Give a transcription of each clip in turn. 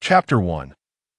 Chapter 1.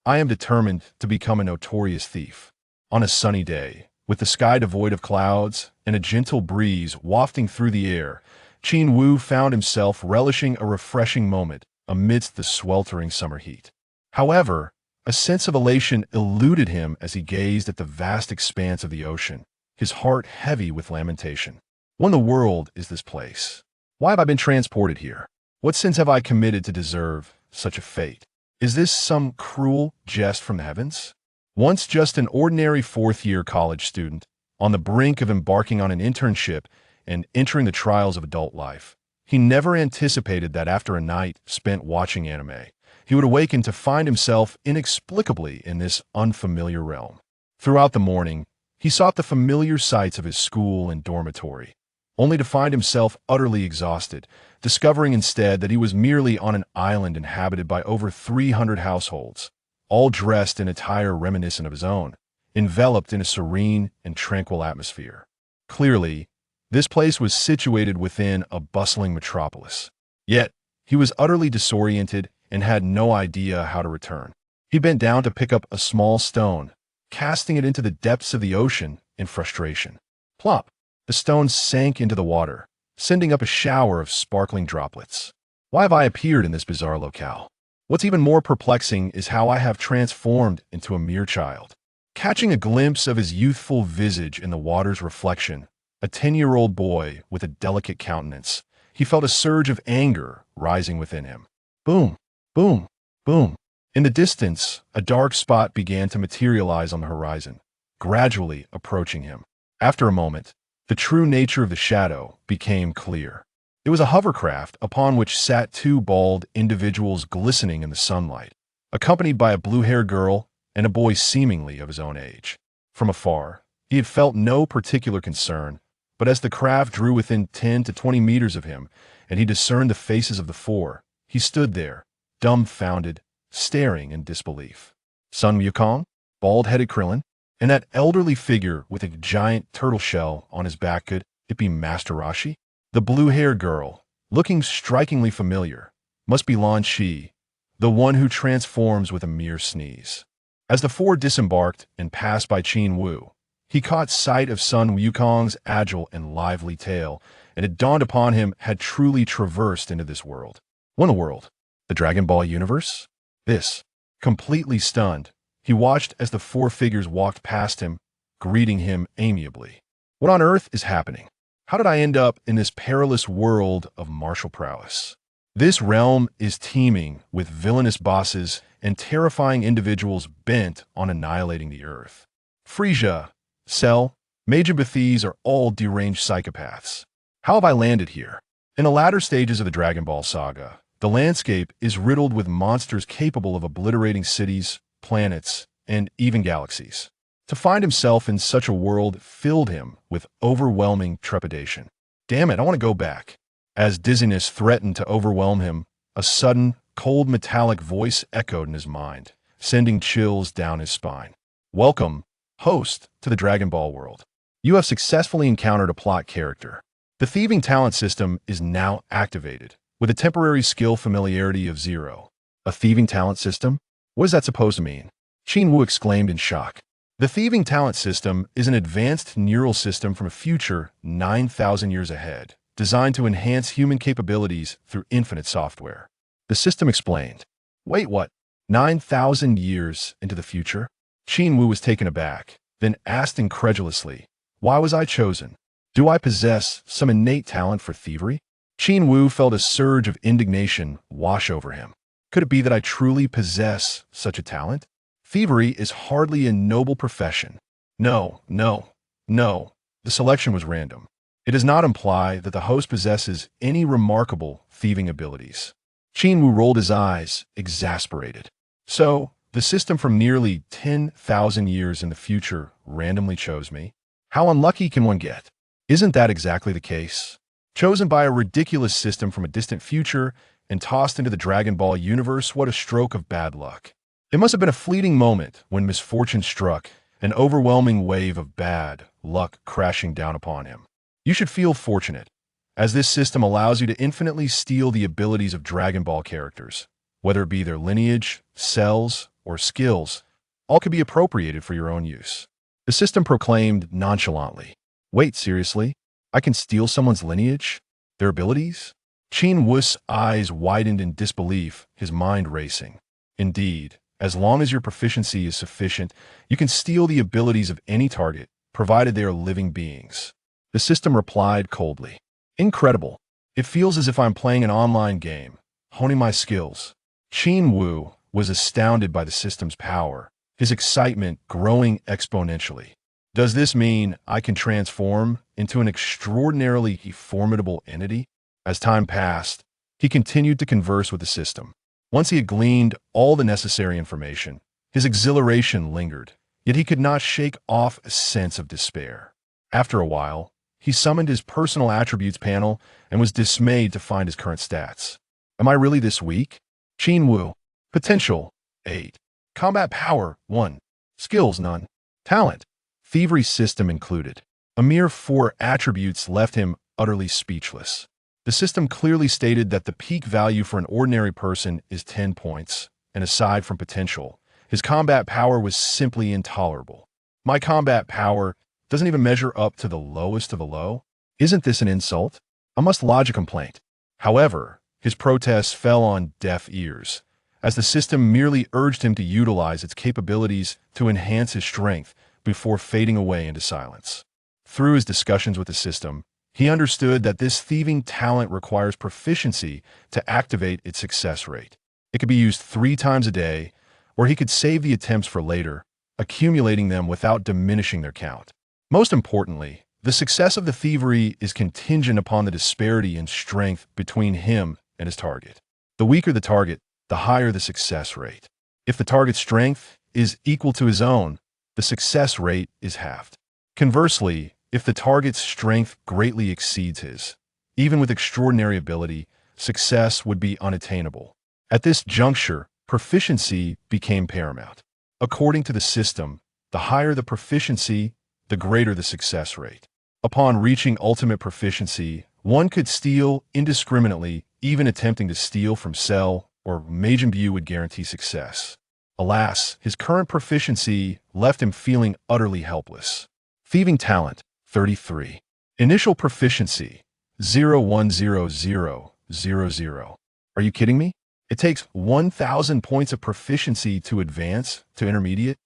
I am determined to become a notorious thief. On a sunny day, with the sky devoid of clouds and a gentle breeze wafting through the air, Qin Wu found himself relishing a refreshing moment amidst the sweltering summer heat. However, a sense of elation eluded him as he gazed at the vast expanse of the ocean, his heart heavy with lamentation. What in the world is this place? Why have I been transported here? What sins have I committed to deserve such a fate? Is this some cruel jest from the heavens? Once just an ordinary fourth-year college student, on the brink of embarking on an internship and entering the trials of adult life, he never anticipated that after a night spent watching anime, he would awaken to find himself inexplicably in this unfamiliar realm. Throughout the morning, he sought the familiar sights of his school and dormitory, only to find himself utterly exhausted, discovering instead that he was merely on an island inhabited by over 300 households, all dressed in attire reminiscent of his own, enveloped in a serene and tranquil atmosphere. Clearly, this place was situated within a bustling metropolis. Yet, he was utterly disoriented and had no idea how to return. He bent down to pick up a small stone, casting it into the depths of the ocean in frustration. Plop! The stone sank into the water, sending up a shower of sparkling droplets. Why have I appeared in this bizarre locale? What's even more perplexing is how I have transformed into a mere child. Catching a glimpse of his youthful visage in the water's reflection, a 10-year-old boy with a delicate countenance, he felt a surge of anger rising within him. Boom, boom, boom. In the distance, a dark spot began to materialize on the horizon, gradually approaching him. After a moment, the true nature of the shadow became clear. It was a hovercraft upon which sat two bald individuals glistening in the sunlight, accompanied by a blue-haired girl and a boy seemingly of his own age. From afar, he had felt no particular concern, but as the craft drew within 10 to 20 meters of him and he discerned the faces of the four, he stood there, dumbfounded, staring in disbelief. Sun Wukong, bald-headed Krillin, and that elderly figure with a giant turtle shell on his back, could it be Master Roshi? The blue-haired girl, looking strikingly familiar, must be Lan Shi, the one who transforms with a mere sneeze. As the four disembarked and passed by Qin Wu, he caught sight of Sun Wukong's agile and lively tail, and it dawned upon him had truly traversed into this world. What in the world? The Dragon Ball universe? This. Completely stunned, he watched as the four figures walked past him, greeting him amiably. What on earth is happening? How did I end up in this perilous world of martial prowess? This realm is teeming with villainous bosses and terrifying individuals bent on annihilating the earth. Frieza, Cell, Majin Buu are all deranged psychopaths. How have I landed here? In the latter stages of the Dragon Ball saga, the landscape is riddled with monsters capable of obliterating cities, planets, and even galaxies. To find himself in such a world filled him with overwhelming trepidation. Damn it, I want to go back. As dizziness threatened to overwhelm him, a sudden, cold metallic voice echoed in his mind, sending chills down his spine. Welcome, host, to the Dragon Ball world. You have successfully encountered a plot character. The thieving talent system is now activated, with a temporary skill familiarity of 0. A thieving talent system? What is that supposed to mean? Qin Wu exclaimed in shock. The thieving talent system is an advanced neural system from a future 9,000 years ahead, designed to enhance human capabilities through infinite software. The system explained. Wait, what? 9,000 years into the future? Qin Wu was taken aback, then asked incredulously, why was I chosen? Do I possess some innate talent for thievery? Qin Wu felt a surge of indignation wash over him. Could it be that I truly possess such a talent? Thievery is hardly a noble profession. No. The selection was random. It does not imply that the host possesses any remarkable thieving abilities. Qin Wu rolled his eyes, exasperated. So, the system from nearly 10,000 years in the future randomly chose me? How unlucky can one get? Isn't that exactly the case? Chosen by a ridiculous system from a distant future and tossed into the Dragon Ball universe, what a stroke of bad luck. It must have been a fleeting moment when misfortune struck, an overwhelming wave of bad luck crashing down upon him. You should feel fortunate, as this system allows you to infinitely steal the abilities of Dragon Ball characters, whether it be their lineage, cells, or skills, all could be appropriated for your own use. The system proclaimed nonchalantly, "Wait, seriously? I can steal someone's lineage? Their abilities?" Qin Wu's eyes widened in disbelief, his mind racing. Indeed, as long as your proficiency is sufficient, you can steal the abilities of any target, provided they are living beings. The system replied coldly, "Incredible. It feels as if I'm playing an online game, honing my skills." Qin Wu was astounded by the system's power, his excitement growing exponentially. "Does this mean I can transform into an extraordinarily formidable entity?" As time passed, he continued to converse with the system. Once he had gleaned all the necessary information, his exhilaration lingered, yet he could not shake off a sense of despair. After a while, he summoned his personal attributes panel and was dismayed to find his current stats. "Am I really this weak?" Qin Wu. Potential, 8. Combat power, 1. Skills, none. Talent, thievery system included. A mere 4 attributes left him utterly speechless. The system clearly stated that the peak value for an ordinary person is 10 points, and aside from potential, his combat power was simply intolerable. "My combat power doesn't even measure up to the lowest of the low? Isn't this an insult? I must lodge a complaint." However, his protests fell on deaf ears, as the system merely urged him to utilize its capabilities to enhance his strength before fading away into silence. Through his discussions with the system, he understood that this thieving talent requires proficiency to activate its success rate. It could be used 3 times a day, or he could save the attempts for later, accumulating them without diminishing their count. Most importantly, the success of the thievery is contingent upon the disparity in strength between him and his target. The weaker the target, the higher the success rate. If the target's strength is equal to his own, the success rate is halved. Conversely, if the target's strength greatly exceeds his, even with extraordinary ability, success would be unattainable. At this juncture, proficiency became paramount. According to the system, the higher the proficiency, the greater the success rate. Upon reaching ultimate proficiency, one could steal indiscriminately, even attempting to steal from Cell or Majin Buu would guarantee success. Alas, his current proficiency left him feeling utterly helpless. Thieving talent, 33. Initial proficiency, 010000. Are you kidding me? It takes 1,000 points of proficiency to advance to intermediate?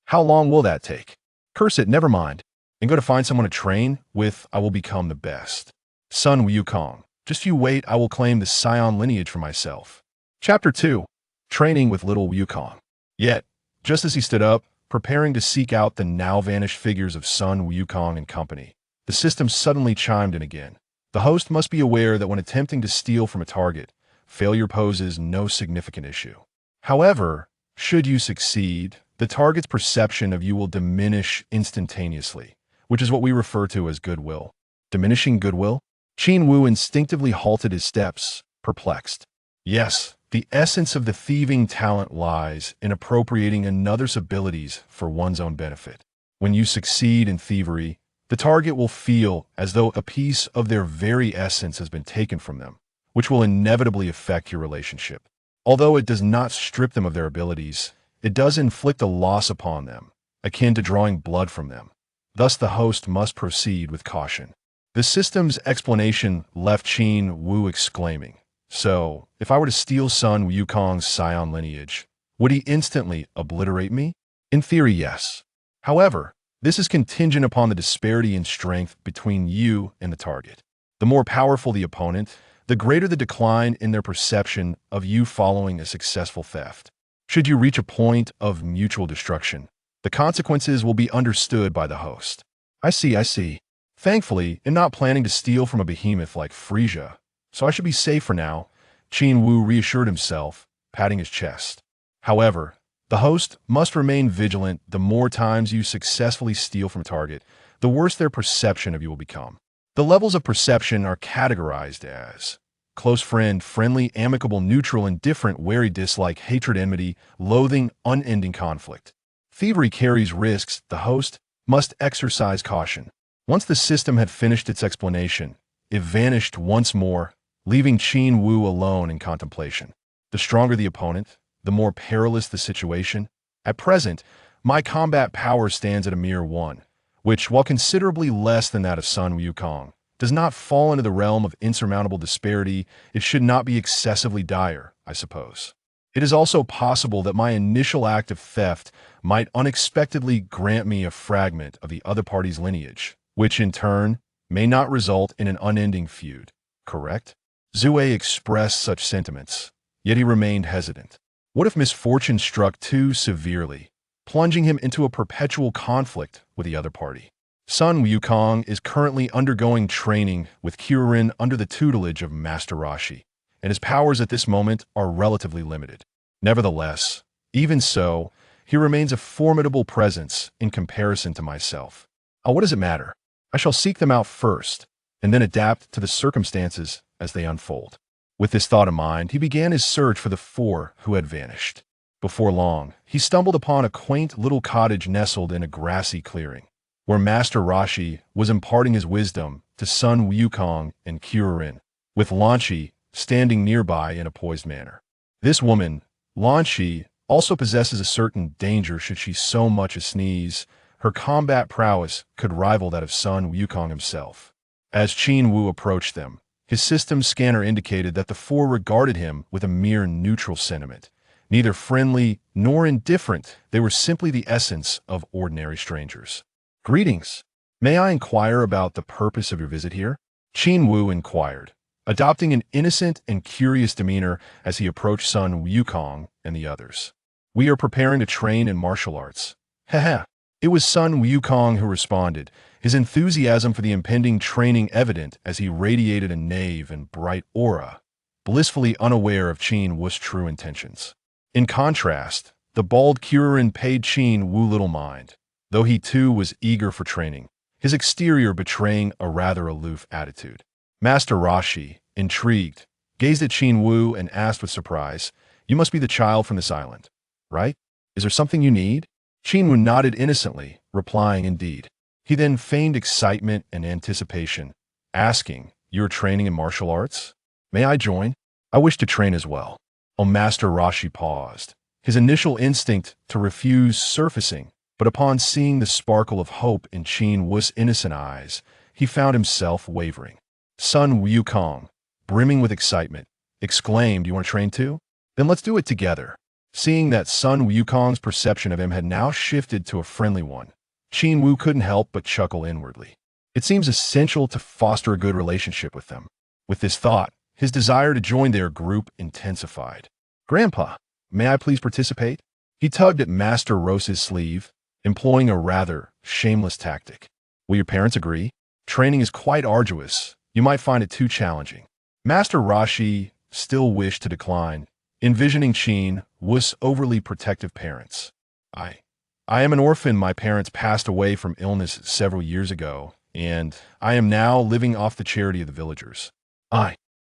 How long will that take? Curse it, never mind. And go to find someone to train with. I will become the best. Sun Wukong. Just you wait, I will claim the Saiyan lineage for myself. Chapter 2. Training with Little Wukong. Yet, just as he stood up, preparing to seek out the now-vanished figures of Sun Wukong and company, the system suddenly chimed in again. The host must be aware that when attempting to steal from a target, failure poses no significant issue. However, should you succeed, the target's perception of you will diminish instantaneously, which is what we refer to as goodwill. Diminishing goodwill? Qin Wu instinctively halted his steps, perplexed. Yes, the essence of the thieving talent lies in appropriating another's abilities for one's own benefit. When you succeed in thievery, the target will feel as though a piece of their very essence has been taken from them, which will inevitably affect your relationship. Although it does not strip them of their abilities, it does inflict a loss upon them, akin to drawing blood from them. Thus the host must proceed with caution. The system's explanation left Qin Wu exclaiming, "So, if I were to steal Sun Wukong's Saiyan lineage, would he instantly obliterate me?" In theory, yes. However, this is contingent upon the disparity in strength between you and the target. The more powerful the opponent, the greater the decline in their perception of you following a successful theft. Should you reach a point of mutual destruction, the consequences will be understood by the host. I see. Thankfully, in not planning to steal from a behemoth like Frieza, so I should be safe for now, Qin Wu reassured himself, patting his chest. However, the host must remain vigilant. The more times you successfully steal from a target, the worse their perception of you will become. The levels of perception are categorized as close friend, friendly, amicable, neutral, indifferent, wary, dislike, hatred, enmity, loathing, unending conflict. Thievery carries risks. The host must exercise caution. Once the system had finished its explanation, it vanished once more, leaving Qin Wu alone in contemplation. The stronger the opponent, the more perilous the situation. At present, my combat power stands at a mere 1, which, while considerably less than that of Sun Wukong, does not fall into the realm of insurmountable disparity. It should not be excessively dire, I suppose. It is also possible that my initial act of theft might unexpectedly grant me a fragment of the other party's lineage, which in turn may not result in an unending feud, correct? Zue expressed such sentiments, yet he remained hesitant. What if misfortune struck too severely, plunging him into a perpetual conflict with the other party? Sun Wukong is currently undergoing training with Korin under the tutelage of Master Roshi, and his powers at this moment are relatively limited. Nevertheless, even so, he remains a formidable presence in comparison to myself. What does it matter? I shall seek them out first, and then adapt to the circumstances as they unfold. With this thought in mind, he began his search for the 4 who had vanished. Before long, he stumbled upon a quaint little cottage nestled in a grassy clearing, where Master Roshi was imparting his wisdom to Sun Wukong and Korin, with Lanchi standing nearby in a poised manner. This woman, Lanchi, also possesses a certain danger should she so much as sneeze. Her combat prowess could rival that of Sun Wukong himself. As Qin Wu approached them, his system scanner indicated that the 4 regarded him with a mere neutral sentiment. Neither friendly nor indifferent, they were simply the essence of ordinary strangers. "Greetings. May I inquire about the purpose of your visit here?" Qin Wu inquired, adopting an innocent and curious demeanor as he approached Sun Wukong and the others. "We are preparing to train in martial arts." Heh. It was Sun Wukong who responded, his enthusiasm for the impending training evident as he radiated a naive and bright aura, blissfully unaware of Qin Wu's true intentions. In contrast, the bald Korin paid Qin Wu little mind, though he too was eager for training, his exterior betraying a rather aloof attitude. Master Roshi, intrigued, gazed at Qin Wu and asked with surprise, "You must be the child from this island, right? Is there something you need?" Qin Wu nodded innocently, replying, "Indeed." He then feigned excitement and anticipation, asking, "You are training in martial arts? May I join? I wish to train as well." Master Roshi paused, his initial instinct to refuse surfacing, but upon seeing the sparkle of hope in Qin Wu's innocent eyes, he found himself wavering. Sun Wukong, brimming with excitement, exclaimed, "You want to train too? Then let's do it together." Seeing that Sun Wukong's perception of him had now shifted to a friendly one, Qin Wu couldn't help but chuckle inwardly. It seems essential to foster a good relationship with them. With this thought, his desire to join their group intensified. "Grandpa, may I please participate?" He tugged at Master Ros's sleeve, employing a rather shameless tactic. "Will your parents agree? Training is quite arduous. You might find it too challenging." Master Roshi still wished to decline, envisioning Qin Wu's overly protective parents. I am an orphan. My parents passed away from illness several years ago, and I am now living off the charity of the villagers."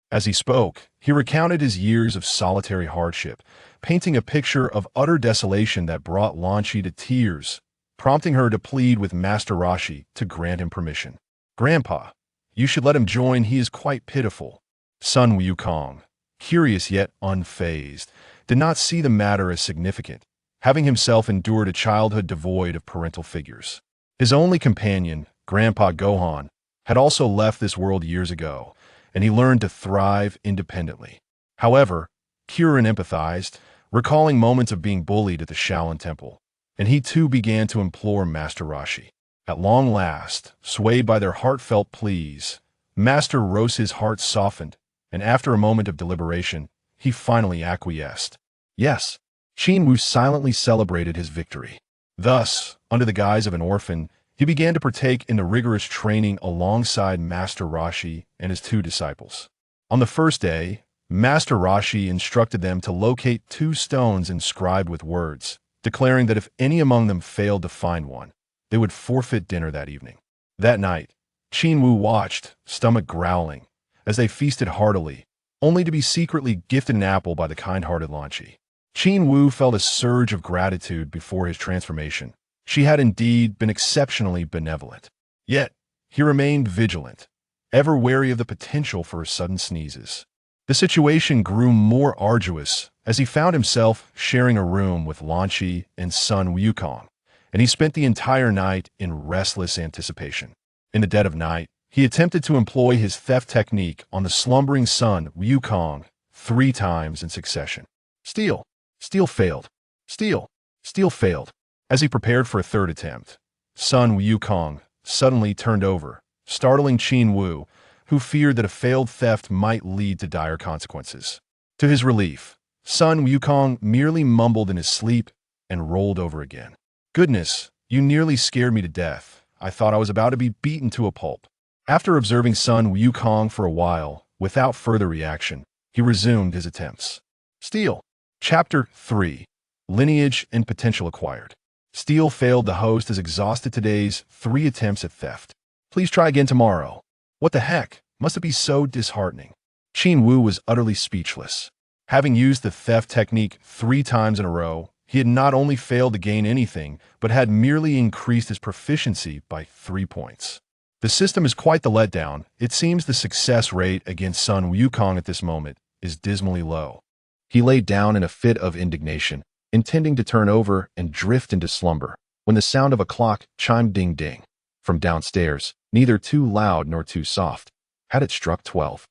As he spoke, he recounted his years of solitary hardship, painting a picture of utter desolation that brought Lanchi to tears, prompting her to plead with Master Roshi to grant him permission. "Grandpa, you should let him join. He is quite pitiful." Sun Wukong, curious yet unfazed, did not see the matter as significant, having himself endured a childhood devoid of parental figures. His only companion, Grandpa Gohan, had also left this world years ago, and he learned to thrive independently. However, Korin empathized, recalling moments of being bullied at the Shaolin Temple, and he too began to implore Master Roshi. At long last, swayed by their heartfelt pleas, Master Rose's heart softened, and after a moment of deliberation, he finally acquiesced. Yes, Qin Wu silently celebrated his victory. Thus, under the guise of an orphan, he began to partake in the rigorous training alongside Master Roshi and his 2 disciples. On the first day, Master Roshi instructed them to locate 2 stones inscribed with words, declaring that if any among them failed to find one, they would forfeit dinner that evening. That night, Qin Wu watched, stomach growling, as they feasted heartily, only to be secretly gifted an apple by the kind-hearted Lanchi. Qin Wu felt a surge of gratitude before his transformation. She had indeed been exceptionally benevolent. Yet, he remained vigilant, ever wary of the potential for her sudden sneezes. The situation grew more arduous as he found himself sharing a room with Lan Qi and Sun Wukong, and he spent the entire night in restless anticipation. In the dead of night, he attempted to employ his theft technique on the slumbering Sun Wukong 3 times in succession. Steal. Steal failed. Steal. Steal failed. As he prepared for a third attempt, Sun Wukong suddenly turned over, startling Qin Wu, who feared that a failed theft might lead to dire consequences. To his relief, Sun Wukong merely mumbled in his sleep and rolled over again. "Goodness, you nearly scared me to death. I thought I was about to be beaten to a pulp." After observing Sun Wukong for a while, without further reaction, he resumed his attempts. Steal. Chapter 3. Lineage and Potential Acquired. Steal failed. The host has exhausted today's 3 attempts at theft. Please try again tomorrow. What the heck? Must it be so disheartening? Qin Wu was utterly speechless. Having used the theft technique 3 times in a row, he had not only failed to gain anything, but had merely increased his proficiency by 3 points. The system is quite the letdown. It seems the success rate against Sun Wukong at this moment is dismally low. He lay down in a fit of indignation, intending to turn over and drift into slumber, when the sound of a clock chimed ding-ding. From downstairs, neither too loud nor too soft, had it struck 12.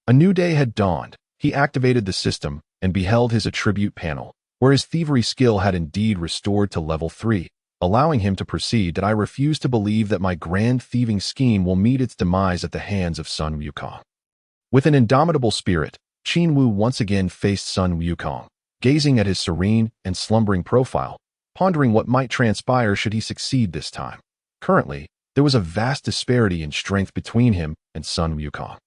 A new day had dawned. He activated the system and beheld his attribute panel, where his thievery skill had indeed restored to level 3, allowing him to proceed. That I refuse to believe that my grand thieving scheme will meet its demise at the hands of Sun Wukong. With an indomitable spirit, Qin Wu once again faced Sun Wukong, gazing at his serene and slumbering profile, pondering what might transpire should he succeed this time. Currently, there was a vast disparity in strength between him and Sun Wukong.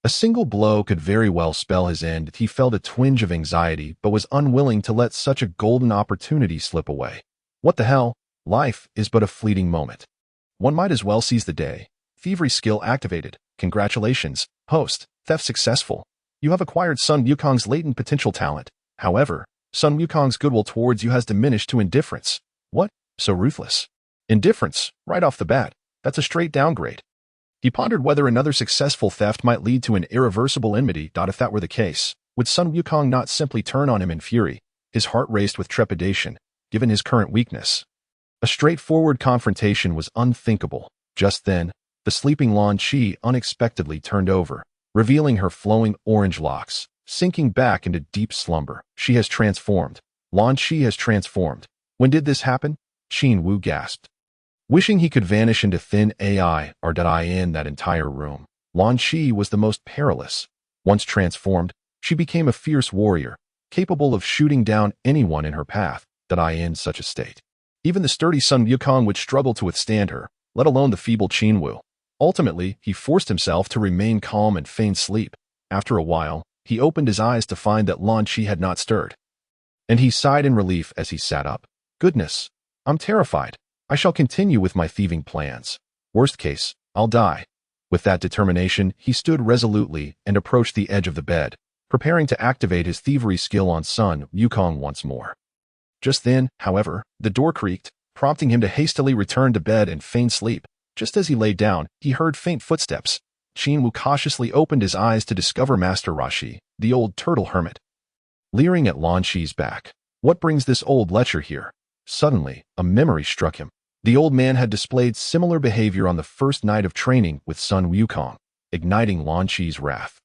A single blow could very well spell his end. He felt a twinge of anxiety, but was unwilling to let such a golden opportunity slip away. What the hell? Life is but a fleeting moment. One might as well seize the day. Thievery skill activated. Congratulations, host. Theft successful. You have acquired Sun Wukong's latent potential talent. However, Sun Wukong's goodwill towards you has diminished to indifference. What? So ruthless. Indifference, right off the bat. That's a straight downgrade. He pondered whether another successful theft might lead to an irreversible enmity. If that were the case, would Sun Wukong not simply turn on him in fury? His heart raced with trepidation, given his current weakness. A straightforward confrontation was unthinkable. Just then, the sleeping Lan Qi unexpectedly turned over, revealing her flowing orange locks, sinking back into deep slumber. She has transformed. Lan Qi has transformed. When did this happen? Qin Wu gasped. Wishing he could vanish into thin AI or die in that entire room. Lan Qi was the most perilous. Once transformed, she became a fierce warrior, capable of shooting down anyone in her path. In such a state, even the sturdy Sun Wukong would struggle to withstand her, let alone the feeble Qin Wu. Ultimately, he forced himself to remain calm and feign sleep. After a while, he opened his eyes to find that Lan Qi had not stirred. And he sighed in relief as he sat up. Goodness, I'm terrified. I shall continue with my thieving plans. Worst case, I'll die. With that determination, he stood resolutely and approached the edge of the bed, preparing to activate his thievery skill on Sun Wukong once more. Just then, however, the door creaked, prompting him to hastily return to bed and feign sleep. Just as he lay down, he heard faint footsteps. Qin Wu cautiously opened his eyes to discover Master Rashi, the old turtle hermit, leering at Lan Qi's back. What brings this old lecher here? Suddenly, a memory struck him. The old man had displayed similar behavior on the first night of training with Sun Wukong, igniting Lan Qi's wrath.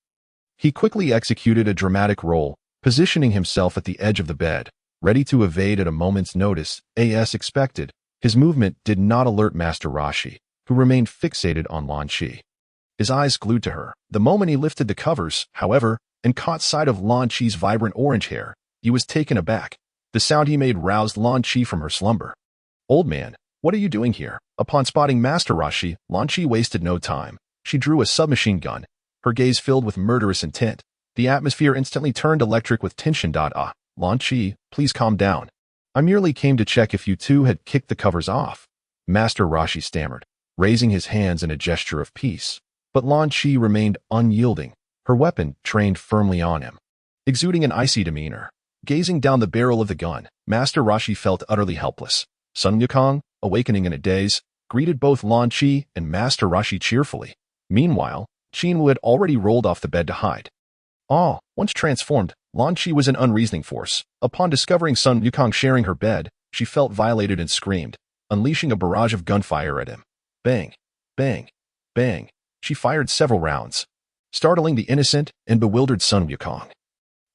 He quickly executed a dramatic role, positioning himself at the edge of the bed, ready to evade at a moment's notice. As expected, his movement did not alert Master Rashi, who remained fixated on Lan Qi. His eyes glued to her. The moment he lifted the covers, however, and caught sight of Lan Qi's vibrant orange hair, he was taken aback. The sound he made roused Lan Qi from her slumber. Old man, what are you doing here? Upon spotting Master Rashi, Lan Qi wasted no time. She drew a submachine gun, her gaze filled with murderous intent. The atmosphere instantly turned electric with tension. Lan Qi, please calm down. I merely came to check if you two had kicked the covers off. Master Rashi stammered, raising his hands in a gesture of peace. But Lan Qi remained unyielding, her weapon trained firmly on him. Exuding an icy demeanor, gazing down the barrel of the gun, Master Rashi felt utterly helpless. Sun Wukong, awakening in a daze, greeted both Lan Qi and Master Rashi cheerfully. Meanwhile, Qin Wu had already rolled off the bed to hide. Once transformed, Lan Qi was an unreasoning force. Upon discovering Sun Wukong sharing her bed, she felt violated and screamed, unleashing a barrage of gunfire at him. Bang, bang, bang. She fired several rounds, startling the innocent and bewildered Sun Wukong,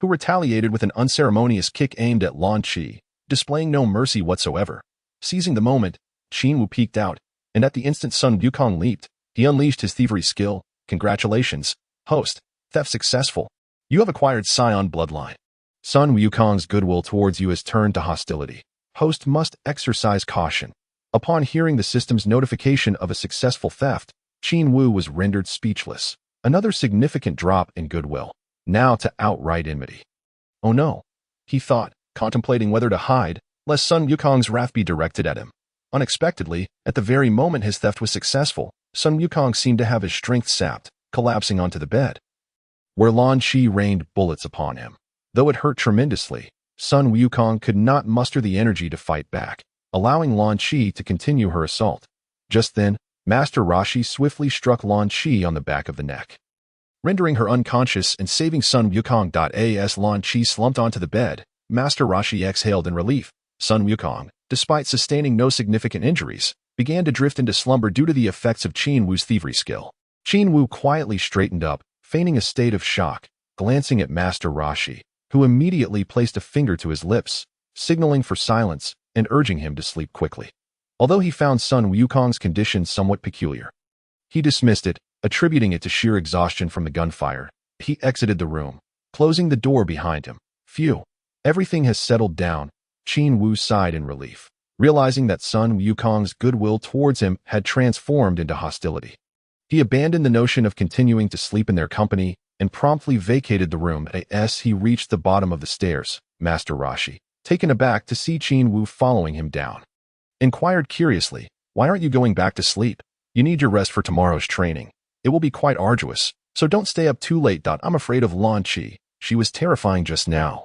who retaliated with an unceremonious kick aimed at Lan Qi, displaying no mercy whatsoever. Seizing the moment, Qin Wu peeked out, and at the instant Sun Wukong leaped, he unleashed his thievery skill. Congratulations, host. Theft successful. You have acquired Saiyan bloodline. Sun Wukong's goodwill towards you has turned to hostility. Host must exercise caution. Upon hearing the system's notification of a successful theft, Qin Wu was rendered speechless. Another significant drop in goodwill, now to outright enmity. Oh no, he thought, contemplating whether to hide, lest Sun Wukong's wrath be directed at him. Unexpectedly, at the very moment his theft was successful, Sun Wukong seemed to have his strength sapped, collapsing onto the bed, where Lan Qi rained bullets upon him. Though it hurt tremendously, Sun Wukong could not muster the energy to fight back, allowing Lan Qi to continue her assault. Just then, Master Roshi swiftly struck Lan Qi on the back of the neck, rendering her unconscious and saving Sun Wukong. As Lan Qi slumped onto the bed, Master Roshi exhaled in relief. Sun Wukong, despite sustaining no significant injuries, began to drift into slumber due to the effects of Qin Wu's thievery skill. Qin Wu quietly straightened up, feigning a state of shock, glancing at Master Roshi, who immediately placed a finger to his lips, signaling for silence and urging him to sleep quickly. Although he found Sun Wukong's condition somewhat peculiar, he dismissed it, attributing it to sheer exhaustion from the gunfire. He exited the room, closing the door behind him. Phew, everything has settled down. Qin Wu sighed in relief, realizing that Sun Wukong's goodwill towards him had transformed into hostility. He abandoned the notion of continuing to sleep in their company and promptly vacated the room. As he reached the bottom of the stairs, Master Roshi, taken aback to see Qin Wu following him down, inquired curiously, "Why aren't you going back to sleep? You need your rest for tomorrow's training. It will be quite arduous, so don't stay up too late. I'm afraid of Lan Qi. She was terrifying just now,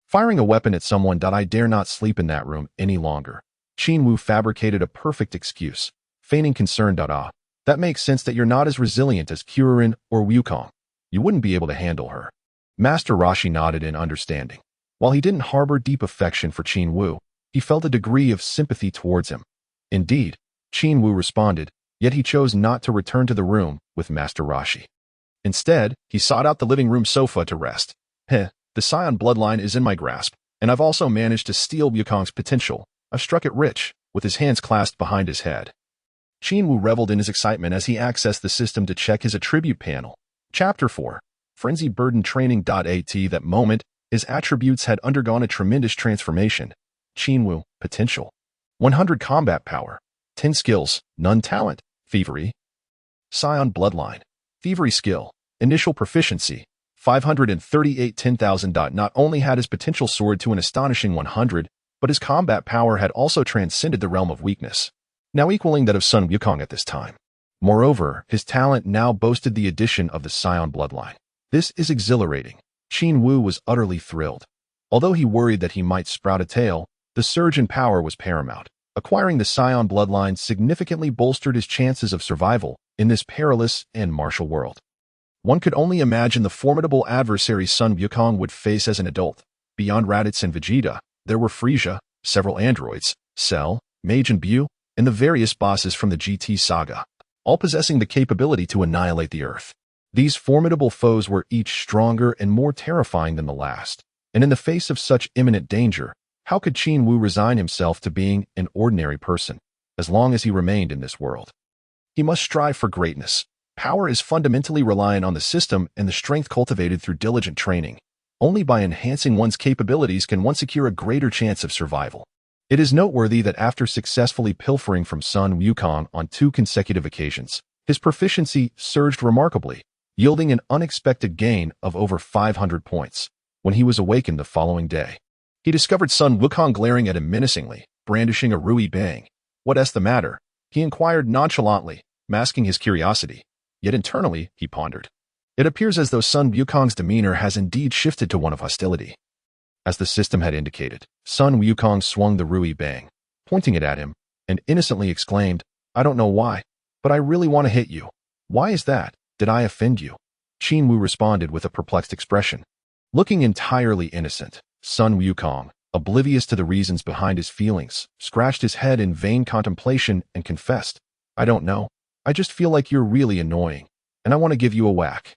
firing a weapon at someone. I dare not sleep in that room any longer." Qin Wu fabricated a perfect excuse, feigning concern. That makes sense that you're not as resilient as Korin or Wukong. You wouldn't be able to handle her. Master Roshi nodded in understanding. While he didn't harbor deep affection for Qin Wu, he felt a degree of sympathy towards him. Indeed, Qin Wu responded, yet he chose not to return to the room with Master Roshi. Instead, he sought out the living room sofa to rest. The Saiyan bloodline is in my grasp, and I've also managed to steal Wukong's potential. I've struck it rich, with his hands clasped behind his head. Qin Wu reveled in his excitement as he accessed the system to check his attribute panel. Chapter 4. Frenzy Burden Training. At that moment, his attributes had undergone a tremendous transformation. Qin Wu, potential. 100 combat power. 10 skills, none talent, thievery. Saiyan bloodline. Thievery skill. Initial proficiency. 538 10,000. Not only had his potential soared to an astonishing 100, but his combat power had also transcended the realm of weakness, now equaling that of Sun Wukong at this time. Moreover, his talent now boasted the addition of the Saiyan bloodline. This is exhilarating. Qin Wu was utterly thrilled. Although he worried that he might sprout a tail, the surge in power was paramount. Acquiring the Saiyan bloodline significantly bolstered his chances of survival in this perilous and martial world. One could only imagine the formidable adversary Sun Wukong would face as an adult. Beyond Raditz and Vegeta, there were Frieza, several androids, Cell, Mage and Bu, and the various bosses from the GT saga, all possessing the capability to annihilate the Earth. These formidable foes were each stronger and more terrifying than the last, and in the face of such imminent danger, how could Qin Wu resign himself to being an ordinary person, as long as he remained in this world? He must strive for greatness. Power is fundamentally reliant on the system and the strength cultivated through diligent training. Only by enhancing one's capabilities can one secure a greater chance of survival. It is noteworthy that after successfully pilfering from Sun Wukong on 2 consecutive occasions, his proficiency surged remarkably, yielding an unexpected gain of over 500 points. When he was awakened the following day, he discovered Sun Wukong glaring at him menacingly, brandishing a Rui Bang. "What's the matter?" he inquired nonchalantly, masking his curiosity. Yet internally, he pondered. It appears as though Sun Wukong's demeanor has indeed shifted to one of hostility. As the system had indicated, Sun Wukong swung the Rui Bang, pointing it at him, and innocently exclaimed, "I don't know why, but I really want to hit you." "Why is that? Did I offend you?" Qin Wu responded with a perplexed expression. Looking entirely innocent, Sun Wukong, oblivious to the reasons behind his feelings, scratched his head in vain contemplation and confessed, I don't know. I just feel like you're really annoying, and I want to give you a whack.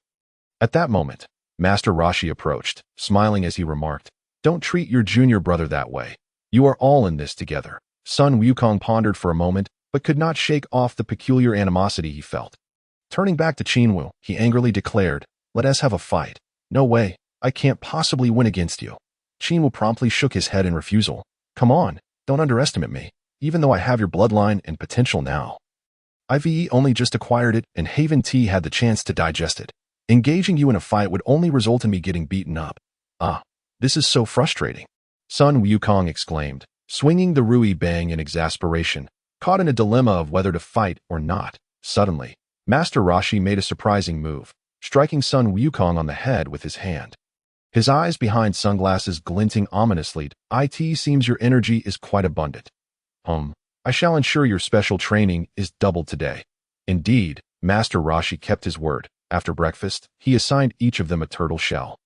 At that moment, Master Roshi approached, smiling as he remarked, Don't treat your junior brother that way. You are all in this together. Sun Wukong pondered for a moment, but could not shake off the peculiar animosity he felt. Turning back to Qin Wu, he angrily declared, Let us have a fight. No way, I can't possibly win against you. Qin Wu promptly shook his head in refusal. Come on, don't underestimate me, even though I have your bloodline and potential now. I've only just acquired it, and Haven T had the chance to digest it. Engaging you in a fight would only result in me getting beaten up. Ah, this is so frustrating. Sun Wukong exclaimed, swinging the Rui Bang in exasperation, caught in a dilemma of whether to fight or not. Suddenly, Master Roshi made a surprising move, striking Sun Wukong on the head with his hand. His eyes behind sunglasses glinting ominously. It seems your energy is quite abundant. I shall ensure your special training is doubled today. Indeed, Master Roshi kept his word. After breakfast, he assigned each of them a turtle shell.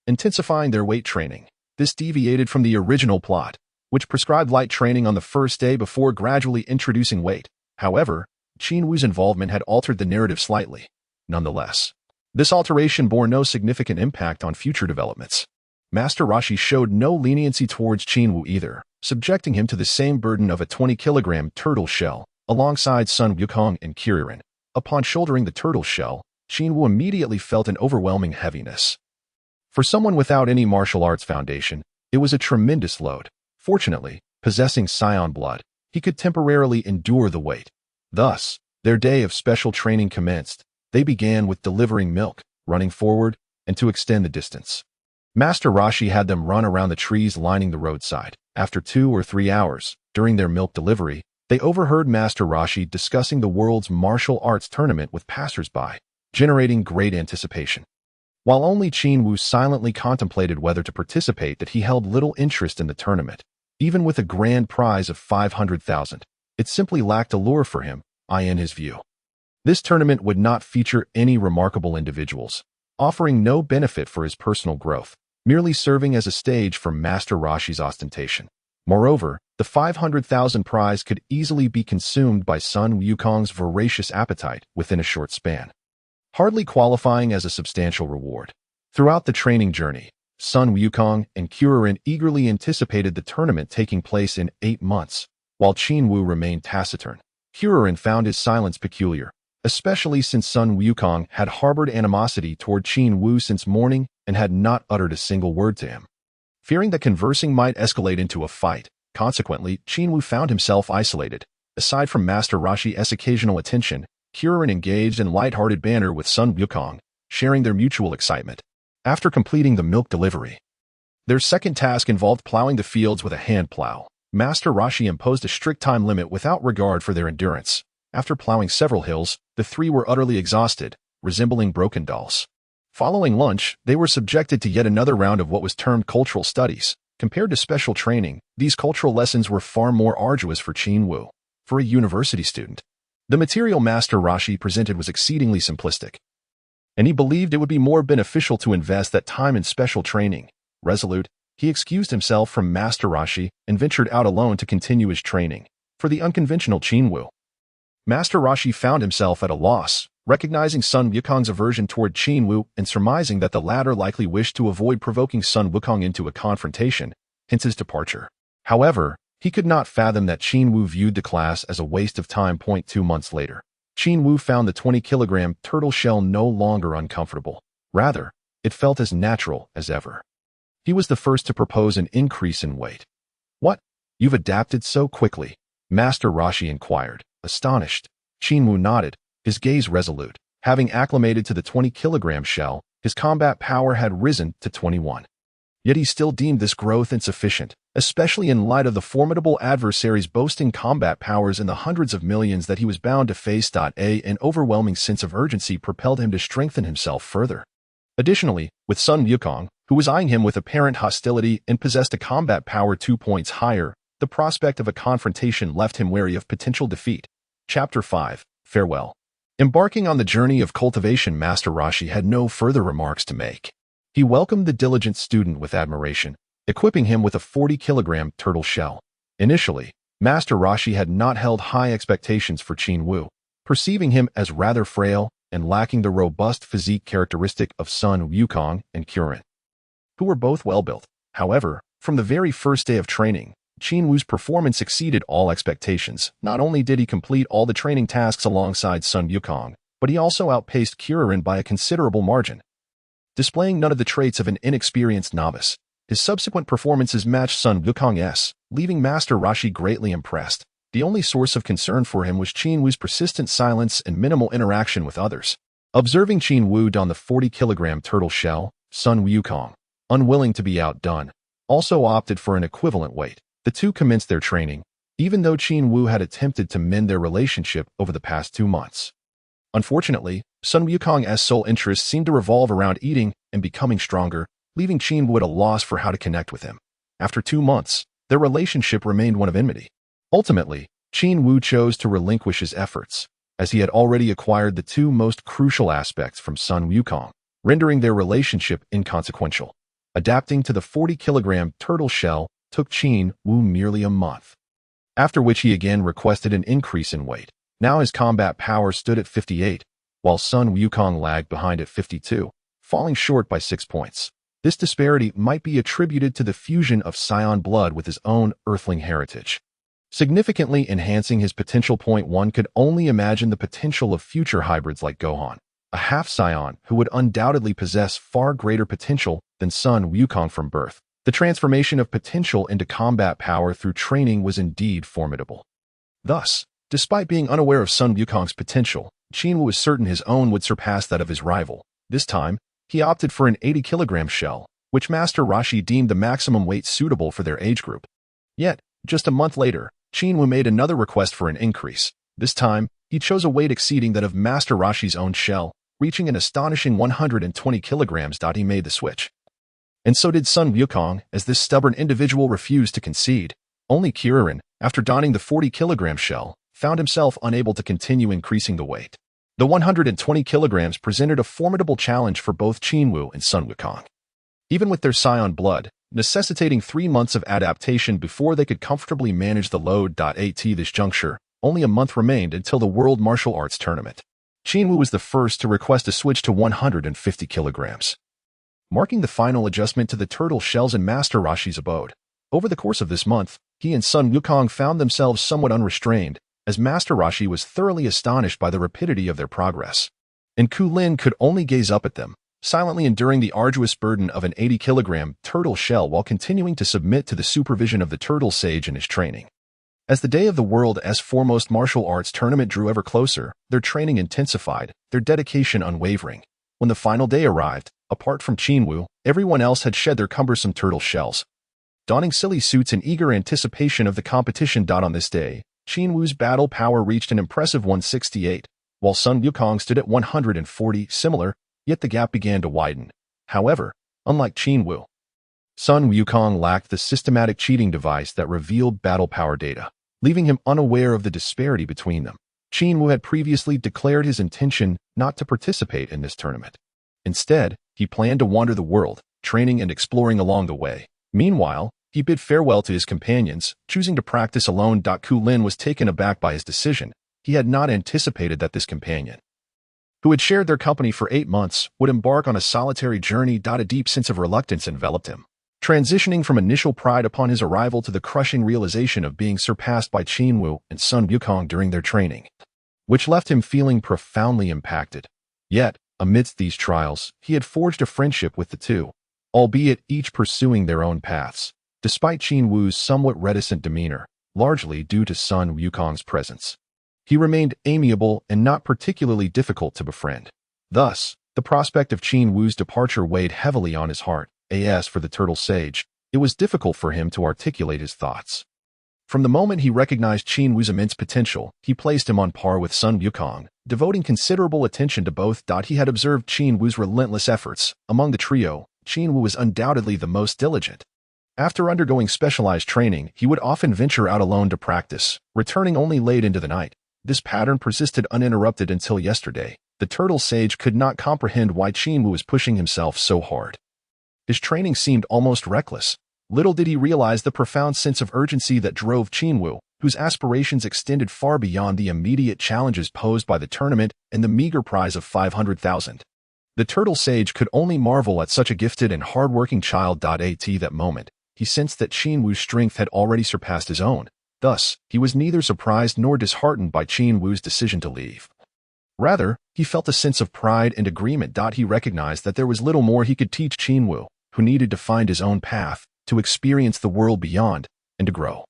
Intensifying their weight training, this deviated from the original plot, which prescribed light training on the first day before gradually introducing weight. However, Qin Wu's involvement had altered the narrative slightly. Nonetheless, this alteration bore no significant impact on future developments. Master Roshi showed no leniency towards Qin Wu either, subjecting him to the same burden of a 20-kilogram turtle shell, alongside Sun Wukong and Korin. Upon shouldering the turtle shell, Qin Wu immediately felt an overwhelming heaviness. For someone without any martial arts foundation, it was a tremendous load. Fortunately, possessing Saiyan blood, he could temporarily endure the weight. Thus, their day of special training commenced. They began with delivering milk, running forward, and to extend the distance. Master Roshi had them run around the trees lining the roadside. After 2 or 3 hours, during their milk delivery, they overheard Master Roshi discussing the world's martial arts tournament with passers-by, generating great anticipation. While only Qin Wu silently contemplated whether to participate, that he held little interest in the tournament. Even with a grand prize of 500,000, it simply lacked allure for him, in his view. This tournament would not feature any remarkable individuals, offering no benefit for his personal growth, merely serving as a stage for Master Roshi's ostentation. Moreover, the 500,000 prize could easily be consumed by Sun Wukong's voracious appetite within a short span, hardly qualifying as a substantial reward. Throughout the training journey, Sun Wukong and Korin eagerly anticipated the tournament taking place in 8 months, while Qin Wu remained taciturn. Korin found his silence peculiar, especially since Sun Wukong had harbored animosity toward Qin Wu since morning and had not uttered a single word to him. Fearing that conversing might escalate into a fight, consequently, Qin Wu found himself isolated. Aside from Master Roshi's occasional attention, Korin engaged in light-hearted banter with Sun Wukong, sharing their mutual excitement. After completing the milk delivery, their second task involved plowing the fields with a hand plow. Master Roshi imposed a strict time limit without regard for their endurance. After plowing several hills, the three were utterly exhausted, resembling broken dolls. Following lunch, they were subjected to yet another round of what was termed cultural studies. Compared to special training, these cultural lessons were far more arduous for Qin Wu. For a university student, the material Master Roshi presented was exceedingly simplistic, and he believed it would be more beneficial to invest that time in special training. Resolute, he excused himself from Master Roshi and ventured out alone to continue his training. For the unconventional Qin Wu, Master Roshi found himself at a loss, recognizing Sun Wukong's aversion toward Qin Wu and surmising that the latter likely wished to avoid provoking Sun Wukong into a confrontation, hence his departure. However, he could not fathom that Qin Wu viewed the class as a waste of time. 2 months later, Qin Wu found the 20-kilogram turtle shell no longer uncomfortable. Rather, it felt as natural as ever. He was the first to propose an increase in weight. What? You've adapted so quickly? Master Roshi inquired, astonished. Qin Wu nodded, his gaze resolute. Having acclimated to the 20-kilogram shell, his combat power had risen to 21. Yet he still deemed this growth insufficient, especially in light of the formidable adversaries boasting combat powers in the hundreds of millions that he was bound to face. An overwhelming sense of urgency propelled him to strengthen himself further. Additionally, with Sun Wukong, who was eyeing him with apparent hostility and possessed a combat power 2 points higher, the prospect of a confrontation left him wary of potential defeat. Chapter 5, Farewell. Embarking on the journey of cultivation, Master Roshi had no further remarks to make. He welcomed the diligent student with admiration, equipping him with a 40-kilogram turtle shell. Initially, Master Roshi had not held high expectations for Qin Wu, perceiving him as rather frail and lacking the robust physique characteristic of Sun Wukong and Korin, who were both well-built. However, from the very first day of training, Qin Wu's performance exceeded all expectations. Not only did he complete all the training tasks alongside Sun Wukong, but he also outpaced Korin by a considerable margin. Displaying none of the traits of an inexperienced novice, his subsequent performances matched Sun Wukong's, leaving Master Roshi greatly impressed. The only source of concern for him was Qin Wu's persistent silence and minimal interaction with others. Observing Qin Wu don the 40-kilogram turtle shell, Sun Wukong, unwilling to be outdone, also opted for an equivalent weight. The two commenced their training, even though Qin Wu had attempted to mend their relationship over the past 2 months. Unfortunately, Sun Wukong's sole interest seemed to revolve around eating and becoming stronger, leaving Qin Wu at a loss for how to connect with him. After 2 months, their relationship remained one of enmity. Ultimately, Qin Wu chose to relinquish his efforts, as he had already acquired the two most crucial aspects from Sun Wukong, rendering their relationship inconsequential. Adapting to the 40-kilogram turtle shell took Qin Wu merely a month, after which he again requested an increase in weight. Now his combat power stood at 58, while Sun Wukong lagged behind at 52, falling short by 6 points. This disparity might be attributed to the fusion of Saiyan blood with his own earthling heritage, significantly enhancing his potential. One could only imagine the potential of future hybrids like Gohan, a half-Saiyan who would undoubtedly possess far greater potential than Sun Wukong from birth. The transformation of potential into combat power through training was indeed formidable. Thus, despite being unaware of Sun Wukong's potential, Qin Wu was certain his own would surpass that of his rival. This time, he opted for an 80-kilogram shell, which Master Roshi deemed the maximum weight suitable for their age group. Yet, just a month later, Qin Wu made another request for an increase. This time, he chose a weight exceeding that of Master Roshi's own shell, reaching an astonishing 120 kilograms. He made the switch. And so did Sun Wukong, as this stubborn individual refused to concede. Only Korin, after donning the 40-kilogram shell, found himself unable to continue increasing the weight. The 120 kilograms presented a formidable challenge for both Qin Wu and Sun Wukong. Even with their Saiyan blood, necessitating 3 months of adaptation before they could comfortably manage the load. At this juncture, only a month remained until the World Martial Arts Tournament. Qin Wu was the first to request a switch to 150 kilograms, marking the final adjustment to the turtle shells in Master Roshi's abode. Over the course of this month, he and Sun Wukong found themselves somewhat unrestrained, as Master Roshi was thoroughly astonished by the rapidity of their progress. And Kulin could only gaze up at them, silently enduring the arduous burden of an 80-kilogram turtle shell while continuing to submit to the supervision of the turtle sage in his training. As the day of the world's foremost martial arts tournament drew ever closer, their training intensified, their dedication unwavering. When the final day arrived, apart from Qin Wu, everyone else had shed their cumbersome turtle shells, donning silly suits in eager anticipation of the competition. On this day, Qin Wu's battle power reached an impressive 168, while Sun Wukong stood at 140, similar, yet the gap began to widen. However, unlike Qin Wu, Sun Wukong lacked the systematic cheating device that revealed battle power data, leaving him unaware of the disparity between them. Qin Wu had previously declared his intention not to participate in this tournament. Instead, he planned to wander the world, training and exploring along the way. Meanwhile, he bid farewell to his companions, choosing to practice alone. Kulin was taken aback by his decision. He had not anticipated that this companion, who had shared their company for 8 months, would embark on a solitary journey. A deep sense of reluctance enveloped him, transitioning from initial pride upon his arrival to the crushing realization of being surpassed by Qin Wu and Sun Wukong during their training, which left him feeling profoundly impacted. Yet, amidst these trials, he had forged a friendship with the two, albeit each pursuing their own paths. Despite Qin Wu's somewhat reticent demeanor, largely due to Sun Wukong's presence, he remained amiable and not particularly difficult to befriend. Thus, the prospect of Qin Wu's departure weighed heavily on his heart. As for the turtle sage, it was difficult for him to articulate his thoughts. From the moment he recognized Qin Wu's immense potential, he placed him on par with Sun Wukong, devoting considerable attention to both. He had observed Qin Wu's relentless efforts. Among the trio, Qin Wu was undoubtedly the most diligent. After undergoing specialized training, he would often venture out alone to practice, returning only late into the night. This pattern persisted uninterrupted until yesterday. The turtle sage could not comprehend why Qin Wu was pushing himself so hard. His training seemed almost reckless. Little did he realize the profound sense of urgency that drove Qin Wu, whose aspirations extended far beyond the immediate challenges posed by the tournament and the meager prize of 500,000. The turtle sage could only marvel at such a gifted and hard-working child. At that moment, he sensed that Qin Wu's strength had already surpassed his own. Thus, he was neither surprised nor disheartened by Qin Wu's decision to leave. Rather, he felt a sense of pride and agreement. He recognized that there was little more he could teach Qin Wu, who needed to find his own path, to experience the world beyond, and to grow.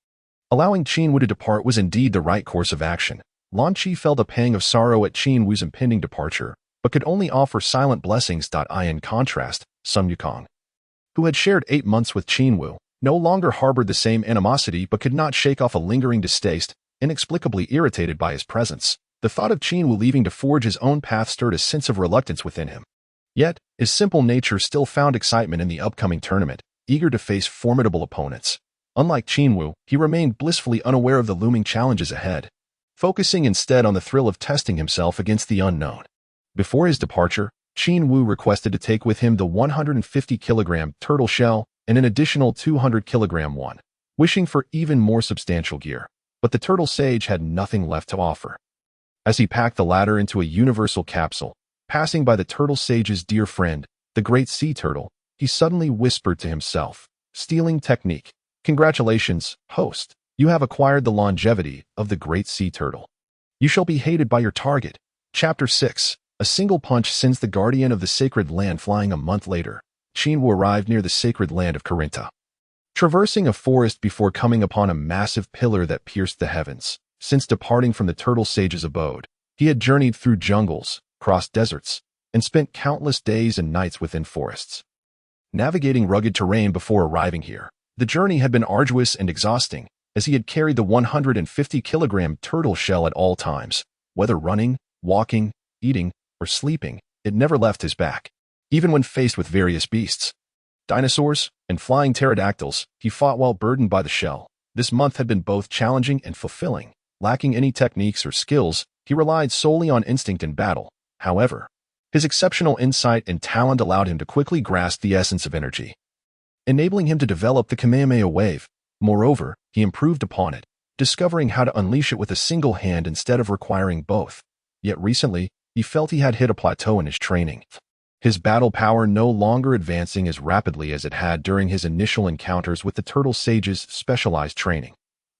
Allowing Qin Wu to depart was indeed the right course of action. Lan Qi felt a pang of sorrow at Qin Wu's impending departure, but could only offer silent blessings. In contrast, Sun Wukong, who had shared 8 months with Qin Wu, no longer harbored the same animosity but could not shake off a lingering distaste, inexplicably irritated by his presence. The thought of Qin Wu leaving to forge his own path stirred a sense of reluctance within him. Yet, his simple nature still found excitement in the upcoming tournament, eager to face formidable opponents. Unlike Qin Wu, he remained blissfully unaware of the looming challenges ahead, focusing instead on the thrill of testing himself against the unknown. Before his departure, Qin Wu requested to take with him the 150-kilogram turtle shell and an additional 200-kilogram one, wishing for even more substantial gear. But the turtle sage had nothing left to offer. As he packed the latter into a universal capsule, passing by the turtle sage's dear friend, the great sea turtle, he suddenly whispered to himself, "Stealing technique. Congratulations, host. You have acquired the longevity of the great sea turtle. You shall be hated by your target." Chapter 6. A single punch sends the guardian of the sacred land flying. A month later, Qin Wu arrived near the sacred land of Korin. Traversing a forest before coming upon a massive pillar that pierced the heavens. Since departing from the turtle sage's abode, he had journeyed through jungles, crossed deserts, and spent countless days and nights within forests. Navigating rugged terrain before arriving here, the journey had been arduous and exhausting, as he had carried the 150-kilogram turtle shell at all times. Whether running, walking, eating, or sleeping, it never left his back. Even when faced with various beasts, dinosaurs, and flying pterodactyls, he fought while burdened by the shell. This month had been both challenging and fulfilling. Lacking any techniques or skills, he relied solely on instinct in battle. However, his exceptional insight and talent allowed him to quickly grasp the essence of energy, enabling him to develop the Kamehameha wave. Moreover, he improved upon it, discovering how to unleash it with a single hand instead of requiring both. Yet recently, he felt he had hit a plateau in his training. His battle power no longer advancing as rapidly as it had during his initial encounters with the turtle sage's specialized training.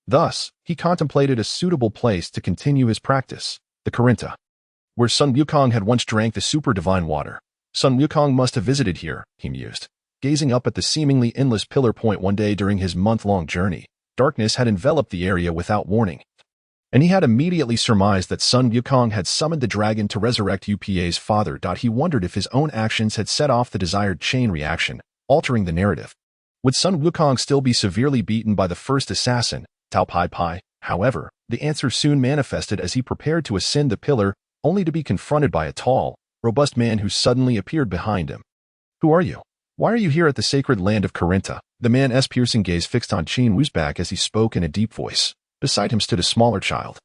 Thus, he contemplated a suitable place to continue his practice, the Korin, where Sun Wukong had once drank the super divine water. Sun Wukong must have visited here, he mused, gazing up at the seemingly endless pillar point. One day during his month-long journey, darkness had enveloped the area without warning, and he had immediately surmised that Sun Wukong had summoned the dragon to resurrect Upa's father. He wondered if his own actions had set off the desired chain reaction, altering the narrative. Would Sun Wukong still be severely beaten by the first assassin, Tao Pai Pai? However, the answer soon manifested as he prepared to ascend the pillar, only to be confronted by a tall, robust man who suddenly appeared behind him. "Who are you? Why are you here at the sacred land of Korin?" The man's piercing gaze fixed on Qin Wu's back as he spoke in a deep voice. Beside him stood a smaller child.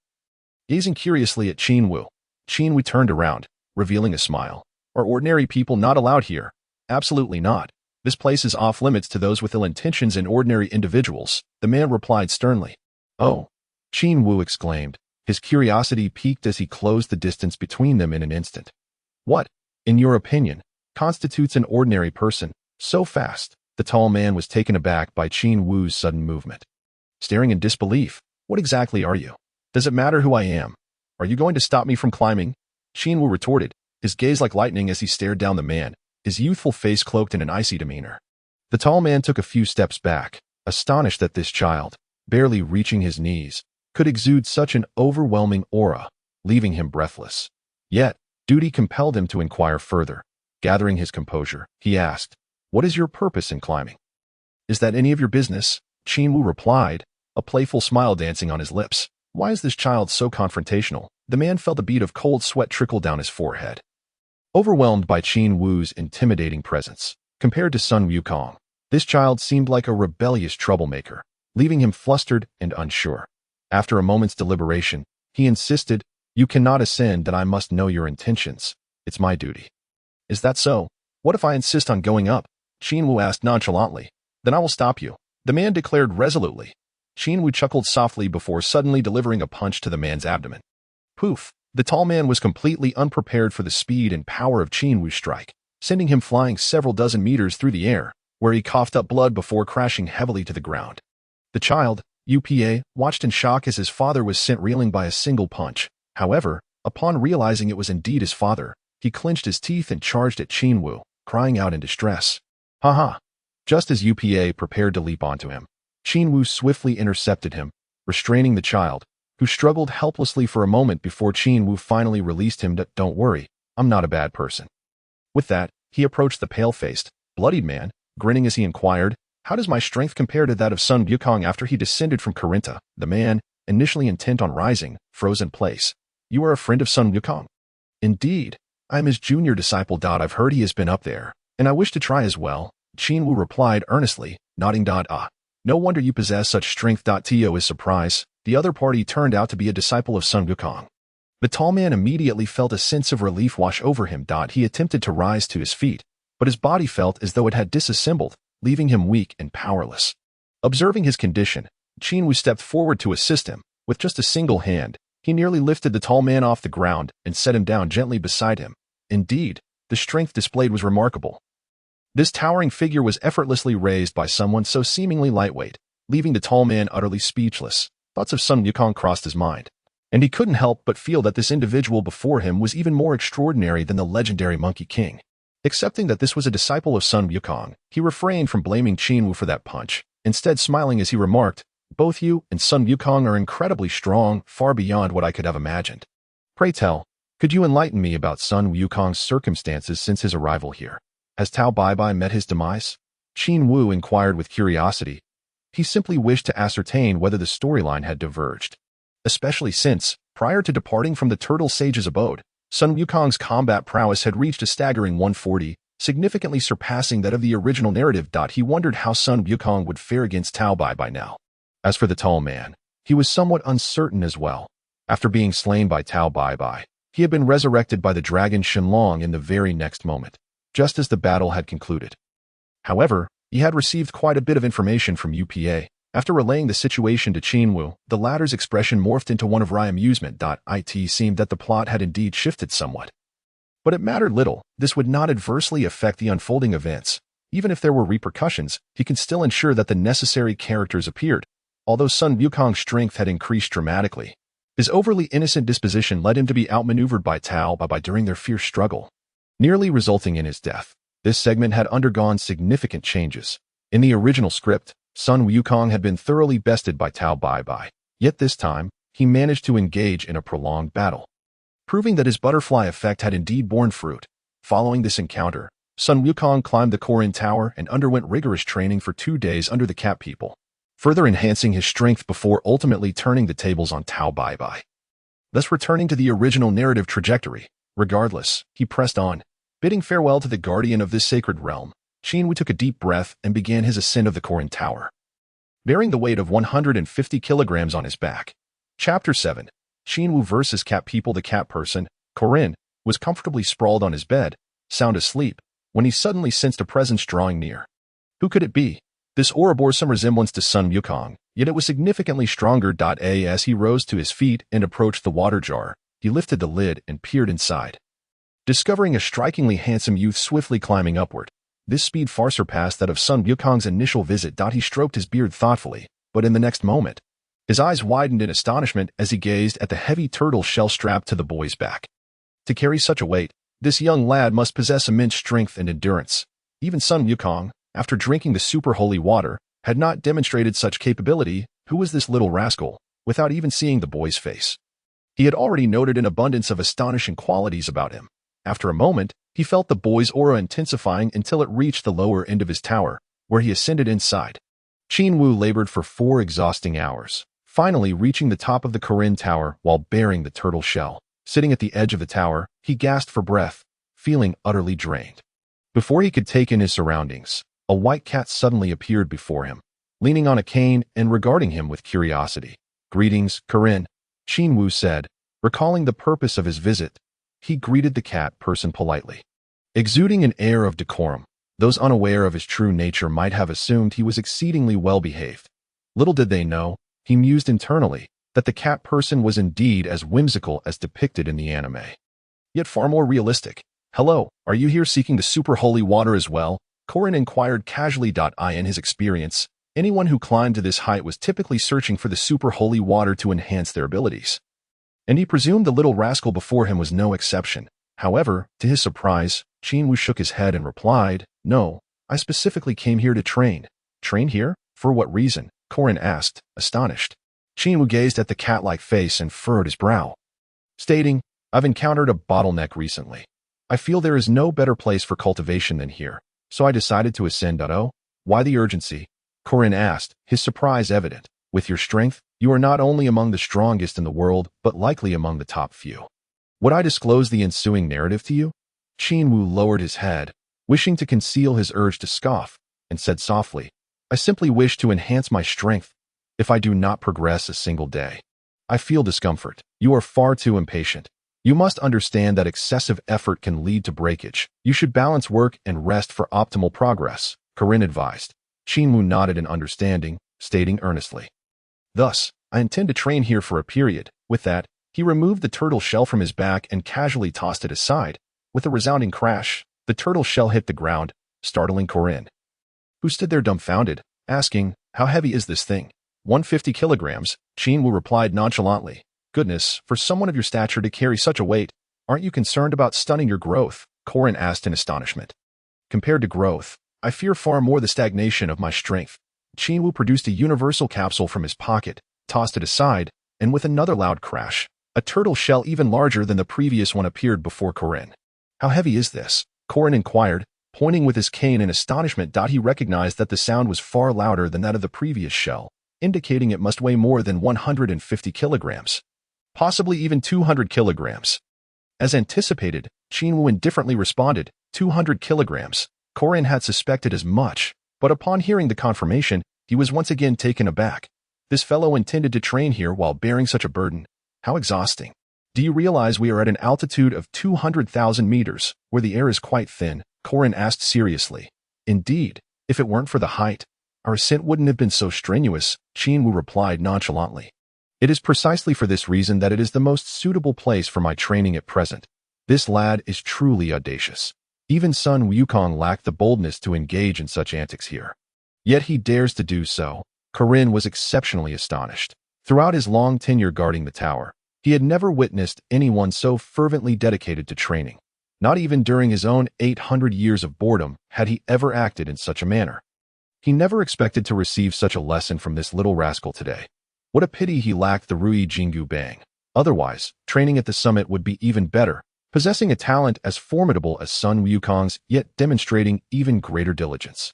Gazing curiously at Qin Wu, Qin Wu turned around, revealing a smile. "Are ordinary people not allowed here?" "Absolutely not. This place is off limits to those with ill intentions and ordinary individuals," the man replied sternly. "Oh," Qin Wu exclaimed, his curiosity piqued as he closed the distance between them in an instant. "What, in your opinion, constitutes an ordinary person? So fast?" The tall man was taken aback by Qin Wu's sudden movement. Staring in disbelief, "What exactly are you? Does it matter who I am? Are you going to stop me from climbing?" Qin Wu retorted, his gaze like lightning as he stared down the man, his youthful face cloaked in an icy demeanor. The tall man took a few steps back, astonished that this child, barely reaching his knees, could exude such an overwhelming aura, leaving him breathless. Yet, duty compelled him to inquire further. Gathering his composure, he asked, "What is your purpose in climbing?" "Is that any of your business?" Qin Wu replied, a playful smile dancing on his lips. Why is this child so confrontational? The man felt a bead of cold sweat trickle down his forehead. Overwhelmed by Qin Wu's intimidating presence, compared to Sun Wukong, this child seemed like a rebellious troublemaker, leaving him flustered and unsure. After a moment's deliberation, He insisted, "You cannot ascend, and I must know your intentions. It's my duty." "Is that so? What if I insist on going up?" Qin Wu asked nonchalantly. "Then I will stop you," the man declared resolutely. Qin Wu chuckled softly before suddenly delivering a punch to the man's abdomen. Poof! The tall man was completely unprepared for the speed and power of Qin Wu's strike, sending him flying several dozen meters through the air, where he coughed up blood before crashing heavily to the ground. The child, UPA, watched in shock as his father was sent reeling by a single punch. However, upon realizing it was indeed his father, he clenched his teeth and charged at Qin Wu, crying out in distress. "Ha!" Just as UPA prepared to leap onto him, Qin Wu swiftly intercepted him, restraining the child, who struggled helplessly for a moment before Qin Wu finally released him. "Don't worry, I'm not a bad person." With that, he approached the pale-faced, bloodied man, grinning as he inquired, "How does my strength compare to that of Sun Wukong after he descended from Korinta?" The man, initially intent on rising, froze in place. "You are a friend of Sun Wukong?" "Indeed. I am his junior disciple. I've heard he has been up there, and I wish to try as well," Qin Wu replied earnestly, nodding. "Ah. No wonder you possess such strength." To his surprise, the other party turned out to be a disciple of Sun Wukong. The tall man immediately felt a sense of relief wash over him. He attempted to rise to his feet, but his body felt as though it had disassembled, leaving him weak and powerless. Observing his condition, Qin Wu stepped forward to assist him. With just a single hand, he nearly lifted the tall man off the ground and set him down gently beside him. Indeed, the strength displayed was remarkable. This towering figure was effortlessly raised by someone so seemingly lightweight, leaving the tall man utterly speechless. Thoughts of Sun Wukong crossed his mind, and he couldn't help but feel that this individual before him was even more extraordinary than the legendary Monkey King. Accepting that this was a disciple of Sun Wukong, he refrained from blaming Qin Wu for that punch, instead smiling as he remarked, "Both you and Sun Wukong are incredibly strong, far beyond what I could have imagined. Pray tell, could you enlighten me about Sun Wukong's circumstances since his arrival here? Has Tao Bai met his demise?" Qin Wu inquired with curiosity. He simply wished to ascertain whether the storyline had diverged, especially since, prior to departing from the Turtle Sage's abode, Sun Wukong's combat prowess had reached a staggering 140, significantly surpassing that of the original narrative. He wondered how Sun Wukong would fare against Tao Bai by now. As for the tall man, he was somewhat uncertain as well. After being slain by Tao Bai, he had been resurrected by the dragon Shenlong in the very next moment, just as the battle had concluded. However, he had received quite a bit of information from UPA. After relaying the situation to Qin Wu, the latter's expression morphed into one of wry amusement. It seemed that the plot had indeed shifted somewhat. But it mattered little. This would not adversely affect the unfolding events. Even if there were repercussions, he could still ensure that the necessary characters appeared. Although Sun Wukong's strength had increased dramatically, his overly innocent disposition led him to be outmaneuvered by Tao Bai during their fierce struggle, nearly resulting in his death. This segment had undergone significant changes. In the original script, Sun Wukong had been thoroughly bested by Tao Bai, yet this time, he managed to engage in a prolonged battle, proving that his butterfly effect had indeed borne fruit. Following this encounter, Sun Wukong climbed the Korin Tower and underwent rigorous training for 2 days under the Cat People, further enhancing his strength before ultimately turning the tables on Tao Bai. Thus returning to the original narrative trajectory. Regardless, he pressed on, bidding farewell to the guardian of this sacred realm. Qin Wu took a deep breath and began his ascent of the Korin Tower, bearing the weight of 150 kilograms on his back. Chapter 7. Qin Wu vs. Cat People. The cat person, Korin, was comfortably sprawled on his bed, sound asleep, when he suddenly sensed a presence drawing near. Who could it be? This aura bore some resemblance to Sun Wukong, yet it was significantly stronger. As he rose to his feet and approached the water jar, he lifted the lid and peered inside, discovering a strikingly handsome youth swiftly climbing upward. This speed far surpassed that of Sun Wukong's initial visit. He stroked his beard thoughtfully, but in the next moment, his eyes widened in astonishment as he gazed at the heavy turtle shell strapped to the boy's back. To carry such a weight, this young lad must possess immense strength and endurance. Even Sun Wukong, after drinking the super holy water, had not demonstrated such capability. Who was this little rascal? Without even seeing the boy's face, he had already noted an abundance of astonishing qualities about him. After a moment, he felt the boy's aura intensifying until it reached the lower end of his tower, where he ascended inside. Qin Wu labored for 4 exhausting hours, finally reaching the top of the Korin Tower while bearing the turtle shell. Sitting at the edge of the tower, he gasped for breath, feeling utterly drained. Before he could take in his surroundings, a white cat suddenly appeared before him, leaning on a cane and regarding him with curiosity. "Greetings, Korin," Qin Wu said, recalling the purpose of his visit. He greeted the cat person politely, exuding an air of decorum. Those unaware of his true nature might have assumed he was exceedingly well-behaved. Little did they know, he mused internally, that the cat person was indeed as whimsical as depicted in the anime. Yet far more realistic. Hello, are you here seeking the super holy water as well? Korin inquired casually. In his experience, anyone who climbed to this height was typically searching for the super holy water to enhance their abilities. And he presumed the little rascal before him was no exception. However, to his surprise, Qin Wu shook his head and replied, "No, I specifically came here to train." "Train here? For what reason?" Korin asked, astonished. Qin Wu gazed at the cat-like face and furrowed his brow, stating, "I've encountered a bottleneck recently. I feel there is no better place for cultivation than here, so I decided to ascend. Oh, why the urgency?" Korin asked, his surprise evident. "With your strength, you are not only among the strongest in the world, but likely among the top few. Would I disclose the ensuing narrative to you?" Qin Wu lowered his head, wishing to conceal his urge to scoff, and said softly, "I simply wish to enhance my strength. If I do not progress a single day, I feel discomfort. You are far too impatient. You must understand that excessive effort can lead to breakage. You should balance work and rest for optimal progress," Korin advised. Qin Wu nodded in understanding, stating earnestly, "Thus, I intend to train here for a period." With that, he removed the turtle shell from his back and casually tossed it aside. With a resounding crash, the turtle shell hit the ground, startling Korin, who stood there dumbfounded, asking, "How heavy is this thing?" 150 kilograms, Qin Wu replied nonchalantly. "Goodness, for someone of your stature to carry such a weight, aren't you concerned about stunning your growth?" Korin asked in astonishment. "Compared to growth, I fear far more the stagnation of my strength." Qin Wu produced a universal capsule from his pocket, tossed it aside, and with another loud crash, a turtle shell even larger than the previous one appeared before Korin. "How heavy is this?" Korin inquired, pointing with his cane in astonishment. He recognized that the sound was far louder than that of the previous shell, indicating it must weigh more than 150 kilograms. Possibly even 200 kilograms. As anticipated, Qin Wu indifferently responded, 200 kilograms. Korin had suspected as much, but upon hearing the confirmation, he was once again taken aback. This fellow intended to train here while bearing such a burden. How exhausting. "Do you realize we are at an altitude of 200,000 meters, where the air is quite thin?" Korin asked seriously. "Indeed, if it weren't for the height, our ascent wouldn't have been so strenuous," Qin Wu replied nonchalantly. "It is precisely for this reason that it is the most suitable place for my training at present. This lad is truly audacious. Even Sun Wukong lacked the boldness to engage in such antics here. Yet he dares to do so." Korin was exceptionally astonished. Throughout his long tenure guarding the tower, he had never witnessed anyone so fervently dedicated to training. Not even during his own 800 years of boredom had he ever acted in such a manner. He never expected to receive such a lesson from this little rascal today. What a pity he lacked the Rui Jingu Bang. Otherwise, training at the summit would be even better, possessing a talent as formidable as Sun Wukong's, yet demonstrating even greater diligence.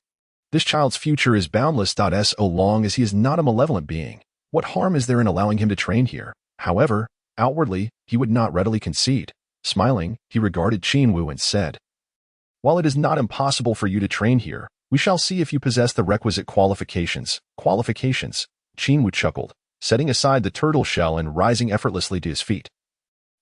This child's future is boundless. So long as he is not a malevolent being, what harm is there in allowing him to train here? However, outwardly, he would not readily concede. Smiling, he regarded Qin Wu and said, "While it is not impossible for you to train here, we shall see if you possess the requisite qualifications." "Qualifications?" Qin Wu chuckled, setting aside the turtle shell and rising effortlessly to his feet,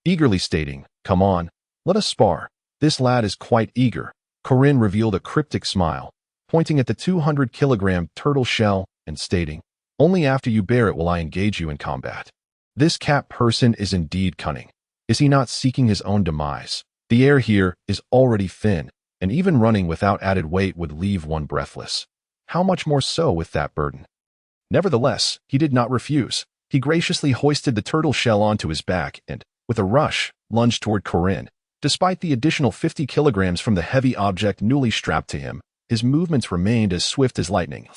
eagerly stating, "Come on, let us spar. This lad is quite eager." Korin revealed a cryptic smile, pointing at the 200-kilogram turtle shell and stating, "Only after you bear it will I engage you in combat." This cat person is indeed cunning. Is he not seeking his own demise? The air here is already thin, and even running without added weight would leave one breathless. How much more so with that burden? Nevertheless, he did not refuse. He graciously hoisted the turtle shell onto his back and, with a rush, lunged toward Korin. Despite the additional 50 kilograms from the heavy object newly strapped to him, his movements remained as swift as lightning,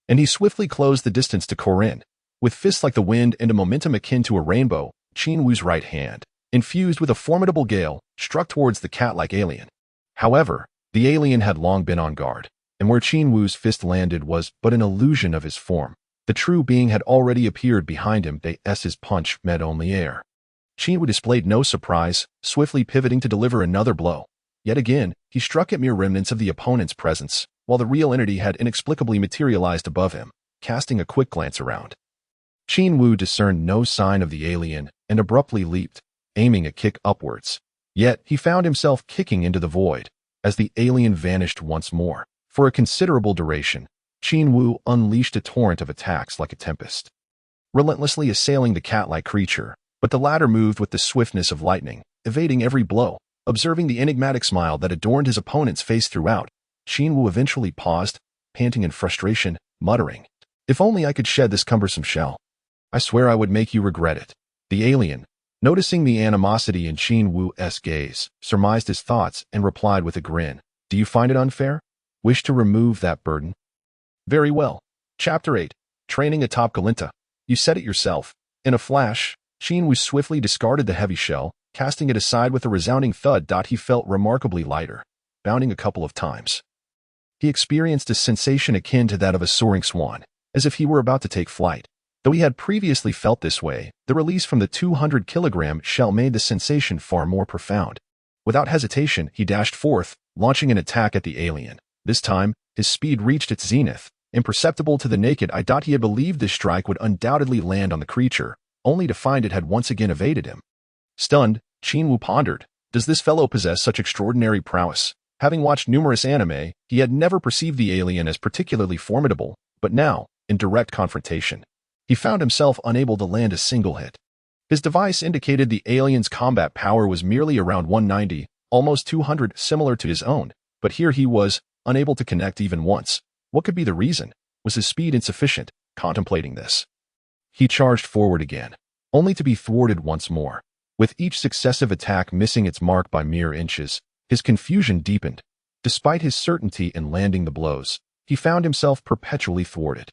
and he swiftly closed the distance to Korin. With fists like the wind and a momentum akin to a rainbow, Qin Wu's right hand, infused with a formidable gale, struck towards the cat-like alien. However, the alien had long been on guard, and where Qin Wu's fist landed was but an illusion of his form. The true being had already appeared behind him. His punch met only air. Qin Wu displayed no surprise, swiftly pivoting to deliver another blow. Yet again, he struck at mere remnants of the opponent's presence, while the real entity had inexplicably materialized above him. Casting a quick glance around, Qin Wu discerned no sign of the alien and abruptly leaped, aiming a kick upwards. Yet he found himself kicking into the void, as the alien vanished once more. For a considerable duration, Qin Wu unleashed a torrent of attacks like a tempest, relentlessly assailing the cat-like creature, but the latter moved with the swiftness of lightning, evading every blow. Observing the enigmatic smile that adorned his opponent's face throughout, Qin Wu eventually paused, panting in frustration, muttering, "If only I could shed this cumbersome shell. I swear I would make you regret it." The alien, noticing the animosity in Qin Wu's gaze, surmised his thoughts and replied with a grin, "Do you find it unfair? Wish to remove that burden? Very well." Chapter 8. Training atop Galinta. You said it yourself. In a flash, Qin Wu swiftly discarded the heavy shell, casting it aside with a resounding thud. He felt remarkably lighter, bounding a couple of times. He experienced a sensation akin to that of a soaring swan, as if he were about to take flight. Though he had previously felt this way, the release from the 200-kilogram shell made the sensation far more profound. Without hesitation, he dashed forth, launching an attack at the alien. This time, his speed reached its zenith, imperceptible to the naked eye. He had believed this strike would undoubtedly land on the creature, only to find it had once again evaded him. Stunned, Qin Wu pondered, does this fellow possess such extraordinary prowess? Having watched numerous anime, he had never perceived the alien as particularly formidable, but now, in direct confrontation, he found himself unable to land a single hit. His device indicated the alien's combat power was merely around 190, almost 200, similar to his own, but here he was, unable to connect even once. What could be the reason? Was his speed insufficient? Contemplating this, he charged forward again, only to be thwarted once more. With each successive attack missing its mark by mere inches, his confusion deepened. Despite his certainty in landing the blows, he found himself perpetually thwarted.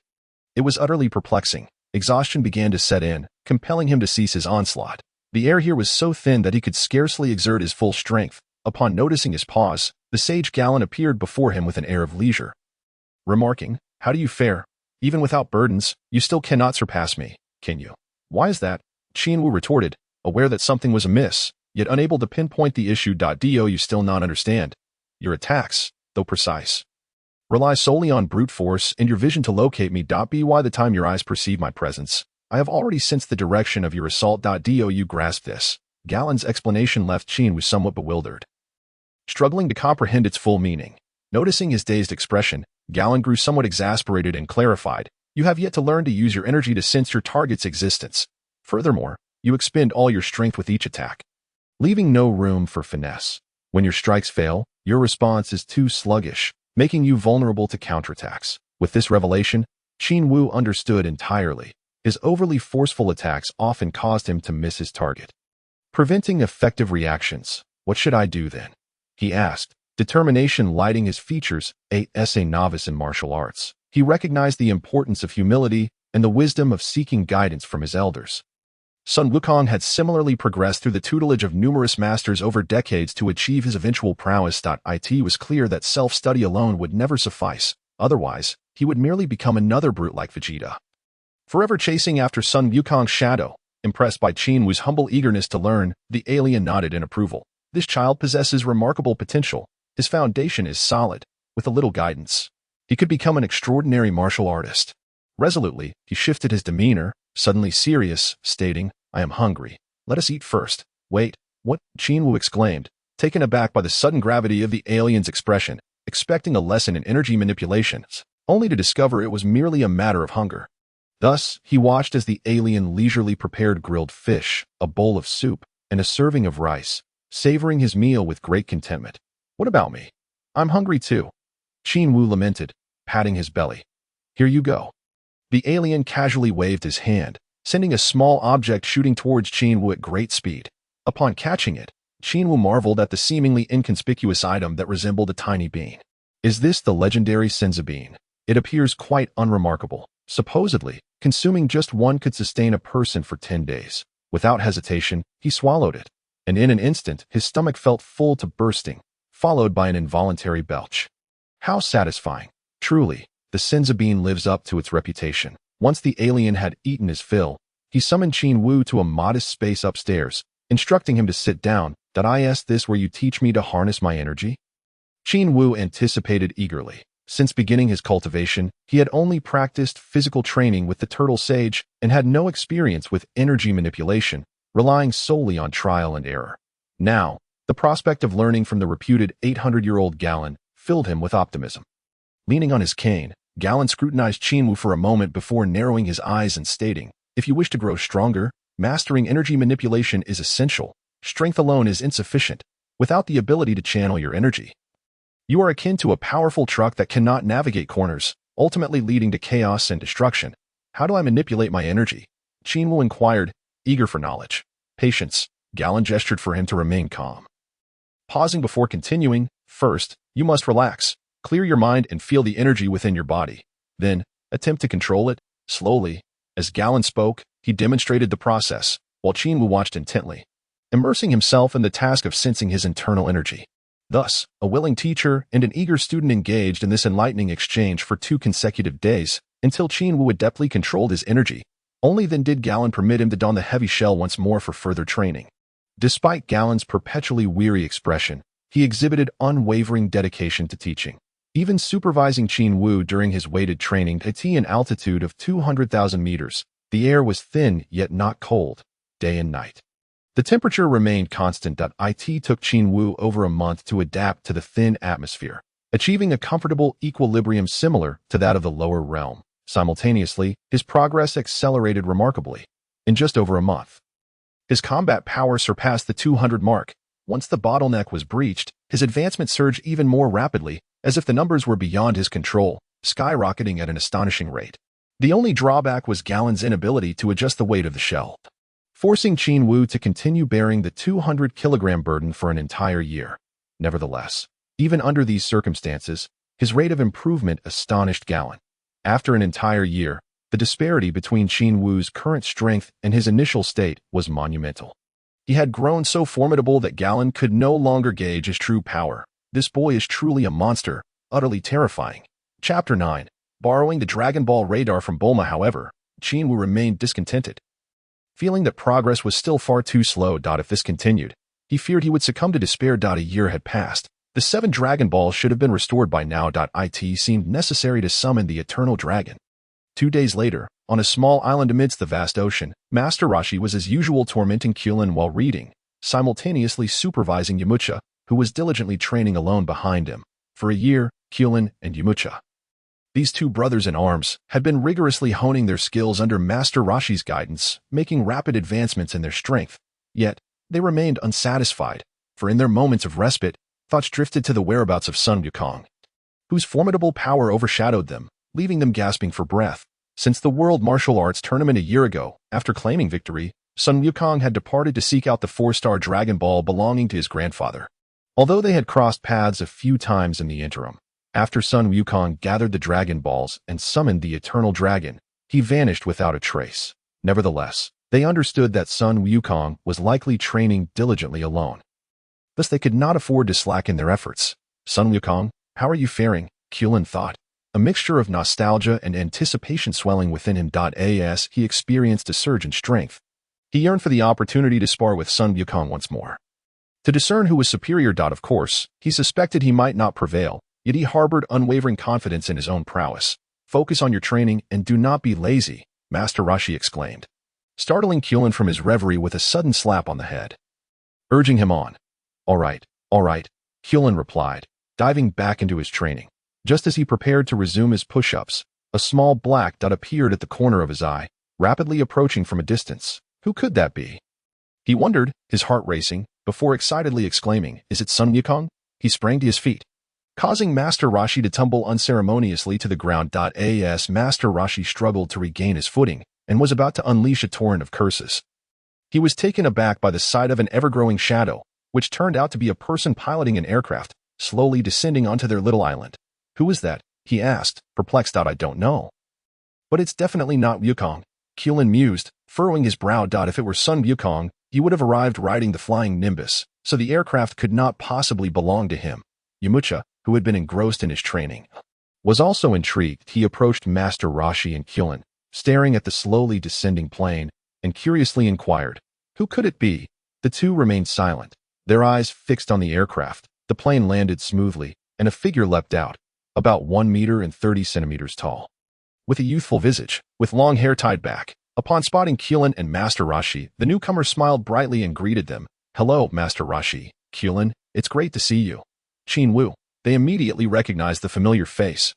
It was utterly perplexing. Exhaustion began to set in, compelling him to cease his onslaught. The air here was so thin that he could scarcely exert his full strength. Upon noticing his pause, the sage Galen appeared before him with an air of leisure, remarking, "How do you fare? Even without burdens, you still cannot surpass me, can you?" "Why is that?" Qin Wu retorted, aware that something was amiss, yet unable to pinpoint the issue. Do you still not understand? Your attacks, though precise, rely solely on brute force and your vision to locate me. By the time your eyes perceive my presence, I have already sensed the direction of your assault. Do you grasp this? Galen's explanation left Qin Wu somewhat bewildered, struggling to comprehend its full meaning. Noticing his dazed expression, Galen grew somewhat exasperated and clarified, "You have yet to learn to use your energy to sense your target's existence. Furthermore, you expend all your strength with each attack, leaving no room for finesse. When your strikes fail, your response is too sluggish, making you vulnerable to counterattacks." With this revelation, Qin Wu understood entirely. His overly forceful attacks often caused him to miss his target, preventing effective reactions. "What should I do then?" he asked, determination lighting his features. As a novice in martial arts, he recognized the importance of humility and the wisdom of seeking guidance from his elders. Sun Wukong had similarly progressed through the tutelage of numerous masters over decades to achieve his eventual prowess. It was clear that self-study alone would never suffice, otherwise, he would merely become another brute like Vegeta, forever chasing after Sun Wukong's shadow. Impressed by Qin Wu's humble eagerness to learn, the alien nodded in approval. This child possesses remarkable potential. His foundation is solid. With a little guidance, he could become an extraordinary martial artist. Resolutely, he shifted his demeanor, suddenly serious, stating, "I am hungry. Let us eat first." "Wait, what?" Qin Wu exclaimed, taken aback by the sudden gravity of the alien's expression, expecting a lesson in energy manipulations, only to discover it was merely a matter of hunger. Thus, he watched as the alien leisurely prepared grilled fish, a bowl of soup, and a serving of rice, savoring his meal with great contentment. "What about me? I'm hungry too," Qin Wu lamented, patting his belly. "Here you go." The alien casually waved his hand, sending a small object shooting towards Qin Wu at great speed. Upon catching it, Qin Wu marveled at the seemingly inconspicuous item that resembled a tiny bean. Is this the legendary senzu bean? It appears quite unremarkable. Supposedly, consuming just one could sustain a person for 10 days. Without hesitation, he swallowed it, and in an instant his stomach felt full to bursting, followed by an involuntary belch. How satisfying! Truly, the senzu bean lives up to its reputation. Once the alien had eaten his fill, he summoned Qin Wu to a modest space upstairs, instructing him to sit down. "Is this where you teach me to harness my energy?" Qin Wu anticipated eagerly, Since beginning his cultivation, he had only practiced physical training with the turtle sage and had no experience with energy manipulation, relying solely on trial and error. Now, the prospect of learning from the reputed 800-year-old Galen filled him with optimism. Leaning on his cane, Galen scrutinized Qin Wu for a moment before narrowing his eyes and stating, "If you wish to grow stronger, mastering energy manipulation is essential. Strength alone is insufficient, without the ability to channel your energy. You are akin to a powerful truck that cannot navigate corners, ultimately leading to chaos and destruction. How do I manipulate my energy?" Qin Wu inquired, eager for knowledge. "Patience." Galen gestured for him to remain calm. Pausing before continuing, "First, you must relax. Clear your mind and feel the energy within your body. Then, attempt to control it, slowly." As Galen spoke, he demonstrated the process, while Qin Wu watched intently, immersing himself in the task of sensing his internal energy. Thus, a willing teacher and an eager student engaged in this enlightening exchange for 2 consecutive days, until Qin Wu adeptly controlled his energy. Only then did Galen permit him to don the heavy shell once more for further training. Despite Galen's perpetually weary expression, he exhibited unwavering dedication to teaching. Even supervising Qin Wu during his weighted training at an altitude of 200,000 meters, the air was thin yet not cold, day and night. The temperature remained constant. It took Qin Wu over a month to adapt to the thin atmosphere, achieving a comfortable equilibrium similar to that of the lower realm. Simultaneously, his progress accelerated remarkably. In just over a month, his combat power surpassed the 200 mark. Once the bottleneck was breached, his advancement surged even more rapidly, as if the numbers were beyond his control, skyrocketing at an astonishing rate. The only drawback was Galen's inability to adjust the weight of the shell, forcing Qin Wu to continue bearing the 200-kilogram burden for an entire year. Nevertheless, even under these circumstances, his rate of improvement astonished Galen. After an entire year, the disparity between Qin Wu's current strength and his initial state was monumental. He had grown so formidable that Galen could no longer gauge his true power. "This boy is truly a monster, utterly terrifying." Chapter 9. Borrowing the Dragon Ball radar from Bulma, however, Qin Wu remained discontented. Feeling that progress was still far too slow. If this continued, he feared he would succumb to despair. A year had passed. The 7 Dragon Balls should have been restored by now. It seemed necessary to summon the Eternal Dragon. 2 days later, on a small island amidst the vast ocean, Master Roshi was as usual tormenting Kulin while reading, simultaneously supervising Yamcha, who was diligently training alone behind him. For a year, Kulin and Yamcha, these 2 brothers in arms, had been rigorously honing their skills under Master Roshi's guidance, making rapid advancements in their strength. Yet, they remained unsatisfied, for in their moments of respite, thoughts drifted to the whereabouts of Sun Wukong, whose formidable power overshadowed them, leaving them gasping for breath. Since the World Martial Arts Tournament a year ago, after claiming victory, Sun Wukong had departed to seek out the 4-star Dragon Ball belonging to his grandfather. Although they had crossed paths a few times in the interim, after Sun Wukong gathered the Dragon Balls and summoned the Eternal Dragon, he vanished without a trace. Nevertheless, they understood that Sun Wukong was likely training diligently alone. Thus they could not afford to slacken their efforts. "Sun Wukong, how are you faring?" Kulin thought. A mixture of nostalgia and anticipation swelling within him. As he experienced a surge in strength, he yearned for the opportunity to spar with Sun Wukong once more. To discern who was superior. Of course, he suspected he might not prevail, yet he harbored unwavering confidence in his own prowess. "Focus on your training and do not be lazy," Master Roshi exclaimed, startling Kulin from his reverie with a sudden slap on the head, urging him on. All right, Kulin replied, diving back into his training. Just as he prepared to resume his push-ups, a small black dot appeared at the corner of his eye, rapidly approaching from a distance. Who could that be? He wondered, his heart racing, before excitedly exclaiming, "Is it Sun Wukong?" He sprang to his feet, causing Master Roshi to tumble unceremoniously to the ground. As Master Roshi struggled to regain his footing and was about to unleash a torrent of curses, he was taken aback by the sight of an ever-growing shadow, which turned out to be a person piloting an aircraft, slowly descending onto their little island. "Who is that?" he asked, perplexed. "I don't know. But it's definitely not Wukong," Kulin mused, furrowing his brow. "If it were Sun Wukong, he would have arrived riding the flying Nimbus, so the aircraft could not possibly belong to him." Yamcha, who had been engrossed in his training, was also intrigued. He approached Master Roshi and Kulin, staring at the slowly descending plane, and curiously inquired, "Who could it be?" The 2 remained silent, their eyes fixed on the aircraft. The plane landed smoothly, and a figure leapt out, about 1 meter and 30 centimeters tall. With a youthful visage, with long hair tied back. Upon spotting Qin and Master Roshi, the newcomer smiled brightly and greeted them. "Hello, Master Roshi. Qin, it's great to see you." Qin Wu. They immediately recognized the familiar face,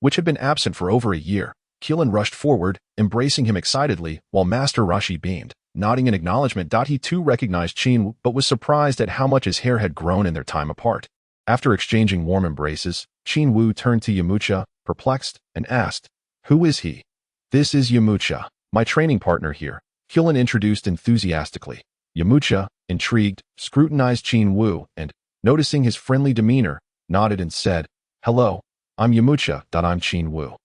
which had been absent for over a year. Qin rushed forward, embracing him excitedly, while Master Roshi beamed, nodding in acknowledgement. He too recognized Qin Wu, but was surprised at how much his hair had grown in their time apart. After exchanging warm embraces, Qin Wu turned to Yamcha, perplexed, and asked, "Who is he?" "This is Yamcha, my training partner here," Qin introduced enthusiastically. Yamcha, intrigued, scrutinized Qin Wu and, noticing his friendly demeanor, nodded and said, "Hello, I'm Yamcha. I'm Qin Wu.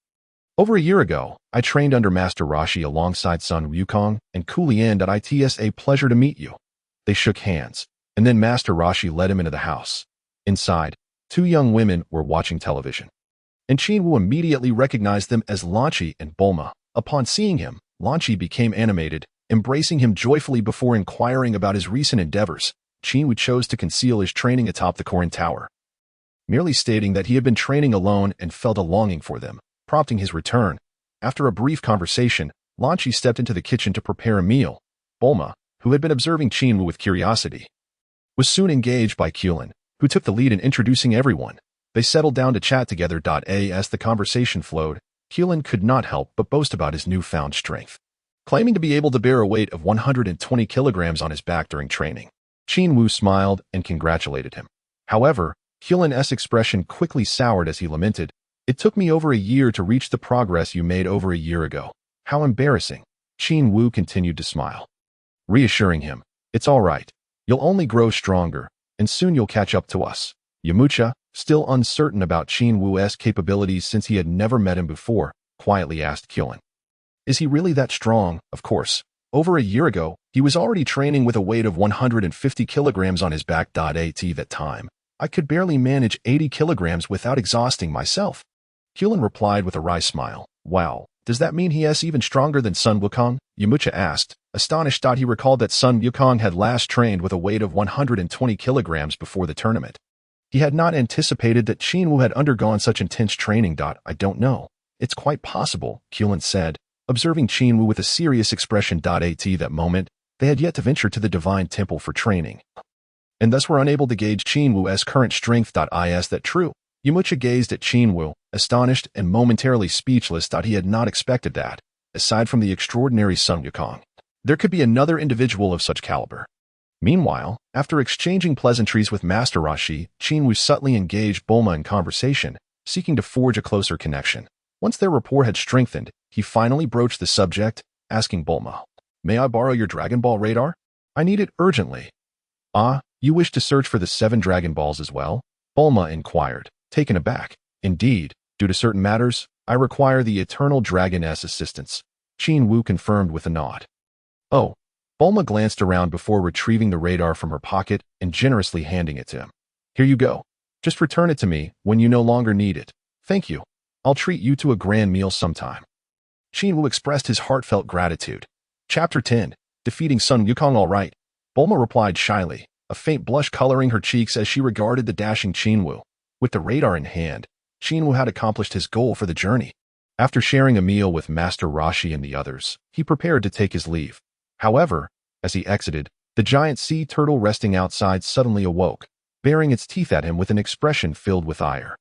Over a year ago, I trained under Master Roshi alongside Sun Wukong and Kulian. It's a pleasure to meet you." They shook hands, and then Master Roshi led him into the house. Inside, 2 young women were watching television, and Qin Wu immediately recognized them as Lanchi and Bulma. Upon seeing him, Lanchi became animated, embracing him joyfully before inquiring about his recent endeavors. Qin Wu chose to conceal his training atop the Korin Tower, merely stating that he had been training alone and felt a longing for them, prompting his return. After a brief conversation, Lanchi stepped into the kitchen to prepare a meal. Bulma, who had been observing Qin Wu with curiosity, was soon engaged by Qin, who took the lead in introducing everyone. They settled down to chat together. As the conversation flowed, Qin could not help but boast about his newfound strength, claiming to be able to bear a weight of 120 kilograms on his back during training. Qin Wu smiled and congratulated him. However, Qin's expression quickly soured as he lamented, "It took me over a year to reach the progress you made over a year ago. How embarrassing." Qin Wu continued to smile, reassuring him, "It's all right. You'll only grow stronger, and soon you'll catch up to us." Yamcha, still uncertain about Qin Wu's capabilities since he had never met him before, quietly asked Qin, "Is he really that strong?" Of course. Over a year ago, he was already training with a weight of 150 kilograms on his back. At that time, I could barely manage 80 kilograms without exhausting myself. Qin replied with a wry smile. "Wow, does that mean he is even stronger than Sun Wukong?" Yamcha asked, astonished. He recalled that Sun Wukong had last trained with a weight of 120 kilograms before the tournament. He had not anticipated that Qin Wu had undergone such intense training. "I don't know. It's quite possible," Qin said, observing Qin Wu with a serious expression. At that moment, they had yet to venture to the Divine Temple for training, and thus were unable to gauge Qin Wu's current strength. Is that true? Yamcha gazed at Qin Wu, astonished and momentarily speechless. He had not expected that, aside from the extraordinary Sun Wukong, there could be another individual of such caliber. Meanwhile, after exchanging pleasantries with Master Roshi, Qin Wu subtly engaged Bulma in conversation, seeking to forge a closer connection. Once their rapport had strengthened, he finally broached the subject, asking Bulma, "May I borrow your Dragon Ball radar? I need it urgently." "Ah, you wish to search for the 7 Dragon Balls as well?" Bulma inquired, taken aback. "Indeed, due to certain matters, I require the Eternal Dragon's assistance," Qin Wu confirmed with a nod. "Oh." Bulma glanced around before retrieving the radar from her pocket and generously handing it to him. "Here you go. Just return it to me when you no longer need it." "Thank you. I'll treat you to a grand meal sometime." Qin Wu expressed his heartfelt gratitude. Chapter 10. Defeating Sun Wukong. "All right," Bulma replied shyly, a faint blush coloring her cheeks as she regarded the dashing Qin Wu. With the radar in hand, Qin Wu had accomplished his goal for the journey. After sharing a meal with Master Roshi and the others, he prepared to take his leave. However, as he exited, the giant sea turtle resting outside suddenly awoke, baring its teeth at him with an expression filled with ire.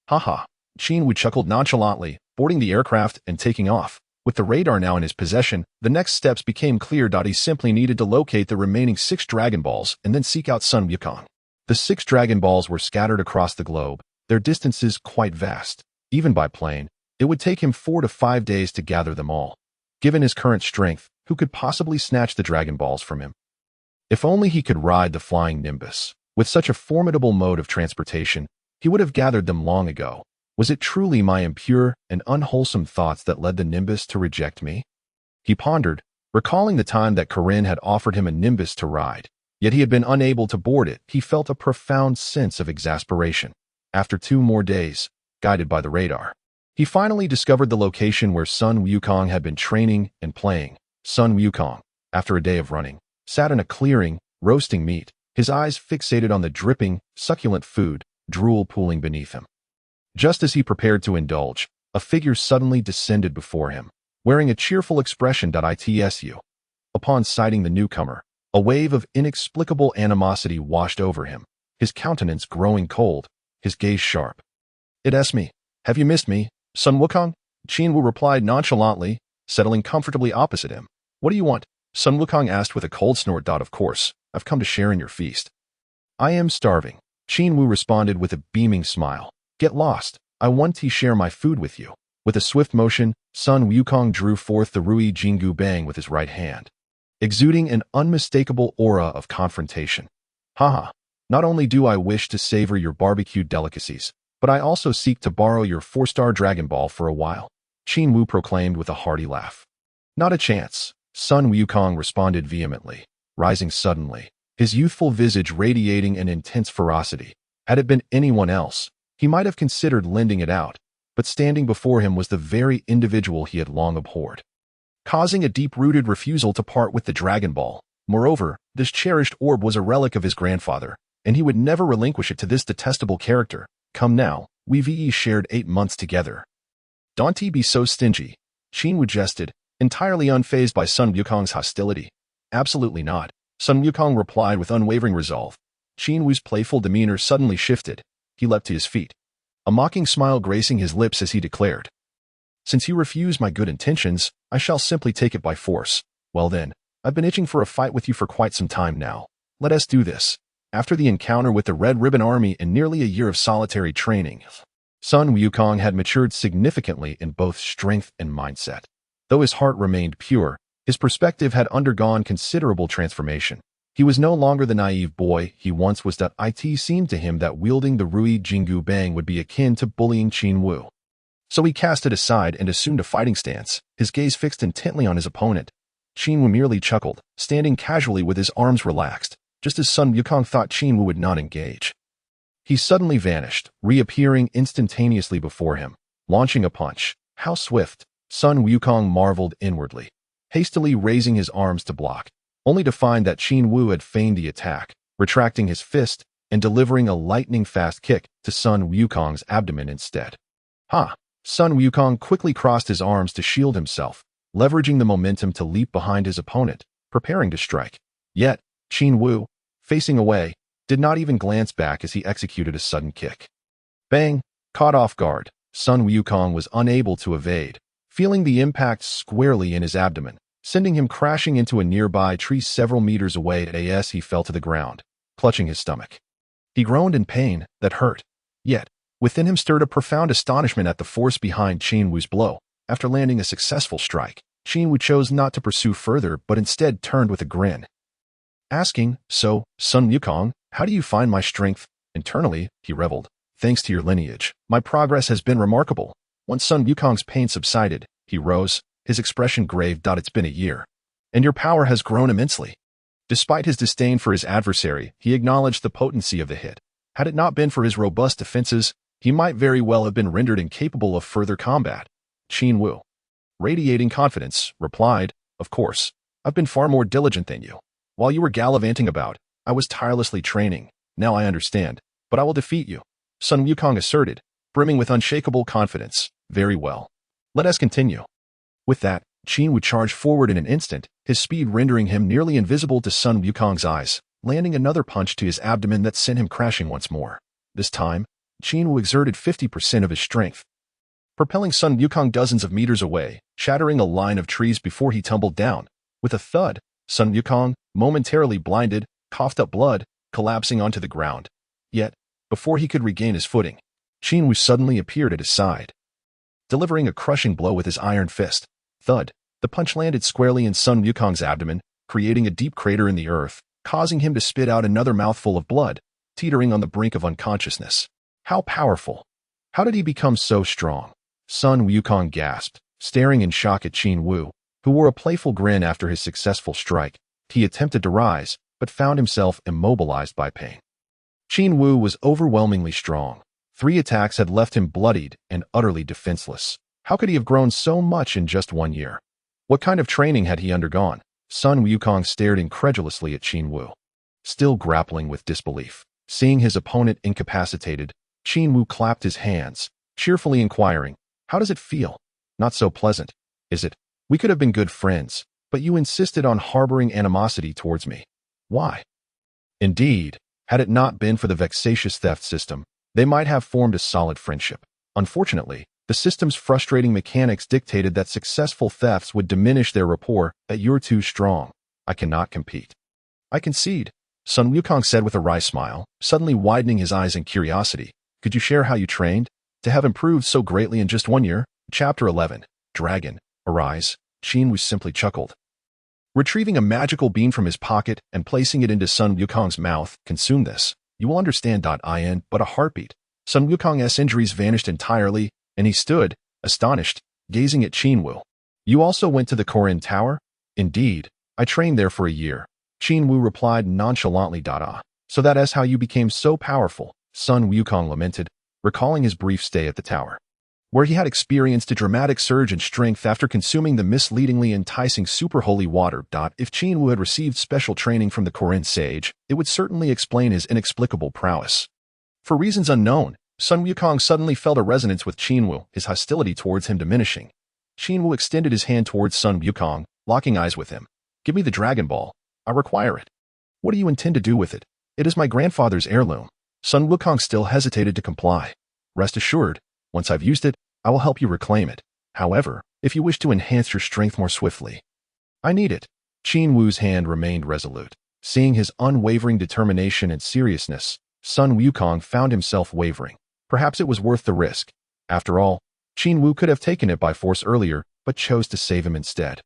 "Haha," Qin Wu chuckled nonchalantly, boarding the aircraft and taking off. With the radar now in his possession, the next steps became clear. He simply needed to locate the remaining 6 Dragon Balls and then seek out Sun Wukong. The 6 Dragon Balls were scattered across the globe, their distances quite vast. Even by plane, it would take him 4 to 5 days to gather them all. Given his current strength, who could possibly snatch the Dragon Balls from him? If only he could ride the flying Nimbus. With such a formidable mode of transportation, he would have gathered them long ago. Was it truly my impure and unwholesome thoughts that led the Nimbus to reject me? He pondered, recalling the time that Korin had offered him a Nimbus to ride, yet he had been unable to board it. He felt a profound sense of exasperation. After 2 more days, guided by the radar, he finally discovered the location where Sun Wukong had been training and playing. Sun Wukong, after a day of running, sat in a clearing, roasting meat, his eyes fixated on the dripping, succulent food, drool pooling beneath him. Just as he prepared to indulge, a figure suddenly descended before him, wearing a cheerful expression. Itsu. Upon sighting the newcomer, a wave of inexplicable animosity washed over him, his countenance growing cold, his gaze sharp. "It's me. Have you missed me, Sun Wukong?" Qin Wu replied nonchalantly, settling comfortably opposite him. "What do you want?" Sun Wukong asked with a cold snort. "Of course, I've come to share in your feast." "I am starving," Qin Wu responded with a beaming smile. "Get lost. I want to share my food with you." With a swift motion, Sun Wukong drew forth the Rui Jingu Bang with his right hand, exuding an unmistakable aura of confrontation. "Haha, not only do I wish to savor your barbecued delicacies, but I also seek to borrow your 4-star Dragon Ball for a while," Qin Wu proclaimed with a hearty laugh. "Not a chance," Sun Wukong responded vehemently, rising suddenly, his youthful visage radiating an intense ferocity. Had it been anyone else, he might have considered lending it out, but standing before him was the very individual he had long abhorred, causing a deep-rooted refusal to part with the Dragon Ball. Moreover, this cherished orb was a relic of his grandfather, and he would never relinquish it to this detestable character. "Come now, we've shared 8 months together. Don't be so stingy," Qin Wu jested, entirely unfazed by Sun Wukong's hostility. "Absolutely not," Sun Wukong replied with unwavering resolve. Qin Wu's playful demeanor suddenly shifted. He leapt to his feet, a mocking smile gracing his lips as he declared, "Since you refuse my good intentions, I shall simply take it by force. Well then, I've been itching for a fight with you for quite some time now. Let us do this." After the encounter with the Red Ribbon Army and nearly a year of solitary training, Sun Wukong had matured significantly in both strength and mindset. Though his heart remained pure, his perspective had undergone considerable transformation. He was no longer the naive boy he once was. It seemed to him that wielding the Rui Jingu Bang would be akin to bullying Qin Wu. So he cast it aside and assumed a fighting stance, his gaze fixed intently on his opponent. Qin Wu merely chuckled, standing casually with his arms relaxed, just as Sun Wukong thought Qin Wu would not engage. He suddenly vanished, reappearing instantaneously before him, launching a punch. How swift! Sun Wukong marveled inwardly, hastily raising his arms to block, only to find that Qin Wu had feigned the attack, retracting his fist and delivering a lightning-fast kick to Sun Wukong's abdomen instead. "Ha!" Sun Wukong quickly crossed his arms to shield himself, leveraging the momentum to leap behind his opponent, preparing to strike. Yet, Qin Wu, facing away, did not even glance back as he executed a sudden kick. Bang! Caught off guard, Sun Wukong was unable to evade, feeling the impact squarely in his abdomen, sending him crashing into a nearby tree several meters away. As he fell to the ground, clutching his stomach, he groaned in pain that hurt. Yet, within him stirred a profound astonishment at the force behind Qin Wu's blow. After landing a successful strike, Qin Wu chose not to pursue further but instead turned with a grin, asking, "So, Sun Wukong, how do you find my strength?" Internally, he reveled. "Thanks to your lineage, my progress has been remarkable." Once Sun Wukong's pain subsided, he rose, his expression grave. "It's been a year, and your power has grown immensely." Despite his disdain for his adversary, he acknowledged the potency of the hit. Had it not been for his robust defenses, he might very well have been rendered incapable of further combat. Qin Wu, radiating confidence, replied, "Of course, I've been far more diligent than you. While you were gallivanting about, I was tirelessly training. Now I understand, but I will defeat you," Sun Wukong asserted, brimming with unshakable confidence. "Very well. Let us continue." With that, Qin Wu charged forward in an instant, his speed rendering him nearly invisible to Sun Wukong's eyes, landing another punch to his abdomen that sent him crashing once more. This time, Qin Wu exerted 50% of his strength, propelling Sun Wukong dozens of meters away, shattering a line of trees before he tumbled down. With a thud, Sun Wukong, momentarily blinded, coughed up blood, collapsing onto the ground. Yet, before he could regain his footing, Qin Wu suddenly appeared at his side, delivering a crushing blow with his iron fist. Thud! The punch landed squarely in Sun Wukong's abdomen, creating a deep crater in the earth, causing him to spit out another mouthful of blood, teetering on the brink of unconsciousness. How powerful! How did he become so strong? Sun Wukong gasped, staring in shock at Qin Wu, who wore a playful grin after his successful strike. He attempted to rise, but found himself immobilized by pain. Qin Wu was overwhelmingly strong. 3 attacks had left him bloodied and utterly defenseless. How could he have grown so much in just 1 year? What kind of training had he undergone? Sun Wukong stared incredulously at Qin Wu, still grappling with disbelief. Seeing his opponent incapacitated, Qin Wu clapped his hands, cheerfully inquiring, "How does it feel?" "Not so pleasant, is it? We could have been good friends, but you insisted on harboring animosity towards me. Why?" Indeed, had it not been for the vexatious theft system, they might have formed a solid friendship. Unfortunately, the system's frustrating mechanics dictated that successful thefts would diminish their rapport. "That you're too strong. I cannot compete." "I concede," Sun Wukong said with a wry smile, suddenly widening his eyes in curiosity. "Could you share how you trained to have improved so greatly in just 1 year?" Chapter 11. Dragon, Arise. Qin Wu simply chuckled. Retrieving a magical bean from his pocket and placing it into Sun Wukong's mouth, "Consume this. You will understand. In but a heartbeat." Sun Wukong's injuries vanished entirely, and he stood, astonished, gazing at Qin Wu. "You also went to the Korin Tower?" "Indeed, I trained there for a year." Qin Wu replied nonchalantly. "So that is how you became so powerful," Sun Wukong lamented, recalling his brief stay at the tower, where he had experienced a dramatic surge in strength after consuming the misleadingly enticing super holy water. If Qin Wu had received special training from the Korin sage, it would certainly explain his inexplicable prowess. For reasons unknown, Sun Wukong suddenly felt a resonance with Qin Wu, his hostility towards him diminishing. Qin Wu extended his hand towards Sun Wukong, locking eyes with him. "Give me the Dragon Ball. I require it." "What do you intend to do with it?" "It is my grandfather's heirloom." Sun Wukong still hesitated to comply. "Rest assured, once I've used it, I will help you reclaim it. However, if you wish to enhance your strength more swiftly, I need it." Qin Wu's hand remained resolute. Seeing his unwavering determination and seriousness, Sun Wukong found himself wavering. Perhaps it was worth the risk. After all, Qin Wu could have taken it by force earlier, but chose to save him instead,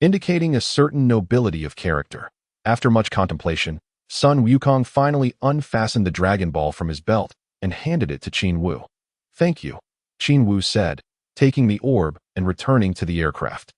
indicating a certain nobility of character. After much contemplation, Sun Wukong finally unfastened the Dragon Ball from his belt and handed it to Qin Wu. "Thank you," Qin Wu said, taking the orb and returning to the aircraft,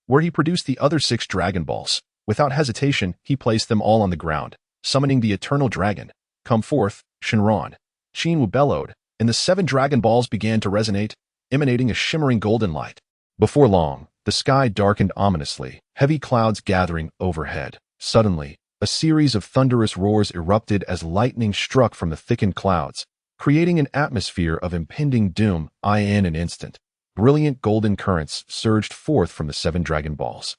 where he produced the other 6 Dragon Balls. Without hesitation, he placed them all on the ground, summoning the Eternal Dragon. "Come forth, Shenron," Qin Wu bellowed, and the 7 Dragon Balls began to resonate, emanating a shimmering golden light. Before long, the sky darkened ominously, heavy clouds gathering overhead. Suddenly, a series of thunderous roars erupted as lightning struck from the thickened clouds, creating an atmosphere of impending doom. In an instant, brilliant golden currents surged forth from the 7 Dragon Balls.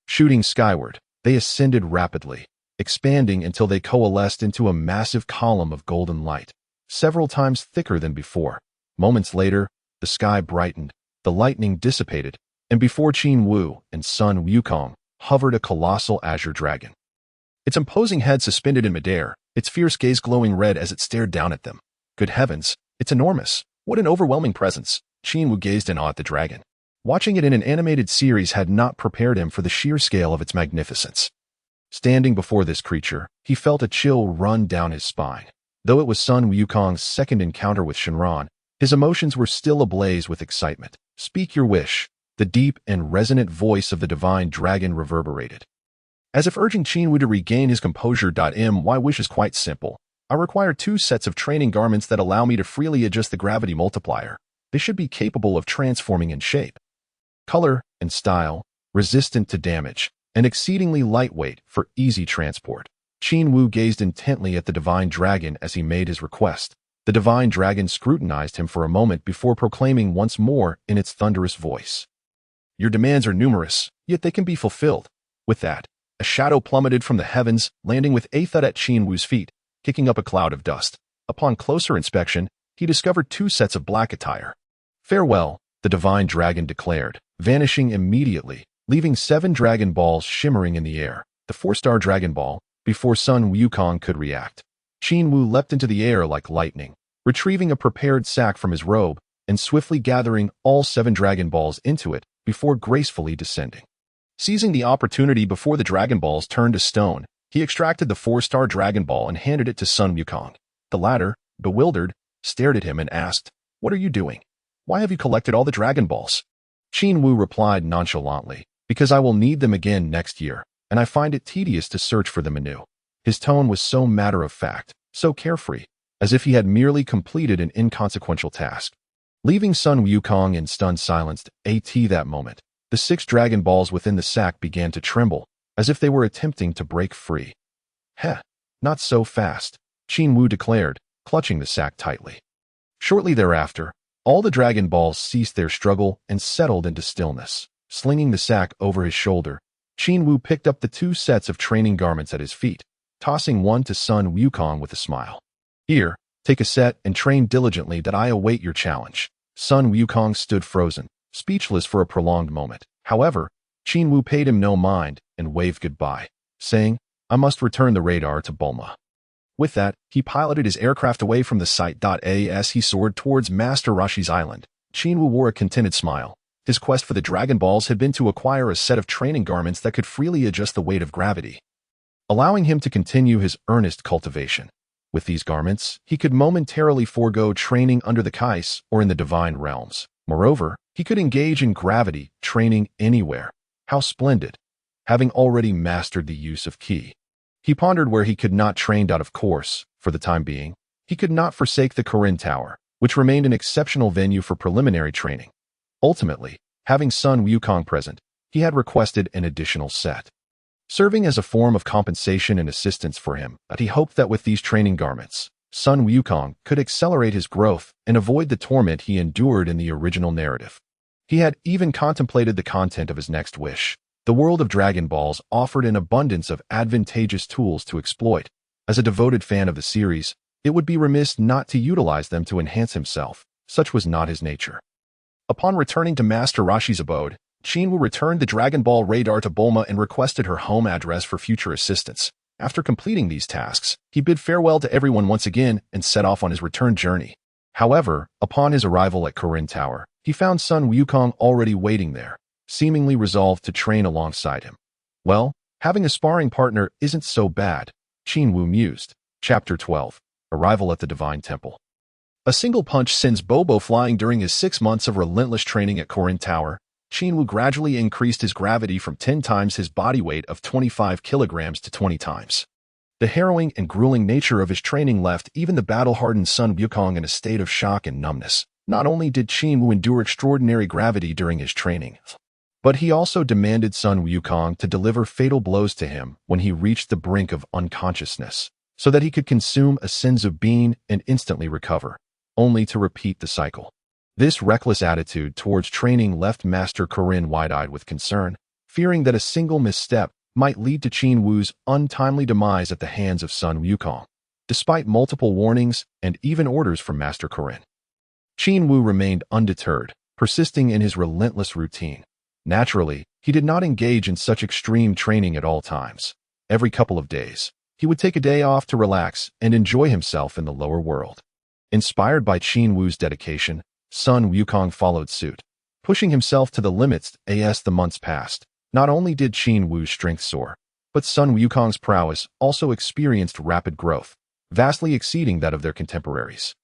Shooting skyward, they ascended rapidly, expanding until they coalesced into a massive column of golden light, several times thicker than before. Moments later, the sky brightened, the lightning dissipated, and before Qin Wu and Sun Wukong hovered a colossal azure dragon. Its imposing head suspended in midair, its fierce gaze glowing red as it stared down at them. Good heavens, it's enormous. What an overwhelming presence. Qin Wu gazed in awe at the dragon. Watching it in an animated series had not prepared him for the sheer scale of its magnificence. Standing before this creature, he felt a chill run down his spine. Though it was Sun Wukong's second encounter with Shenron, his emotions were still ablaze with excitement. "Speak your wish," the deep and resonant voice of the divine dragon reverberated, as if urging Qin Wu to regain his composure. My wish is quite simple. I require 2 sets of training garments that allow me to freely adjust the gravity multiplier. They should be capable of transforming in shape, color, and style, resistant to damage, and exceedingly lightweight for easy transport. Qin Wu gazed intently at the divine dragon as he made his request. The divine dragon scrutinized him for a moment before proclaiming once more in its thunderous voice, "Your demands are numerous, yet they can be fulfilled." With that, a shadow plummeted from the heavens, landing with a thud at Qin Wu's feet, kicking up a cloud of dust. Upon closer inspection, he discovered 2 sets of black attire. "Farewell," the divine dragon declared, vanishing immediately, leaving 7 Dragon Balls shimmering in the air. The 4-star Dragon Ball, before Sun Wukong could react. Qin Wu leapt into the air like lightning, retrieving a prepared sack from his robe and swiftly gathering all 7 Dragon Balls into it before gracefully descending. Seizing the opportunity before the Dragon Balls turned to stone, he extracted the 4-star Dragon Ball and handed it to Sun Wukong. The latter, bewildered, stared at him and asked, "What are you doing? Why have you collected all the Dragon Balls?" Qin Wu replied nonchalantly, "Because I will need them again next year, and I find it tedious to search for them anew." His tone was so matter-of-fact, so carefree, as if he had merely completed an inconsequential task. Leaving Sun Wukong in stunned silence that moment, the 6 Dragon Balls within the sack began to tremble, as if they were attempting to break free. "Heh, not so fast," Qin Wu declared, clutching the sack tightly. Shortly thereafter, All the Dragon Balls ceased their struggle and settled into stillness. Slinging the sack over his shoulder, Qin Wu picked up the 2 sets of training garments at his feet, tossing one to Sun Wukong with a smile. Here, take a set and train diligently that I await your challenge. Sun Wukong stood frozen, speechless for a prolonged moment. However, Qin Wu paid him no mind and waved goodbye, saying, I must return the radar to Bulma. With that, he piloted his aircraft away from the site. As he soared towards Master Roshi's island, Qin Wu wore a contented smile. His quest for the Dragon Balls had been to acquire a set of training garments that could freely adjust the weight of gravity, allowing him to continue his earnest cultivation. With these garments, he could momentarily forego training under the Kais or in the divine realms. Moreover, he could engage in gravity training anywhere. How splendid! Having already mastered the use of Ki, he pondered where he could not train. Of course, for the time being, he could not forsake the Korin Tower, which remained an exceptional venue for preliminary training. Ultimately, having Sun Wukong present, he had requested an additional set, serving as a form of compensation and assistance for him. But he hoped that with these training garments, Sun Wukong could accelerate his growth and avoid the torment he endured in the original narrative. He had even contemplated the content of his next wish. The world of Dragon Balls offered an abundance of advantageous tools to exploit. As a devoted fan of the series, it would be remiss not to utilize them to enhance himself. Such was not his nature. Upon returning to Master Roshi's abode, Qin Wu returned the Dragon Ball radar to Bulma and requested her home address for future assistance. After completing these tasks, he bid farewell to everyone once again and set off on his return journey. However, upon his arrival at Korin Tower, he found Sun Wukong already waiting there, seemingly resolved to train alongside him. Well, having a sparring partner isn't so bad, Qin Wu mused. Chapter 12. Arrival at the Divine Temple. A single punch sends Bobo flying. During his 6 months of relentless training at Korin Tower, Qin Wu gradually increased his gravity from 10 times his body weight of 25 kilograms to 20 times. The harrowing and grueling nature of his training left even the battle-hardened Sun Wukong in a state of shock and numbness. Not only did Qin Wu endure extraordinary gravity during his training, but he also demanded Sun Wukong to deliver fatal blows to him when he reached the brink of unconsciousness, so that he could consume a senzu bean and instantly recover, only to repeat the cycle. This reckless attitude towards training left Master Korin wide-eyed with concern, fearing that a single misstep might lead to Qin Wu's untimely demise at the hands of Sun Wukong. Despite multiple warnings and even orders from Master Korin, Qin Wu remained undeterred, persisting in his relentless routine. Naturally, he did not engage in such extreme training at all times. Every couple of days, he would take a day off to relax and enjoy himself in the lower world. Inspired by Qin Wu's dedication, Sun Wukong followed suit, pushing himself to the limits. As the months passed, not only did Qin Wu's strength soar, but Sun Wukong's prowess also experienced rapid growth, vastly exceeding that of their contemporaries.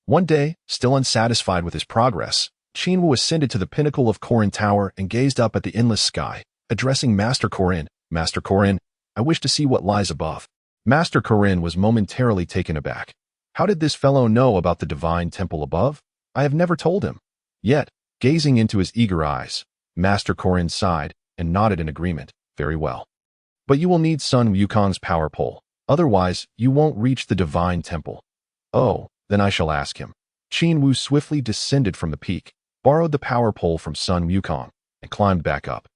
One day, still unsatisfied with his progress, Qin Wu ascended to the pinnacle of Korin Tower and gazed up at the endless sky, addressing Master Korin. Master Korin, I wish to see what lies above. Master Korin was momentarily taken aback. How did this fellow know about the divine temple above? I have never told him. Yet, gazing into his eager eyes, Master Korin sighed and nodded in agreement. Very well. But you will need Sun Wukong's power pole. Otherwise, you won't reach the divine temple. Oh, then I shall ask him. Qin Wu swiftly descended from the peak, borrowed the power pole from Sun Wukong, and climbed back up.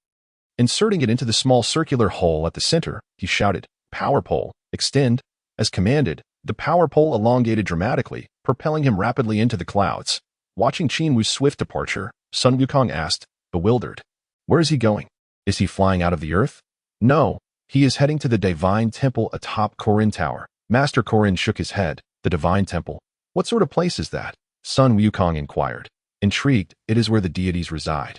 Inserting it into the small circular hole at the center, he shouted, Power pole, extend. As commanded, the power pole elongated dramatically, propelling him rapidly into the clouds. Watching Qin Wu's swift departure, Sun Wukong asked, bewildered, where is he going? Is he flying out of the earth? No, he is heading to the Divine Temple atop Korin Tower. Master Korin shook his head. The Divine Temple? What sort of place is that? Sun Wukong inquired. Intrigued, it is where the deities reside.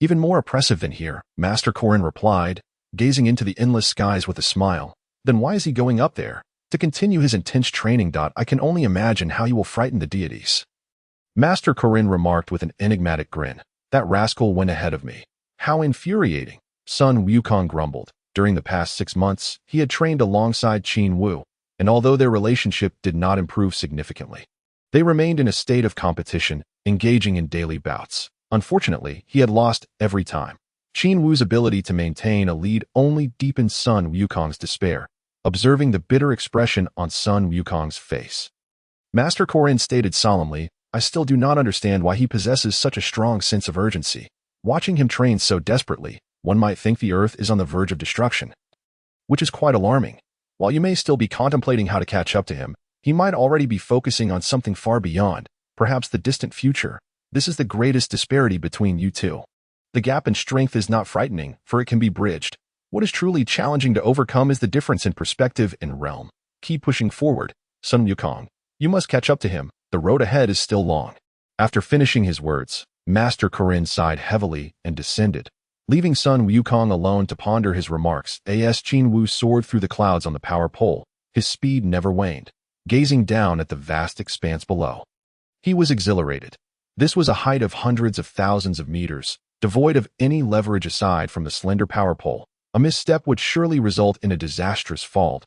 Even more oppressive than here, Master Korin replied, gazing into the endless skies with a smile. Then why is he going up there? To continue his intense training. I can only imagine how he will frighten the deities. Master Korin remarked with an enigmatic grin. That rascal went ahead of me. How infuriating. Sun Wukong grumbled. During the past 6 months, he had trained alongside Qin Wu, and although their relationship did not improve significantly, they remained in a state of competition, engaging in daily bouts. Unfortunately, he had lost every time. Qin Wu's ability to maintain a lead only deepened Sun Wukong's despair, observing the bitter expression on Sun Wukong's face. Master Korin stated solemnly, I still do not understand why he possesses such a strong sense of urgency. Watching him train so desperately, one might think the Earth is on the verge of destruction, which is quite alarming. While you may still be contemplating how to catch up to him, he might already be focusing on something far beyond, perhaps the distant future. This is the greatest disparity between you two. The gap in strength is not frightening, for it can be bridged. What is truly challenging to overcome is the difference in perspective and realm. Keep pushing forward, Sun Wukong. You must catch up to him. The road ahead is still long. After finishing his words, Master Korin sighed heavily and descended, leaving Sun Wukong alone to ponder his remarks. As Qin Wu soared through the clouds on the power pole, his speed never waned, gazing down at the vast expanse below. He was exhilarated. This was a height of hundreds of thousands of meters, devoid of any leverage aside from the slender power pole. A misstep would surely result in a disastrous fall.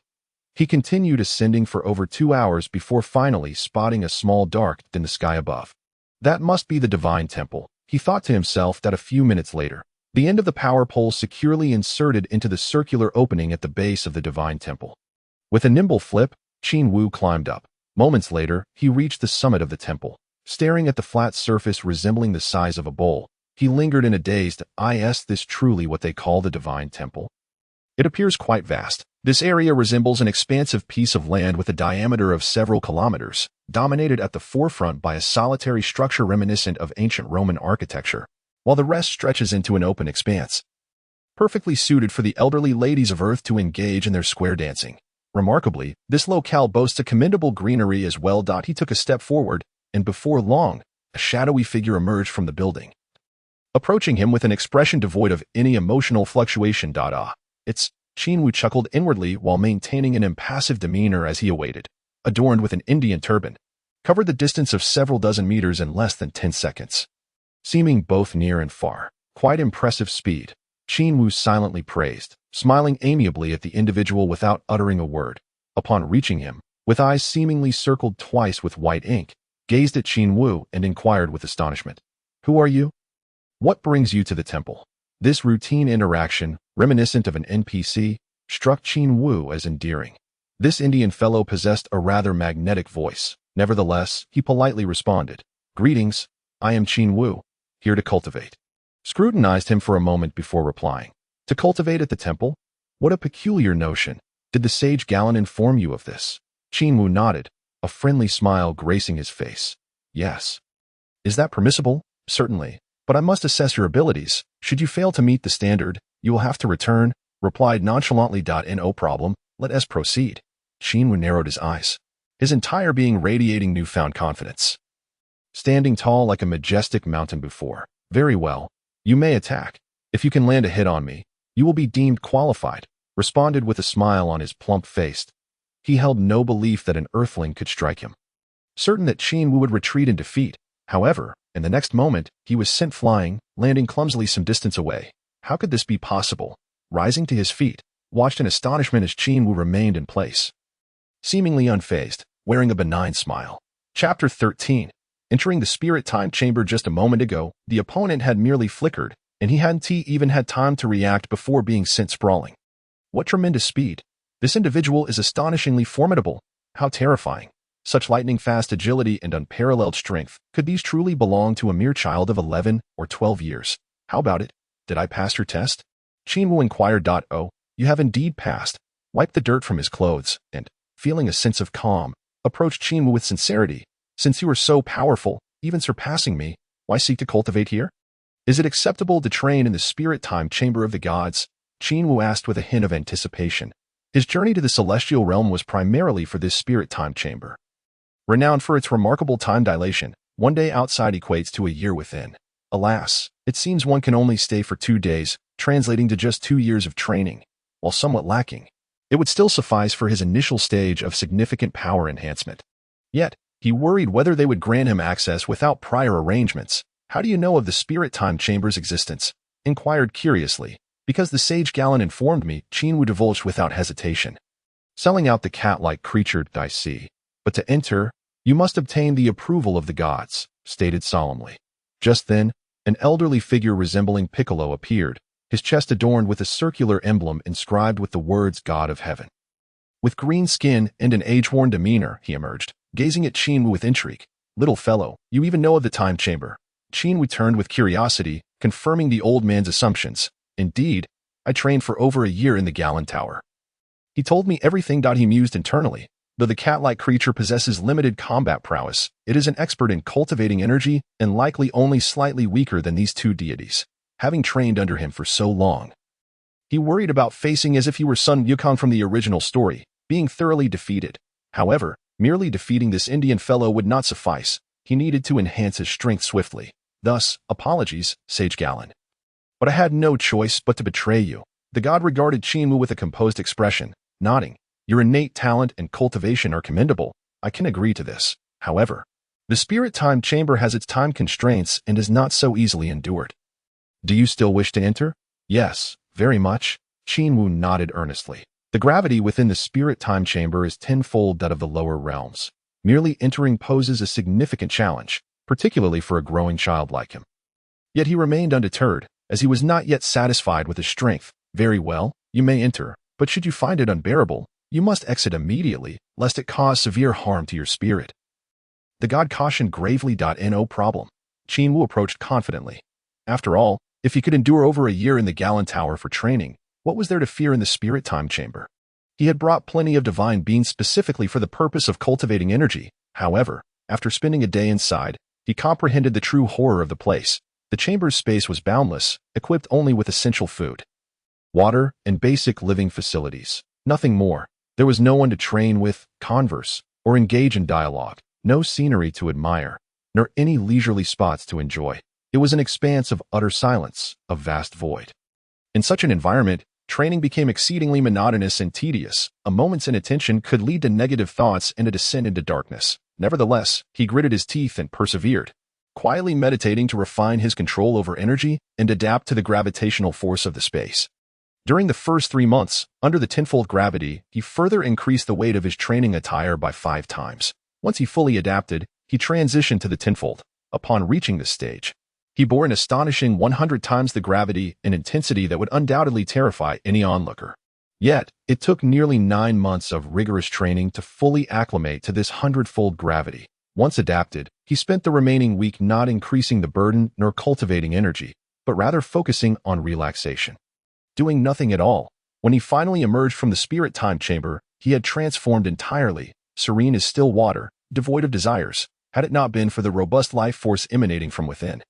He continued ascending for over 2 hours before finally spotting a small dark in the sky above. That must be the Divine Temple, he thought to himself. That a few minutes later, the end of the power pole securely inserted into the circular opening at the base of the Divine Temple. With a nimble flip, Qin Wu climbed up. Moments later, he reached the summit of the temple. Staring at the flat surface resembling the size of a bowl, he lingered in a dazed, "Is this truly what they call the Divine Temple? It appears quite vast. This area resembles an expansive piece of land with a diameter of several kilometers, dominated at the forefront by a solitary structure reminiscent of ancient Roman architecture, while the rest stretches into an open expanse, perfectly suited for the elderly ladies of Earth to engage in their square dancing. Remarkably, this locale boasts a commendable greenery as well. He took a step forward, and before long, a shadowy figure emerged from the building, approaching him with an expression devoid of any emotional fluctuation. It's Qin Wu chuckled inwardly while maintaining an impassive demeanor as he awaited. Adorned with an Indian turban, covered the distance of several dozen meters in less than 10 seconds. Seeming both near and far, quite impressive speed, Qin Wu silently praised, smiling amiably at the individual without uttering a word. Upon reaching him, with eyes seemingly circled twice with white ink, gazed at Qin Wu and inquired with astonishment, "Who are you? What brings you to the temple?" This routine interaction, reminiscent of an NPC, struck Qin Wu as endearing. This Indian fellow possessed a rather magnetic voice. Nevertheless, he politely responded, "Greetings, I am Qin Wu, here to cultivate." Scrutinized him for a moment before replying, "To cultivate at the temple? What a peculiar notion. Did the sage Galen inform you of this?" Qin Wu nodded, a friendly smile gracing his face. "Yes." "Is that permissible?" "Certainly, but I must assess your abilities. Should you fail to meet the standard, you will have to return," replied nonchalantly. "No problem, let us proceed." Qin Wu narrowed his eyes, his entire being radiating newfound confidence. Standing tall like a majestic mountain before, "Very well, you may attack. If you can land a hit on me, you will be deemed qualified," responded with a smile on his plump face. He held no belief that an earthling could strike him. Certain that Qin Wu would retreat in defeat, however, in the next moment, he was sent flying, landing clumsily some distance away. How could this be possible? Rising to his feet, watched in astonishment as Qin Wu remained in place, seemingly unfazed, wearing a benign smile. Chapter 13. Entering the spirit time chamber just a moment ago, the opponent had merely flickered, and he hadn't even had time to react before being sent sprawling. What tremendous speed! This individual is astonishingly formidable. How terrifying! Such lightning-fast agility and unparalleled strength. Could these truly belong to a mere child of 11 or 12 years? How about it? Did I pass your test? Qin Wu inquired. "Oh, you have indeed passed." Wiped the dirt from his clothes, and, feeling a sense of calm, approached Qin Wu with sincerity. "Since you are so powerful, even surpassing me, why seek to cultivate here? Is it acceptable to train in the spirit time chamber of the gods?" Qin Wu asked with a hint of anticipation. His journey to the celestial realm was primarily for this spirit time chamber. Renowned for its remarkable time dilation, one day outside equates to a year within. Alas, it seems one can only stay for 2 days, translating to just 2 years of training. While somewhat lacking, it would still suffice for his initial stage of significant power enhancement. Yet, he worried whether they would grant him access without prior arrangements. "How do you know of the spirit time chamber's existence?" inquired curiously. "Because the sage Galen informed me," Qin Wu divulged without hesitation. "Selling out the cat-like creature, I see. But to enter, you must obtain the approval of the gods," stated solemnly. Just then, an elderly figure resembling Piccolo appeared, his chest adorned with a circular emblem inscribed with the words "God of Heaven." With green skin and an age-worn demeanor, he emerged, gazing at Qin Wu with intrigue. Little fellow, you even know of the time chamber. Qin returned with curiosity, confirming the old man's assumptions. Indeed, I trained for over a year in the Gallon Tower. He told me everything. He mused internally. Though the cat-like creature possesses limited combat prowess, it is an expert in cultivating energy and likely only slightly weaker than these two deities, having trained under him for so long. He worried about facing as if he were Sun Wukong from the original story, being thoroughly defeated. However, merely defeating this Indian fellow would not suffice. He needed to enhance his strength swiftly. Thus, apologies, Sage Gallon. But I had no choice but to betray you. The god regarded Qin Wu with a composed expression, nodding. Your innate talent and cultivation are commendable. I can agree to this. However, the spirit time chamber has its time constraints and is not so easily endured. Do you still wish to enter? Yes, very much. Qin Wu nodded earnestly. The gravity within the spirit time chamber is tenfold that of the lower realms. Merely entering poses a significant challenge, particularly for a growing child like him. Yet he remained undeterred, as he was not yet satisfied with his strength. Very well, you may enter, but should you find it unbearable, you must exit immediately, lest it cause severe harm to your spirit. The god cautioned gravely. No problem. Qin Wu approached confidently. After all, if he could endure over a year in the Gallon Tower for training, what was there to fear in the spirit time chamber? He had brought plenty of divine beings specifically for the purpose of cultivating energy. However, after spending a day inside, he comprehended the true horror of the place. The chamber's space was boundless, equipped only with essential food, water, and basic living facilities. Nothing more. There was no one to train with, converse, or engage in dialogue, no scenery to admire, nor any leisurely spots to enjoy. It was an expanse of utter silence, a vast void. In such an environment, training became exceedingly monotonous and tedious. A moment's inattention could lead to negative thoughts and a descent into darkness. Nevertheless, he gritted his teeth and persevered, quietly meditating to refine his control over energy and adapt to the gravitational force of the space. During the first 3 months, under the tenfold gravity, he further increased the weight of his training attire by 5 times. Once he fully adapted, he transitioned to the tenfold. Upon reaching this stage, he bore an astonishing 100 times the gravity and intensity that would undoubtedly terrify any onlooker. Yet, it took nearly 9 months of rigorous training to fully acclimate to this 100-fold gravity. Once adapted, he spent the remaining week not increasing the burden nor cultivating energy, but rather focusing on relaxation. Doing nothing at all. When he finally emerged from the spirit time chamber, he had transformed entirely, serene as still water, devoid of desires, had it not been for the robust life force emanating from within.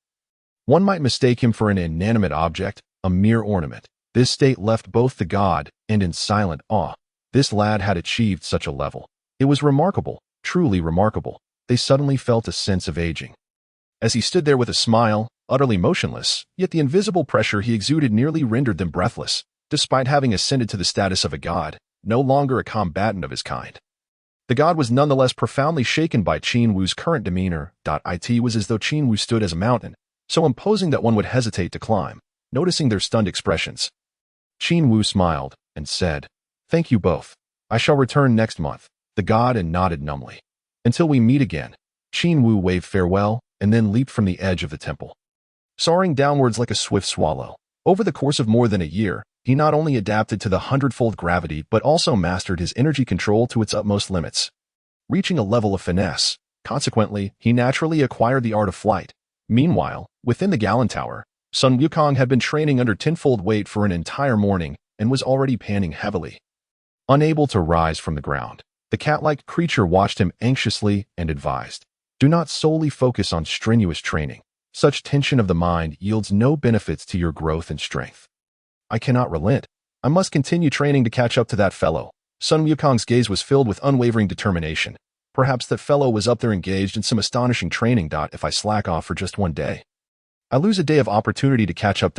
One might mistake him for an inanimate object, a mere ornament. This state left both the god and in silent awe. This lad had achieved such a level. It was remarkable, truly remarkable. They suddenly felt a sense of aging. As he stood there with a smile, utterly motionless, yet the invisible pressure he exuded nearly rendered them breathless, despite having ascended to the status of a god, no longer a combatant of his kind. The god was nonetheless profoundly shaken by Qin Wu's current demeanor. It was as though Qin Wu stood as a mountain, so imposing that one would hesitate to climb. Noticing their stunned expressions, Qin Wu smiled and said, "Thank you both. I shall return next month." The god nodded numbly. "Until we meet again." Qin Wu waved farewell and then leaped from the edge of the temple, soaring downwards like a swift swallow. Over the course of more than a year, he not only adapted to the 100-fold gravity but also mastered his energy control to its utmost limits, reaching a level of finesse. Consequently, he naturally acquired the art of flight. Meanwhile, within the Gallon Tower, Sun Wukong had been training under tenfold weight for an entire morning and was already panting heavily. Unable to rise from the ground, the cat-like creature watched him anxiously and advised, "Do not solely focus on strenuous training. Such tension of the mind yields no benefits to your growth and strength." "I cannot relent. I must continue training to catch up to that fellow." Sun Wukong's gaze was filled with unwavering determination. Perhaps that fellow was up there engaged in some astonishing training. If I slack off for just 1 day, I lose a day of opportunity to catch up.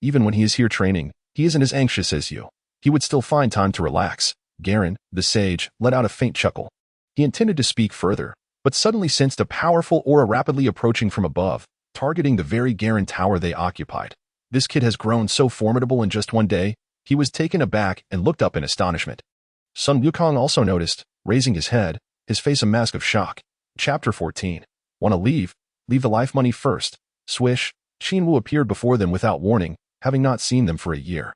Even when he is here training, he isn't as anxious as you. He would still find time to relax. Garen, the sage, let out a faint chuckle. He intended to speak further, but suddenly sensed a powerful aura rapidly approaching from above, targeting the very Garen tower they occupied. This kid has grown so formidable in just 1 day. He was taken aback and looked up in astonishment. Sun Wukong also noticed, raising his head, his face a mask of shock. Chapter 14. Want to leave? Leave the life money first. Swish, Qin Wu appeared before them without warning, having not seen them for a year.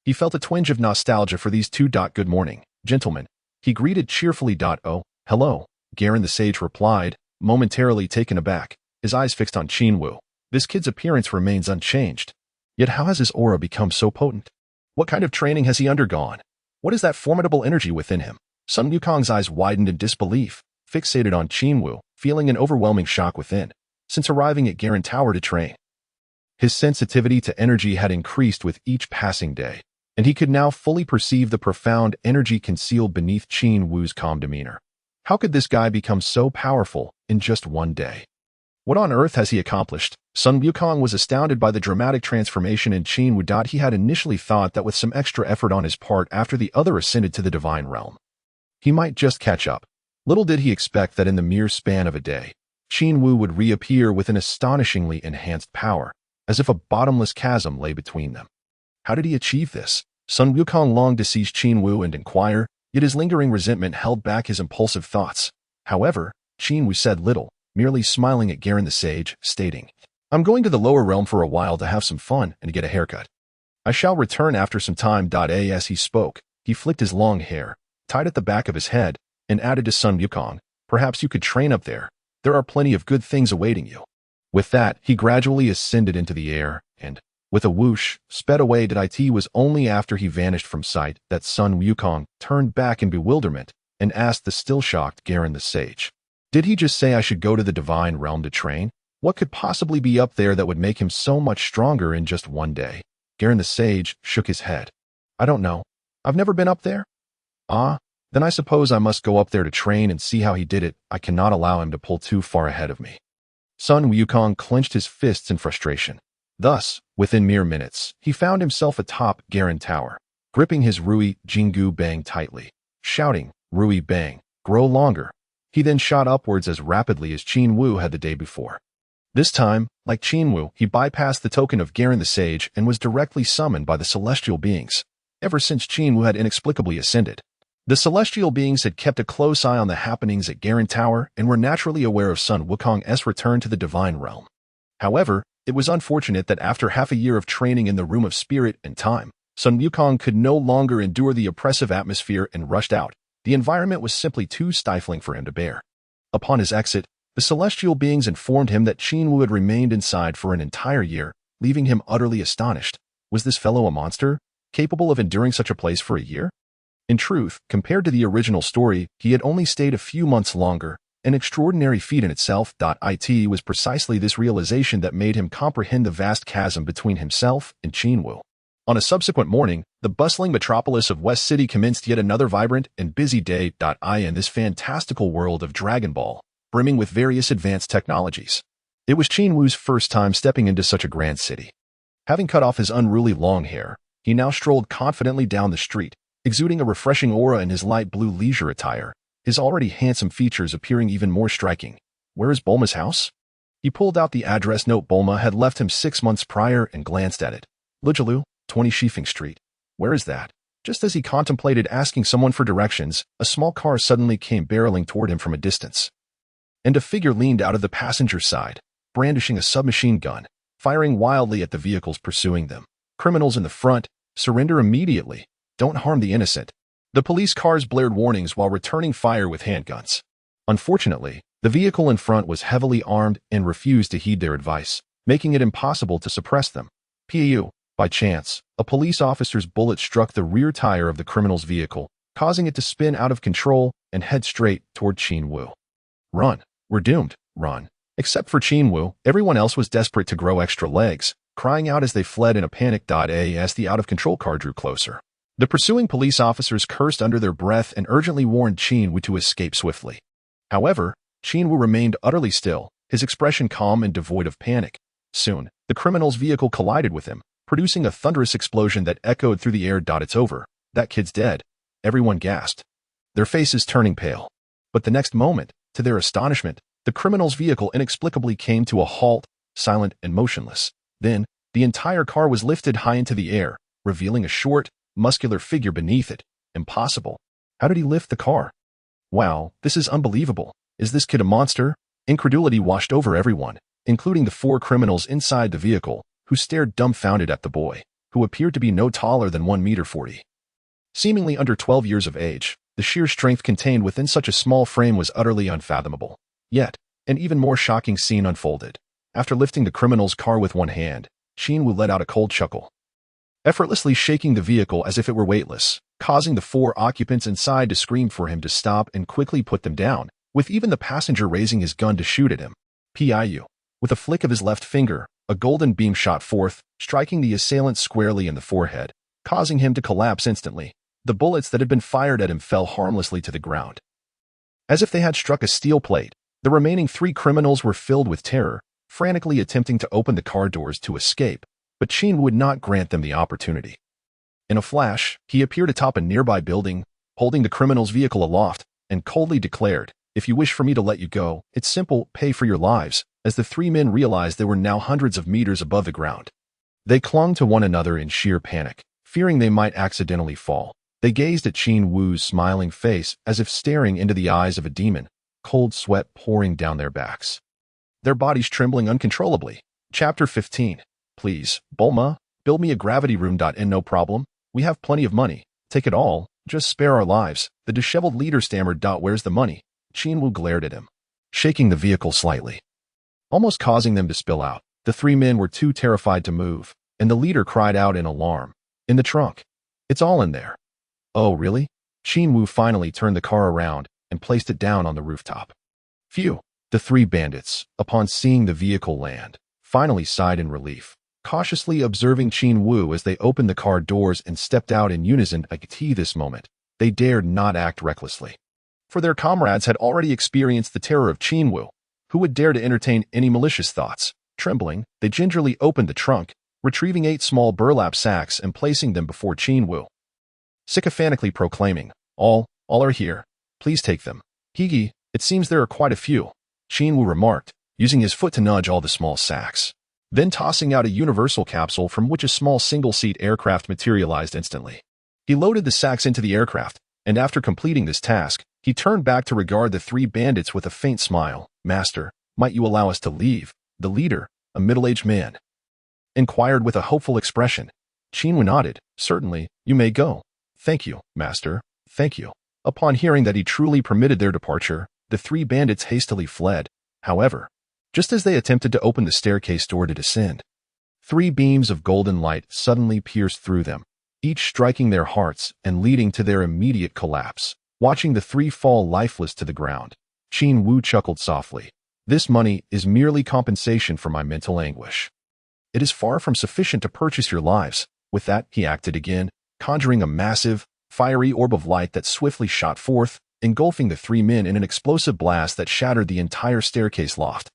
He felt a twinge of nostalgia for these two. Good morning, gentlemen. He greeted cheerfully. Oh, hello, Garen the sage replied, momentarily taken aback, his eyes fixed on Qin Wu. This kid's appearance remains unchanged. Yet how has his aura become so potent? What kind of training has he undergone? What is that formidable energy within him? Sun Wukong's eyes widened in disbelief, fixated on Qin Wu, feeling an overwhelming shock within. Since arriving at Korin Tower to train, his sensitivity to energy had increased with each passing day, and he could now fully perceive the profound energy concealed beneath Qin Wu's calm demeanor. How could this guy become so powerful in just one day? What on earth has he accomplished? Sun Wukong was astounded by the dramatic transformation in Qin Wu. He had initially thought that with some extra effort on his part after the other ascended to the divine realm, he might just catch up. Little did he expect that in the mere span of a day, Qin Wu would reappear with an astonishingly enhanced power, as if a bottomless chasm lay between them. How did he achieve this? Sun Wukong longed to seize Qin Wu and inquire, yet his lingering resentment held back his impulsive thoughts. However, Qin Wu said little, merely smiling at Korin the sage, stating, "I'm going to the lower realm for a while to have some fun and to get a haircut. I shall return after some time." As he spoke, he flicked his long hair, tied at the back of his head, and added to Sun Wukong, "Perhaps you could train up there. There are plenty of good things awaiting you." With that, he gradually ascended into the air, and, with a whoosh, sped away. It was only after he vanished from sight that Sun Wukong turned back in bewilderment and asked the still-shocked Korin the sage, "Did he just say I should go to the divine realm to train? What could possibly be up there that would make him so much stronger in just one day?" Korin the sage shook his head. "I don't know. I've never been up there." "Ah, then I suppose I must go up there to train and see how he did it. I cannot allow him to pull too far ahead of me." Sun Wukong clenched his fists in frustration. Thus, within mere minutes, he found himself atop Korin Tower, gripping his Rui Jingu Bang tightly, shouting, "Rui Bang, grow longer." He then shot upwards as rapidly as Qin Wu had the day before. This time, like Qin Wu, he bypassed the token of Korin the sage and was directly summoned by the celestial beings. Ever since Qin Wu had inexplicably ascended, the celestial beings had kept a close eye on the happenings at Korin Tower and were naturally aware of Sun Wukong's return to the divine realm. However, it was unfortunate that after half a year of training in the Room of Spirit and Time, Sun Wukong could no longer endure the oppressive atmosphere and rushed out. The environment was simply too stifling for him to bear. Upon his exit, the celestial beings informed him that Qin Wu had remained inside for an entire year, leaving him utterly astonished. Was this fellow a monster, capable of enduring such a place for a year? In truth, compared to the original story, he had only stayed a few months longer, an extraordinary feat in itself. It was precisely this realization that made him comprehend the vast chasm between himself and Qin Wu. On a subsequent morning, the bustling metropolis of West City commenced yet another vibrant and busy day. In this fantastical world of Dragon Ball, brimming with various advanced technologies, it was Qin Wu's first time stepping into such a grand city. Having cut off his unruly long hair, he now strolled confidently down the street, exuding a refreshing aura in his light blue leisure attire, his already handsome features appearing even more striking. Where is Bulma's house? He pulled out the address note Bulma had left him 6 months prior and glanced at it. Lijilu, 20 Shifeng Street. Where is that? Just as he contemplated asking someone for directions, a small car suddenly came barreling toward him from a distance. And a figure leaned out of the passenger side, brandishing a submachine gun, firing wildly at the vehicles pursuing them. "Criminals in the front, surrender immediately. Don't harm the innocent." The police cars blared warnings while returning fire with handguns. Unfortunately, the vehicle in front was heavily armed and refused to heed their advice, making it impossible to suppress them. By chance, a police officer's bullet struck the rear tire of the criminal's vehicle, causing it to spin out of control and head straight toward Qin Wu. "Run. We're doomed. Run." Except for Qin Wu, everyone else was desperate to grow extra legs, crying out as they fled in a panic. As the out-of-control car drew closer, the pursuing police officers cursed under their breath and urgently warned Qin Wu to escape swiftly. However, Qin Wu remained utterly still, his expression calm and devoid of panic. Soon, the criminal's vehicle collided with him, producing a thunderous explosion that echoed through the air. "It's over. That kid's dead." Everyone gasped, their faces turning pale. But the next moment, to their astonishment, the criminal's vehicle inexplicably came to a halt, silent and motionless. Then, the entire car was lifted high into the air, revealing a short, muscular figure beneath it. Impossible. How did he lift the car? "Wow, this is unbelievable. Is this kid a monster?" Incredulity washed over everyone, including the 4 criminals inside the vehicle, who stared dumbfounded at the boy, who appeared to be no taller than 1.40 meters. Seemingly under 12 years of age, the sheer strength contained within such a small frame was utterly unfathomable. Yet, An even more shocking scene unfolded. After lifting the criminal's car with one hand, Qin Wu let out a cold chuckle, effortlessly shaking the vehicle as if it were weightless, causing the 4 occupants inside to scream for him to stop and quickly put them down, with even the passenger raising his gun to shoot at him. Piu. With a flick of his left finger, a golden beam shot forth, striking the assailant squarely in the forehead, causing him to collapse instantly. The bullets that had been fired at him fell harmlessly to the ground, as if they had struck a steel plate. The remaining 3 criminals were filled with terror, frantically attempting to open the car doors to escape, but Qin would not grant them the opportunity. In a flash, he appeared atop a nearby building, holding the criminal's vehicle aloft, and coldly declared, "If you wish for me to let you go, it's simple, pay for your lives," as the 3 men realized they were now hundreds of meters above the ground. They clung to one another in sheer panic, fearing they might accidentally fall. They gazed at Qin Wu's smiling face as if staring into the eyes of a demon, cold sweat pouring down their backs, their bodies trembling uncontrollably. Chapter 15. Please, Bulma, build me a gravity room. No problem. We have plenty of money. Take it all. Just spare our lives. The disheveled leader stammered. Where's the money? Qin Wu glared at him, shaking the vehicle slightly, almost causing them to spill out. The 3 men were too terrified to move, and the leader cried out in alarm. In the trunk. It's all in there. Oh, really? Qin Wu finally turned the car around and placed it down on the rooftop. Phew. The 3 bandits, upon seeing the vehicle land, finally sighed in relief, cautiously observing Qin Wu as they opened the car doors and stepped out in unison. At this moment, they dared not act recklessly, for their comrades had already experienced the terror of Qin Wu, who would dare to entertain any malicious thoughts. Trembling, they gingerly opened the trunk, retrieving 8 small burlap sacks and placing them before Qin Wu, sycophantically proclaiming, all are here. Please take them. Higi, it seems there are quite a few," Qin Wu remarked, using his foot to nudge all the small sacks, then tossing out a universal capsule from which a small single-seat aircraft materialized instantly. He loaded the sacks into the aircraft, and after completing this task, he turned back to regard the 3 bandits with a faint smile. "Master, might you allow us to leave?" The leader, a middle-aged man, inquired with a hopeful expression. Qin Wu nodded. "Certainly, you may go." "Thank you, master, thank you." Upon hearing that he truly permitted their departure, the 3 bandits hastily fled. However, just as they attempted to open the staircase door to descend, 3 beams of golden light suddenly pierced through them, each striking their hearts and leading to their immediate collapse. Watching the 3 fall lifeless to the ground, Qin Wu chuckled softly. "This money is merely compensation for my mental anguish. It is far from sufficient to purchase your lives." With that, he acted again, conjuring a massive, fiery orb of light that swiftly shot forth, engulfing the 3 men in an explosive blast that shattered the entire staircase loft,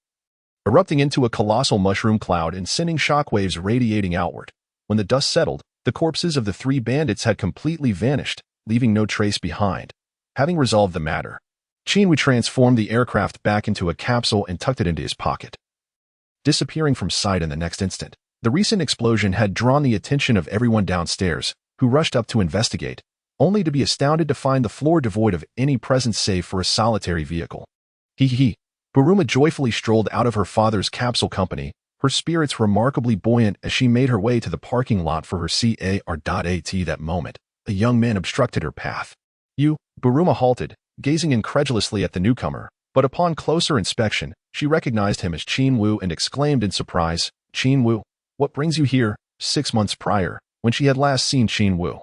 erupting into a colossal mushroom cloud and sending shockwaves radiating outward. When the dust settled, the corpses of the 3 bandits had completely vanished, leaving no trace behind. Having resolved the matter, Qin Wu transformed the aircraft back into a capsule and tucked it into his pocket, disappearing from sight in the next instant. The recent explosion had drawn the attention of everyone downstairs, who rushed up to investigate, only to be astounded to find the floor devoid of any presence save for a solitary vehicle. Buruma joyfully strolled out of her father's capsule company, her spirits remarkably buoyant as she made her way to the parking lot for her car. That moment, a young man obstructed her path. Buruma halted, gazing incredulously at the newcomer, but upon closer inspection, she recognized him as Qin Wu and exclaimed in surprise, "Qin Wu, what brings you here?" 6 months prior, when she had last seen Qin Wu,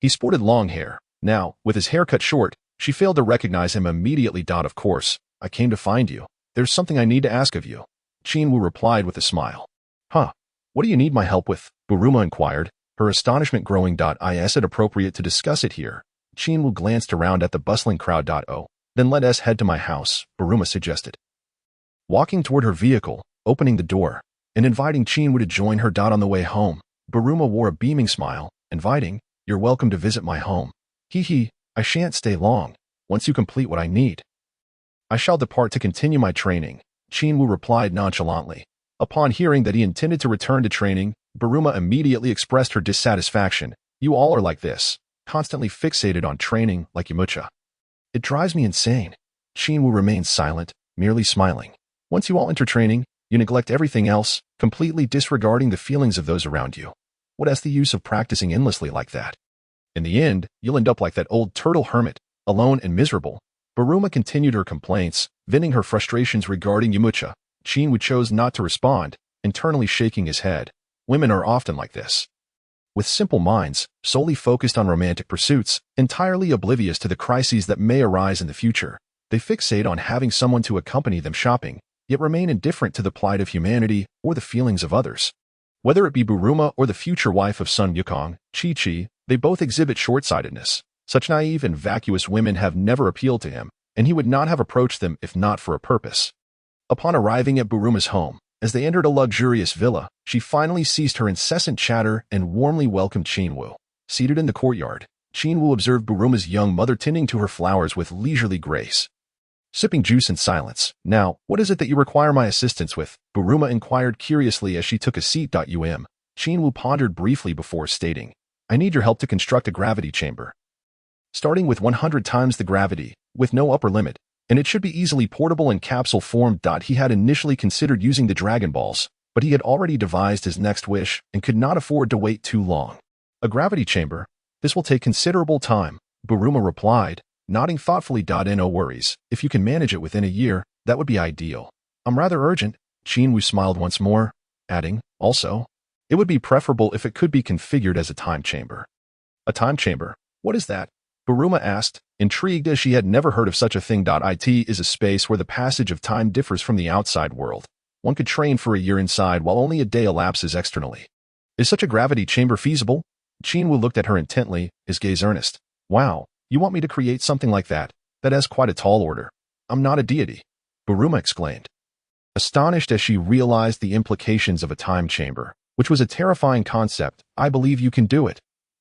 he sported long hair. Now, with his hair cut short, she failed to recognize him immediately. "Of course, I came to find you. There's something I need to ask of you," Qin Wu replied with a smile. "Huh? What do you need my help with?" Buruma inquired, her astonishment growing. "Is it appropriate to discuss it here?" Qin Wu glanced around at the bustling crowd. "Oh, then let us head to my house," Buruma suggested, walking toward her vehicle, opening the door, and inviting Qin Wu to join her. On the way home, Buruma wore a beaming smile, inviting, "You're welcome to visit my home. I shan't stay long. Once you complete what I need, I shall depart to continue my training," Qin Wu replied nonchalantly. Upon hearing that he intended to return to training, Buruma immediately expressed her dissatisfaction. "You all are like this, constantly fixated on training like Yamucha. It drives me insane." Qin Wu remained silent, merely smiling. "Once you all enter training, you neglect everything else, completely disregarding the feelings of those around you. What is the use of practicing endlessly like that? In the end, you'll end up like that old turtle hermit, alone and miserable." Buruma continued her complaints, Venting her frustrations regarding Yamcha, Qin Wu chose not to respond, internally shaking his head. Women are often like this. With simple minds, solely focused on romantic pursuits, entirely oblivious to the crises that may arise in the future, they fixate on having someone to accompany them shopping, yet remain indifferent to the plight of humanity or the feelings of others. Whether it be Buruma or the future wife of Sun Wukong, Chi-Chi, they both exhibit short-sightedness. Such naive and vacuous women have never appealed to him, and he would not have approached them if not for a purpose. Upon arriving at Buruma's home, as they entered a luxurious villa, she finally ceased her incessant chatter and warmly welcomed Qin Wu. Seated in the courtyard, Qin Wu observed Buruma's young mother tending to her flowers with leisurely grace. Sipping juice in silence. "Now, what is it that you require my assistance with?" Buruma inquired curiously as she took a seat. Qin Wu pondered briefly before stating, "I need your help to construct a gravity chamber. Starting with 100 times the gravity, with no upper limit, and it should be easily portable in capsule form. He had initially considered using the Dragon Balls, but he had already devised his next wish and could not afford to wait too long. "A gravity chamber? This will take considerable time," Buruma replied, nodding thoughtfully. "No worries. If you can manage it within a year, that would be ideal." "I'm rather urgent," Qin Wu smiled once more, adding, "Also, it would be preferable if it could be configured as a time chamber." "A time chamber? What is that?" Buruma asked, intrigued as she had never heard of such a thing. It is a space where the passage of time differs from the outside world. One could train for a year inside while only a day elapses externally. "Is such a gravity chamber feasible?" Qin Wu looked at her intently, his gaze earnest. "Wow, you want me to create something like that? That is quite a tall order. I'm not a deity," Buruma exclaimed, astonished as she realized the implications of a time chamber, which was a terrifying concept. "I believe you can do it,"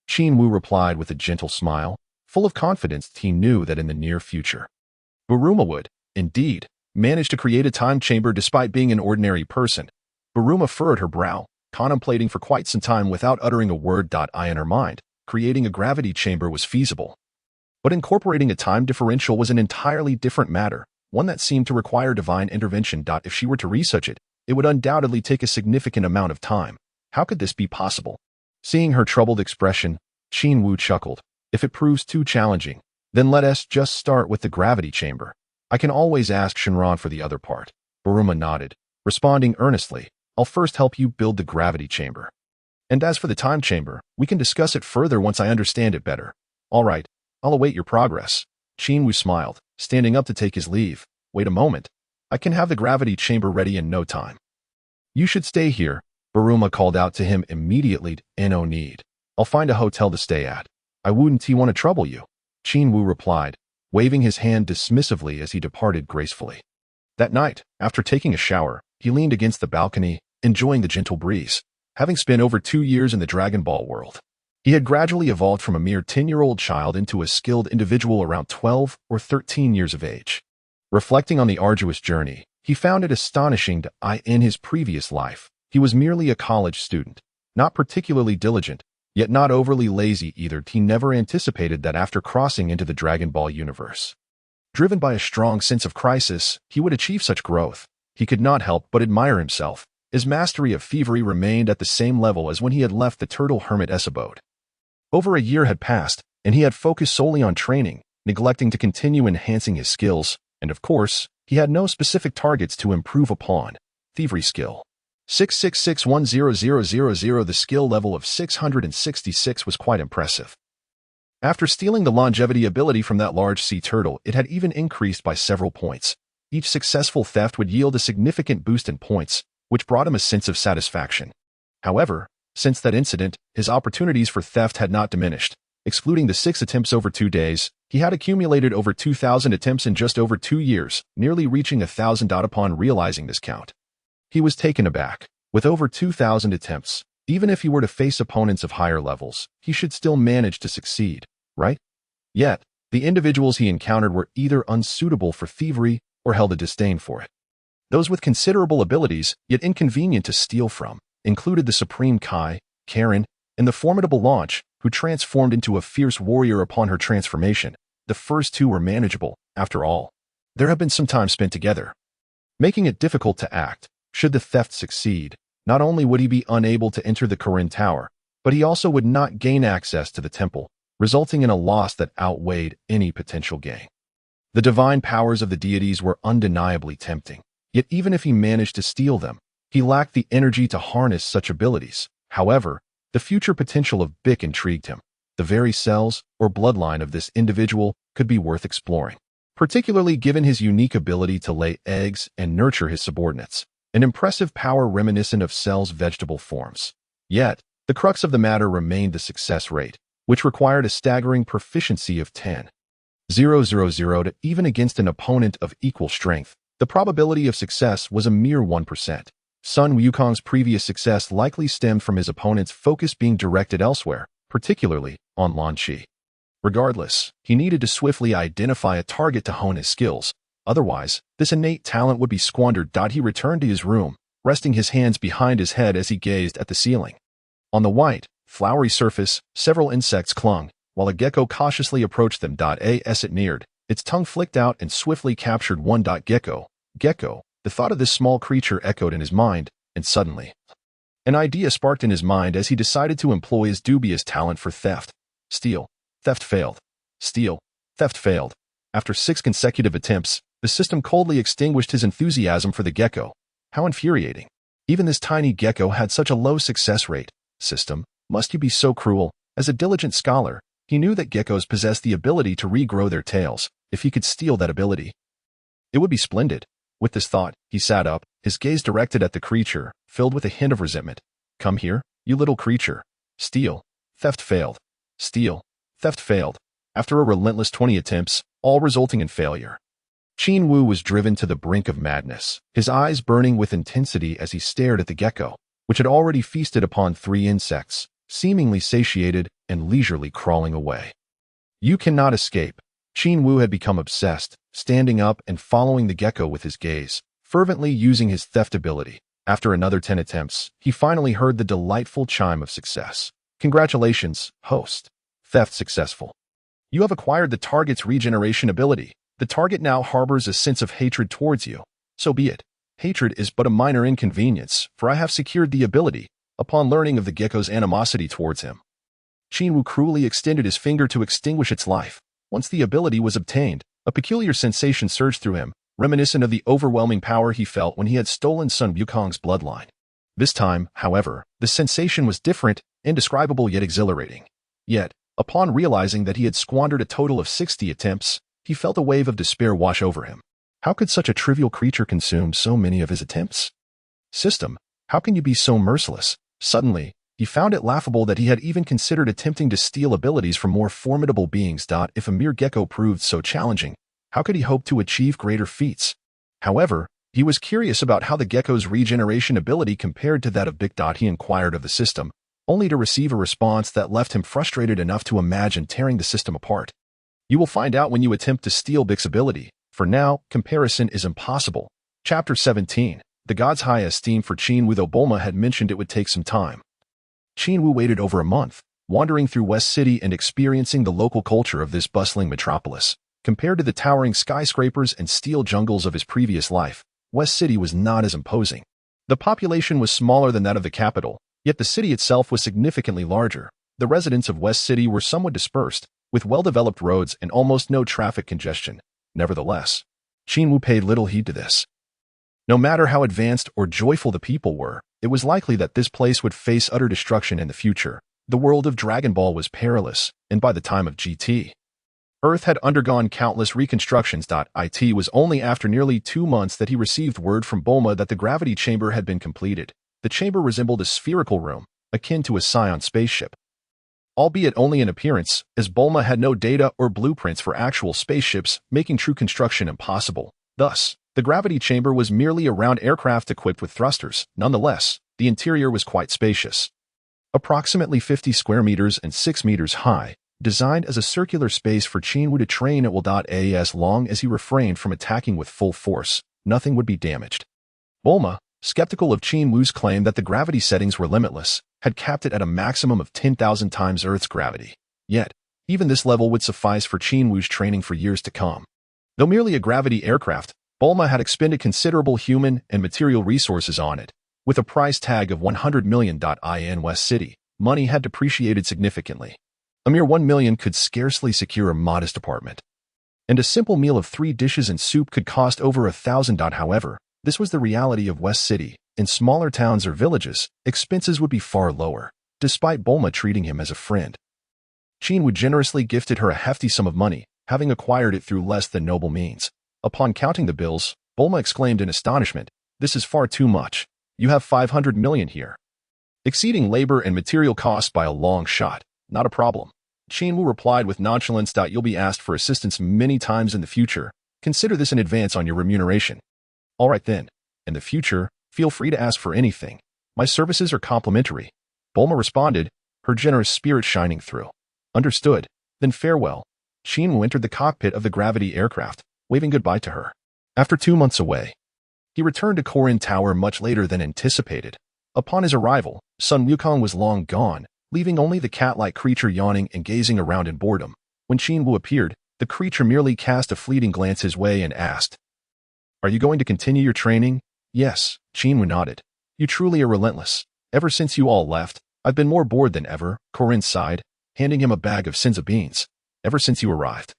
Qin Wu replied with a gentle smile. Full of confidence, he knew that in the near future, Buruma would, indeed, manage to create a time chamber despite being an ordinary person. Buruma furrowed her brow, contemplating for quite some time without uttering a word. In her mind, creating a gravity chamber was feasible. But incorporating a time differential was an entirely different matter, one that seemed to require divine intervention. If she were to research it, it would undoubtedly take a significant amount of time. How could this be possible? Seeing her troubled expression, Qin Wu chuckled. "If it proves too challenging, then let us just start with the gravity chamber. I can always ask Shinran for the other part." Buruma nodded, responding earnestly, "I'll first help you build the gravity chamber. And as for the time chamber, we can discuss it further once I understand it better." "All right, I'll await your progress." Qin Wu smiled, standing up to take his leave. "Wait a moment. I can have the gravity chamber ready in no time." "You should stay here," Buruma called out to him immediately. "No need. I'll find a hotel to stay at. I wouldn't want to trouble you," Qin Wu replied, waving his hand dismissively as he departed gracefully. That night, after taking a shower, he leaned against the balcony, enjoying the gentle breeze. Having spent over 2 years in the Dragon Ball world, he had gradually evolved from a mere 10-year-old child into a skilled individual around 12 or 13 years of age. Reflecting on the arduous journey, he found it astonishing that in his previous life, he was merely a college student, not particularly diligent, yet not overly lazy either. He never anticipated that after crossing into the Dragon Ball universe, driven by a strong sense of crisis, he would achieve such growth. He could not help but admire himself. His mastery of thievery remained at the same level as when he had left the Turtle Hermit's abode. Over a year had passed, and he had focused solely on training, neglecting to continue enhancing his skills, and of course, he had no specific targets to improve upon. Thievery skill 6661000. The skill level of 666 was quite impressive. After stealing the longevity ability from that large sea turtle, it had even increased by several points. Each successful theft would yield a significant boost in points, which brought him a sense of satisfaction. However, since that incident, his opportunities for theft had not diminished. Excluding the 6 attempts over 2 days, he had accumulated over 2,000 attempts in just over 2 years, nearly reaching 1,000. Upon realizing this count, he was taken aback. With over 2,000 attempts, even if he were to face opponents of higher levels, he should still manage to succeed, right? Yet, the individuals he encountered were either unsuitable for thievery or held a disdain for it. Those with considerable abilities, yet inconvenient to steal from, included the Supreme Kai, Korin, and the formidable Launch, who transformed into a fierce warrior upon her transformation. The first two were manageable, after all. There had been some time spent together, making it difficult to act. Should the theft succeed, not only would he be unable to enter the Korin Tower, but he also would not gain access to the temple, resulting in a loss that outweighed any potential gain. The divine powers of the deities were undeniably tempting. Yet even if he managed to steal them, he lacked the energy to harness such abilities. However, the future potential of Bic intrigued him. The very cells or bloodline of this individual could be worth exploring, particularly given his unique ability to lay eggs and nurture his subordinates, an impressive power reminiscent of Cell's vegetable forms. Yet, the crux of the matter remained the success rate, which required a staggering proficiency of 10,000 to even against an opponent of equal strength. The probability of success was a mere 1%. Sun Wukong's previous success likely stemmed from his opponent's focus being directed elsewhere, particularly on Lan Chi. Regardless, he needed to swiftly identify a target to hone his skills. Otherwise, this innate talent would be squandered. He returned to his room, resting his hands behind his head as he gazed at the ceiling. On the white, flowery surface, several insects clung, while a gecko cautiously approached them. As it neared, its tongue flicked out and swiftly captured one. Gecko. The thought of this small creature echoed in his mind, and suddenly, an idea sparked in his mind as he decided to employ his dubious talent for theft. Steal. Theft failed. Steal. Theft failed. After 6 consecutive attempts, the system coldly extinguished his enthusiasm for the gecko. How infuriating. Even this tiny gecko had such a low success rate. System, must you be so cruel? As a diligent scholar, he knew that geckos possessed the ability to regrow their tails. If he could steal that ability, it would be splendid. With this thought, he sat up, his gaze directed at the creature, filled with a hint of resentment. Come here, you little creature. Steal. Theft failed. Steal. Theft failed. After a relentless 20 attempts, all resulting in failure, Qin Wu was driven to the brink of madness, his eyes burning with intensity as he stared at the gecko, which had already feasted upon 3 insects, seemingly satiated and leisurely crawling away. You cannot escape. Qin Wu had become obsessed, standing up and following the gecko with his gaze, fervently using his theft ability. After another 10 attempts, he finally heard the delightful chime of success. Congratulations, host. Theft successful. You have acquired the target's regeneration ability. The target now harbors a sense of hatred towards you. So be it. Hatred is but a minor inconvenience, for I have secured the ability. Upon learning of the gecko's animosity towards him, Qin Wu cruelly extended his finger to extinguish its life. Once the ability was obtained, a peculiar sensation surged through him, reminiscent of the overwhelming power he felt when he had stolen Sun Wukong's bloodline. This time, however, the sensation was different, indescribable yet exhilarating. Yet, upon realizing that he had squandered a total of 60 attempts, he felt a wave of despair wash over him. How could such a trivial creature consume so many of his attempts? System, how can you be so merciless? Suddenly, he found it laughable that he had even considered attempting to steal abilities from more formidable beings. If a mere gecko proved so challenging, how could he hope to achieve greater feats? However, he was curious about how the gecko's regeneration ability compared to that of Bic. He inquired of the system, only to receive a response that left him frustrated enough to imagine tearing the system apart. You will find out when you attempt to steal Bic's ability. For now, comparison is impossible. Chapter 17. The God's high esteem for Qin Wu. Though Bulma had mentioned it would take some time, Qin Wu waited over a month, wandering through West City and experiencing the local culture of this bustling metropolis. Compared to the towering skyscrapers and steel jungles of his previous life, West City was not as imposing. The population was smaller than that of the capital, yet the city itself was significantly larger. The residents of West City were somewhat dispersed, with well-developed roads and almost no traffic congestion. Nevertheless, Qin Wu paid little heed to this. No matter how advanced or joyful the people were, it was likely that this place would face utter destruction in the future. The world of Dragon Ball was perilous, and by the time of GT, Earth had undergone countless reconstructions. It was only after nearly 2 months that he received word from Bulma that the gravity chamber had been completed. The chamber resembled a spherical room, akin to a Saiyan spaceship, albeit only in appearance, as Bulma had no data or blueprints for actual spaceships, making true construction impossible. Thus, the gravity chamber was merely a round aircraft equipped with thrusters. Nonetheless, the interior was quite spacious. Approximately 50 square meters and 6 meters high, designed as a circular space for Qin Wu to train at. As long as he refrained from attacking with full force, nothing would be damaged. Bulma, skeptical of Qin Wu's claim that the gravity settings were limitless, had capped it at a maximum of 10,000 times Earth's gravity. Yet, even this level would suffice for Qin Wu's training for years to come. Though merely a gravity aircraft, Bulma had expended considerable human and material resources on it. With a price tag of 100 million. In West City, money had depreciated significantly. A mere 1 million could scarcely secure a modest apartment. And a simple meal of 3 dishes and soup could cost over 1,000. However, this was the reality of West City. In smaller towns or villages, expenses would be far lower, despite Bulma treating him as a friend. Qin Wu generously gifted her a hefty sum of money, having acquired it through less than noble means. Upon counting the bills, Bulma exclaimed in astonishment, "This is far too much. You have 500 million here." Exceeding labor and material costs by a long shot. Not a problem. Qin Wu replied with nonchalance, "You'll be asked for assistance many times in the future. Consider this an advance on your remuneration." "All right then. In the future, feel free to ask for anything. My services are complimentary." Bulma responded, her generous spirit shining through. "Understood. Then farewell." Qin Wu entered the cockpit of the gravity aircraft, waving goodbye to her. After 2 months away, he returned to Korin Tower much later than anticipated. Upon his arrival, Sun Wukong was long gone, leaving only the cat-like creature yawning and gazing around in boredom. When Qin Wu appeared, the creature merely cast a fleeting glance his way and asked, "Are you going to continue your training?" "Yes," Qin Wu nodded. "You truly are relentless. Ever since you all left, I've been more bored than ever," Korin sighed, handing him a bag of Sinza beans. "Ever since you arrived,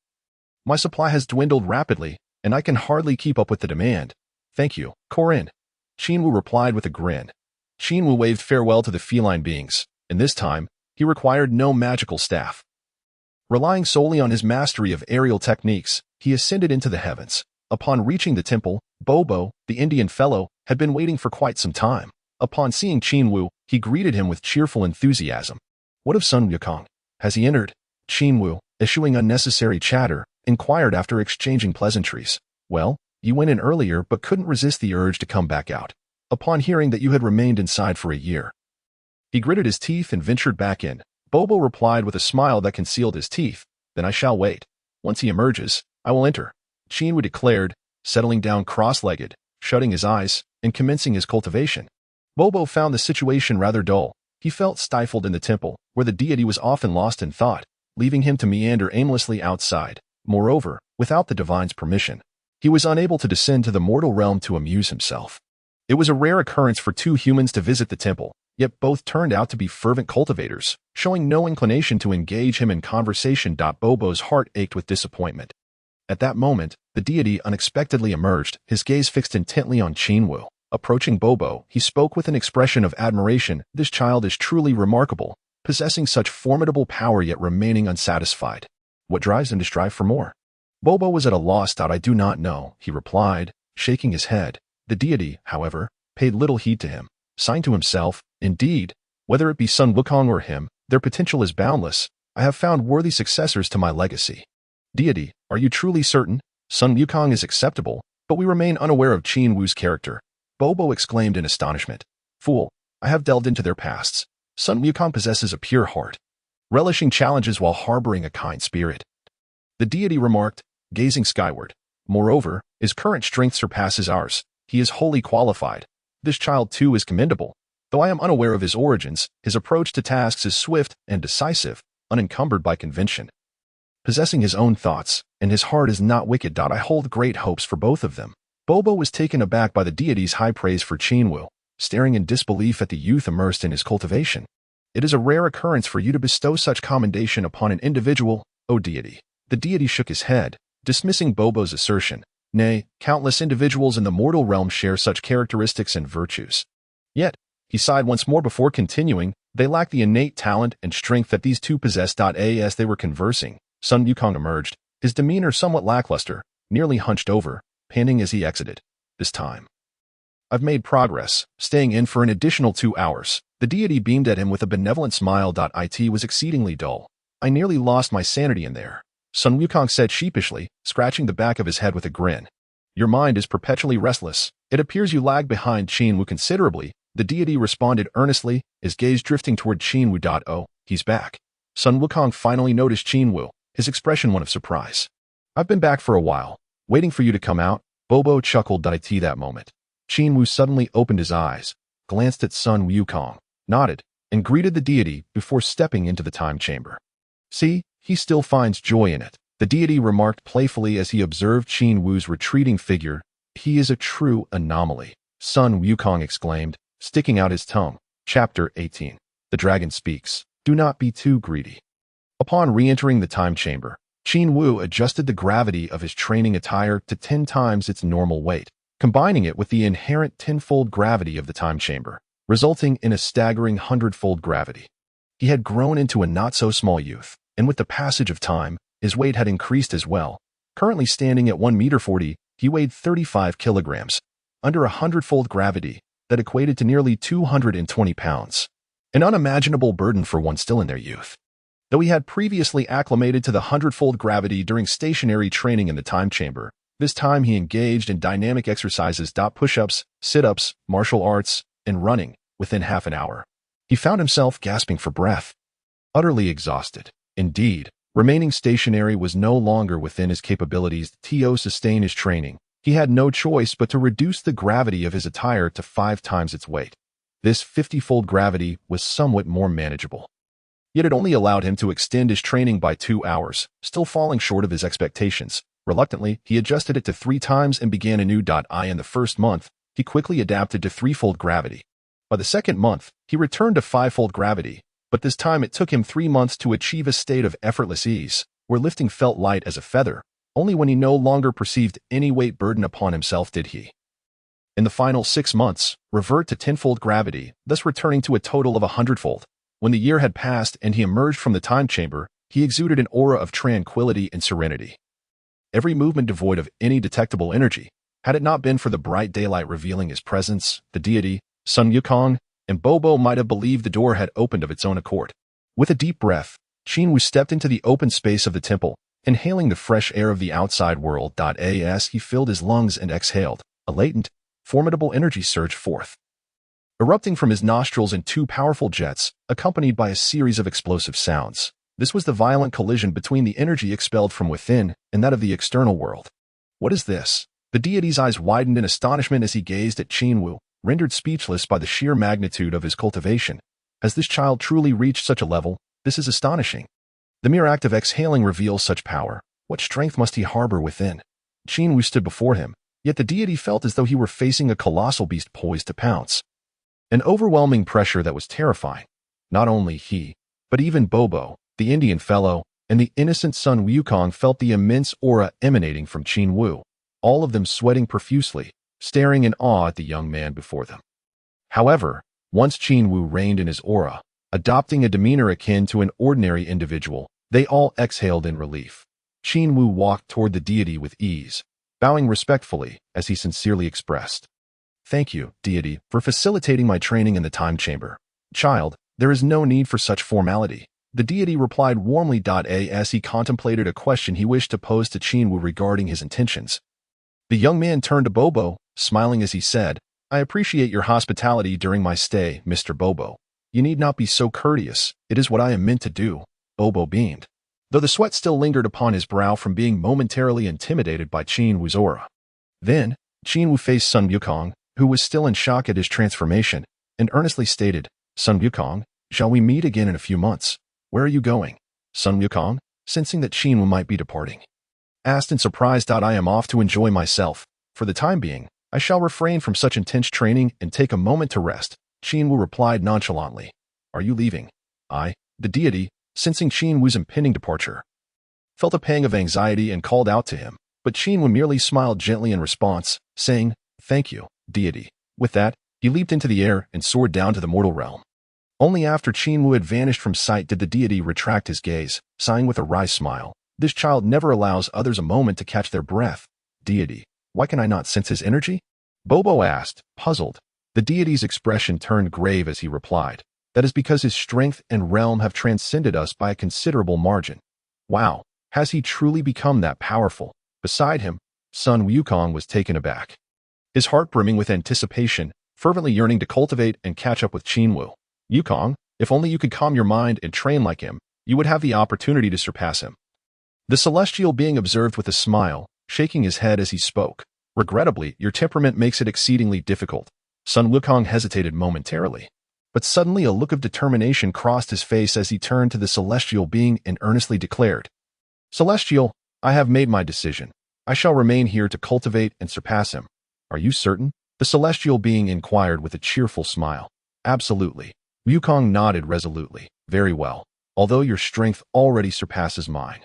my supply has dwindled rapidly, and I can hardly keep up with the demand." "Thank you, Korin," Qin Wu replied with a grin. Qin Wu waved farewell to the feline beings, and this time, he required no magical staff. Relying solely on his mastery of aerial techniques, he ascended into the heavens. Upon reaching the temple, Bobo, the Indian fellow, had been waiting for quite some time. Upon seeing Qin Wu, he greeted him with cheerful enthusiasm. "What of Sun Wukong? Has he entered?" Qin Wu, eschewing unnecessary chatter, inquired after exchanging pleasantries. "Well, you went in earlier but couldn't resist the urge to come back out. Upon hearing that you had remained inside for a year." He gritted his teeth and ventured back in. Bobo replied with a smile that concealed his teeth, "Then I shall wait. Once he emerges, I will enter," Qin Wu declared, settling down cross-legged, shutting his eyes, and commencing his cultivation. Bobo found the situation rather dull. He felt stifled in the temple, where the deity was often lost in thought, leaving him to meander aimlessly outside. Moreover, without the divine's permission, he was unable to descend to the mortal realm to amuse himself. It was a rare occurrence for 2 humans to visit the temple, yet both turned out to be fervent cultivators, showing no inclination to engage him in conversation. Bobo's heart ached with disappointment. At that moment, the deity unexpectedly emerged, his gaze fixed intently on Qin Wu. Approaching Bobo, he spoke with an expression of admiration. "This child is truly remarkable, possessing such formidable power yet remaining unsatisfied. What drives him to strive for more?" Bobo was at a loss. "I do not know," he replied, shaking his head. The deity, however, paid little heed to him, sighing to himself, "Indeed, whether it be Sun Wukong or him, their potential is boundless. I have found worthy successors to my legacy." "Deity, are you truly certain? Sun Wukong is acceptable, but we remain unaware of Qin Wu's character," Bobo exclaimed in astonishment. "Fool, I have delved into their pasts. Sun Wukong possesses a pure heart, relishing challenges while harboring a kind spirit," the deity remarked, gazing skyward. "Moreover, his current strength surpasses ours. He is wholly qualified. This child too is commendable. Though I am unaware of his origins, his approach to tasks is swift and decisive, unencumbered by convention. Possessing his own thoughts, and his heart is not wicked. I hold great hopes for both of them." Bobo was taken aback by the deity's high praise for Qin Wu, staring in disbelief at the youth immersed in his cultivation. "It is a rare occurrence for you to bestow such commendation upon an individual, O deity." The deity shook his head, dismissing Bobo's assertion. "Nay, countless individuals in the mortal realm share such characteristics and virtues. Yet," he sighed once more before continuing, "they lack the innate talent and strength that these 2 possess." As they were conversing, Sun Wukong emerged, his demeanor somewhat lackluster, nearly hunched over, panting as he exited. "This time, I've made progress, staying in for an additional 2 hours. The deity beamed at him with a benevolent smile. "It was exceedingly dull. I nearly lost my sanity in there," Sun Wukong said sheepishly, scratching the back of his head with a grin. "Your mind is perpetually restless. It appears you lag behind Qin Wu considerably," the deity responded earnestly, his gaze drifting toward Qin Wu. "Oh, he's back." Sun Wukong finally noticed Qin Wu, his expression one of surprise. "I've been back for a while, waiting for you to come out," Bobo chuckled. That moment, Qin Wu suddenly opened his eyes, glanced at Sun Wukong, nodded, and greeted the deity before stepping into the time chamber. "See, he still finds joy in it," the deity remarked playfully as he observed Qin Wu's retreating figure. "He is a true anomaly," Sun Wukong exclaimed, sticking out his tongue. Chapter 18. The Dragon Speaks. Do not be too greedy. Upon re-entering the time chamber, Qin Wu adjusted the gravity of his training attire to 10 times its normal weight, combining it with the inherent tenfold gravity of the time chamber, resulting in a staggering 100-fold gravity. He had grown into a not-so-small youth, and with the passage of time, his weight had increased as well. Currently standing at 1.40 meters, he weighed 35 kilograms, under a 100-fold gravity that equated to nearly 220 pounds. An unimaginable burden for one still in their youth. Though he had previously acclimated to the 100-fold gravity during stationary training in the time chamber, this time he engaged in dynamic exercises, push-ups, sit-ups, martial arts, and running within half an hour. He found himself gasping for breath, utterly exhausted. Indeed, remaining stationary was no longer within his capabilities to sustain his training. He had no choice but to reduce the gravity of his attire to 5 times its weight. This 50-fold gravity was somewhat more manageable. Yet it only allowed him to extend his training by 2 hours, still falling short of his expectations. Reluctantly, he adjusted it to 3 times and began anew. In the first month, he quickly adapted to 3-fold gravity. By the second month, he returned to 5-fold gravity, but this time it took him 3 months to achieve a state of effortless ease, where lifting felt light as a feather. Only when he no longer perceived any weight burden upon himself did he, in the final 6 months, revert to 10-fold gravity, thus returning to a total of 100-fold. When the year had passed and he emerged from the time chamber, he exuded an aura of tranquility and serenity. Every movement devoid of any detectable energy. Had it not been for the bright daylight revealing his presence, the deity, Sun Wukong, and Bobo might have believed the door had opened of its own accord. With a deep breath, Qin Wu stepped into the open space of the temple, inhaling the fresh air of the outside world. As he filled his lungs and exhaled, a latent, formidable energy surged forth, erupting from his nostrils in 2 powerful jets, accompanied by a series of explosive sounds. This was the violent collision between the energy expelled from within and that of the external world. What is this? The deity's eyes widened in astonishment as he gazed at Qin Wu, rendered speechless by the sheer magnitude of his cultivation. Has this child truly reached such a level? This is astonishing. The mere act of exhaling reveals such power. What strength must he harbor within? Qin Wu stood before him, yet the deity felt as though he were facing a colossal beast poised to pounce. An overwhelming pressure that was terrifying. Not only he, but even Bobo, the Indian fellow, and the innocent Sun Wukong felt the immense aura emanating from Qin Wu, all of them sweating profusely, staring in awe at the young man before them. However, once Qin Wu reigned in his aura, adopting a demeanor akin to an ordinary individual, they all exhaled in relief. Qin Wu walked toward the deity with ease, bowing respectfully as he sincerely expressed, "Thank you, deity, for facilitating my training in the time chamber. Child, there is no need for such formality." The deity replied warmly. As he contemplated a question he wished to pose to Qin Wu regarding his intentions. The young man turned to Bobo, smiling as he said, "I appreciate your hospitality during my stay, Mr. Bobo. You need not be so courteous. It is what I am meant to do." Bobo beamed, though the sweat still lingered upon his brow from being momentarily intimidated by Qin Wu's aura. Then, Qin Wu faced Sun Wukong, who was still in shock at his transformation, and earnestly stated, "Sun Wukong, shall we meet again in a few months? Where are you going?" Sun Wukong, sensing that Qin Wu might be departing, asked in surprise. "I am off to enjoy myself. For the time being, I shall refrain from such intense training and take a moment to rest," Qin Wu replied nonchalantly. "Are you leaving?" The deity, sensing Qin Wu's impending departure, felt a pang of anxiety and called out to him, but Qin Wu merely smiled gently in response, saying, "Thank you, deity." With that, he leaped into the air and soared down to the mortal realm. Only after Qin Wu had vanished from sight did the deity retract his gaze, sighing with a wry smile. "This child never allows others a moment to catch their breath. Deity, why can I not sense his energy?" Bobo asked, puzzled. The deity's expression turned grave as he replied, "That is because his strength and realm have transcended us by a considerable margin." Wow, has he truly become that powerful? Beside him, Sun Wukong was taken aback, his heart brimming with anticipation, fervently yearning to cultivate and catch up with Qin Wu. "Wukong, if only you could calm your mind and train like him, you would have the opportunity to surpass him." The celestial being observed with a smile, shaking his head as he spoke. "Regrettably, your temperament makes it exceedingly difficult." Sun Wukong hesitated momentarily, but suddenly a look of determination crossed his face as he turned to the celestial being and earnestly declared, "Celestial, I have made my decision. I shall remain here to cultivate and surpass him." "Are you certain?" the celestial being inquired with a cheerful smile. "Absolutely." Wukong nodded resolutely. "Very well, although your strength already surpasses mine.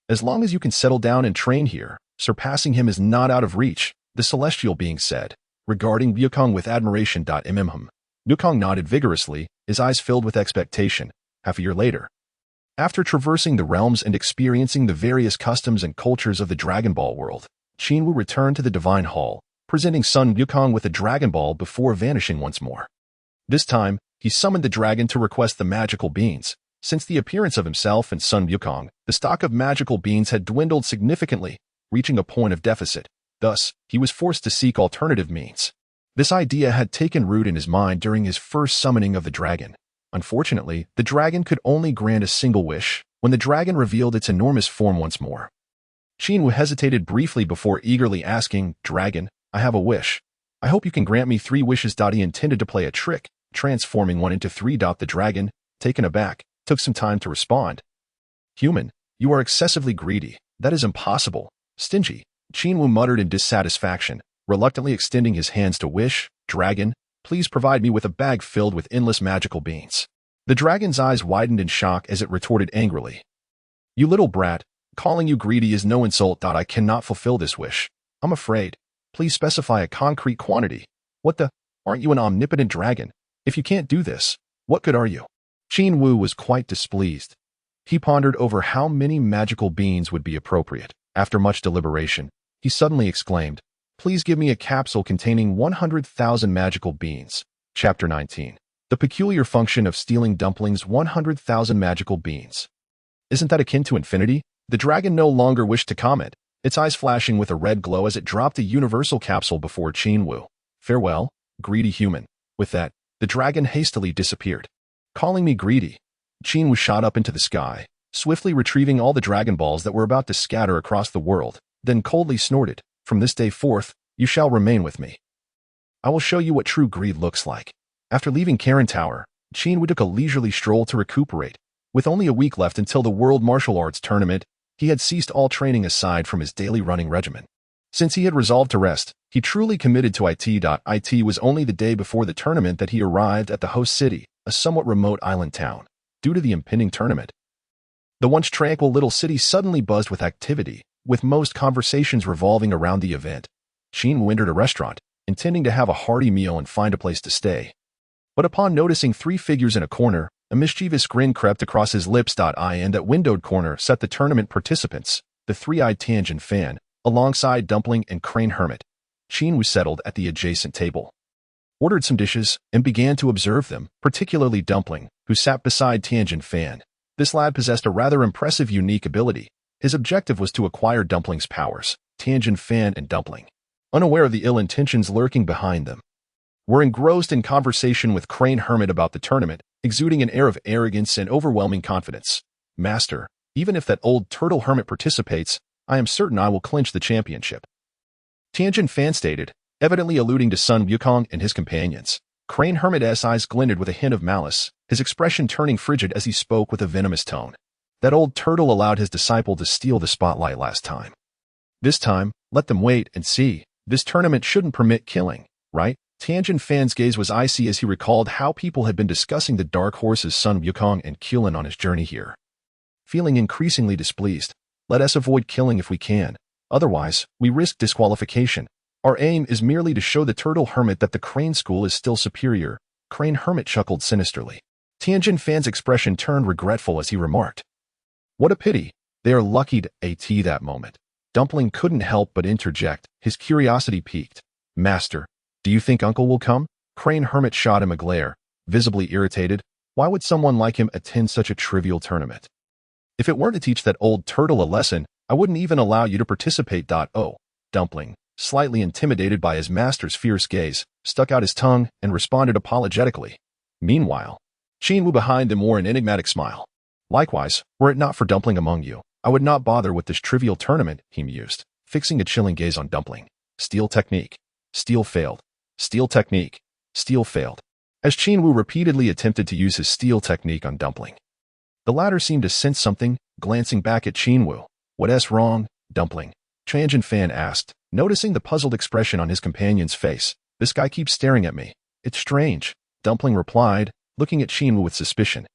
As long as you can settle down and train here, surpassing him is not out of reach, the celestial being said, regarding Wukong with admiration. Wukong nodded vigorously, his eyes filled with expectation. Half a year later, after traversing the realms and experiencing the various customs and cultures of the Dragon Ball world, Qin Wu returned to the Divine Hall, presenting Sun Wukong with a Dragon Ball before vanishing once more. This time, he summoned the dragon to request the magical beans. Since the appearance of himself and Sun Wukong, the stock of magical beans had dwindled significantly, reaching a point of deficit. Thus, he was forced to seek alternative means. This idea had taken root in his mind during his first summoning of the dragon. Unfortunately, the dragon could only grant a single wish. When the dragon revealed its enormous form once more, Qin Wu hesitated briefly before eagerly asking, "Dragon, I have a wish. I hope you can grant me 3 wishes." He intended to play a trick, transforming one into 3. The dragon, taken aback, took some time to respond. "Human, you are excessively greedy. That is impossible. Stingy." Qin Wu muttered in dissatisfaction, reluctantly extending his hands to wish. "Dragon, please provide me with a bag filled with endless magical beans." The dragon's eyes widened in shock as it retorted angrily, "You little brat, calling you greedy is no insult. I cannot fulfill this wish. I'm afraid. Please specify a concrete quantity." "What the? Aren't you an omnipotent dragon? If you can't do this, what good are you?" Qin Wu was quite displeased. He pondered over how many magical beans would be appropriate. After much deliberation, he suddenly exclaimed, "Please give me a capsule containing 100,000 magical beans." Chapter 19. The peculiar function of stealing dumplings. 100,000 magical beans. Isn't that akin to infinity? The dragon no longer wished to comment, its eyes flashing with a red glow as it dropped a universal capsule before Qin Wu. "Farewell, greedy human." With that, the dragon hastily disappeared. "Calling me greedy?" Qin Wu shot up into the sky, swiftly retrieving all the Dragon Balls that were about to scatter across the world, then coldly snorted, "From this day forth, you shall remain with me. I will show you what true greed looks like." After leaving Korin Tower, Qin Wu took a leisurely stroll to recuperate. With only a week left until the World Martial Arts Tournament, he had ceased all training aside from his daily running regimen. Since he had resolved to rest, he truly committed to it. It was only the day before the tournament that he arrived at the host city, a somewhat remote island town. Due to the impending tournament, the once tranquil little city suddenly buzzed with activity, with most conversations revolving around the event. Qin Wu entered a restaurant, intending to have a hearty meal and find a place to stay. But upon noticing 3 figures in a corner, a mischievous grin crept across his lips. In that windowed corner sat the tournament participants, the 3-eyed Tianjin fan, alongside Dumpling and Crane Hermit. Qin Wu settled at the adjacent table, ordered some dishes, and began to observe them, particularly Dumpling, who sat beside Tianjin fan. This lad possessed a rather impressive unique ability. His objective was to acquire Dumpling's powers. Tianjin fan and Dumpling, unaware of the ill intentions lurking behind them, were engrossed in conversation with Crane Hermit about the tournament, exuding an air of arrogance and overwhelming confidence. "Master, even if that old turtle hermit participates, I am certain I will clinch the championship," Tianjin fan stated, evidently alluding to Sun Wukong and his companions. Crane Hermit's eyes glinted with a hint of malice, his expression turning frigid as he spoke with a venomous tone. "That old turtle allowed his disciple to steal the spotlight last time. This time, let them wait and see. This tournament shouldn't permit killing, right?" Tianjin fan's gaze was icy as he recalled how people had been discussing the dark horses Sun Wukong and Kulin on his journey here. Feeling increasingly displeased, "Let us avoid killing if we can. Otherwise, we risk disqualification. Our aim is merely to show the Turtle Hermit that the Crane School is still superior." Crane Hermit chuckled sinisterly. Tianjin fan's expression turned regretful as he remarked, "What a pity. They are lucky to at that moment." Dumpling couldn't help but interject, his curiosity piqued. "Master, do you think Uncle will come?" Crane Hermit shot him a glare, visibly irritated. Why would someone like him attend such a trivial tournament? "If it weren't to teach that old turtle a lesson, I wouldn't even allow you to participate." Oh, Dumpling, slightly intimidated by his master's fierce gaze, stuck out his tongue and responded apologetically. Meanwhile, Qin Wu behind them wore an enigmatic smile. "Likewise, were it not for Dumpling among you, I would not bother with this trivial tournament," he mused, fixing a chilling gaze on Dumpling. Steal technique. Steal failed. Steal technique. Steal failed. As Qin Wu repeatedly attempted to use his steal technique on Dumpling, the latter seemed to sense something, glancing back at Qin Wu. "What's wrong, Dumpling?" Tianjin fan asked, noticing the puzzled expression on his companion's face. "This guy keeps staring at me. It's strange," Dumpling replied, looking at Qin Wu with suspicion.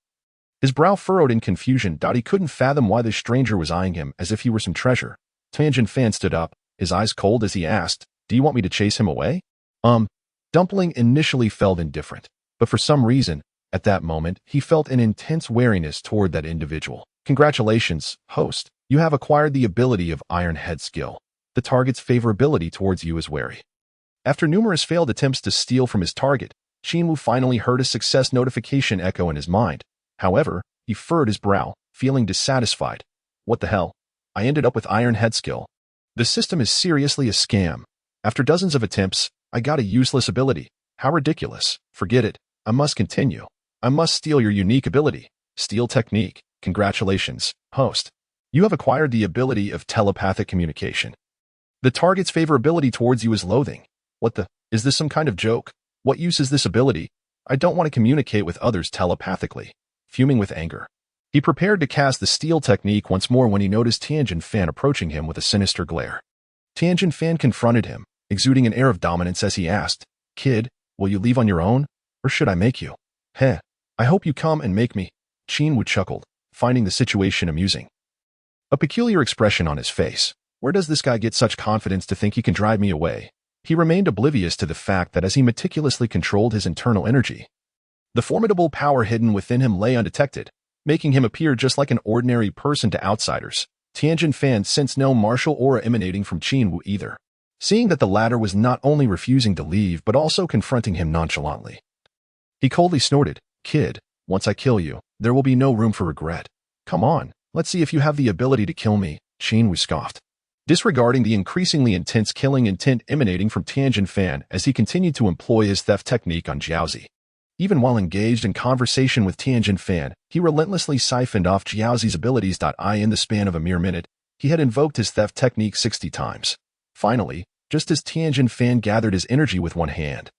His brow furrowed in confusion. He couldn't fathom why this stranger was eyeing him as if he were some treasure. Tianjin Fan stood up, his eyes cold as he asked, "Do you want me to chase him away?" Dumpling initially felt indifferent, but for some reason, at that moment, he felt an intense wariness toward that individual. "Congratulations, host. You have acquired the ability of Iron Head skill. The target's favorability towards you is wary." After numerous failed attempts to steal from his target, Qin Wu finally heard a success notification echo in his mind. However, he furrowed his brow, feeling dissatisfied. "What the hell? I ended up with Iron Head skill. The system is seriously a scam. After dozens of attempts, I got a useless ability. How ridiculous. Forget it. I must continue. I must steal your unique ability. Steal technique. Congratulations, host. You have acquired the ability of telepathic communication. The target's favorability towards you is loathing. What the? Is this some kind of joke? What use is this ability? I don't want to communicate with others telepathically." Fuming with anger, he prepared to cast the steal technique once more when he noticed Tianjin Fan approaching him with a sinister glare. Tianjin Fan confronted him, exuding an air of dominance as he asked, "Kid, will you leave on your own? Or should I make you?" "Heh, I hope you come and make me." Qin Wu chuckled, finding the situation amusing. A peculiar expression on his face. Where does this guy get such confidence to think he can drive me away? He remained oblivious to the fact that as he meticulously controlled his internal energy, the formidable power hidden within him lay undetected, making him appear just like an ordinary person to outsiders. Tianjin Fan sensed no martial aura emanating from Qin Wu either, seeing that the latter was not only refusing to leave but also confronting him nonchalantly. He coldly snorted, "Kid, once I kill you, there will be no room for regret. Come on, let's see if you have the ability to kill me." Qin Wu scoffed, disregarding the increasingly intense killing intent emanating from Tianjin Fan as he continued to employ his theft technique on Jiaozi. Even while engaged in conversation with Tianjin Fan, he relentlessly siphoned off Jiaozi's abilities. In the span of a mere minute, he had invoked his theft technique 60 times. Finally, just as Tianjin Fan gathered his energy with one hand,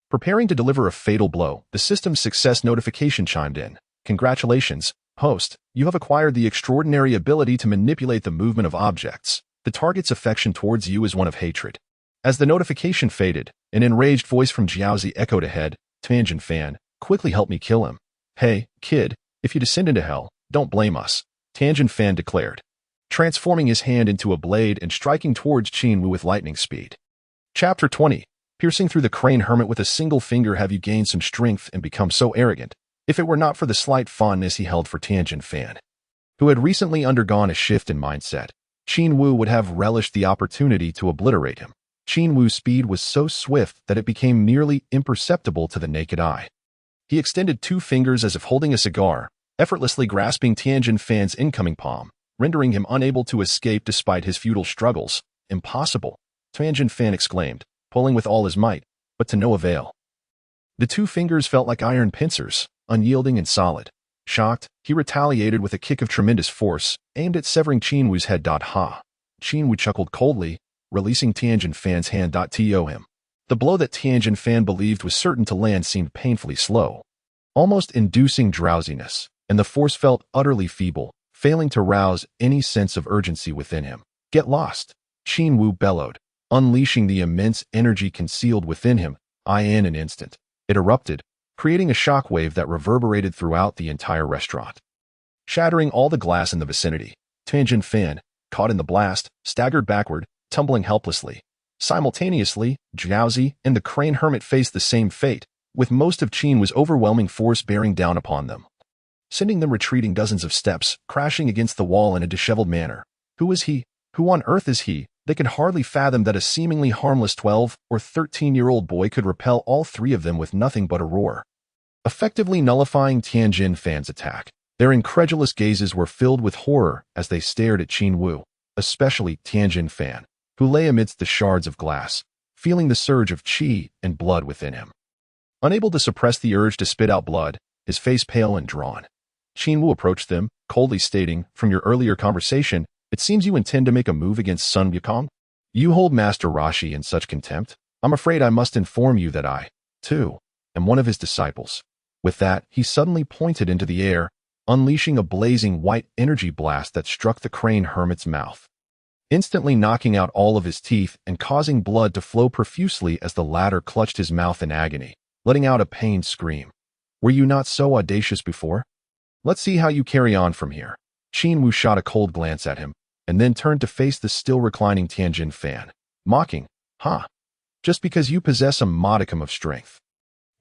preparing to deliver a fatal blow, the system's success notification chimed in. "Congratulations, host. You have acquired the extraordinary ability to manipulate the movement of objects. The target's affection towards you is one of hatred." As the notification faded, an enraged voice from Jiaozi echoed ahead, "Tianjin Fan, quickly help me kill him." "Hey, kid, if you descend into hell, don't blame us," Tianjin Fan declared, transforming his hand into a blade and striking towards Qin Wu with lightning speed. Chapter 20. Piercing through the crane hermit with a single finger. Have you gained some strength and become so arrogant? If it were not for the slight fondness he held for Tianjin Fan, who had recently undergone a shift in mindset, Qin Wu would have relished the opportunity to obliterate him. Qin Wu's speed was so swift that it became nearly imperceptible to the naked eye. He extended 2 fingers as if holding a cigar, effortlessly grasping Tianjin Fan's incoming palm, rendering him unable to escape despite his futile struggles. "Impossible!" Tianjin Fan exclaimed, pulling with all his might, but to no avail. The 2 fingers felt like iron pincers, unyielding and solid. Shocked, he retaliated with a kick of tremendous force, aimed at severing Qin Wu's head. Ha! Qin Wu chuckled coldly, releasing Tianjin Fan's hand. To him. The blow that Tianjin Fan believed was certain to land seemed painfully slow, almost inducing drowsiness, and the force felt utterly feeble, failing to rouse any sense of urgency within him. "Get lost!" Qin Wu bellowed, unleashing the immense energy concealed within him. In an instant, it erupted, creating a shockwave that reverberated throughout the entire restaurant, shattering all the glass in the vicinity. Tianjin Fan, caught in the blast, staggered backward, tumbling helplessly. Simultaneously, Jiaozi and the crane hermit faced the same fate, with most of Qin Wu's overwhelming force bearing down upon them, sending them retreating dozens of steps, crashing against the wall in a disheveled manner. Who is he? Who on earth is he? They could hardly fathom that a seemingly harmless 12 or 13-year-old boy could repel all 3 of them with nothing but a roar, effectively nullifying Tianjin Fan's attack. Their incredulous gazes were filled with horror as they stared at Qin Wu, especially Tianjin Fan, who lay amidst the shards of glass, feeling the surge of qi and blood within him. Unable to suppress the urge to spit out blood, his face pale and drawn, Qin Wu approached them, coldly stating, "From your earlier conversation, it seems you intend to make a move against Sun Wukong? You hold Master Rashi in such contempt? I'm afraid I must inform you that I, too, am one of his disciples." With that, he suddenly pointed into the air, unleashing a blazing white energy blast that struck the crane hermit's mouth, instantly knocking out all of his teeth and causing blood to flow profusely as the latter clutched his mouth in agony, letting out a pained scream. "Were you not so audacious before? Let's see how you carry on from here. Qin Wu shot a cold glance at him, and then turned to face the still reclining Tianjin Fan, mocking, Just because you possess a modicum of strength,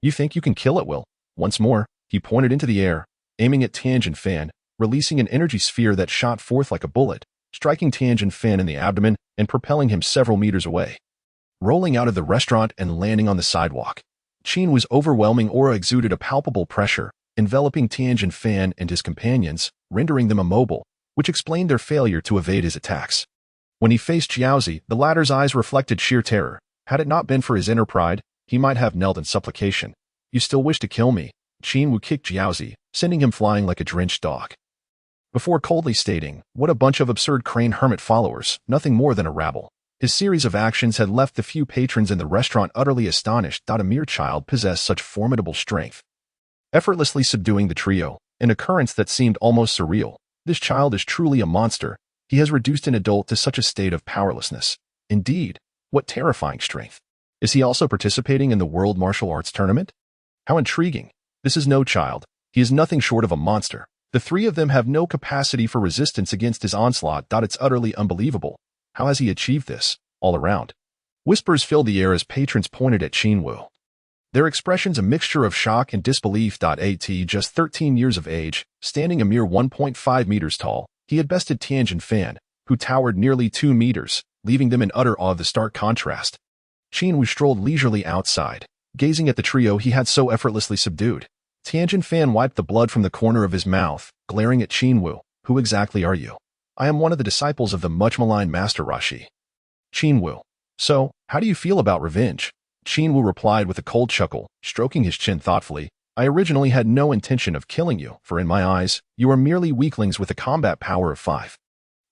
you think you can kill at will? Once more, he pointed into the air, aiming at Tianjin Fan, releasing an energy sphere that shot forth like a bullet, striking Tianjin Fan in the abdomen and propelling him several meters away. Rolling out of the restaurant and landing on the sidewalk, Qin Wu's overwhelming aura exuded a palpable pressure, enveloping Tianjin Fan and his companions, rendering them immobile, which explained their failure to evade his attacks. When he faced Jiaozi, the latter's eyes reflected sheer terror. Had it not been for his inner pride, he might have knelt in supplication. You still wish to kill me? Qin Wu kicked Jiaozi, sending him flying like a drenched dog. Before coldly stating, what a bunch of absurd crane hermit followers, nothing more than a rabble. His series of actions had left the few patrons in the restaurant utterly astonished that a mere child possessed such formidable strength. Effortlessly subduing the trio, an occurrence that seemed almost surreal. This child is truly a monster. He has reduced an adult to such a state of powerlessness. Indeed, what terrifying strength. Is he also participating in the World Martial Arts Tournament? How intriguing. This is no child. He is nothing short of a monster. The three of them have no capacity for resistance against his onslaught. It's utterly unbelievable. How has he achieved this? All around. Whispers filled the air as patrons pointed at Qin Wu. Their expressions a mixture of shock and disbelief. At just 13 years of age, standing a mere 1.5 meters tall, he had bested Tianjin Fan, who towered nearly 2 meters, leaving them in utter awe of the stark contrast. Qin Wu strolled leisurely outside, gazing at the trio he had so effortlessly subdued. Tianjin Fan wiped the blood from the corner of his mouth, glaring at Qin Wu. Who exactly are you? I am one of the disciples of the much-maligned Master Rashi. Qin Wu. So, how do you feel about revenge? Qin Wu replied with a cold chuckle, stroking his chin thoughtfully. I originally had no intention of killing you, for in my eyes, you are merely weaklings with a combat power of 5.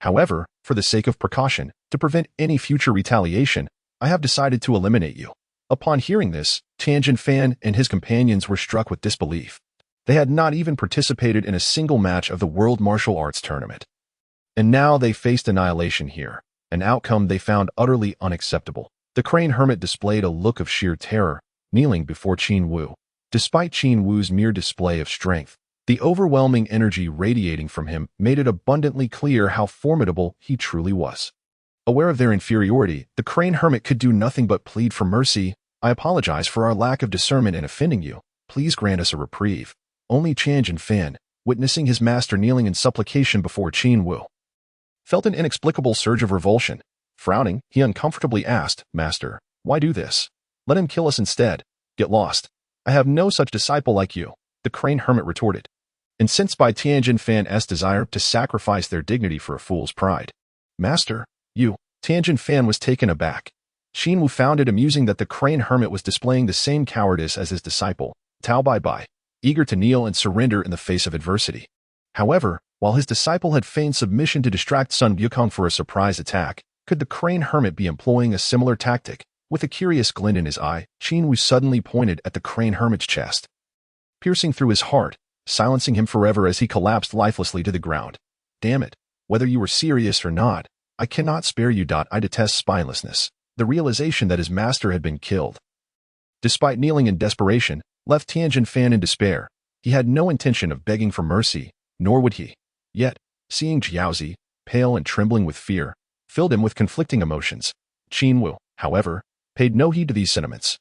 However, for the sake of precaution, to prevent any future retaliation, I have decided to eliminate you. Upon hearing this, Tianjin Fan and his companions were struck with disbelief. They had not even participated in a single match of the World Martial Arts Tournament. And now they faced annihilation here, an outcome they found utterly unacceptable. The crane hermit displayed a look of sheer terror, kneeling before Qin Wu. Despite Qin Wu's mere display of strength, the overwhelming energy radiating from him made it abundantly clear how formidable he truly was. Aware of their inferiority, the crane hermit could do nothing but plead for mercy. I apologize for our lack of discernment in offending you. Please grant us a reprieve. Only Tianjin Fan, witnessing his master kneeling in supplication before Qin Wu, felt an inexplicable surge of revulsion. Frowning, he uncomfortably asked, Master, why do this? Let him kill us instead. Get lost. I have no such disciple like you, the crane hermit retorted, incensed by Tianjin Fan's desire to sacrifice their dignity for a fool's pride. Master, you. Tianjin Fan was taken aback. Qin Wu found it amusing that the crane hermit was displaying the same cowardice as his disciple, Tao Bai, eager to kneel and surrender in the face of adversity. However, while his disciple had feigned submission to distract Sun Wukong for a surprise attack, could the crane hermit be employing a similar tactic? With a curious glint in his eye, Qin Wu suddenly pointed at the crane hermit's chest, piercing through his heart, silencing him forever as he collapsed lifelessly to the ground. Damn it, whether you were serious or not, I cannot spare you. I detest spinelessness. The realization that his master had been killed, despite kneeling in desperation, left Tianjin Fan in despair. He had no intention of begging for mercy, nor would he. Yet, seeing Jiaozi, pale and trembling with fear, filled him with conflicting emotions. Qin Wu, however, paid no heed to these sentiments.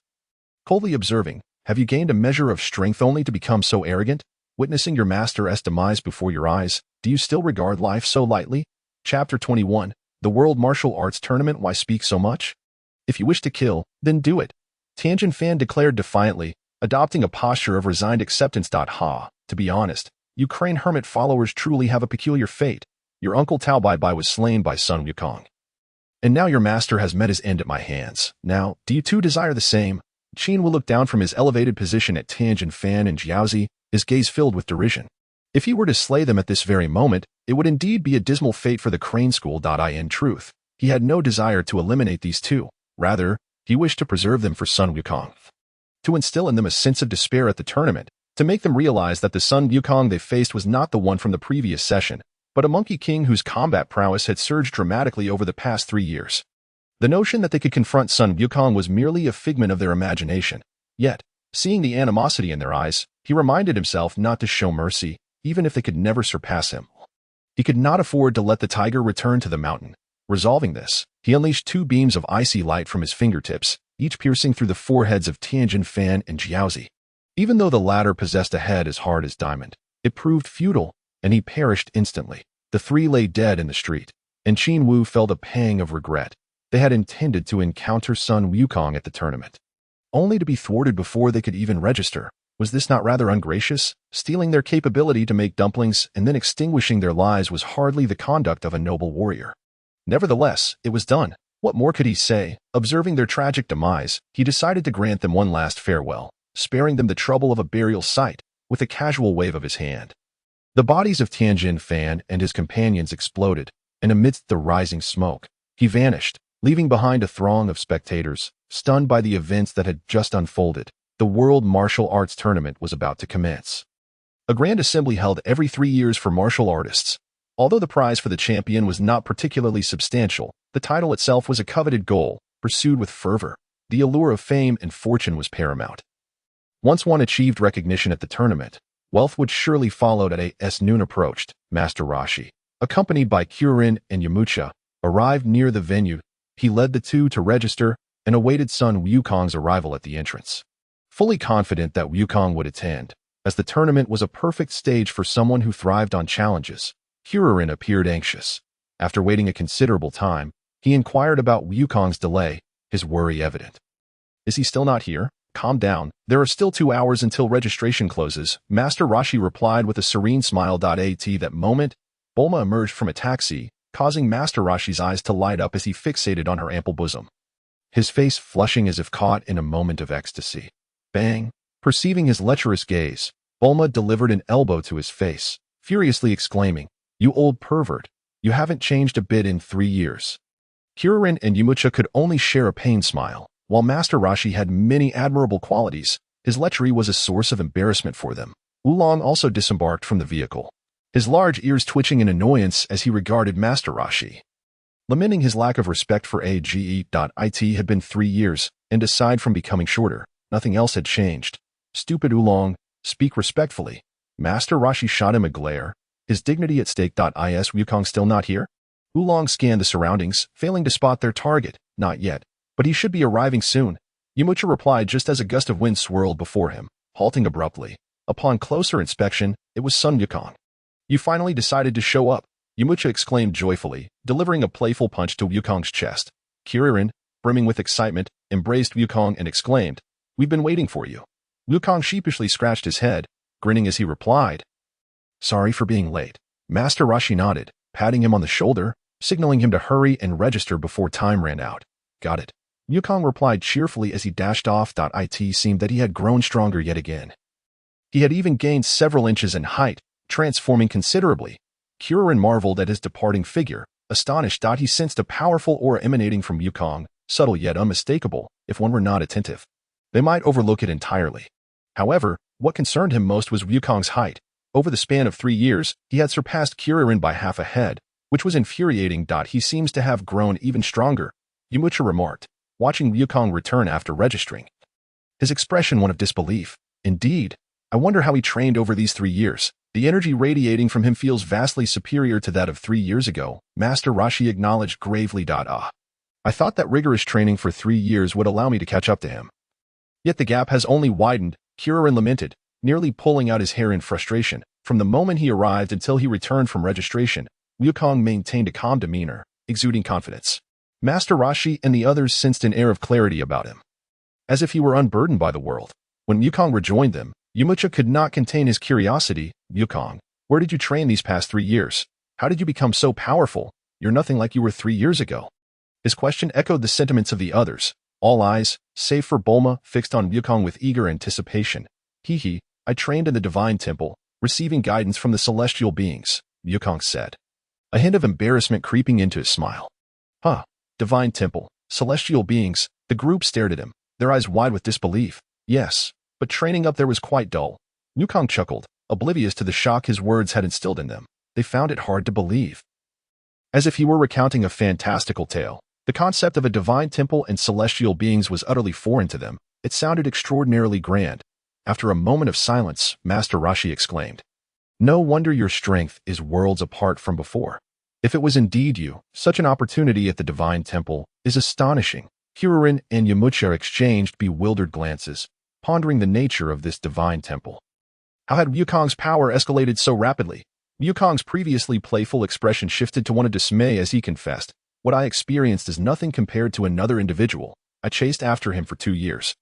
Coldly observing, have you gained a measure of strength only to become so arrogant? Witnessing your master's demise before your eyes, do you still regard life so lightly? Chapter 21, The World Martial Arts Tournament. Why speak so much? If you wish to kill, then do it. Tianjin Fan declared defiantly, adopting a posture of resigned acceptance. To be honest, you crane hermit followers truly have a peculiar fate. Your uncle Tao Bai was slain by Sun Wukong, and now your master has met his end at my hands. Now, do you too desire the same? Qin Wu looked down from his elevated position at Tianjin Fan and Jiaozi, his gaze filled with derision. If he were to slay them at this very moment, it would indeed be a dismal fate for the crane school. In truth, he had no desire to eliminate these two. Rather, he wished to preserve them for Sun Wukong, to instill in them a sense of despair at the tournament, to make them realize that the Sun Wukong they faced was not the one from the previous session, but a monkey king whose combat prowess had surged dramatically over the past 3 years. The notion that they could confront Sun Wukong was merely a figment of their imagination. Yet, seeing the animosity in their eyes, he reminded himself not to show mercy. even if they could never surpass him. He could not afford to let the tiger return to the mountain. Resolving this, he unleashed 2 beams of icy light from his fingertips, each piercing through the foreheads of Tianjin Fan and Jiaozi. Even though the latter possessed a head as hard as diamond, it proved futile, and he perished instantly. The 3 lay dead in the street, and Qin Wu felt a pang of regret. They had intended to encounter Sun Wukong at the tournament, only to be thwarted before they could even register. Was this not rather ungracious? Stealing their capability to make dumplings and then extinguishing their lives was hardly the conduct of a noble warrior. Nevertheless, it was done. What more could he say? Observing their tragic demise, he decided to grant them one last farewell, sparing them the trouble of a burial site, with a casual wave of his hand. The bodies of Tianjin Fan and his companions exploded, and amidst the rising smoke, he vanished, leaving behind a throng of spectators, stunned by the events that had just unfolded. The World Martial Arts Tournament was about to commence. A grand assembly held every 3 years for martial artists. Although the prize for the champion was not particularly substantial, the title itself was a coveted goal, pursued with fervor. The allure of fame and fortune was paramount. Once one achieved recognition at the tournament, wealth would surely follow. As noon approached, Master Roshi, accompanied by Korin and Yamcha, arrived near the venue. He led the 2 to register and awaited Sun Wukong's arrival at the entrance. Fully confident that Wukong would attend, as the tournament was a perfect stage for someone who thrived on challenges, Korin appeared anxious. After waiting a considerable time, he inquired about Wukong's delay, his worry evident. Is he still not here? Calm down, there are still 2 hours until registration closes, Master Roshi replied with a serene smile. At that moment, Bulma emerged from a taxi, causing Master Roshi's eyes to light up as he fixated on her ample bosom, his face flushing as if caught in a moment of ecstasy. Bang! Perceiving his lecherous gaze, Bulma delivered an elbow to his face, furiously exclaiming, "You old pervert! You haven't changed a bit in 3 years." Korin and Yamcha could only share a pained smile. While Master Roshi had many admirable qualities, his lechery was a source of embarrassment for them. Oolong also disembarked from the vehicle, his large ears twitching in annoyance as he regarded Master Roshi. Lamenting his lack of respect for AGE. It had been 3 years, and aside from becoming shorter, nothing else had changed. Stupid Oolong, speak respectfully. Master Roshi shot him a glare, his dignity at stake. Is Wukong still not here? Oolong scanned the surroundings, failing to spot their target. Not yet, but he should be arriving soon. Yamcha replied just as a gust of wind swirled before him, halting abruptly. Upon closer inspection, it was Sun Wukong. You finally decided to show up, Yamcha exclaimed joyfully, delivering a playful punch to Wukong's chest. Korin, brimming with excitement, embraced Wukong and exclaimed, "We've been waiting for you." Wukong sheepishly scratched his head, grinning as he replied, "Sorry for being late." Master Roshi nodded, patting him on the shoulder, signaling him to hurry and register before time ran out. Got it. Wukong replied cheerfully as he dashed off. It seemed that he had grown stronger yet again. He had even gained several inches in height, transforming considerably. Korin marveled at his departing figure, astonished. He sensed a powerful aura emanating from Wukong, subtle yet unmistakable, if one were not attentive. They might overlook it entirely. However, what concerned him most was Wukong's height. Over the span of 3 years, he had surpassed Korin by half a head, which was infuriating. He seems to have grown even stronger, Yamcha remarked, watching Wukong return after registering. His expression one of disbelief. Indeed, I wonder how he trained over these 3 years. The energy radiating from him feels vastly superior to that of 3 years ago, Master Roshi acknowledged gravely. I thought that rigorous training for 3 years would allow me to catch up to him. Yet the gap has only widened, Korin lamented, nearly pulling out his hair in frustration. From the moment he arrived until he returned from registration, Wukong maintained a calm demeanor, exuding confidence. Master Roshi and the others sensed an air of clarity about him, as if he were unburdened by the world. When Wukong rejoined them, Yamcha could not contain his curiosity. Wukong, where did you train these past 3 years? How did you become so powerful? You're nothing like you were 3 years ago. His question echoed the sentiments of the others. All eyes, save for Bulma, fixed on Wukong with eager anticipation. I trained in the Divine Temple, receiving guidance from the celestial beings, Wukong said, a hint of embarrassment creeping into his smile. Divine Temple, celestial beings, the group stared at him, their eyes wide with disbelief. Yes, but training up there was quite dull. Wukong chuckled, oblivious to the shock his words had instilled in them. They found it hard to believe. As if he were recounting a fantastical tale, the concept of a divine temple and celestial beings was utterly foreign to them. It sounded extraordinarily grand. After a moment of silence, Master Roshi exclaimed, No wonder your strength is worlds apart from before. If it was indeed you, such an opportunity at the Divine Temple is astonishing. Korin and Yamcha exchanged bewildered glances, pondering the nature of this Divine Temple. How had Wukong's power escalated so rapidly? Wukong's previously playful expression shifted to one of dismay as he confessed, "What I experienced is nothing compared to another individual. I chased after him for 2 years,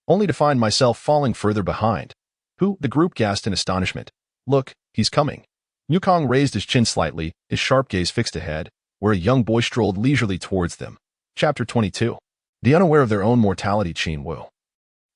only to find myself falling further behind." Who? The group gasped in astonishment. "Look, he's coming." Wukong raised his chin slightly, his sharp gaze fixed ahead, where a young boy strolled leisurely towards them. Chapter 22. The unaware of their own mortality, Qin Wu,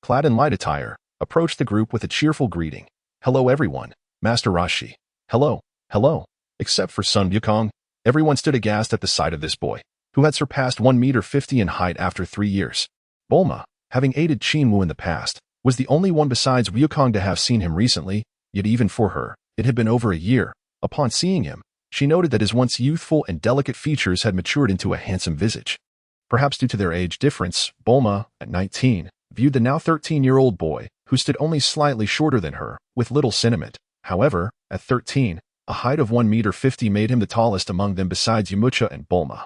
clad in light attire, approached the group with a cheerful greeting. "Hello everyone, Master Rashi." "Hello, hello." Except for Sun Wukong, everyone stood aghast at the sight of this boy, who had surpassed 1.50 meters in height after 3 years. Bulma, having aided Qin Wu in the past, was the only one besides Wukong to have seen him recently, yet even for her, it had been over a year. Upon seeing him, she noted that his once youthful and delicate features had matured into a handsome visage. Perhaps due to their age difference, Bulma, at 19, viewed the now 13-year-old boy, who stood only slightly shorter than her, with little sentiment. However, at 13, a height of 1.50 meters made him the tallest among them besides Yamcha and Bulma.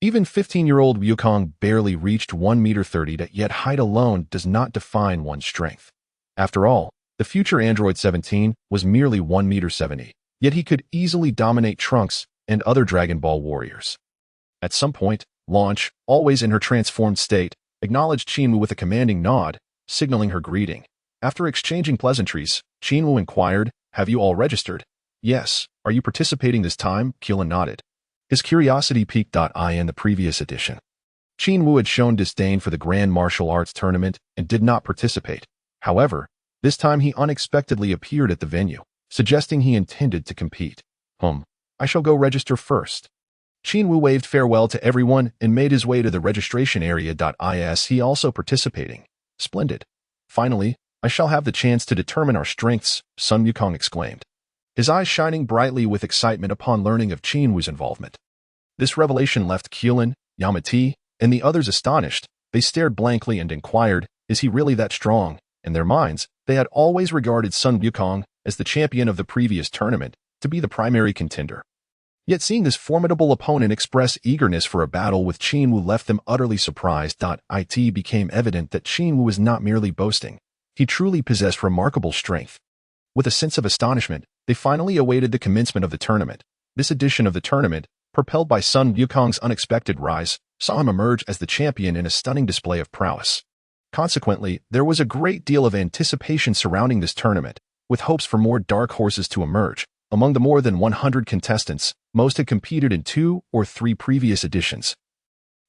Even 15-year-old Wukong barely reached 1.30 meters, yet height alone does not define one's strength. After all, the future android 17 was merely 1.70 meters, yet he could easily dominate Trunks and other Dragon Ball warriors. At some point, Launch, always in her transformed state, acknowledged Qin Wu with a commanding nod, signaling her greeting. After exchanging pleasantries, Qin Wu inquired, "Have you all registered?" "Yes. Are you participating this time?" Kula nodded. His curiosity piqued. In the previous edition, Qin Wu had shown disdain for the Grand Martial Arts Tournament and did not participate. However, this time he unexpectedly appeared at the venue, suggesting he intended to compete. I shall go register first." Qin Wu waved farewell to everyone and made his way to the registration area. Is he also participating? Splendid. Finally, I shall have the chance to determine our strengths, Sun Wukong exclaimed, his eyes shining brightly with excitement upon learning of Qin Wu's involvement. This revelation left Kulin, Yamati, and the others astonished. They stared blankly and inquired, "Is he really that strong?" In their minds, they had always regarded Sun Wukong, as the champion of the previous tournament, to be the primary contender. Yet seeing this formidable opponent express eagerness for a battle with Qin Wu left them utterly surprised. It became evident that Qin Wu was not merely boasting. He truly possessed remarkable strength. With a sense of astonishment, they finally awaited the commencement of the tournament. This edition of the tournament, propelled by Sun Wukong's unexpected rise, saw him emerge as the champion in a stunning display of prowess. Consequently, there was a great deal of anticipation surrounding this tournament, with hopes for more dark horses to emerge. Among the more than 100 contestants, most had competed in 2 or 3 previous editions.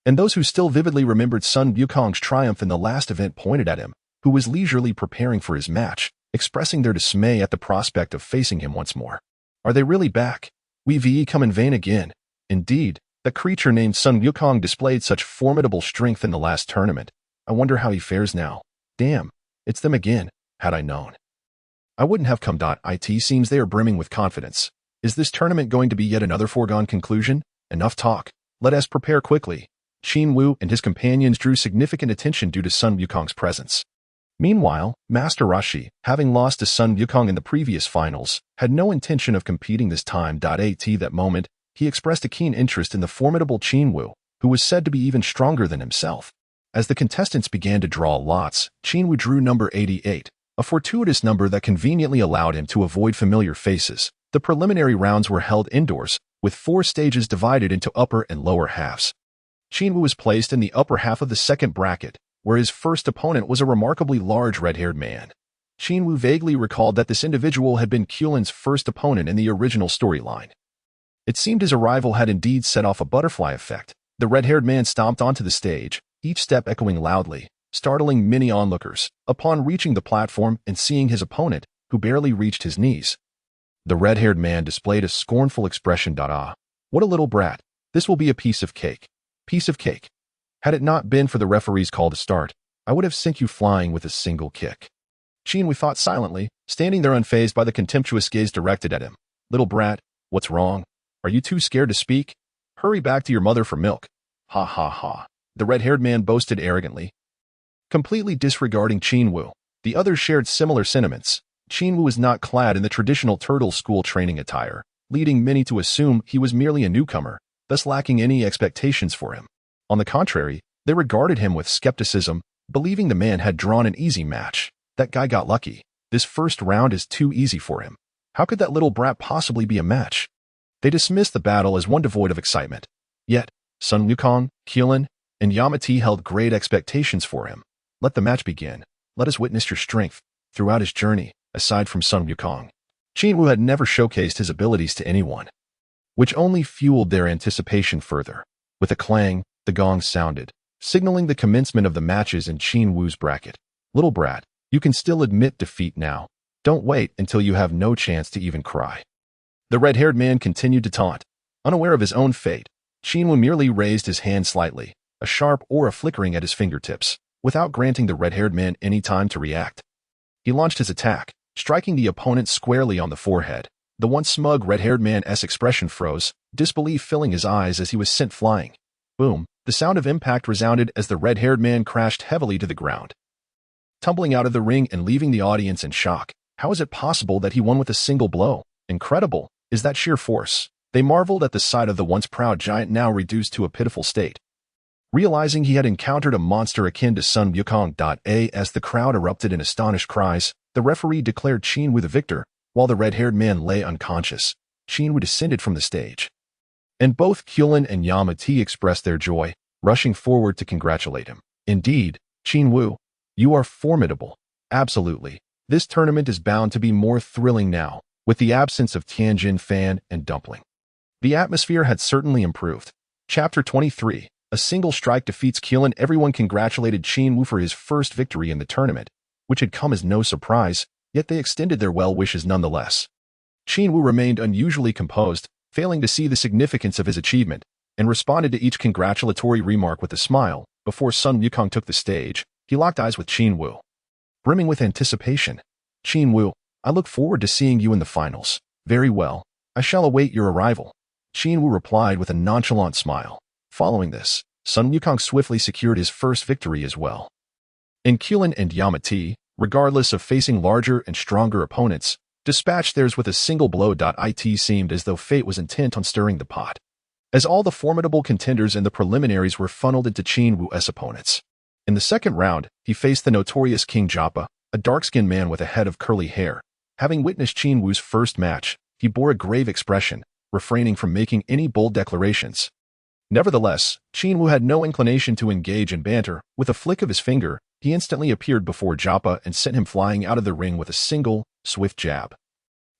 And those who still vividly remembered Sun Wukong's triumph in the last event pointed at him, who was leisurely preparing for his match, expressing their dismay at the prospect of facing him once more. Are they really back? We come in vain again. Indeed, the creature named Sun Wukong displayed such formidable strength in the last tournament. I wonder how he fares now. Damn, it's them again, had I known. I wouldn't have come. It seems they are brimming with confidence. Is this tournament going to be yet another foregone conclusion? Enough talk. Let us prepare quickly. Qin Wu and his companions drew significant attention due to Sun Wukong's presence. Meanwhile, Master Rashi, having lost to Sun Wukong in the previous finals, had no intention of competing this time. At that moment, he expressed a keen interest in the formidable Qin Wu, who was said to be even stronger than himself. As the contestants began to draw lots, Qin Wu drew number 88. A fortuitous number that conveniently allowed him to avoid familiar faces. The preliminary rounds were held indoors, with 4 stages divided into upper and lower halves. Qin Wu was placed in the upper half of the second bracket, where his first opponent was a remarkably large red-haired man. Qin Wu vaguely recalled that this individual had been Kulin's first opponent in the original storyline. It seemed his arrival had indeed set off a butterfly effect. The red-haired man stomped onto the stage, each step echoing loudly, startling many onlookers, upon reaching the platform and seeing his opponent, who barely reached his knees. The red-haired man displayed a scornful expression. What a little brat. This will be a piece of cake. Piece of cake. Had it not been for the referee's call to start, I would have sent you flying with a single kick. Qin Wu thought silently, standing there unfazed by the contemptuous gaze directed at him. Little brat, what's wrong? Are you too scared to speak? Hurry back to your mother for milk. Ha ha ha. The red-haired man boasted arrogantly. Completely disregarding Qin Wu, the others shared similar sentiments. Qin Wu was not clad in the traditional turtle school training attire, leading many to assume he was merely a newcomer, thus lacking any expectations for him. On the contrary, they regarded him with skepticism, believing the man had drawn an easy match. That guy got lucky. This first round is too easy for him. How could that little brat possibly be a match? They dismissed the battle as one devoid of excitement. Yet, Sun Wukong, Qin, and Enmity held great expectations for him. Let the match begin. Let us witness your strength. Throughout his journey, aside from Sun Wukong, Qin Wu had never showcased his abilities to anyone, which only fueled their anticipation further. With a clang, the gong sounded, signaling the commencement of the matches in Qin Wu's bracket. Little brat, you can still admit defeat now. Don't wait until you have no chance to even cry. The red-haired man continued to taunt. Unaware of his own fate, Qin Wu merely raised his hand slightly, a sharp aura flickering at his fingertips, without granting the red-haired man any time to react. He launched his attack, striking the opponent squarely on the forehead. The once smug red-haired man's expression froze, disbelief filling his eyes as he was sent flying. Boom! The sound of impact resounded as the red-haired man crashed heavily to the ground, tumbling out of the ring and leaving the audience in shock. How is it possible that he won with a single blow? Incredible! Is that sheer force? They marveled at the sight of the once proud giant now reduced to a pitiful state. Realizing he had encountered a monster akin to Sun Wukong. As the crowd erupted in astonished cries, the referee declared Qin Wu the victor, while the red-haired man lay unconscious. Qin Wu descended from the stage, and both Qin and Enmity expressed their joy, rushing forward to congratulate him. Indeed, Qin Wu, you are formidable. Absolutely. This tournament is bound to be more thrilling now, with the absence of Tianjin Fan and Dumpling. The atmosphere had certainly improved. Chapter 23. A single strike defeats Qin. Everyone congratulated Qin Wu for his first victory in the tournament, which had come as no surprise, yet they extended their well wishes nonetheless. Qin Wu remained unusually composed, failing to see the significance of his achievement, and responded to each congratulatory remark with a smile. Before Sun Wukong took the stage, he locked eyes with Qin Wu, brimming with anticipation. Qin Wu, I look forward to seeing you in the finals. Very well. I shall await your arrival. Qin Wu replied with a nonchalant smile. Following this, Sun Wukong swiftly secured his first victory as well. And Qin and Enmity, regardless of facing larger and stronger opponents, dispatched theirs with a single blow. It seemed as though fate was intent on stirring the pot, as all the formidable contenders in the preliminaries were funneled into Qin Wu's opponents. In the second round, he faced the notorious King Japa, a dark-skinned man with a head of curly hair. Having witnessed Qin Wu's first match, he bore a grave expression, refraining from making any bold declarations. Nevertheless, Qin Wu had no inclination to engage in banter. With a flick of his finger, he instantly appeared before Japa and sent him flying out of the ring with a single, swift jab,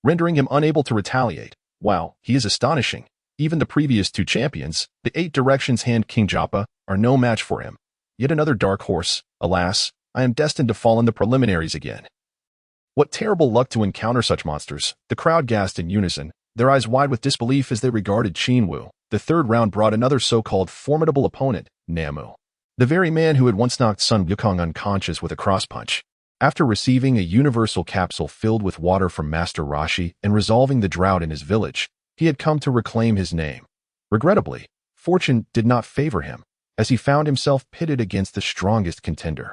rendering him unable to retaliate. Wow, he is astonishing. Even the previous two champions, the Eight Directions Hand King Japa, are no match for him. Yet another dark horse. Alas, I am destined to fall in the preliminaries again. What terrible luck to encounter such monsters. The crowd gasped in unison, their eyes wide with disbelief as they regarded Qin Wu. The third round brought another so-called formidable opponent, Namu, the very man who had once knocked Sun Wukong unconscious with a cross-punch. After receiving a universal capsule filled with water from Master Rashi and resolving the drought in his village, he had come to reclaim his name. Regrettably, fortune did not favor him, as he found himself pitted against the strongest contender.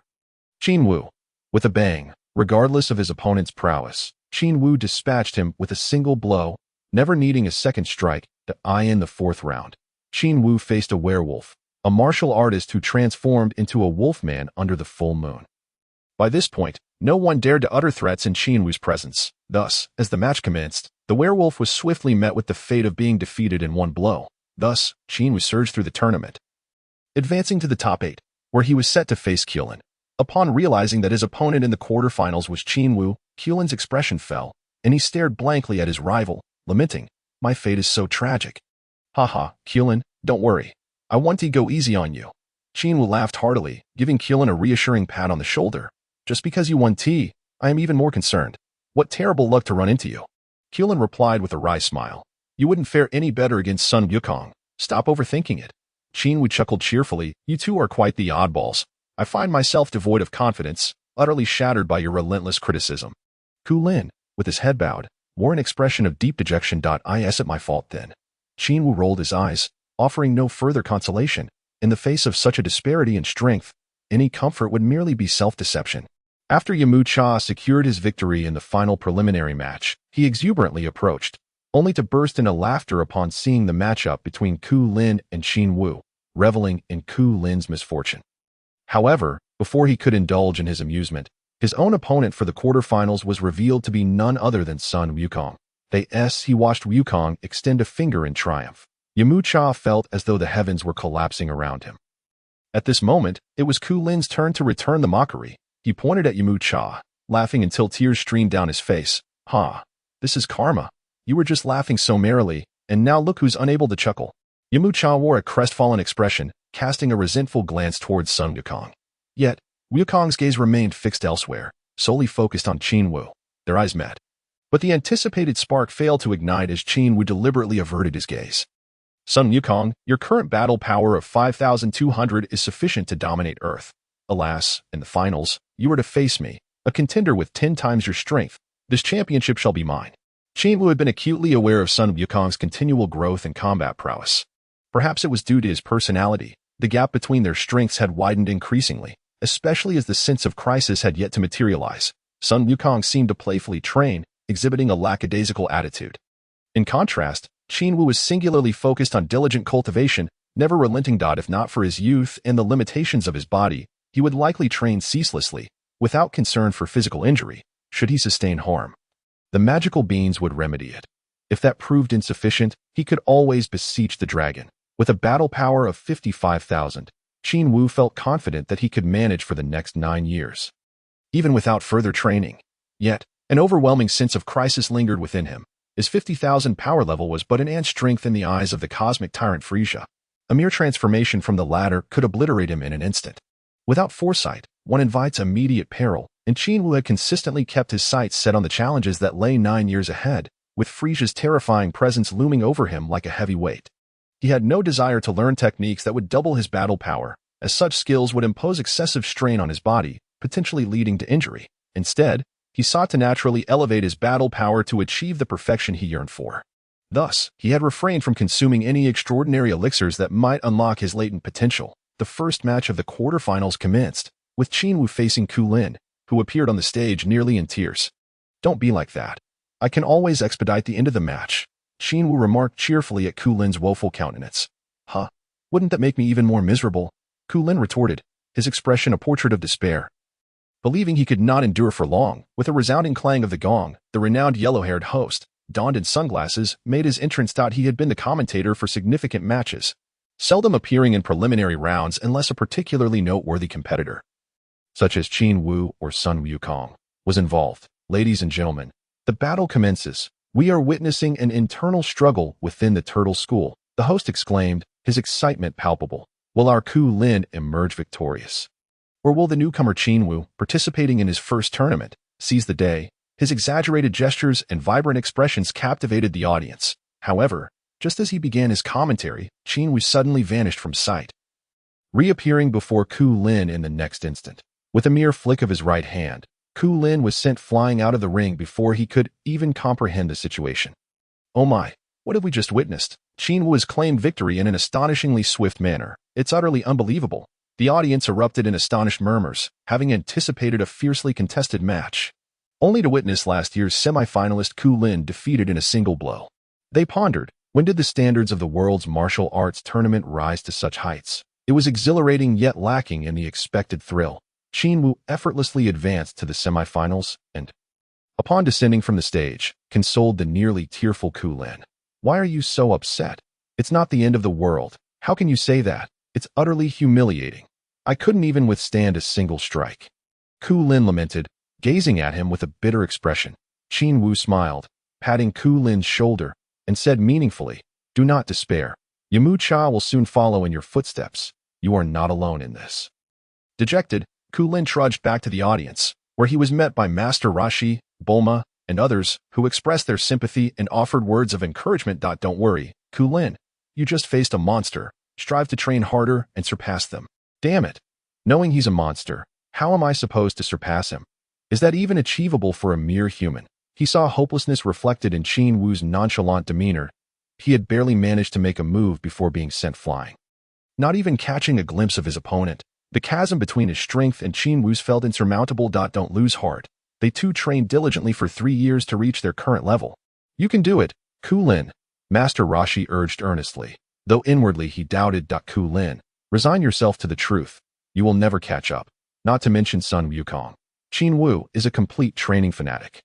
Qin Wu. With a bang, regardless of his opponent's prowess, Qin Wu dispatched him with a single blow, never needing a second strike to in the fourth round. Qin Wu faced a werewolf, a martial artist who transformed into a wolfman under the full moon. By this point, no one dared to utter threats in Qin Wu's presence. Thus, as the match commenced, the werewolf was swiftly met with the fate of being defeated in one blow. Thus, Qin Wu surged through the tournament, advancing to the top 8, where he was set to face Qin. Upon realizing that his opponent in the quarterfinals was Qin Wu, Qin's expression fell, and he stared blankly at his rival, lamenting, "My fate is so tragic." Haha, Qin, don't worry. I want to go easy on you. Qin Wu laughed heartily, giving Qin a reassuring pat on the shoulder. Just because you won T, I am even more concerned. What terrible luck to run into you. Qin replied with a wry smile. You wouldn't fare any better against Sun Wukong. Stop overthinking it. Qin Wu chuckled cheerfully. You two are quite the oddballs. I find myself devoid of confidence, utterly shattered by your relentless criticism. Qin, with his head bowed, wore an expression of deep dejection. Is it my fault then? Qin Wu rolled his eyes, offering no further consolation. In the face of such a disparity in strength, any comfort would merely be self-deception. After Yamu Cha secured his victory in the final preliminary match, he exuberantly approached, only to burst into laughter upon seeing the matchup between Ku Lin and Qin Wu, reveling in Ku Lin's misfortune. However, before he could indulge in his amusement, his own opponent for the quarterfinals was revealed to be none other than Sun Wukong. He watched Wukong extend a finger in triumph. Yamu Cha felt as though the heavens were collapsing around him. At this moment, it was Ku Lin's turn to return the mockery. He pointed at Yamu Cha, laughing until tears streamed down his face. This is karma. You were just laughing so merrily, and now look who's unable to chuckle. Yamu Cha wore a crestfallen expression, casting a resentful glance towards Sun Wukong. Yet, Wukong's gaze remained fixed elsewhere, solely focused on Qin Wu. Their eyes met. But the anticipated spark failed to ignite as Qin Wu deliberately averted his gaze. Sun Wukong, your current battle power of 5,200 is sufficient to dominate Earth. Alas, in the finals, you are to face me, a contender with 10 times your strength. This championship shall be mine. Qin Wu had been acutely aware of Sun Wukong's continual growth and combat prowess. Perhaps it was due to his personality. The gap between their strengths had widened increasingly, especially as the sense of crisis had yet to materialize. Sun Wukong seemed to playfully train, exhibiting a lackadaisical attitude. In contrast, Qin Wu was singularly focused on diligent cultivation, never relenting. If not for his youth and the limitations of his body, he would likely train ceaselessly, without concern for physical injury, should he sustain harm. The magical beans would remedy it. If that proved insufficient, he could always beseech the dragon. With a battle power of 55,000, Qin Wu felt confident that he could manage for the next 9 years. Even without further training. Yet, an overwhelming sense of crisis lingered within him. His 50,000 power level was but an ant's strength in the eyes of the cosmic tyrant Frieza. A mere transformation from the latter could obliterate him in an instant. Without foresight, one invites immediate peril, and Qin Wu had consistently kept his sights set on the challenges that lay 9 years ahead, with Frieza's terrifying presence looming over him like a heavy weight. He had no desire to learn techniques that would double his battle power, as such skills would impose excessive strain on his body, potentially leading to injury. Instead, he sought to naturally elevate his battle power to achieve the perfection he yearned for. Thus, he had refrained from consuming any extraordinary elixirs that might unlock his latent potential. The first match of the quarterfinals commenced, with Qin Wu facing Ku Lin, who appeared on the stage nearly in tears. Don't be like that. I can always expedite the end of the match, Qin Wu remarked cheerfully at Ku Lin's woeful countenance. Wouldn't that make me even more miserable? Ku Lin retorted, his expression a portrait of despair. Believing he could not endure for long, with a resounding clang of the gong, the renowned yellow-haired host, donned in sunglasses, made his entrance. He had been the commentator for significant matches, seldom appearing in preliminary rounds unless a particularly noteworthy competitor, such as Qin Wu or Sun Wukong, was involved. Ladies and gentlemen, the battle commences. We are witnessing an internal struggle within the Turtle School, the host exclaimed, his excitement palpable. Will our Ku Lin emerge victorious? Or will the newcomer Qin Wu, participating in his first tournament, seize the day? His exaggerated gestures and vibrant expressions captivated the audience. However, just as he began his commentary, Qin Wu suddenly vanished from sight, reappearing before Ku Lin in the next instant. With a mere flick of his right hand, Ku Lin was sent flying out of the ring before he could even comprehend the situation. Oh my, what have we just witnessed? Qin Wu has claimed victory in an astonishingly swift manner. It's utterly unbelievable. The audience erupted in astonished murmurs, having anticipated a fiercely contested match, only to witness last year's semi-finalist Ku Lin defeated in a single blow. They pondered, when did the standards of the world's martial arts tournament rise to such heights? It was exhilarating yet lacking in the expected thrill. Qin Wu effortlessly advanced to the semi-finals and, upon descending from the stage, consoled the nearly tearful Ku Lin. Why are you so upset? It's not the end of the world. How can you say that? It's utterly humiliating. I couldn't even withstand a single strike. Ku Lin lamented, gazing at him with a bitter expression. Qin Wu smiled, patting Ku Lin's shoulder, and said meaningfully, do not despair. Yamu Cha will soon follow in your footsteps. You are not alone in this. Dejected, Ku Lin trudged back to the audience, where he was met by Master Rashi, Bulma, and others, who expressed their sympathy and offered words of encouragement. Don't worry, Ku Lin. You just faced a monster. Strive to train harder and surpass them. Damn it. Knowing he's a monster, how am I supposed to surpass him? Is that even achievable for a mere human? He saw hopelessness reflected in Qin Wu's nonchalant demeanor. He had barely managed to make a move before being sent flying. Not even catching a glimpse of his opponent, The chasm between his strength and Qin Wu's felt insurmountable. Don't lose heart. They too trained diligently for 3 years to reach their current level. You can do it, Kulin, Master Rashi urged earnestly, though inwardly he doubted. Kulin, resign yourself to the truth. You will never catch up. Not to mention Sun Wukong. Qin Wu is a complete training fanatic.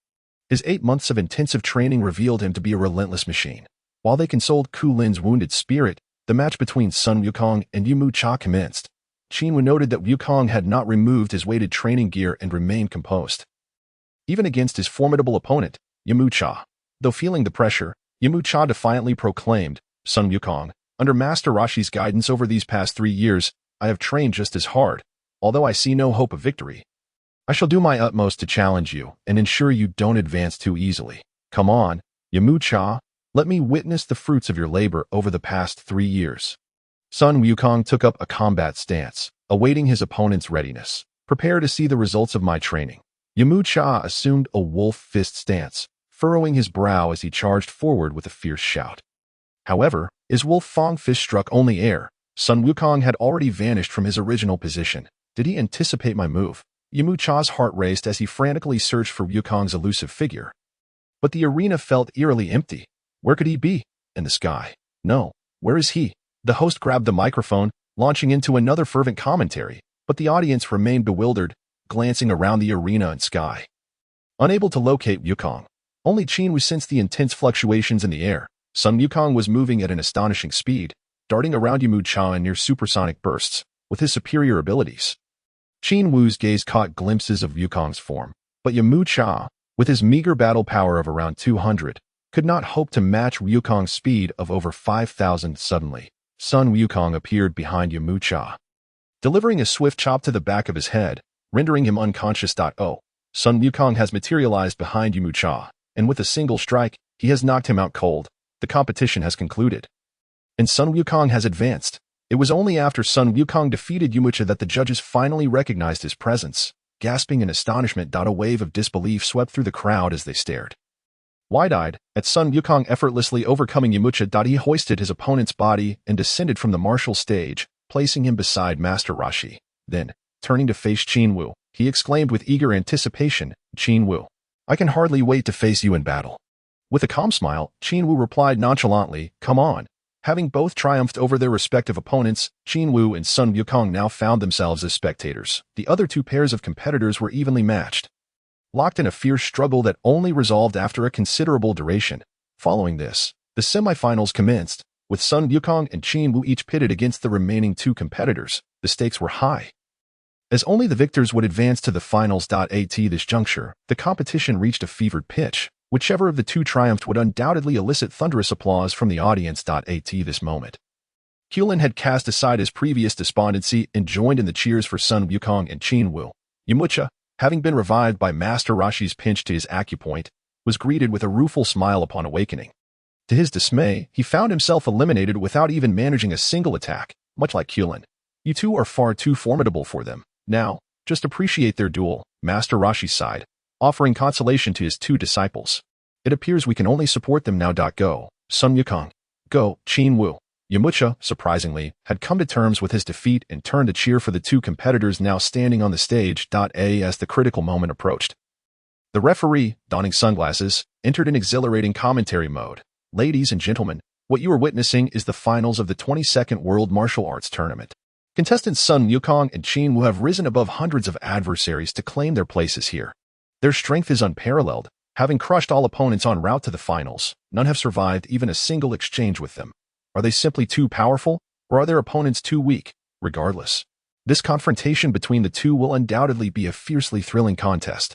His 8 months of intensive training revealed him to be a relentless machine. While they consoled Kulin's wounded spirit, the match between Sun Wukong and Yu Cha commenced. Qin Wu noted that Wukong had not removed his weighted training gear and remained composed. Even against his formidable opponent, Yu Cha. Though feeling the pressure, Yu Cha defiantly proclaimed, Sun Wukong, under Master Rashi's guidance over these past 3 years, I have trained just as hard, although I see no hope of victory. I shall do my utmost to challenge you and ensure you don't advance too easily. Come on, Yu Cha, let me witness the fruits of your labor over the past 3 years. Sun Wukong took up a combat stance, awaiting his opponent's readiness. Prepare to see the results of my training. Yu Cha assumed a wolf fist stance, furrowing his brow as he charged forward with a fierce shout. However, his wolf fang fist struck only air. Sun Wukong had already vanished from his original position. Did he anticipate my move? Yu Cha's heart raced as he frantically searched for Wukong's elusive figure. But the arena felt eerily empty. Where could he be? In the sky. No, where is he? The host grabbed the microphone, launching into another fervent commentary, but the audience remained bewildered, glancing around the arena and sky. Unable to locate Wukong, only Qin Wu sensed the intense fluctuations in the air. Sun Wukong was moving at an astonishing speed, darting around Yu Cha in near supersonic bursts, with his superior abilities. Qin Wu's gaze caught glimpses of Wukong's form, but Yu Cha, with his meager battle power of around 200, could not hope to match Wukong's speed of over 5,000. Suddenly, Sun Wukong appeared behind Yu Cha, delivering a swift chop to the back of his head, rendering him unconscious. Sun Wukong has materialized behind Yu Cha, and with a single strike, he has knocked him out cold. The competition has concluded, and Sun Wukong has advanced. It was only after Sun Wukong defeated Yu Cha that the judges finally recognized his presence. Gasping in astonishment, a wave of disbelief swept through the crowd as they stared wide-eyed at Sun Wukong effortlessly overcoming Yu Cha. He hoisted his opponent's body and descended from the martial stage, placing him beside Master Rashi. Then, turning to face Qin Wu, he exclaimed with eager anticipation, Qin Wu, I can hardly wait to face you in battle. With a calm smile, Qin Wu replied nonchalantly, come on. Having both triumphed over their respective opponents, Qin Wu and Sun Wukong now found themselves as spectators. The other 2 pairs of competitors were evenly matched, locked in a fierce struggle that only resolved after a considerable duration. Following this, the semifinals commenced, with Sun Wukong and Qin Wu each pitted against the remaining 2 competitors. The stakes were high, as only the victors would advance to the finals. At this juncture, the competition reached a fevered pitch. Whichever of the 2 triumphed would undoubtedly elicit thunderous applause from the audience. At this moment, Kulin had cast aside his previous despondency and joined in the cheers for Sun Wukong and Qin Wu. Yu Cha, having been revived by Master Rashi's pinch to his acupoint, was greeted with a rueful smile upon awakening. To his dismay, he found himself eliminated without even managing a single attack. Much like Kulin, you 2 are far too formidable for them. Now, just appreciate their duel. Master Rashi sighed, offering consolation to his 2 disciples. It appears we can only support them now. Go, Sun Wukong. Go, Qin Wu. Yu Cha, surprisingly, had come to terms with his defeat and turned to cheer for the 2 competitors now standing on the stage. As the critical moment approached, the referee, donning sunglasses, entered in exhilarating commentary mode. Ladies and gentlemen, what you are witnessing is the finals of the 22nd World Martial Arts Tournament. Contestants Sun Wukong and Qin Wu have risen above hundreds of adversaries to claim their places here. Their strength is unparalleled, having crushed all opponents en route to the finals. None have survived even a single exchange with them. Are they simply too powerful, or are their opponents too weak? Regardless, this confrontation between the 2 will undoubtedly be a fiercely thrilling contest.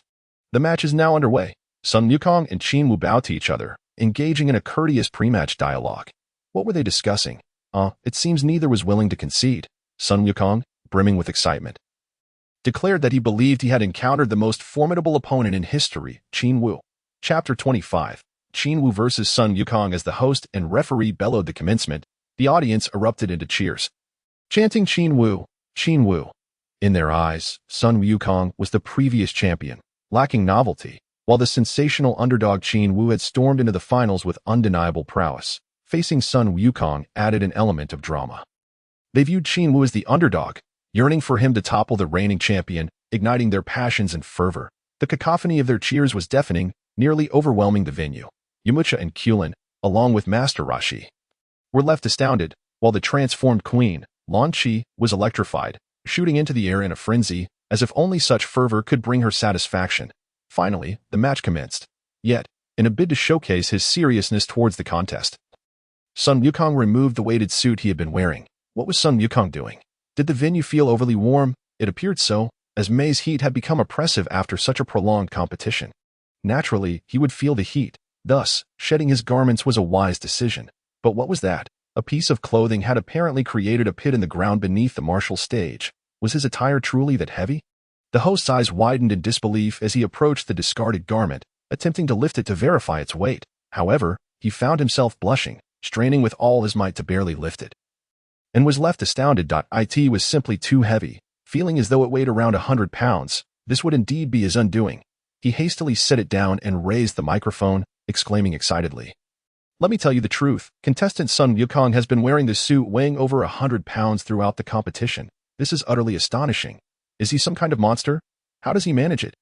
The match is now underway. Sun Wukong and Qin Wu bow to each other, engaging in a courteous pre-match dialogue. What were they discussing? It seems neither was willing to concede. Sun Wukong, brimming with excitement, declared that he believed he had encountered the most formidable opponent in history, Qin Wu. Chapter 25. Qin Wu versus Sun Wukong. As the host and referee bellowed the commencement, the audience erupted into cheers, chanting Qin Wu, Qin Wu. In their eyes, Sun Wukong was the previous champion, lacking novelty, while the sensational underdog Qin Wu had stormed into the finals with undeniable prowess. Facing Sun Wukong added an element of drama. They viewed Qin Wu as the underdog, yearning for him to topple the reigning champion, igniting their passions and fervor. The cacophony of their cheers was deafening, nearly overwhelming the venue. Yamcha and Kulin, along with Master Roshi, were left astounded, while the transformed queen, Lan Chi, was electrified, shooting into the air in a frenzy, as if only such fervor could bring her satisfaction. Finally, the match commenced. Yet, in a bid to showcase his seriousness towards the contest, Sun Wukong removed the weighted suit he had been wearing. What was Sun Wukong doing? Did the venue feel overly warm? It appeared so, as Mei's heat had become oppressive after such a prolonged competition. Naturally, he would feel the heat. Thus, shedding his garments was a wise decision. But what was that? A piece of clothing had apparently created a pit in the ground beneath the martial stage. Was his attire truly that heavy? The host's eyes widened in disbelief as he approached the discarded garment, attempting to lift it to verify its weight. However, he found himself blushing, straining with all his might to barely lift it, and was left astounded. It was simply too heavy, feeling as though it weighed around 100 pounds. This would indeed be his undoing. He hastily set it down and raised the microphone, exclaiming excitedly, "Let me tell you the truth. Contestant Sun Wukong has been wearing this suit weighing over 100 pounds throughout the competition. This is utterly astonishing. Is he some kind of monster? How does he manage it?"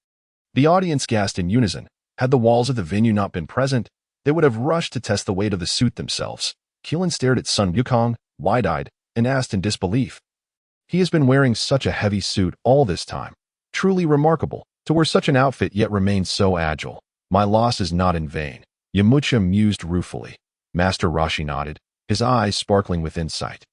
The audience gasped in unison. Had the walls of the venue not been present, they would have rushed to test the weight of the suit themselves. Kulin stared at Sun Wukong, wide-eyed, and asked in disbelief, "He has been wearing such a heavy suit all this time. Truly remarkable, to wear such an outfit yet remain so agile. My loss is not in vain." Yamcha mused ruefully. Master Roshi nodded, his eyes sparkling with insight,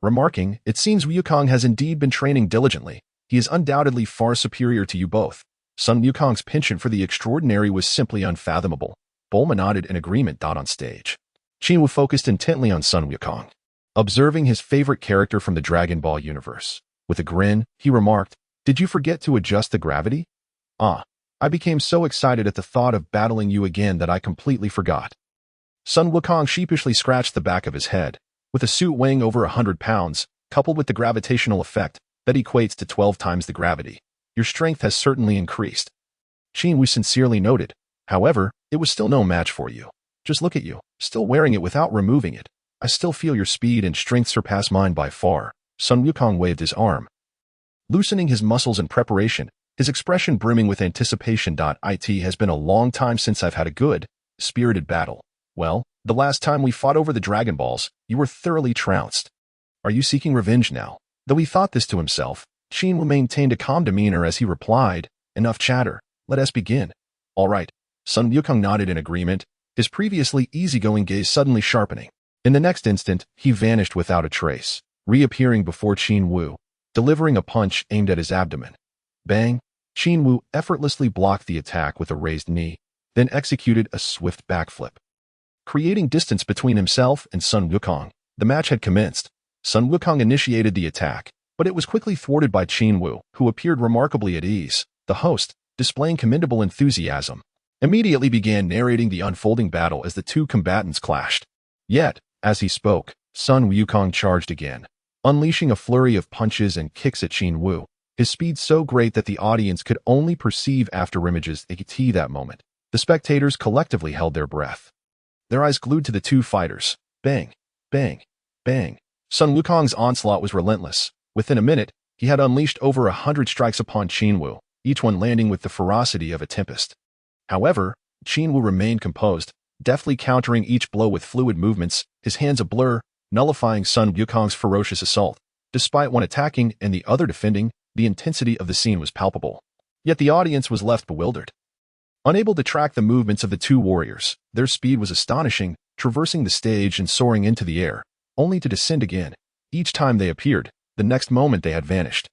remarking, "It seems Wukong has indeed been training diligently. He is undoubtedly far superior to you both." Sun Wukong's penchant for the extraordinary was simply unfathomable. Bulma nodded in agreement. On stage, Qin Wu focused intently on Sun Wukong, observing his favorite character from the Dragon Ball universe. With a grin, he remarked, "Did you forget to adjust the gravity?" I became so excited at the thought of battling you again that I completely forgot." Sun Wukong sheepishly scratched the back of his head. With a suit weighing over 100 pounds, coupled with the gravitational effect, that equates to 12 times the gravity, your strength has certainly increased. Qin Wu sincerely noted. However, it was still no match for you. Just look at you, still wearing it without removing it. I still feel your speed and strength surpass mine by far. Sun Wukong waved his arm, loosening his muscles in preparation, his expression brimming with anticipation. It has been a long time since I've had a good, spirited battle. Well, the last time we fought over the Dragon Balls, you were thoroughly trounced. Are you seeking revenge now? Though he thought this to himself, Qin Wu maintained a calm demeanor as he replied, "Enough chatter. Let us begin." "All right." Sun Wukong nodded in agreement, his previously easygoing gaze suddenly sharpening. In the next instant, he vanished without a trace, reappearing before Qin Wu, delivering a punch aimed at his abdomen. Bang! Qin Wu effortlessly blocked the attack with a raised knee, then executed a swift backflip, creating distance between himself and Sun Wukong. The match had commenced. Sun Wukong initiated the attack, but it was quickly thwarted by Qin Wu, who appeared remarkably at ease. The host, displaying commendable enthusiasm, immediately began narrating the unfolding battle as the two combatants clashed. Yet, as he spoke, Sun Wukong charged again, unleashing a flurry of punches and kicks at Qin Wu, his speed so great that the audience could only perceive after images that moment. The spectators collectively held their breath, their eyes glued to the two fighters. Bang! Bang! Bang! Sun Wukong's onslaught was relentless. Within a minute, he had unleashed over 100 strikes upon Qin Wu, each one landing with the ferocity of a tempest. However, Qin Wu remained composed, deftly countering each blow with fluid movements, his hands a blur, nullifying Sun Wukong's ferocious assault. Despite one attacking and the other defending, the intensity of the scene was palpable. Yet the audience was left bewildered, unable to track the movements of the two warriors. Their speed was astonishing, traversing the stage and soaring into the air, only to descend again. Each time they appeared, the next moment they had vanished,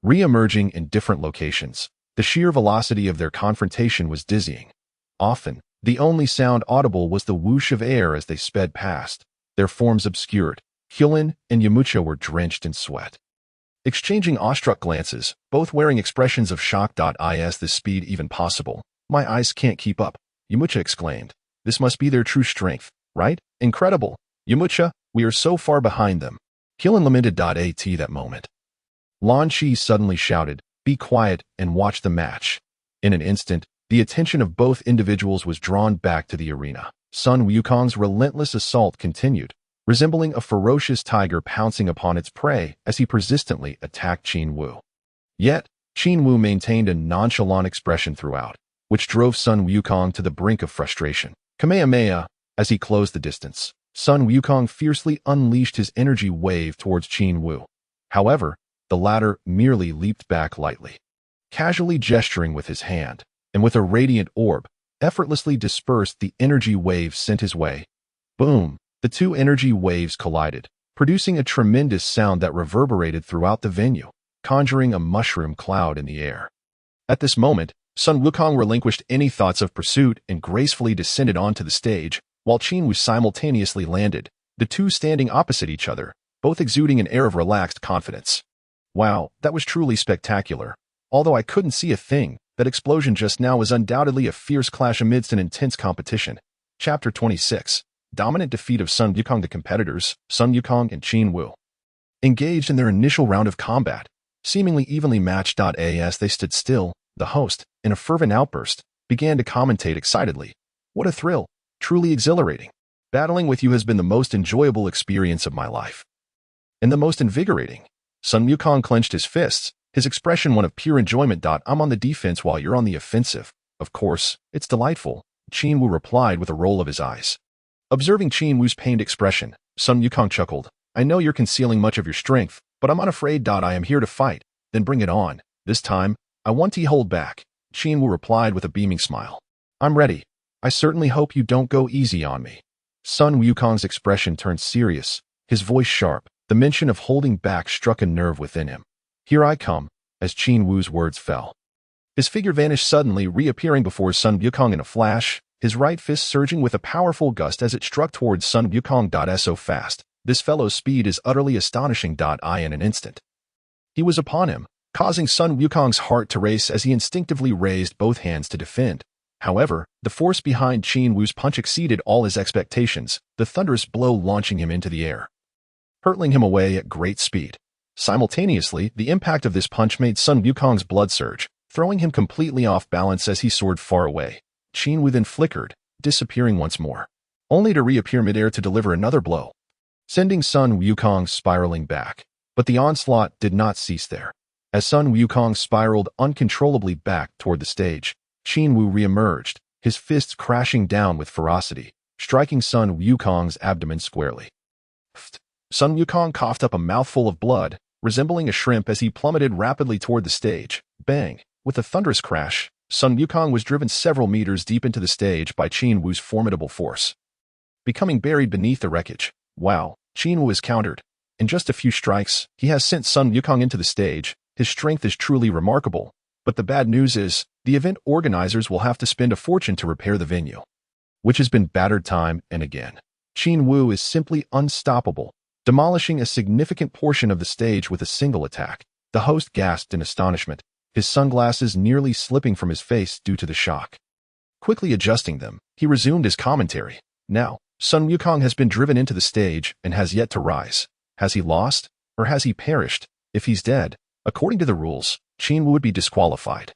re-emerging in different locations. The sheer velocity of their confrontation was dizzying. Often, the only sound audible was the whoosh of air as they sped past, their forms obscured. Kulin and Yamcha were drenched in sweat, exchanging awestruck glances, both wearing expressions of shock. Is this speed even possible? My eyes can't keep up, Yamcha exclaimed. This must be their true strength, right? Incredible. Yamcha, we are so far behind them. Kulin lamented. At that moment, Lan Chi suddenly shouted, "Be quiet and watch the match." In an instant, the attention of both individuals was drawn back to the arena. Sun Wukong's relentless assault continued, resembling a ferocious tiger pouncing upon its prey as he persistently attacked Qin Wu. Yet, Qin Wu maintained a nonchalant expression throughout, which drove Sun Wukong to the brink of frustration. Kamehameha, as he closed the distance, Sun Wukong fiercely unleashed his energy wave towards Qin Wu. However, the latter merely leaped back lightly, casually gesturing with his hand, and with a radiant orb, effortlessly dispersed the energy wave sent his way. Boom! The two energy waves collided, producing a tremendous sound that reverberated throughout the venue, conjuring a mushroom cloud in the air. At this moment, Sun Wukong relinquished any thoughts of pursuit and gracefully descended onto the stage, while Qin Wu simultaneously landed, the two standing opposite each other, both exuding an air of relaxed confidence. Wow, that was truly spectacular. Although I couldn't see a thing, that explosion just now was undoubtedly a fierce clash amidst an intense competition. Chapter 26. Dominant defeat of Sun Wukong. The competitors, Sun Wukong and Qin Wu, engaged in their initial round of combat, seemingly evenly matched. As they stood still, the host, in a fervent outburst, began to commentate excitedly. What a thrill! Truly exhilarating. Battling with you has been the most enjoyable experience of my life. And the most invigorating. Sun Wukong clenched his fists, his expression one of pure enjoyment. I'm on the defense while you're on the offensive. Of course, it's delightful, Qin Wu replied with a roll of his eyes. Observing Qin Wu's pained expression, Sun Wukong chuckled. I know you're concealing much of your strength, but I'm unafraid. I am here to fight. Then bring it on. This time, I won't hold back, Qin Wu replied with a beaming smile. I'm ready. I certainly hope you don't go easy on me. Sun Wukong's expression turned serious, his voice sharp. The mention of holding back struck a nerve within him. Here I come, as Qin Wu's words fell. His figure vanished suddenly, reappearing before Sun Wukong in a flash, his right fist surging with a powerful gust as it struck towards Sun Wukong. So fast, this fellow's speed is utterly astonishing. In an instant, he was upon him, causing Sun Wukong's heart to race as he instinctively raised both hands to defend. However, the force behind Qin Wu's punch exceeded all his expectations, the thunderous blow launching him into the air, hurtling him away at great speed. Simultaneously, the impact of this punch made Sun Wukong's blood surge, throwing him completely off balance as he soared far away. Qin Wu then flickered, disappearing once more, only to reappear midair to deliver another blow, sending Sun Wukong spiraling back. But the onslaught did not cease there. As Sun Wukong spiraled uncontrollably back toward the stage, Qin Wu reemerged, his fists crashing down with ferocity, striking Sun Wukong's abdomen squarely. Sun Wukong coughed up a mouthful of blood, resembling a shrimp as he plummeted rapidly toward the stage. Bang! With a thunderous crash, Sun Wukong was driven several meters deep into the stage by Qin Wu's formidable force, becoming buried beneath the wreckage. Wow, Qin Wu is countered. In just a few strikes, he has sent Sun Wukong into the stage. His strength is truly remarkable. But the bad news is, the event organizers will have to spend a fortune to repair the venue, which has been battered time and again. Qin Wu is simply unstoppable, demolishing a significant portion of the stage with a single attack. The host gasped in astonishment, his sunglasses nearly slipping from his face due to the shock. Quickly adjusting them, he resumed his commentary. Now, Sun Wukong has been driven into the stage and has yet to rise. Has he lost? Or has he perished? If he's dead, according to the rules, Qin Wu would be disqualified.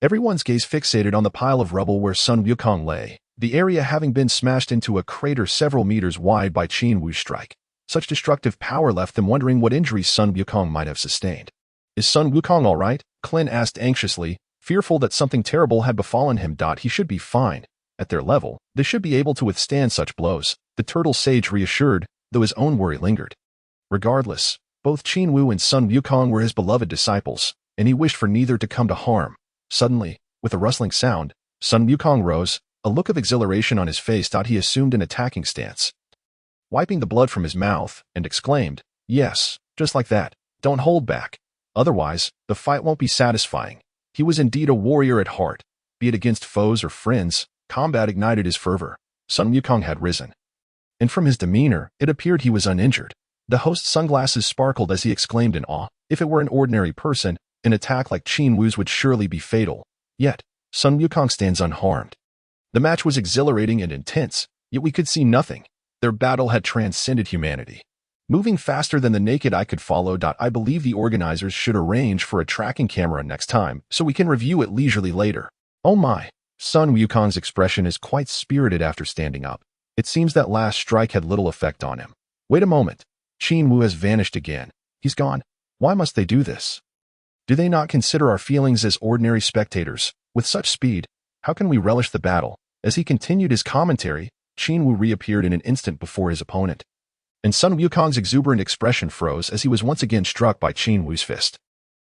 Everyone's gaze fixated on the pile of rubble where Sun Wukong lay, the area having been smashed into a crater several meters wide by Qin Wu's strike. Such destructive power left them wondering what injuries Sun Wukong might have sustained. Is Sun Wukong all right? Qin asked anxiously, fearful that something terrible had befallen him. He should be fine. At their level, they should be able to withstand such blows, the turtle sage reassured, though his own worry lingered. Regardless, both Qin Wu and Sun Wukong were his beloved disciples, and he wished for neither to come to harm. Suddenly, with a rustling sound, Sun Wukong rose, a look of exhilaration on his face. He assumed an attacking stance, wiping the blood from his mouth, and exclaimed, "Yes, just like that. Don't hold back. Otherwise, the fight won't be satisfying." He was indeed a warrior at heart. Be it against foes or friends, combat ignited his fervor. Sun Wukong had risen, and from his demeanor, it appeared he was uninjured. The host's sunglasses sparkled as he exclaimed in awe. If it were an ordinary person, an attack like Qin Wu's would surely be fatal. Yet, Sun Wukong stands unharmed. The match was exhilarating and intense, yet we could see nothing. Their battle had transcended humanity, moving faster than the naked eye could follow. I believe the organizers should arrange for a tracking camera next time, so we can review it leisurely later. Oh my! Sun Wukong's expression is quite spirited after standing up. It seems that last strike had little effect on him. Wait a moment. Qin Wu has vanished again. He's gone. Why must they do this? Do they not consider our feelings as ordinary spectators? With such speed, how can we relish the battle? As he continued his commentary, Qin Wu reappeared in an instant before his opponent. And Sun Wukong's exuberant expression froze as he was once again struck by Qin Wu's fist.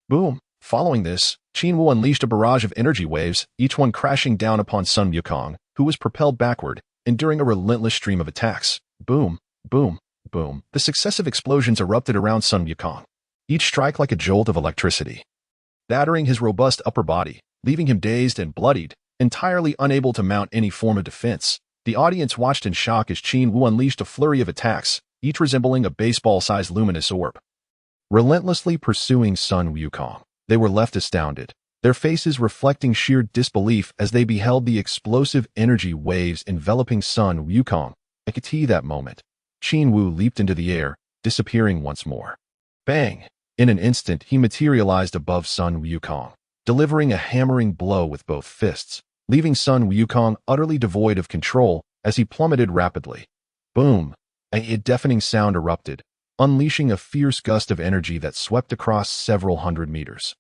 Boom! Following this, Qin Wu unleashed a barrage of energy waves, each one crashing down upon Sun Wukong, who was propelled backward, enduring a relentless stream of attacks. Boom! Boom! Boom! The successive explosions erupted around Sun Wukong, each strike like a jolt of electricity, battering his robust upper body, leaving him dazed and bloodied, entirely unable to mount any form of defense. The audience watched in shock as Qin Wu unleashed a flurry of attacks, each resembling a baseball-sized luminous orb, relentlessly pursuing Sun Wukong. They were left astounded, their faces reflecting sheer disbelief as they beheld the explosive energy waves enveloping Sun Wukong. I could see that moment. Qin Wu leaped into the air, disappearing once more. Bang! In an instant, he materialized above Sun Wukong, delivering a hammering blow with both fists, leaving Sun Wukong utterly devoid of control as he plummeted rapidly. Boom! A deafening sound erupted, unleashing a fierce gust of energy that swept across several hundred meters,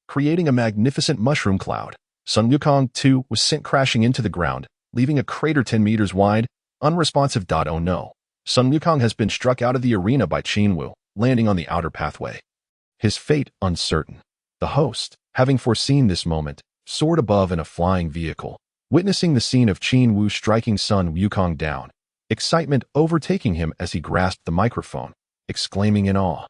creating a magnificent mushroom cloud. Sun Wukong, too, was sent crashing into the ground, leaving a crater 10 meters wide, unresponsive. Oh no. Sun Wukong has been struck out of the arena by Qin Wu, landing on the outer pathway. His fate uncertain. The host, having foreseen this moment, soared above in a flying vehicle, witnessing the scene of Qin Wu striking Sun Wukong down, excitement overtaking him as he grasped the microphone, exclaiming in awe.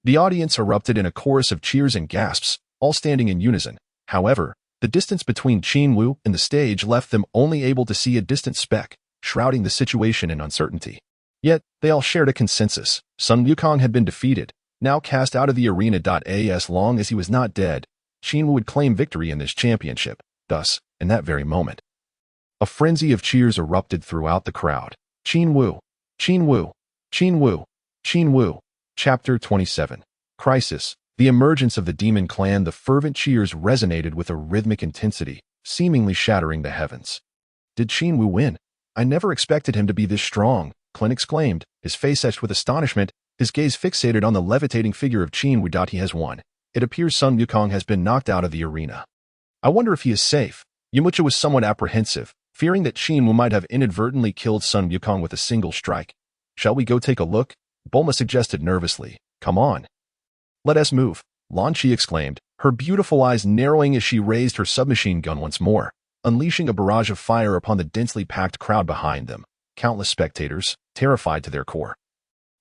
The audience erupted in a chorus of cheers and gasps, all standing in unison. However, the distance between Qin Wu and the stage left them only able to see a distant speck, shrouding the situation in uncertainty. Yet, they all shared a consensus. Sun Wukong had been defeated, now cast out of the arena. As long as he was not dead, Qin Wu would claim victory in this championship. Thus, in that very moment, a frenzy of cheers erupted throughout the crowd. Qin Wu! Qin Wu! Qin Wu! Qin Wu! Chapter 27. Crisis. The emergence of the demon clan. The fervent cheers resonated with a rhythmic intensity, seemingly shattering the heavens. Did Qin Wu win? I never expected him to be this strong, Clint exclaimed, his face etched with astonishment, his gaze fixated on the levitating figure of Qin Wu. He has won. It appears Sun Wukong has been knocked out of the arena. I wonder if he is safe. Yamcha was somewhat apprehensive, fearing that Qin Wu might have inadvertently killed Sun Wukong with a single strike. Shall we go take a look? Bulma suggested nervously. Come on. Let us move, Lan Chi exclaimed, her beautiful eyes narrowing as she raised her submachine gun once more, unleashing a barrage of fire upon the densely packed crowd behind them. Countless spectators, terrified to their core,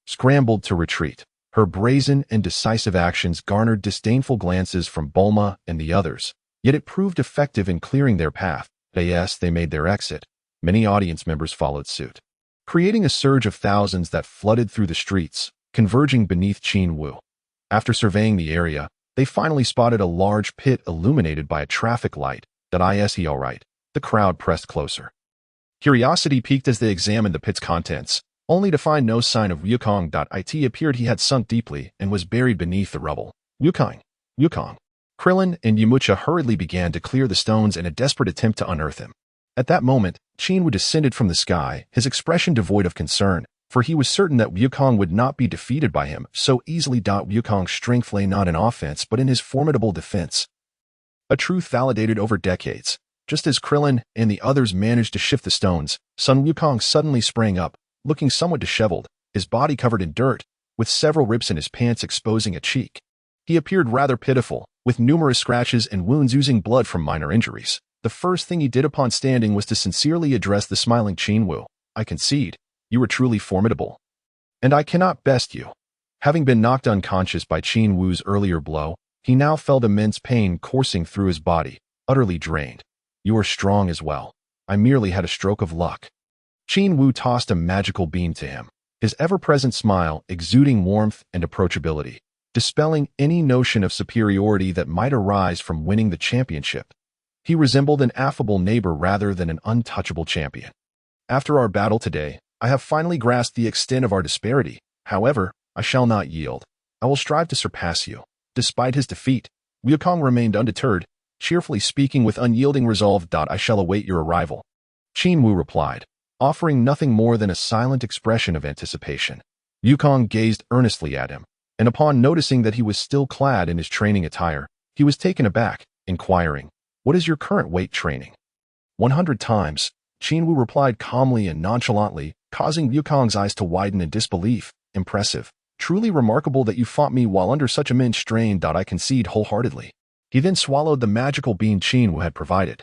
scrambled to retreat. Her brazen and decisive actions garnered disdainful glances from Bulma and the others, yet it proved effective in clearing their path. Yes, they made their exit. Many audience members followed suit, creating a surge of thousands that flooded through the streets, converging beneath Qin Wu. After surveying the area, they finally spotted a large pit illuminated by a traffic light. Is he all right? The crowd pressed closer. Curiosity piqued as they examined the pit's contents, only to find no sign of Wukong. It appeared he had sunk deeply and was buried beneath the rubble. Wukong! Wukong! Krillin and Yamcha hurriedly began to clear the stones in a desperate attempt to unearth him. At that moment, Qin Wu descended from the sky, his expression devoid of concern, for he was certain that Wukong would not be defeated by him so easily. Wukong's strength lay not in offense but in his formidable defense, a truth validated over decades. Just as Krillin and the others managed to shift the stones, Sun Wukong suddenly sprang up, looking somewhat disheveled, his body covered in dirt, with several rips in his pants exposing a cheek. He appeared rather pitiful, with numerous scratches and wounds oozing blood from minor injuries. The first thing he did upon standing was to sincerely address the smiling Qin Wu. I concede, you were truly formidable, and I cannot best you. Having been knocked unconscious by Qin Wu's earlier blow, he now felt immense pain coursing through his body, utterly drained. You are strong as well. I merely had a stroke of luck. Qin Wu tossed a magical beam to him, his ever-present smile exuding warmth and approachability, dispelling any notion of superiority that might arise from winning the championship. He resembled an affable neighbor rather than an untouchable champion. After our battle today, I have finally grasped the extent of our disparity. However, I shall not yield. I will strive to surpass you. Despite his defeat, Wukong remained undeterred, cheerfully speaking with unyielding resolve. I shall await your arrival. Qin Wu replied, offering nothing more than a silent expression of anticipation. Wukong gazed earnestly at him, and upon noticing that he was still clad in his training attire, he was taken aback, inquiring, "What is your current weight training?" 100 times, Qin Wu replied calmly and nonchalantly, causing Wukong's eyes to widen in disbelief. "Impressive. Truly remarkable that you fought me while under such immense strain. I concede wholeheartedly." He then swallowed the magical bean Qin Wu had provided,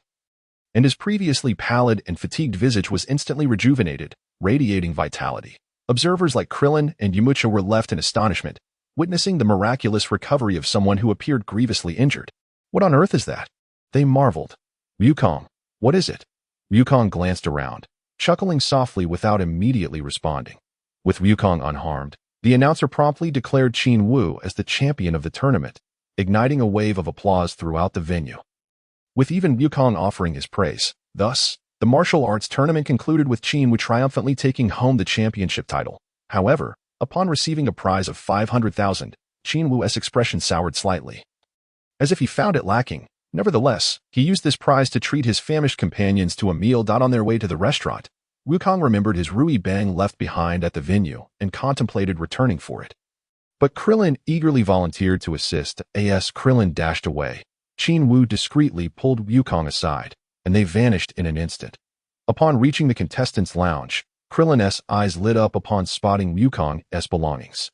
and his previously pallid and fatigued visage was instantly rejuvenated, radiating vitality. Observers like Krillin and Yamcha were left in astonishment, witnessing the miraculous recovery of someone who appeared grievously injured. "What on earth is that?" they marveled. "Wukong, what is it?" Wukong glanced around, chuckling softly without immediately responding. With Wukong unharmed, the announcer promptly declared Qin Wu as the champion of the tournament, igniting a wave of applause throughout the venue, with even Wukong offering his praise. Thus, the martial arts tournament concluded with Qin Wu triumphantly taking home the championship title. However, upon receiving a prize of 500,000, Qin Wu's expression soured slightly, as if he found it lacking. Nevertheless, he used this prize to treat his famished companions to a meal. On their way to the restaurant, Wukong remembered his Rui Bang left behind at the venue and contemplated returning for it. But Krillin eagerly volunteered to assist. As Krillin dashed away, Qin Wu discreetly pulled Wukong aside, and they vanished in an instant. Upon reaching the contestants' lounge, Krillin's eyes lit up upon spotting Wukong's belongings,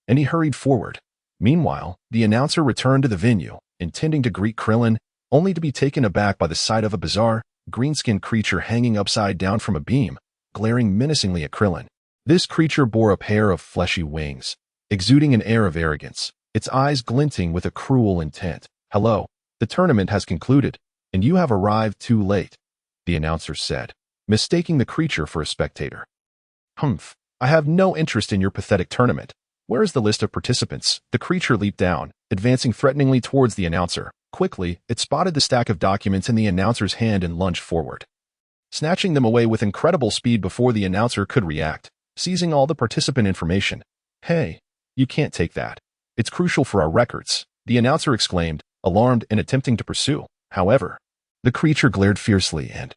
and he hurried forward. Meanwhile, the announcer returned to the venue, intending to greet Krillin, only to be taken aback by the sight of a bizarre, green-skinned creature hanging upside down from a beam, glaring menacingly at Krillin. This creature bore a pair of fleshy wings, exuding an air of arrogance, its eyes glinting with a cruel intent. "Hello, the tournament has concluded, and you have arrived too late," the announcer said, mistaking the creature for a spectator. "Humph, I have no interest in your pathetic tournament. Where is the list of participants?" The creature leaped down, advancing threateningly towards the announcer. Quickly, it spotted the stack of documents in the announcer's hand and lunged forward, snatching them away with incredible speed before the announcer could react, seizing all the participant information. "Hey, you can't take that. It's crucial for our records," the announcer exclaimed, alarmed and attempting to pursue. However, the creature glared fiercely and,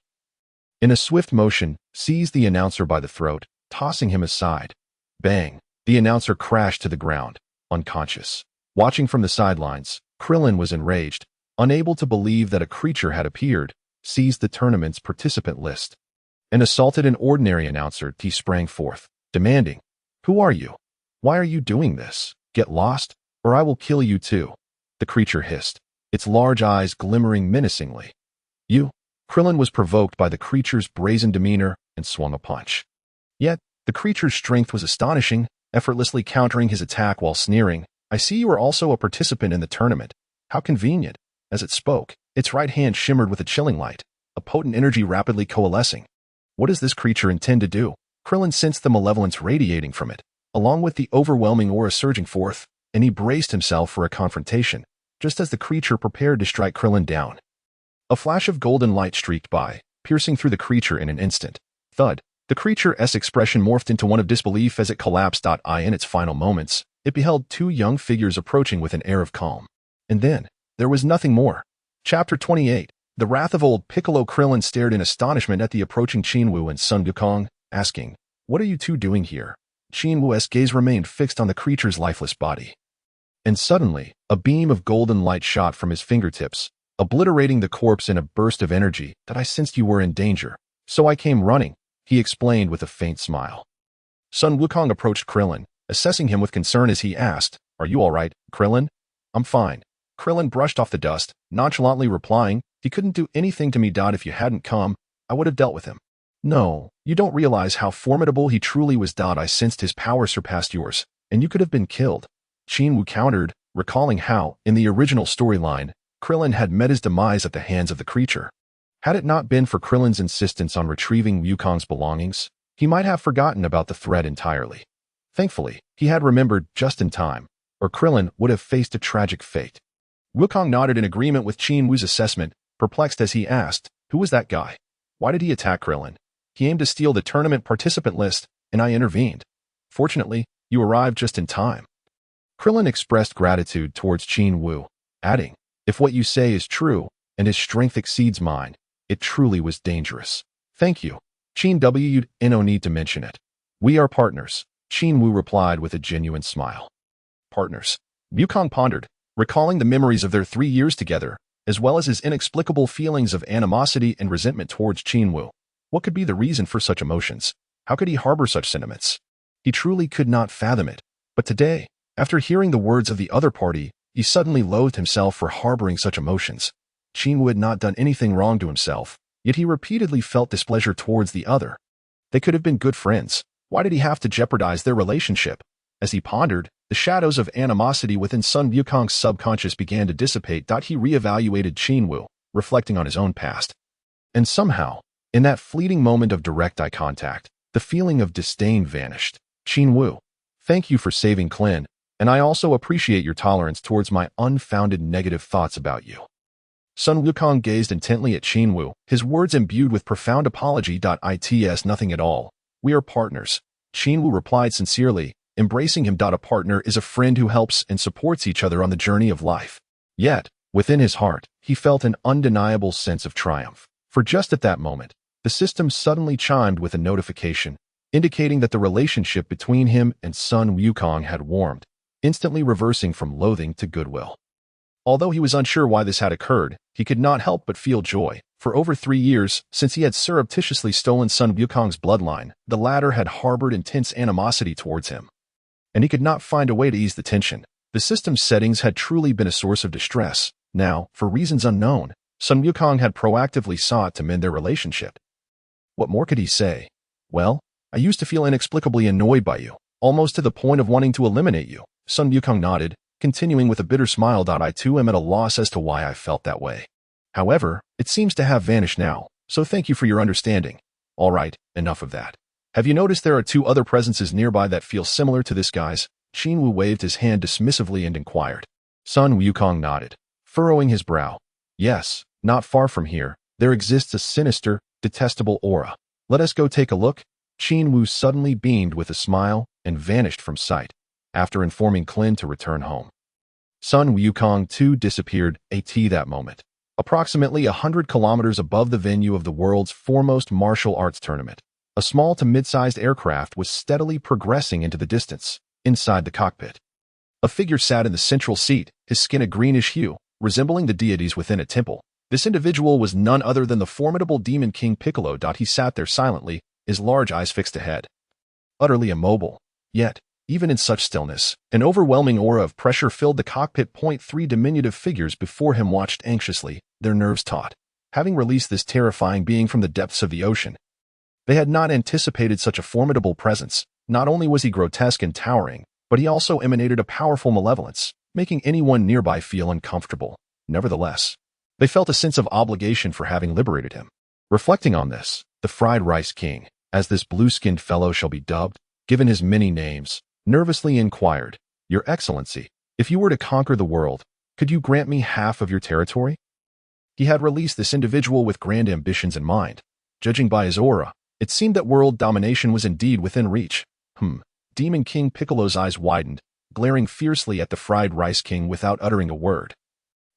in a swift motion, seized the announcer by the throat, tossing him aside. Bang! The announcer crashed to the ground, unconscious. Watching from the sidelines, Krillin was enraged, unable to believe that a creature had appeared, seized the tournament's participant list, and assaulted an ordinary announcer. He sprang forth, demanding, "Who are you? Why are you doing this? Get lost, or I will kill you too," the creature hissed, its large eyes glimmering menacingly. "You?" Krillin was provoked by the creature's brazen demeanor and swung a punch. Yet, the creature's strength was astonishing, effortlessly countering his attack while sneering, "I see you are also a participant in the tournament. How convenient." As it spoke, its right hand shimmered with a chilling light, a potent energy rapidly coalescing. What does this creature intend to do? Krillin sensed the malevolence radiating from it, along with the overwhelming aura surging forth, and he braced himself for a confrontation, just as the creature prepared to strike Krillin down. A flash of golden light streaked by, piercing through the creature in an instant. Thud. The creature's expression morphed into one of disbelief as it collapsed. In its final moments, it beheld two young figures approaching with an air of calm. And then, there was nothing more. Chapter 28. The Wrath of Old Piccolo. Krillin stared in astonishment at the approaching Qin Wu and Sun Wukong, asking, "What are you two doing here?" Qin Wu's gaze remained fixed on the creature's lifeless body. And suddenly, a beam of golden light shot from his fingertips, obliterating the corpse in a burst of energy. "I sensed you were in danger, so I came running," he explained with a faint smile. Sun Wukong approached Krillin, assessing him with concern as he asked, "Are you all right, Krillin?" "I'm fine." Krillin brushed off the dust, nonchalantly replying, "He couldn't do anything to me. If you hadn't come, I would have dealt with him." "No, you don't realize how formidable he truly was. I sensed his power surpassed yours, and you could have been killed," Qin Wu countered, recalling how, in the original storyline, Krillin had met his demise at the hands of the creature. Had it not been for Krillin's insistence on retrieving Wukong's belongings, he might have forgotten about the threat entirely. Thankfully, he had remembered just in time, or Krillin would have faced a tragic fate. Wukong nodded in agreement with Qin Wu's assessment, perplexed as he asked, "Who was that guy? Why did he attack Krillin?" "He aimed to steal the tournament participant list, and I intervened. Fortunately, you arrived just in time." Krillin expressed gratitude towards Qin Wu, adding, "If what you say is true, and his strength exceeds mine, it truly was dangerous." "Thank you. Qin Wu, no need to mention it. We are partners," Qin Wu replied with a genuine smile. Partners. Wukong pondered, recalling the memories of their 3 years together, as well as his inexplicable feelings of animosity and resentment towards Qin Wu. What could be the reason for such emotions? How could he harbor such sentiments? He truly could not fathom it. But today, after hearing the words of the other party, he suddenly loathed himself for harboring such emotions. Qin Wu had not done anything wrong to himself, yet he repeatedly felt displeasure towards the other. They could have been good friends. Why did he have to jeopardize their relationship? As he pondered, the shadows of animosity within Sun Wukong's subconscious began to dissipate. He reevaluated Qin Wu, reflecting on his own past. And somehow, in that fleeting moment of direct eye contact, the feeling of disdain vanished. Qin Wu, thank you for saving Qin, and I also appreciate your tolerance towards my unfounded negative thoughts about you. Sun Wukong gazed intently at Qin Wu, his words imbued with profound apology. It's nothing at all. We are partners. Qin Wu replied sincerely, embracing him. A partner is a friend who helps and supports each other on the journey of life. Yet, within his heart, he felt an undeniable sense of triumph. For just at that moment, the system suddenly chimed with a notification, indicating that the relationship between him and Sun Wukong had warmed, instantly reversing from loathing to goodwill. Although he was unsure why this had occurred, he could not help but feel joy. For over 3 years, since he had surreptitiously stolen Sun Wukong's bloodline, the latter had harbored intense animosity towards him. And he could not find a way to ease the tension. The system's settings had truly been a source of distress. Now, for reasons unknown, Sun Wukong had proactively sought to mend their relationship. What more could he say? Well, I used to feel inexplicably annoyed by you, almost to the point of wanting to eliminate you. Sun Wukong nodded, continuing with a bitter smile. I too am at a loss as to why I felt that way. However, it seems to have vanished now, so thank you for your understanding. All right, enough of that. Have you noticed there are 2 other presences nearby that feel similar to this guy's? Qin Wu waved his hand dismissively and inquired. Sun Wukong nodded, furrowing his brow. Yes, not far from here, there exists a sinister, detestable aura. Let us go take a look. Qin Wu suddenly beamed with a smile and vanished from sight, after informing Qin to return home. Sun Wukong too disappeared that moment, approximately 100 kilometers above the venue of the world's foremost martial arts tournament. A small to mid-sized aircraft was steadily progressing into the distance, inside the cockpit. A figure sat in the central seat, his skin a greenish hue, resembling the deities within a temple. This individual was none other than the formidable demon king Piccolo. He sat there silently, his large eyes fixed ahead, utterly immobile. Yet, even in such stillness, an overwhelming aura of pressure filled the cockpit. 3 diminutive figures before him watched anxiously, their nerves taut, having released this terrifying being from the depths of the ocean. They had not anticipated such a formidable presence. Not only was he grotesque and towering, but he also emanated a powerful malevolence, making anyone nearby feel uncomfortable. Nevertheless, they felt a sense of obligation for having liberated him. Reflecting on this, the Fried Rice King, as this blue-skinned fellow shall be dubbed, given his many names, nervously inquired, Your Excellency, if you were to conquer the world, could you grant me half of your territory? He had released this individual with grand ambitions in mind. Judging by his aura, it seemed that world domination was indeed within reach. Demon King Piccolo's eyes widened, glaring fiercely at the Fried Rice King without uttering a word.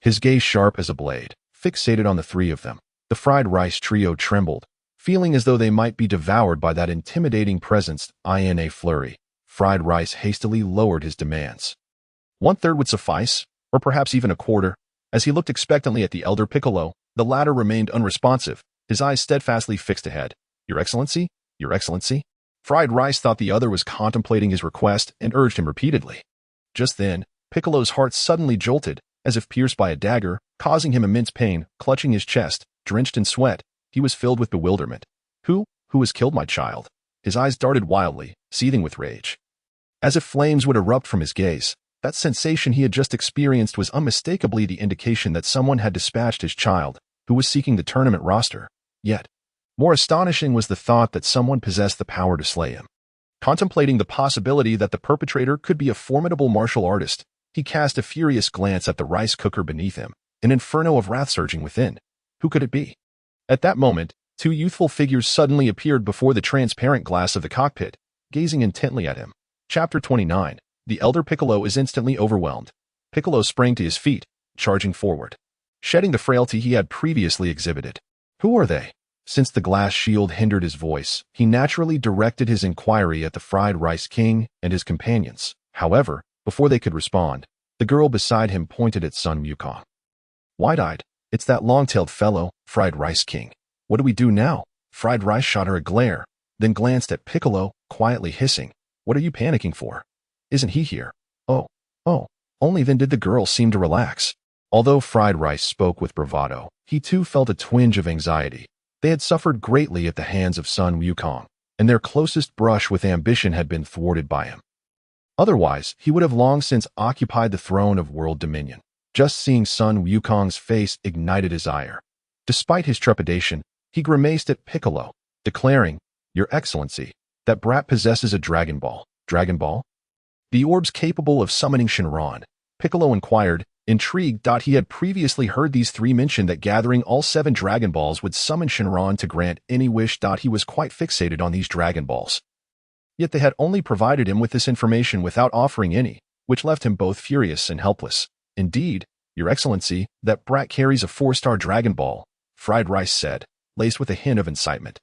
His gaze sharp as a blade, fixated on the 3 of them. The Fried Rice trio trembled, feeling as though they might be devoured by that intimidating presence. In a flurry, Fried Rice hastily lowered his demands. 1/3 would suffice, or perhaps even a quarter. As he looked expectantly at the elder Piccolo, the latter remained unresponsive, his eyes steadfastly fixed ahead. Your Excellency? Your Excellency? Fried Rice thought the other was contemplating his request and urged him repeatedly. Just then, Piccolo's heart suddenly jolted, as if pierced by a dagger, causing him immense pain. Clutching his chest, drenched in sweat, he was filled with bewilderment. Who has killed my child? His eyes darted wildly, seething with rage. As if flames would erupt from his gaze, that sensation he had just experienced was unmistakably the indication that someone had dispatched his child, who was seeking the tournament roster. Yet, more astonishing was the thought that someone possessed the power to slay him. Contemplating the possibility that the perpetrator could be a formidable martial artist, he cast a furious glance at the rice cooker beneath him, an inferno of wrath surging within. Who could it be? At that moment, 2 youthful figures suddenly appeared before the transparent glass of the cockpit, gazing intently at him. Chapter 29. The elder Piccolo is instantly overwhelmed. Piccolo sprang to his feet, charging forward, shedding the frailty he had previously exhibited. Who are they? Since the glass shield hindered his voice, he naturally directed his inquiry at the Fried Rice King and his companions. However, before they could respond, the girl beside him pointed at Sun Wukong. Wide-eyed, "It's that long-tailed fellow, Fried Rice King. What do we do now?" Fried Rice shot her a glare, then glanced at Piccolo, quietly hissing, "What are you panicking for? Isn't he here?" Oh. Only then did the girl seem to relax. Although Fried Rice spoke with bravado, he too felt a twinge of anxiety. They had suffered greatly at the hands of Sun Wukong, and their closest brush with ambition had been thwarted by him. Otherwise, he would have long since occupied the throne of world dominion. Just seeing Sun Wukong's face ignited his ire. Despite his trepidation, he grimaced at Piccolo, declaring, "Your Excellency, that brat possesses a Dragon Ball." Dragon Ball? The orbs capable of summoning Shinron? Piccolo inquired, intrigued. He had previously heard these three mention that gathering all 7 Dragon Balls would summon Shinron to grant any wish. He was quite fixated on these Dragon Balls. Yet they had only provided him with this information without offering any, which left him both furious and helpless. "Indeed, Your Excellency, that brat carries a 4-star Dragon Ball," Fried Rice said, laced with a hint of incitement.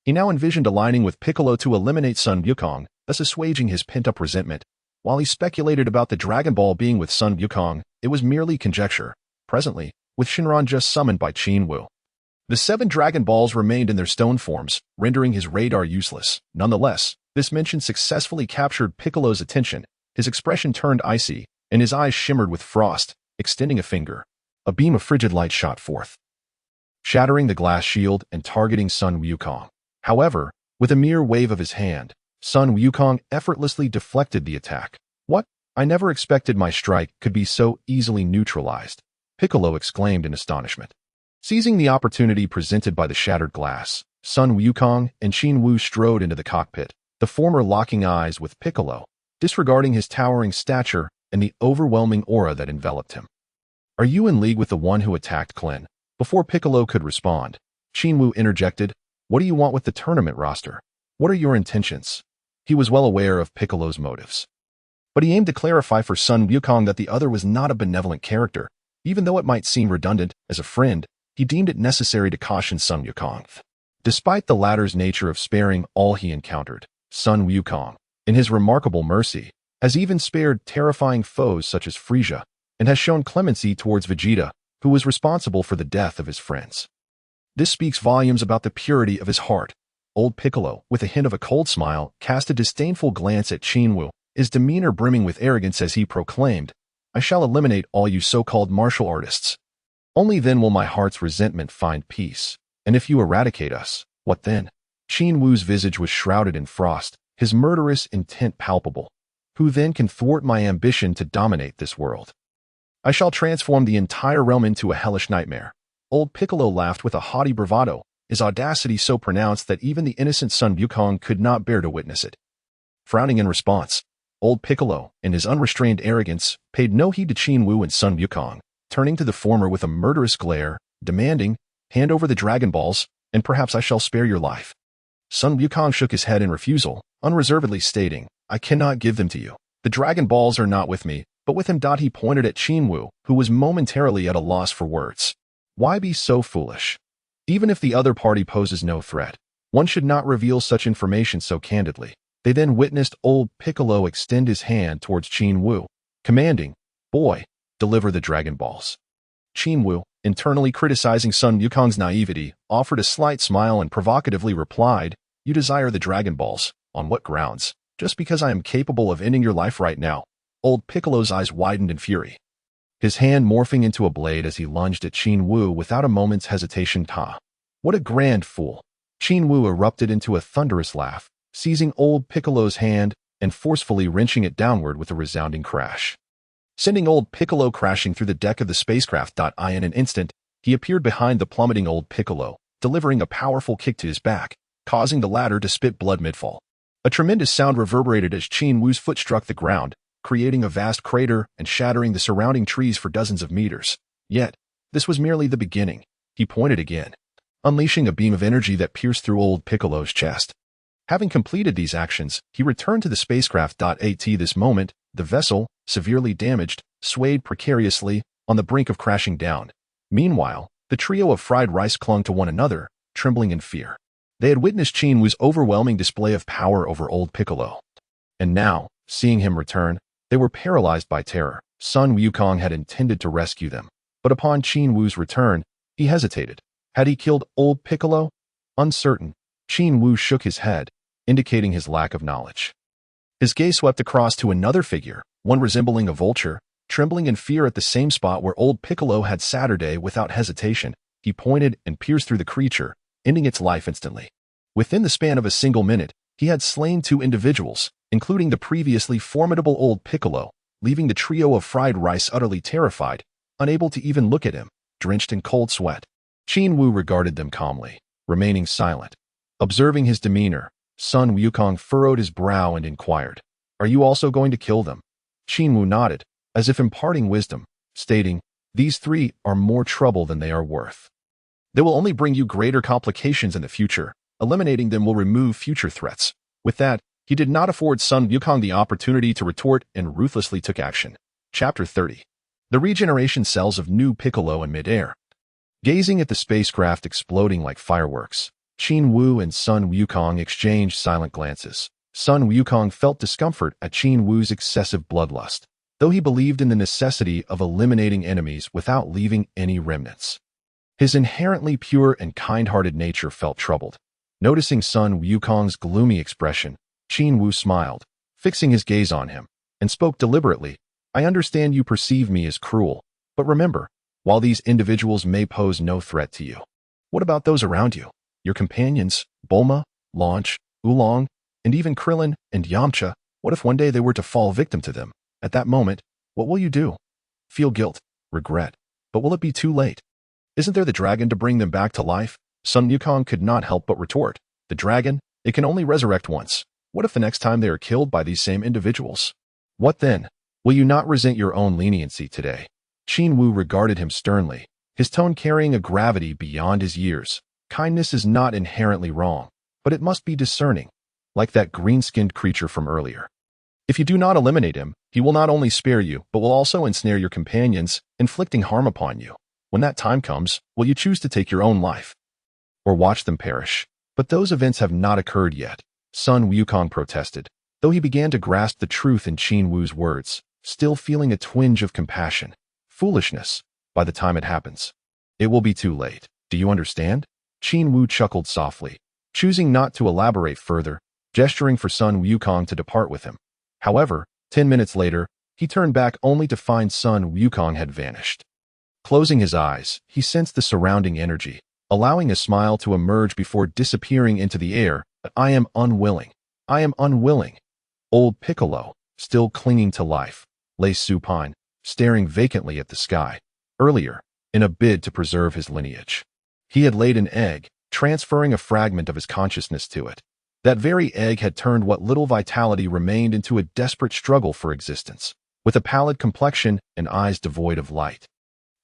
He now envisioned aligning with Piccolo to eliminate Sun Wukong, thus assuaging his pent-up resentment. While he speculated about the Dragon Ball being with Sun Wukong, it was merely conjecture. Presently, with Shinron just summoned by Qin Wu, the 7 Dragon Balls remained in their stone forms, rendering his radar useless. Nonetheless, this mention successfully captured Piccolo's attention. His expression turned icy, and his eyes shimmered with frost. Extending a finger, a beam of frigid light shot forth, shattering the glass shield and targeting Sun Wukong. However, with a mere wave of his hand, Sun Wukong effortlessly deflected the attack. "What? I never expected my strike could be so easily neutralized," Piccolo exclaimed in astonishment. Seizing the opportunity presented by the shattered glass, Sun Wukong and Qin Wu strode into the cockpit, the former locking eyes with Piccolo, disregarding his towering stature and the overwhelming aura that enveloped him. "Are you in league with the one who attacked Qin?" Before Piccolo could respond, Qin Wu interjected, "What do you want with the tournament roster? What are your intentions?" He was well aware of Piccolo's motives, but he aimed to clarify for Sun Wukong that the other was not a benevolent character. Even though it might seem redundant, as a friend, he deemed it necessary to caution Sun Wukong. Despite the latter's nature of sparing all he encountered, Sun Wukong, in his remarkable mercy, has even spared terrifying foes such as Frieza, and has shown clemency towards Vegeta, who was responsible for the death of his friends. This speaks volumes about the purity of his heart. Old Piccolo, with a hint of a cold smile, cast a disdainful glance at Qin Wu, his demeanor brimming with arrogance as he proclaimed, "I shall eliminate all you so-called martial artists. Only then will my heart's resentment find peace. And if you eradicate us, what then?" Qin Wu's visage was shrouded in frost, his murderous intent palpable. "Who then can thwart my ambition to dominate this world? I shall transform the entire realm into a hellish nightmare." Old Piccolo laughed with a haughty bravado, his audacity so pronounced that even the innocent Sun Wukong could not bear to witness it. Frowning in response, old Piccolo, in his unrestrained arrogance, paid no heed to Qin Wu and Sun Wukong, turning to the former with a murderous glare, demanding, "Hand over the Dragon Balls, and perhaps I shall spare your life." Sun Wukong shook his head in refusal, unreservedly stating, "I cannot give them to you. The Dragon Balls are not with me," but with him. He pointed at Qin Wu, who was momentarily at a loss for words. Why be so foolish? Even if the other party poses no threat, one should not reveal such information so candidly. They then witnessed old Piccolo extend his hand towards Qin Wu, commanding, "Boy, deliver the Dragon Balls." Qin Wu, internally criticizing Sun Wukong's naivety, offered a slight smile and provocatively replied, "You desire the Dragon Balls. On what grounds? Just because I am capable of ending your life right now." Old Piccolo's eyes widened in fury, his hand morphing into a blade as he lunged at Qin Wu without a moment's hesitation. What a grand fool! Qin Wu erupted into a thunderous laugh, seizing old Piccolo's hand and forcefully wrenching it downward with a resounding crash, sending old Piccolo crashing through the deck of the spacecraft. In an instant, he appeared behind the plummeting old Piccolo, delivering a powerful kick to his back, causing the latter to spit blood midfall. A tremendous sound reverberated as Qin Wu's foot struck the ground, creating a vast crater and shattering the surrounding trees for dozens of meters. Yet, this was merely the beginning. He pointed again, unleashing a beam of energy that pierced through old Piccolo's chest. Having completed these actions, he returned to the spacecraft. At this moment, the vessel, severely damaged, swayed precariously on the brink of crashing down. Meanwhile, the trio of Fried Rice clung to one another, trembling in fear. They had witnessed Qin Wu's overwhelming display of power over old Piccolo. And now, seeing him return, they were paralyzed by terror. Sun Wukong had intended to rescue them, but upon Qin Wu's return, he hesitated. Had he killed old Piccolo? Uncertain, Qin Wu shook his head, indicating his lack of knowledge. His gaze swept across to another figure, one resembling a vulture, trembling in fear at the same spot where old Piccolo had Saturday. Without hesitation, he pointed and pierced through the creature, ending its life instantly. Within the span of a single minute, he had slain 2 individuals, including the previously formidable old Piccolo, leaving the trio of fried rice utterly terrified, unable to even look at him, drenched in cold sweat. Qin Wu regarded them calmly, remaining silent. Observing his demeanor, Sun Wukong furrowed his brow and inquired, "Are you also going to kill them?" Qin Wu nodded, as if imparting wisdom, stating, "These 3 are more trouble than they are worth. They will only bring you greater complications in the future. Eliminating them will remove future threats." With that, he did not afford Sun Wukong the opportunity to retort and ruthlessly took action. Chapter 30. The regeneration cells of new Piccolo in midair. Gazing at the spacecraft exploding like fireworks, Qin Wu and Sun Wukong exchanged silent glances. Sun Wukong felt discomfort at Qin Wu's excessive bloodlust, though he believed in the necessity of eliminating enemies without leaving any remnants. His inherently pure and kind-hearted nature felt troubled. Noticing Sun Wukong's gloomy expression, Qin Wu smiled, fixing his gaze on him, and spoke deliberately, "I understand you perceive me as cruel, but remember, while these individuals may pose no threat to you, what about those around you? Your companions, Bulma, Launch, Oolong, and even Krillin and Yamcha? What if one day they were to fall victim to them? At that moment, what will you do? Feel guilt, regret, but will it be too late? Isn't there the dragon to bring them back to life?" Sun Wukong could not help but retort, "The dragon, it can only resurrect once. What if the next time they are killed by these same individuals? What then? Will you not resent your own leniency today?" Qin Wu regarded him sternly, his tone carrying a gravity beyond his years. Kindness is not inherently wrong, but it must be discerning, like that green-skinned creature from earlier. If you do not eliminate him, he will not only spare you, but will also ensnare your companions, inflicting harm upon you. When that time comes, will you choose to take your own life, or watch them perish? But those events have not occurred yet, Sun Wukong protested, though he began to grasp the truth in Qin Wu's words, still feeling a twinge of compassion. Foolishness, by the time it happens. It will be too late. Do you understand? Qin Wu chuckled softly, choosing not to elaborate further, gesturing for Sun Wukong to depart with him. However, 10 minutes later, he turned back only to find Sun Wukong had vanished. Closing his eyes, he sensed the surrounding energy, allowing a smile to emerge before disappearing into the air. "But I am unwilling. I am unwilling." Old Piccolo, still clinging to life, lay supine, staring vacantly at the sky. Earlier, in a bid to preserve his lineage, he had laid an egg, transferring a fragment of his consciousness to it. That very egg had turned what little vitality remained into a desperate struggle for existence, with a pallid complexion and eyes devoid of light.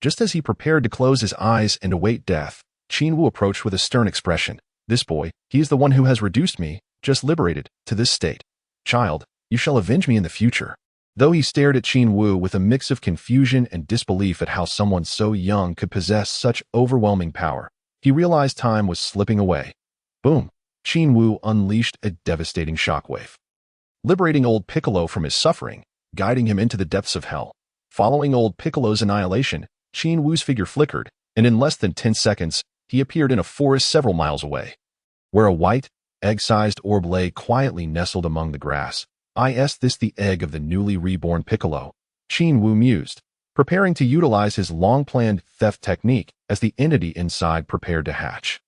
Just as he prepared to close his eyes and await death, Qin Wu approached with a stern expression. "This boy, he is the one who has reduced me, just liberated, to this state. Child, you shall avenge me in the future." Though he stared at Qin Wu with a mix of confusion and disbelief at how someone so young could possess such overwhelming power, he realized time was slipping away. Boom! Qin Wu unleashed a devastating shockwave, liberating old Piccolo from his suffering, guiding him into the depths of hell. Following old Piccolo's annihilation, Qin Wu's figure flickered, and in less than 10 seconds, he appeared in a forest several miles away, where a white, egg-sized orb lay quietly nestled among the grass. "Is this the egg of the newly reborn Piccolo?" Qin Wu mused, preparing to utilize his long-planned theft technique as the entity inside prepared to hatch.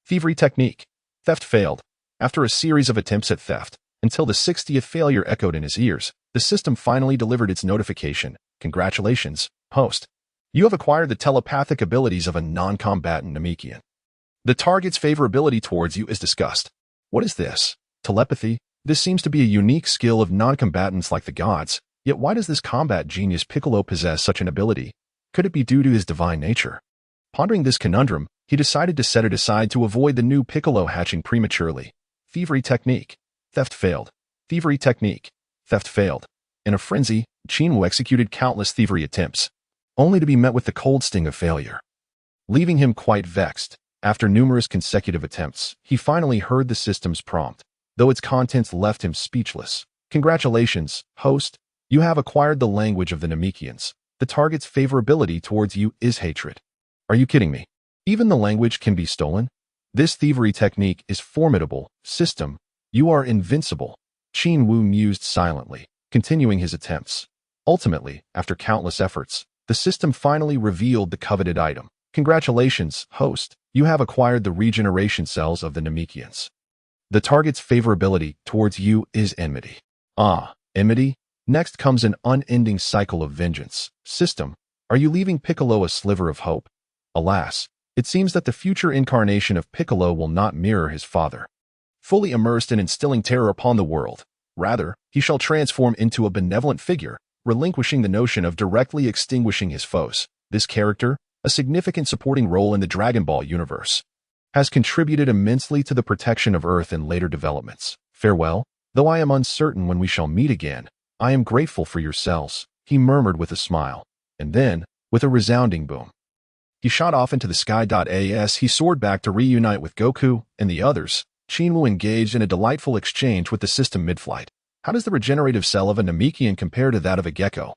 Thievery technique. Theft failed. After a series of attempts at theft, until the 60th failure echoed in his ears, the system finally delivered its notification. "Congratulations, host. You have acquired the telepathic abilities of a non-combatant Namekian. The target's favorability towards you is discussed." What is this? Telepathy? This seems to be a unique skill of non-combatants like the gods, yet why does this combat genius Piccolo possess such an ability? Could it be due to his divine nature? Pondering this conundrum, he decided to set it aside to avoid the new Piccolo hatching prematurely. Thievery technique. Theft failed. Thievery technique. Theft failed. In a frenzy, Qin Wu executed countless thievery attempts, only to be met with the cold sting of failure, leaving him quite vexed. After numerous consecutive attempts, he finally heard the system's prompt, though its contents left him speechless. Congratulations, host. You have acquired the language of the Namekians. The target's favorability towards you is hatred. Are you kidding me? Even the language can be stolen? This thievery technique is formidable. System, you are invincible. Qin Wu mused silently, continuing his attempts. Ultimately, after countless efforts, the system finally revealed the coveted item. Congratulations, host. You have acquired the regeneration cells of the Namekians. The target's favorability towards you is enmity. Enmity? Next comes an unending cycle of vengeance. System, are you leaving Piccolo a sliver of hope? Alas, it seems that the future incarnation of Piccolo will not mirror his father, fully immersed in instilling terror upon the world. Rather, he shall transform into a benevolent figure, relinquishing the notion of directly extinguishing his foes. This character, a significant supporting role in the Dragon Ball universe, has contributed immensely to the protection of Earth in later developments. Farewell, though I am uncertain when we shall meet again. I am grateful for your cells, he murmured with a smile. And then, with a resounding boom, he shot off into the sky. As he soared back to reunite with Goku and the others, Qin Wu engaged in a delightful exchange with the system mid-flight. How does the regenerative cell of a Namekian compare to that of a gecko?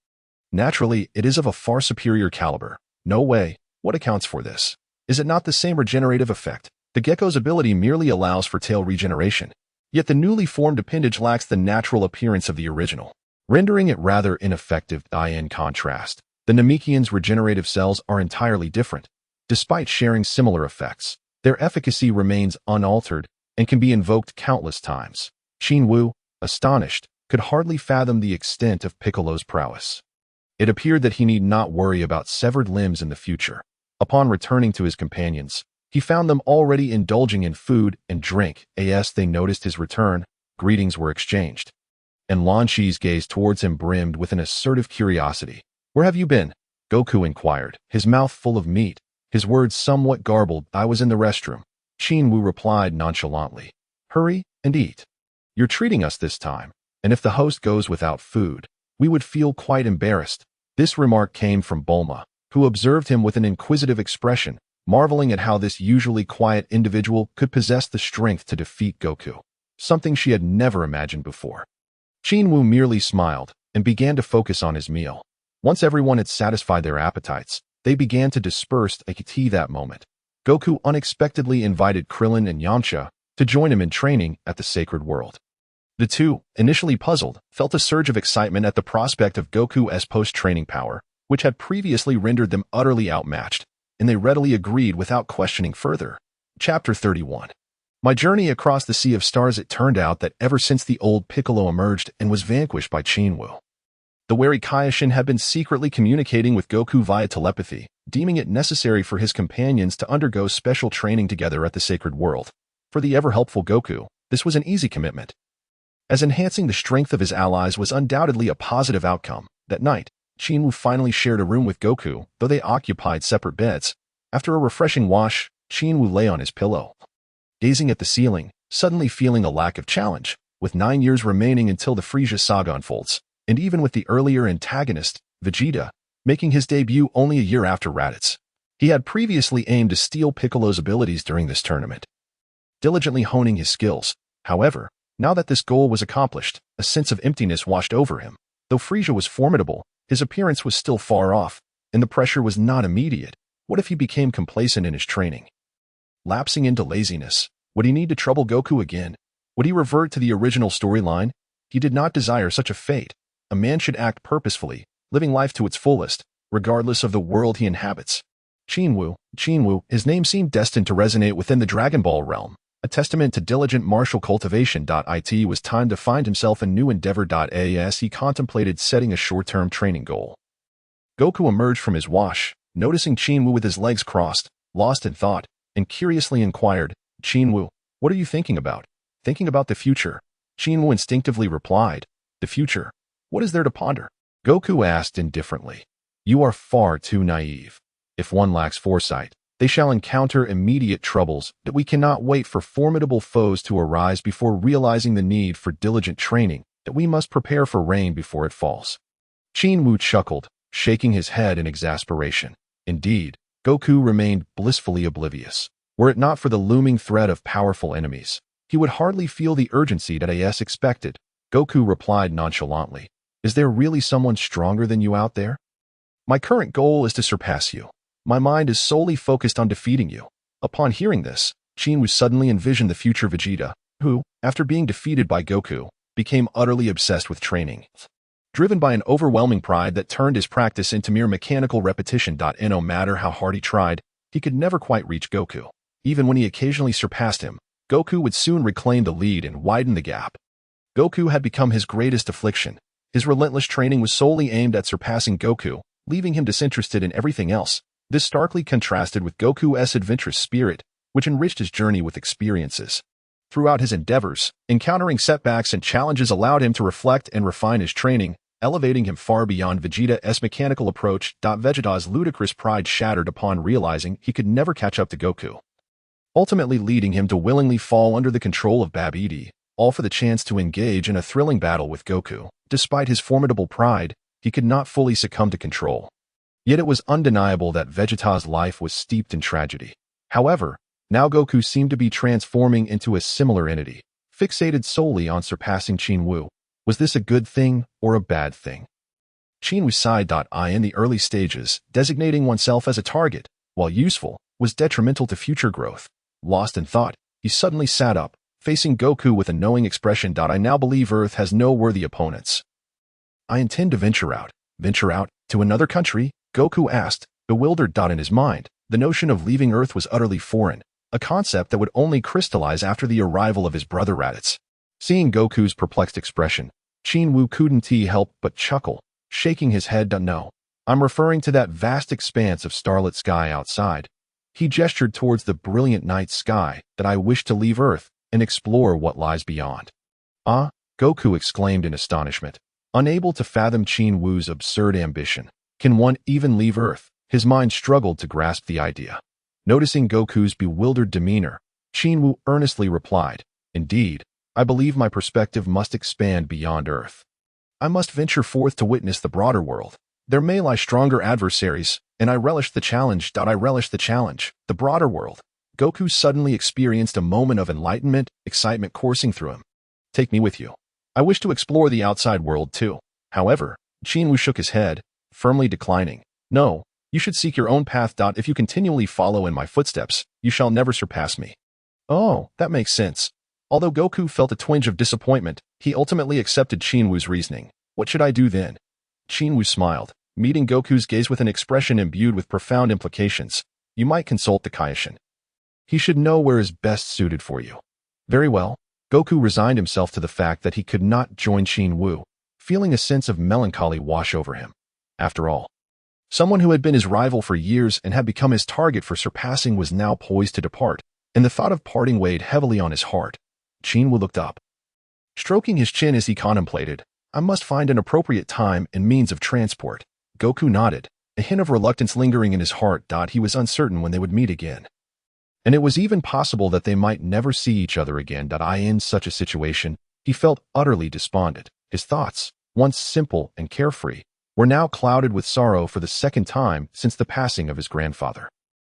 Naturally, it is of a far superior caliber. No way. What accounts for this? Is it not the same regenerative effect? The gecko's ability merely allows for tail regeneration, yet the newly formed appendage lacks the natural appearance of the original, rendering it rather ineffective. In contrast, the Namekian's regenerative cells are entirely different. Despite sharing similar effects, their efficacy remains unaltered and can be invoked countless times. Qin Wu, astonished, could hardly fathom the extent of Piccolo's prowess. It appeared that he need not worry about severed limbs in the future. Upon returning to his companions, he found them already indulging in food and drink. As they noticed his return, greetings were exchanged, and Lan Shi's gaze towards him brimmed with an assertive curiosity. Where have you been? Goku inquired, his mouth full of meat, his words somewhat garbled. I was in the restroom. Qin Wu replied nonchalantly. Hurry and eat. You're treating us this time, and if the host goes without food, we would feel quite embarrassed. This remark came from Bulma, who observed him with an inquisitive expression, marveling at how this usually quiet individual could possess the strength to defeat Goku, something she had never imagined before. Qin Wu merely smiled and began to focus on his meal. Once everyone had satisfied their appetites, they began to disperse. That moment, Goku unexpectedly invited Krillin and Yamcha to join him in training at the Sacred World. The two, initially puzzled, felt a surge of excitement at the prospect of Goku's post-training power, which had previously rendered them utterly outmatched, and they readily agreed without questioning further. Chapter 31. My journey across the Sea of Stars. It turned out that ever since the old Piccolo emerged and was vanquished by Qin Wu, the wary Kaioshin had been secretly communicating with Goku via telepathy, deeming it necessary for his companions to undergo special training together at the Sacred World. For the ever-helpful Goku, this was an easy commitment, as enhancing the strength of his allies was undoubtedly a positive outcome. That night, Qin Wu finally shared a room with Goku, though they occupied separate beds. After a refreshing wash, Qin Wu lay on his pillow, gazing at the ceiling, suddenly feeling a lack of challenge. With 9 years remaining until the Frieza saga unfolds, and even with the earlier antagonist, Vegeta, making his debut only a year after Raditz, he had previously aimed to steal Piccolo's abilities during this tournament, diligently honing his skills. However, now that this goal was accomplished, a sense of emptiness washed over him. Though Frieza was formidable, his appearance was still far off, and the pressure was not immediate. What if he became complacent in his training, lapsing into laziness? Would he need to trouble Goku again? Would he revert to the original storyline? He did not desire such a fate. A man should act purposefully, living life to its fullest, regardless of the world he inhabits. Qin Wu, his name seemed destined to resonate within the Dragon Ball realm, a testament to diligent martial cultivation. It was time to find himself a new endeavor. As he contemplated setting a short-term training goal, Goku emerged from his wash, noticing Qin Wu with his legs crossed, lost in thought, and curiously inquired, Qin Wu, what are you thinking about? Thinking about the future. Qin Wu instinctively replied, the future? What is there to ponder? Goku asked indifferently. You are far too naive. If one lacks foresight, they shall encounter immediate troubles. That we cannot wait for formidable foes to arise before realizing the need for diligent training, that we must prepare for rain before it falls. Qin Wu chuckled, shaking his head in exasperation. Indeed, Goku remained blissfully oblivious. Were it not for the looming threat of powerful enemies, he would hardly feel the urgency that AS expected. Goku replied nonchalantly, "Is there really someone stronger than you out there? My current goal is to surpass you. My mind is solely focused on defeating you." Upon hearing this, Qin Wu suddenly envisioned the future Vegeta, who, after being defeated by Goku, became utterly obsessed with training. Driven by an overwhelming pride that turned his practice into mere mechanical repetition. No matter how hard he tried, he could never quite reach Goku. Even when he occasionally surpassed him, Goku would soon reclaim the lead and widen the gap. Goku had become his greatest affliction. His relentless training was solely aimed at surpassing Goku, leaving him disinterested in everything else. This starkly contrasted with Goku's adventurous spirit, which enriched his journey with experiences. Throughout his endeavors, encountering setbacks and challenges allowed him to reflect and refine his training, elevating him far beyond Vegeta's mechanical approach. Vegeta's ludicrous pride shattered upon realizing he could never catch up to Goku, ultimately leading him to willingly fall under the control of Babidi, all for the chance to engage in a thrilling battle with Goku. Despite his formidable pride, he could not fully succumb to control. Yet it was undeniable that Vegeta's life was steeped in tragedy. However, now Goku seemed to be transforming into a similar entity, fixated solely on surpassing Qin Wu. Was this a good thing or a bad thing? Qin Wu sighed. In the early stages, designating oneself as a target, while useful, was detrimental to future growth. Lost in thought, he suddenly sat up, facing Goku with a knowing expression. I now believe Earth has no worthy opponents. I intend to venture out. Venture out? To another country? Goku asked, bewildered. In his mind, the notion of leaving Earth was utterly foreign, a concept that would only crystallize after the arrival of his brother Raditz. Seeing Goku's perplexed expression, Qin Wu couldn't help but chuckle, shaking his head. No, I'm referring to that vast expanse of starlit sky outside. He gestured towards the brilliant night sky. That I wish to leave Earth and explore what lies beyond. Ah, Goku exclaimed in astonishment, unable to fathom Qin Wu's absurd ambition. Can one even leave Earth? His mind struggled to grasp the idea. Noticing Goku's bewildered demeanor, Qin Wu earnestly replied, "Indeed, I believe my perspective must expand beyond Earth. I must venture forth to witness the broader world. There may lie stronger adversaries, and I relish the challenge. I relish the challenge. The broader world." Goku suddenly experienced a moment of enlightenment, excitement coursing through him. "Take me with you. I wish to explore the outside world too." However, Qin Wu shook his head, firmly declining. "No, you should seek your own path. If you continually follow in my footsteps, you shall never surpass me." Oh, that makes sense. Although Goku felt a twinge of disappointment, he ultimately accepted Qin Wu's reasoning. What should I do then? Qin Wu smiled, meeting Goku's gaze with an expression imbued with profound implications. "You might consult the Kaioshin. He should know where is best suited for you." Very well. Goku resigned himself to the fact that he could not join Qin Wu, feeling a sense of melancholy wash over him. After all, someone who had been his rival for years and had become his target for surpassing was now poised to depart, and the thought of parting weighed heavily on his heart. Qin Wu looked up, stroking his chin as he contemplated. "I must find an appropriate time and means of transport." Goku nodded, a hint of reluctance lingering in his heart. He was uncertain when they would meet again, and it was even possible that they might never see each other again. In such a situation, he felt utterly despondent. His thoughts, once simple and carefree, were now clouded with sorrow for the second time since the passing of his grandfather.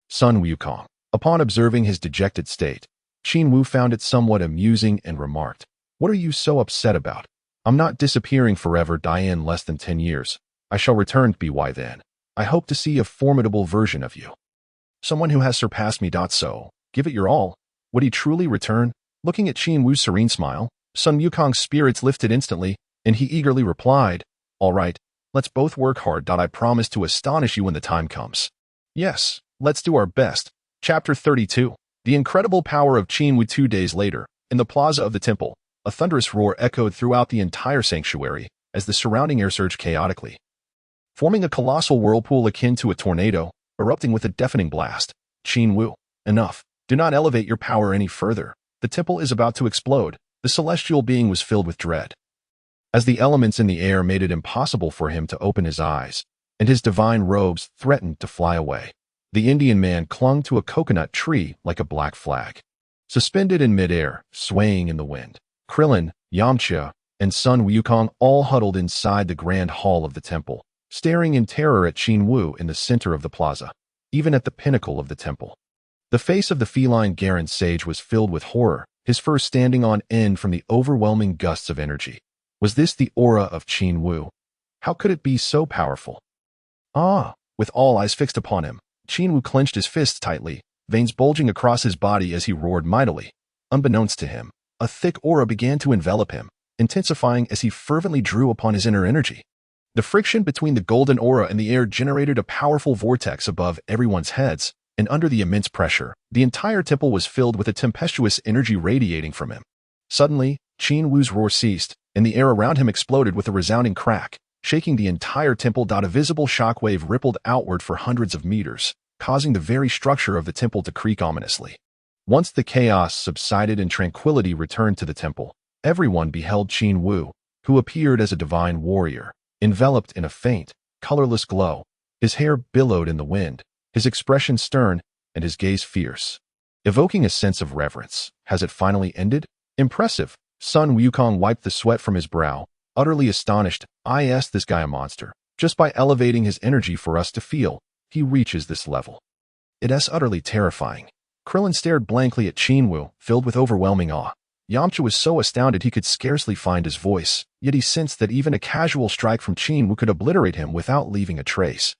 Sun Wukong. Upon observing his dejected state, Qin Wu found it somewhat amusing and remarked, "What are you so upset about? I'm not disappearing forever. In less than 10 years, I shall return. By then, I hope to see a formidable version of you. Someone who has surpassed me. So, give it your all." Would he truly return? Looking at Qin Wu's serene smile, Sun Wukong's spirits lifted instantly, and he eagerly replied, "All right, let's both work hard. I promise to astonish you when the time comes." Yes, let's do our best. Chapter 32. The incredible power of Qin Wu. 2 days later, in the plaza of the temple, a thunderous roar echoed throughout the entire sanctuary as the surrounding air surged chaotically, forming a colossal whirlpool akin to a tornado, erupting with a deafening blast. Qin Wu, enough. Do not elevate your power any further. The temple is about to explode. The celestial being was filled with dread, as the elements in the air made it impossible for him to open his eyes, and his divine robes threatened to fly away. The Indian man clung to a coconut tree like a black flag, suspended in midair, swaying in the wind. Krillin, Yamcha, and Sun Wukong all huddled inside the grand hall of the temple, staring in terror at Qin Wu in the center of the plaza. Even at the pinnacle of the temple, The face of the feline Garen sage was filled with horror, his fur standing on end from the overwhelming gusts of energy. Was this the aura of Qin Wu? How could it be so powerful? Ah! With all eyes fixed upon him, Qin Wu clenched his fists tightly, veins bulging across his body as he roared mightily. Unbeknownst to him, a thick aura began to envelop him, intensifying as he fervently drew upon his inner energy. The friction between the golden aura and the air generated a powerful vortex above everyone's heads, and under the immense pressure, the entire temple was filled with a tempestuous energy radiating from him. Suddenly, Qin Wu's roar ceased, and the air around him exploded with a resounding crack, shaking the entire temple. A visible shockwave rippled outward for hundreds of meters, causing the very structure of the temple to creak ominously. Once the chaos subsided and tranquility returned to the temple, everyone beheld Qin Wu, who appeared as a divine warrior, enveloped in a faint, colorless glow. His hair billowed in the wind, his expression stern, and his gaze fierce, evoking a sense of reverence. Has it finally ended? Impressive. Sun Wukong wiped the sweat from his brow, utterly astonished. This guy a monster. Just by elevating his energy for us to feel, he reaches this level. It's utterly terrifying. Krillin stared blankly at Qin Wu, filled with overwhelming awe. Yamcha was so astounded he could scarcely find his voice, yet he sensed that even a casual strike from Qin Wu could obliterate him without leaving a trace.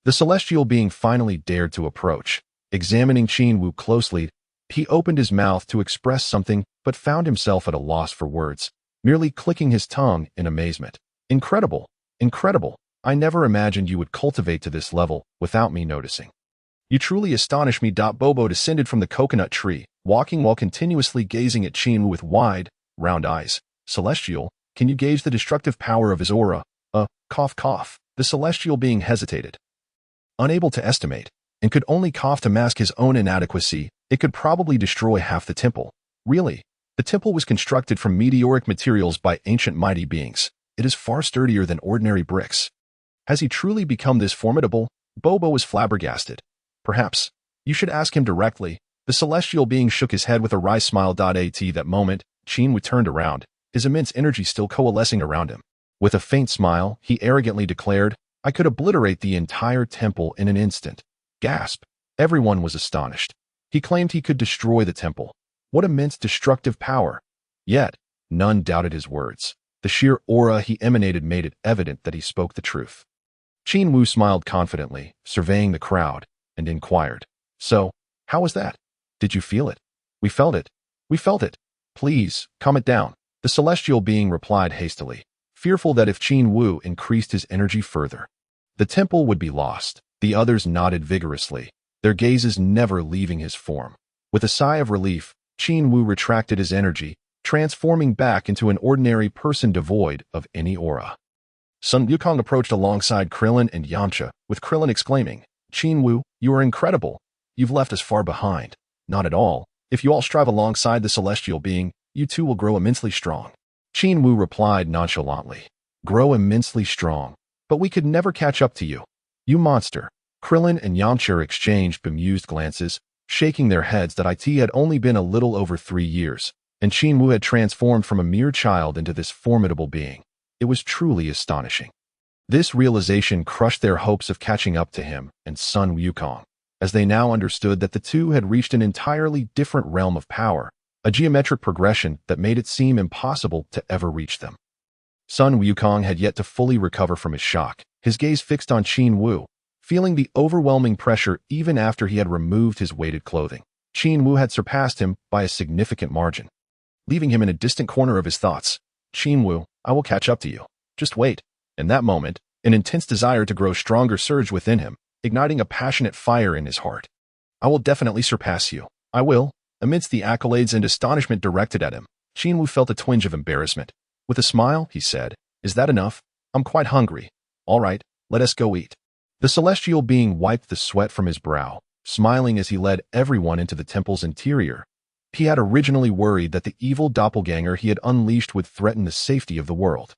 The celestial being finally dared to approach. Examining Qin Wu closely, he opened his mouth to express something, but found himself at a loss for words, merely clicking his tongue in amazement. Incredible! Incredible! I never imagined you would cultivate to this level without me noticing. You truly astonish me. Bobo descended from the coconut tree, walking while continuously gazing at Qin Wu with wide, round eyes. Celestial, can you gauge the destructive power of his aura? Cough cough. The celestial being hesitated, unable to estimate, and could only cough to mask his own inadequacy. It could probably destroy half the temple. Really? The temple was constructed from meteoric materials by ancient mighty beings. It is far sturdier than ordinary bricks. Has he truly become this formidable? Bobo was flabbergasted. Perhaps. You should ask him directly. The celestial being shook his head with a wry smile. At that moment, Qin Wu turned around, his immense energy still coalescing around him. With a faint smile, he arrogantly declared, I could obliterate the entire temple in an instant. Gasp. Everyone was astonished. He claimed he could destroy the temple. What immense destructive power! Yet, none doubted his words. The sheer aura he emanated made it evident that he spoke the truth. Qin Wu smiled confidently, surveying the crowd, and inquired, So, how was that? Did you feel it? We felt it. We felt it. Please, calm it down. The celestial being replied hastily, fearful that if Qin Wu increased his energy further, the temple would be lost. The others nodded vigorously, their gazes never leaving his form. With a sigh of relief, Qin Wu retracted his energy, transforming back into an ordinary person devoid of any aura. Sun Wukong approached alongside Krillin and Yamcha, with Krillin exclaiming, Qin Wu, you are incredible. You've left us far behind. Not at all. If you all strive alongside the celestial being, you too will grow immensely strong. Qin Wu replied nonchalantly, Grow immensely strong. But we could never catch up to you. You monster. Krillin and Yamcha exchanged bemused glances, shaking their heads that it had only been a little over 3 years, and Qin Wu had transformed from a mere child into this formidable being. It was truly astonishing. This realization crushed their hopes of catching up to him and Sun Wukong, as they now understood that the two had reached an entirely different realm of power, a geometric progression that made it seem impossible to ever reach them. Sun Wukong had yet to fully recover from his shock, his gaze fixed on Qin Wu, feeling the overwhelming pressure even after he had removed his weighted clothing. Qin Wu had surpassed him by a significant margin, leaving him in a distant corner of his thoughts. Qin Wu, I will catch up to you. Just wait. In that moment, an intense desire to grow stronger surged within him, igniting a passionate fire in his heart. I will definitely surpass you. I will. Amidst the accolades and astonishment directed at him, Qin Wu felt a twinge of embarrassment. With a smile, he said, Is that enough? I'm quite hungry. All right, let us go eat. The celestial being wiped the sweat from his brow, smiling as he led everyone into the temple's interior. He had originally worried that the evil doppelganger he had unleashed would threaten the safety of the world,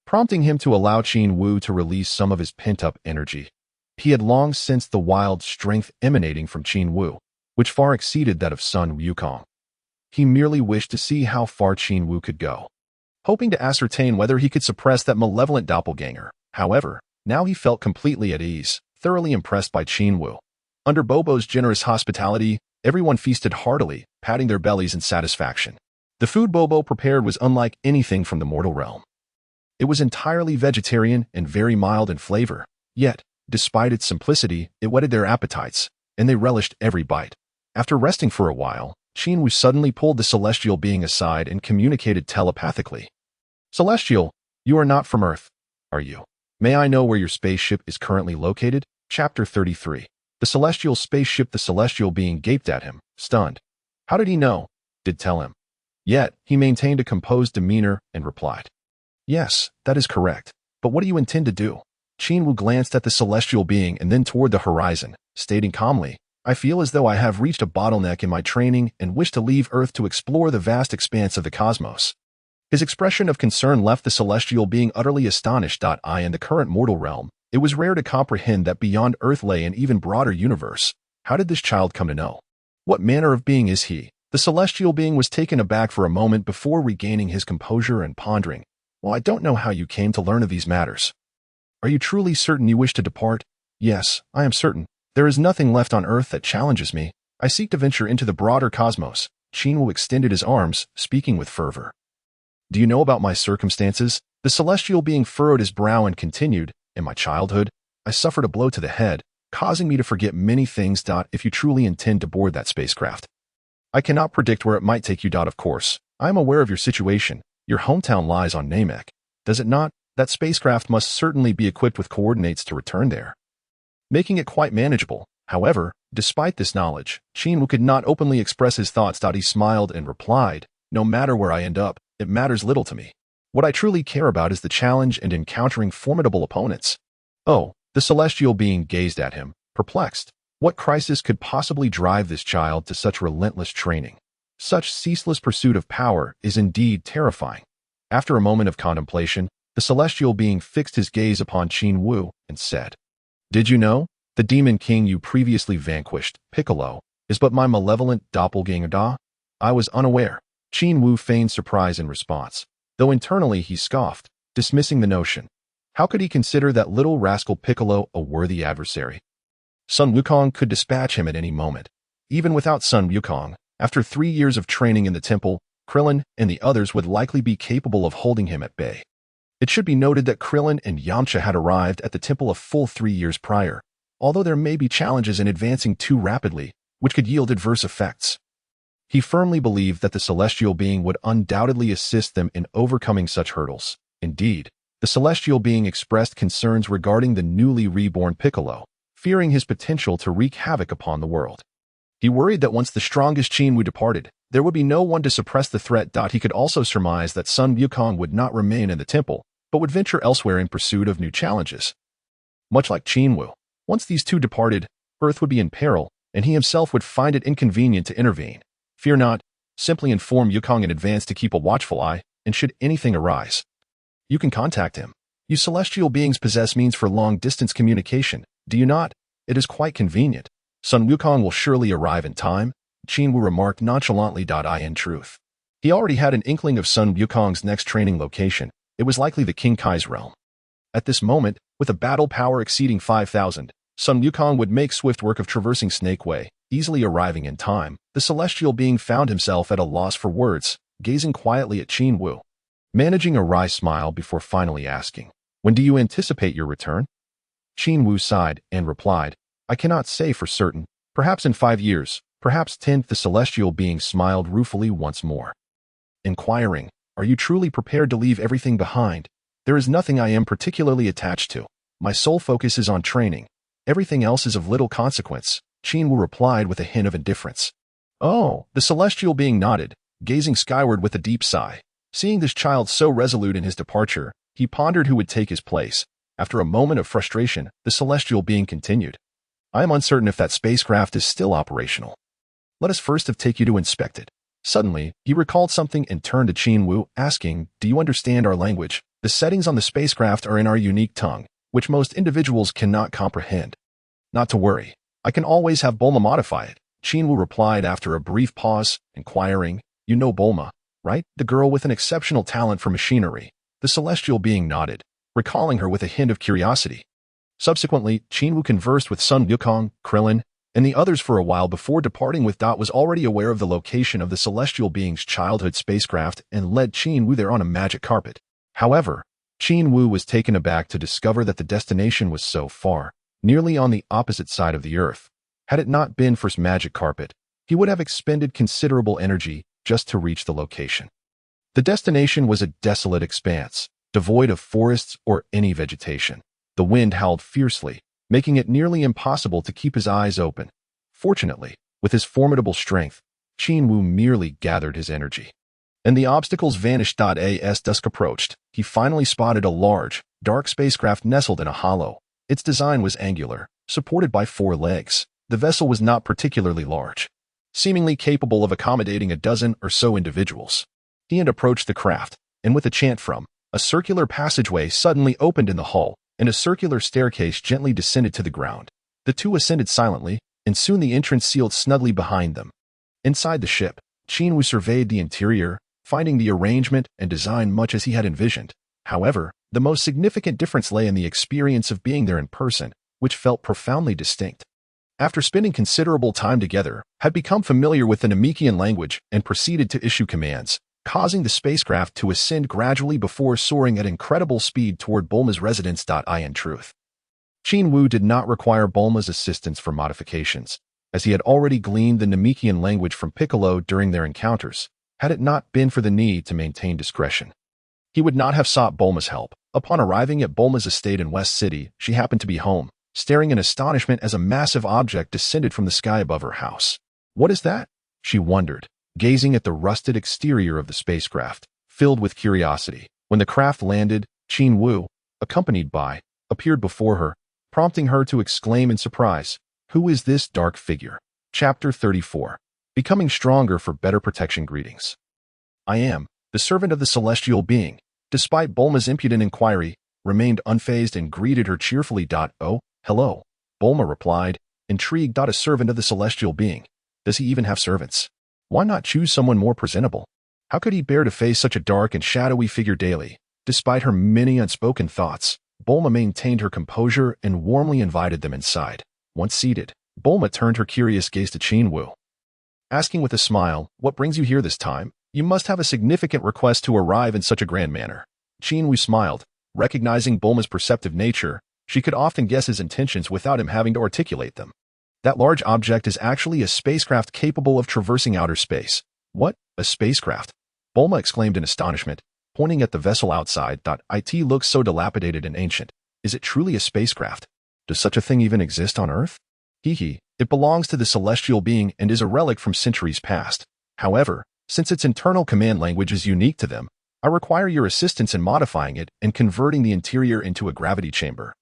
prompting him to allow Qin Wu to release some of his pent-up energy. He had long sensed the wild strength emanating from Qin Wu, which far exceeded that of Sun Wukong. He merely wished to see how far Qin Wu could go, hoping to ascertain whether he could suppress that malevolent doppelganger. However, now he felt completely at ease, thoroughly impressed by Qin Wu. Under Bobo's generous hospitality, Everyone feasted heartily, patting their bellies in satisfaction. The food Bobo prepared was unlike anything from the mortal realm. It was entirely vegetarian and very mild in flavor, yet, despite its simplicity, it whetted their appetites, and they relished every bite. After resting for a while, Qin Wu suddenly pulled the celestial being aside and communicated telepathically. "Celestial, you are not from Earth, are you? May I know where your spaceship is currently located?" Chapter 33. The celestial spaceship. The celestial being gaped at him, stunned. How did he know? Did tell him. Yet, he maintained a composed demeanor and replied, "Yes, that is correct. But what do you intend to do?" Qin Wu glanced at the celestial being and then toward the horizon, stating calmly, "I feel as though I have reached a bottleneck in my training and wish to leave Earth to explore the vast expanse of the cosmos." His expression of concern left the celestial being utterly astonished. In the current mortal realm, it was rare to comprehend that beyond Earth lay an even broader universe. How did this child come to know? What manner of being is he? The celestial being was taken aback for a moment before regaining his composure and pondering. "Well, I don't know how you came to learn of these matters. Are you truly certain you wish to depart?" "Yes, I am certain. There is nothing left on Earth that challenges me. I seek to venture into the broader cosmos." Qin Wu extended his arms, speaking with fervor. "Do you know about my circumstances?" The celestial being furrowed his brow and continued, "In my childhood, I suffered a blow to the head, causing me to forget many things. If you truly intend to board that spacecraft, I cannot predict where it might take you. Of course, I am aware of your situation. Your hometown lies on Namek, does it not? That spacecraft must certainly be equipped with coordinates to return there, making it quite manageable." However, despite this knowledge, Qin Wu could not openly express his thoughts. He smiled and replied, "No matter where I end up, it matters little to me. What I truly care about is the challenge and encountering formidable opponents." "Oh," the celestial being gazed at him, perplexed. What crisis could possibly drive this child to such relentless training? Such ceaseless pursuit of power is indeed terrifying. After a moment of contemplation, the celestial being fixed his gaze upon Qin Wu and said, "Did you know? The demon king you previously vanquished, Piccolo, is but my malevolent doppelganger. I was unaware." Qin Wu feigned surprise in response, though internally he scoffed, dismissing the notion. How could he consider that little rascal Piccolo a worthy adversary? Sun Wukong could dispatch him at any moment. Even without Sun Wukong, after 3 years of training in the temple, Krillin and the others would likely be capable of holding him at bay. It should be noted that Krillin and Yamcha had arrived at the temple a full 3 years prior, although there may be challenges in advancing too rapidly, which could yield adverse effects. He firmly believed that the celestial being would undoubtedly assist them in overcoming such hurdles. Indeed, the celestial being expressed concerns regarding the newly reborn Piccolo, fearing his potential to wreak havoc upon the world. He worried that once the strongest Qin Wu departed, there would be no one to suppress the threat. He could also surmise that Sun Wukong would not remain in the temple, but would venture elsewhere in pursuit of new challenges. Much like Qin Wu, once these two departed, Earth would be in peril, and he himself would find it inconvenient to intervene. Fear not, simply inform Wukong in advance to keep a watchful eye, and should anything arise, you can contact him. You celestial beings possess means for long-distance communication, do you not? It is quite convenient. Sun Wukong will surely arrive in time, Qin Wu remarked nonchalantly. In truth, he already had an inkling of Sun Wukong's next training location. It was likely the King Kai's realm. At this moment, with a battle power exceeding 5,000, Sun Wukong would make swift work of traversing Snake Way, easily arriving in time. The celestial being found himself at a loss for words, gazing quietly at Qin Wu, managing a wry smile before finally asking, "When do you anticipate your return?" Qin Wu sighed and replied, "I cannot say for certain. Perhaps in 5 years, perhaps 10. The celestial being smiled ruefully once more, inquiring, "Are you truly prepared to leave everything behind?" "There is nothing I am particularly attached to. My sole focus is on training. Everything else is of little consequence," Qin Wu replied with a hint of indifference. "Oh," the celestial being nodded, gazing skyward with a deep sigh. Seeing this child so resolute in his departure, he pondered who would take his place. After a moment of frustration, the celestial being continued, "I am uncertain if that spacecraft is still operational. Let us first take you to inspect it." Suddenly, he recalled something and turned to Qin Wu, asking, "Do you understand our language? The settings on the spacecraft are in our unique tongue, which most individuals cannot comprehend." "Not to worry. I can always have Bulma modify it," Qin Wu replied after a brief pause, inquiring, "You know Bulma, right? The girl with an exceptional talent for machinery." The celestial being nodded, recalling her with a hint of curiosity. Subsequently, Qin Wu conversed with Sun Wukong, Krillin, and the others for a while before departing with Dot was already aware of the location of the celestial being's childhood spacecraft and led Qin Wu there on a magic carpet. However, Qin Wu was taken aback to discover that the destination was so far, nearly on the opposite side of the Earth. Had it not been for his magic carpet, he would have expended considerable energy just to reach the location. The destination was a desolate expanse, devoid of forests or any vegetation. The wind howled fiercely, making it nearly impossible to keep his eyes open. Fortunately, with his formidable strength, Qin Wu merely gathered his energy. And the obstacles vanished. As dusk approached, he finally spotted a large, dark spacecraft nestled in a hollow. Its design was angular, supported by 4 legs. The vessel was not particularly large, seemingly capable of accommodating a dozen or so individuals. He had approached the craft, and with a chant from, a circular passageway suddenly opened in the hull, and a circular staircase gently descended to the ground. The two ascended silently, and soon the entrance sealed snugly behind them. Inside the ship, Qin Wu surveyed the interior, finding the arrangement and design much as he had envisioned. However, the most significant difference lay in the experience of being there in person, which felt profoundly distinct. After spending considerable time together, had become familiar with the Namekian language and proceeded to issue commands, causing the spacecraft to ascend gradually before soaring at incredible speed toward Bulma's residence. In truth, Qin Wu did not require Bulma's assistance for modifications, as he had already gleaned the Namekian language from Piccolo during their encounters, had it not been for the need to maintain discretion. He would not have sought Bulma's help. Upon arriving at Bulma's estate in West City, she happened to be home, staring in astonishment as a massive object descended from the sky above her house. "What is that?" she wondered, gazing at the rusted exterior of the spacecraft, filled with curiosity. When the craft landed, Qin Wu, accompanied by, appeared before her, prompting her to exclaim in surprise, "Who is this dark figure?" Chapter 34. Becoming Stronger for Better Protection. Greetings. I am, the servant of the celestial being. Despite Bulma's impudent inquiry, remained unfazed and greeted her cheerfully. "Oh, hello," Bulma replied, intrigued. "A servant of the celestial being. Does he even have servants? Why not choose someone more presentable? How could he bear to face such a dark and shadowy figure daily?" Despite her many unspoken thoughts, Bulma maintained her composure and warmly invited them inside. Once seated, Bulma turned her curious gaze to Qin Wu, asking with a smile, "What brings you here this time? You must have a significant request to arrive in such a grand manner." Qin Wu smiled, recognizing Bulma's perceptive nature. She could often guess his intentions without him having to articulate them. "That large object is actually a spacecraft capable of traversing outer space." "What? A spacecraft?" Bulma exclaimed in astonishment, pointing at the vessel outside. "It looks so dilapidated and ancient. Is it truly a spacecraft? Does such a thing even exist on Earth?" "Hee. It belongs to the celestial being and is a relic from centuries past. However, since its internal command language is unique to them, I require your assistance in modifying it and converting the interior into a gravity chamber."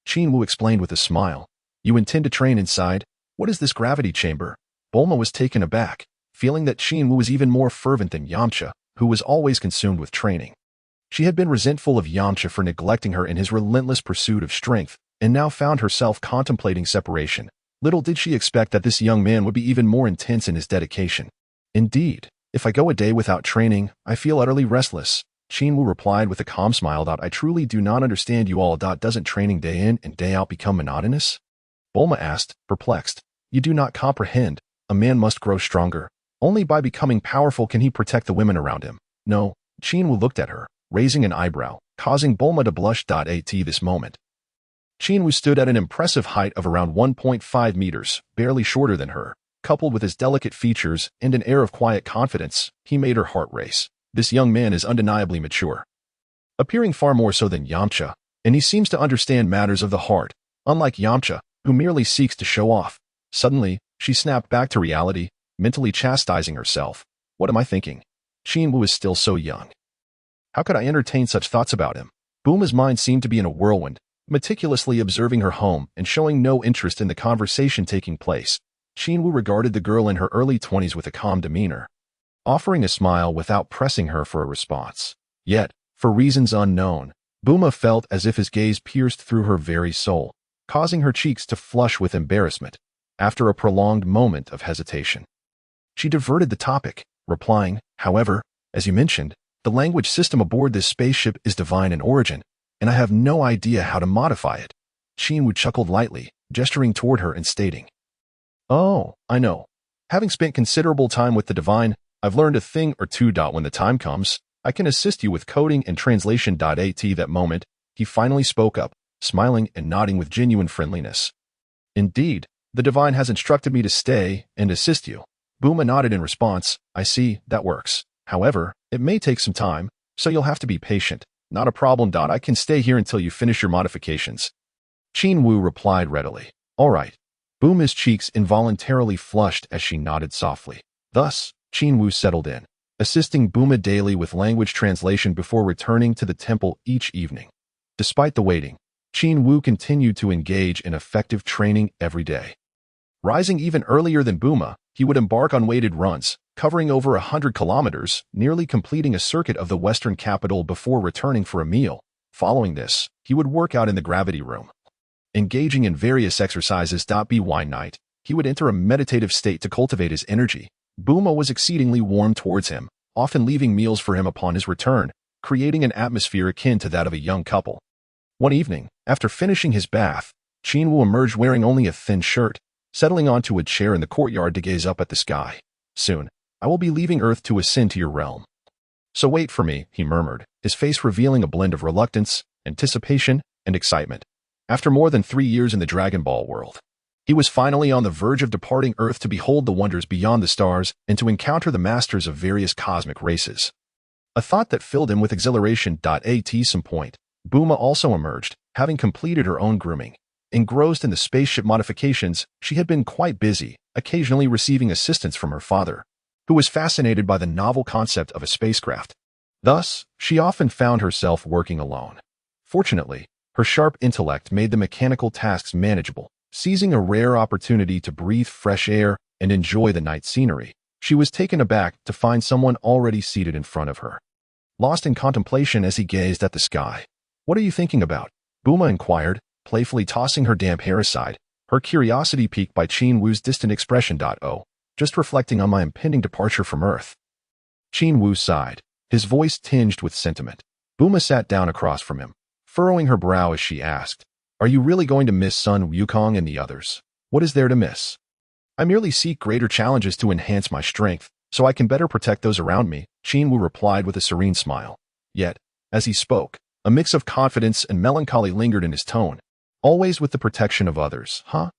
Qin Wu explained with a smile. "You intend to train inside? What is this gravity chamber?" Bulma was taken aback, feeling that Qin Wu was even more fervent than Yamcha, who was always consumed with training. She had been resentful of Yamcha for neglecting her in his relentless pursuit of strength, and now found herself contemplating separation. Little did she expect that this young man would be even more intense in his dedication. "Indeed, if I go a day without training, I feel utterly restless," Qin Wu replied with a calm smile. "I truly do not understand you all. Doesn't training day in and day out become monotonous?" Bulma asked, perplexed. "You do not comprehend. A man must grow stronger. Only by becoming powerful can he protect the women around him." "No." Qin Wu looked at her, raising an eyebrow, causing Bulma to blush. At this moment, Qin Wu stood at an impressive height of around 1.5 meters, barely shorter than her. Coupled with his delicate features and an air of quiet confidence, he made her heart race. This young man is undeniably mature, appearing far more so than Yamcha, and he seems to understand matters of the heart, unlike Yamcha, who merely seeks to show off. Suddenly, she snapped back to reality, mentally chastising herself. "What am I thinking? Qin Wu is still so young. How could I entertain such thoughts about him?" Bulma's mind seemed to be in a whirlwind, meticulously observing her home and showing no interest in the conversation taking place. Qin Wu regarded the girl in her early 20s with a calm demeanor, offering a smile without pressing her for a response. Yet, for reasons unknown, Bulma felt as if his gaze pierced through her very soul, causing her cheeks to flush with embarrassment. After a prolonged moment of hesitation, she diverted the topic, replying, "However, as you mentioned, the language system aboard this spaceship is divine in origin, and I have no idea how to modify it." Qin Wu chuckled lightly, gesturing toward her and stating, Oh, I know. Having spent considerable time with the divine, I've learned a thing or two. When the time comes, I can assist you with coding and translation. At that moment, he finally spoke up, smiling and nodding with genuine friendliness. Indeed, the divine has instructed me to stay and assist you. Buma nodded in response. I see, that works. However, it may take some time, so you'll have to be patient. Not a problem. I can stay here until you finish your modifications. Qin Wu replied readily. All right. Buma's cheeks involuntarily flushed as she nodded softly. Thus, Qin Wu settled in, assisting Buma daily with language translation before returning to the temple each evening. Despite the waiting, Qin Wu continued to engage in effective training every day. Rising even earlier than Buma, he would embark on weighted runs, covering over 100 kilometers, nearly completing a circuit of the western capital before returning for a meal. Following this, he would work out in the gravity room. Engaging in various exercises. By night, he would enter a meditative state to cultivate his energy. Buma was exceedingly warm towards him, often leaving meals for him upon his return, creating an atmosphere akin to that of a young couple. One evening, after finishing his bath, Qin Wu emerged wearing only a thin shirt, settling onto a chair in the courtyard to gaze up at the sky. Soon, I will be leaving Earth to ascend to your realm. So wait for me, he murmured, his face revealing a blend of reluctance, anticipation, and excitement. After more than 3 years in the Dragon Ball world, he was finally on the verge of departing Earth to behold the wonders beyond the stars and to encounter the masters of various cosmic races. A thought that filled him with exhilaration. At some point, Buma also emerged, having completed her own grooming. Engrossed in the spaceship modifications, she had been quite busy, occasionally receiving assistance from her father, who was fascinated by the novel concept of a spacecraft. Thus, she often found herself working alone. Fortunately, her sharp intellect made the mechanical tasks manageable. Seizing a rare opportunity to breathe fresh air and enjoy the night scenery, she was taken aback to find someone already seated in front of her. Lost in contemplation as he gazed at the sky. What are you thinking about? Buma inquired, playfully tossing her damp hair aside, her curiosity piqued by Qin Wu's distant expression. Oh, just reflecting on my impending departure from Earth. Qin Wu sighed, his voice tinged with sentiment. Buma sat down across from him, furrowing her brow as she asked, Are you really going to miss Sun Wukong and the others? What is there to miss? I merely seek greater challenges to enhance my strength, so I can better protect those around me, Qin Wu replied with a serene smile. Yet, as he spoke, a mix of confidence and melancholy lingered in his tone. Always with the protection of others, huh?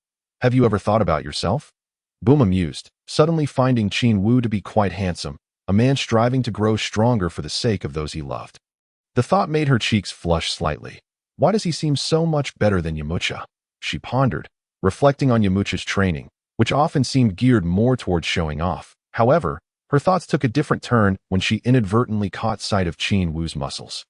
Have you ever thought about yourself? Buma mused, suddenly finding Qin Wu to be quite handsome, a man striving to grow stronger for the sake of those he loved. The thought made her cheeks flush slightly. Why does he seem so much better than Yamcha? She pondered, reflecting on Yamcha's training, which often seemed geared more towards showing off. However, her thoughts took a different turn when she inadvertently caught sight of Qin Wu's muscles,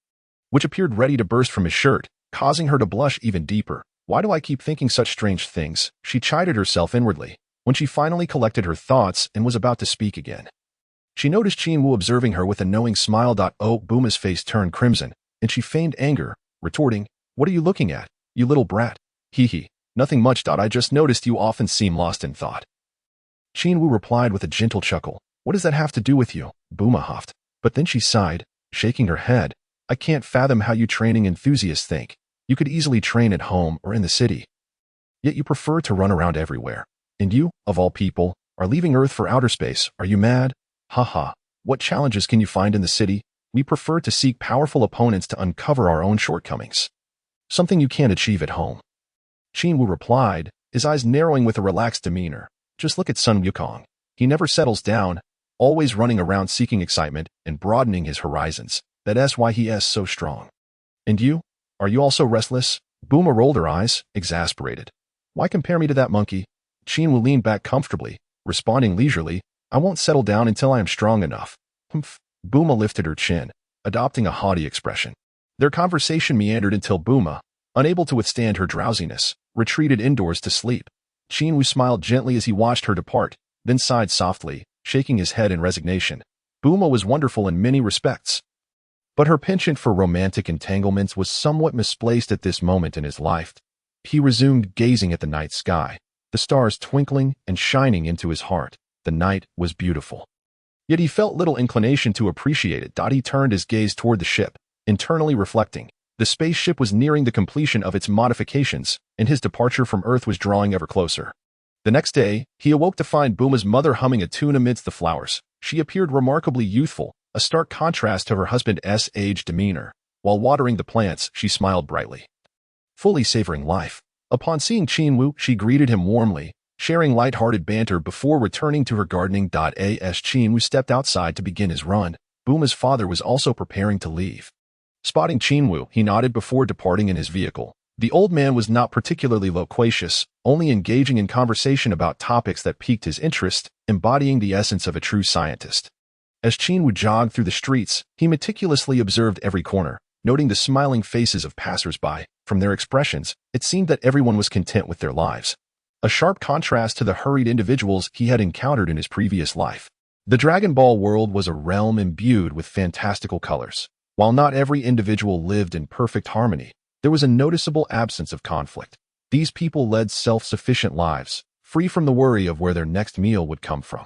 which appeared ready to burst from his shirt, causing her to blush even deeper. Why do I keep thinking such strange things? She chided herself inwardly, when she finally collected her thoughts and was about to speak again. She noticed Qin Wu observing her with a knowing smile. Oh, Buma's face turned crimson, and she feigned anger, retorting, What are you looking at, you little brat? Hee, nothing much. I just noticed you often seem lost in thought. Qin Wu replied with a gentle chuckle. What does that have to do with you? Buma huffed, but then she sighed, shaking her head. I can't fathom how you training enthusiasts think. You could easily train at home or in the city. Yet you prefer to run around everywhere. And you, of all people, are leaving Earth for outer space. Are you mad? Haha. What challenges can you find in the city? We prefer to seek powerful opponents to uncover our own shortcomings. Something you can't achieve at home. Qin Wu replied, his eyes narrowing with a relaxed demeanor. Just look at Sun Wukong. He never settles down, always running around seeking excitement and broadening his horizons. That's why he is so strong. And you? Are you also restless? Buma rolled her eyes, exasperated. Why compare me to that monkey? Qin Wu leaned back comfortably, responding leisurely, I won't settle down until I am strong enough. Humph. Buma lifted her chin, adopting a haughty expression. Their conversation meandered until Buma, unable to withstand her drowsiness, retreated indoors to sleep. Qin Wu smiled gently as he watched her depart, then sighed softly, shaking his head in resignation. Buma was wonderful in many respects, but her penchant for romantic entanglements was somewhat misplaced at this moment in his life. He resumed gazing at the night sky, the stars twinkling and shining into his heart. The night was beautiful. Yet he felt little inclination to appreciate it. He turned his gaze toward the ship, internally reflecting. The spaceship was nearing the completion of its modifications, and his departure from Earth was drawing ever closer. The next day, he awoke to find Buma's mother humming a tune amidst the flowers. She appeared remarkably youthful, a stark contrast to her husband's aged demeanor. While watering the plants, she smiled brightly, fully savoring life. Upon seeing Qin Wu, she greeted him warmly, sharing light-hearted banter before returning to her gardening. As Qin Wu stepped outside to begin his run, Buma's father was also preparing to leave. Spotting Qin Wu, he nodded before departing in his vehicle. The old man was not particularly loquacious, only engaging in conversation about topics that piqued his interest, embodying the essence of a true scientist. As Qin Wu jogged through the streets, he meticulously observed every corner, noting the smiling faces of passers-by. From their expressions, it seemed that everyone was content with their lives. A sharp contrast to the hurried individuals he had encountered in his previous life. The Dragon Ball world was a realm imbued with fantastical colors. While not every individual lived in perfect harmony, there was a noticeable absence of conflict. These people led self-sufficient lives, free from the worry of where their next meal would come from.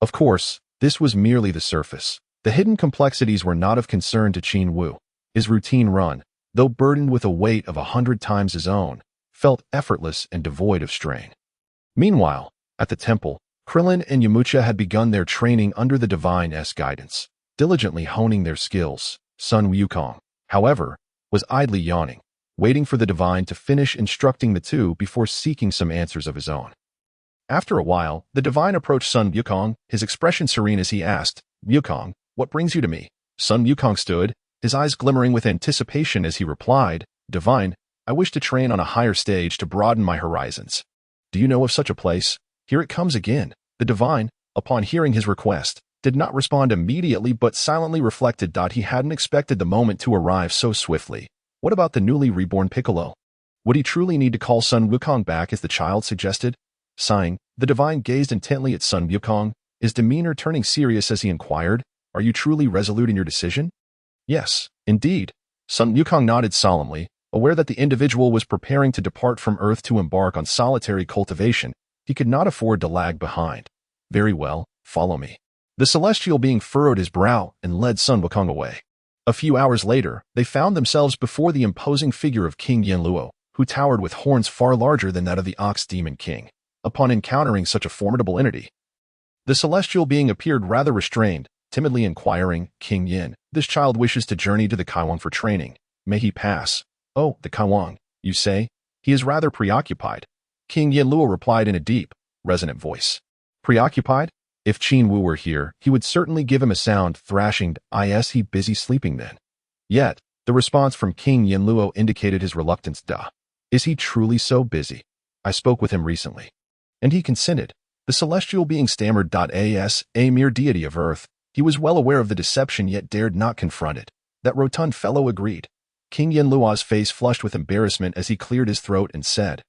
Of course, this was merely the surface. The hidden complexities were not of concern to Qin Wu. His routine run, though burdened with a weight of 100 times his own, felt effortless and devoid of strain. Meanwhile, at the temple, Krillin and Yamcha had begun their training under the Divine's guidance, diligently honing their skills. Sun Wukong, however, was idly yawning, waiting for the Divine to finish instructing the two before seeking some answers of his own. After a while, the Divine approached Sun Wukong, his expression serene as he asked, "Wukong, what brings you to me?" Sun Wukong stood, his eyes glimmering with anticipation as he replied, "Divine, I wish to train on a higher stage to broaden my horizons. Do you know of such a place?" Here it comes again. The Divine, upon hearing his request, did not respond immediately but silently reflected. He hadn't expected the moment to arrive so swiftly. What about the newly reborn Piccolo? Would he truly need to call Sun Wukong back as the child suggested? Sighing, the Divine gazed intently at Sun Wukong, his demeanor turning serious as he inquired, "Are you truly resolute in your decision?" "Yes, indeed." Sun Wukong nodded solemnly, aware that the individual was preparing to depart from Earth to embark on solitary cultivation. He could not afford to lag behind. "Very well, follow me." The celestial being furrowed his brow and led Sun Wukong away. A few hours later, they found themselves before the imposing figure of King Luo, who towered with horns far larger than that of the Ox Demon King. Upon encountering such a formidable entity, the celestial being appeared rather restrained, timidly inquiring, "King Yin, this child wishes to journey to the Kaiwang for training. May he pass?" "Oh, the Kaiwang, you say? He is rather preoccupied." King Luo replied in a deep, resonant voice. "Preoccupied? If Qin Wu were here, he would certainly give him a sound thrashing. Is he busy sleeping then?" Yet, the response from King Luo indicated his reluctance. "Is he truly so busy? I spoke with him recently, and he consented." The celestial being stammered. As a mere deity of Earth, he was well aware of the deception yet dared not confront it. That rotund fellow agreed. King Luo's face flushed with embarrassment as he cleared his throat and said,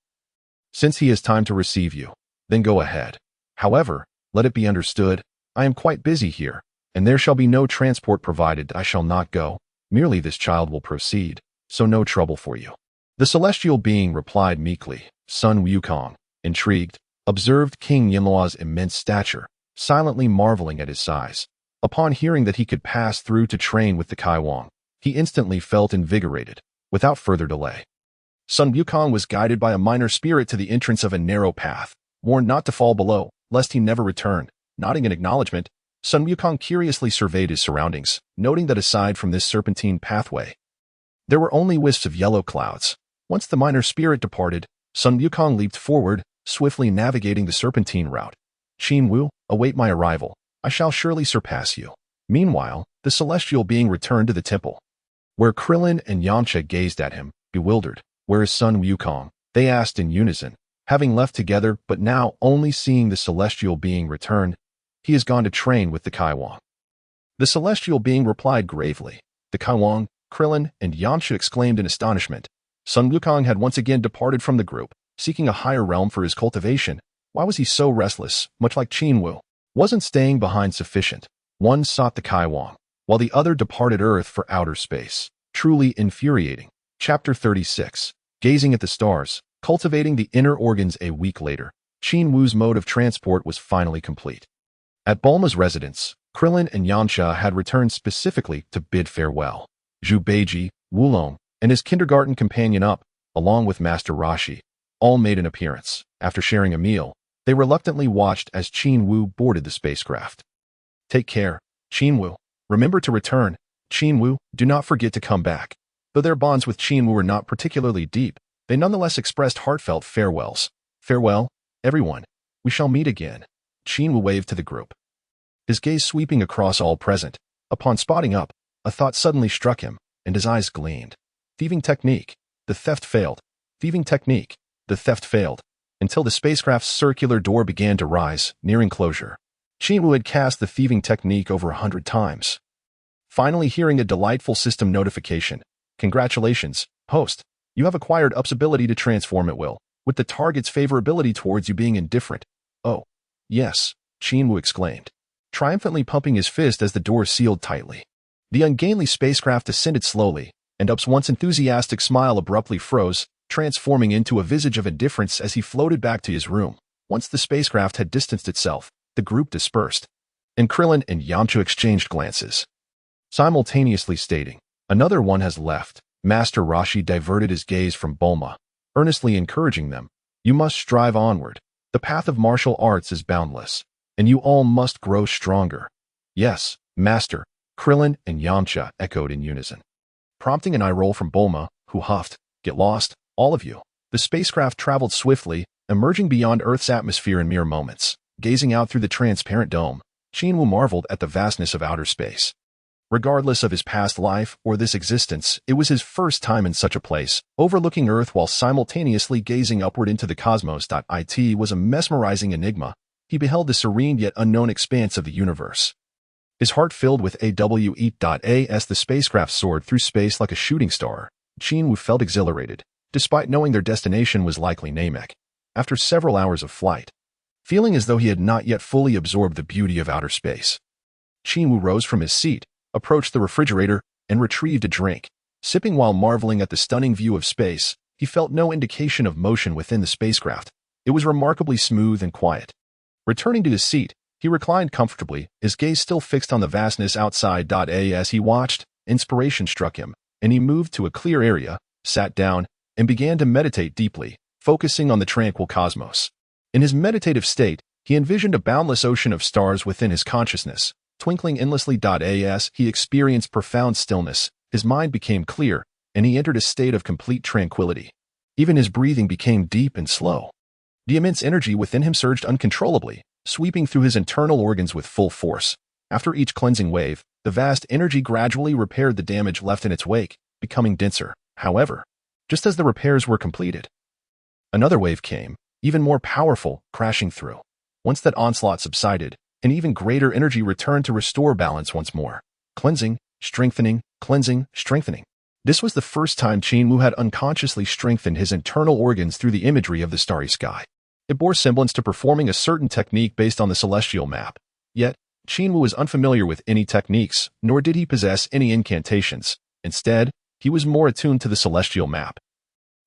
"Since he has time to receive you, then go ahead. However, let it be understood, I am quite busy here, and there shall be no transport provided. I shall not go. Merely this child will proceed, so no trouble for you." The celestial being replied meekly. Sun Wukong, intrigued, observed King Luo's immense stature, silently marveling at his size. Upon hearing that he could pass through to train with the Kaiwang, he instantly felt invigorated. Without further delay, Sun Wukong was guided by a minor spirit to the entrance of a narrow path, warned not to fall below, lest he never return. Nodding in acknowledgement, Sun Wukong curiously surveyed his surroundings, noting that aside from this serpentine pathway, there were only wisps of yellow clouds. Once the minor spirit departed, Sun Wukong leaped forward, swiftly navigating the serpentine route. "Qin Wu, await my arrival. I shall surely surpass you." Meanwhile, the celestial being returned to the temple, where Krillin and Yamcha gazed at him, bewildered. "Where is Sun Wukong?" they asked in unison. Having left together but now only seeing the celestial being return, "He has gone to train with the Kaiwang." The celestial being replied gravely. "The Kaiwang?" Krillin and Yamcha exclaimed in astonishment. Sun Wukong had once again departed from the group, seeking a higher realm for his cultivation. Why was he so restless, much like Qin Wu? Wasn't staying behind sufficient? One sought the Kaiwang, while the other departed Earth for outer space. Truly infuriating. Chapter 36. Gazing at the stars, cultivating the inner organs. A week later, Qin Wu's mode of transport was finally complete. At Bulma's residence, Krillin and Yamcha had returned specifically to bid farewell. Zhu Beiji, Wulong, and his kindergarten companion Up, along with Master Rashi, all made an appearance. After sharing a meal, They reluctantly watched as Qin Wu boarded the spacecraft. "Take care, Qin Wu. Remember to return. Qin Wu, do not forget to come back." Though their bonds with Qin Wu were not particularly deep, they nonetheless expressed heartfelt farewells. "Farewell, everyone. We shall meet again." Qin Wu waved to the group, his gaze sweeping across all present. Upon spotting up, a thought suddenly struck him, and his eyes gleamed. Thieving technique. The theft failed. Thieving technique. The theft failed. Until the spacecraft's circular door began to rise, nearing closure. Qin Wu had cast the thieving technique over 100 times. Finally hearing a delightful system notification. "Congratulations, host. You have acquired UP's ability to transform at will, with the target's favorability towards you being indifferent." "Oh, yes," Qin Wu exclaimed, triumphantly pumping his fist as the door sealed tightly. The ungainly spacecraft descended slowly, and UP's once enthusiastic smile abruptly froze, transforming into a visage of indifference as he floated back to his room. Once the spacecraft had distanced itself, the group dispersed, and Krillin and Yamcha exchanged glances, simultaneously stating, "Another one has left." Master Roshi diverted his gaze from Bulma, earnestly encouraging them, "You must strive onward. The path of martial arts is boundless, and you all must grow stronger." "Yes, Master," Krillin and Yamcha echoed in unison, prompting an eye roll from Bulma, who huffed, "Get lost, all of you." The spacecraft traveled swiftly, emerging beyond Earth's atmosphere in mere moments. Gazing out through the transparent dome, Qin Wu marveled at the vastness of outer space. Regardless of his past life or this existence, it was his first time in such a place. Overlooking Earth while simultaneously gazing upward into the cosmos. It was a mesmerizing enigma. He beheld the serene yet unknown expanse of the universe. His heart filled with awe. As the spacecraft soared through space like a shooting star, Qin Wu felt exhilarated, despite knowing their destination was likely Namek. After several hours of flight, feeling as though he had not yet fully absorbed the beauty of outer space, Qin Wu rose from his seat, approached the refrigerator, and retrieved a drink. Sipping while marveling at the stunning view of space, he felt no indication of motion within the spacecraft. It was remarkably smooth and quiet. Returning to his seat, he reclined comfortably, his gaze still fixed on the vastness outside. As he watched, inspiration struck him, and he moved to a clear area, sat down, and began to meditate deeply, focusing on the tranquil cosmos. In his meditative state, he envisioned a boundless ocean of stars within his consciousness, twinkling endlessly. As he experienced profound stillness, his mind became clear, and he entered a state of complete tranquility. Even his breathing became deep and slow. The immense energy within him surged uncontrollably, sweeping through his internal organs with full force. After each cleansing wave, the vast energy gradually repaired the damage left in its wake, becoming denser. However, just as the repairs were completed, another wave came, even more powerful, crashing through. Once that onslaught subsided, an even greater energy returned to restore balance once more. Cleansing, strengthening, cleansing, strengthening. This was the first time Qin Wu had unconsciously strengthened his internal organs through the imagery of the starry sky. It bore semblance to performing a certain technique based on the celestial map. Yet, Qin Wu was unfamiliar with any techniques, nor did he possess any incantations. Instead, he was more attuned to the celestial map,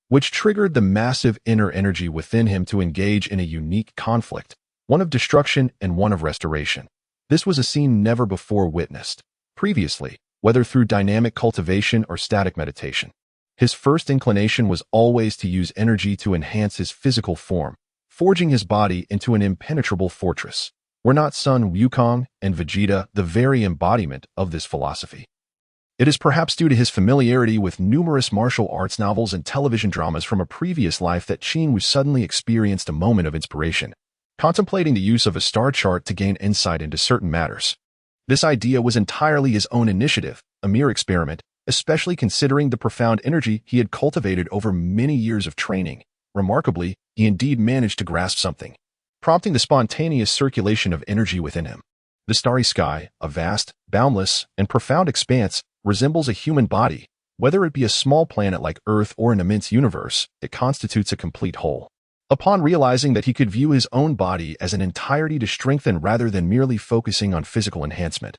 which triggered the massive inner energy within him to engage in a unique conflict, one of destruction and one of restoration. This was a scene never before witnessed previously, whether through dynamic cultivation or static meditation. His first inclination was always to use energy to enhance his physical form, forging his body into an impenetrable fortress. Were not Sun Wukong and Vegeta the very embodiment of this philosophy? It is perhaps due to his familiarity with numerous martial arts novels and television dramas from a previous life that Qin Wu suddenly experienced a moment of inspiration, contemplating the use of a star chart to gain insight into certain matters. This idea was entirely his own initiative, a mere experiment, especially considering the profound energy he had cultivated over many years of training. Remarkably, he indeed managed to grasp something, prompting the spontaneous circulation of energy within him. The starry sky, a vast, boundless, and profound expanse, resembles a human body. Whether it be a small planet like Earth or an immense universe, it constitutes a complete whole. Upon realizing that he could view his own body as an entirety to strengthen rather than merely focusing on physical enhancement,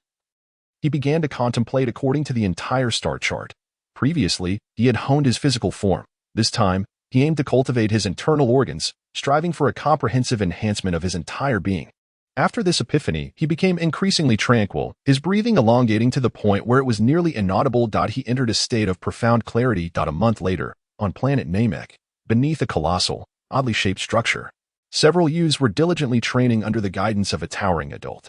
he began to contemplate according to the entire star chart. Previously, he had honed his physical form. This time, he aimed to cultivate his internal organs, striving for a comprehensive enhancement of his entire being. After this epiphany, he became increasingly tranquil, his breathing elongating to the point where it was nearly inaudible. He entered a state of profound clarity. A month later, on planet Namek, beneath a colossal, oddly shaped structure, Several youths were diligently training under the guidance of a towering adult.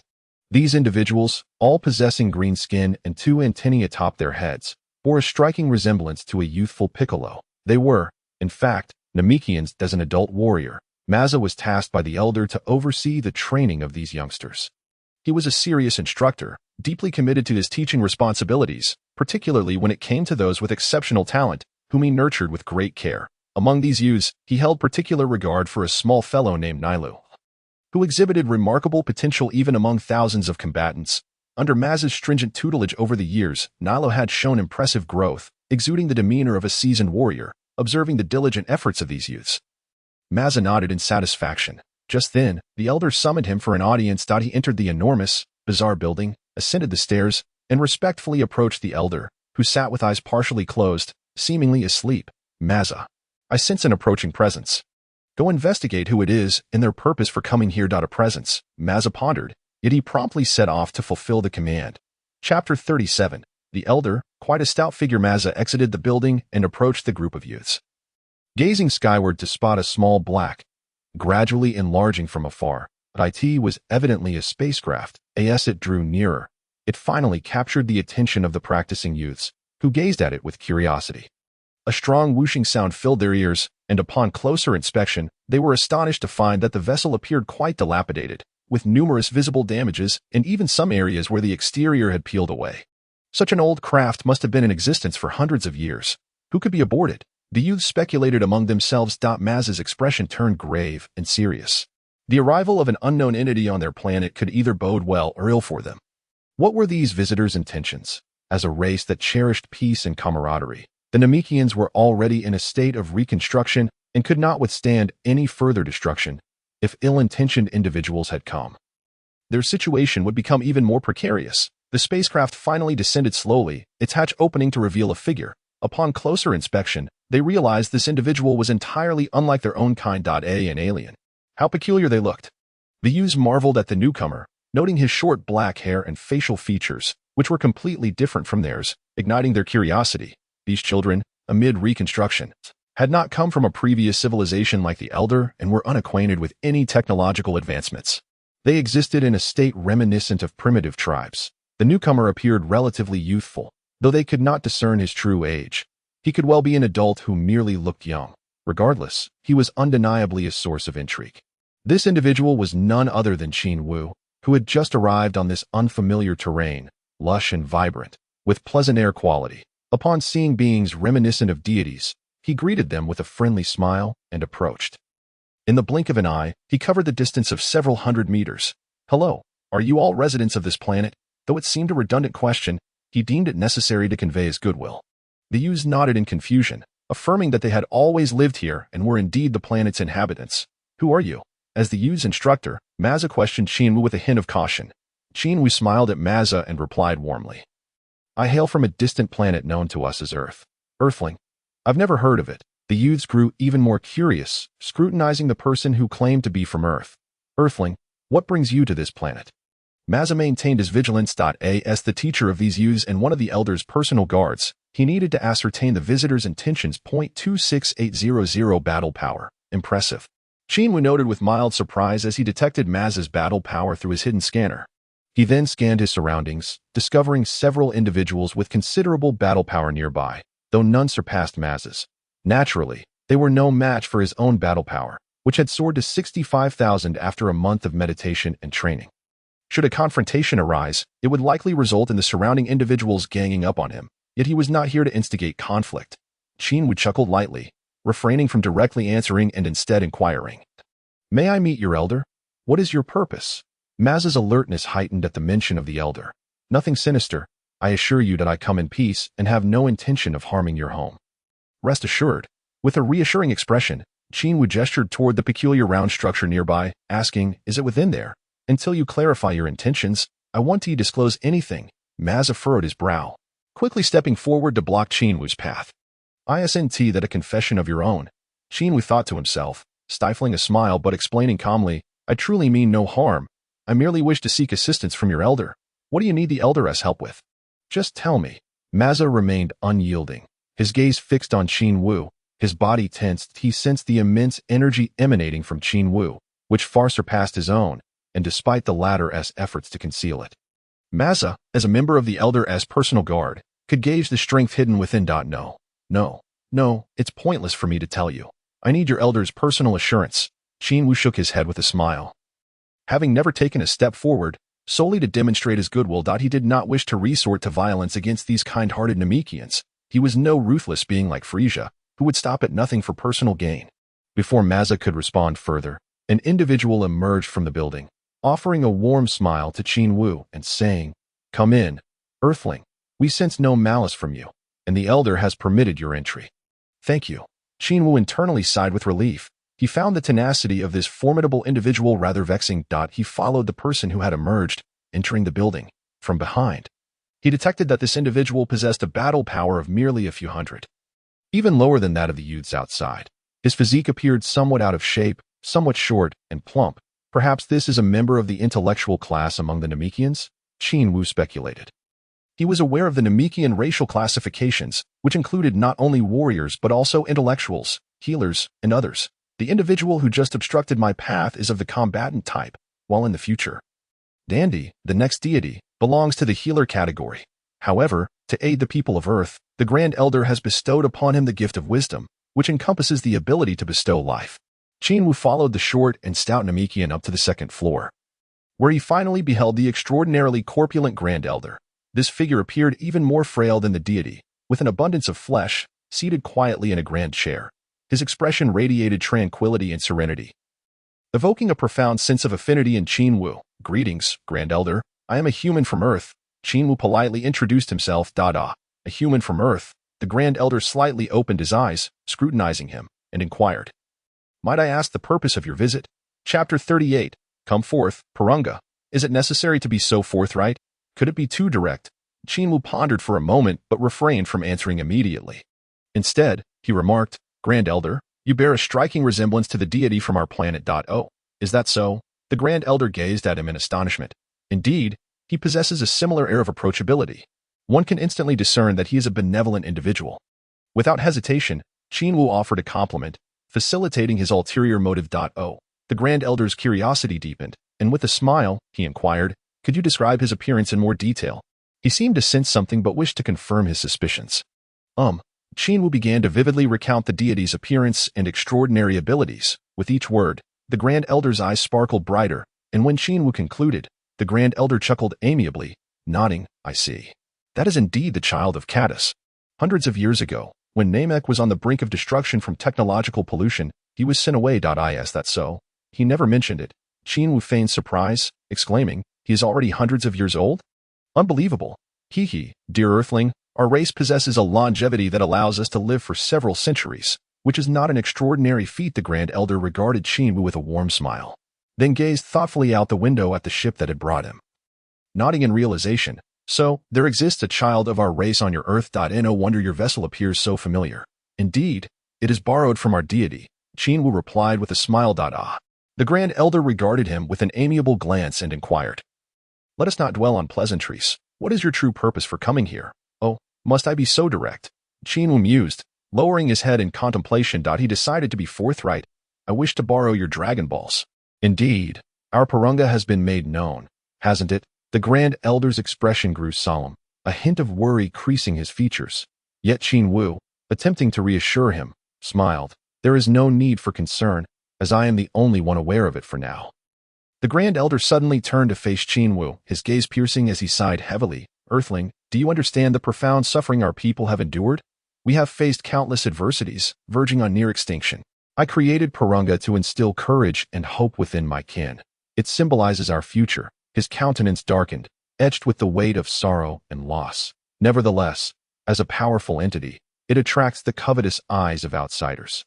These individuals, all possessing green skin and two antennae atop their heads, bore a striking resemblance to a youthful Piccolo. They were, in fact, Namekians. As an adult warrior, Maza was tasked by the elder to oversee the training of these youngsters. He was a serious instructor, deeply committed to his teaching responsibilities, particularly when it came to those with exceptional talent, whom he nurtured with great care. Among these youths, he held particular regard for a small fellow named Nilu, who exhibited remarkable potential even among thousands of combatants. Under Maz's stringent tutelage over the years, Nilu had shown impressive growth, exuding the demeanor of a seasoned warrior. Observing the diligent efforts of these youths, Maza nodded in satisfaction. Just then, the elder summoned him for an audience. He entered the enormous, bizarre building, ascended the stairs, and respectfully approached the elder, who sat with eyes partially closed, seemingly asleep. Maza, I sense an approaching presence. Go investigate who it is and their purpose for coming here. A presence, Maza pondered, yet he promptly set off to fulfill the command. Chapter 37. The elder, quite a stout figure. Maza exited the building and approached the group of youths, gazing skyward to spot a small black, gradually enlarging from afar. It was evidently a spacecraft. As it drew nearer, it finally captured the attention of the practicing youths, who gazed at it with curiosity. A strong whooshing sound filled their ears, and upon closer inspection, they were astonished to find that the vessel appeared quite dilapidated, with numerous visible damages and even some areas where the exterior had peeled away. Such an old craft must have been in existence for hundreds of years. Who could be aboard it? The youths speculated among themselves. Maz's expression turned grave and serious. The arrival of an unknown entity on their planet could either bode well or ill for them. What were these visitors' intentions? As a race that cherished peace and camaraderie, the Namekians were already in a state of reconstruction and could not withstand any further destruction. If ill-intentioned individuals had come, their situation would become even more precarious. The spacecraft finally descended slowly, its hatch opening to reveal a figure. Upon closer inspection, they realized this individual was entirely unlike their own kind. An alien. How peculiar they looked. The youths marveled at the newcomer, noting his short black hair and facial features, which were completely different from theirs, igniting their curiosity. These children, amid reconstruction, had not come from a previous civilization like the elder and were unacquainted with any technological advancements. They existed in a state reminiscent of primitive tribes. The newcomer appeared relatively youthful, though they could not discern his true age. He could well be an adult who merely looked young. Regardless, he was undeniably a source of intrigue. This individual was none other than Qin Wu, who had just arrived on this unfamiliar terrain, lush and vibrant, with pleasant air quality. Upon seeing beings reminiscent of deities, he greeted them with a friendly smile and approached. In the blink of an eye, he covered the distance of several hundred meters. Hello, are you all residents of this planet? Though it seemed a redundant question, he deemed it necessary to convey his goodwill. The youths nodded in confusion, affirming that they had always lived here and were indeed the planet's inhabitants. Who are you? As the youth's instructor, Maza questioned Qin Wu with a hint of caution. Qin Wu smiled at Maza and replied warmly, I hail from a distant planet known to us as Earth. Earthling? I've never heard of it. The youths grew even more curious, scrutinizing the person who claimed to be from Earth. Earthling, what brings you to this planet? Maza maintained his vigilance. As the teacher of these youths and one of the elder's personal guards, he needed to ascertain the visitor's intentions. 26800 battle power. Impressive. Qin Wu noted with mild surprise as he detected Maza's battle power through his hidden scanner. He then scanned his surroundings, discovering several individuals with considerable battle power nearby, though none surpassed Maza's. Naturally, they were no match for his own battle power, which had soared to 65,000 after a month of meditation and training. Should a confrontation arise, it would likely result in the surrounding individuals ganging up on him, yet he was not here to instigate conflict. Qin Wu chuckled lightly, refraining from directly answering and instead inquiring. May I meet your elder? What is your purpose? Maza's alertness heightened at the mention of the elder. Nothing sinister. I assure you that I come in peace and have no intention of harming your home. Rest assured. With a reassuring expression, Qin Wu gestured toward the peculiar round structure nearby, asking, Is it within there? Until you clarify your intentions, I want you to disclose anything. Maza furrowed his brow, quickly stepping forward to block Qin Wu's path. Ascent that a confession of your own. Qin Wu thought to himself, stifling a smile but explaining calmly, I truly mean no harm. I merely wish to seek assistance from your elder. What do you need the elder's help with? Just tell me. Maza remained unyielding, his gaze fixed on Qin Wu, his body tensed. He sensed the immense energy emanating from Qin Wu, which far surpassed his own, and despite the latter's efforts to conceal it. Maza, as a member of the Elder's personal guard, could gauge the strength hidden within. No, it's pointless for me to tell you. I need your Elder's personal assurance. Qin Wu shook his head with a smile. Having never taken a step forward, solely to demonstrate his goodwill, he did not wish to resort to violence against these kind-hearted Namekians. He was no ruthless being like Frieza, who would stop at nothing for personal gain. Before Maza could respond further, an individual emerged from the building, offering a warm smile to Qin Wu and saying, "Come in, Earthling. We sense no malice from you, and the Elder has permitted your entry." "Thank you." Qin Wu internally sighed with relief. He found the tenacity of this formidable individual rather vexing. He followed the person who had emerged, entering the building, from behind. He detected that this individual possessed a battle power of merely a few hundred, even lower than that of the youths outside. His physique appeared somewhat out of shape, somewhat short and plump. Perhaps this is a member of the intellectual class among the Namekians, Qin Wu speculated. He was aware of the Namekian racial classifications, which included not only warriors but also intellectuals, healers, and others. The individual who just obstructed my path is of the combatant type, while in the future, Dandy, the next deity, belongs to the healer category. However, to aid the people of Earth, the Grand Elder has bestowed upon him the gift of wisdom, which encompasses the ability to bestow life. Qin Wu followed the short and stout Namekian up to the second floor, where he finally beheld the extraordinarily corpulent Grand Elder. This figure appeared even more frail than the deity, with an abundance of flesh, seated quietly in a grand chair. His expression radiated tranquility and serenity, evoking a profound sense of affinity in Qin Wu. "Greetings, Grand Elder. I am a human from Earth." Qin Wu politely introduced himself. A human from Earth. The Grand Elder slightly opened his eyes, scrutinizing him, and inquired, "Might I ask the purpose of your visit?" Chapter 38. Come forth, Purunga. Is it necessary to be so forthright? Could it be too direct? Qin Wu pondered for a moment but refrained from answering immediately. Instead, he remarked, "Grand Elder, you bear a striking resemblance to the deity from our planet. Oh, is that so?" The Grand Elder gazed at him in astonishment. Indeed, he possesses a similar air of approachability. One can instantly discern that he is a benevolent individual. Without hesitation, Qin Wu offered a compliment, facilitating his ulterior motive. The Grand Elder's curiosity deepened, and with a smile, he inquired, "Could you describe his appearance in more detail?" He seemed to sense something but wished to confirm his suspicions. Qin Wu began to vividly recount the deity's appearance and extraordinary abilities. With each word, the Grand Elder's eyes sparkled brighter, and when Qin Wu concluded, the Grand Elder chuckled amiably, nodding, "I see. That is indeed the child of Caddis. Hundreds of years ago, when Namek was on the brink of destruction from technological pollution, he was sent away. Is that so? He never mentioned it." Qin Wu feigned surprise, exclaiming, "He is already hundreds of years old? Unbelievable. Dear Earthling, our race possesses a longevity that allows us to live for several centuries, which is not an extraordinary feat." The Grand Elder regarded Qin Wu with a warm smile, then gazed thoughtfully out the window at the ship that had brought him, nodding in realization. "So, there exists a child of our race on your Earth. No wonder your vessel appears so familiar." "Indeed, it is borrowed from our deity," Qin Wu replied with a smile. The Grand Elder regarded him with an amiable glance and inquired, "Let us not dwell on pleasantries. What is your true purpose for coming here?" "Oh, must I be so direct?" Qin Wu mused, lowering his head in contemplation. He decided to be forthright. "I wish to borrow your Dragon Balls." "Indeed, our Purunga has been made known, hasn't it?" The Grand Elder's expression grew solemn, a hint of worry creasing his features. Yet Qin Wu, attempting to reassure him, smiled. "There is no need for concern, as I am the only one aware of it for now." The Grand Elder suddenly turned to face Qin Wu, his gaze piercing as he sighed heavily. "Earthling, do you understand the profound suffering our people have endured? We have faced countless adversities, verging on near extinction. I created Purunga to instill courage and hope within my kin. It symbolizes our future." His countenance darkened, etched with the weight of sorrow and loss. "Nevertheless, as a powerful entity, it attracts the covetous eyes of outsiders,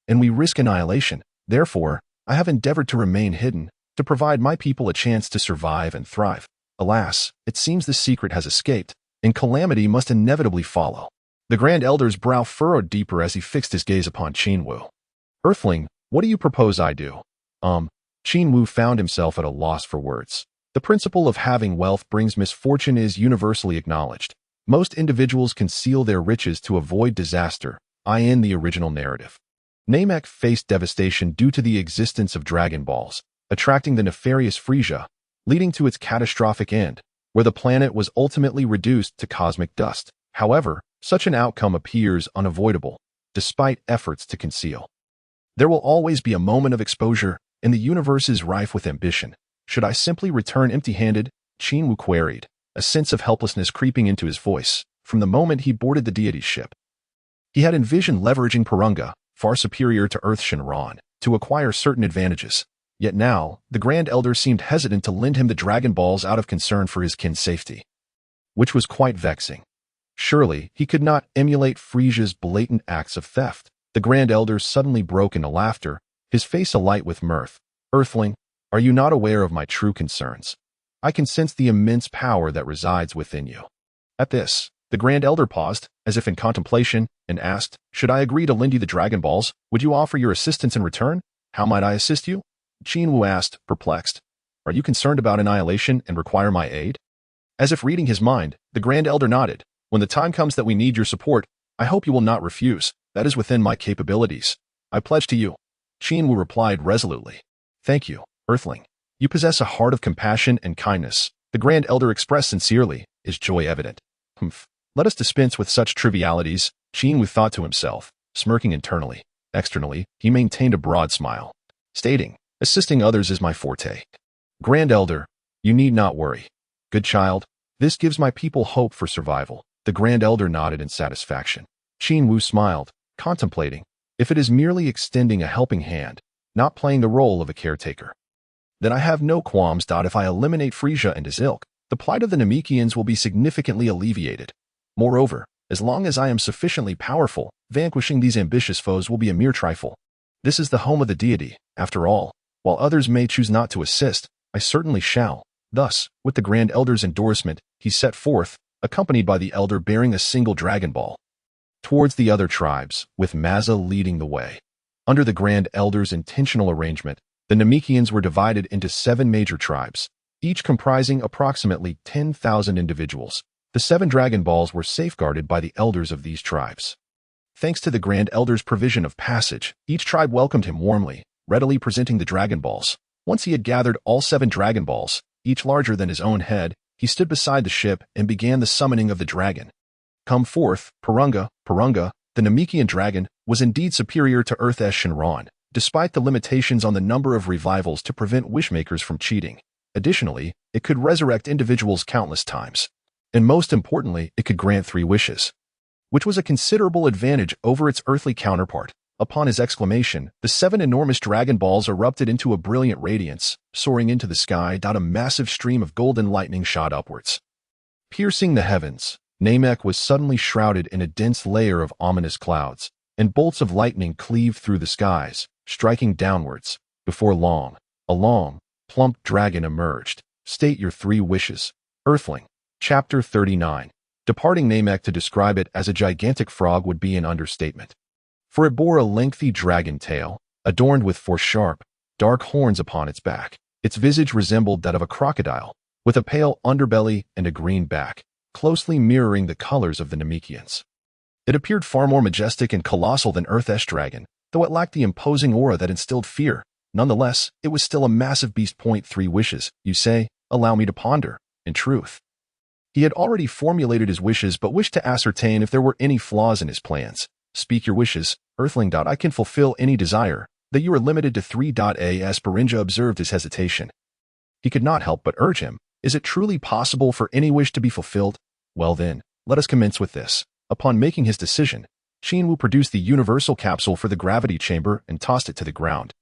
and we risk annihilation. Therefore, I have endeavored to remain hidden, to provide my people a chance to survive and thrive. Alas, it seems the secret has escaped, and calamity must inevitably follow." The Grand Elder's brow furrowed deeper as he fixed his gaze upon Qin Wu. "Earthling, what do you propose I do?" Qin Wu found himself at a loss for words. The principle of having wealth brings misfortune is universally acknowledged. Most individuals conceal their riches to avoid disaster, in the original narrative. Namek faced devastation due to the existence of Dragon Balls, attracting the nefarious Frieza, leading to its catastrophic end, where the planet was ultimately reduced to cosmic dust. However, such an outcome appears unavoidable, despite efforts to conceal. There will always be a moment of exposure, and the universe is rife with ambition. Should I simply return empty-handed? Qin Wu queried, a sense of helplessness creeping into his voice from the moment he boarded the deity's ship. He had envisioned leveraging Purunga, far superior to Earth Shinran, to acquire certain advantages. Yet now, the Grand Elder seemed hesitant to lend him the Dragon Balls out of concern for his kin's safety, which was quite vexing. Surely, he could not emulate Frieza's blatant acts of theft. The Grand Elder suddenly broke into laughter, his face alight with mirth. Earthling, are you not aware of my true concerns? I can sense the immense power that resides within you. At this, the Grand Elder paused, as if in contemplation, and asked, should I agree to lend you the Dragon Balls, would you offer your assistance in return? How might I assist you? Qin Wu asked, perplexed. Are you concerned about annihilation and require my aid? As if reading his mind, the Grand Elder nodded. When the time comes that we need your support, I hope you will not refuse. That is within my capabilities. I pledge to you. Qin Wu replied resolutely. Thank you, Earthling. You possess a heart of compassion and kindness. The Grand Elder expressed sincerely, his joy evident. Let us dispense with such trivialities, Qin Wu thought to himself, smirking internally. Externally, he maintained a broad smile, stating, assisting others is my forte. Grand Elder, you need not worry. Good child, this gives my people hope for survival. The Grand Elder nodded in satisfaction. Qin Wu smiled, contemplating, if it is merely extending a helping hand, not playing the role of a caretaker, then I have no qualms. If I eliminate Frieza and his ilk, the plight of the Namekians will be significantly alleviated. Moreover, as long as I am sufficiently powerful, vanquishing these ambitious foes will be a mere trifle. This is the home of the deity, after all. While others may choose not to assist, I certainly shall. Thus, with the Grand Elder's endorsement, he set forth, accompanied by the Elder bearing a single Dragon Ball, towards the other tribes, with Mazza leading the way. Under the Grand Elder's intentional arrangement, the Namekians were divided into 7 major tribes, each comprising approximately 10,000 individuals. The 7 Dragon Balls were safeguarded by the elders of these tribes. Thanks to the Grand Elder's provision of passage, each tribe welcomed him warmly, readily presenting the Dragon Balls. Once he had gathered all 7 Dragon Balls, each larger than his own head, he stood beside the ship and began the summoning of the dragon. Come forth, Purunga, Purunga. The Namekian dragon was indeed superior to Earth's Shinran, despite the limitations on the number of revivals to prevent wishmakers from cheating. Additionally, it could resurrect individuals countless times. And most importantly, it could grant 3 wishes, which was a considerable advantage over its earthly counterpart. Upon his exclamation, the 7 enormous Dragon Balls erupted into a brilliant radiance, soaring into the sky. A massive stream of golden lightning shot upwards, piercing the heavens. Namek was suddenly shrouded in a dense layer of ominous clouds, and bolts of lightning cleaved through the skies, striking downwards. Before long, a long, plump dragon emerged. State your 3 wishes, Earthling. Chapter 39. Departing Namek to describe it as a gigantic frog would be an understatement, for it bore a lengthy dragon tail, adorned with 4 sharp, dark horns upon its back. Its visage resembled that of a crocodile, with a pale underbelly and a green back, closely mirroring the colors of the Namekians. It appeared far more majestic and colossal than Earth's dragon, though it lacked the imposing aura that instilled fear. Nonetheless, it was still a massive beast. 3 wishes, you say? Allow me to ponder. In truth, he had already formulated his wishes but wished to ascertain if there were any flaws in his plans. Speak your wishes, Earthling. I can fulfill any desire, that you are limited to 3. As Pirinja observed his hesitation, he could not help but urge him, is it truly possible for any wish to be fulfilled? Well then, let us commence with this. Upon making his decision, Qin Wu produced the universal capsule for the gravity chamber and tossed it to the ground,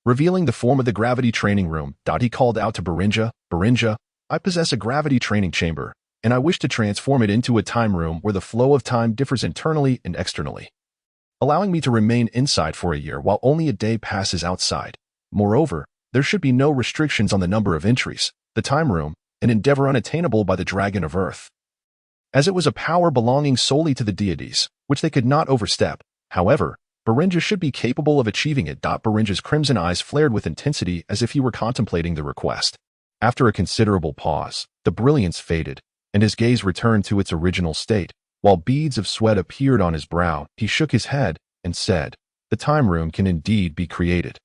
revealing the form of the gravity training room. He called out to Pirinja, Pirinja, I possess a gravity training chamber, and I wish to transform it into a time room where the flow of time differs internally and externally, allowing me to remain inside for a year while only a day passes outside. Moreover, there should be no restrictions on the number of entries. The time room, an endeavor unattainable by the Dragon of Earth, as it was a power belonging solely to the deities, which they could not overstep. However, Pirinja should be capable of achieving it. Pirinja's crimson eyes flared with intensity as if he were contemplating the request. After a considerable pause, the brilliance faded, and his gaze returned to its original state. While beads of sweat appeared on his brow, he shook his head and said, the time room can indeed be created.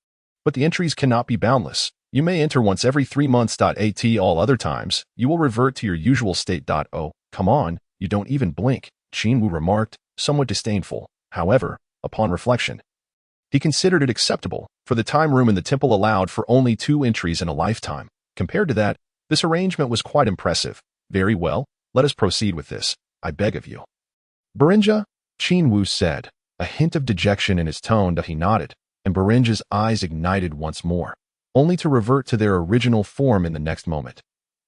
But the entries cannot be boundless. You may enter once every 3 months. At all other times, you will revert to your usual state. Oh, come on, you don't even blink, Qin Wu remarked, somewhat disdainful. However, upon reflection, he considered it acceptable, for the time room in the temple allowed for only 2 entries in a lifetime. Compared to that, this arrangement was quite impressive. Very well, let us proceed with this, I beg of you. Berenja, Qin Wu said, a hint of dejection in his tone. He nodded, and Berenja's eyes ignited once more, only to revert to their original form in the next moment.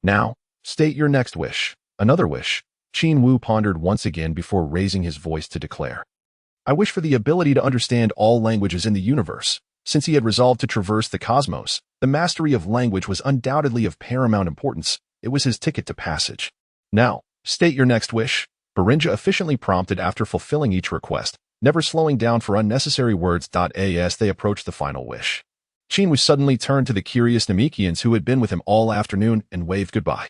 Now, state your next wish. Another wish, Qin Wu pondered once again before raising his voice to declare. I wish for the ability to understand all languages in the universe. Since he had resolved to traverse the cosmos, the mastery of language was undoubtedly of paramount importance. It was his ticket to passage. Now, state your next wish, Berenja efficiently prompted after fulfilling each request, never slowing down for unnecessary words. As they approached the final wish, Qin Wu suddenly turned to the curious Namekians who had been with him all afternoon and waved goodbye.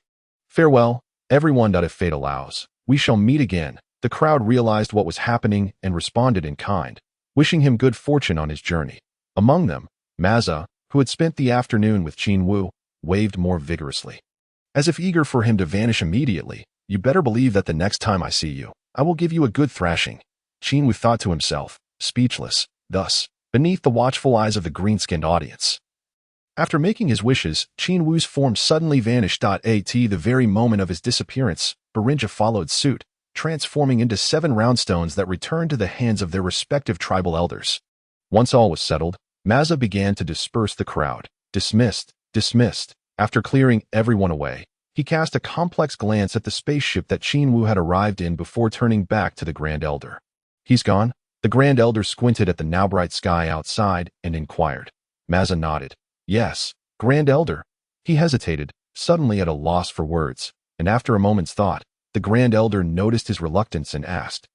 Farewell, everyone. If fate allows, we shall meet again. The crowd realized what was happening and responded in kind, wishing him good fortune on his journey. Among them, Maza, who had spent the afternoon with Qin Wu, waved more vigorously, as if eager for him to vanish immediately. You better believe that the next time I see you, I will give you a good thrashing, Qin Wu thought to himself, speechless, thus, beneath the watchful eyes of the green-skinned audience. After making his wishes, Qin Wu's form suddenly vanished. At the very moment of his disappearance, Berenja followed suit, transforming into 7 round stones that returned to the hands of their respective tribal elders. Once all was settled, Maza began to disperse the crowd. Dismissed, dismissed. After clearing everyone away, he cast a complex glance at the spaceship that Qin Wu had arrived in before turning back to the Grand Elder. He's gone? The Grand Elder squinted at the now bright sky outside and inquired. Maza nodded. Yes, Grand Elder. He hesitated, suddenly at a loss for words, and after a moment's thought, the Grand Elder noticed his reluctance and asked,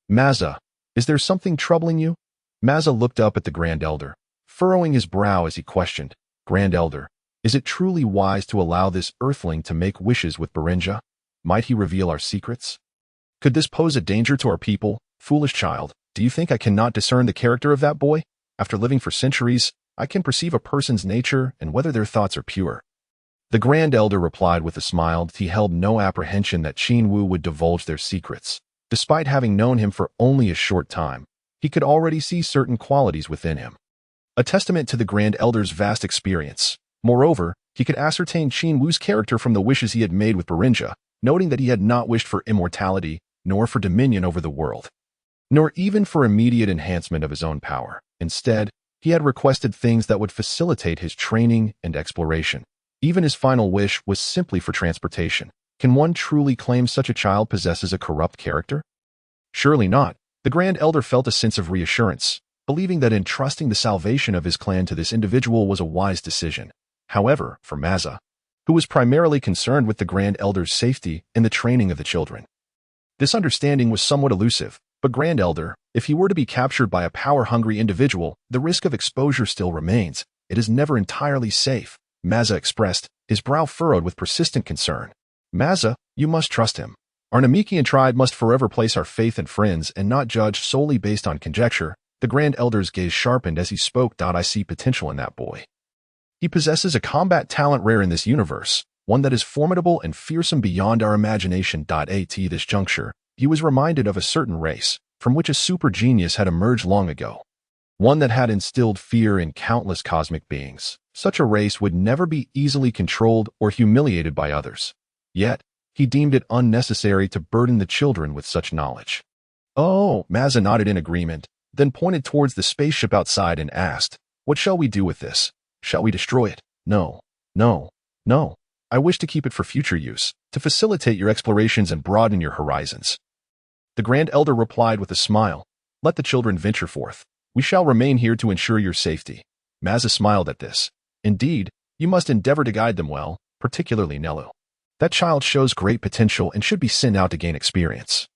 Maza, is there something troubling you? Maza looked up at the Grand Elder, furrowing his brow as he questioned, Grand Elder, is it truly wise to allow this earthling to make wishes with Berenja? Might he reveal our secrets? Could this pose a danger to our people? Foolish child, do you think I cannot discern the character of that boy? After living for centuries, I can perceive a person's nature and whether their thoughts are pure. The Grand Elder replied with a smile that he held no apprehension that Qin Wu would divulge their secrets. Despite having known him for only a short time, he could already see certain qualities within him, a testament to the Grand Elder's vast experience. Moreover, he could ascertain Qin Wu's character from the wishes he had made with Berenja, noting that he had not wished for immortality, nor for dominion over the world, nor even for immediate enhancement of his own power. Instead, he had requested things that would facilitate his training and exploration. Even his final wish was simply for transportation. Can one truly claim such a child possesses a corrupt character? Surely not. The Grand Elder felt a sense of reassurance, believing that entrusting the salvation of his clan to this individual was a wise decision. However, for Maza, who was primarily concerned with the Grand Elder's safety and the training of the children, this understanding was somewhat elusive. But Grand Elder, if he were to be captured by a power-hungry individual, the risk of exposure still remains. It is never entirely safe, Maza expressed, his brow furrowed with persistent concern. Maza, you must trust him. Our Namekian tribe must forever place our faith in friends and not judge solely based on conjecture. The Grand Elder's gaze sharpened as he spoke. I see potential in that boy. He possesses a combat talent rare in this universe, one that is formidable and fearsome beyond our imagination. At this juncture, he was reminded of a certain race, from which a super genius had emerged long ago. One that had instilled fear in countless cosmic beings. Such a race would never be easily controlled or humiliated by others. Yet, he deemed it unnecessary to burden the children with such knowledge. Oh, Maza nodded in agreement, then pointed towards the spaceship outside and asked, what shall we do with this? Shall we destroy it? No, no, no. I wish to keep it for future use, to facilitate your explorations and broaden your horizons. The Grand Elder replied with a smile, let the children venture forth. We shall remain here to ensure your safety. Maza smiled at this. Indeed, you must endeavor to guide them well, particularly Nelu. That child shows great potential and should be sent out to gain experience.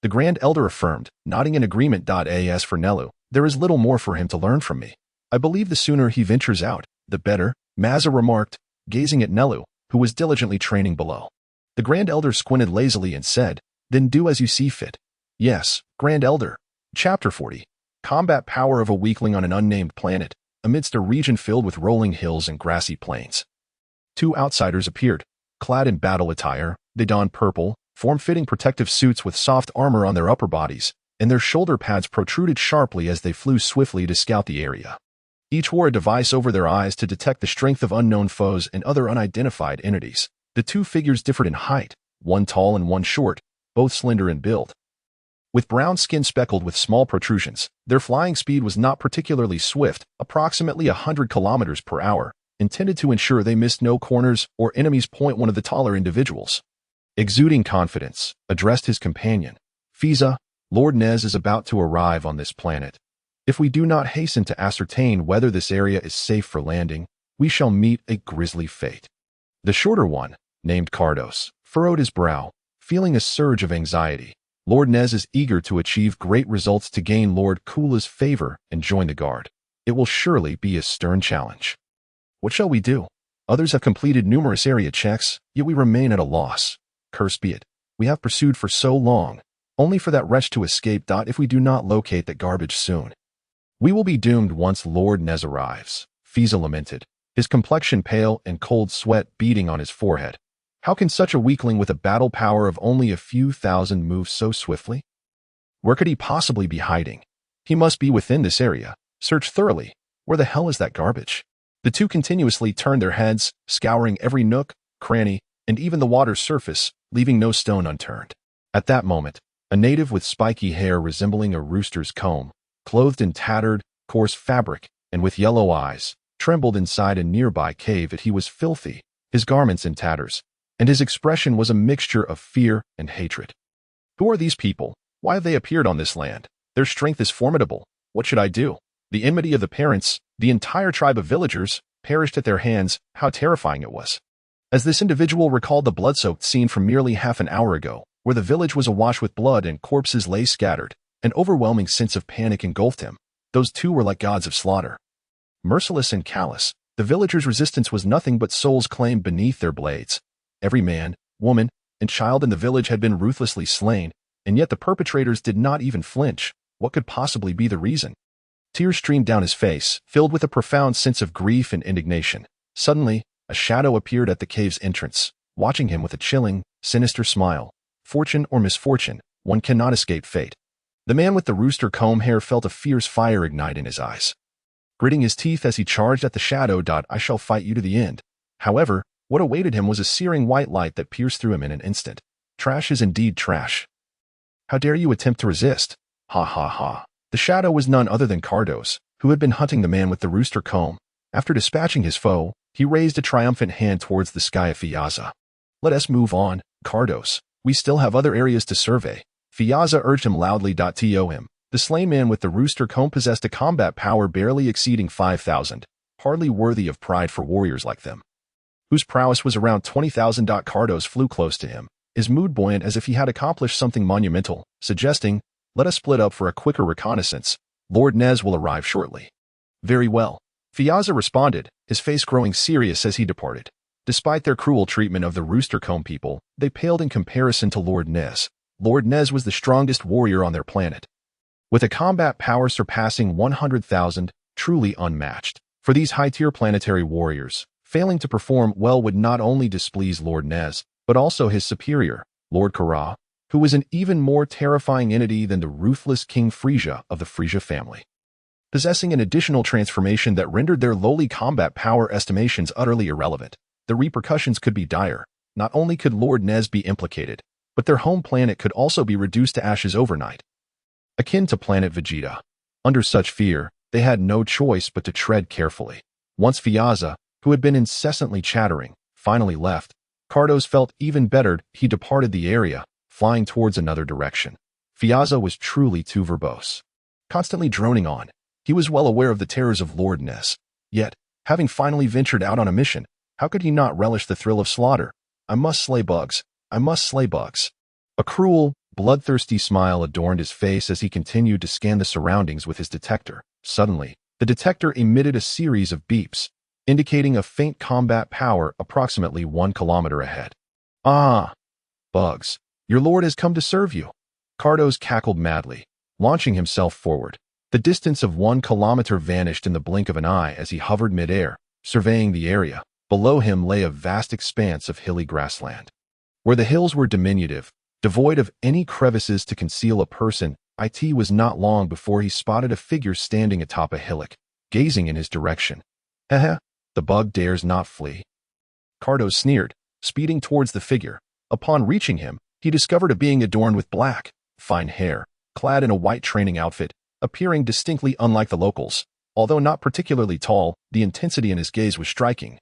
The Grand Elder affirmed, nodding in agreement. As for Nelu, there is little more for him to learn from me. I believe the sooner he ventures out, the better, Maza remarked, gazing at Nelu, who was diligently training below. The Grand Elder squinted lazily and said, then do as you see fit. Yes, Grand Elder. Chapter 40. combat power of a weakling on an unnamed planet, amidst a region filled with rolling hills and grassy plains. Two outsiders appeared. Clad in battle attire, they donned purple, form-fitting protective suits with soft armor on their upper bodies, and their shoulder pads protruded sharply as they flew swiftly to scout the area. Each wore a device over their eyes to detect the strength of unknown foes and other unidentified entities. The two figures differed in height, one tall and one short, both slender in build. With brown skin speckled with small protrusions, their flying speed was not particularly swift, approximately 100 kilometers per hour, intended to ensure they missed no corners or enemies. One of the taller individuals, exuding confidence, addressed his companion. Frieza, Lord Nez is about to arrive on this planet. If we do not hasten to ascertain whether this area is safe for landing, we shall meet a grisly fate. The shorter one, named Cardos, furrowed his brow, feeling a surge of anxiety. Lord Nez is eager to achieve great results to gain Lord Kula's favor and join the guard. It will surely be a stern challenge. What shall we do? Others have completed numerous area checks, yet we remain at a loss. Cursed be it. We have pursued for so long, only for that wretch to escape. If we do not locate that garbage soon, we will be doomed once Lord Nez arrives, Frieza lamented, his complexion pale and cold sweat beading on his forehead. How can such a weakling with a battle power of only a few thousand move so swiftly? Where could he possibly be hiding? He must be within this area. Search thoroughly. Where the hell is that garbage? The two continuously turned their heads, scouring every nook, cranny, and even the water's surface, leaving no stone unturned. At that moment, a native with spiky hair resembling a rooster's comb, clothed in tattered, coarse fabric, and with yellow eyes, trembled inside a nearby cave. He was filthy, his garments in tatters, and his expression was a mixture of fear and hatred. Who are these people? Why have they appeared on this land? Their strength is formidable. What should I do? The enmity of the parents, the entire tribe of villagers, perished at their hands. How terrifying it was. As this individual recalled the blood-soaked scene from merely half an hour ago, where the village was awash with blood and corpses lay scattered, an overwhelming sense of panic engulfed him. Those two were like gods of slaughter. Merciless and callous, the villagers' resistance was nothing but souls claimed beneath their blades. Every man, woman, and child in the village had been ruthlessly slain, and yet the perpetrators did not even flinch. What could possibly be the reason? Tears streamed down his face, filled with a profound sense of grief and indignation. Suddenly, a shadow appeared at the cave's entrance, watching him with a chilling, sinister smile. Fortune or misfortune, one cannot escape fate. The man with the rooster comb hair felt a fierce fire ignite in his eyes. Gritting his teeth as he charged at the shadow. I shall fight you to the end. However, what awaited him was a searing white light that pierced through him in an instant. Trash is indeed trash. How dare you attempt to resist? Ha ha ha. The shadow was none other than Cardos, who had been hunting the man with the rooster comb. After dispatching his foe, he raised a triumphant hand towards the sky of Frieza. Let us move on, Cardos. We still have other areas to survey. Frieza urged him loudly. To him, the slain man with the rooster comb possessed a combat power barely exceeding 5,000, hardly worthy of pride for warriors like them, whose prowess was around 20,000. Cardos flew close to him, his mood buoyant as if he had accomplished something monumental, suggesting, let us split up for a quicker reconnaissance. Lord Nez will arrive shortly. Very well. Frieza responded, his face growing serious as he departed. Despite their cruel treatment of the rooster comb people, they paled in comparison to Lord Nez. Lord Nez was the strongest warrior on their planet, with a combat power surpassing 100,000, truly unmatched. For these high-tier planetary warriors, failing to perform well would not only displease Lord Nez, but also his superior, Lord Kara, who was an even more terrifying entity than the ruthless King Frieza of the Frieza family, possessing an additional transformation that rendered their lowly combat power estimations utterly irrelevant. The repercussions could be dire. Not only could Lord Nez be implicated, but their home planet could also be reduced to ashes overnight, akin to planet Vegeta. Under such fear, they had no choice but to tread carefully. Once Frieza, who had been incessantly chattering, finally left, Cardos felt even better. He departed the area, flying towards another direction. Frieza was truly too verbose, constantly droning on. He was well aware of the terrors of Lord Nez. Yet, having finally ventured out on a mission, how could he not relish the thrill of slaughter? I must slay bugs. I must slay bugs. A cruel, bloodthirsty smile adorned his face as he continued to scan the surroundings with his detector. Suddenly, the detector emitted a series of beeps, indicating a faint combat power approximately 1 kilometer ahead. Ah! Bugs, your lord has come to serve you. Cardos cackled madly, launching himself forward. The distance of 1 kilometer vanished in the blink of an eye as he hovered midair, surveying the area. Below him lay a vast expanse of hilly grassland. Where the hills were diminutive, devoid of any crevices to conceal a person, it was not long before he spotted a figure standing atop a hillock, gazing in his direction. Heh, the bug dares not flee. Cardos sneered, speeding towards the figure. Upon reaching him, he discovered a being adorned with black, fine hair, clad in a white training outfit, appearing distinctly unlike the locals. Although not particularly tall, the intensity in his gaze was striking.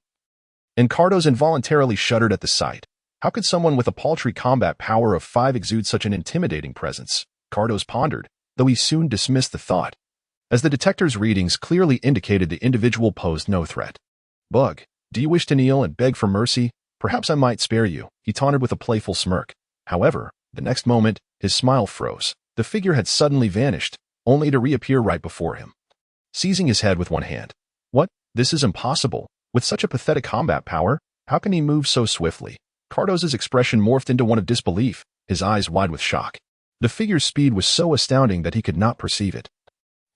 And Cardos involuntarily shuddered at the sight. How could someone with a paltry combat power of 5 exude such an intimidating presence? Cardos pondered, though he soon dismissed the thought, as the detector's readings clearly indicated the individual posed no threat. Bug, do you wish to kneel and beg for mercy? Perhaps I might spare you, he taunted with a playful smirk. However, the next moment, his smile froze. The figure had suddenly vanished, only to reappear right before him. Seizing his head with one hand. What? This is impossible. With such a pathetic combat power, how can he move so swiftly? Cardos's expression morphed into one of disbelief, his eyes wide with shock. The figure's speed was so astounding that he could not perceive it.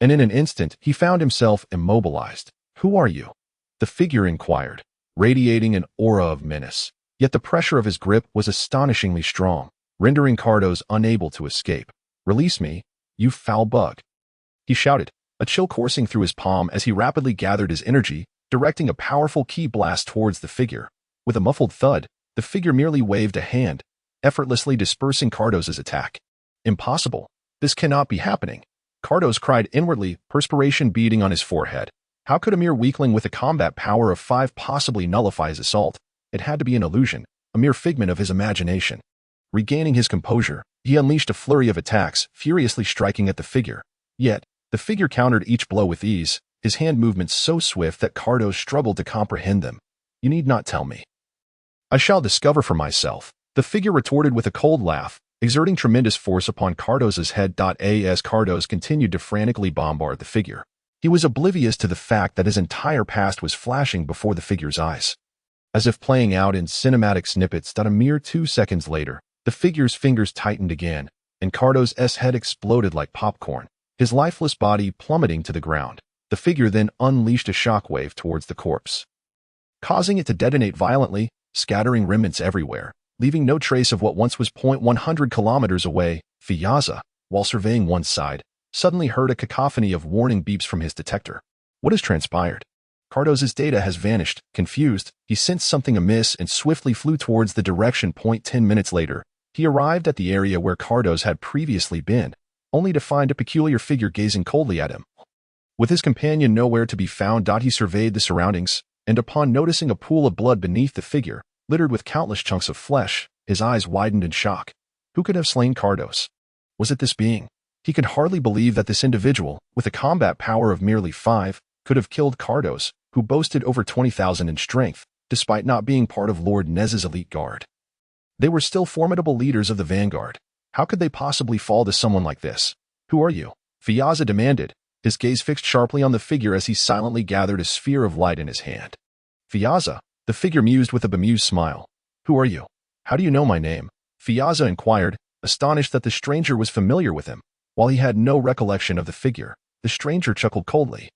And in an instant, he found himself immobilized. Who are you? The figure inquired, radiating an aura of menace. Yet the pressure of his grip was astonishingly strong, rendering Cardos unable to escape. Release me, you foul bug. He shouted, a chill coursing through his palm as he rapidly gathered his energy, directing a powerful ki blast towards the figure. With a muffled thud, the figure merely waved a hand, effortlessly dispersing Cardos's attack. Impossible. This cannot be happening. Cardos cried inwardly, perspiration beading on his forehead. How could a mere weakling with a combat power of 5 possibly nullify his assault? It had to be an illusion, a mere figment of his imagination. Regaining his composure, he unleashed a flurry of attacks, furiously striking at the figure. Yet, the figure countered each blow with ease, his hand movements so swift that Cardos struggled to comprehend them. You need not tell me. I shall discover for myself, the figure retorted with a cold laugh, exerting tremendous force upon Cardos's head. As Cardos continued to frantically bombard the figure, he was oblivious to the fact that his entire past was flashing before the figure's eyes. As if playing out in cinematic snippets. A mere 2 seconds later, the figure's fingers tightened again, and Cardos's head exploded like popcorn, his lifeless body plummeting to the ground. The figure then unleashed a shockwave towards the corpse, causing it to detonate violently, scattering remnants everywhere, leaving no trace of what once was 100 kilometers away. Frieza, while surveying one side, suddenly heard a cacophony of warning beeps from his detector. What has transpired? Cardos's data has vanished. Confused, he sensed something amiss and swiftly flew towards the direction. 10 minutes later, he arrived at the area where Cardos had previously been, only to find a peculiar figure gazing coldly at him. With his companion nowhere to be found, he surveyed the surroundings, and upon noticing a pool of blood beneath the figure, littered with countless chunks of flesh, his eyes widened in shock. Who could have slain Cardos? Was it this being? He could hardly believe that this individual, with a combat power of merely 5, could have killed Cardos, who boasted over 20,000 in strength, despite not being part of Lord Nez's elite guard. They were still formidable leaders of the vanguard. How could they possibly fall to someone like this? Who are you? Frieza demanded, his gaze fixed sharply on the figure as he silently gathered a sphere of light in his hand. Frieza, the figure mused with a bemused smile. Who are you? How do you know my name? Frieza inquired, astonished that the stranger was familiar with him. While he had no recollection of the figure, the stranger chuckled coldly.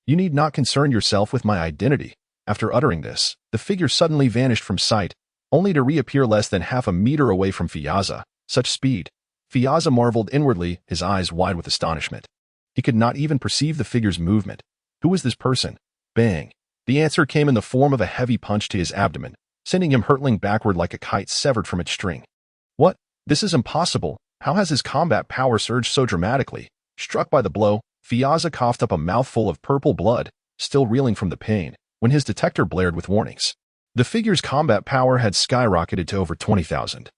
You need not concern yourself with my identity. After uttering this, the figure suddenly vanished from sight, only to reappear less than half a meter away from Frieza. Such speed. Frieza marveled inwardly, his eyes wide with astonishment. He could not even perceive the figure's movement. Who was this person? Bang. The answer came in the form of a heavy punch to his abdomen, sending him hurtling backward like a kite severed from its string. What? This is impossible. How has his combat power surged so dramatically? Struck by the blow, Frieza coughed up a mouthful of purple blood, still reeling from the pain, when his detector blared with warnings. The figure's combat power had skyrocketed to over 20,000.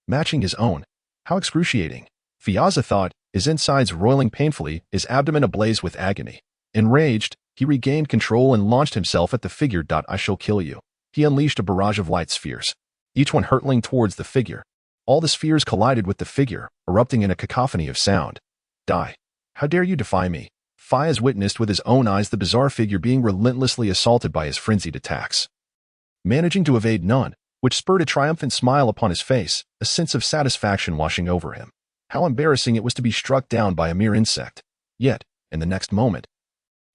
Matching his own. How excruciating. Frieza thought, his insides roiling painfully, his abdomen ablaze with agony. Enraged, he regained control and launched himself at the figure. I shall kill you. He unleashed a barrage of light spheres, each one hurtling towards the figure. All the spheres collided with the figure, erupting in a cacophony of sound. Die. How dare you defy me? Frieza witnessed with his own eyes the bizarre figure being relentlessly assaulted by his frenzied attacks, managing to evade none, which spurred a triumphant smile upon his face, a sense of satisfaction washing over him. How embarrassing it was to be struck down by a mere insect. Yet, in the next moment,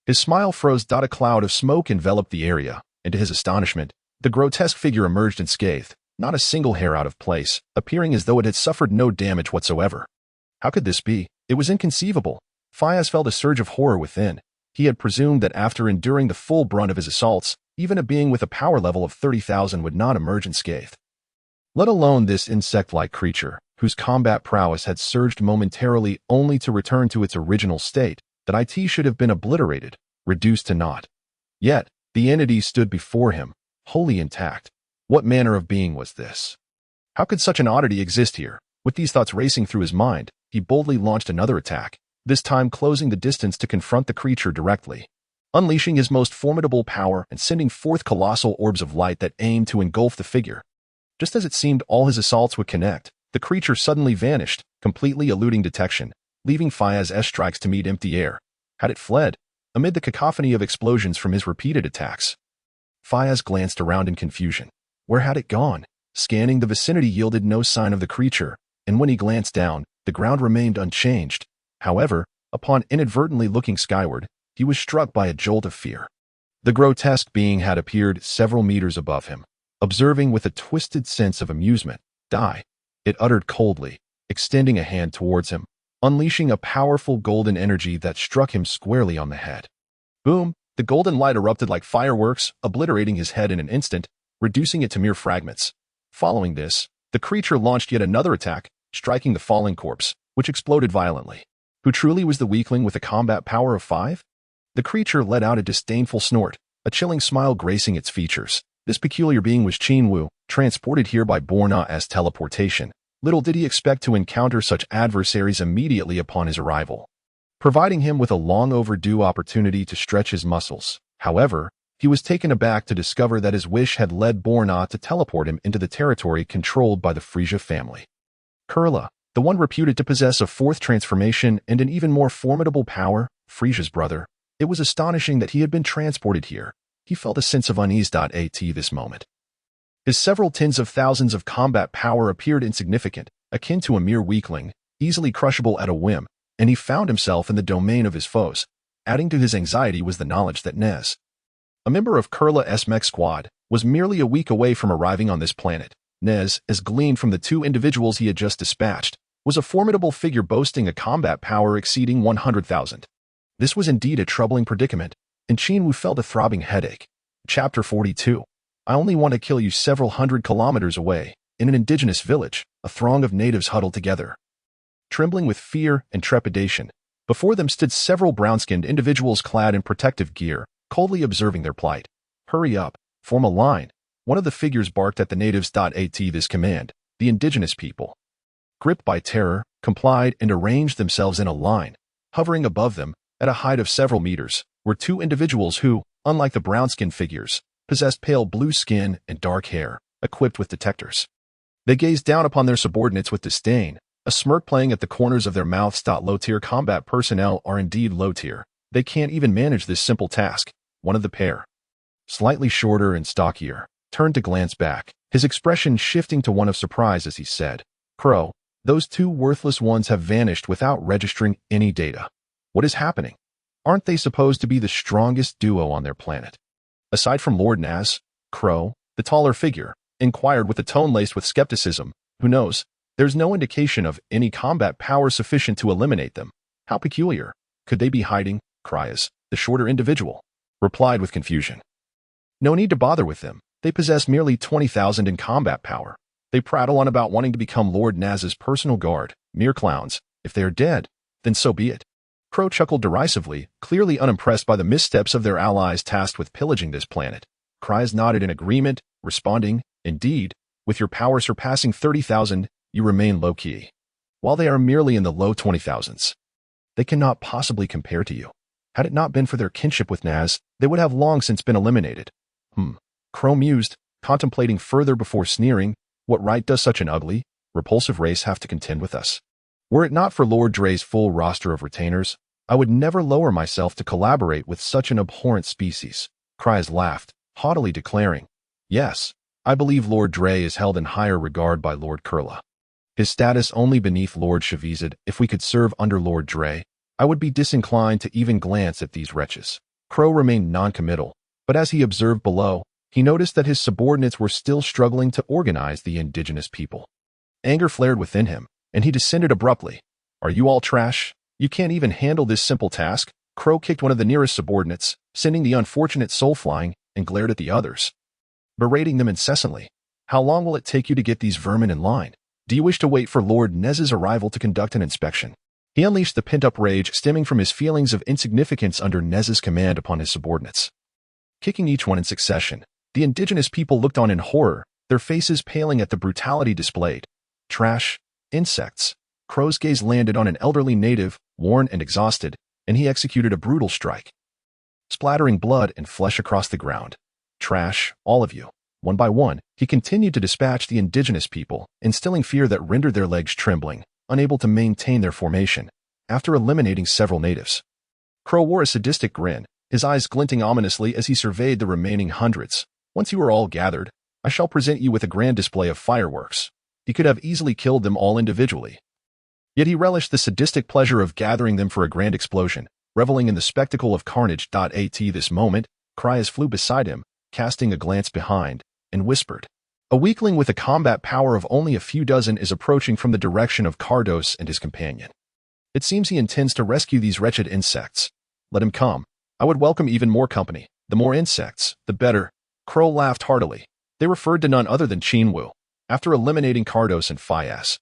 his smile froze. A cloud of smoke enveloped the area, and to his astonishment, the grotesque figure emerged unscathed, not a single hair out of place, appearing as though it had suffered no damage whatsoever. How could this be? It was inconceivable. Fiaz felt a surge of horror within. He had presumed that after enduring the full brunt of his assaults, even a being with a power level of 30,000 would not emerge unscathed. Let alone this insect-like creature, whose combat prowess had surged momentarily only to return to its original state, that it should have been obliterated, reduced to naught. Yet, the entity stood before him, wholly intact. What manner of being was this? How could such an oddity exist here? With these thoughts racing through his mind, he boldly launched another attack, this time closing the distance to confront the creature directly. Unleashing his most formidable power and sending forth colossal orbs of light that aimed to engulf the figure. Just as it seemed all his assaults would connect, the creature suddenly vanished, completely eluding detection, leaving Fiaz's strikes to meet empty air. Had it fled? Amid the cacophony of explosions from his repeated attacks, Fiaz glanced around in confusion. Where had it gone? Scanning the vicinity yielded no sign of the creature, and when he glanced down, the ground remained unchanged. However, upon inadvertently looking skyward, he was struck by a jolt of fear. The grotesque being had appeared several meters above him. Observing with a twisted sense of amusement, "Die," it uttered coldly, extending a hand towards him, unleashing a powerful golden energy that struck him squarely on the head. Boom! The golden light erupted like fireworks, obliterating his head in an instant, reducing it to mere fragments. Following this, the creature launched yet another attack, striking the falling corpse, which exploded violently. Who truly was the weakling with a combat power of 5? The creature let out a disdainful snort, a chilling smile gracing its features. This peculiar being was Qin Wu, transported here by Borna's teleportation. Little did he expect to encounter such adversaries immediately upon his arrival, providing him with a long overdue opportunity to stretch his muscles. However, he was taken aback to discover that his wish had led Borna to teleport him into the territory controlled by the Frieza family. Kula, the one reputed to possess a fourth transformation and an even more formidable power, Frieza's brother. It was astonishing that he had been transported here. He felt a sense of unease. This moment. His several tens of thousands of combat power appeared insignificant, akin to a mere weakling, easily crushable at a whim, and he found himself in the domain of his foes. Adding to his anxiety was the knowledge that Nez, a member of Kula's mech squad, was merely a week away from arriving on this planet. Nez, as gleaned from the two individuals he had just dispatched, was a formidable figure boasting a combat power exceeding 100,000. This was indeed a troubling predicament, and Qin Wu felt a throbbing headache. Chapter 42. I only want to kill you several hundred kilometers away, in an indigenous village, a throng of natives huddled together. Trembling with fear and trepidation, before them stood several brown-skinned individuals clad in protective gear, coldly observing their plight. Hurry up, form a line. One of the figures barked at the natives. This command, the indigenous people, gripped by terror, complied and arranged themselves in a line. Hovering above them, at a height of several meters, were two individuals who, unlike the brown-skinned figures, possessed pale blue skin and dark hair, equipped with detectors. They gazed down upon their subordinates with disdain, a smirk playing at the corners of their mouths. Low-tier combat personnel are indeed low-tier. They can't even manage this simple task. One of the pair, slightly shorter and stockier, turned to glance back, his expression shifting to one of surprise as he said, "Crow, those two worthless ones have vanished without registering any data. What is happening? Aren't they supposed to be the strongest duo on their planet?" Aside from Lord Naz, Crow, the taller figure, inquired with a tone laced with skepticism. Who knows? There's no indication of any combat power sufficient to eliminate them. How peculiar. Could they be hiding? Kryas, the shorter individual, replied with confusion. No need to bother with them. They possess merely 20,000 in combat power. They prattle on about wanting to become Lord Naz's personal guard. Mere clowns. If they are dead, then so be it. Crow chuckled derisively, clearly unimpressed by the missteps of their allies tasked with pillaging this planet. Kryas nodded in agreement, responding, "Indeed, with your power surpassing 30,000, you remain low-key. While they are merely in the low 20,000s, they cannot possibly compare to you. Had it not been for their kinship with Naz, they would have long since been eliminated." Crow mused, contemplating further before sneering. What right does such an ugly, repulsive race have to contend with us? Were it not for Lord Dre's full roster of retainers, I would never lower myself to collaborate with such an abhorrent species. Kryas laughed, haughtily declaring, "Yes, I believe Lord Dre is held in higher regard by Lord Kula. His status only beneath Lord Shavizad. If we could serve under Lord Dre, I would be disinclined to even glance at these wretches. Crow remained non-committal, but as he observed below, he noticed that his subordinates were still struggling to organize the indigenous people. Anger flared within him, and he descended abruptly. Are you all trash? You can't even handle this simple task? Crow kicked one of the nearest subordinates, sending the unfortunate soul flying, and glared at the others, berating them incessantly. How long will it take you to get these vermin in line? Do you wish to wait for Lord Nez's arrival to conduct an inspection? He unleashed the pent-up rage stemming from his feelings of insignificance under Nez's command upon his subordinates. Kicking each one in succession, the indigenous people looked on in horror, their faces paling at the brutality displayed. Trash, insects. Crow's gaze landed on an elderly native, worn and exhausted, and he executed a brutal strike, splattering blood and flesh across the ground. Trash, all of you. One by one, he continued to dispatch the indigenous people, instilling fear that rendered their legs trembling, unable to maintain their formation. After eliminating several natives, Crow wore a sadistic grin, his eyes glinting ominously as he surveyed the remaining hundreds. Once you are all gathered, I shall present you with a grand display of fireworks. He could have easily killed them all individually, yet he relished the sadistic pleasure of gathering them for a grand explosion, reveling in the spectacle of carnage. At this moment, Kryas flew beside him, casting a glance behind, and whispered, "A weakling with a combat power of only a few dozen is approaching from the direction of Cardos and his companion. It seems he intends to rescue these wretched insects. Let him come. I would welcome even more company. The more insects, the better." Crow laughed heartily. They referred to none other than Qin Wu. After eliminating Cardos and Fias,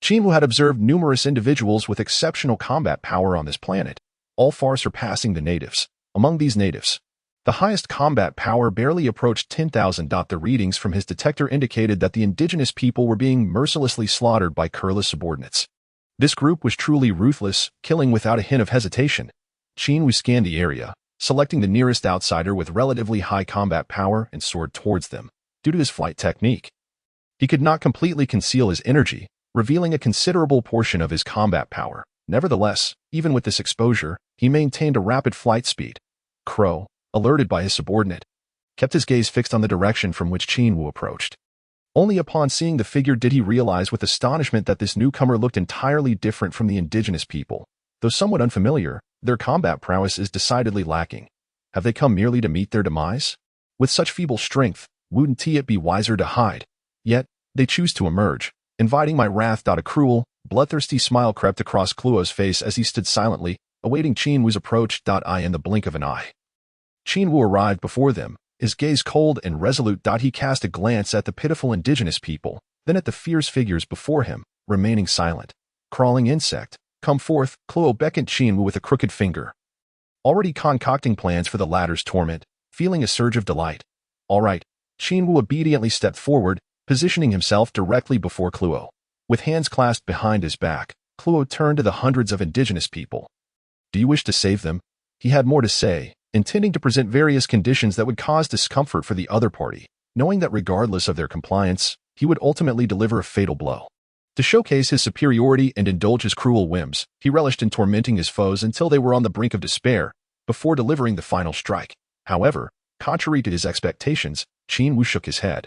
Qin Wu had observed numerous individuals with exceptional combat power on this planet, all far surpassing the natives. Among these natives, the highest combat power barely approached 10,000. The readings from his detector indicated that the indigenous people were being mercilessly slaughtered by Kula's subordinates. This group was truly ruthless, killing without a hint of hesitation. Qin Wu scanned the area, selecting the nearest outsider with relatively high combat power and soared towards them. Due to his flight technique, he could not completely conceal his energy, revealing a considerable portion of his combat power. Nevertheless, even with this exposure, he maintained a rapid flight speed. Crow, alerted by his subordinate, kept his gaze fixed on the direction from which Qin Wu approached. Only upon seeing the figure did he realize with astonishment that this newcomer looked entirely different from the indigenous people. Though somewhat unfamiliar, their combat prowess is decidedly lacking. Have they come merely to meet their demise? With such feeble strength, wouldn't it be wiser to hide? Yet, they choose to emerge, inviting my wrath. A cruel, bloodthirsty smile crept across Kluo's face as he stood silently, awaiting Qin Wu's approach. In the blink of an eye, Qin Wu arrived before them, his gaze cold and resolute. He cast a glance at the pitiful indigenous people, then at the fierce figures before him, remaining silent. Crawling insect, come forth. Kluo beckoned Qin Wu with a crooked finger, already concocting plans for the latter's torment, feeling a surge of delight. All right. Qin Wu obediently stepped forward, positioning himself directly before Kluo. With hands clasped behind his back, Kluo turned to the hundreds of indigenous people. Do you wish to save them? He had more to say, intending to present various conditions that would cause discomfort for the other party, knowing that regardless of their compliance, he would ultimately deliver a fatal blow. To showcase his superiority and indulge his cruel whims, he relished in tormenting his foes until they were on the brink of despair, before delivering the final strike. However, contrary to his expectations, Qin Wu shook his head,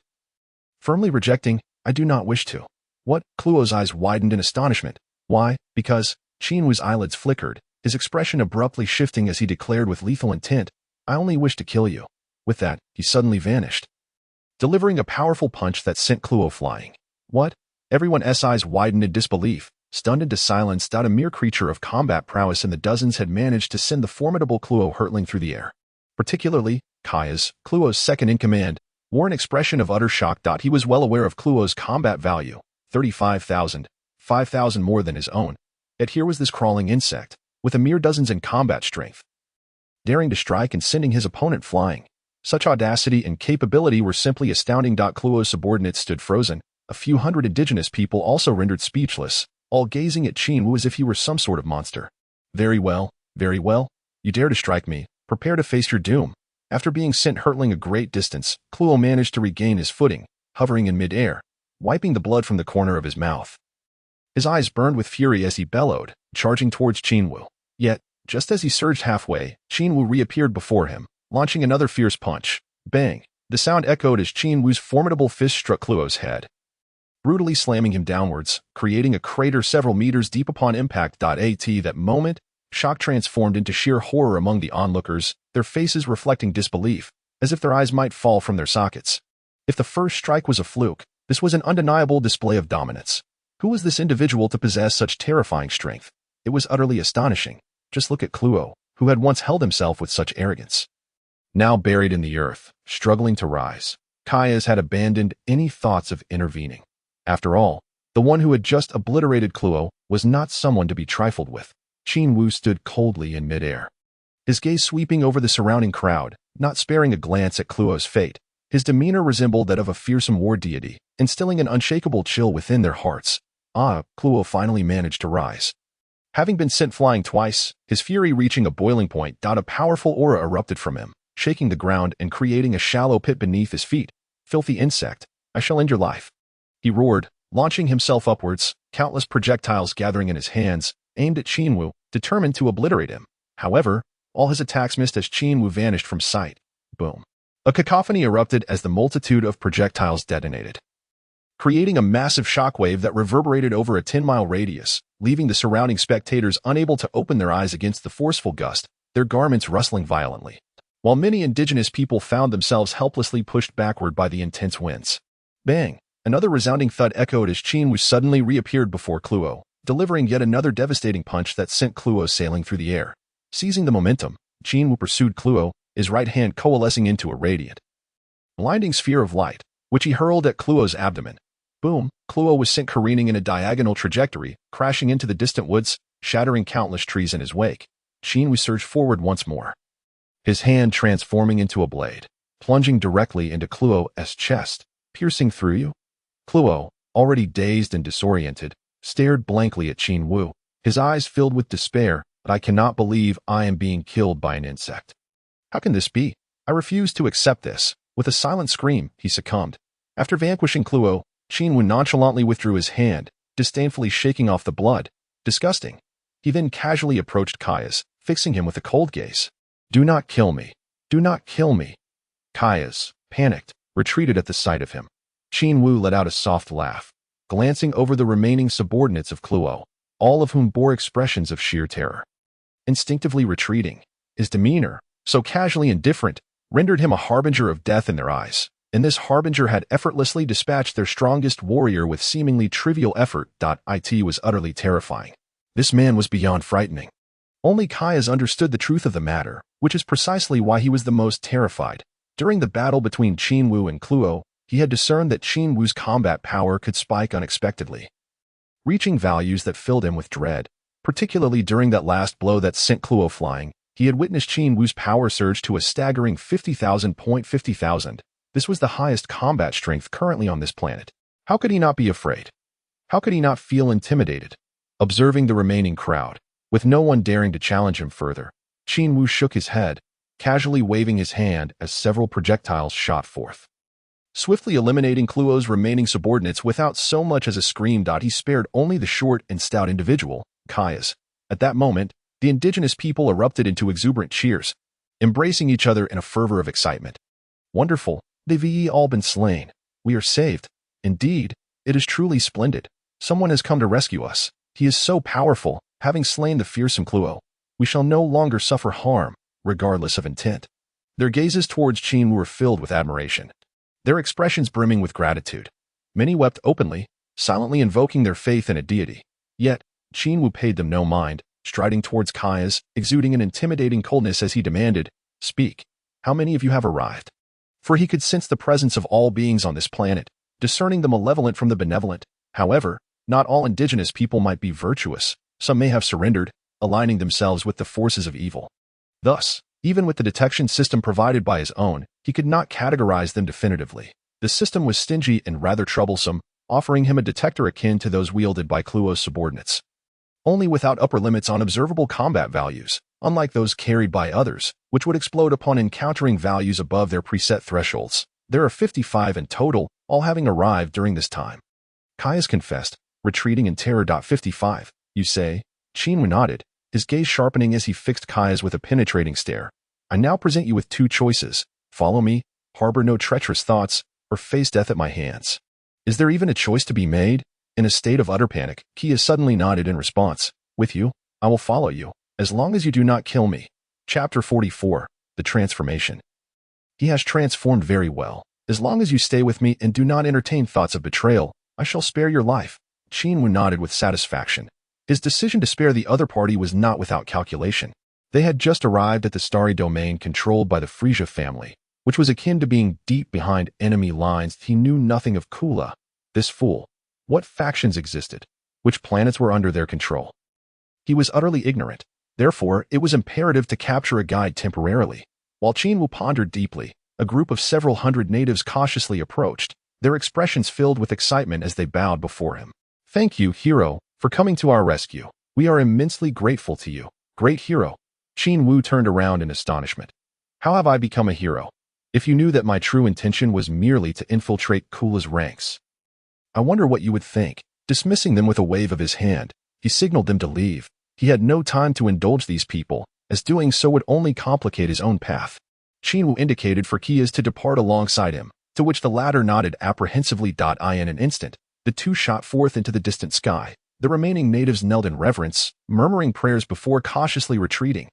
firmly rejecting, I do not wish to. What? Kluo's eyes widened in astonishment. Why? Because Qin Wu's eyelids flickered, his expression abruptly shifting as he declared with lethal intent, I only wish to kill you. With that, he suddenly vanished, delivering a powerful punch that sent Kluo flying. What? Everyone's eyes widened in disbelief, stunned into silence. A mere creature of combat prowess in the dozens had managed to send the formidable Kluo hurtling through the air. Particularly, Kai's, Kluo's second-in-command, wore an expression of utter shock. He was well aware of Kluo's combat value, 35,000, 5,000 more than his own. Yet here was this crawling insect, with a mere dozens in combat strength, daring to strike and sending his opponent flying. Such audacity and capability were simply astounding. Kluo's subordinates stood frozen, a few hundred indigenous people also rendered speechless, all gazing at Qin Wu as if he were some sort of monster. Very well, very well. You dare to strike me, prepare to face your doom. After being sent hurtling a great distance, Kluo managed to regain his footing, hovering in mid-air, wiping the blood from the corner of his mouth. His eyes burned with fury as he bellowed, charging towards Qin Wu. Yet, just as he surged halfway, Qin Wu reappeared before him, launching another fierce punch. Bang! The sound echoed as Qin Wu's formidable fist struck Kluo's head, brutally slamming him downwards, creating a crater several meters deep upon impact. At that moment, Shock transformed into sheer horror among the onlookers, their faces reflecting disbelief, as if their eyes might fall from their sockets. If the first strike was a fluke, this was an undeniable display of dominance. Who was this individual to possess such terrifying strength? It was utterly astonishing. Just look at Qin, who had once held himself with such arrogance. Now buried in the earth, struggling to rise, Kaias had abandoned any thoughts of intervening. After all, the one who had just obliterated Qin was not someone to be trifled with. Qin Wu stood coldly in midair, his gaze sweeping over the surrounding crowd, not sparing a glance at Qin's fate. His demeanor resembled that of a fearsome war deity, instilling an unshakable chill within their hearts. Qin finally managed to rise. Having been sent flying twice, his fury reaching a boiling point, a powerful aura erupted from him, shaking the ground and creating a shallow pit beneath his feet. Filthy insect, I shall end your life. He roared, launching himself upwards, countless projectiles gathering in his hands, aimed at Qin Wu, determined to obliterate him. However, all his attacks missed as Qin Wu vanished from sight. Boom. A cacophony erupted as the multitude of projectiles detonated, creating a massive shockwave that reverberated over a 10-mile radius, leaving the surrounding spectators unable to open their eyes against the forceful gust, their garments rustling violently, while many indigenous people found themselves helplessly pushed backward by the intense winds. Bang! Another resounding thud echoed as Qin Wu suddenly reappeared before Qin, delivering yet another devastating punch that sent Qin sailing through the air. Seizing the momentum, Qin Wu pursued Qin, his right hand coalescing into a radiant, blinding sphere of light, which he hurled at Qin's abdomen. Boom! Qin was sent careening in a diagonal trajectory, crashing into the distant woods, shattering countless trees in his wake. Qin Wu surged forward once more, his hand transforming into a blade, plunging directly into Qin's chest, piercing through you. Qin, already dazed and disoriented, stared blankly at Qin Wu, his eyes filled with despair. I cannot believe I am being killed by an insect. How can this be? I refuse to accept this. With a silent scream, he succumbed. After vanquishing Qin, Qin Wu nonchalantly withdrew his hand, disdainfully shaking off the blood. Disgusting. He then casually approached Kaias, fixing him with a cold gaze. Do not kill me. Do not kill me. Kaias, panicked, retreated at the sight of him. Qin Wu let out a soft laugh, glancing over the remaining subordinates of Qin, all of whom bore expressions of sheer terror. Instinctively retreating, his demeanor, so casually indifferent, rendered him a harbinger of death in their eyes, and this harbinger had effortlessly dispatched their strongest warrior with seemingly trivial effort. It was utterly terrifying. This man was beyond frightening. Only Kaias understood the truth of the matter, which is precisely why he was the most terrified. During the battle between Qin Wu and Qin, he had discerned that Qin Wu's combat power could spike unexpectedly, reaching values that filled him with dread. Particularly during that last blow that sent Qin flying, he had witnessed Qin Wu's power surge to a staggering 50,000. This was the highest combat strength currently on this planet. How could he not be afraid? How could he not feel intimidated? Observing the remaining crowd, with no one daring to challenge him further, Qin Wu shook his head, casually waving his hand as several projectiles shot forth, swiftly eliminating Qin's remaining subordinates without so much as a scream. He spared only the short and stout individual, Kaias. At that moment, the indigenous people erupted into exuberant cheers, embracing each other in a fervor of excitement. Wonderful, they've all been slain. We are saved. Indeed, it is truly splendid. Someone has come to rescue us. He is so powerful, having slain the fearsome Qin. We shall no longer suffer harm, regardless of intent. Their gazes towards Qin were filled with admiration, their expressions brimming with gratitude. Many wept openly, silently invoking their faith in a deity. Yet, Qin Wu paid them no mind, striding towards Kaias, exuding an intimidating coldness as he demanded, "Speak. How many of you have arrived?" For he could sense the presence of all beings on this planet, discerning the malevolent from the benevolent. However, not all indigenous people might be virtuous. Some may have surrendered, aligning themselves with the forces of evil. Thus, even with the detection system provided by his own, he could not categorize them definitively. The system was stingy and rather troublesome, offering him a detector akin to those wielded by Qin's subordinates, only without upper limits on observable combat values, unlike those carried by others, which would explode upon encountering values above their preset thresholds. There are 55 in total, all having arrived during this time. Kaias confessed, retreating in terror. 55, you say? Qin Wu nodded, his gaze sharpening as he fixed Kaias with a penetrating stare. I now present you with two choices. Follow me, harbor no treacherous thoughts, or face death at my hands. Is there even a choice to be made? In a state of utter panic, Kaias suddenly nodded in response. With you, I will follow you. As long as you do not kill me. Chapter 44. The Transformation. He has transformed very well. As long as you stay with me and do not entertain thoughts of betrayal, I shall spare your life. Qin Wu nodded with satisfaction. His decision to spare the other party was not without calculation. They had just arrived at the starry domain controlled by the Frieza family, which was akin to being deep behind enemy lines. He knew nothing of Kula. This fool. What factions existed? Which planets were under their control? He was utterly ignorant. Therefore, it was imperative to capture a guide temporarily. While Qin Wu pondered deeply, a group of several hundred natives cautiously approached, their expressions filled with excitement as they bowed before him. Thank you, hero, for coming to our rescue. We are immensely grateful to you, great hero. Qin Wu turned around in astonishment. How have I become a hero? If you knew that my true intention was merely to infiltrate Kula's ranks. I wonder what you would think. Dismissing them with a wave of his hand, he signaled them to leave. He had no time to indulge these people, as doing so would only complicate his own path. Qin Wu indicated for Kias to depart alongside him, to which the latter nodded apprehensively. In an instant, the two shot forth into the distant sky. The remaining natives knelt in reverence, murmuring prayers before cautiously retreating.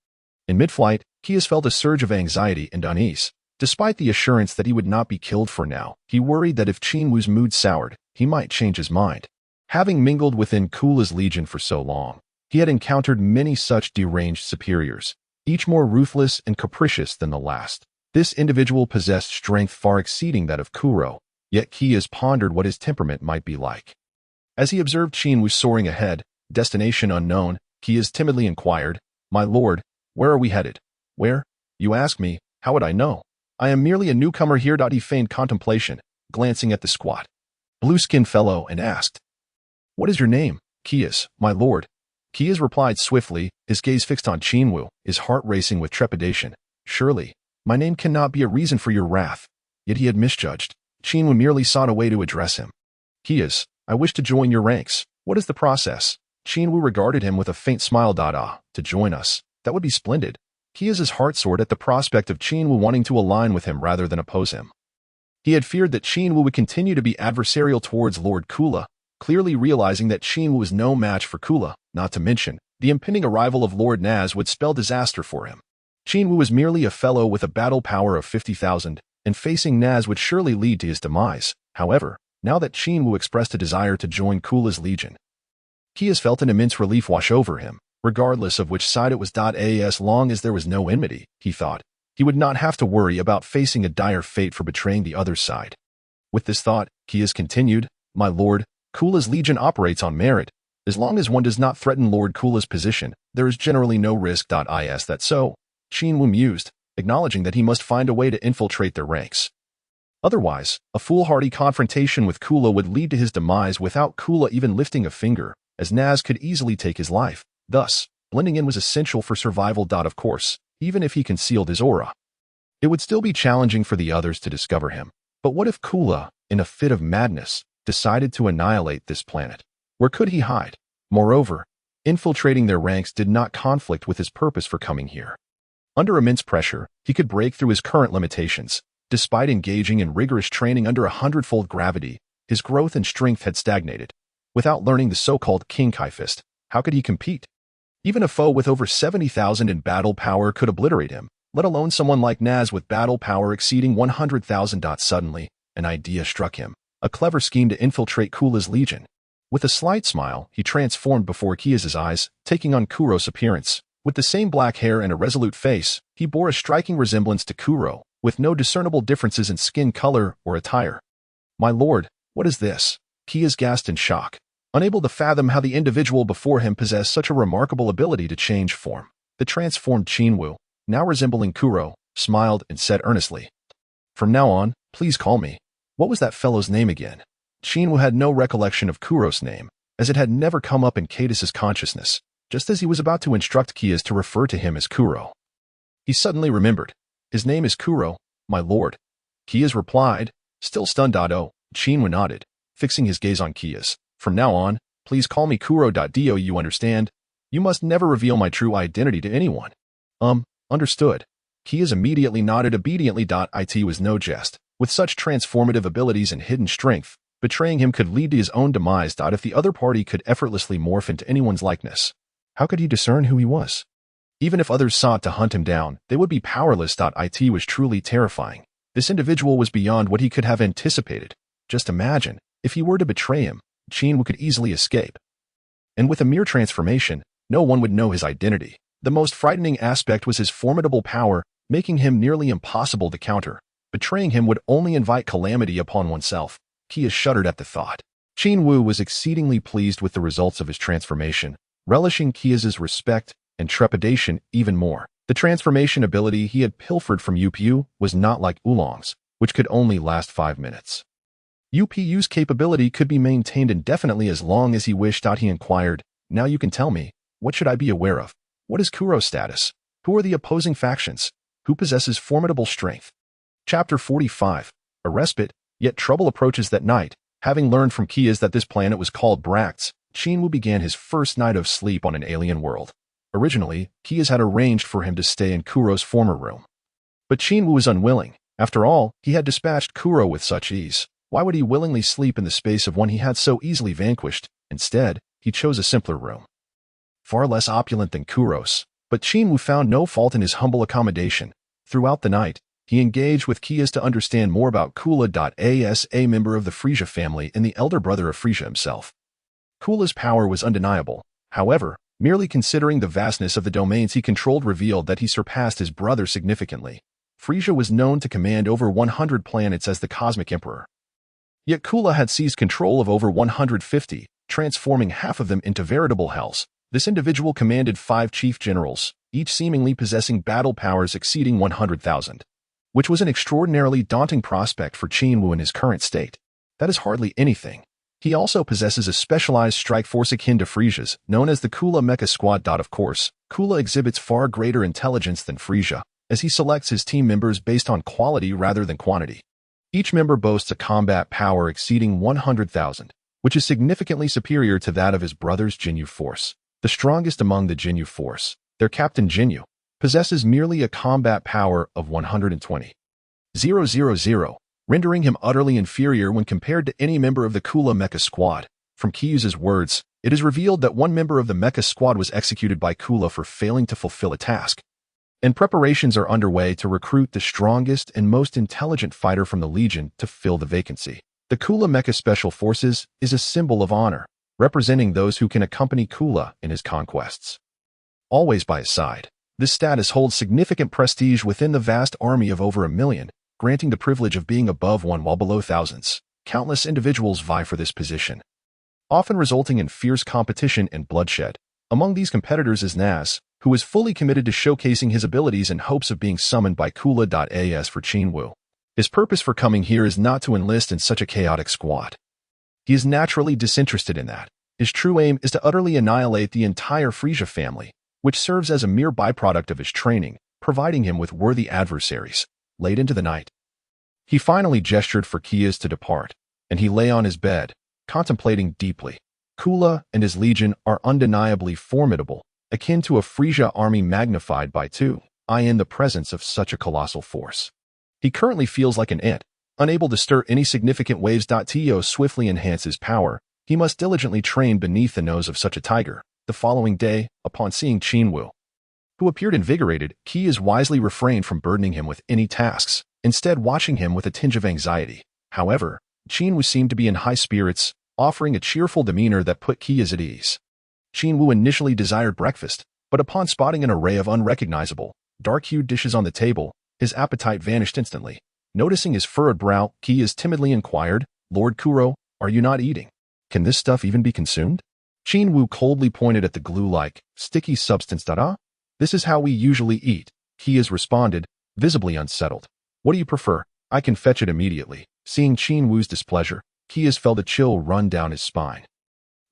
In mid-flight, Kias felt a surge of anxiety and unease. Despite the assurance that he would not be killed for now, he worried that if Qin Wu's mood soured, he might change his mind. Having mingled within Kula's legion for so long, he had encountered many such deranged superiors, each more ruthless and capricious than the last. This individual possessed strength far exceeding that of Kuro, yet Kias pondered what his temperament might be like. As he observed Qin Wu soaring ahead, destination unknown, Kias timidly inquired, "My lord, where are we headed?" "Where? You ask me, how would I know? I am merely a newcomer here." He feigned contemplation, glancing at the squat, blue-skinned fellow and asked, "What is your name?" "Kias, my lord." Kias replied swiftly, his gaze fixed on Qin Wu, his heart racing with trepidation. "Surely, my name cannot be a reason for your wrath." Yet he had misjudged. Qin Wu merely sought a way to address him. "Kias, I wish to join your ranks. What is the process?" Qin Wu regarded him with a faint smile. To join us. That would be splendid. Kias's heart soared at the prospect of Qin Wu wanting to align with him rather than oppose him. He had feared that Qin Wu would continue to be adversarial towards Lord Kula, clearly realizing that Qin Wu was no match for Kula, not to mention, the impending arrival of Lord Naz would spell disaster for him. Qin Wu was merely a fellow with a battle power of 50,000, and facing Naz would surely lead to his demise. However, now that Qin Wu expressed a desire to join Kula's legion, Kias felt an immense relief wash over him, regardless of which side it was. As long as there was no enmity, he thought, he would not have to worry about facing a dire fate for betraying the other side. With this thought, Kias continued, "My lord, Kula's legion operates on merit. As long as one does not threaten Lord Kula's position, there is generally no risk. Is that so?" Qin Wu mused, acknowledging that he must find a way to infiltrate their ranks. Otherwise, a foolhardy confrontation with Kula would lead to his demise without Kula even lifting a finger, as Naz could easily take his life. Thus, blending in was essential for survival. Of course, even if he concealed his aura, it would still be challenging for the others to discover him. But what if Kula, in a fit of madness, decided to annihilate this planet? Where could he hide? Moreover, infiltrating their ranks did not conflict with his purpose for coming here. Under immense pressure, he could break through his current limitations. Despite engaging in rigorous training under 100-fold gravity, his growth and strength had stagnated. Without learning the so-called King Kai Fist, how could he compete? Even a foe with over 70,000 in battle power could obliterate him, let alone someone like Naz with battle power exceeding 100,000. Suddenly, an idea struck him, a clever scheme to infiltrate Kula's legion. With a slight smile, he transformed before Kias's eyes, taking on Kuro's appearance. With the same black hair and a resolute face, he bore a striking resemblance to Kuro, with no discernible differences in skin color or attire. "My lord, what is this?" Kias gasped in shock, unable to fathom how the individual before him possessed such a remarkable ability to change form. The transformed Qin Wu, now resembling Kuro, smiled and said earnestly, "From now on, please call me." What was that fellow's name again? Qin Wu had no recollection of Kuro's name, as it had never come up in Cadis's consciousness, just as he was about to instruct Kias to refer to him as Kuro. He suddenly remembered. "His name is Kuro, my lord." Kias replied, still stunned. Qin Wu nodded, fixing his gaze on Kias. "From now on, please call me Kuro. Do you understand? You must never reveal my true identity to anyone." Understood." Kias immediately nodded obediently. It was no jest. With such transformative abilities and hidden strength, betraying him could lead to his own demise. If the other party could effortlessly morph into anyone's likeness, how could he discern who he was? Even if others sought to hunt him down, they would be powerless. It was truly terrifying. This individual was beyond what he could have anticipated. Just imagine, if he were to betray him, Qin Wu could easily escape. And with a mere transformation, no one would know his identity. The most frightening aspect was his formidable power, making him nearly impossible to counter. Betraying him would only invite calamity upon oneself. Kia shuddered at the thought. Qin Wu was exceedingly pleased with the results of his transformation, relishing Kia's respect and trepidation even more. The transformation ability he had pilfered from Yu was not like Oolong's, which could only last 5 minutes. Yu's capability could be maintained indefinitely as long as he wished. He inquired, "Now you can tell me, what should I be aware of? What is Kuro's status? Who are the opposing factions? Who possesses formidable strength?" Chapter 45. A respite, yet trouble approaches that night. Having learned from Kia's that this planet was called Bracts, Qin Wu began his first night of sleep on an alien world. Originally, Kia's had arranged for him to stay in Kuro's former room. But Qin Wu was unwilling. After all, he had dispatched Kuro with such ease. Why would he willingly sleep in the space of one he had so easily vanquished? Instead, he chose a simpler room. Far less opulent than Kuro's, but Qin Wu found no fault in his humble accommodation. Throughout the night, he engaged with Kia's to understand more about Kula. As a member of the Frieza family and the elder brother of Frieza himself. Kula's power was undeniable. However, merely considering the vastness of the domains he controlled revealed that he surpassed his brother significantly. Frieza was known to command over 100 planets as the Cosmic Emperor. Yet Kula had seized control of over 150, transforming half of them into veritable hells. This individual commanded 5 chief generals, each seemingly possessing battle powers exceeding 100,000. Which was an extraordinarily daunting prospect for Qin Wu in his current state. That is hardly anything. He also possesses a specialized strike force akin to Frieza's, known as the Kula Mecha Squad. Of course, Kula exhibits far greater intelligence than Frieza, as he selects his team members based on quality rather than quantity. Each member boasts a combat power exceeding 100,000, which is significantly superior to that of his brother's Jinyu force. The strongest among the Jinyu force, their captain Jinyu, possesses merely a combat power of 120,000, rendering him utterly inferior when compared to any member of the Kula Mecha Squad. From Kyu's words, it is revealed that one member of the Mecha Squad was executed by Kula for failing to fulfill a task. And preparations are underway to recruit the strongest and most intelligent fighter from the Legion to fill the vacancy. The Kula Mecha Special Forces is a symbol of honor, representing those who can accompany Kula in his conquests. Always by his side, this status holds significant prestige within the vast army of over 1 million, granting the privilege of being above one while below thousands. Countless individuals vie for this position, often resulting in fierce competition and bloodshed. Among these competitors is Naz, who is fully committed to showcasing his abilities in hopes of being summoned by Kula. As for Qin Wu, his purpose for coming here is not to enlist in such a chaotic squad. He is naturally disinterested in that. His true aim is to utterly annihilate the entire Frieza family, which serves as a mere byproduct of his training, providing him with worthy adversaries. Late into the night, he finally gestured for Kia's to depart, and he lay on his bed, contemplating deeply. Kula and his legion are undeniably formidable, akin to a Frieza army magnified by 2, in the presence of such a colossal force. He currently feels like an ant, unable to stir any significant waves. To swiftly enhance his power, he must diligently train beneath the nose of such a tiger. The following day, upon seeing Qin Wu, who appeared invigorated, Kia's wisely refrained from burdening him with any tasks, instead watching him with a tinge of anxiety. However, Qin Wu seemed to be in high spirits, offering a cheerful demeanor that put Kia's at ease. Qin Wu initially desired breakfast, but upon spotting an array of unrecognizable, dark-hued dishes on the table, his appetite vanished instantly. Noticing his furrowed brow, Kia's timidly inquired, "Lord Kuro, are you not eating? Can this stuff even be consumed?" Qin Wu coldly pointed at the glue-like, sticky substance. "This is how we usually eat," Kia's responded, visibly unsettled. "What do you prefer? I can fetch it immediately." Seeing Qin Wu's displeasure, Kia's felt a chill run down his spine.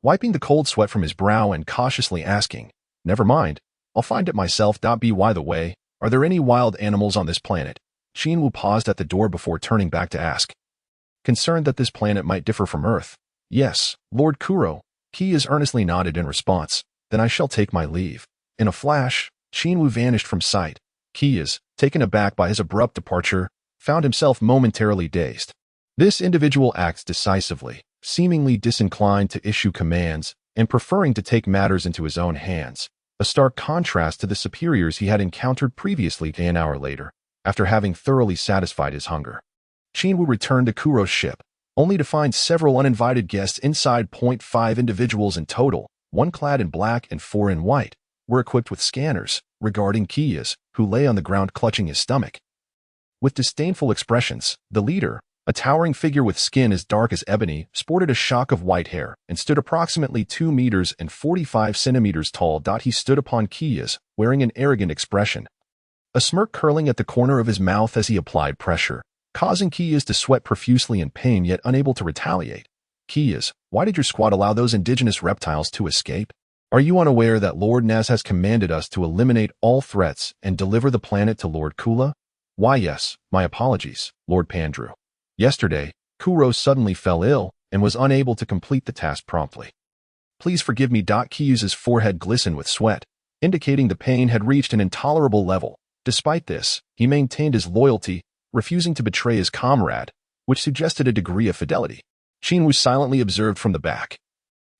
Wiping the cold sweat from his brow and cautiously asking, "Never mind, I'll find it myself." By the way, are there any wild animals on this planet? Qin Wu paused at the door before turning back to ask. Concerned that this planet might differ from Earth. "Yes, Lord Kuro," Kia's earnestly nodded in response. "Then I shall take my leave." In a flash, Qin Wu vanished from sight. Kia's, taken aback by his abrupt departure, found himself momentarily dazed. This individual acts decisively, seemingly disinclined to issue commands and preferring to take matters into his own hands. a stark contrast to the superiors he had encountered previously an hour later, after having thoroughly satisfied his hunger. Qin Wu returned to Kuro's ship, only to find several uninvited guests inside. 5 individuals in total, 1 clad in black and 4 in white, were equipped with scanners, regarding Kias, who lay on the ground clutching his stomach. With disdainful expressions, the leader, a towering figure with skin as dark as ebony, sported a shock of white hair and stood approximately 2 meters and 45 centimeters tall. He stood upon Kias, wearing an arrogant expression, a smirk curling at the corner of his mouth as he applied pressure, causing Kias to sweat profusely in pain yet unable to retaliate. Kias, why did your squad allow those indigenous reptiles to escape? Are you unaware that Lord Naz has commanded us to eliminate all threats and deliver the planet to Lord Kula? Why yes, my apologies, Lord Pandru. Yesterday, Kuro suddenly fell ill and was unable to complete the task promptly. Please forgive me. Kiyu's forehead glistened with sweat, indicating the pain had reached an intolerable level. Despite this, he maintained his loyalty, refusing to betray his comrade, which suggested a degree of fidelity. Qin Wu silently observed from the back.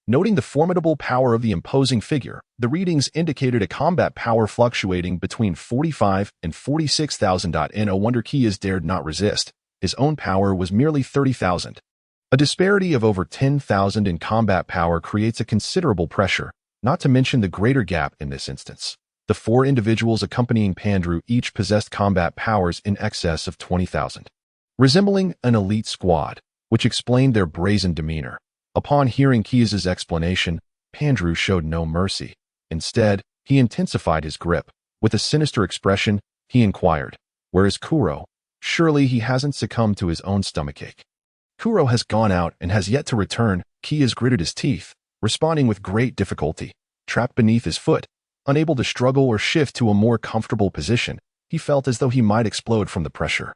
Noting the formidable power of the imposing figure, the readings indicated a combat power fluctuating between 45 and 46,000. No wonder Kias dared not resist. His own power was merely 30,000. A disparity of over 10,000 in combat power creates a considerable pressure, not to mention the greater gap in this instance. The 4 individuals accompanying Pandru each possessed combat powers in excess of 20,000, resembling an elite squad, which explained their brazen demeanor. Upon hearing Kias's explanation, Pandru showed no mercy. Instead, he intensified his grip. With a sinister expression, he inquired, "Where is Kuro? Surely he hasn't succumbed to his own stomachache." "Kuro has gone out and has yet to return." Kias gritted his teeth, responding with great difficulty. Trapped beneath his foot, unable to struggle or shift to a more comfortable position, he felt as though he might explode from the pressure.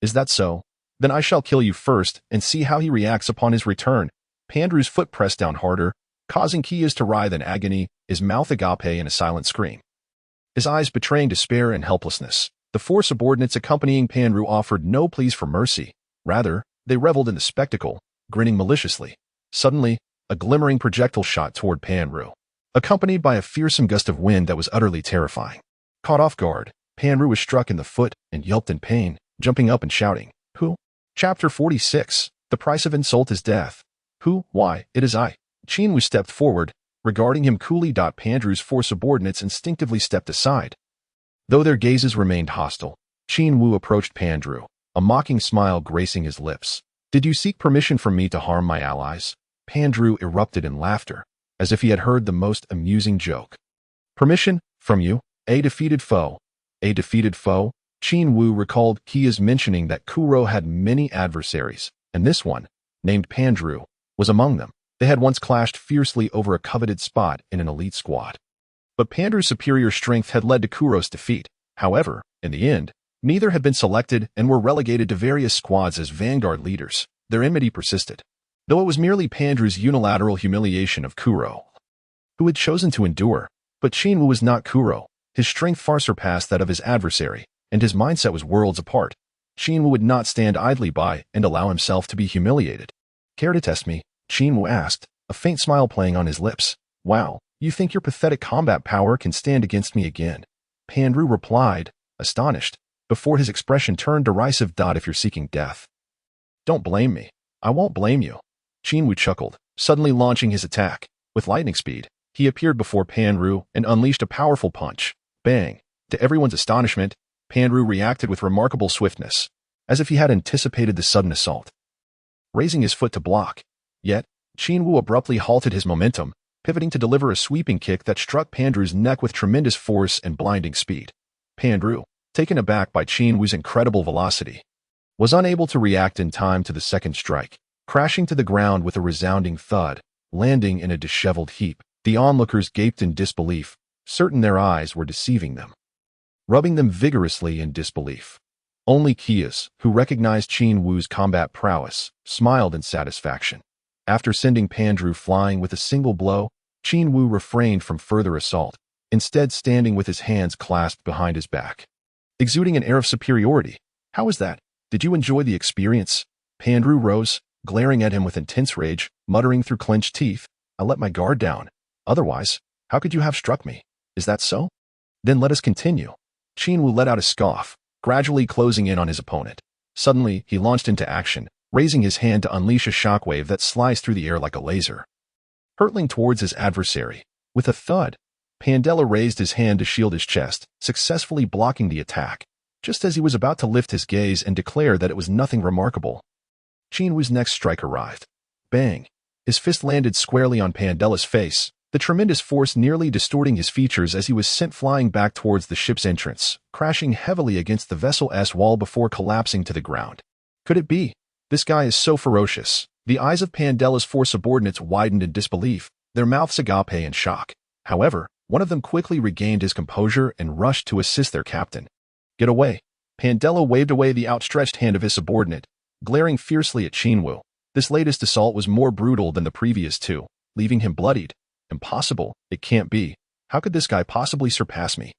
"Is that so? Then I shall kill you first and see how he reacts upon his return." Pandru's foot pressed down harder, causing Kias to writhe in agony, his mouth agape in a silent scream, his eyes betraying despair and helplessness. The 4 subordinates accompanying Pandru offered no pleas for mercy. Rather, they reveled in the spectacle, grinning maliciously. Suddenly, a glimmering projectile shot toward Pandru, accompanied by a fearsome gust of wind that was utterly terrifying. Caught off guard, Pandru was struck in the foot and yelped in pain, jumping up and shouting, "Who?" Chapter 46. The price of insult is death. "Who? Why, it is I." Qin Wu stepped forward, regarding him coolly. Pandru's 4 subordinates instinctively stepped aside. Though their gazes remained hostile, Qin Wu approached Pandru, a mocking smile gracing his lips. "Did you seek permission from me to harm my allies?" Pandru erupted in laughter, as if he had heard the most amusing joke. "Permission? From you? A defeated foe." A defeated foe? Qin Wu recalled Kia's mentioning that Kuro had many adversaries, and this one, named Pandru, was among them. They had once clashed fiercely over a coveted spot in an elite squad. But Pandru's superior strength had led to Kuro's defeat. However, in the end, neither had been selected and were relegated to various squads as vanguard leaders. Their enmity persisted, though it was merely Pandru's unilateral humiliation of Kuro, who had chosen to endure. But Qin Wu was not Kuro. His strength far surpassed that of his adversary, and his mindset was worlds apart. Qin Wu would not stand idly by and allow himself to be humiliated. "Care to test me?" Qin Wu asked, a faint smile playing on his lips. "Wow, you think your pathetic combat power can stand against me again?" Pandru replied, astonished, before his expression turned derisive. "If you're seeking death, don't blame me. I won't blame you." Qin Wu chuckled, suddenly launching his attack. With lightning speed, he appeared before Pandru and unleashed a powerful punch. Bang! To everyone's astonishment, Pandru reacted with remarkable swiftness, as if he had anticipated the sudden assault, raising his foot to block. Yet, Qin Wu abruptly halted his momentum, pivoting to deliver a sweeping kick that struck Pandru's neck with tremendous force and blinding speed. Pandru, taken aback by Qin Wu's incredible velocity, was unable to react in time to the second strike, crashing to the ground with a resounding thud, landing in a disheveled heap. The onlookers gaped in disbelief, certain their eyes were deceiving them, rubbing them vigorously in disbelief. Only Kias, who recognized Qin Wu's combat prowess, smiled in satisfaction. After sending Pandru flying with a single blow, Qin Wu refrained from further assault, instead standing with his hands clasped behind his back, exuding an air of superiority. "How was that? Did you enjoy the experience?" Pandru rose, glaring at him with intense rage, muttering through clenched teeth, "I let my guard down. Otherwise, how could you have struck me?" Is that so? Then let us continue. Qin Wu let out a scoff, gradually closing in on his opponent. Suddenly, he launched into action, raising his hand to unleash a shockwave that sliced through the air like a laser. Hurtling towards his adversary, with a thud, Pandela raised his hand to shield his chest, successfully blocking the attack, just as he was about to lift his gaze and declare that it was nothing remarkable. Qin Wu's next strike arrived. Bang! His fist landed squarely on Pandela's face, the tremendous force nearly distorting his features as he was sent flying back towards the ship's entrance, crashing heavily against the vessel's wall before collapsing to the ground. Could it be? This guy is so ferocious. The eyes of Pandela's four subordinates widened in disbelief, their mouths agape in shock. However, one of them quickly regained his composure and rushed to assist their captain. Get away. Pandela waved away the outstretched hand of his subordinate, glaring fiercely at Qin Wu. This latest assault was more brutal than the previous two, leaving him bloodied. Impossible. It can't be. How could this guy possibly surpass me?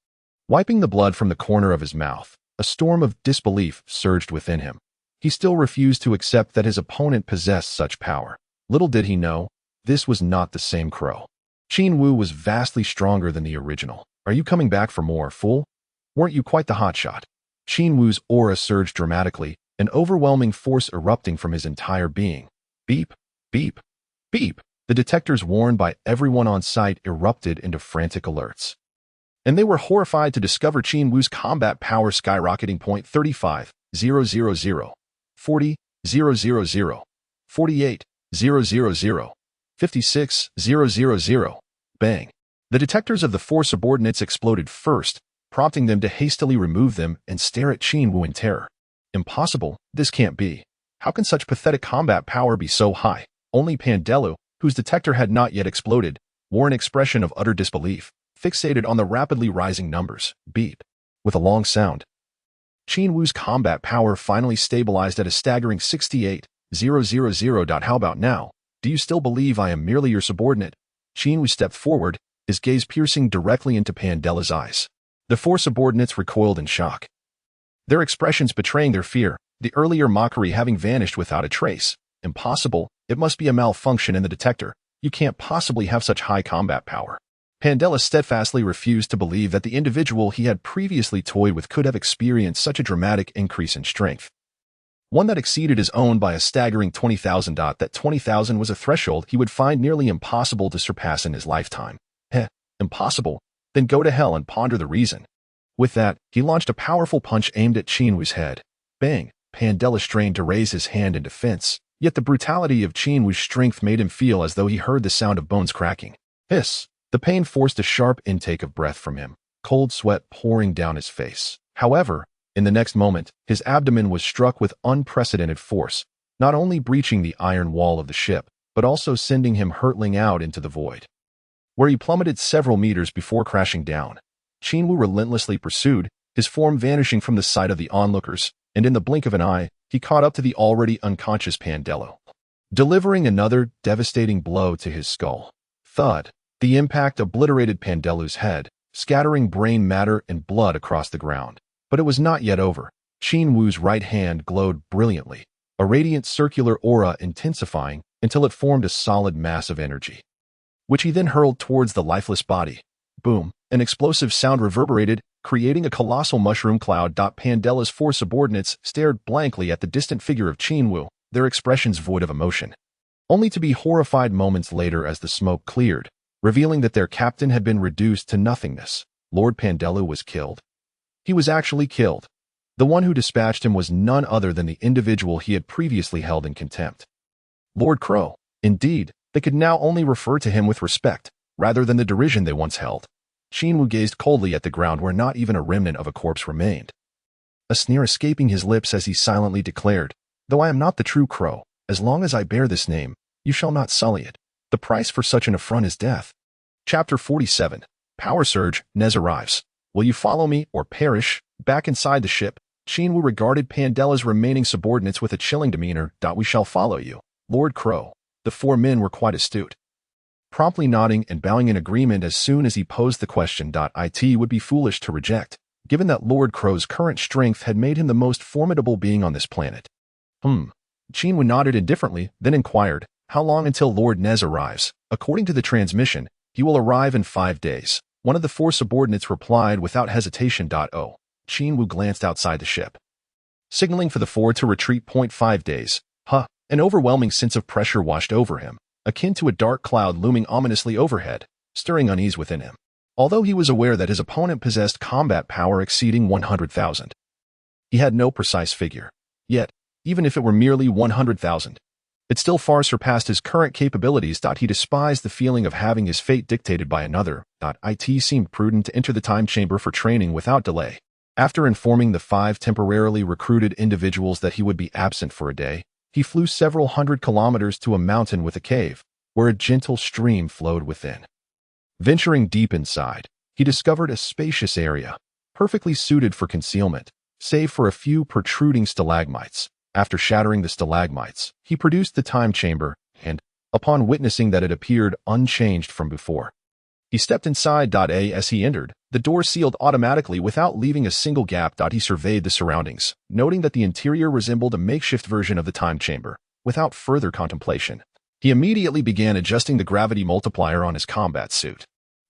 Wiping the blood from the corner of his mouth, a storm of disbelief surged within him. He still refused to accept that his opponent possessed such power. Little did he know, this was not the same crow. Qin Wu was vastly stronger than the original. Are you coming back for more, fool? Weren't you quite the hotshot? Qin Wu's aura surged dramatically, an overwhelming force erupting from his entire being. Beep, beep, beep. The detectors warned by everyone on site erupted into frantic alerts. And they were horrified to discover Qin Wu's combat power skyrocketing. 35,000, 40,000, 48,000, 56,000. Bang. The detectors of the four subordinates exploded first, prompting them to hastily remove them and stare at Qin Wu in terror. Impossible. This can't be. How can such pathetic combat power be so high? Only Pandela, whose detector had not yet exploded, wore an expression of utter disbelief, fixated on the rapidly rising numbers. Beep. With a long sound, Qin Wu's combat power finally stabilized at a staggering 68,000. How about now? Do you still believe I am merely your subordinate? Qin Wu stepped forward, his gaze piercing directly into Pandela's eyes. The four subordinates recoiled in shock, their expressions betraying their fear, the earlier mockery having vanished without a trace. Impossible. It must be a malfunction in the detector. You can't possibly have such high combat power. Pandela steadfastly refused to believe that the individual he had previously toyed with could have experienced such a dramatic increase in strength. One that exceeded his own by a staggering 20,000. That 20,000 was a threshold he would find nearly impossible to surpass in his lifetime. Impossible? Then go to hell and ponder the reason. With that, he launched a powerful punch aimed at Qin Wu's head. Bang! Pandela strained to raise his hand in defense, yet the brutality of Qin Wu's strength made him feel as though he heard the sound of bones cracking. Hiss! The pain forced a sharp intake of breath from him, cold sweat pouring down his face. However, in the next moment, his abdomen was struck with unprecedented force, not only breaching the iron wall of the ship, but also sending him hurtling out into the void, where he plummeted several meters before crashing down. Qin Wu relentlessly pursued, his form vanishing from the sight of the onlookers, and in the blink of an eye, he caught up to the already unconscious Pandela, delivering another devastating blow to his skull. Thud. The impact obliterated Pandela's head, scattering brain matter and blood across the ground. But it was not yet over. Qin Wu's right hand glowed brilliantly, a radiant circular aura intensifying until it formed a solid mass of energy, which he then hurled towards the lifeless body. Boom! An explosive sound reverberated, creating a colossal mushroom cloud. Pandela's four subordinates stared blankly at the distant figure of Qin Wu, their expressions void of emotion, only to be horrified moments later as the smoke cleared, revealing that their captain had been reduced to nothingness. Lord Pandela was killed. He was actually killed. The one who dispatched him was none other than the individual he had previously held in contempt. Lord Crow. Indeed, they could now only refer to him with respect, rather than the derision they once held. Qin Wu gazed coldly at the ground where not even a remnant of a corpse remained, a sneer escaping his lips as he silently declared, "Though I am not the true Crow, as long as I bear this name, you shall not sully it. The price for such an affront is death." Chapter 47. Power Surge. Nez arrives. Will you follow me or perish? Back inside the ship, Qin Wu regarded Pandela's remaining subordinates with a chilling demeanor. "We shall follow you, Lord Crow." The four men were quite astute, promptly nodding and bowing in agreement as soon as he posed the question. It would be foolish to reject, given that Lord Crow's current strength had made him the most formidable being on this planet. Qin Wu nodded indifferently, then inquired, "How long until Lord Nez arrives?" "According to the transmission, he will arrive in 5 days. One of the four subordinates replied without hesitation. Oh. Qin Wu glanced outside the ship, signaling for the four to retreat. 5 days. An overwhelming sense of pressure washed over him, akin to a dark cloud looming ominously overhead, stirring unease within him. Although he was aware that his opponent possessed combat power exceeding 100,000. He had no precise figure. Yet, even if it were merely 100,000, it still far surpassed his current capabilities. He despised the feeling of having his fate dictated by another. It seemed prudent to enter the time chamber for training without delay. After informing the 5 temporarily recruited individuals that he would be absent for a day, he flew several hundred kilometers to a mountain with a cave, where a gentle stream flowed within. Venturing deep inside, he discovered a spacious area, perfectly suited for concealment, save for a few protruding stalagmites. After shattering the stalagmites, he produced the time chamber, and, upon witnessing that it appeared unchanged from before, he stepped inside. As he entered, the door sealed automatically without leaving a single gap. He surveyed the surroundings, noting that the interior resembled a makeshift version of the time chamber. Without further contemplation, he immediately began adjusting the gravity multiplier on his combat suit.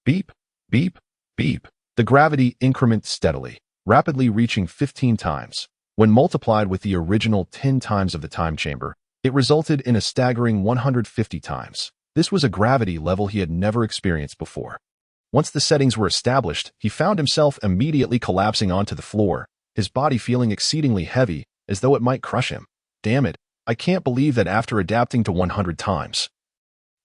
Beep, beep, beep. The gravity incremented steadily, rapidly reaching 15 times. When multiplied with the original 10 times of the time chamber, it resulted in a staggering 150 times. This was a gravity level he had never experienced before. Once the settings were established, he found himself immediately collapsing onto the floor, his body feeling exceedingly heavy, as though it might crush him. Damn it, I can't believe that after adapting to 100 times,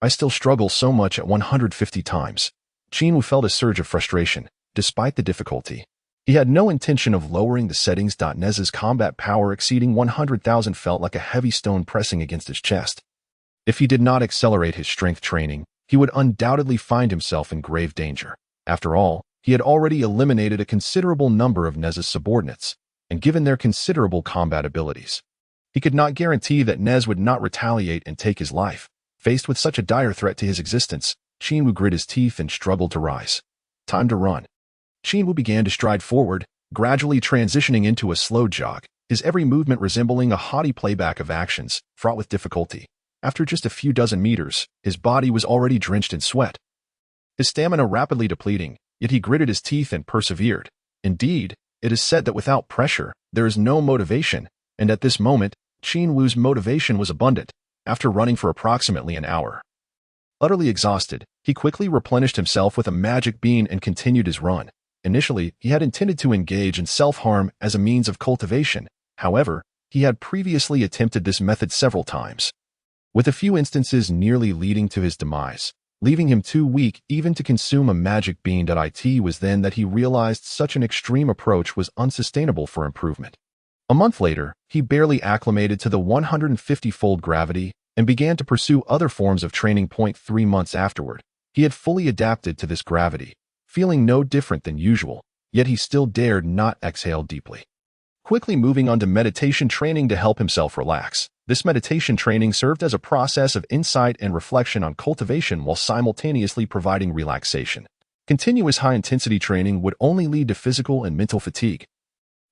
I still struggle so much at 150 times. Qin Wu felt a surge of frustration, despite the difficulty. He had no intention of lowering the settings. Nez's combat power exceeding 100,000 felt like a heavy stone pressing against his chest. If he did not accelerate his strength training, he would undoubtedly find himself in grave danger. After all, he had already eliminated a considerable number of Nez's subordinates, and given their considerable combat abilities, he could not guarantee that Nez would not retaliate and take his life. Faced with such a dire threat to his existence, Qin Wu grit his teeth and struggled to rise. Time to run. Qin Wu began to stride forward, gradually transitioning into a slow jog, his every movement resembling a haughty playback of actions, fraught with difficulty. After just a few dozen meters, his body was already drenched in sweat, his stamina rapidly depleting, yet he gritted his teeth and persevered. Indeed, it is said that without pressure, there is no motivation, and at this moment, Qin Wu's motivation was abundant. After running for approximately an hour, utterly exhausted, he quickly replenished himself with a magic bean and continued his run. Initially, he had intended to engage in self-harm as a means of cultivation. However, he had previously attempted this method several times, with a few instances nearly leading to his demise, leaving him too weak even to consume a magic bean. It was then that he realized such an extreme approach was unsustainable for improvement. A month later, he barely acclimated to the 150-fold gravity and began to pursue other forms of training. 3 months afterward, he had fully adapted to this gravity, feeling no different than usual, yet he still dared not exhale deeply. Quickly moving on to meditation training to help himself relax. This meditation training served as a process of insight and reflection on cultivation while simultaneously providing relaxation. Continuous high-intensity training would only lead to physical and mental fatigue,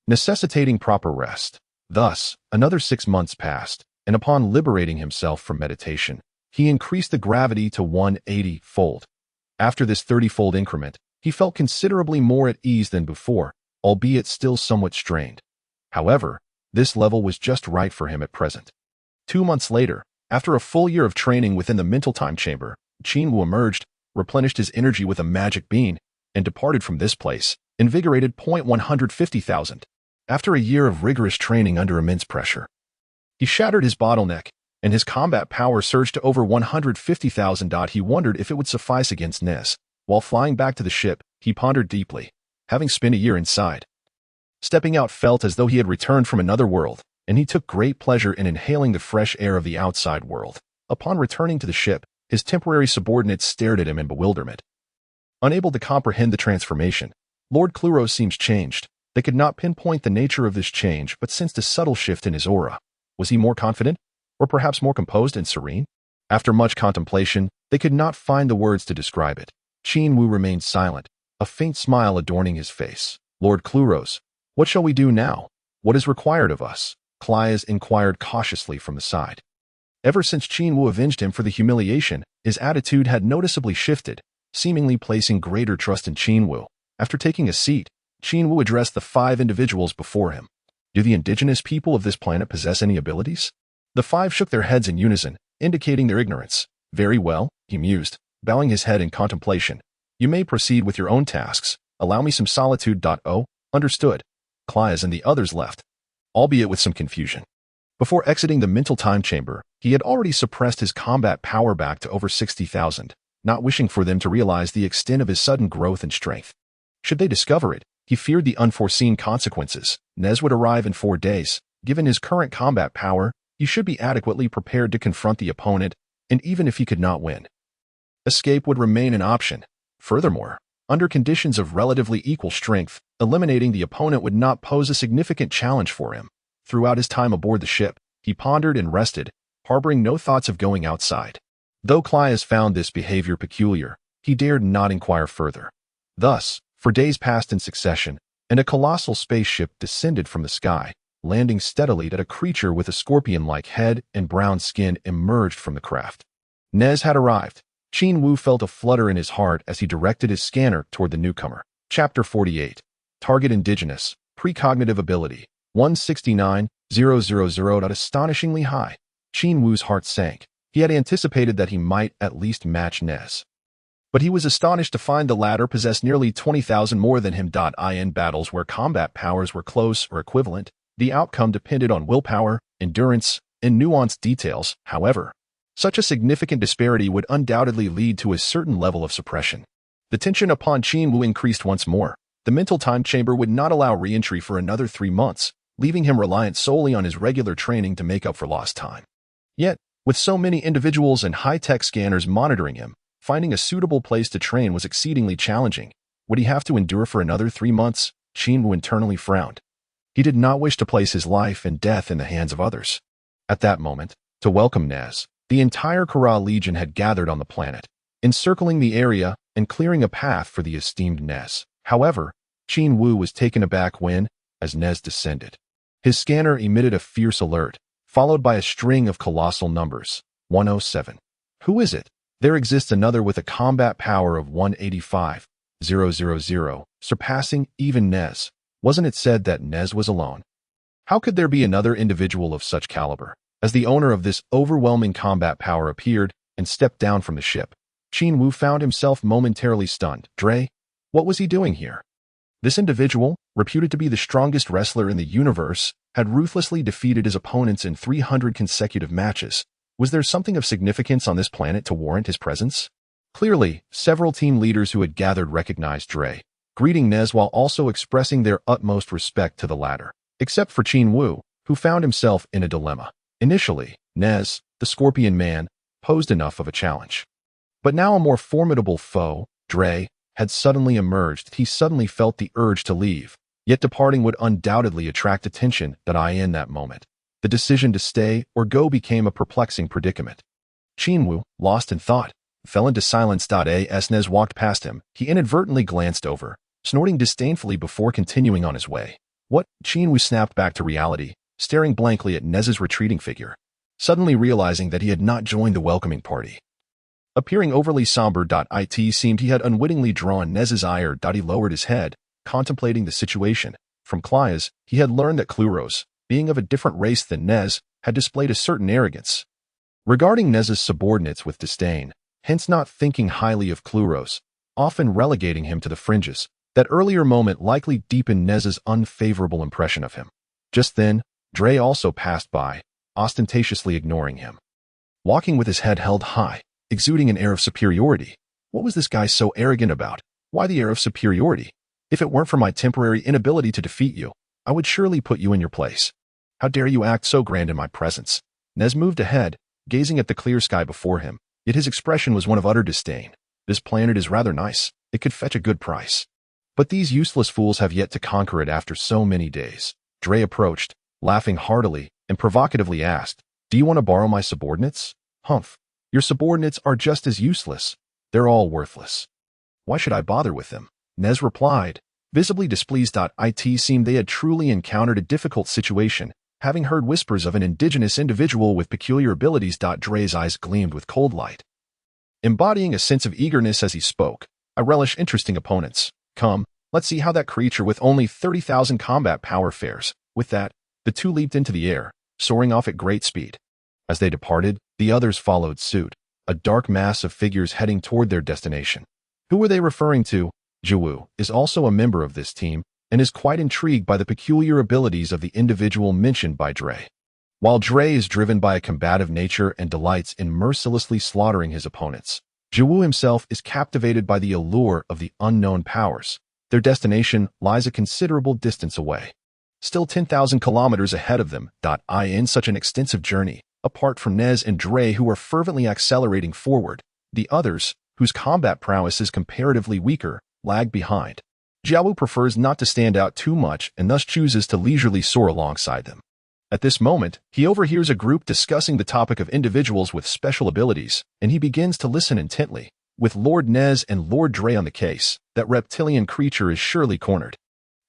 necessitating proper rest. Thus, another 6 months passed, and upon liberating himself from meditation, he increased the gravity to 180-fold. After this 30-fold increment, he felt considerably more at ease than before, albeit still somewhat strained. However, this level was just right for him at present. 2 months later, after a full year of training within the mental time chamber, Qin Wu emerged, replenished his energy with a magic bean, and departed from this place, invigorated. 150,000. After a year of rigorous training under immense pressure, he shattered his bottleneck, and his combat power surged to over 150,000. He wondered if it would suffice against Nez. While flying back to the ship, he pondered deeply, having spent a year inside. Stepping out felt as though he had returned from another world, and he took great pleasure in inhaling the fresh air of the outside world. Upon returning to the ship, his temporary subordinates stared at him in bewilderment, unable to comprehend the transformation. Lord Kluro seems changed. They could not pinpoint the nature of this change, but sensed a subtle shift in his aura. Was he more confident, or perhaps more composed and serene? After much contemplation, they could not find the words to describe it. Qin Wu remained silent, a faint smile adorning his face. Lord Kluros, what shall we do now? What is required of us? Clias inquired cautiously from the side. Ever since Qin Wu avenged him for the humiliation, his attitude had noticeably shifted. seemingly placing greater trust in Qin Wu. After taking a seat, Qin Wu addressed the 5 individuals before him. Do the indigenous people of this planet possess any abilities? The 5 shook their heads in unison, indicating their ignorance. Very well, he mused, bowing his head in contemplation. You may proceed with your own tasks. Allow me some solitude. Oh, understood. Clias and the others left, albeit with some confusion. Before exiting the mental time chamber, he had already suppressed his combat power back to over 60,000, not wishing for them to realize the extent of his sudden growth and strength. Should they discover it, he feared the unforeseen consequences. Nez would arrive in 4 days. Given his current combat power, he should be adequately prepared to confront the opponent, and even if he could not win, escape would remain an option. Furthermore, under conditions of relatively equal strength, eliminating the opponent would not pose a significant challenge for him. Throughout his time aboard the ship, he pondered and rested, harboring no thoughts of going outside. Though Clias found this behavior peculiar, he dared not inquire further. Thus, for days passed in succession, and a colossal spaceship descended from the sky, landing steadily at a creature with a scorpion-like head and brown skin emerged from the craft. Nez had arrived. Qin Wu felt a flutter in his heart as he directed his scanner toward the newcomer. Chapter 48. Target Indigenous. Precognitive Ability. 169,000. Astonishingly high. Qin Wu's heart sank. He had anticipated that he might at least match Nez, but he was astonished to find the latter possessed nearly 20,000 more than him. In battles where combat powers were close or equivalent, the outcome depended on willpower, endurance, and nuanced details. However, such a significant disparity would undoubtedly lead to a certain level of suppression. The tension upon Qin Wu increased once more. The mental time chamber would not allow re-entry for another 3 months, leaving him reliant solely on his regular training to make up for lost time. Yet, with so many individuals and high-tech scanners monitoring him, finding a suitable place to train was exceedingly challenging. Would he have to endure for another 3 months? Qin Wu internally frowned. He did not wish to place his life and death in the hands of others. At that moment, to welcome Nez, the entire Kura Legion had gathered on the planet, encircling the area and clearing a path for the esteemed Nez. However, Qin Wu was taken aback when, as Nez descended, his scanner emitted a fierce alert, followed by a string of colossal numbers. 107. Who is it? There exists another with a combat power of 185,000, surpassing even Nez. Wasn't it said that Nez was alone? How could there be another individual of such caliber? As the owner of this overwhelming combat power appeared and stepped down from the ship, Qin Wu found himself momentarily stunned. Dre, what was he doing here? This individual, reputed to be the strongest wrestler in the universe, had ruthlessly defeated his opponents in 300 consecutive matches. Was there something of significance on this planet to warrant his presence? Clearly, several team leaders who had gathered recognized Dre, greeting Nez while also expressing their utmost respect to the latter, except for Qin Wu, who found himself in a dilemma. Initially, Nez, the Scorpion Man, posed enough of a challenge. But now a more formidable foe, Dre, had suddenly emerged. He suddenly felt the urge to leave, yet departing would undoubtedly attract attention. In that moment, the decision to stay or go became a perplexing predicament. Qin Wu, lost in thought, fell into silence. As Nez walked past him, he inadvertently glanced over, snorting disdainfully before continuing on his way. What? Qin Wu snapped back to reality, staring blankly at Nez's retreating figure, suddenly realizing that he had not joined the welcoming party. Appearing overly somber. It seemed he had unwittingly drawn Nez's ire. He lowered his head, contemplating the situation. From Clias, he had learned that Kluros, being of a different race than Nez, had displayed a certain arrogance, regarding Nez's subordinates with disdain, hence not thinking highly of Kluros, often relegating him to the fringes. That earlier moment likely deepened Nez's unfavorable impression of him. Just then, Dre also passed by, ostentatiously ignoring him, walking with his head held high, exuding an air of superiority. What was this guy so arrogant about? Why the air of superiority? If it weren't for my temporary inability to defeat you, I would surely put you in your place. How dare you act so grand in my presence? Nez moved ahead, gazing at the clear sky before him, yet his expression was one of utter disdain. This planet is rather nice. It could fetch a good price. But these useless fools have yet to conquer it after so many days. Dre approached, laughing heartily, and provocatively asked, "Do you want to borrow my subordinates?" "Humph. Your subordinates are just as useless. They're all worthless. Why should I bother with them?" Nez replied, visibly displeased. It seemed they had truly encountered a difficult situation, having heard whispers of an indigenous individual with peculiar abilities. Dre's eyes gleamed with cold light. embodying a sense of eagerness as he spoke. I relish interesting opponents. Come, let's see how that creature with only 30,000 combat power fares. With that, the two leaped into the air, soaring off at great speed. As they departed, the others followed suit, a dark mass of figures heading toward their destination. Who were they referring to? Qin Wu is also a member of this team and is quite intrigued by the peculiar abilities of the individual mentioned by Dre. While Dre is driven by a combative nature and delights in mercilessly slaughtering his opponents, Qin Wu himself is captivated by the allure of the unknown powers. Their destination lies a considerable distance away, still 10,000 kilometers ahead of them. In such an extensive journey, apart from Nez and Dre who are fervently accelerating forward, the others, whose combat prowess is comparatively weaker, lag behind. Qin Wu prefers not to stand out too much and thus chooses to leisurely soar alongside them. At this moment, he overhears a group discussing the topic of individuals with special abilities, and he begins to listen intently. With Lord Nez and Lord Dre on the case, that reptilian creature is surely cornered.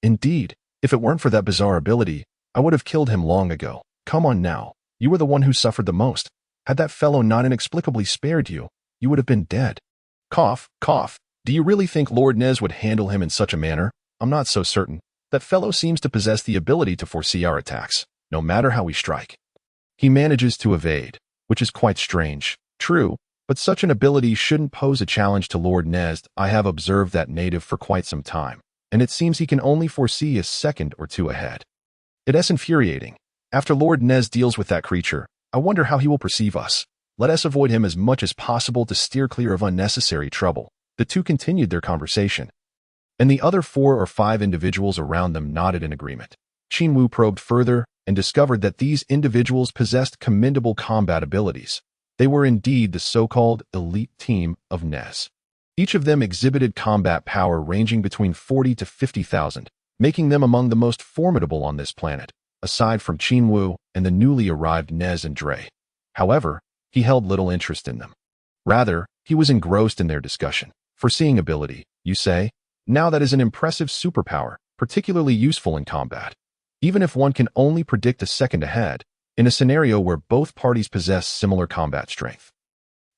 Indeed, if it weren't for that bizarre ability, I would have killed him long ago. Come on now, you were the one who suffered the most. Had that fellow not inexplicably spared you, you would have been dead. Cough, cough. Do you really think Lord Nez would handle him in such a manner? I'm not so certain. That fellow seems to possess the ability to foresee our attacks, no matter how we strike. He manages to evade, which is quite strange. True, but such an ability shouldn't pose a challenge to Lord Nez. I have observed that native for quite some time, and it seems he can only foresee a second or two ahead. It's infuriating. After Lord Nez deals with that creature, I wonder how he will perceive us. Let us avoid him as much as possible to steer clear of unnecessary trouble. The two continued their conversation, and the other 4 or 5 individuals around them nodded in agreement. Qin Wu probed further and discovered that these individuals possessed commendable combat abilities. They were indeed the so-called elite team of Nez. Each of them exhibited combat power ranging between 40 to 50,000, making them among the most formidable on this planet, aside from Qin Wu and the newly arrived Nez and Dre. However, he held little interest in them. Rather, he was engrossed in their discussion. Foreseeing ability, you say? Now that is an impressive superpower, particularly useful in combat. Even if one can only predict a second ahead, in a scenario where both parties possess similar combat strength,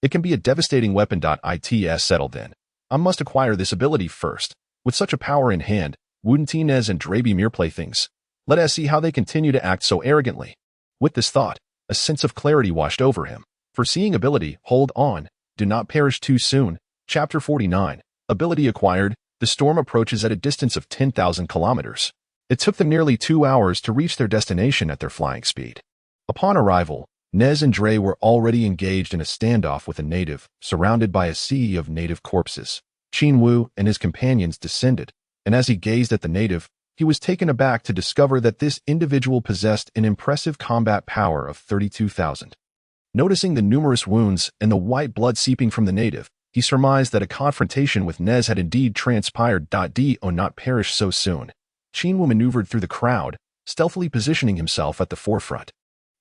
it can be a devastating weapon. It's settled then. I must acquire this ability first. With such a power in hand, wouldn't Nez and Dre be mere playthings? Let us see how they continue to act so arrogantly. With this thought, a sense of clarity washed over him. Foreseeing ability, hold on, do not perish too soon. Chapter 49. Ability acquired. The storm approaches at a distance of 10,000 kilometers. It took them nearly 2 hours to reach their destination at their flying speed. Upon arrival, Nez and Dre were already engaged in a standoff with a native, surrounded by a sea of native corpses. Qin Wu and his companions descended, and as he gazed at the native, he was taken aback to discover that this individual possessed an impressive combat power of 32,000. Noticing the numerous wounds and the white blood seeping from the native, he surmised that a confrontation with Nez had indeed transpired. Do not perish so soon. Qin Wu maneuvered through the crowd, stealthily positioning himself at the forefront.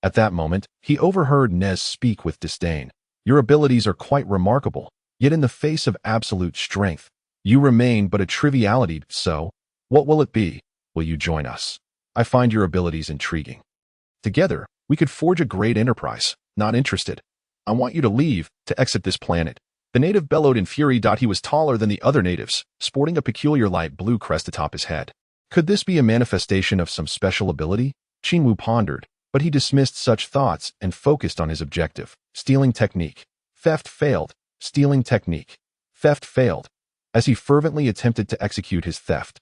At that moment, he overheard Nez speak with disdain. Your abilities are quite remarkable, yet in the face of absolute strength, you remain but a triviality. So, what will it be? Will you join us? I find your abilities intriguing. Together, we could forge a great enterprise. Not interested. I want you to leave, to exit this planet. The native bellowed in fury. He was taller than the other natives, sporting a peculiar light blue crest atop his head. Could this be a manifestation of some special ability? Qin Wu pondered, but he dismissed such thoughts and focused on his objective. Stealing technique. Theft failed. Stealing technique. Theft failed. As he fervently attempted to execute his theft,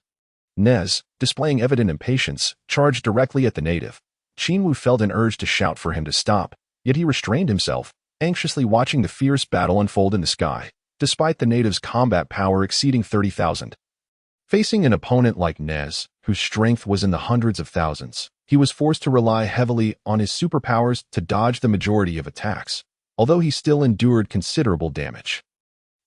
Nez, displaying evident impatience, charged directly at the native. Qin Wu felt an urge to shout for him to stop, yet he restrained himself, anxiously watching the fierce battle unfold in the sky, despite the native's combat power exceeding 30,000. Facing an opponent like Nez, whose strength was in the hundreds of thousands, he was forced to rely heavily on his superpowers to dodge the majority of attacks, although he still endured considerable damage.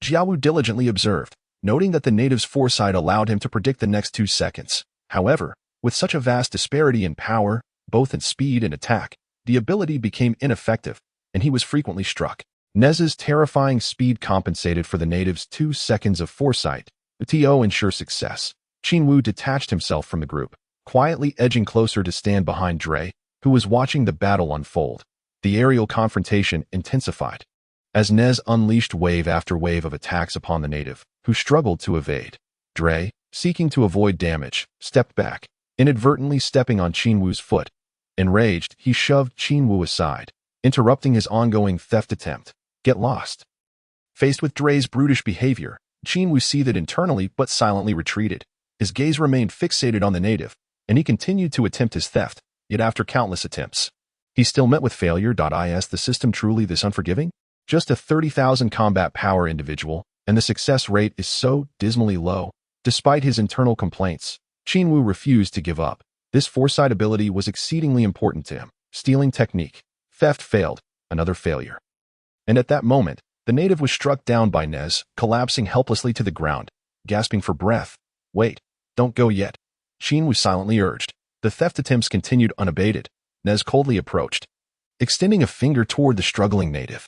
Qin Wu diligently observed, noting that the native's foresight allowed him to predict the next 2 seconds. However, with such a vast disparity in power, both in speed and attack, the ability became ineffective, and he was frequently struck. Nez's terrifying speed compensated for the native's 2 seconds of foresight. To ensure success, Qin Wu detached himself from the group, quietly edging closer to stand behind Dre, who was watching the battle unfold. The aerial confrontation intensified. as Nez unleashed wave after wave of attacks upon the native, who struggled to evade. Dre, seeking to avoid damage, stepped back, inadvertently stepping on Qin Wu's foot. Enraged, he shoved Qin Wu aside, interrupting his ongoing theft attempt. Get lost. Faced with Dre's brutish behavior, Qin Wu seethed internally but silently retreated. His gaze remained fixated on the native, and he continued to attempt his theft, yet after countless attempts, he still met with failure. Is the system truly this unforgiving? Just a 30,000 combat power individual, and the success rate is so dismally low. Despite his internal complaints, Qin Wu refused to give up. This foresight ability was exceedingly important to him. Stealing technique. Theft failed. Another failure. And at that moment, the native was struck down by Nez, collapsing helplessly to the ground, gasping for breath. Wait, don't go yet. Qin Wu silently urged. The theft attempts continued unabated. Nez coldly approached, extending a finger toward the struggling native,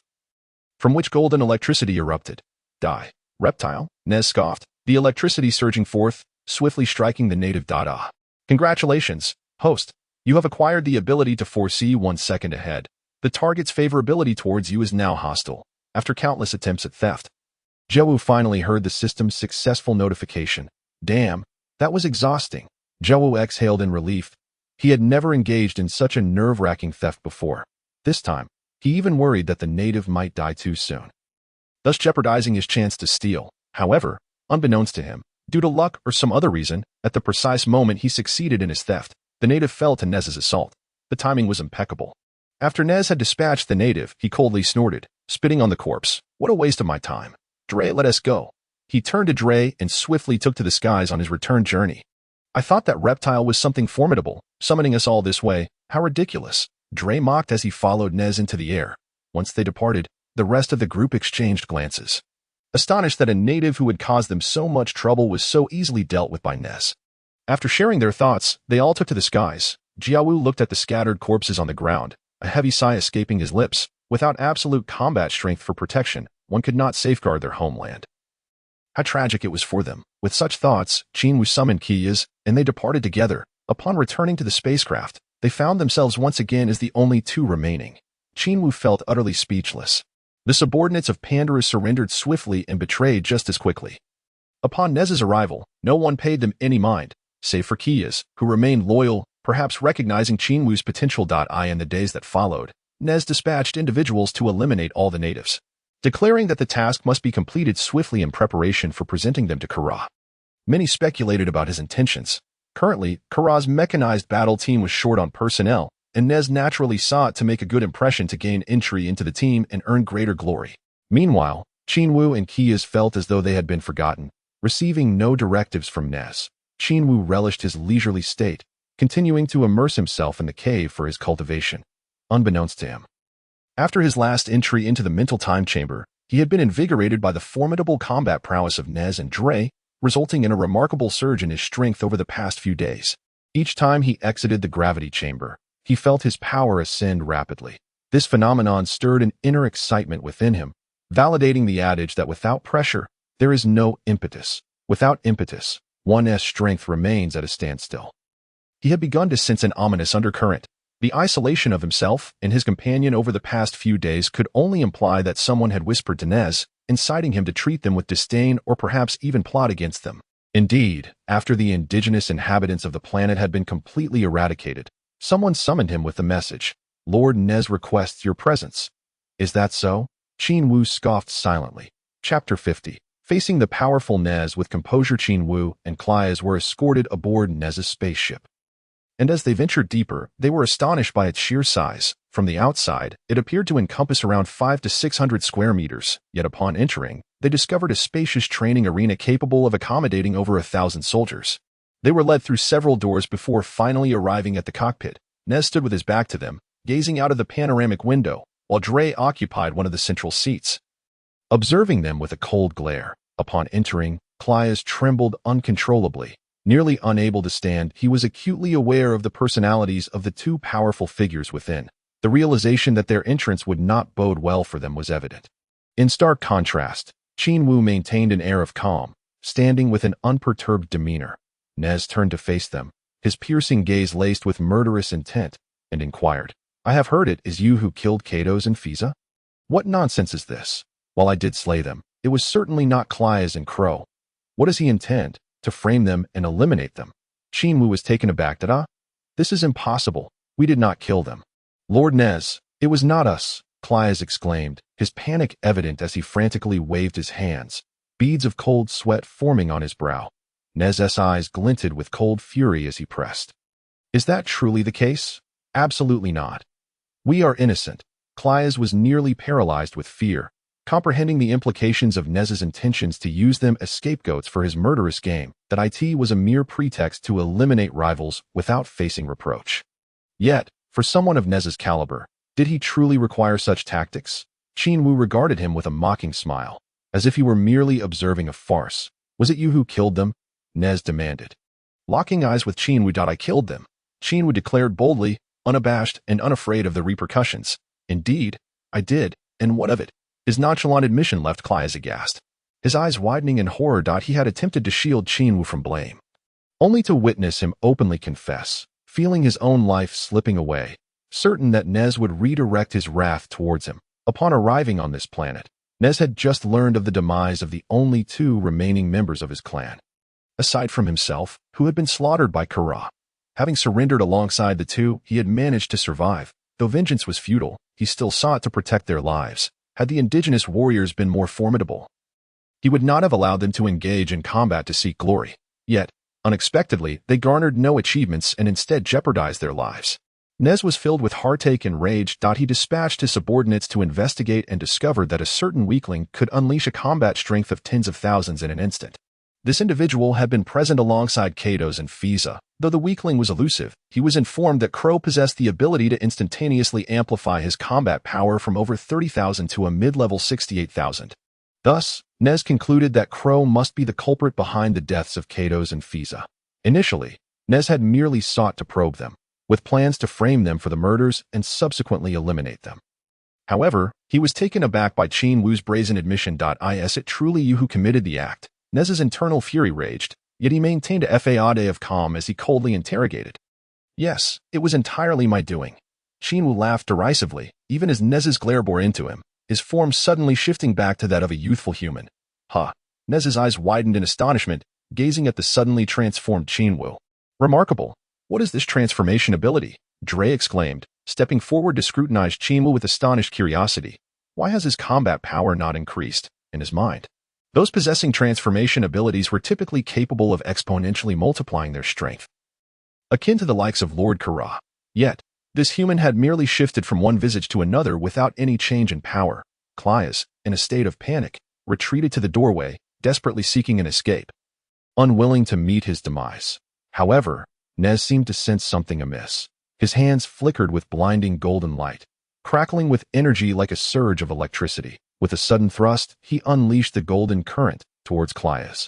from which golden electricity erupted. Die, reptile, Nez scoffed, the electricity surging forth, swiftly striking the native. Congratulations, host. You have acquired the ability to foresee 1 second ahead. The target's favorability towards you is now hostile. After countless attempts at theft, Zhou finally heard the system's successful notification. Damn, that was exhausting. Zhou exhaled in relief. He had never engaged in such a nerve-wracking theft before. This time, he even worried that the native might die too soon, thus jeopardizing his chance to steal. However, unbeknownst to him, due to luck or some other reason, at the precise moment he succeeded in his theft, the native fell to Nez's assault. The timing was impeccable. After Nez had dispatched the native, he coldly snorted, spitting on the corpse. What a waste of my time. Dre, let us go. He turned to Dre and swiftly took to the skies on his return journey. I thought that reptile was something formidable, summoning us all this way. How ridiculous. Dre mocked as he followed Nez into the air. Once they departed, the rest of the group exchanged glances, astonished that a native who had caused them so much trouble was so easily dealt with by Nez. After sharing their thoughts, they all took to the skies. Jiawu looked at the scattered corpses on the ground, a heavy sigh escaping his lips. Without absolute combat strength for protection, one could not safeguard their homeland. How tragic it was for them. With such thoughts, Qin Wu summoned Qiyas, and they departed together. Upon returning to the spacecraft, they found themselves once again as the only two remaining. Qin Wu felt utterly speechless. The subordinates of Pandora surrendered swiftly and betrayed just as quickly. Upon Nez's arrival, no one paid them any mind, save for Qiyas, who remained loyal, perhaps recognizing Qin Wu's potential. In the days that followed, Nez dispatched individuals to eliminate all the natives, declaring that the task must be completed swiftly in preparation for presenting them to Kara. Many speculated about his intentions. Currently, Kara's mechanized battle team was short on personnel, and Nez naturally sought to make a good impression to gain entry into the team and earn greater glory. Meanwhile, Qin Wu and Qiyas felt as though they had been forgotten, receiving no directives from Nez. Qin Wu relished his leisurely state, continuing to immerse himself in the cave for his cultivation. Unbeknownst to him, after his last entry into the mental time chamber, he had been invigorated by the formidable combat prowess of Nez and Dre, resulting in a remarkable surge in his strength over the past few days. Each time he exited the gravity chamber, he felt his power ascend rapidly. This phenomenon stirred an inner excitement within him, validating the adage that without pressure, there is no impetus. Without impetus, one's strength remains at a standstill. He had begun to sense an ominous undercurrent. The isolation of himself and his companion over the past few days could only imply that someone had whispered to Nez, inciting him to treat them with disdain or perhaps even plot against them. Indeed, after the indigenous inhabitants of the planet had been completely eradicated, someone summoned him with the message, Lord Nez requests your presence. Is that so? Qin Wu scoffed silently. Chapter 50. Facing the powerful Nez with composure, Qin Wu and Qiyas were escorted aboard Nez's spaceship. And as they ventured deeper, they were astonished by its sheer size. From the outside, it appeared to encompass around 500 to 600 square meters, yet upon entering, they discovered a spacious training arena capable of accommodating over 1,000 soldiers. They were led through several doors before finally arriving at the cockpit. Nez stood with his back to them, gazing out of the panoramic window, while Dre occupied one of the central seats, observing them with a cold glare. Upon entering, Qiyas trembled uncontrollably. Nearly unable to stand, he was acutely aware of the personalities of the two powerful figures within. The realization that their entrance would not bode well for them was evident. In stark contrast, Qin Wu maintained an air of calm, standing with an unperturbed demeanor. Nez turned to face them, his piercing gaze laced with murderous intent, and inquired, I have heard it is you who killed Katos and Frieza? What nonsense is this? While I did slay them, it was certainly not Clias and Crow. What does he intend? To frame them and eliminate them? Qin Wu was taken aback. This is impossible. We did not kill them. Lord Nez, it was not us, Clias exclaimed, his panic evident as he frantically waved his hands, beads of cold sweat forming on his brow. Nez's eyes glinted with cold fury as he pressed. Is that truly the case? Absolutely not. We are innocent. Clias was nearly paralyzed with fear, comprehending the implications of Nez's intentions to use them as scapegoats for his murderous game, that it was a mere pretext to eliminate rivals without facing reproach. Yet, for someone of Nez's caliber, did he truly require such tactics? Qin Wu regarded him with a mocking smile, as if he were merely observing a farce. Was it you who killed them? Nez demanded. Locking eyes with Qin Wu. I killed them, Qin Wu declared boldly, unabashed and unafraid of the repercussions. Indeed, I did, and what of it? His nonchalant admission left Clias aghast, his eyes widening in horror. He had attempted to shield Qin Wu from blame, only to witness him openly confess, feeling his own life slipping away, certain that Nez would redirect his wrath towards him. Upon arriving on this planet, Nez had just learned of the demise of the only two remaining members of his clan. Aside from himself, who had been slaughtered by Kara. Having surrendered alongside the two, he had managed to survive. Though vengeance was futile, he still sought to protect their lives. Had the indigenous warriors been more formidable, he would not have allowed them to engage in combat to seek glory. Yet, unexpectedly, they garnered no achievements and instead jeopardized their lives. Nez was filled with heartache and rage. He dispatched his subordinates to investigate and discovered that a certain weakling could unleash a combat strength of tens of thousands in an instant. This individual had been present alongside Kados and Frieza. Though the weakling was elusive, he was informed that Crow possessed the ability to instantaneously amplify his combat power from over 30,000 to a mid-level 68,000. Thus, Nez concluded that Crow must be the culprit behind the deaths of Kados and Frieza. Initially, Nez had merely sought to probe them, with plans to frame them for the murders and subsequently eliminate them. However, he was taken aback by Qin Wu's brazen admission. Is it truly you who committed the act? Nez's internal fury raged, yet he maintained a facade of calm as he coldly interrogated. Yes, it was entirely my doing. Qin Wu laughed derisively, even as Nez's glare bore into him, his form suddenly shifting back to that of a youthful human. Nez's eyes widened in astonishment, gazing at the suddenly transformed Qin Wu. Remarkable. What is this transformation ability? Dre exclaimed, stepping forward to scrutinize Qin Wu with astonished curiosity. Why has his combat power not increased, in his mind? Those possessing transformation abilities were typically capable of exponentially multiplying their strength, akin to the likes of Lord Kara. Yet, this human had merely shifted from one visage to another without any change in power. Clias, in a state of panic, retreated to the doorway, desperately seeking an escape, unwilling to meet his demise. However, Nez seemed to sense something amiss. His hands flickered with blinding golden light, crackling with energy like a surge of electricity. With a sudden thrust, he unleashed the golden current towards Clias,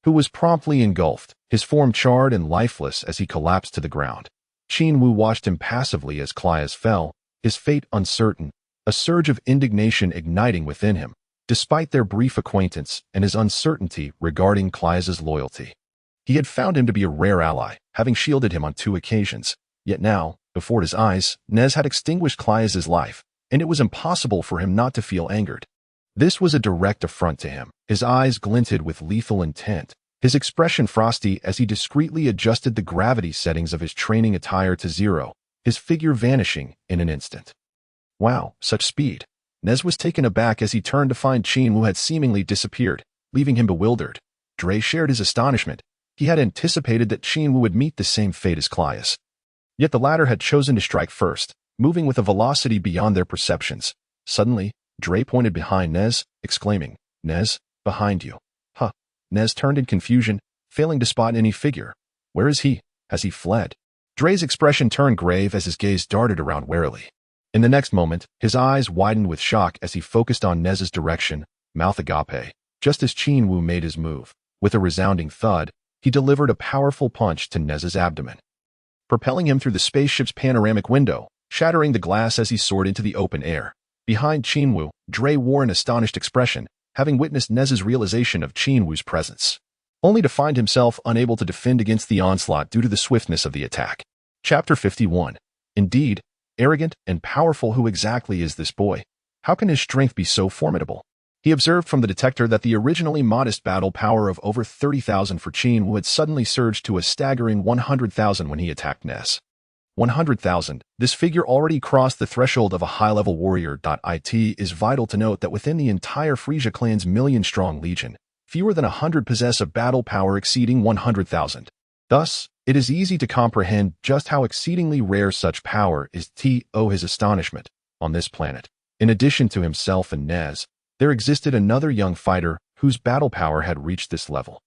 who was promptly engulfed, his form charred and lifeless as he collapsed to the ground. Qin Wu watched him passively as Clias fell, his fate uncertain, a surge of indignation igniting within him, despite their brief acquaintance and his uncertainty regarding Clias's loyalty. He had found him to be a rare ally, having shielded him on 2 occasions. Yet now, before his eyes, Nez had extinguished Clias's life, and it was impossible for him not to feel angered. This was a direct affront to him. His eyes glinted with lethal intent, his expression frosty as he discreetly adjusted the gravity settings of his training attire to 0, his figure vanishing in an instant. Wow, such speed. Nez was taken aback as he turned to find Qin Wu had seemingly disappeared, leaving him bewildered. Dre shared his astonishment. He had anticipated that Qin Wu would meet the same fate as Clias. Yet the latter had chosen to strike first, moving with a velocity beyond their perceptions. Suddenly, Dre pointed behind Nez, exclaiming, "Nez, behind you." Nez turned in confusion, failing to spot any figure. Where is he? Has he fled? Dre's expression turned grave as his gaze darted around warily. In the next moment, his eyes widened with shock as he focused on Nez's direction, mouth agape. Just as Qin Wu made his move, with a resounding thud, he delivered a powerful punch to Nez's abdomen, propelling him through the spaceship's panoramic window, shattering the glass as he soared into the open air. Behind Qin Wu, Dre wore an astonished expression, having witnessed Nez's realization of Qin Wu's presence, only to find himself unable to defend against the onslaught due to the swiftness of the attack. Chapter 51. Indeed, arrogant and powerful. Who exactly is this boy? How can his strength be so formidable? He observed from the detector that the originally modest battle power of over 30,000 for Qin Wu had suddenly surged to a staggering 100,000 when he attacked Nez. 100,000. This figure already crossed the threshold of a high-level warrior. It is vital to note that within the entire Frieza clan's million-strong legion, fewer than 100 possess a battle power exceeding 100,000. Thus, it is easy to comprehend just how exceedingly rare such power is. His astonishment. On this planet, in addition to himself and Nez, there existed another young fighter whose battle power had reached this level.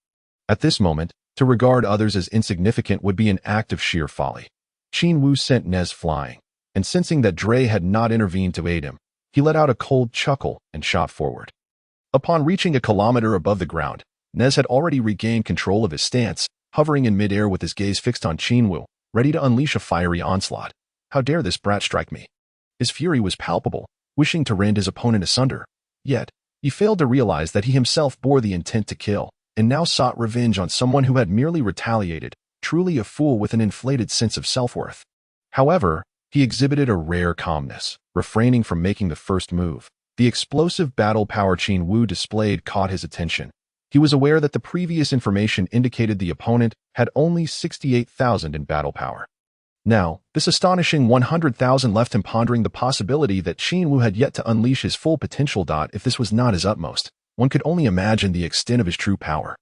At this moment, to regard others as insignificant would be an act of sheer folly. Qin Wu sent Nez flying, and sensing that Dre had not intervened to aid him, he let out a cold chuckle and shot forward. Upon reaching a kilometer above the ground, Nez had already regained control of his stance, hovering in midair with his gaze fixed on Qin Wu, ready to unleash a fiery onslaught. How dare this brat strike me? His fury was palpable, wishing to rend his opponent asunder. Yet, he failed to realize that he himself bore the intent to kill, and now sought revenge on someone who had merely retaliated, truly a fool with an inflated sense of self-worth. However, he exhibited a rare calmness, refraining from making the first move. The explosive battle power Qin Wu displayed caught his attention. He was aware that the previous information indicated the opponent had only 68,000 in battle power. Now, this astonishing 100,000 left him pondering the possibility that Qin Wu had yet to unleash his full potential. If this was not his utmost, one could only imagine the extent of his true power.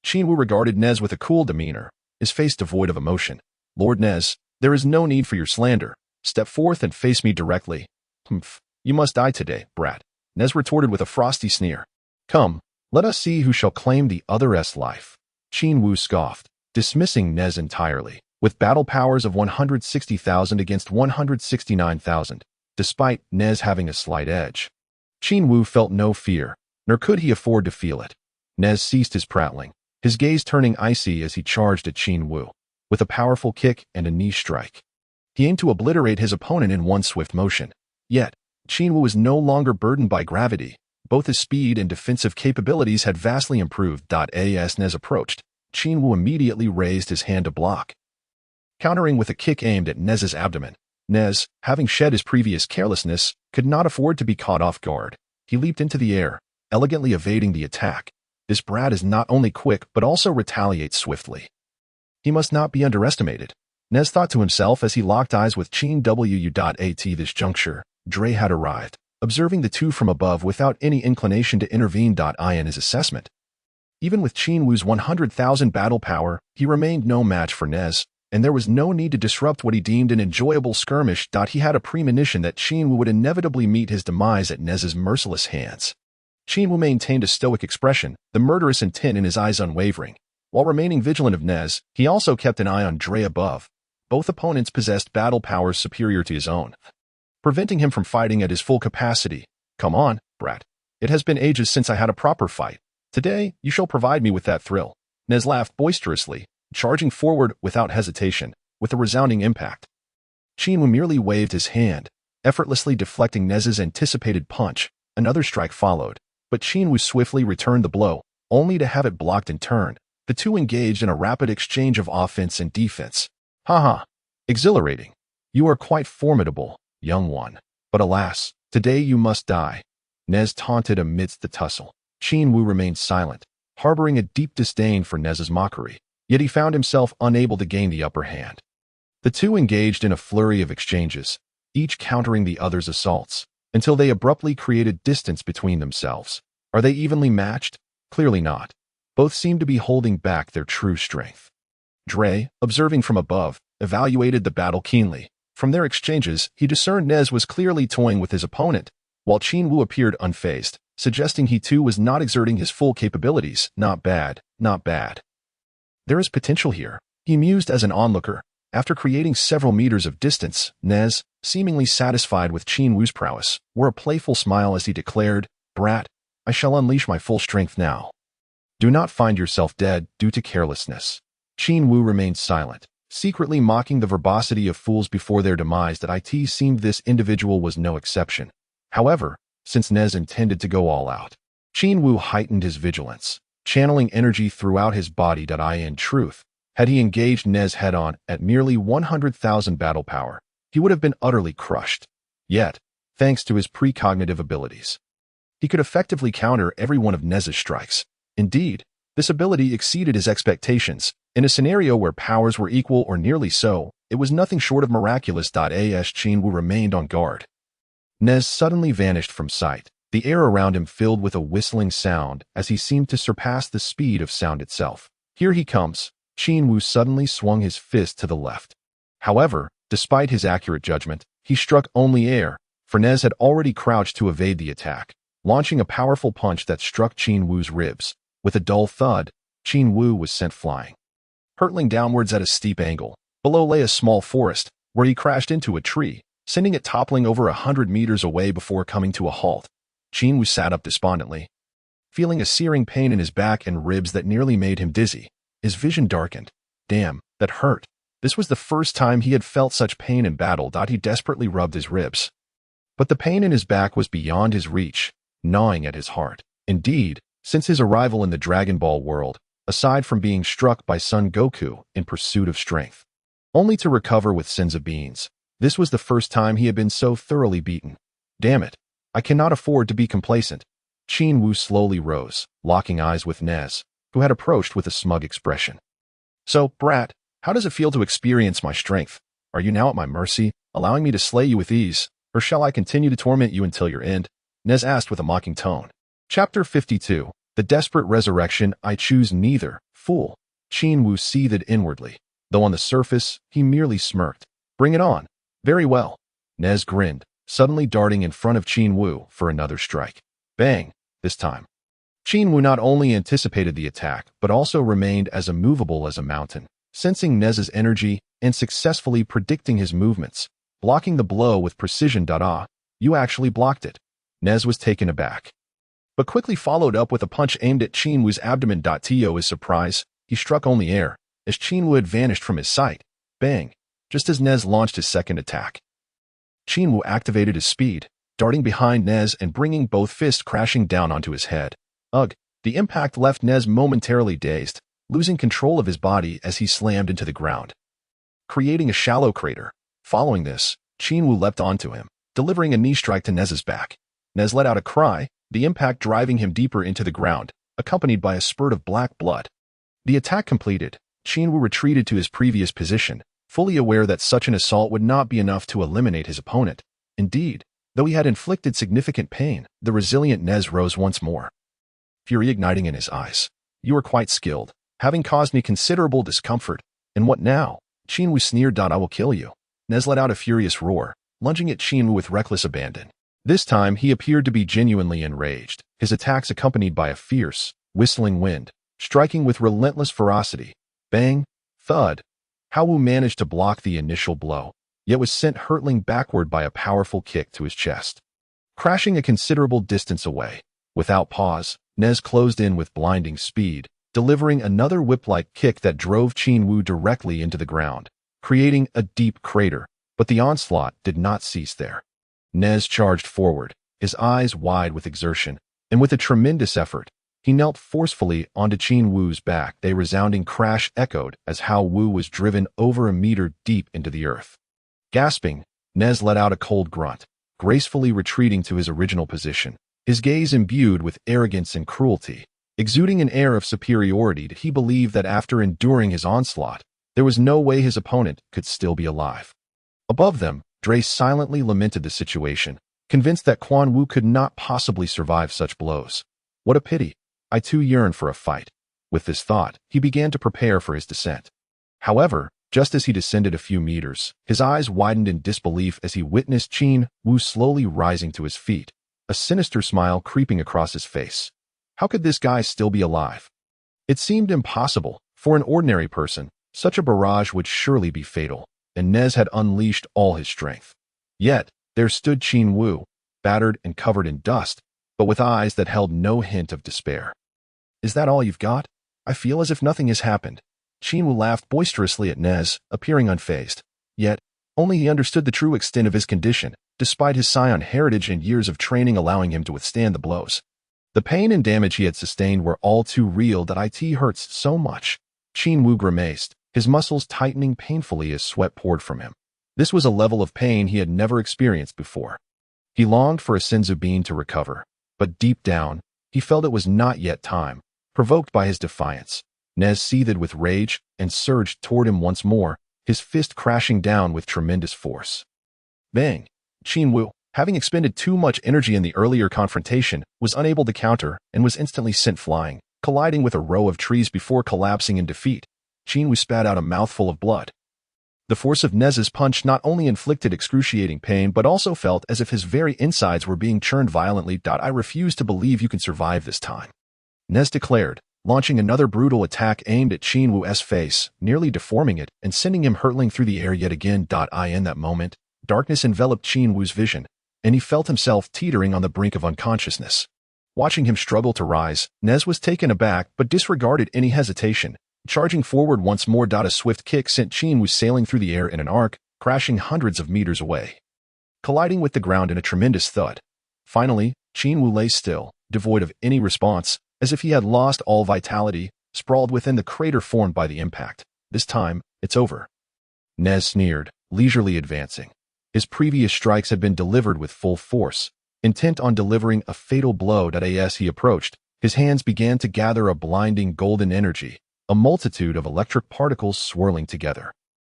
Qin Wu regarded Nez with a cool demeanor, his face devoid of emotion. Lord Nez, there is no need for your slander. Step forth and face me directly. Humph, you must die today, brat. Nez retorted with a frosty sneer. Come, let us see who shall claim the other's life. Qin Wu scoffed, dismissing Nez entirely. With battle powers of 160,000 against 169,000, despite Nez having a slight edge. Qin Wu felt no fear, nor could he afford to feel it. Nez ceased his prattling, his gaze turning icy as he charged at Qin Wu, with a powerful kick and a knee strike. He aimed to obliterate his opponent in one swift motion. Yet, Qin Wu was no longer burdened by gravity. Both his speed and defensive capabilities had vastly improved. As Nez approached, Qin Wu immediately raised his hand to block. Countering with a kick aimed at Nez's abdomen, Nez, having shed his previous carelessness, could not afford to be caught off guard. He leaped into the air, elegantly evading the attack. This brat is not only quick but also retaliates swiftly. He must not be underestimated, Nez thought to himself as he locked eyes with Qin Wu. At this juncture, Dre had arrived, observing the two from above without any inclination to intervene. In his assessment, even with Qin Wu's 100,000 battle power, he remained no match for Nez, and there was no need to disrupt what he deemed an enjoyable skirmish. He had a premonition that Qin Wu would inevitably meet his demise at Nez's merciless hands. Qin Wu maintained a stoic expression, the murderous intent in his eyes unwavering. While remaining vigilant of Nez, he also kept an eye on Dre above. Both opponents possessed battle powers superior to his own, preventing him from fighting at his full capacity. Come on, brat. It has been ages since I had a proper fight. Today, you shall provide me with that thrill. Nez laughed boisterously, charging forward without hesitation, with a resounding impact. Qin Wu merely waved his hand, effortlessly deflecting Nez's anticipated punch. Another strike followed, but Qin Wu swiftly returned the blow, only to have it blocked in turn. The two engaged in a rapid exchange of offense and defense. Haha, exhilarating. You are quite formidable, young one. But alas, today you must die. Nez taunted amidst the tussle. Qin Wu remained silent, harboring a deep disdain for Nez's mockery. Yet he found himself unable to gain the upper hand. The two engaged in a flurry of exchanges, each countering the other's assaults, until they abruptly created distance between themselves. Are they evenly matched? Clearly not. Both seemed to be holding back their true strength. Dre, observing from above, evaluated the battle keenly. From their exchanges, he discerned Nez was clearly toying with his opponent, while Qin Wu appeared unfazed, suggesting he too was not exerting his full capabilities. Not bad, not bad. There is potential here, he mused as an onlooker. After creating several meters of distance, Nez, seemingly satisfied with Qin Wu's prowess, wore a playful smile as he declared, Brat, I shall unleash my full strength now. Do not find yourself dead due to carelessness. Qin Wu remained silent, secretly mocking the verbosity of fools before their demise. It seemed this individual was no exception. However, since Nez intended to go all out, Qin Wu heightened his vigilance, channeling energy throughout his body. In truth, had he engaged Nez head-on at merely 100,000 battle power, he would have been utterly crushed. Yet, thanks to his precognitive abilities. He could effectively counter every one of Nez's strikes. Indeed, this ability exceeded his expectations. In a scenario where powers were equal or nearly so, it was nothing short of miraculous. As Qin Wu remained on guard, Nez suddenly vanished from sight. The air around him filled with a whistling sound as he seemed to surpass the speed of sound itself. Here he comes. Qin Wu suddenly swung his fist to the left. However, despite his accurate judgment, he struck only air, for Nez had already crouched to evade the attack, launching a powerful punch that struck Qin Wu's ribs. With a dull thud, Qin Wu was sent flying, hurtling downwards at a steep angle. Below lay a small forest, where he crashed into a tree, sending it toppling over 100 meters away before coming to a halt. Qin Wu sat up despondently, feeling a searing pain in his back and ribs that nearly made him dizzy. His vision darkened. Damn, that hurt. This was the first time he had felt such pain in battle. He desperately rubbed his ribs. But the pain in his back was beyond his reach, gnawing at his heart. Indeed, since his arrival in the Dragon Ball world, aside from being struck by Son Goku in pursuit of strength, only to recover with sins of beans, this was the first time he had been so thoroughly beaten. Damn it. I cannot afford to be complacent. Qin Wu slowly rose, locking eyes with Nez, who had approached with a smug expression. So, brat, how does it feel to experience my strength? Are you now at my mercy, allowing me to slay you with ease, or shall I continue to torment you until your end? Nez asked with a mocking tone. Chapter 52. The Desperate Resurrection. I choose neither, fool. Qin Wu seethed inwardly, though on the surface, he merely smirked. Bring it on. Very well. Nez grinned, suddenly darting in front of Qin Wu for another strike. Bang! This time, Qin Wu not only anticipated the attack, but also remained as immovable as a mountain, sensing Nez's energy and successfully predicting his movements, blocking the blow with precision. You actually blocked it. Nez was taken aback, but quickly followed up with a punch aimed at Qin Wu's abdomen. To his surprise, he struck only air, as Qin Wu had vanished from his sight. Bang! Just as Nez launched his second attack, Qin Wu activated his speed, darting behind Nez and bringing both fists crashing down onto his head. Ugh! The impact left Nez momentarily dazed, losing control of his body as he slammed into the ground, creating a shallow crater. Following this, Qin Wu leapt onto him, delivering a knee strike to Nez's back. Nez let out a cry, the impact driving him deeper into the ground, accompanied by a spurt of black blood. The attack completed, Qin Wu retreated to his previous position, fully aware that such an assault would not be enough to eliminate his opponent. Indeed, though he had inflicted significant pain, the resilient Nez rose once more, fury igniting in his eyes. You are quite skilled, having caused me considerable discomfort. And what now? Qin Wu sneered. I will kill you. Nez let out a furious roar, lunging at Qin Wu with reckless abandon. This time he appeared to be genuinely enraged, his attacks accompanied by a fierce, whistling wind, striking with relentless ferocity. Bang! Thud! Wu managed to block the initial blow, yet was sent hurtling backward by a powerful kick to his chest, crashing a considerable distance away. Without pause, Nez closed in with blinding speed, delivering another whip-like kick that drove Qin Wu directly into the ground, creating a deep crater. But the onslaught did not cease there. Nez charged forward, his eyes wide with exertion, and with a tremendous effort, he knelt forcefully onto Qin Wu's back. A resounding crash echoed as Wu was driven over a meter deep into the earth. Gasping, Nez let out a cold grunt, gracefully retreating to his original position, his gaze imbued with arrogance and cruelty. Exuding an air of superiority, he believed that after enduring his onslaught, there was no way his opponent could still be alive. Above them, Dre silently lamented the situation, convinced that Quan Wu could not possibly survive such blows. What a pity. I too yearn for a fight. With this thought, he began to prepare for his descent. However, just as he descended a few meters, his eyes widened in disbelief as he witnessed Qin Wu slowly rising to his feet, a sinister smile creeping across his face. How could this guy still be alive? It seemed impossible. For an ordinary person, such a barrage would surely be fatal, and Nez had unleashed all his strength. Yet, there stood Qin Wu, battered and covered in dust, but with eyes that held no hint of despair. Is that all you've got? I feel as if nothing has happened. Qin Wu laughed boisterously at Nez, appearing unfazed. Yet, only he understood the true extent of his condition, despite his Saiyan heritage and years of training allowing him to withstand the blows. The pain and damage he had sustained were all too real. That it hurts so much. Qin Wu grimaced, his muscles tightening painfully as sweat poured from him. This was a level of pain he had never experienced before. He longed for a senzu bean to recover, but deep down, he felt it was not yet time. Provoked by his defiance, Nez seethed with rage and surged toward him once more, his fist crashing down with tremendous force. Bang! Qin Wu, having expended too much energy in the earlier confrontation, was unable to counter and was instantly sent flying, colliding with a row of trees before collapsing in defeat. Qin Wu spat out a mouthful of blood. The force of Nez's punch not only inflicted excruciating pain but also felt as if his very insides were being churned violently. I refuse to believe you can survive this time, Nez declared, launching another brutal attack aimed at Qin Wu's face, nearly deforming it and sending him hurtling through the air yet again. In that moment, darkness enveloped Qin Wu's vision, and he felt himself teetering on the brink of unconsciousness. Watching him struggle to rise, Nez was taken aback but disregarded any hesitation. Charging forward once more. A swift kick sent Qin Wu sailing through the air in an arc, crashing hundreds of meters away, colliding with the ground in a tremendous thud. Finally, Qin Wu lay still, devoid of any response, as if he had lost all vitality, sprawled within the crater formed by the impact. This time, it's over, Nez sneered, leisurely advancing. His previous strikes had been delivered with full force, intent on delivering a fatal blow. As he approached, his hands began to gather a blinding golden energy, a multitude of electric particles swirling together.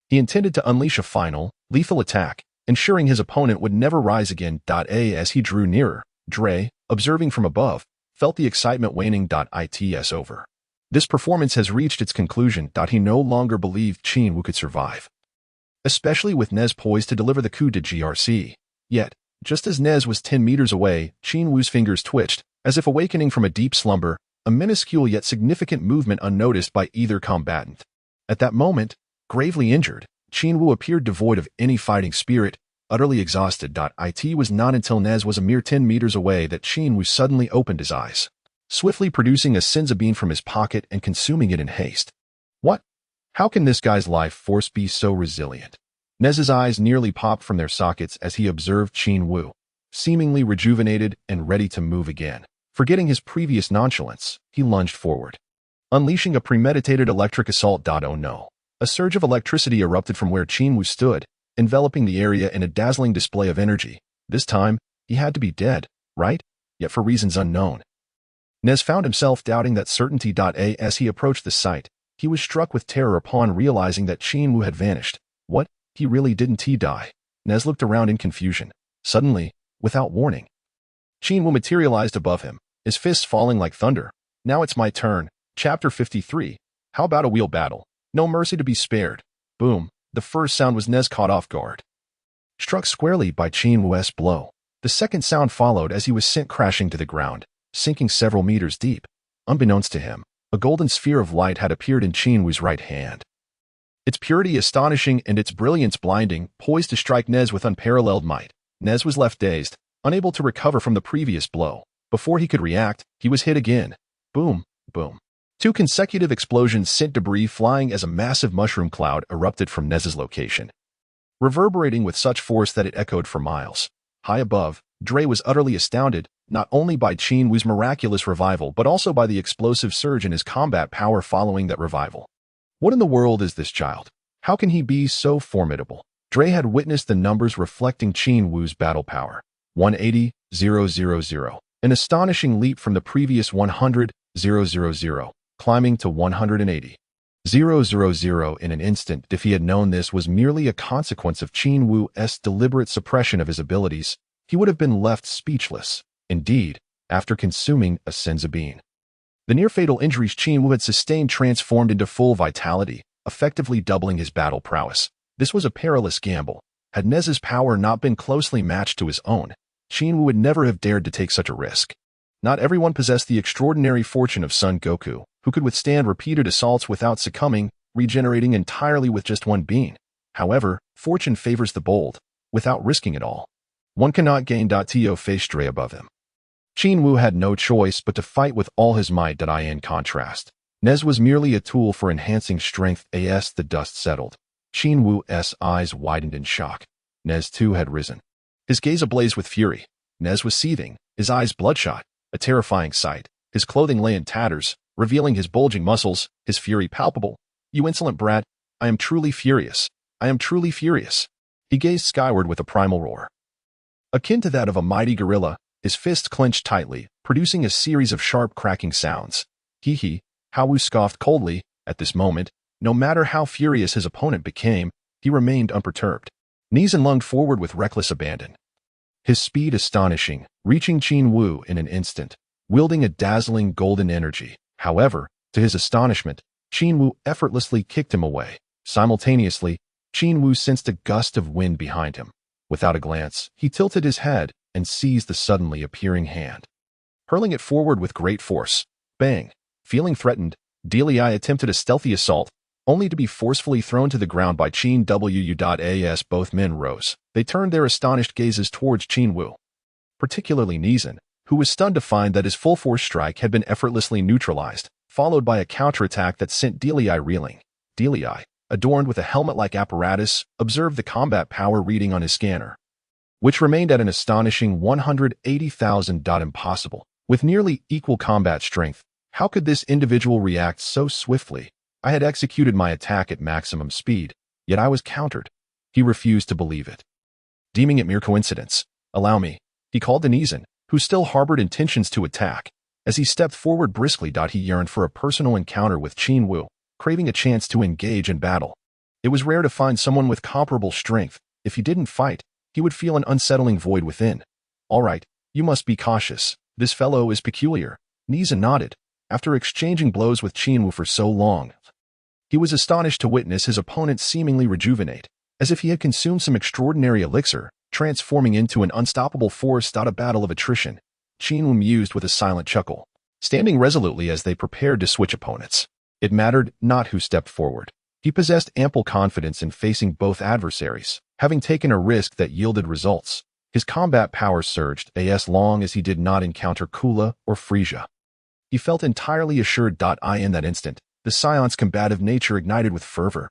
He intended to unleash a final, lethal attack, ensuring his opponent would never rise again. As he drew nearer, Dre, observing from above, felt the excitement waning. It's over. This performance has reached its conclusion. He no longer believed Qin Wu could survive, especially with Nez poised to deliver the coup de GRC. Yet, just as Nez was 10 meters away, Qin Wu's fingers twitched, as if awakening from a deep slumber, a minuscule yet significant movement unnoticed by either combatant. At that moment, gravely injured, Qin Wu appeared devoid of any fighting spirit, utterly exhausted. It was not until Nez was a mere 10 meters away that Qin Wu suddenly opened his eyes, swiftly producing a senzu bean from his pocket and consuming it in haste. What? How can this guy's life force be so resilient? Nez's eyes nearly popped from their sockets as he observed Qin Wu, seemingly rejuvenated and ready to move again. Forgetting his previous nonchalance, he lunged forward, unleashing a premeditated electric assault. Oh no. A surge of electricity erupted from where Qin Wu stood, enveloping the area in a dazzling display of energy. This time, he had to be dead, right? Yet for reasons unknown. Nez found himself doubting that certainty. As he approached the site, he was struck with terror upon realizing that Qin Wu had vanished. What? He really didn't die? Nez looked around in confusion. Suddenly, without warning, Qin Wu materialized above him, his fists falling like thunder. Now it's my turn. Chapter 53. How about a wheel battle? No mercy to be spared. Boom. The first sound was Nez caught off guard, struck squarely by Qin Wu's blow. The second sound followed as he was sent crashing to the ground, sinking several meters deep. Unbeknownst to him, a golden sphere of light had appeared in Qin Wu's right hand. Its purity astonishing and its brilliance blinding, poised to strike Nez with unparalleled might. Nez was left dazed, unable to recover from the previous blow. Before he could react, he was hit again. Boom, boom. 2 consecutive explosions sent debris flying as a massive mushroom cloud erupted from Nez's location, reverberating with such force that it echoed for miles. High above, Dre was utterly astounded, not only by Qin Wu's miraculous revival but also by the explosive surge in his combat power following that revival. What in the world is this child? How can he be so formidable? Dre had witnessed the numbers reflecting Qin Wu's battle power. 180,000. An astonishing leap from the previous 100,000, climbing to 180,000 in an instant. If he had known this was merely a consequence of Qin Wu's deliberate suppression of his abilities, he would have been left speechless. Indeed, after consuming a senzu bean, the near-fatal injuries Qin Wu had sustained transformed into full vitality, effectively doubling his battle prowess. This was a perilous gamble. Had Nez's power not been closely matched to his own, Qin Wu would never have dared to take such a risk. Not everyone possessed the extraordinary fortune of Son Goku, who could withstand repeated assaults without succumbing, regenerating entirely with just one bean. However, fortune favors the bold, without risking it all. One cannot gain. To face Dre above him, Qin Wu had no choice but to fight with all his might. In contrast, Nez was merely a tool for enhancing strength. As the dust settled, Qin Wu's eyes widened in shock. Nez too had risen, his gaze ablaze with fury. Nez was seething, his eyes bloodshot, a terrifying sight. His clothing lay in tatters, revealing his bulging muscles, his fury palpable. You insolent brat, I am truly furious. I am truly furious. He gazed skyward with a primal roar. Akin to that of a mighty gorilla, his fists clenched tightly, producing a series of sharp cracking sounds. Hee, Wu scoffed coldly. At this moment, no matter how furious his opponent became, he remained unperturbed. Neeson lunged forward with reckless abandon. His speed astonishing, reaching Qin Wu in an instant, wielding a dazzling golden energy. However, to his astonishment, Qin Wu effortlessly kicked him away. Simultaneously, Qin Wu sensed a gust of wind behind him. Without a glance, he tilted his head and seized the suddenly appearing hand, hurling it forward with great force. Bang! Feeling threatened, Delia attempted a stealthy assault, only to be forcefully thrown to the ground by Qin Wu. As both men rose, they turned their astonished gazes towards Qin Wu. Particularly Neeson, who was stunned to find that his full-force strike had been effortlessly neutralized, followed by a counterattack that sent Delia reeling. Delia, adorned with a helmet-like apparatus, observed the combat power reading on his scanner, which remained at an astonishing 180,000. Impossible. With nearly equal combat strength, how could this individual react so swiftly? I had executed my attack at maximum speed, yet I was countered. He refused to believe it, deeming it mere coincidence. Allow me, he called to Neeson, who still harbored intentions to attack. As he stepped forward briskly, he yearned for a personal encounter with Qin Wu, craving a chance to engage in battle. It was rare to find someone with comparable strength. If he didn't fight, he would feel an unsettling void within. All right, you must be cautious. This fellow is peculiar. Neeson nodded. After exchanging blows with Qin Wu for so long, he was astonished to witness his opponent seemingly rejuvenate, as if he had consumed some extraordinary elixir, transforming into an unstoppable force. A battle of attrition. Qin Wu mused with a silent chuckle, standing resolutely as they prepared to switch opponents. It mattered not who stepped forward. He possessed ample confidence in facing both adversaries, having taken a risk that yielded results. His combat power surged as long as he did not encounter Kula or Frieza. He felt entirely assured. In that instant, the Saiyan's combative nature ignited with fervor.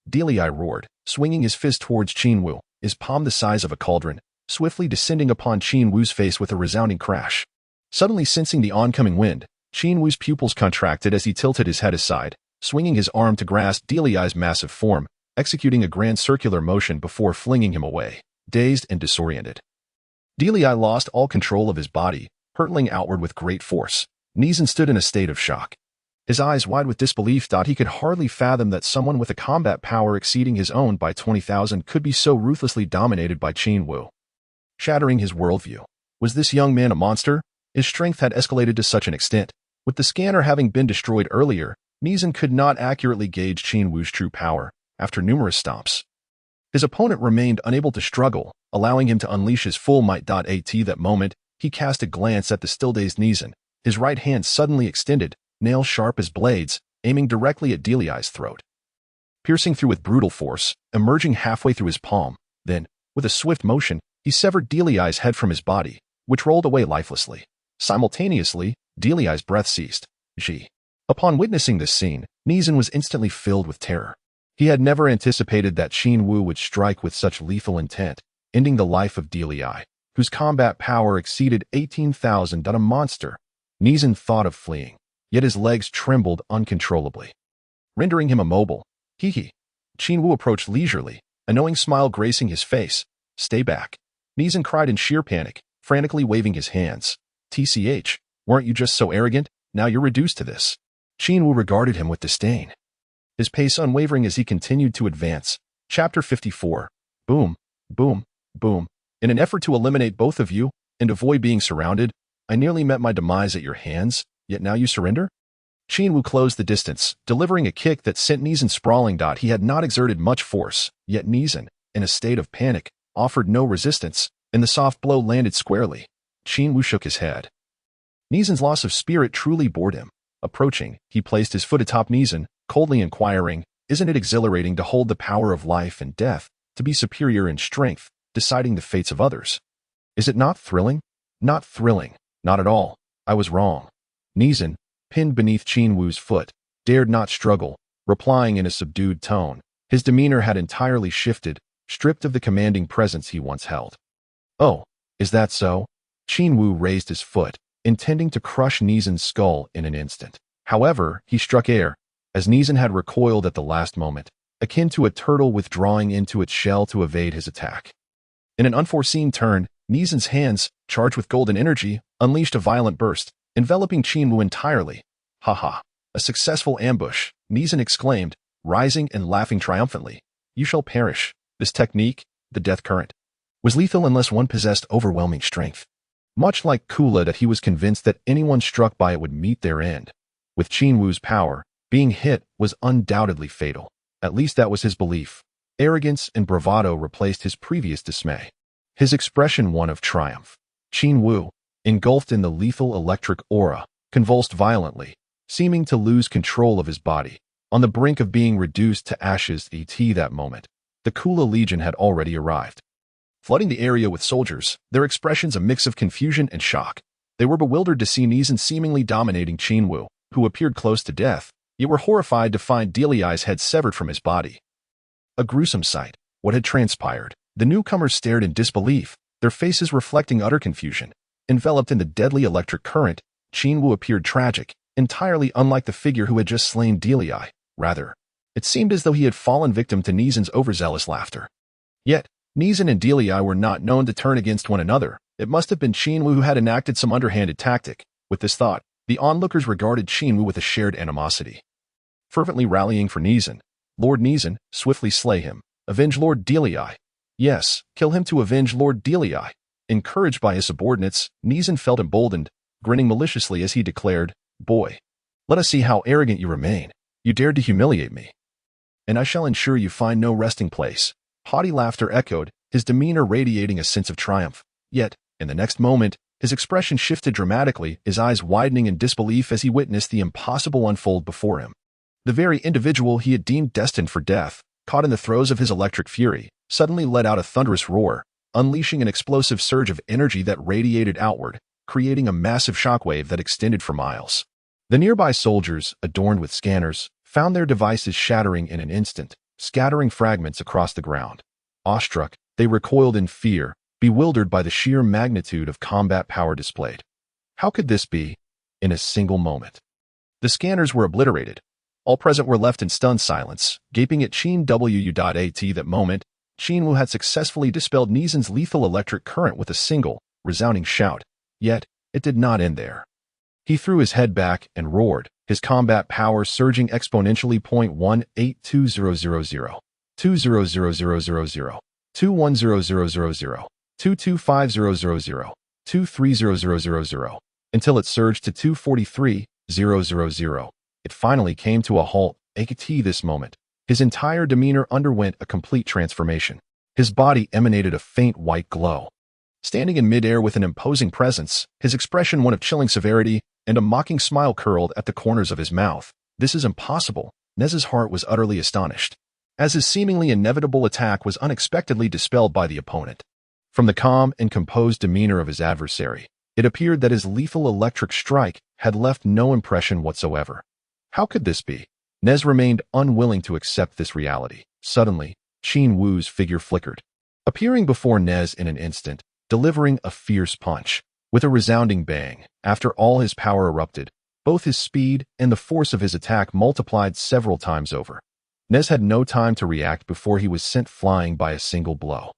Delia roared, swinging his fist towards Qin Wu, his palm the size of a cauldron, swiftly descending upon Qin Wu's face with a resounding crash. Suddenly sensing the oncoming wind, Qin Wu's pupils contracted as he tilted his head aside, swinging his arm to grasp Delia's massive form, executing a grand circular motion before flinging him away, dazed and disoriented. Delia lost all control of his body, hurtling outward with great force. Neeson stood in a state of shock, his eyes wide with disbelief. He could hardly fathom that someone with a combat power exceeding his own by 20,000 could be so ruthlessly dominated by Qin Wu, shattering his worldview. Was this young man a monster? His strength had escalated to such an extent. With the scanner having been destroyed earlier, Neeson could not accurately gauge Qin Wu's true power. After numerous stomps, his opponent remained unable to struggle, allowing him to unleash his full might. At that moment, he cast a glance at the still-dazed Neeson, his right hand suddenly extended, nails sharp as blades, aiming directly at Delia's throat, piercing through with brutal force, emerging halfway through his palm. Then, with a swift motion, he severed Delia's head from his body, which rolled away lifelessly. Simultaneously, Delia's breath ceased. Upon witnessing this scene, Neeson was instantly filled with terror. He had never anticipated that Qin Wu would strike with such lethal intent, ending the life of Delia, whose combat power exceeded 18,000. A monster. Neeson thought of fleeing, yet his legs trembled uncontrollably, rendering him immobile. Qin Wu approached leisurely, a knowing smile gracing his face. Stay back. Neeson cried in sheer panic, frantically waving his hands. TCH, weren't you just so arrogant? Now you're reduced to this. Qin Wu regarded him with disdain, his pace unwavering as he continued to advance. Chapter 54. Boom, boom, boom. In an effort to eliminate both of you and avoid being surrounded, I nearly met my demise at your hands, yet now you surrender? Qin Wu closed the distance, delivering a kick that sent Neeson sprawling. He had not exerted much force, yet Neeson, in a state of panic, offered no resistance, and the soft blow landed squarely. Qin Wu shook his head. Neeson's loss of spirit truly bored him. Approaching, he placed his foot atop Neeson, coldly inquiring, "Isn't it exhilarating to hold the power of life and death, to be superior in strength, deciding the fates of others? Is it not thrilling?" "Not thrilling. Not at all. I was wrong." Neeson, pinned beneath Qin Wu's foot, dared not struggle, replying in a subdued tone. His demeanor had entirely shifted, stripped of the commanding presence he once held. "Oh, is that so?" Qin Wu raised his foot, intending to crush Neeson's skull in an instant. However, he struck air, as Neeson had recoiled at the last moment, akin to a turtle withdrawing into its shell to evade his attack. In an unforeseen turn, Neesan's hands, charged with golden energy, unleashed a violent burst, enveloping Qin Wu entirely. "Ha! A successful ambush," Neesan exclaimed, rising and laughing triumphantly. "You shall perish." This technique, the death current, was lethal unless one possessed overwhelming strength. Much like Kula, that he was convinced that anyone struck by it would meet their end. With Qin Wu's power, being hit was undoubtedly fatal. At least that was his belief. Arrogance and bravado replaced his previous dismay. His expression one of triumph. Qin Wu, engulfed in the lethal electric aura, convulsed violently, seeming to lose control of his body. On the brink of being reduced to ashes that moment, the Kula Legion had already arrived. Flooding the area with soldiers, their expressions a mix of confusion and shock. They were bewildered to see Neesan seemingly dominating Qin Wu, who appeared close to death, yet were horrified to find Deliai's head severed from his body. A gruesome sight. What had transpired? The newcomers stared in disbelief, their faces reflecting utter confusion. Enveloped in the deadly electric current, Qin Wu appeared tragic, entirely unlike the figure who had just slain Deliai. Rather, it seemed as though he had fallen victim to Neesan's overzealous laughter. Yet, Neesan and Deliai were not known to turn against one another. It must have been Qin Wu who had enacted some underhanded tactic. With this thought, the onlookers regarded Qin Wu with a shared animosity. Fervently rallying for Neesan, "Lord Neesan, swiftly slay him. Avenge Lord Deliai." "Yes, kill him to avenge Lord Deliai." Encouraged by his subordinates, Neesan felt emboldened, grinning maliciously as he declared, "Boy, let us see how arrogant you remain. You dared to humiliate me, and I shall ensure you find no resting place." Haughty laughter echoed, his demeanor radiating a sense of triumph. Yet, in the next moment, his expression shifted dramatically, his eyes widening in disbelief as he witnessed the impossible unfold before him. The very individual he had deemed destined for death, caught in the throes of his electric fury, suddenly let out a thunderous roar, unleashing an explosive surge of energy that radiated outward, creating a massive shockwave that extended for miles. The nearby soldiers, adorned with scanners, found their devices shattering in an instant, scattering fragments across the ground. Awestruck, they recoiled in fear, bewildered by the sheer magnitude of combat power displayed. How could this be? In a single moment, the scanners were obliterated. All present were left in stunned silence, gaping at Qin Wu. At that moment, Qin Wu had successfully dispelled Neesan's lethal electric current with a single, resounding shout. Yet, it did not end there. He threw his head back and roared, his combat power surging exponentially. 1820000, 2000000, 210000, 225000, 230000, until it surged to 243000. It finally came to a halt. At this moment, his entire demeanor underwent a complete transformation. His body emanated a faint white glow. Standing in midair with an imposing presence, his expression one of chilling severity, and a mocking smile curled at the corners of his mouth. "This is impossible." Nez's heart was utterly astonished, as his seemingly inevitable attack was unexpectedly dispelled by the opponent. From the calm and composed demeanor of his adversary, it appeared that his lethal electric strike had left no impression whatsoever. How could this be? Nez remained unwilling to accept this reality. Suddenly, Qin Wu's figure flickered, appearing before Nez in an instant, delivering a fierce punch. With a resounding bang, after all his power erupted, both his speed and the force of his attack multiplied several times over. Nez had no time to react before he was sent flying by a single blow.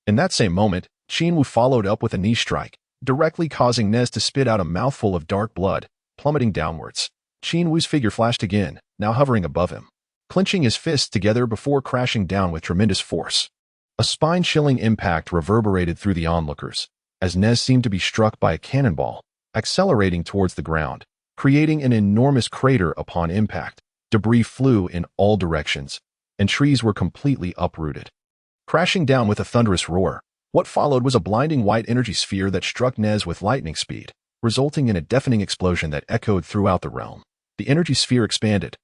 In that same moment, Qin Wu followed up with a knee strike, directly causing Nez to spit out a mouthful of dark blood, plummeting downwards. Qin Wu's figure flashed again, now hovering above him, clenching his fists together before crashing down with tremendous force. A spine-chilling impact reverberated through the onlookers, as Nez seemed to be struck by a cannonball, accelerating towards the ground, creating an enormous crater upon impact. Debris flew in all directions, and trees were completely uprooted. Crashing down with a thunderous roar, what followed was a blinding white energy sphere that struck Nez with lightning speed, resulting in a deafening explosion that echoed throughout the realm. The energy sphere expanded,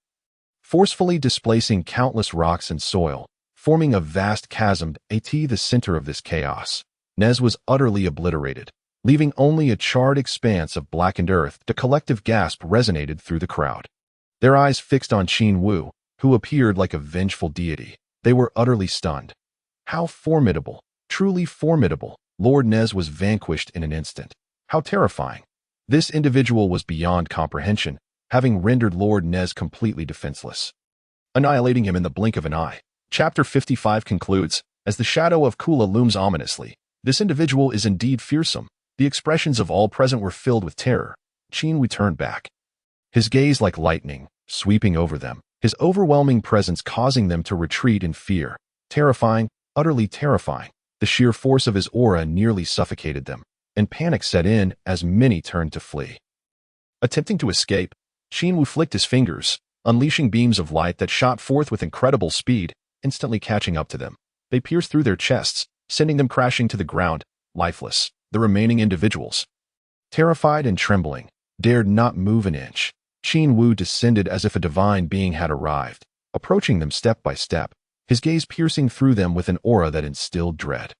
forcefully displacing countless rocks and soil, forming a vast chasm at the center of this chaos. Nez was utterly obliterated, leaving only a charred expanse of blackened earth. The collective gasp resonated through the crowd, their eyes fixed on Qin Wu, who appeared like a vengeful deity. They were utterly stunned. How formidable, truly formidable. Lord Nez was vanquished in an instant. How terrifying. This individual was beyond comprehension, having rendered Lord Nez completely defenseless, annihilating him in the blink of an eye. Chapter 55 concludes, as the shadow of Kula looms ominously, This individual is indeed fearsome. The expressions of all present were filled with terror. Qin Wu turned back, his gaze like lightning, sweeping over them, his overwhelming presence causing them to retreat in fear. Terrifying, utterly terrifying. The sheer force of his aura nearly suffocated them, and panic set in as many turned to flee. Attempting to escape, Qin Wu flicked his fingers, unleashing beams of light that shot forth with incredible speed, instantly catching up to them. They pierced through their chests, sending them crashing to the ground, lifeless. The remaining individuals, terrified and trembling, dared not move an inch. Qin Wu descended as if a divine being had arrived, approaching them step by step, his gaze piercing through them with an aura that instilled dread.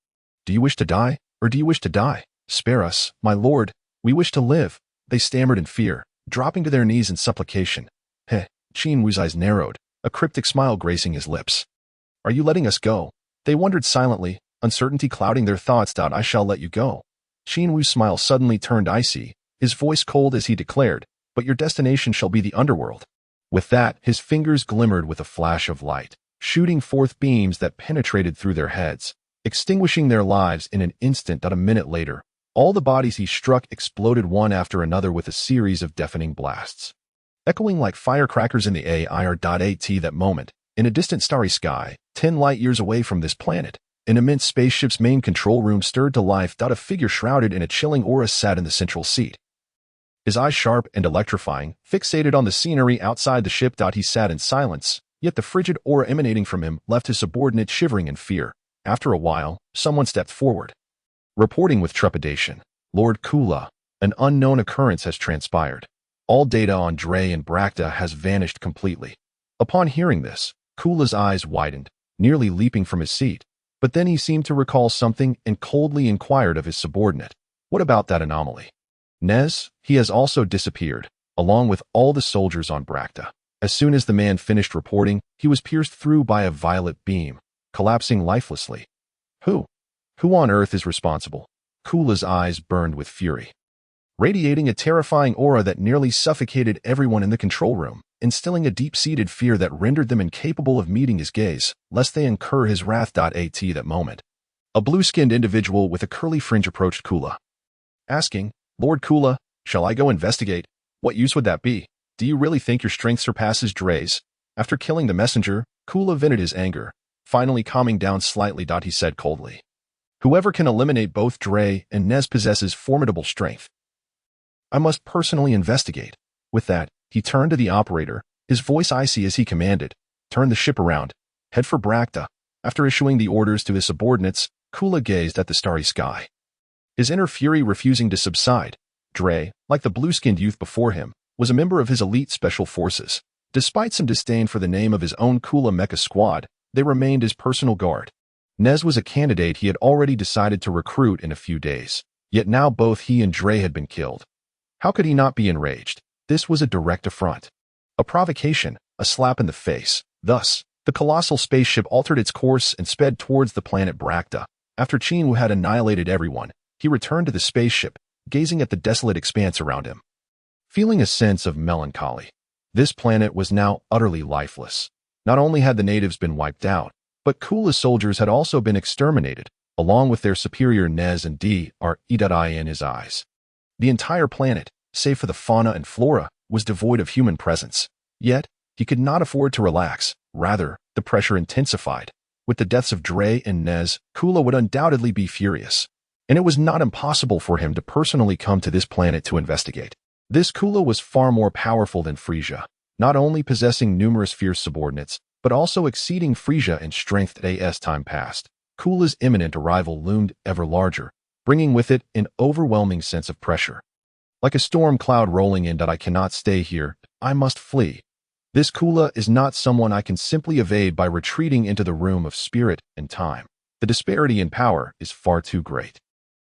"Do you wish to die, or do you wish to die? Spare us, my lord. We wish to live," they stammered in fear, dropping to their knees in supplication. Heh, Qin Wu's eyes narrowed, a cryptic smile gracing his lips. "Are you letting us go?" They wondered silently, uncertainty clouding their thoughts. "I shall let you go." Qin Wu's smile suddenly turned icy, his voice cold as he declared, "But your destination shall be the underworld." With that, his fingers glimmered with a flash of light, shooting forth beams that penetrated through their heads, extinguishing their lives in an instant. A minute later, all the bodies he struck exploded one after another with a series of deafening blasts. Echoing like firecrackers in the air. That moment, in a distant starry sky, 10 light-years away from this planet, an immense spaceship's main control room stirred to life. A figure shrouded in a chilling aura sat in the central seat, his eyes sharp and electrifying, fixated on the scenery outside the ship. He sat in silence, yet the frigid aura emanating from him left his subordinate shivering in fear. After a while, someone stepped forward, reporting with trepidation, "Lord Kula, an unknown occurrence has transpired. All data on Dre and Bracta has vanished completely." Upon hearing this, Kula's eyes widened, nearly leaping from his seat. But then he seemed to recall something and coldly inquired of his subordinate, "What about that anomaly?" "Nez, he has also disappeared, along with all the soldiers on Bracta." As soon as the man finished reporting, he was pierced through by a violet beam, collapsing lifelessly. Who on earth is responsible?" Kula's eyes burned with fury, radiating a terrifying aura that nearly suffocated everyone in the control room, instilling a deep-seated fear that rendered them incapable of meeting his gaze, lest they incur his wrath. That moment, a blue-skinned individual with a curly fringe approached Kula, asking, "Lord Kula, shall I go investigate? What use would that be? Do you really think your strength surpasses Dre's?" After killing the messenger, Kula vented his anger, finally calming down slightly. He said coldly, "Whoever can eliminate both Dre and Nez possesses formidable strength. I must personally investigate." With that, he turned to the operator, his voice icy as he commanded, "Turn the ship around. Head for Bracta." After issuing the orders to his subordinates, Kula gazed at the starry sky, his inner fury refusing to subside. Dre, like the blue-skinned youth before him, was a member of his elite special forces. Despite some disdain for the name of his own Kula Mecha squad, they remained his personal guard. Nez was a candidate he had already decided to recruit in a few days, yet now both he and Dre had been killed. How could he not be enraged? This was a direct affront, a provocation, a slap in the face. Thus, the colossal spaceship altered its course and sped towards the planet Bracta. After Qin Wu had annihilated everyone, he returned to the spaceship, gazing at the desolate expanse around him, feeling a sense of melancholy. This planet was now utterly lifeless. Not only had the natives been wiped out, but Kula's soldiers had also been exterminated, along with their superior Nez and Dre in his eyes. The entire planet, save for the fauna and flora, was devoid of human presence. Yet, he could not afford to relax. Rather, the pressure intensified. With the deaths of Dre and Nez, Kula would undoubtedly be furious. And it was not impossible for him to personally come to this planet to investigate. This Kula was far more powerful than Frieza, not only possessing numerous fierce subordinates, but also exceeding Frieza in strength as time passed. Kula's imminent arrival loomed ever larger, bringing with it an overwhelming sense of pressure. Like a storm cloud rolling in. I cannot stay here, I must flee. This Kula is not someone I can simply evade by retreating into the room of spirit and time. The disparity in power is far too great.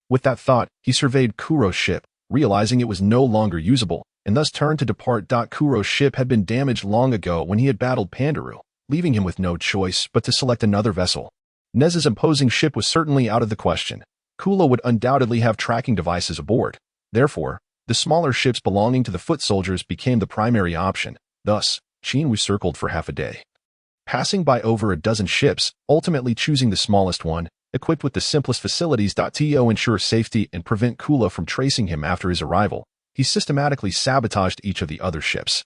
With that thought, he surveyed Kuro's ship, realizing it was no longer usable, and thus turned to depart. Kuro's ship had been damaged long ago when he had battled Pandaru, leaving him with no choice but to select another vessel. Nez's imposing ship was certainly out of the question. Kula would undoubtedly have tracking devices aboard. Therefore, the smaller ships belonging to the foot soldiers became the primary option. Thus, Qin Wu circled for half a day, passing by over a dozen ships, ultimately choosing the smallest one, equipped with the simplest facilities to ensure safety and prevent Kula from tracing him after his arrival. He systematically sabotaged each of the other ships,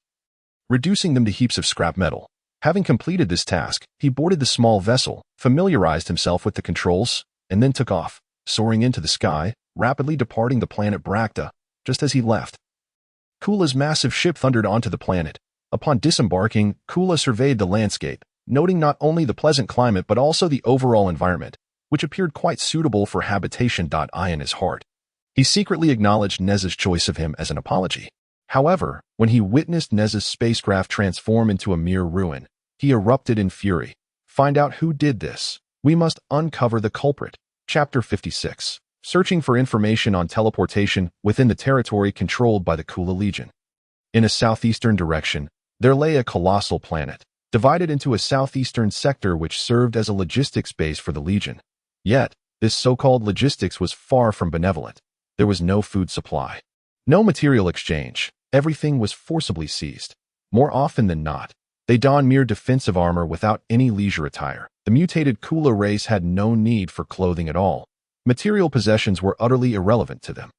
reducing them to heaps of scrap metal. Having completed this task, he boarded the small vessel, familiarized himself with the controls, and then took off, soaring into the sky, rapidly departing the planet Bracta. Just as he left, Kula's massive ship thundered onto the planet. Upon disembarking, Kula surveyed the landscape, noting not only the pleasant climate but also the overall environment, which appeared quite suitable for habitation. In his heart, he secretly acknowledged Nez's choice of him as an apology. However, when he witnessed Nez's spacecraft transform into a mere ruin, he erupted in fury. Find out who did this. We must uncover the culprit. Chapter 56. Searching for information on teleportation within the territory controlled by the Kula Legion. In a southeastern direction, there lay a colossal planet, divided into a southeastern sector which served as a logistics base for the Legion. Yet, this so-called logistics was far from benevolent. There was no food supply, no material exchange. Everything was forcibly seized. More often than not, they donned mere defensive armor without any leisure attire. The mutated Kula race had no need for clothing at all. Material possessions were utterly irrelevant to them.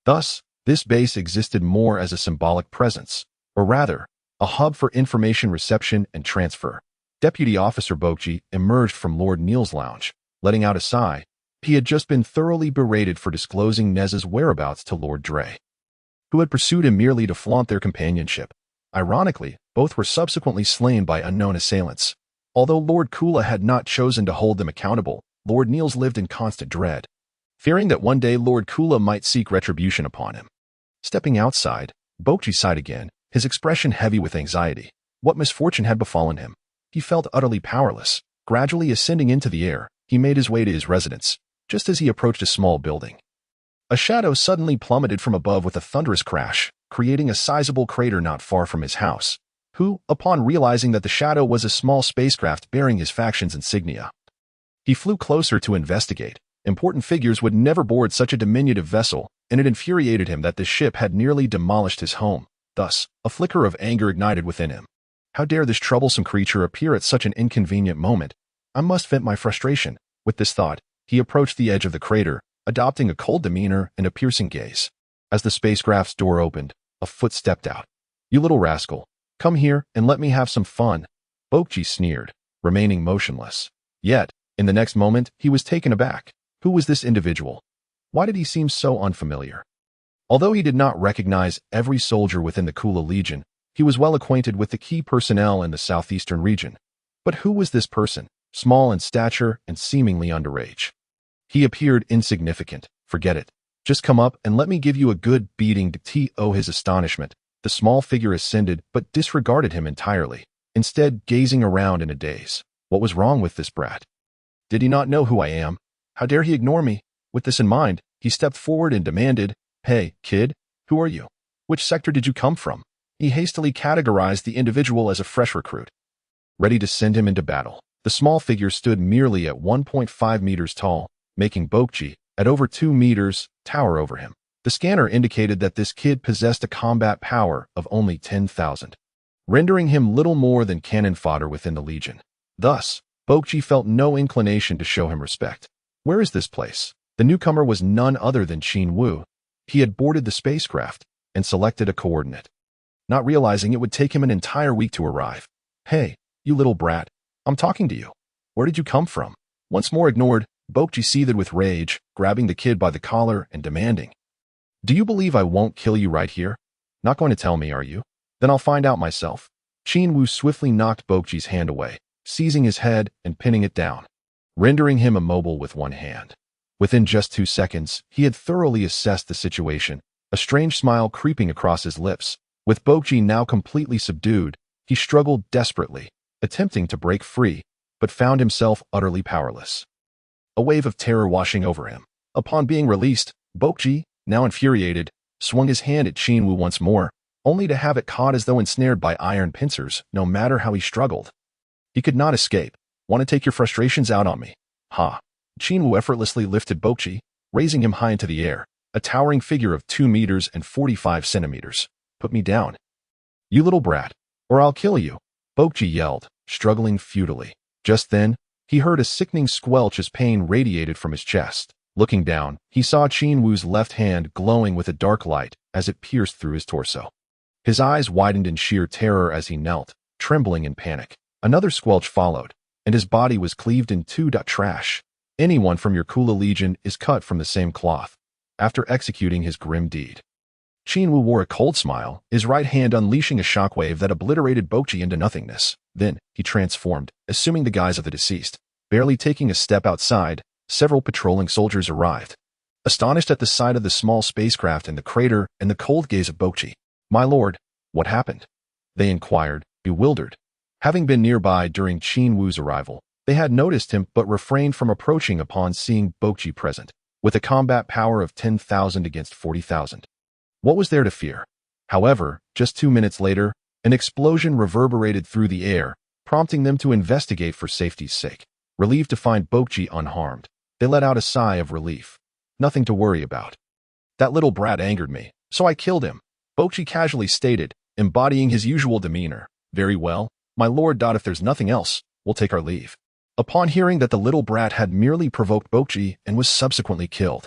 Thus, this base existed more as a symbolic presence, or rather, a hub for information reception and transfer. Deputy Officer Bokji emerged from Lord Neil's lounge, letting out a sigh. He had just been thoroughly berated for disclosing Nez's whereabouts to Lord Dre, who had pursued him merely to flaunt their companionship. Ironically, both were subsequently slain by unknown assailants. Although Lord Kula had not chosen to hold them accountable, Lord Niels lived in constant dread, fearing that one day Lord Kula might seek retribution upon him. Stepping outside, Bokji sighed again, his expression heavy with anxiety. What misfortune had befallen him? He felt utterly powerless. Gradually ascending into the air, he made his way to his residence. Just as he approached a small building, a shadow suddenly plummeted from above with a thunderous crash, creating a sizable crater not far from his house. Who, upon realizing that the shadow was a small spacecraft bearing his faction's insignia, he flew closer to investigate. Important figures would never board such a diminutive vessel, and it infuriated him that this ship had nearly demolished his home. Thus, a flicker of anger ignited within him. How dare this troublesome creature appear at such an inconvenient moment? I must vent my frustration. With this thought, he approached the edge of the crater, adopting a cold demeanor and a piercing gaze. As the spacecraft's door opened, a foot stepped out. You little rascal, come here and let me have some fun. Bokji sneered, remaining motionless. Yet, in the next moment, he was taken aback. Who was this individual? Why did he seem so unfamiliar? Although he did not recognize every soldier within the Kula Legion, he was well acquainted with the key personnel in the southeastern region. But who was this person, small in stature and seemingly underage? He appeared insignificant. Forget it. Just come up and let me give you a good beating. To his astonishment, the small figure ascended but disregarded him entirely, instead gazing around in a daze. What was wrong with this brat? Did he not know who I am? How dare he ignore me? With this in mind, he stepped forward and demanded, Hey, kid, who are you? Which sector did you come from? He hastily categorized the individual as a fresh recruit, ready to send him into battle. The small figure stood merely at 1.5 meters tall, making Bokji, at over 2 meters, tower over him. The scanner indicated that this kid possessed a combat power of only 10,000, rendering him little more than cannon fodder within the Legion. Thus, Bokji felt no inclination to show him respect. Where is this place? The newcomer was none other than Qin Wu. He had boarded the spacecraft and selected a coordinate, not realizing it would take him an entire week to arrive. Hey, you little brat, I'm talking to you. Where did you come from? Once more ignored, Bokji seethed with rage, grabbing the kid by the collar and demanding, Do you believe I won't kill you right here? Not going to tell me, are you? Then I'll find out myself. Qin Wu swiftly knocked Bokji's hand away, seizing his head and pinning it down, rendering him immobile with one hand. Within just 2 seconds, he had thoroughly assessed the situation, a strange smile creeping across his lips. With Bokji now completely subdued, he struggled desperately, attempting to break free, but found himself utterly powerless. A wave of terror washing over him. Upon being released, Bokji, now infuriated, swung his hand at Qin Wu once more, only to have it caught as though ensnared by iron pincers. No matter how he struggled, he could not escape. Want to take your frustrations out on me? Ha! Qin Wu effortlessly lifted Bokji, raising him high into the air, a towering figure of 2 meters and 45 centimeters. Put me down, you little brat, or I'll kill you, Bokji yelled, struggling futilely. Just then, He heard a sickening squelch as pain radiated from his chest. Looking down, he saw Qin Wu's left hand glowing with a dark light as it pierced through his torso. His eyes widened in sheer terror as he knelt, trembling in panic. Another squelch followed, and his body was cleaved in two. Trash. Anyone from your Kula Legion is cut from the same cloth. After executing his grim deed, Qin Wu wore a cold smile, his right hand unleashing a shockwave that obliterated Bokji into nothingness. Then, he transformed, assuming the guise of the deceased. Barely taking a step outside, several patrolling soldiers arrived. Astonished at the sight of the small spacecraft in the crater and the cold gaze of Bokji. "My lord, what happened?" they inquired, bewildered. Having been nearby during Qin Wu's arrival, they had noticed him but refrained from approaching upon seeing Bokji present, with a combat power of 10,000 against 40,000. What was there to fear? However, just 2 minutes later, an explosion reverberated through the air, prompting them to investigate for safety's sake. Relieved to find Bokji unharmed, they let out a sigh of relief. Nothing to worry about. "That little brat angered me, so I killed him," Bokji casually stated, embodying his usual demeanor. "Very well, my lord. If there's nothing else, we'll take our leave." Upon hearing that the little brat had merely provoked Bokji and was subsequently killed,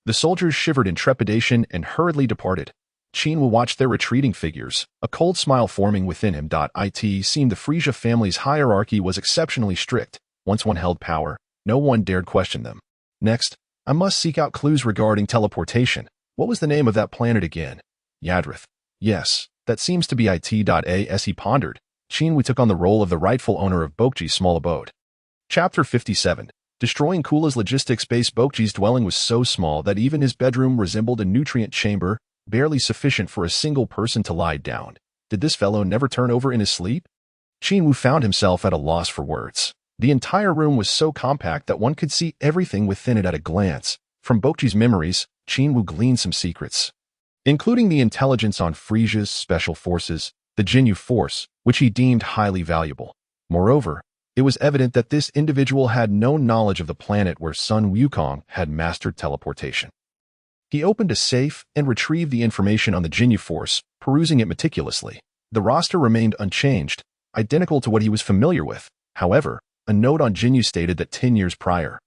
the soldiers shivered in trepidation and hurriedly departed. Qin Wu watched their retreating figures, a cold smile forming within him. It seemed the Frieza family's hierarchy was exceptionally strict. Once one held power, no one dared question them. Next, I must seek out clues regarding teleportation. What was the name of that planet again? Yadrith. Yes, that seems to be it. As he pondered, Qin Wu took on the role of the rightful owner of Bokji's small abode. Chapter 57. Destroying Kula's logistics base. Bokji's dwelling was so small that even his bedroom resembled a nutrient chamber, barely sufficient for a single person to lie down. Did this fellow never turn over in his sleep? Qin Wu found himself at a loss for words. The entire room was so compact that one could see everything within it at a glance. From Bokji's memories, Qin Wu gleaned some secrets, including the intelligence on Frieza's special forces, the Jinyu Force, which he deemed highly valuable. Moreover, it was evident that this individual had no knowledge of the planet where Sun Wukong had mastered teleportation. He opened a safe and retrieved the information on the Jinyu Force, perusing it meticulously. The roster remained unchanged, identical to what he was familiar with. However, a note on Jinyu stated that 10 years prior,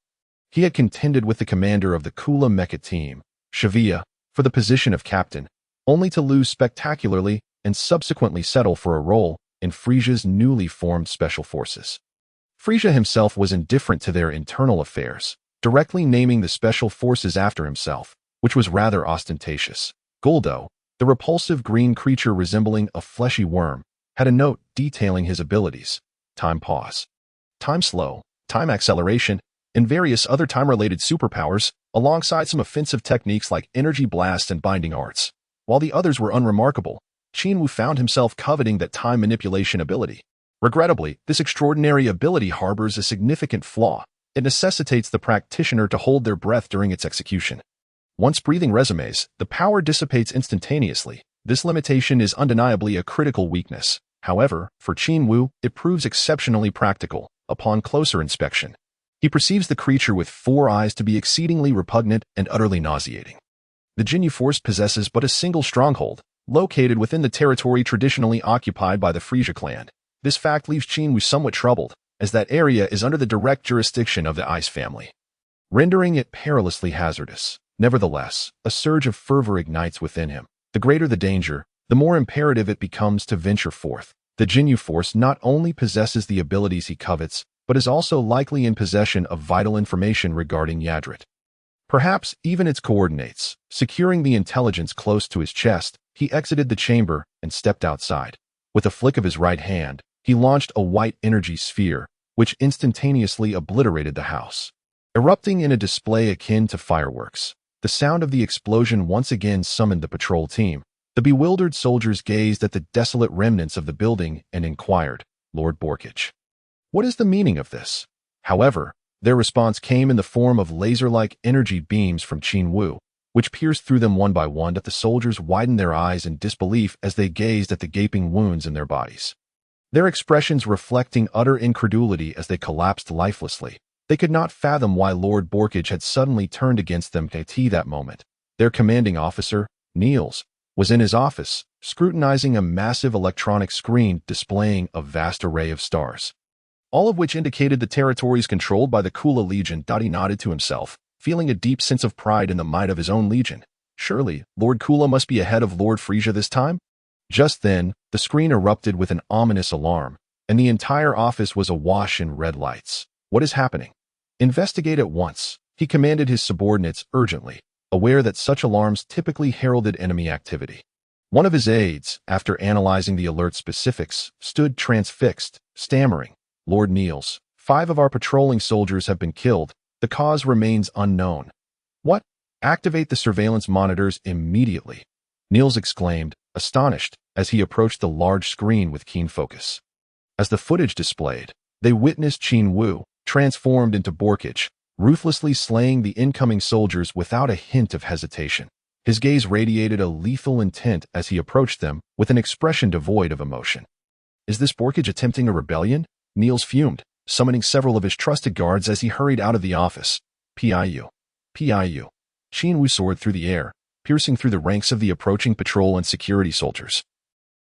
he had contended with the commander of the Kula mecha team, Shavia, for the position of captain, only to lose spectacularly and subsequently settle for a role in Frieza's newly formed special forces. Frieza himself was indifferent to their internal affairs, directly naming the special forces after himself, which was rather ostentatious. Guldo, the repulsive green creature resembling a fleshy worm, had a note detailing his abilities: time pause, time slow, time acceleration, and various other time-related superpowers, alongside some offensive techniques like energy blast and binding arts. While the others were unremarkable, Qin Wu found himself coveting that time manipulation ability. Regrettably, this extraordinary ability harbors a significant flaw. It necessitates the practitioner to hold their breath during its execution. Once breathing resumes, the power dissipates instantaneously. This limitation is undeniably a critical weakness. However, for Qin Wu, it proves exceptionally practical. Upon closer inspection, he perceives the creature with 4 eyes to be exceedingly repugnant and utterly nauseating. The Jinyu Force possesses but a single stronghold, located within the territory traditionally occupied by the Frieza clan. This fact leaves Qin Wu somewhat troubled, as that area is under the direct jurisdiction of the Ice family, rendering it perilously hazardous. Nevertheless, a surge of fervor ignites within him. The greater the danger, the more imperative it becomes to venture forth. The Jinyu Force not only possesses the abilities he covets, but is also likely in possession of vital information regarding Yadrit. Perhaps even its coordinates. Securing the intelligence close to his chest, he exited the chamber and stepped outside. With a flick of his right hand, he launched a white energy sphere, which instantaneously obliterated the house, erupting in a display akin to fireworks. The sound of the explosion once again summoned the patrol team. The bewildered soldiers gazed at the desolate remnants of the building and inquired, "Lord Borkich, what is the meaning of this?" However, their response came in the form of laser-like energy beams from Qin Wu, which pierced through them one by one. The soldiers widened their eyes in disbelief as they gazed at the gaping wounds in their bodies, their expressions reflecting utter incredulity as they collapsed lifelessly. They could not fathom why Lord Borkich had suddenly turned against them at that moment. Their commanding officer, Niels, was in his office, scrutinizing a massive electronic screen displaying a vast array of stars. all of which indicated the territories controlled by the Kula Legion. He nodded to himself, feeling a deep sense of pride in the might of his own legion. Surely, Lord Kula must be ahead of Lord Frieza this time? Just then, the screen erupted with an ominous alarm, and the entire office was awash in red lights. What is happening? Investigate at once, he commanded his subordinates urgently, aware that such alarms typically heralded enemy activity. One of his aides, after analyzing the alert specifics, stood transfixed, stammering. Lord Niels, 5 of our patrolling soldiers have been killed. The cause remains unknown. What? Activate the surveillance monitors immediately, Niels exclaimed, astonished, as he approached the large screen with keen focus. As the footage displayed, they witnessed Qin Wu, transformed into Borkage, ruthlessly slaying the incoming soldiers without a hint of hesitation. His gaze radiated a lethal intent as he approached them, with an expression devoid of emotion. Is this Borkage attempting a rebellion? Niels fumed, summoning several of his trusted guards as he hurried out of the office. Piu. Piu. Qin Wu soared through the air, piercing through the ranks of the approaching patrol and security soldiers.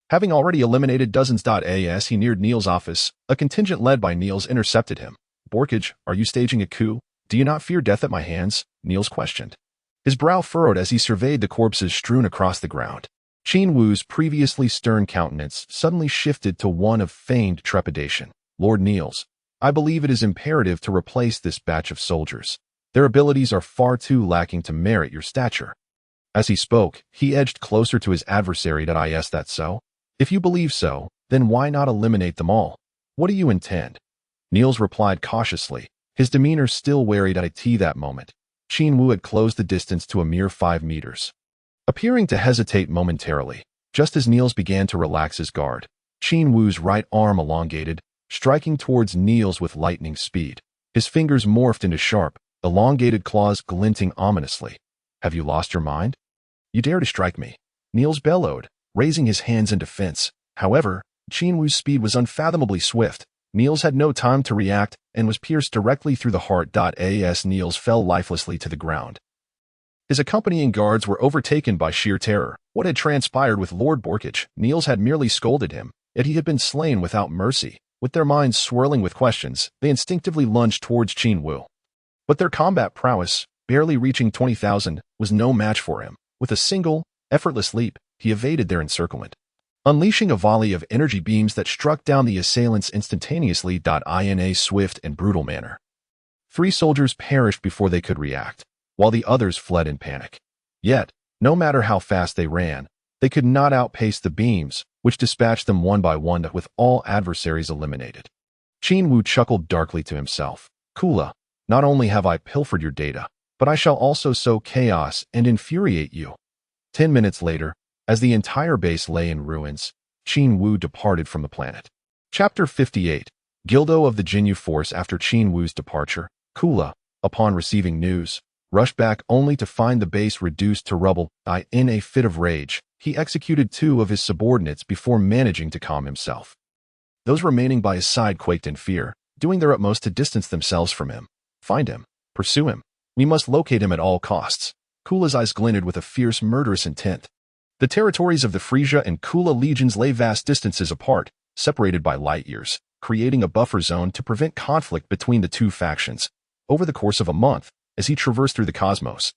Having already eliminated dozens. As he neared Niels' office, a contingent led by Niels intercepted him. Borkage, are you staging a coup? Do you not fear death at my hands? Niels questioned. His brow furrowed as he surveyed the corpses strewn across the ground. Qin Wu's previously stern countenance suddenly shifted to one of feigned trepidation. Lord Niels, I believe it is imperative to replace this batch of soldiers. Their abilities are far too lacking to merit your stature. As he spoke, he edged closer to his adversary. Is that so? If you believe so, then why not eliminate them all? What do you intend? Niels replied cautiously, his demeanor still wary. At that moment, Qin Wu had closed the distance to a mere 5 meters. Appearing to hesitate momentarily, just as Niels began to relax his guard, Qin Wu's right arm elongated, striking towards Niels with lightning speed. His fingers morphed into sharp, elongated claws glinting ominously. Have you lost your mind? You dare to strike me? Niels bellowed, raising his hands in defense. However, Qin Wu's speed was unfathomably swift. Niels had no time to react and was pierced directly through the heart. As Niels fell lifelessly to the ground, his accompanying guards were overtaken by sheer terror. What had transpired with Lord Borkage? Niels had merely scolded him, yet he had been slain without mercy. With their minds swirling with questions, they instinctively lunged towards Qin Wu. But their combat prowess, barely reaching 20,000, was no match for him. With a single, effortless leap, he evaded their encirclement, unleashing a volley of energy beams that struck down the assailants instantaneously. In a swift and brutal manner. 3 soldiers perished before they could react, while the others fled in panic. Yet, no matter how fast they ran, they could not outpace the beams, which dispatched them one by one with all adversaries eliminated. Qin Wu chuckled darkly to himself. Kula, not only have I pilfered your data, but I shall also sow chaos and infuriate you. 10 minutes later, as the entire base lay in ruins, Qin Wu departed from the planet. Chapter 58. Gildo of the Jinyu Force. After Qin Wu's departure, Kula, upon receiving news, rushed back only to find the base reduced to rubble. In a fit of rage, he executed 2 of his subordinates before managing to calm himself. Those remaining by his side quaked in fear, doing their utmost to distance themselves from him. Find him. Pursue him. We must locate him at all costs. Kula's eyes glinted with a fierce, murderous intent. The territories of the Frieza and Kula legions lay vast distances apart, separated by light years, creating a buffer zone to prevent conflict between the 2 factions. Over the course of a month, as he traversed through the cosmos,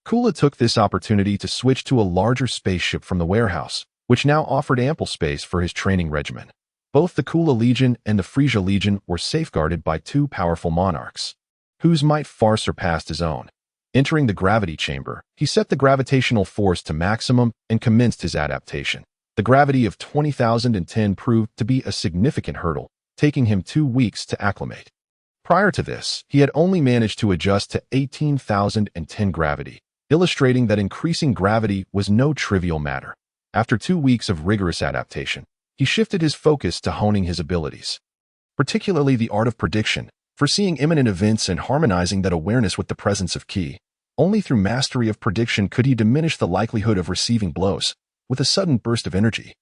Kula took this opportunity to switch to a larger spaceship from the warehouse, which now offered ample space for his training regimen. Both the Kula Legion and the Frieza Legion were safeguarded by 2 powerful monarchs, whose might far surpassed his own. Entering the gravity chamber, he set the gravitational force to maximum and commenced his adaptation. The gravity of 20,010 proved to be a significant hurdle, taking him 2 weeks to acclimate. Prior to this, he had only managed to adjust to 18,010 gravity, illustrating that increasing gravity was no trivial matter. After 2 weeks of rigorous adaptation, he shifted his focus to honing his abilities, particularly the art of prediction, foreseeing imminent events and harmonizing that awareness with the presence of ki. Only through mastery of prediction could he diminish the likelihood of receiving blows. With a sudden burst of energy,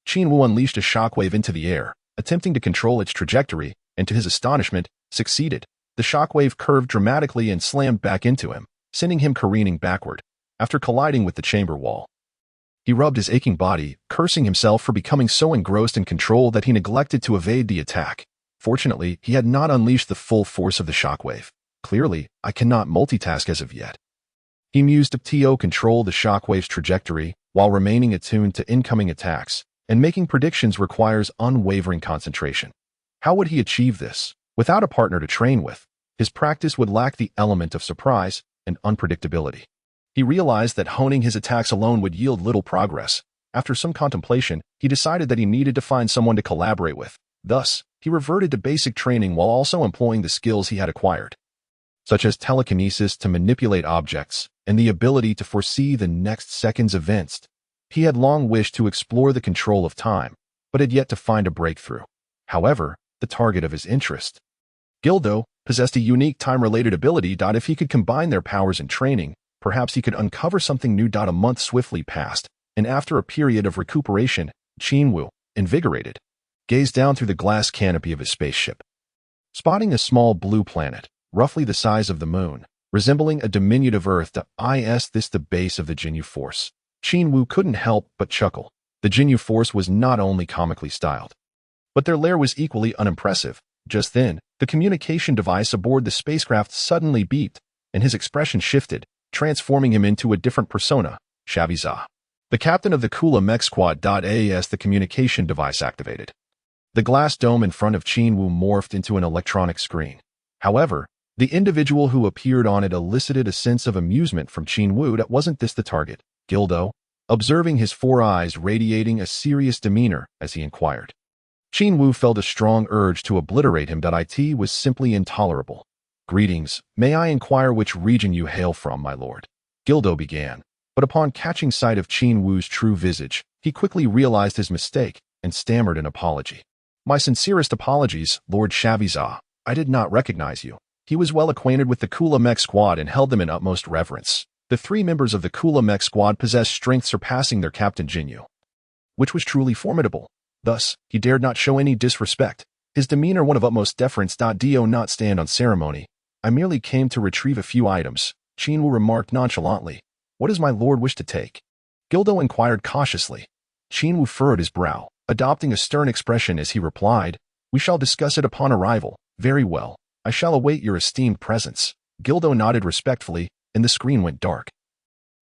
Qin Wu unleashed a shockwave into the air, attempting to control its trajectory, and to his astonishment, succeeded. The shockwave curved dramatically and slammed back into him, sending him careening backward. After colliding with the chamber wall, he rubbed his aching body, cursing himself for becoming so engrossed in control that he neglected to evade the attack. Fortunately, he had not unleashed the full force of the shockwave. Clearly, I cannot multitask as of yet. He mused. To control the shockwave's trajectory while remaining attuned to incoming attacks, and making predictions requires unwavering concentration. How would he achieve this? Without a partner to train with, his practice would lack the element of surprise and unpredictability. He realized that honing his attacks alone would yield little progress. After some contemplation, he decided that he needed to find someone to collaborate with. Thus, he reverted to basic training while also employing the skills he had acquired, such as telekinesis to manipulate objects and the ability to foresee the next second's events. He had long wished to explore the control of time, but had yet to find a breakthrough. However, the target of his interest, Gildo, possessed a unique time-related ability. If he could combine their powers in training, perhaps he could uncover something new. A month swiftly passed, and after a period of recuperation, Qin Wu, invigorated, gazed down through the glass canopy of his spaceship. Spotting a small blue planet, roughly the size of the moon, resembling a diminutive Earth. Is this the base of the Qin Wu force? Qin Wu couldn't help but chuckle. The Qin Wu force was not only comically styled, but their lair was equally unimpressive. Just then, the communication device aboard the spacecraft suddenly beeped, and his expression shifted, transforming him into a different persona, Frieza, the captain of the Kula mech squad. As the communication device activated, the glass dome in front of Qin Wu morphed into an electronic screen. However, the individual who appeared on it elicited a sense of amusement from Qin Wu. Wasn't this the target, Gildo? Observing his four eyes radiating a serious demeanor as he inquired. Qin Wu felt a strong urge to obliterate him. It was simply intolerable. Greetings, may I inquire which region you hail from, my lord? Gildo began, but upon catching sight of Qin Wu's true visage, he quickly realized his mistake and stammered an apology. My sincerest apologies, Lord Frieza. I did not recognize you. He was well acquainted with the Kula mech squad and held them in utmost reverence. The three members of the Kula mech squad possessed strength surpassing their captain Qin Wu, which was truly formidable. Thus, he dared not show any disrespect, his demeanor one of utmost deference. Do not stand on ceremony. I merely came to retrieve a few items, Qin Wu remarked nonchalantly. What does my lord wish to take? Gildo inquired cautiously. Qin Wu furrowed his brow, adopting a stern expression as he replied, We shall discuss it upon arrival. Very well. I shall await your esteemed presence. Gildo nodded respectfully, and the screen went dark,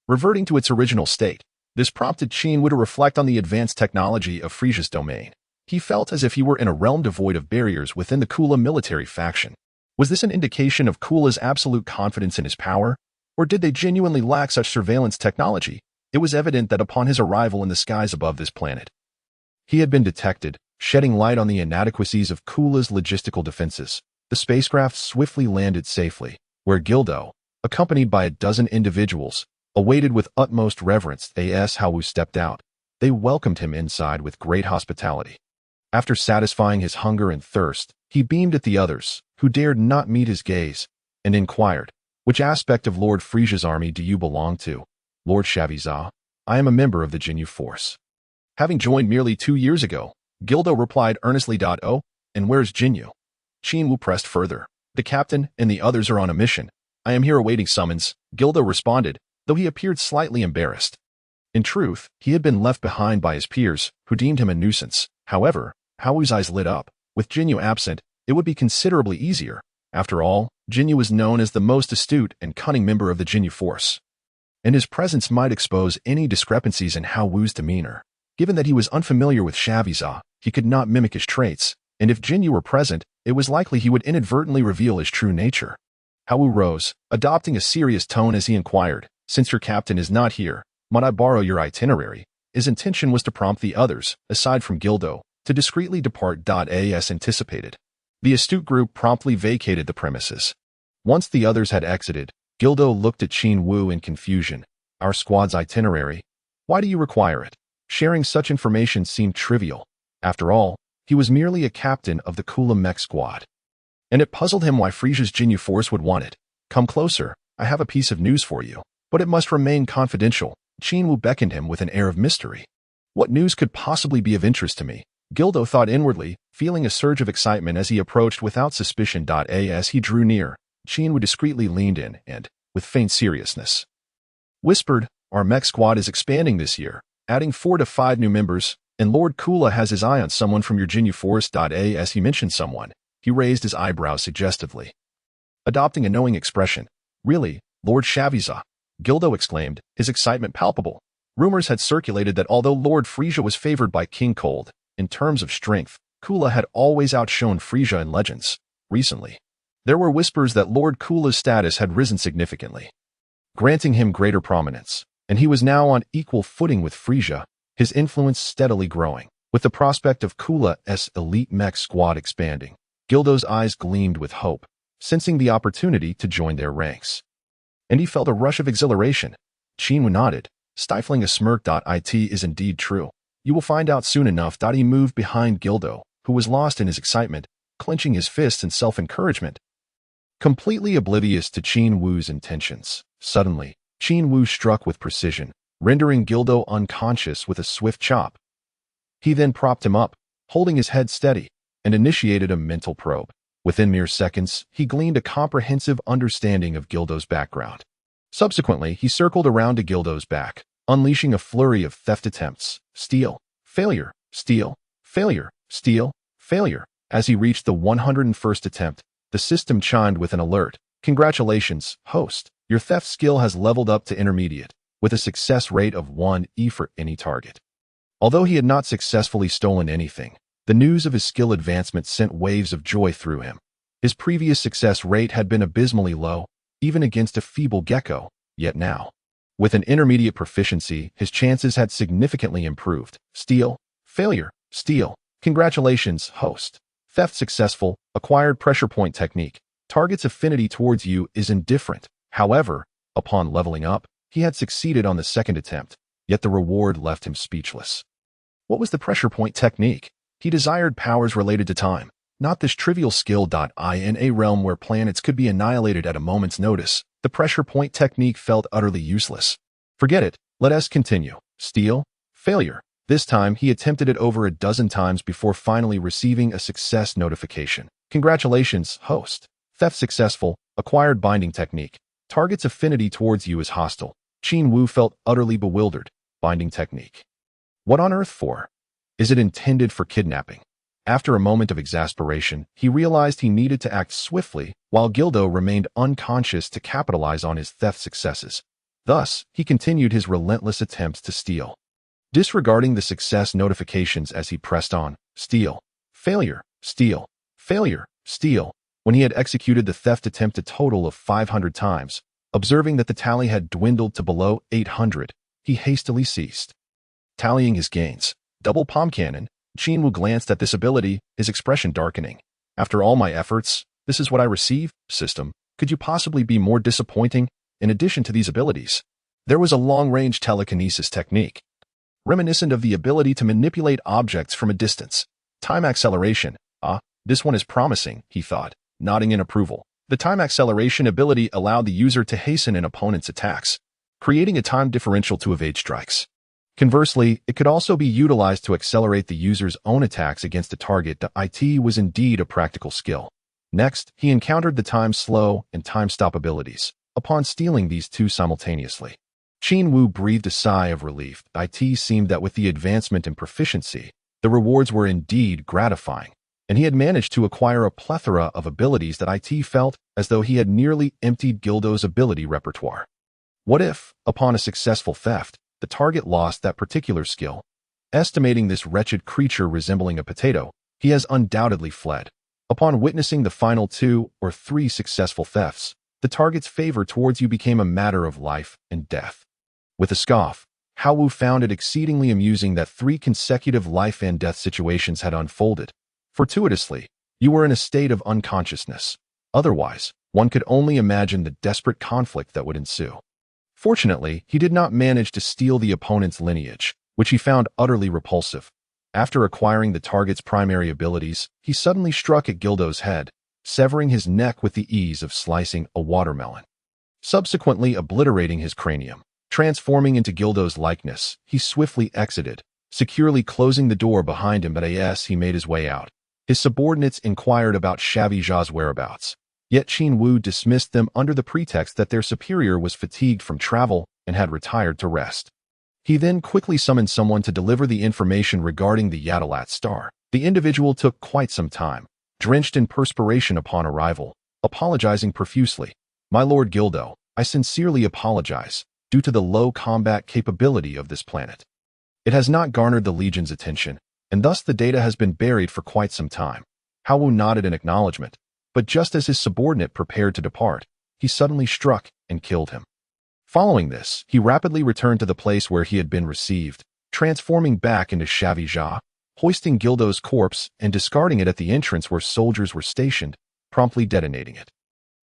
reverting to its original state. This prompted Qin Wu to reflect on the advanced technology of Frieza's domain. He felt as if he were in a realm devoid of barriers within the Kula military faction. Was this an indication of Kula's absolute confidence in his power, or did they genuinely lack such surveillance technology? It was evident that upon his arrival in the skies above this planet, he had been detected, shedding light on the inadequacies of Kula's logistical defenses. The spacecraft swiftly landed safely, where Gildo, accompanied by a dozen individuals, awaited with utmost reverence. As Wu stepped out, they welcomed him inside with great hospitality. After satisfying his hunger and thirst, he beamed at the others, who dared not meet his gaze, and inquired, Which aspect of Lord Frieza's army do you belong to? Lord Frieza, I am a member of the Qin Wu force. Having joined merely 2 years ago, Gildo replied earnestly. Oh, and where's Qin Wu? Qin Wu pressed further. The captain and the others are on a mission. I am here awaiting summons, Gildo responded, though he appeared slightly embarrassed. In truth, he had been left behind by his peers, who deemed him a nuisance. However, Wu's eyes lit up. With Qin Wu absent, it would be considerably easier. After all, Qin Wu was known as the most astute and cunning member of the Qin Wu force, and his presence might expose any discrepancies in Wu's demeanor. Given that he was unfamiliar with Frieza, he could not mimic his traits, and if Qin Wu were present, it was likely he would inadvertently reveal his true nature. Wu rose, adopting a serious tone as he inquired, Since your captain is not here, might I borrow your itinerary? His intention was to prompt the others, aside from Gildo, to discreetly depart. As anticipated, the astute group promptly vacated the premises. Once the others had exited, Gildo looked at Qin Wu in confusion. Our squad's itinerary? Why do you require it? Sharing such information seemed trivial. After all, he was merely a captain of the Kula mech squad, and it puzzled him why Frieza's Qin Wu force would want it. Come closer, I have a piece of news for you, but it must remain confidential. Qin Wu beckoned him with an air of mystery. What news could possibly be of interest to me? Gildo thought inwardly, feeling a surge of excitement as he approached without suspicion. As he drew near, Qin Wu discreetly leaned in and, with faint seriousness, whispered, Our mech squad is expanding this year, adding 4 to 5 new members, and Lord Kula has his eye on someone from your Qin Wu force. As he mentioned someone, He raised his eyebrows suggestively, adopting a knowing expression. Really, Lord Shaviza? Gildo exclaimed, his excitement palpable. Rumors had circulated that although Lord Frieza was favored by King Cold, in terms of strength, Kula had always outshone Frieza in legends. Recently, there were whispers that Lord Kula's status had risen significantly, granting him greater prominence, and he was now on equal footing with Frieza, his influence steadily growing. With the prospect of Kula's elite mech squad expanding, Gildo's eyes gleamed with hope, sensing the opportunity to join their ranks. And he felt a rush of exhilaration. Qin Wu nodded, stifling a smirk. It is indeed true. You will find out soon enough. He moved behind Gildo, who was lost in his excitement, clenching his fists in self-encouragement. Completely oblivious to Qin Wu's intentions, suddenly, Qin Wu struck with precision, rendering Gildo unconscious with a swift chop. He then propped him up, holding his head steady, and initiated a mental probe. Within mere seconds, he gleaned a comprehensive understanding of Gildo's background. Subsequently, he circled around to Gildo's back, unleashing a flurry of theft attempts. Steal, failure, steal, failure, steal, failure. As he reached the 101st attempt, the system chimed with an alert. Congratulations, host. Your theft skill has leveled up to intermediate, with a success rate of 1E for any target. Although he had not successfully stolen anything, the news of his skill advancement sent waves of joy through him. His previous success rate had been abysmally low, even against a feeble gecko, yet now, with an intermediate proficiency, his chances had significantly improved. Steal, failure, steal. Congratulations, host. Theft successful, acquired pressure point technique. Target's affinity towards you is indifferent. However, upon leveling up, he had succeeded on the second attempt, yet the reward left him speechless. What was the pressure point technique? He desired powers related to time, not this trivial skill. In a realm where planets could be annihilated at a moment's notice, the pressure point technique felt utterly useless. Forget it, let us continue. Steal, failure. This time, he attempted it over a dozen times before finally receiving a success notification. Congratulations, host. Theft successful, acquired binding technique. Target's affinity towards you is hostile. Qin Wu felt utterly bewildered. Binding technique. What on earth for? Is it intended for kidnapping? After a moment of exasperation, he realized he needed to act swiftly, while Gildo remained unconscious to capitalize on his theft successes. Thus, he continued his relentless attempts to steal, disregarding the success notifications as he pressed on. Steal, failure, steal, failure, steal. When he had executed the theft attempt a total of 500 times, observing that the tally had dwindled to below 800, he hastily ceased. Tallying his gains. Double palm cannon. Qin Wu glanced at this ability, his expression darkening. After all my efforts, this is what I receive? System, could you possibly be more disappointing? In addition to these abilities, there was a long-range telekinesis technique, reminiscent of the ability to manipulate objects from a distance. Time acceleration. This one is promising, he thought, nodding in approval. The time acceleration ability allowed the user to hasten an opponent's attacks, creating a time differential to evade strikes. Conversely, it could also be utilized to accelerate the user's own attacks against a target. It was indeed a practical skill. Next, he encountered the time slow and time stop abilities. Upon stealing these two simultaneously, Qin Wu breathed a sigh of relief. It seemed that with the advancement in proficiency, the rewards were indeed gratifying, and he had managed to acquire a plethora of abilities that It felt as though he had nearly emptied Gildo's ability repertoire. What if, upon a successful theft, the target lost that particular skill? Estimating this wretched creature resembling a potato, he has undoubtedly fled. Upon witnessing the final 2 or 3 successful thefts, the target's favor towards you became a matter of life and death. With a scoff, Hao Wu found it exceedingly amusing that 3 consecutive life and death situations had unfolded. Fortuitously, you were in a state of unconsciousness. Otherwise, one could only imagine the desperate conflict that would ensue. Fortunately, he did not manage to steal the opponent's lineage, which he found utterly repulsive. After acquiring the target's primary abilities, he suddenly struck at Gildo's head, severing his neck with the ease of slicing a watermelon. Subsequently obliterating his cranium, transforming into Gildo's likeness, he swiftly exited, securely closing the door behind him. But as he made his way out, his subordinates inquired about Shaviza's whereabouts. Yet Qin Wu dismissed them under the pretext that their superior was fatigued from travel and had retired to rest. He then quickly summoned someone to deliver the information regarding the Yadalat star. The individual took quite some time, drenched in perspiration upon arrival, apologizing profusely. "My Lord Gildo, I sincerely apologize, due to the low combat capability of this planet. It has not garnered the Legion's attention, and thus the data has been buried for quite some time." Qin Wu nodded in acknowledgement, but just as his subordinate prepared to depart, he suddenly struck and killed him. Following this, he rapidly returned to the place where he had been received, transforming back into Shavija, hoisting Gildo's corpse and discarding it at the entrance where soldiers were stationed, promptly detonating it.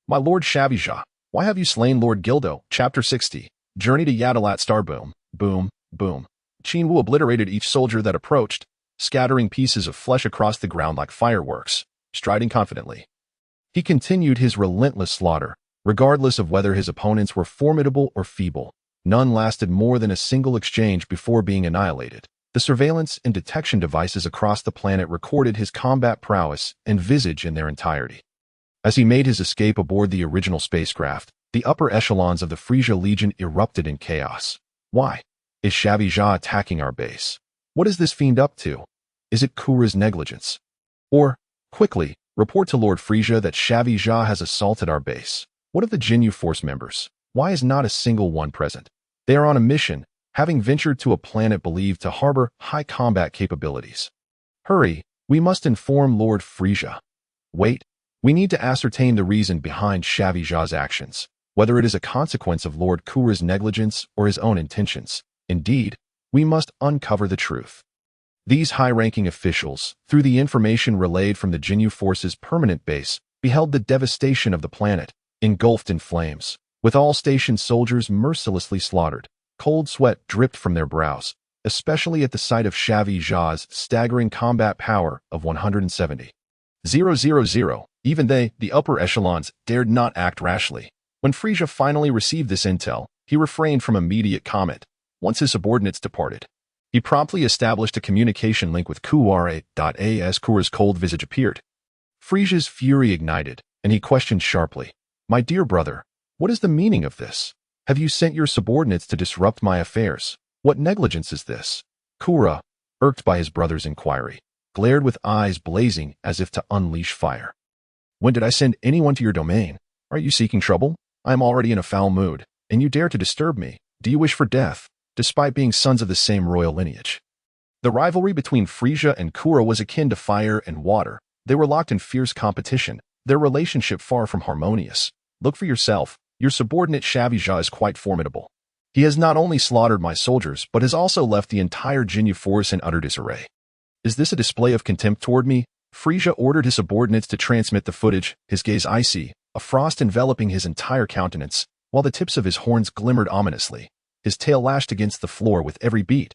"My Lord Shavija, why have you slain Lord Gildo?" Chapter 60. Journey to Yadalat Star. Boom, boom, boom. Qin Wu obliterated each soldier that approached, scattering pieces of flesh across the ground like fireworks, striding confidently. He continued his relentless slaughter, regardless of whether his opponents were formidable or feeble. None lasted more than a single exchange before being annihilated. The surveillance and detection devices across the planet recorded his combat prowess and visage in their entirety. As he made his escape aboard the original spacecraft, the upper echelons of the Frieza Legion erupted in chaos. "Why is Shavija attacking our base? What is this fiend up to? Is it Kura's negligence? Or, quickly, report to Lord Frieza that Shavija has assaulted our base. What of the Jinyu Force members? Why is not a single one present? They are on a mission, having ventured to a planet believed to harbor high combat capabilities. Hurry, we must inform Lord Frieza. Wait, we need to ascertain the reason behind Shavija's actions, whether it is a consequence of Lord Kura's negligence or his own intentions. Indeed, we must uncover the truth." These high-ranking officials, through the information relayed from the Jinyu Force's permanent base, beheld the devastation of the planet, engulfed in flames, with all station soldiers mercilessly slaughtered. Cold sweat dripped from their brows, especially at the sight of Shavija's staggering combat power of 170,000. Even they, the upper echelons, dared not act rashly. When Frieza finally received this intel, he refrained from immediate comment. Once his subordinates departed, he promptly established a communication link with Qara. As Kura's cold visage appeared, Frieza's fury ignited, and he questioned sharply, "My dear brother, what is the meaning of this? Have you sent your subordinates to disrupt my affairs? What negligence is this?" Kura, irked by his brother's inquiry, glared with eyes blazing as if to unleash fire. "When did I send anyone to your domain? Are you seeking trouble? I am already in a foul mood, and you dare to disturb me. Do you wish for death, despite being sons of the same royal lineage?" The rivalry between Frieza and Kura was akin to fire and water. They were locked in fierce competition, their relationship far from harmonious. "Look for yourself. Your subordinate Shavija is quite formidable. He has not only slaughtered my soldiers, but has also left the entire Jinyu Force in utter disarray. Is this a display of contempt toward me?" Frieza ordered his subordinates to transmit the footage, his gaze icy, a frost enveloping his entire countenance, while the tips of his horns glimmered ominously. His tail lashed against the floor with every beat,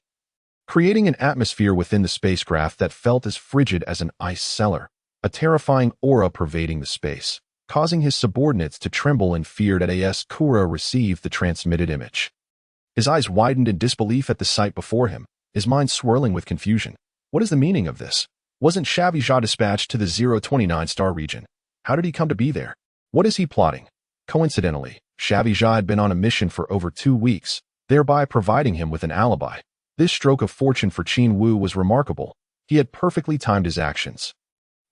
creating an atmosphere within the spacecraft that felt as frigid as an ice cellar, a terrifying aura pervading the space, causing his subordinates to tremble in fear as Kura received the transmitted image. His eyes widened in disbelief at the sight before him, his mind swirling with confusion. What is the meaning of this? Wasn't Shavija dispatched to the 029 star region? How did he come to be there? What is he plotting? Coincidentally, Shavija had been on a mission for over 2 weeks, thereby providing him with an alibi. This stroke of fortune for Qin Wu was remarkable. He had perfectly timed his actions,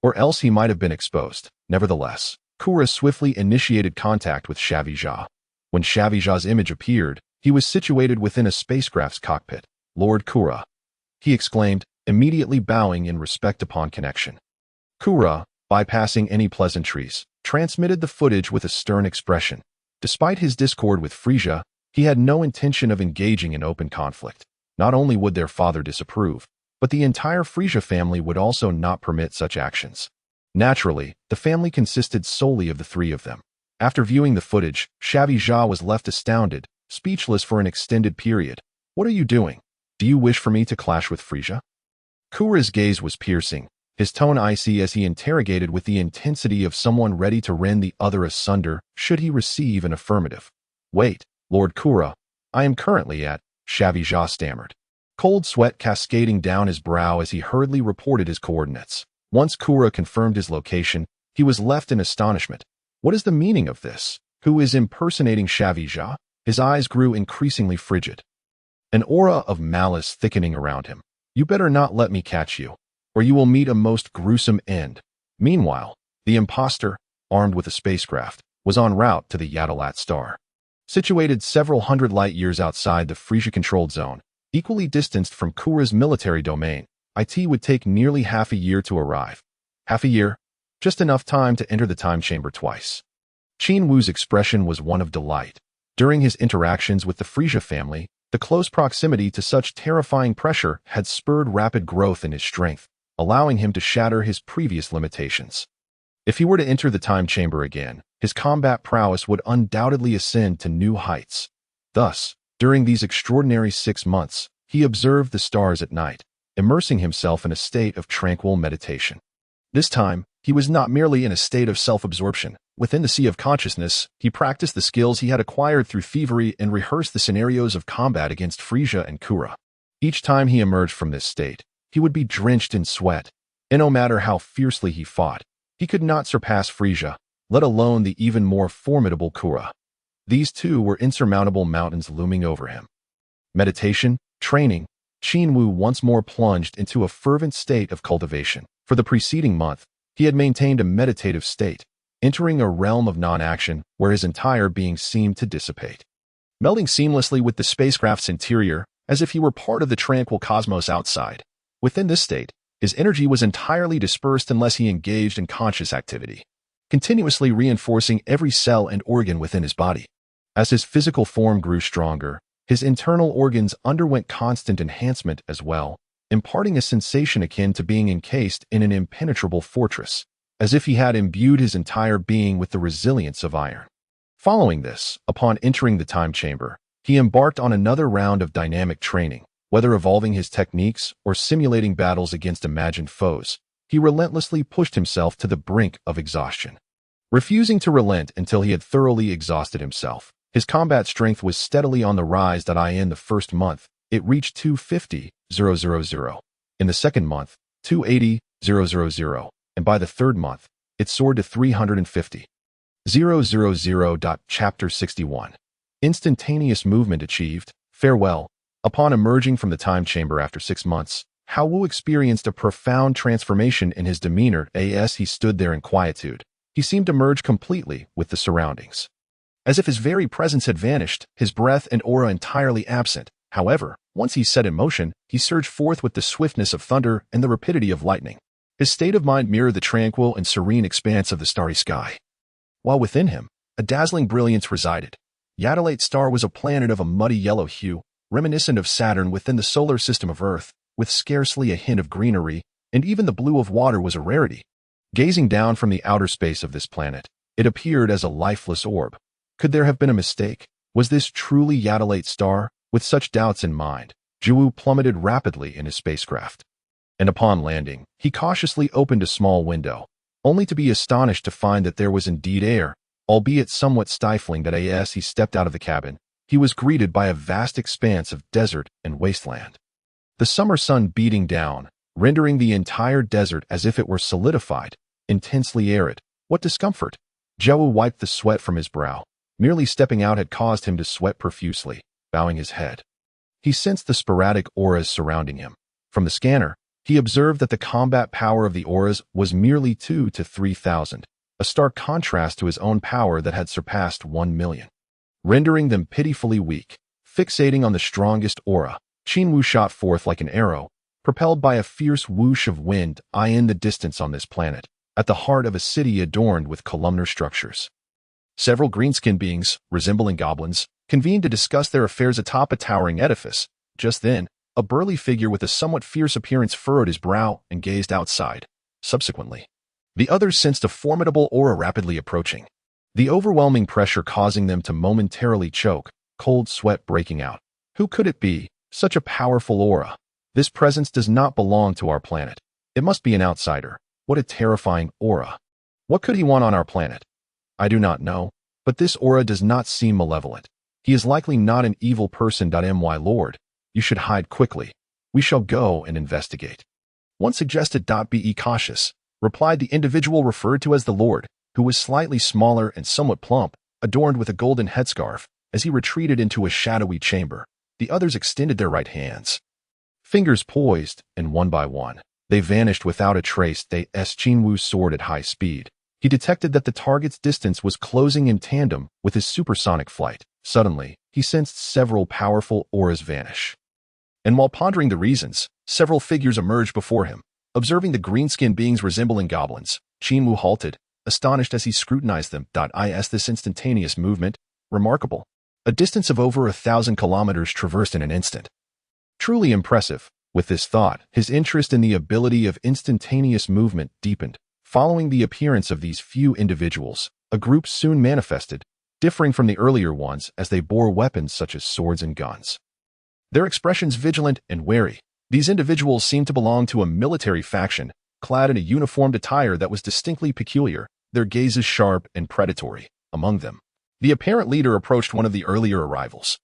or else he might have been exposed. Nevertheless, Kura swiftly initiated contact with Shavija. When Shavija's image appeared, he was situated within a spacecraft's cockpit. "Lord Kura," he exclaimed, immediately bowing in respect upon connection. Kura, bypassing any pleasantries, transmitted the footage with a stern expression. Despite his discord with Frieza, he had no intention of engaging in open conflict. Not only would their father disapprove, but the entire Frieza family would also not permit such actions. Naturally, the family consisted solely of the three of them. After viewing the footage, Shavija was left astounded, speechless for an extended period. "What are you doing? Do you wish for me to clash with Frieza?" Kura's gaze was piercing, his tone icy as he interrogated with the intensity of someone ready to rend the other asunder should he receive an affirmative. "Wait, Lord Kura, I am currently at," Shavija stammered, cold sweat cascading down his brow as he hurriedly reported his coordinates. Once Kura confirmed his location, he was left in astonishment. What is the meaning of this? Who is impersonating Shavija? His eyes grew increasingly frigid, an aura of malice thickening around him. "You better not let me catch you, or you will meet a most gruesome end." Meanwhile, the imposter, armed with a spacecraft, was en route to the Yadalat star. Situated several hundred light-years outside the Frieza-controlled zone, equally distanced from Kura's military domain, it would take nearly half a year to arrive. Half a year? Just enough time to enter the time chamber twice. Qin Wu's expression was one of delight. During his interactions with the Frieza family, the close proximity to such terrifying pressure had spurred rapid growth in his strength, allowing him to shatter his previous limitations. If he were to enter the time chamber again, his combat prowess would undoubtedly ascend to new heights. Thus, during these extraordinary 6 months, he observed the stars at night, immersing himself in a state of tranquil meditation. This time, he was not merely in a state of self-absorption. Within the sea of consciousness, he practiced the skills he had acquired through thievery and rehearsed the scenarios of combat against Frieza and Kura. Each time he emerged from this state, he would be drenched in sweat, and no matter how fiercely he fought, he could not surpass Frieza, let alone the even more formidable Kura. These two were insurmountable mountains looming over him. Meditation, training, Qin Wu once more plunged into a fervent state of cultivation. For the preceding month, he had maintained a meditative state, entering a realm of non-action where his entire being seemed to dissipate. Melding seamlessly with the spacecraft's interior, as if he were part of the tranquil cosmos outside. Within this state, his energy was entirely dispersed unless he engaged in conscious activity, continuously reinforcing every cell and organ within his body. As his physical form grew stronger, his internal organs underwent constant enhancement as well, imparting a sensation akin to being encased in an impenetrable fortress, as if he had imbued his entire being with the resilience of iron. Following this, upon entering the time chamber, he embarked on another round of dynamic training. Whether evolving his techniques or simulating battles against imagined foes, he relentlessly pushed himself to the brink of exhaustion. Refusing to relent until he had thoroughly exhausted himself, his combat strength was steadily on the rise. In the first month, it reached 250,000. In the second month, 280,000, and by the third month, it soared to 350,000. Chapter 61. Instantaneous movement achieved. Farewell. Upon emerging from the time chamber after 6 months, Wu experienced a profound transformation in his demeanor as he stood there in quietude. He seemed to merge completely with the surroundings. As if his very presence had vanished, his breath and aura entirely absent. However, once he set in motion, he surged forth with the swiftness of thunder and the rapidity of lightning. His state of mind mirrored the tranquil and serene expanse of the starry sky, while within him, a dazzling brilliance resided. Yadalat star was a planet of a muddy yellow hue, reminiscent of Saturn within the solar system of Earth, with scarcely a hint of greenery, and even the blue of water was a rarity. Gazing down from the outer space of this planet, it appeared as a lifeless orb. Could there have been a mistake? Was this truly Yadalat star? With such doubts in mind, Wu plummeted rapidly in his spacecraft. And upon landing, he cautiously opened a small window, only to be astonished to find that there was indeed air, albeit somewhat stifling. As he stepped out of the cabin, he was greeted by a vast expanse of desert and wasteland. The summer sun beating down, rendering the entire desert as if it were solidified, intensely arid. What discomfort! Wu wiped the sweat from his brow. Merely stepping out had caused him to sweat profusely, bowing his head. He sensed the sporadic auras surrounding him. From the scanner, he observed that the combat power of the auras was merely 2,000 to 3,000, a stark contrast to his own power that had surpassed 1,000,000. Rendering them pitifully weak. Fixating on the strongest aura, Qin Wu shot forth like an arrow, propelled by a fierce whoosh of wind in the distance on this planet, at the heart of a city adorned with columnar structures. Several green-skinned beings, resembling goblins, convened to discuss their affairs atop a towering edifice. Just then, a burly figure with a somewhat fierce appearance furrowed his brow and gazed outside. Subsequently, the others sensed a formidable aura rapidly approaching, the overwhelming pressure causing them to momentarily choke, cold sweat breaking out. Who could it be? Such a powerful aura. This presence does not belong to our planet. It must be an outsider. What a terrifying aura. What could he want on our planet? I do not know, but this aura does not seem malevolent. He is likely not an evil person. My lord, you should hide quickly. We shall go and investigate. One suggested. Be cautious, replied the individual referred to as the Lord, who was slightly smaller and somewhat plump, adorned with a golden headscarf. As he retreated into a shadowy chamber, the others extended their right hands. Fingers poised, and one by one, They vanished without a trace. Qin Wu soared at high speed. He detected that the target's distance was closing in tandem with his supersonic flight. Suddenly, he sensed several powerful auras vanish. And while pondering the reasons, several figures emerged before him. Observing the green-skinned beings resembling goblins, Qin Wu halted, astonished as he scrutinized them. This instantaneous movement, remarkable. A distance of over 1,000 kilometers traversed in an instant. Truly impressive. With this thought, his interest in the ability of instantaneous movement deepened. Following the appearance of these few individuals, a group soon manifested, differing from the earlier ones as they bore weapons such as swords and guns. Their expressions vigilant and wary, these individuals seemed to belong to a military faction, clad in a uniformed attire that was distinctly peculiar, their gazes sharp and predatory. Among them, the apparent leader approached one of the earlier arrivals.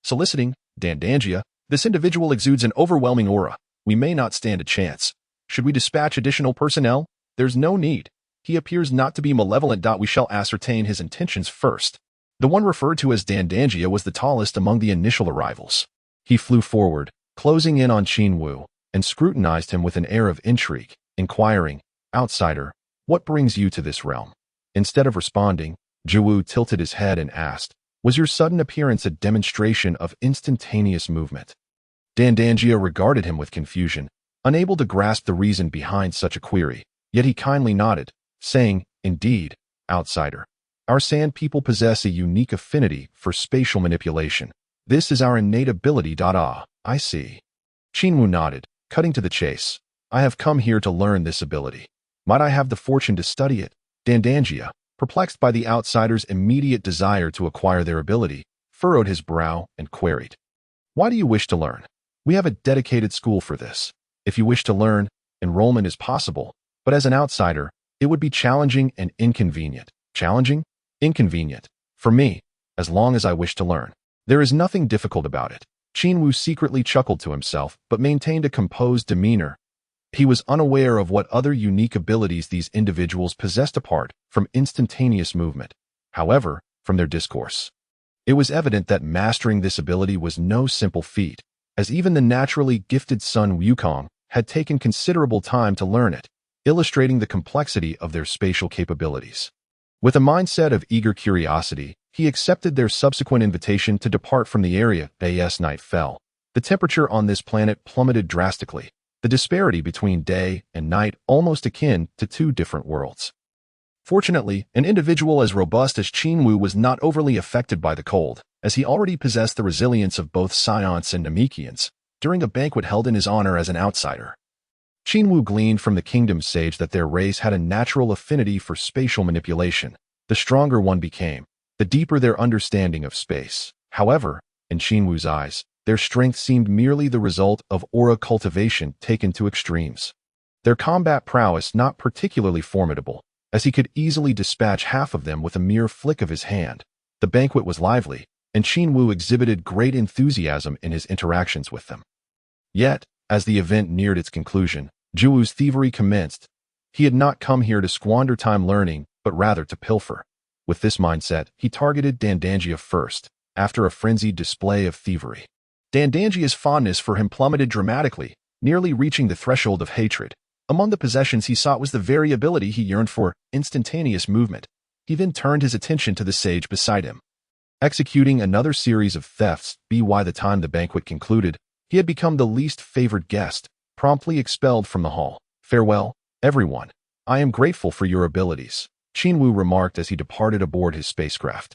Soliciting, Dandangia, this individual exudes an overwhelming aura. We may not stand a chance. Should we dispatch additional personnel? There's no need. He appears not to be malevolent. We shall ascertain his intentions first. The one referred to as Dandangia was the tallest among the initial arrivals. He flew forward, closing in on Qin Wu, and scrutinized him with an air of intrigue, inquiring, "Outsider, what brings you to this realm?" Instead of responding, Wu tilted his head and asked, "Was your sudden appearance a demonstration of instantaneous movement?" Dandangia regarded him with confusion, unable to grasp the reason behind such a query, yet he kindly nodded, saying, "Indeed, outsider. Our Sand people possess a unique affinity for spatial manipulation. This is our innate ability. I see." Qin Wu nodded, cutting to the chase. "I have come here to learn this ability. Might I have the fortune to study it?" Dandangia, perplexed by the outsider's immediate desire to acquire their ability, furrowed his brow and queried, "Why do you wish to learn? We have a dedicated school for this. If you wish to learn, enrollment is possible, but as an outsider, it would be challenging and inconvenient." "Challenging? Inconvenient. For me, as long as I wish to learn. There is nothing difficult about it." Qin Wu secretly chuckled to himself, but maintained a composed demeanor. He was unaware of what other unique abilities these individuals possessed apart from instantaneous movement. However, from their discourse, it was evident that mastering this ability was no simple feat, as even the naturally gifted Sun Wukong had taken considerable time to learn it, illustrating the complexity of their spatial capabilities. With a mindset of eager curiosity, he accepted their subsequent invitation to depart from the area. As night fell, the temperature on this planet plummeted drastically, the disparity between day and night almost akin to two different worlds. Fortunately, an individual as robust as Qin Wu was not overly affected by the cold, as he already possessed the resilience of both Saiyans and Namekians during a banquet held in his honor as an outsider. Qin Wu gleaned from the kingdom's sage that their race had a natural affinity for spatial manipulation. The stronger one became, the deeper their understanding of space. However, in Qin Wu's eyes, their strength seemed merely the result of aura cultivation taken to extremes. Their combat prowess not particularly formidable, as he could easily dispatch half of them with a mere flick of his hand. The banquet was lively, and Qin Wu exhibited great enthusiasm in his interactions with them. Yet, as the event neared its conclusion, Wu's thievery commenced. He had not come here to squander time learning, but rather to pilfer. With this mindset, he targeted Dandangia first, after a frenzied display of thievery. Dandangia's fondness for him plummeted dramatically, nearly reaching the threshold of hatred. Among the possessions he sought was the very ability he yearned for, instantaneous movement. He then turned his attention to the sage beside him. Executing another series of thefts, by the time the banquet concluded, he had become the least favored guest, promptly expelled from the hall. "Farewell, everyone. I am grateful for your abilities," Qin Wu remarked as he departed aboard his spacecraft.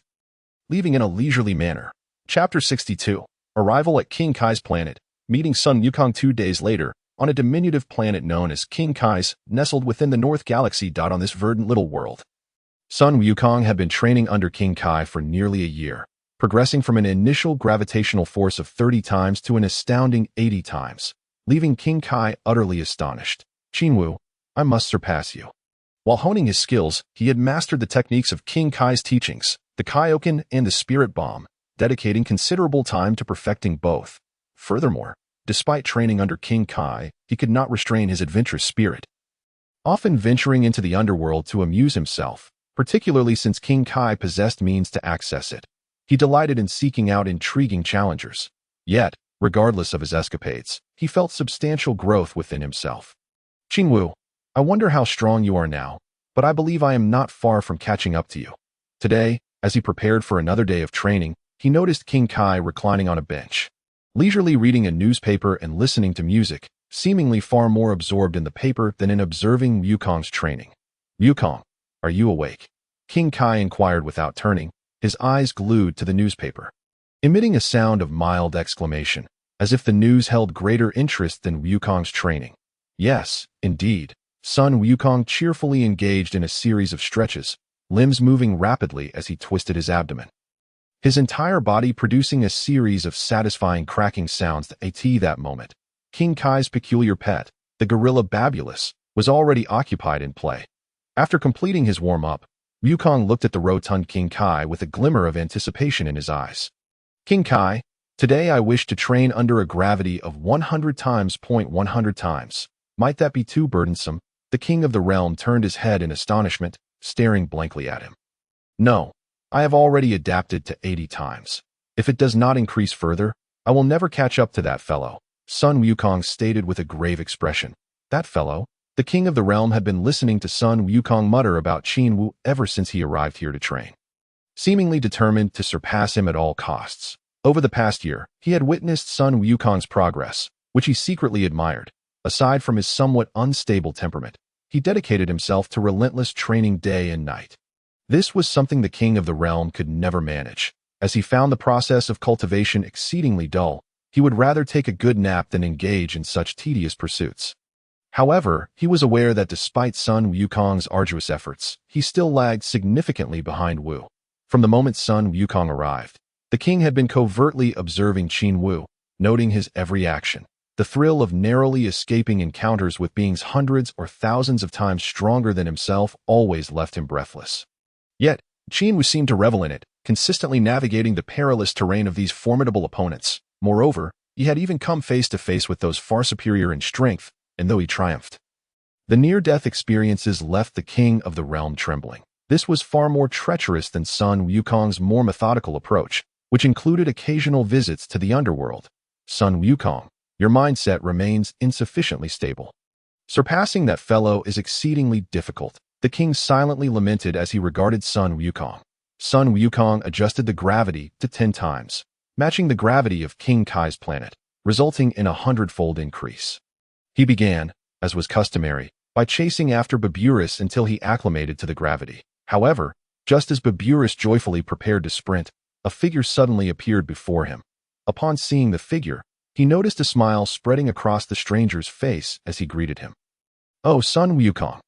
Leaving in a leisurely manner. Chapter 62. Arrival at King Kai's planet. Meeting Sun Wukong 2 days later, on a diminutive planet known as King Kai's, nestled within the North Galaxy. On this verdant little world, Sun Wukong had been training under King Kai for nearly a year, progressing from an initial gravitational force of 30 times to an astounding 80 times, leaving King Kai utterly astonished. "Qin Wu, I must surpass you." While honing his skills, he had mastered the techniques of King Kai's teachings, the Kaioken and the Spirit Bomb, dedicating considerable time to perfecting both. Furthermore, despite training under King Kai, he could not restrain his adventurous spirit, often venturing into the underworld to amuse himself, particularly since King Kai possessed means to access it. He delighted in seeking out intriguing challengers. Yet, regardless of his escapades, he felt substantial growth within himself. Qin Wu, I wonder how strong you are now, but I believe I am not far from catching up to you. Today, as he prepared for another day of training, he noticed King Kai reclining on a bench, leisurely reading a newspaper and listening to music, seemingly far more absorbed in the paper than in observing Wukong's training. Wukong, are you awake? King Kai inquired without turning, his eyes glued to the newspaper, emitting a sound of mild exclamation, as if the news held greater interest than Wukong's training. Yes, indeed. Sun Wukong cheerfully engaged in a series of stretches, limbs moving rapidly as he twisted his abdomen, his entire body producing a series of satisfying cracking sounds. At that moment, King Kai's peculiar pet, the gorilla Babulus, was already occupied in play. After completing his warm-up, Wukong looked at the rotund King Kai with a glimmer of anticipation in his eyes. King Kai, today I wish to train under a gravity of 100 times 100 times. Might that be too burdensome? The king of the realm turned his head in astonishment, staring blankly at him. No, I have already adapted to 80 times. If it does not increase further, I will never catch up to that fellow, Sun Wukong stated with a grave expression. That fellow? The king of the realm had been listening to Sun Wukong mutter about Qin Wu ever since he arrived here to train, seemingly determined to surpass him at all costs. Over the past year, he had witnessed Sun Wukong's progress, which he secretly admired. Aside from his somewhat unstable temperament, he dedicated himself to relentless training day and night. This was something the king of the realm could never manage. As he found the process of cultivation exceedingly dull, he would rather take a good nap than engage in such tedious pursuits. However, he was aware that despite Sun Wukong's arduous efforts, he still lagged significantly behind Wu. From the moment Sun Wukong arrived, the king had been covertly observing Qin Wu, noting his every action. The thrill of narrowly escaping encounters with beings hundreds or thousands of times stronger than himself always left him breathless. Yet, Qin Wu seemed to revel in it, consistently navigating the perilous terrain of these formidable opponents. Moreover, he had even come face to face with those far superior in strength, and though he triumphed, the near-death experiences left the king of the realm trembling. This was far more treacherous than Sun Wukong's more methodical approach, which included occasional visits to the underworld. Sun Wukong, your mindset remains insufficiently stable. Surpassing that fellow is exceedingly difficult, the king silently lamented as he regarded Sun Wukong. Sun Wukong adjusted the gravity to 10 times, matching the gravity of King Kai's planet, resulting in a 100-fold increase. He began, as was customary, by chasing after Babulus until he acclimated to the gravity. However, just as Babulus joyfully prepared to sprint, a figure suddenly appeared before him. Upon seeing the figure, he noticed a smile spreading across the stranger's face as he greeted him. Oh, Sun Wukong.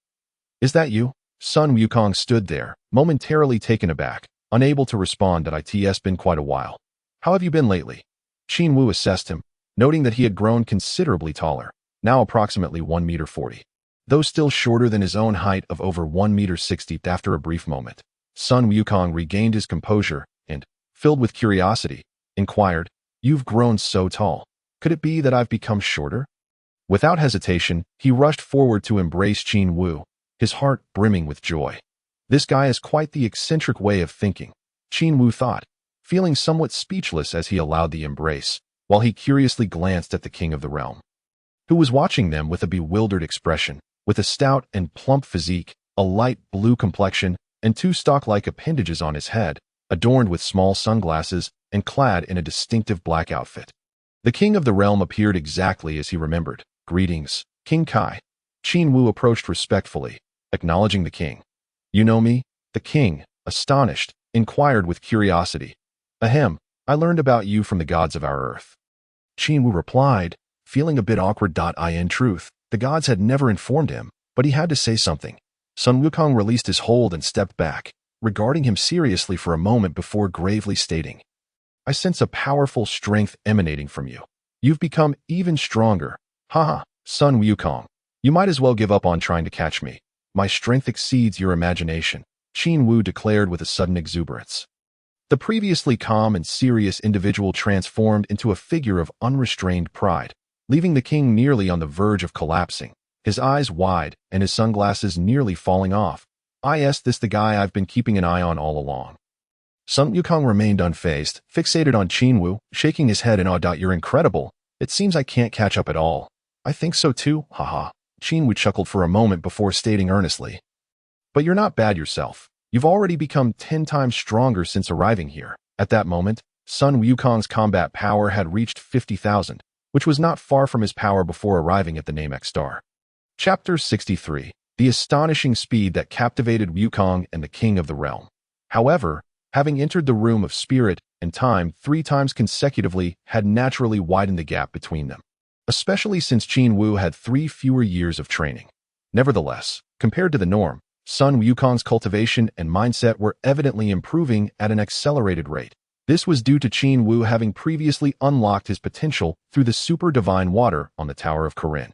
Is that you? Sun Wukong stood there, momentarily taken aback, unable to respond. It's been quite a while. How have you been lately? Qin Wu assessed him, noting that he had grown considerably taller, now approximately 1.40 meters, though still shorter than his own height of over 1.60 meters. After a brief moment, Sun Wukong regained his composure and, filled with curiosity, inquired, You've grown so tall. Could it be that I've become shorter? Without hesitation, he rushed forward to embrace Qin Wu, his heart brimming with joy. This guy has quite the eccentric way of thinking, Qin Wu thought, feeling somewhat speechless as he allowed the embrace, while he curiously glanced at the king of the realm, who was watching them with a bewildered expression. With a stout and plump physique, a light blue complexion, and 2 stalk-like appendages on his head, adorned with small sunglasses and clad in a distinctive black outfit. The king of the realm appeared exactly as he remembered. Greetings, King Kai. Qin Wu approached respectfully, acknowledging the king. You know me? The king, astonished, inquired with curiosity. Ahem, I learned about you from the gods of our earth. Qin Wu replied, feeling a bit awkward. In truth, the gods had never informed him, but he had to say something. Sun Wukong released his hold and stepped back, regarding him seriously for a moment before gravely stating, I sense a powerful strength emanating from you. You've become even stronger. Haha, Sun Wukong. You might as well give up on trying to catch me. My strength exceeds your imagination, Qin Wu declared with a sudden exuberance. The previously calm and serious individual transformed into a figure of unrestrained pride, leaving the king nearly on the verge of collapsing, his eyes wide and his sunglasses nearly falling off. This the guy I've been keeping an eye on all along. Sun Wukong remained unfazed, fixated on Qin Wu, shaking his head in awe. You're incredible. It seems I can't catch up at all. I think so too, haha. Qin Wu chuckled for a moment before stating earnestly, "But you're not bad yourself. You've already become 10 times stronger since arriving here." At that moment, Sun Wukong's combat power had reached 50,000, which was not far from his power before arriving at the Namek star. Chapter 63. The astonishing speed that captivated Wukong and the King of the Realm. However, having entered the room of spirit and time 3 times consecutively had naturally widened the gap between them, especially since Qin Wu had 3 fewer years of training. Nevertheless, compared to the norm, Sun Wukong's cultivation and mindset were evidently improving at an accelerated rate. This was due to Qin Wu having previously unlocked his potential through the super divine water on the Tower of Korin,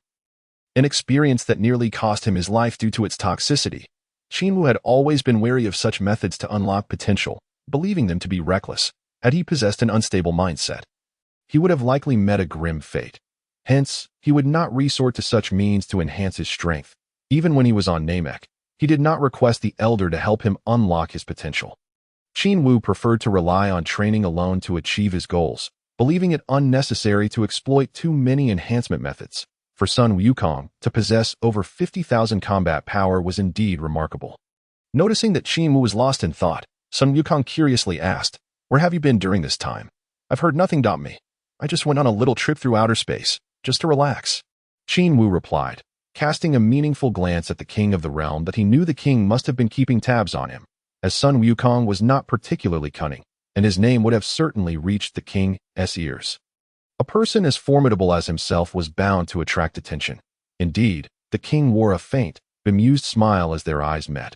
an experience that nearly cost him his life due to its toxicity. Qin Wu had always been wary of such methods to unlock potential, believing them to be reckless. Had he possessed an unstable mindset, he would have likely met a grim fate. Hence, he would not resort to such means to enhance his strength. Even when he was on Namek, he did not request the Elder to help him unlock his potential. Qin Wu preferred to rely on training alone to achieve his goals, believing it unnecessary to exploit too many enhancement methods. For Sun Wukong to possess over 50,000 combat power was indeed remarkable. Noticing that Qin Wu was lost in thought, Sun Wukong curiously asked, "Where have you been during this time? I've heard nothing about me. I just went on a little trip through outer space, just to relax." Qin Wu replied, casting a meaningful glance at the King of the Realm that he knew the king must have been keeping tabs on him, as Sun Wukong was not particularly cunning, and his name would have certainly reached the king's ears. A person as formidable as himself was bound to attract attention. Indeed, the king wore a faint, bemused smile as their eyes met.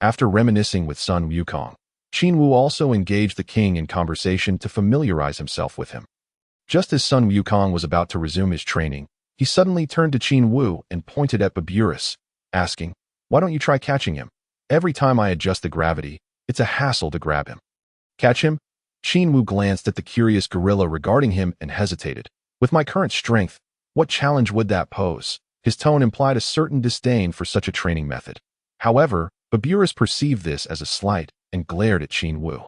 After reminiscing with Sun Wukong, Qin Wu also engaged the king in conversation to familiarize himself with him. Just as Sun Wukong was about to resume his training, he suddenly turned to Qin Wu and pointed at perilous, asking, "Why don't you try catching him? Every time I adjust the gravity, it's a hassle to grab him." "Catch him?" Qin Wu glanced at the curious gorilla regarding him and hesitated. "With my current strength, what challenge would that pose?" His tone implied a certain disdain for such a training method. However, perilous perceived this as a slight and glared at Qin Wu,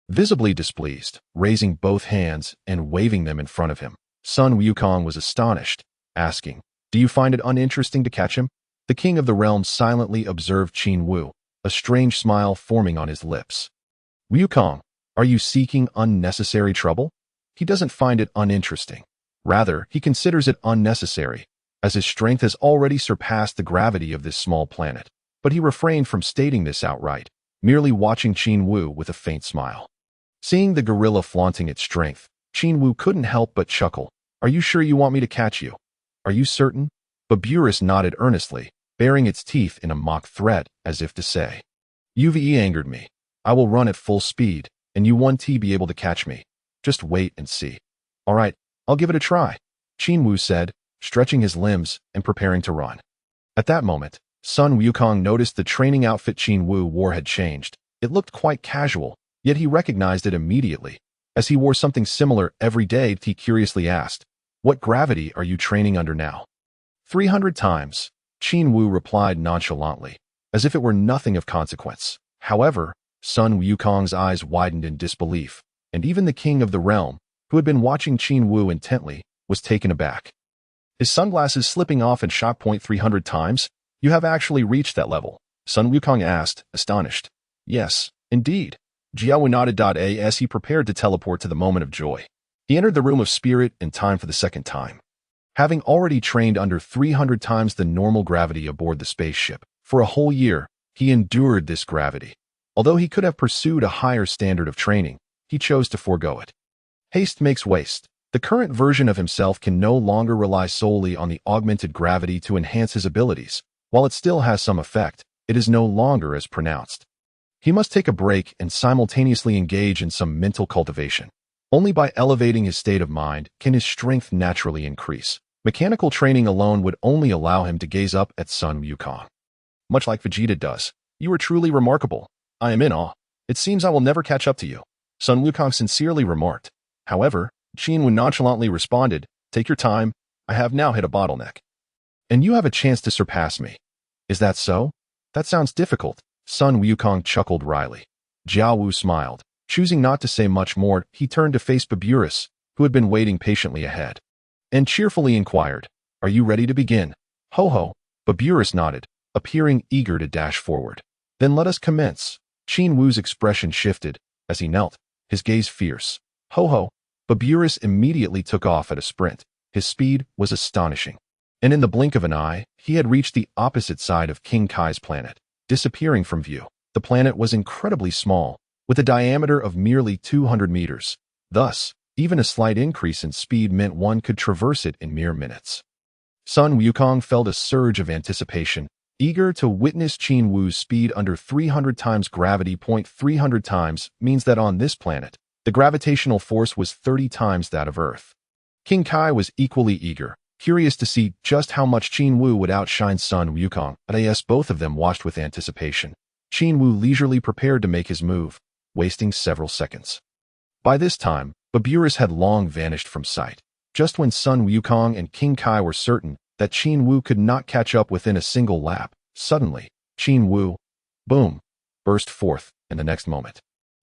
visibly displeased, raising both hands and waving them in front of him. Sun Wukong was astonished, asking, "Do you find it uninteresting to catch him?" The King of the Realm silently observed Qin Wu, a strange smile forming on his lips. "Wukong, are you seeking unnecessary trouble?" He doesn't find it uninteresting. Rather, he considers it unnecessary, as his strength has already surpassed the gravity of this small planet. But he refrained from stating this outright, merely watching Qin Wu with a faint smile. Seeing the gorilla flaunting its strength, Qin Wu couldn't help but chuckle. "Are you sure you want me to catch you? Are you certain?" Perilous nodded earnestly, baring its teeth in a mock threat, as if to say, "You've angered me. I will run at full speed, and you won't be able to catch me. Just wait and see." "All right, I'll give it a try," Qin Wu said, stretching his limbs and preparing to run. At that moment, Sun Wukong noticed the training outfit Qin Wu wore had changed. It looked quite casual, yet he recognized it immediately. As he wore something similar every day, he curiously asked, "What gravity are you training under now?" 300 times, Qin Wu replied nonchalantly, as if it were nothing of consequence. However, Sun Wukong's eyes widened in disbelief, and even the King of the Realm, who had been watching Qin Wu intently, was taken aback. His sunglasses slipping off and shot point 300 times? "You have actually reached that level?" Sun Wukong asked, astonished. "Yes, indeed." Jiao nodded. As he prepared to teleport to the moment of joy, he entered the room of spirit and time for the second time. Having already trained under 300 times the normal gravity aboard the spaceship, for a whole year, he endured this gravity. Although he could have pursued a higher standard of training, he chose to forego it. Haste makes waste. The current version of himself can no longer rely solely on the augmented gravity to enhance his abilities. While it still has some effect, it is no longer as pronounced. He must take a break and simultaneously engage in some mental cultivation. Only by elevating his state of mind can his strength naturally increase. Mechanical training alone would only allow him to gaze up at Sun Wukong, much like Vegeta does. "You are truly remarkable. I am in awe. It seems I will never catch up to you," Sun Wukong sincerely remarked. However, Qin Wu nonchalantly responded, "Take your time. I have now hit a bottleneck. And you have a chance to surpass me." "Is that so? That sounds difficult." Sun Wukong chuckled wryly. Jiao Wu smiled. Choosing not to say much more, he turned to face perilous, who had been waiting patiently ahead, and cheerfully inquired, "Are you ready to begin?" "Ho ho, Baburis nodded, appearing eager to dash forward. Then let us commence. Qin Wu's expression shifted as he knelt, his gaze fierce. Ho-ho! Baburis immediately took off at a sprint. His speed was astonishing. And in the blink of an eye, he had reached the opposite side of King Kai's planet, disappearing from view. The planet was incredibly small, with a diameter of merely 200 meters. Thus, even a slight increase in speed meant one could traverse it in mere minutes. Sun Wukong felt a surge of anticipation, eager to witness Qin Wu's speed under 300 times gravity. 300 times means that on this planet, the gravitational force was 30 times that of Earth. King Kai was equally eager, curious to see just how much Qin Wu would outshine Sun Wukong, but yes, both of them watched with anticipation. Qin Wu leisurely prepared to make his move, wasting several seconds. By this time, Baburis had long vanished from sight. Just when Sun Wukong and King Kai were certain that Qin Wu could not catch up within a single lap, suddenly, Qin Wu, boom, burst forth in the next moment.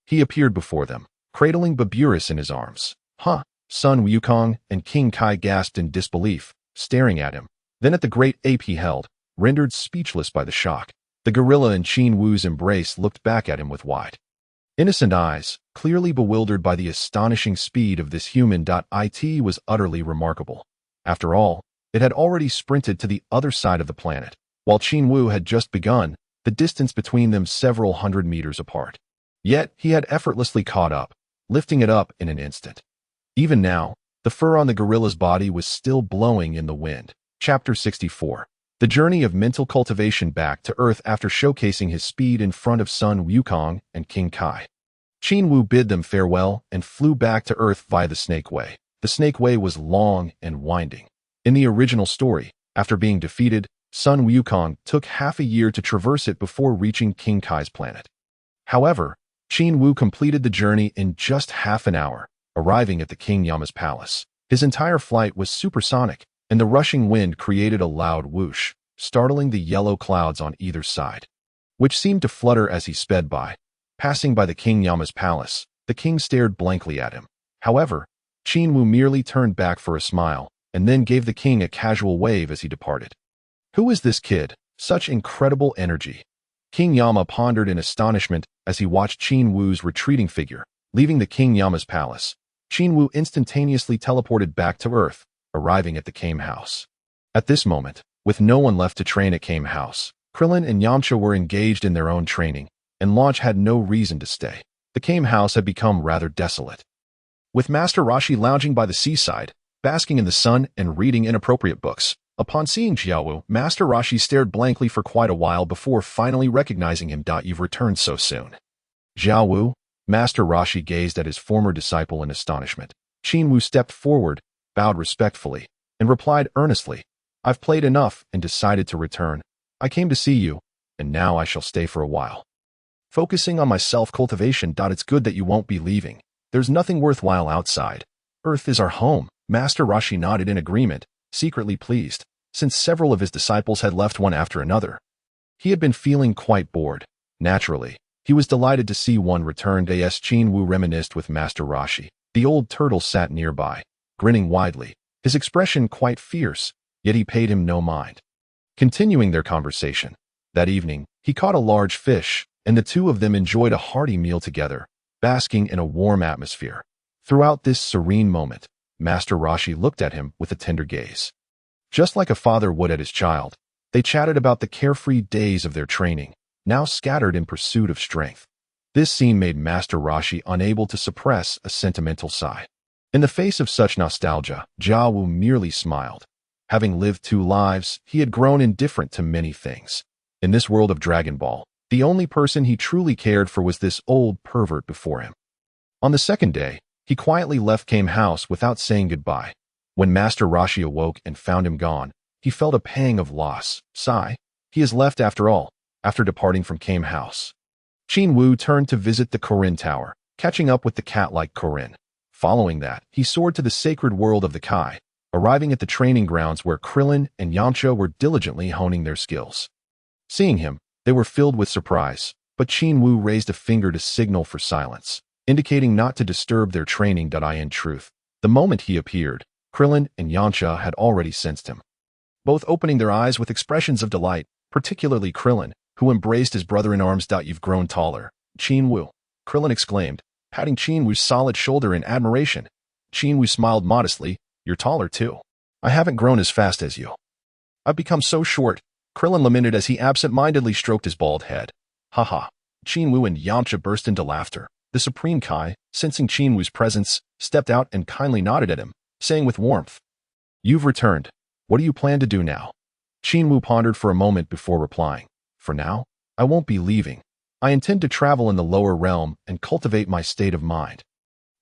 He appeared before them, cradling Baburis in his arms. Huh! Sun Wukong and King Kai gasped in disbelief, staring at him, then at the great ape he held, rendered speechless by the shock. The gorilla in Qin Wu's embrace looked back at him with wide, innocent eyes, clearly bewildered by the astonishing speed of this human. It was utterly remarkable. After all, it had already sprinted to the other side of the planet, while Qin Wu had just begun, the distance between them several hundred meters apart. Yet he had effortlessly caught up, lifting it up in an instant. Even now, the fur on the gorilla's body was still blowing in the wind. Chapter 64. The journey of mental cultivation back to Earth after showcasing his speed in front of Sun Wukong and King Kai. Qin Wu bid them farewell and flew back to Earth via the Snake Way. The Snake Way was long and winding. In the original story, after being defeated, Sun Wukong took half a year to traverse it before reaching King Kai's planet. However, Qin Wu completed the journey in just half an hour, arriving at the King Yama's palace. His entire flight was supersonic, and the rushing wind created a loud whoosh, startling the yellow clouds on either side, which seemed to flutter as he sped by. Passing by the King Yama's palace, the king stared blankly at him. However, Qin Wu merely turned back for a smile, and then gave the king a casual wave as he departed. Who is this kid? Such incredible energy. King Yama pondered in astonishment as he watched Qin Wu's retreating figure, leaving the King Yama's palace. Qin Wu instantaneously teleported back to Earth, arriving at the Kame House. At this moment, with no one left to train at Kame House, Krillin and Yamcha were engaged in their own training, and Launch had no reason to stay. The Kame House had become rather desolate. With Master Roshi lounging by the seaside, basking in the sun and reading inappropriate books, upon seeing Xiaowu, Master Roshi stared blankly for quite a while before finally recognizing him. You've returned so soon. Xiaowu? Master Roshi gazed at his former disciple in astonishment. Qin Wu stepped forward, bowed respectfully, and replied earnestly, I've played enough and decided to return. I came to see you, and now I shall stay for a while. Focusing on my self-cultivation. It's good that you won't be leaving. There's nothing worthwhile outside. Earth is our home. Master Roshi nodded in agreement, secretly pleased, since several of his disciples had left one after another. He had been feeling quite bored. Naturally, he was delighted to see one return. Qin Wu reminisced with Master Roshi. The old turtle sat nearby, grinning widely, his expression quite fierce, yet he paid him no mind. Continuing their conversation, that evening, he caught a large fish, and the two of them enjoyed a hearty meal together, basking in a warm atmosphere. Throughout this serene moment, Master Roshi looked at him with a tender gaze. Just like a father would at his child, they chatted about the carefree days of their training, now scattered in pursuit of strength. This scene made Master Roshi unable to suppress a sentimental sigh. In the face of such nostalgia, Xiaowu merely smiled. Having lived 2 lives, he had grown indifferent to many things. In this world of Dragon Ball, the only person he truly cared for was this old pervert before him. On the second day, he quietly left Kame House without saying goodbye. When Master Roshi awoke and found him gone, he felt a pang of loss. Sigh, he has left after all. After departing from Kame House, Qin Wu turned to visit the Korin Tower, catching up with the cat-like Korin. Following that, he soared to the sacred world of the Kai, arriving at the training grounds where Krillin and Yamcha were diligently honing their skills. Seeing him, they were filled with surprise, but Qin Wu raised a finger to signal for silence, indicating not to disturb their training. In truth, the moment he appeared, Krillin and Yamcha had already sensed him. both opening their eyes with expressions of delight, particularly Krillin, who embraced his brother in arms. You've grown taller. Qin Wu, Krillin exclaimed, patting Qin Wu's solid shoulder in admiration. Qin Wu smiled modestly. You're taller too. I haven't grown as fast as you. I've become so short, Krillin lamented as he absent-mindedly stroked his bald head. Haha. Qin Wu and Yamcha burst into laughter. The Supreme Kai, sensing Qin Wu's presence, stepped out and kindly nodded at him, saying with warmth, You've returned. What do you plan to do now? Qin Wu pondered for a moment before replying. For now, I won't be leaving. I intend to travel in the lower realm and cultivate my state of mind.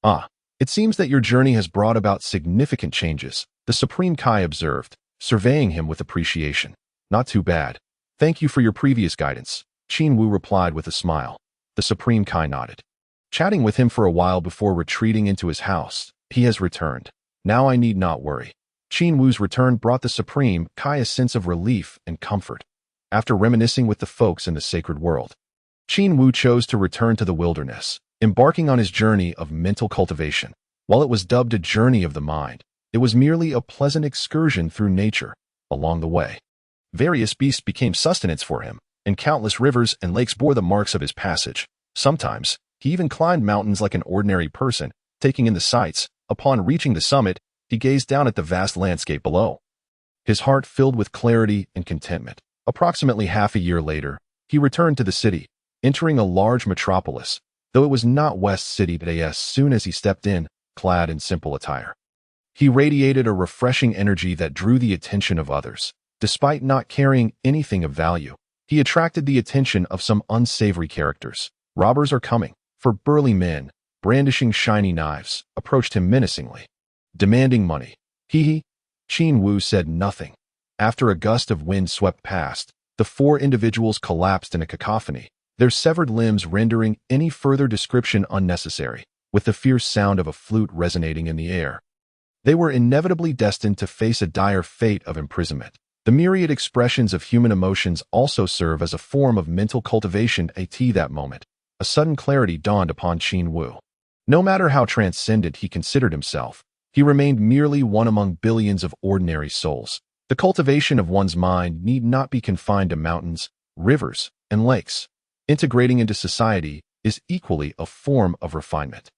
Ah, it seems that your journey has brought about significant changes, the Supreme Kai observed, surveying him with appreciation. Not too bad. Thank you for your previous guidance, Qin Wu replied with a smile. The Supreme Kai nodded. Chatting with him for a while before retreating into his house, he has returned. Now I need not worry. Qin Wu's return brought the Supreme Kai a sense of relief and comfort. After reminiscing with the folks in the sacred world, Qin Wu chose to return to the wilderness, embarking on his journey of mental cultivation. While it was dubbed a journey of the mind, it was merely a pleasant excursion through nature. Along the way, various beasts became sustenance for him, and countless rivers and lakes bore the marks of his passage. Sometimes, he even climbed mountains like an ordinary person, taking in the sights. Upon reaching the summit, he gazed down at the vast landscape below. His heart filled with clarity and contentment. Approximately half a year later, he returned to the city, entering a large metropolis, though it was not West City today. As soon as he stepped in, clad in simple attire, he radiated a refreshing energy that drew the attention of others. Despite not carrying anything of value, he attracted the attention of some unsavory characters. Robbers are coming, for burly men, brandishing shiny knives, approached him menacingly, demanding money. Qin Wu said nothing. After a gust of wind swept past, the four individuals collapsed in a cacophony, their severed limbs rendering any further description unnecessary, with the fierce sound of a flute resonating in the air. They were inevitably destined to face a dire fate of imprisonment. The myriad expressions of human emotions also serve as a form of mental cultivation. At that moment, a sudden clarity dawned upon Qin Wu. No matter how transcendent he considered himself, he remained merely one among billions of ordinary souls. The cultivation of one's mind need not be confined to mountains, rivers, and lakes. Integrating into society is equally a form of refinement.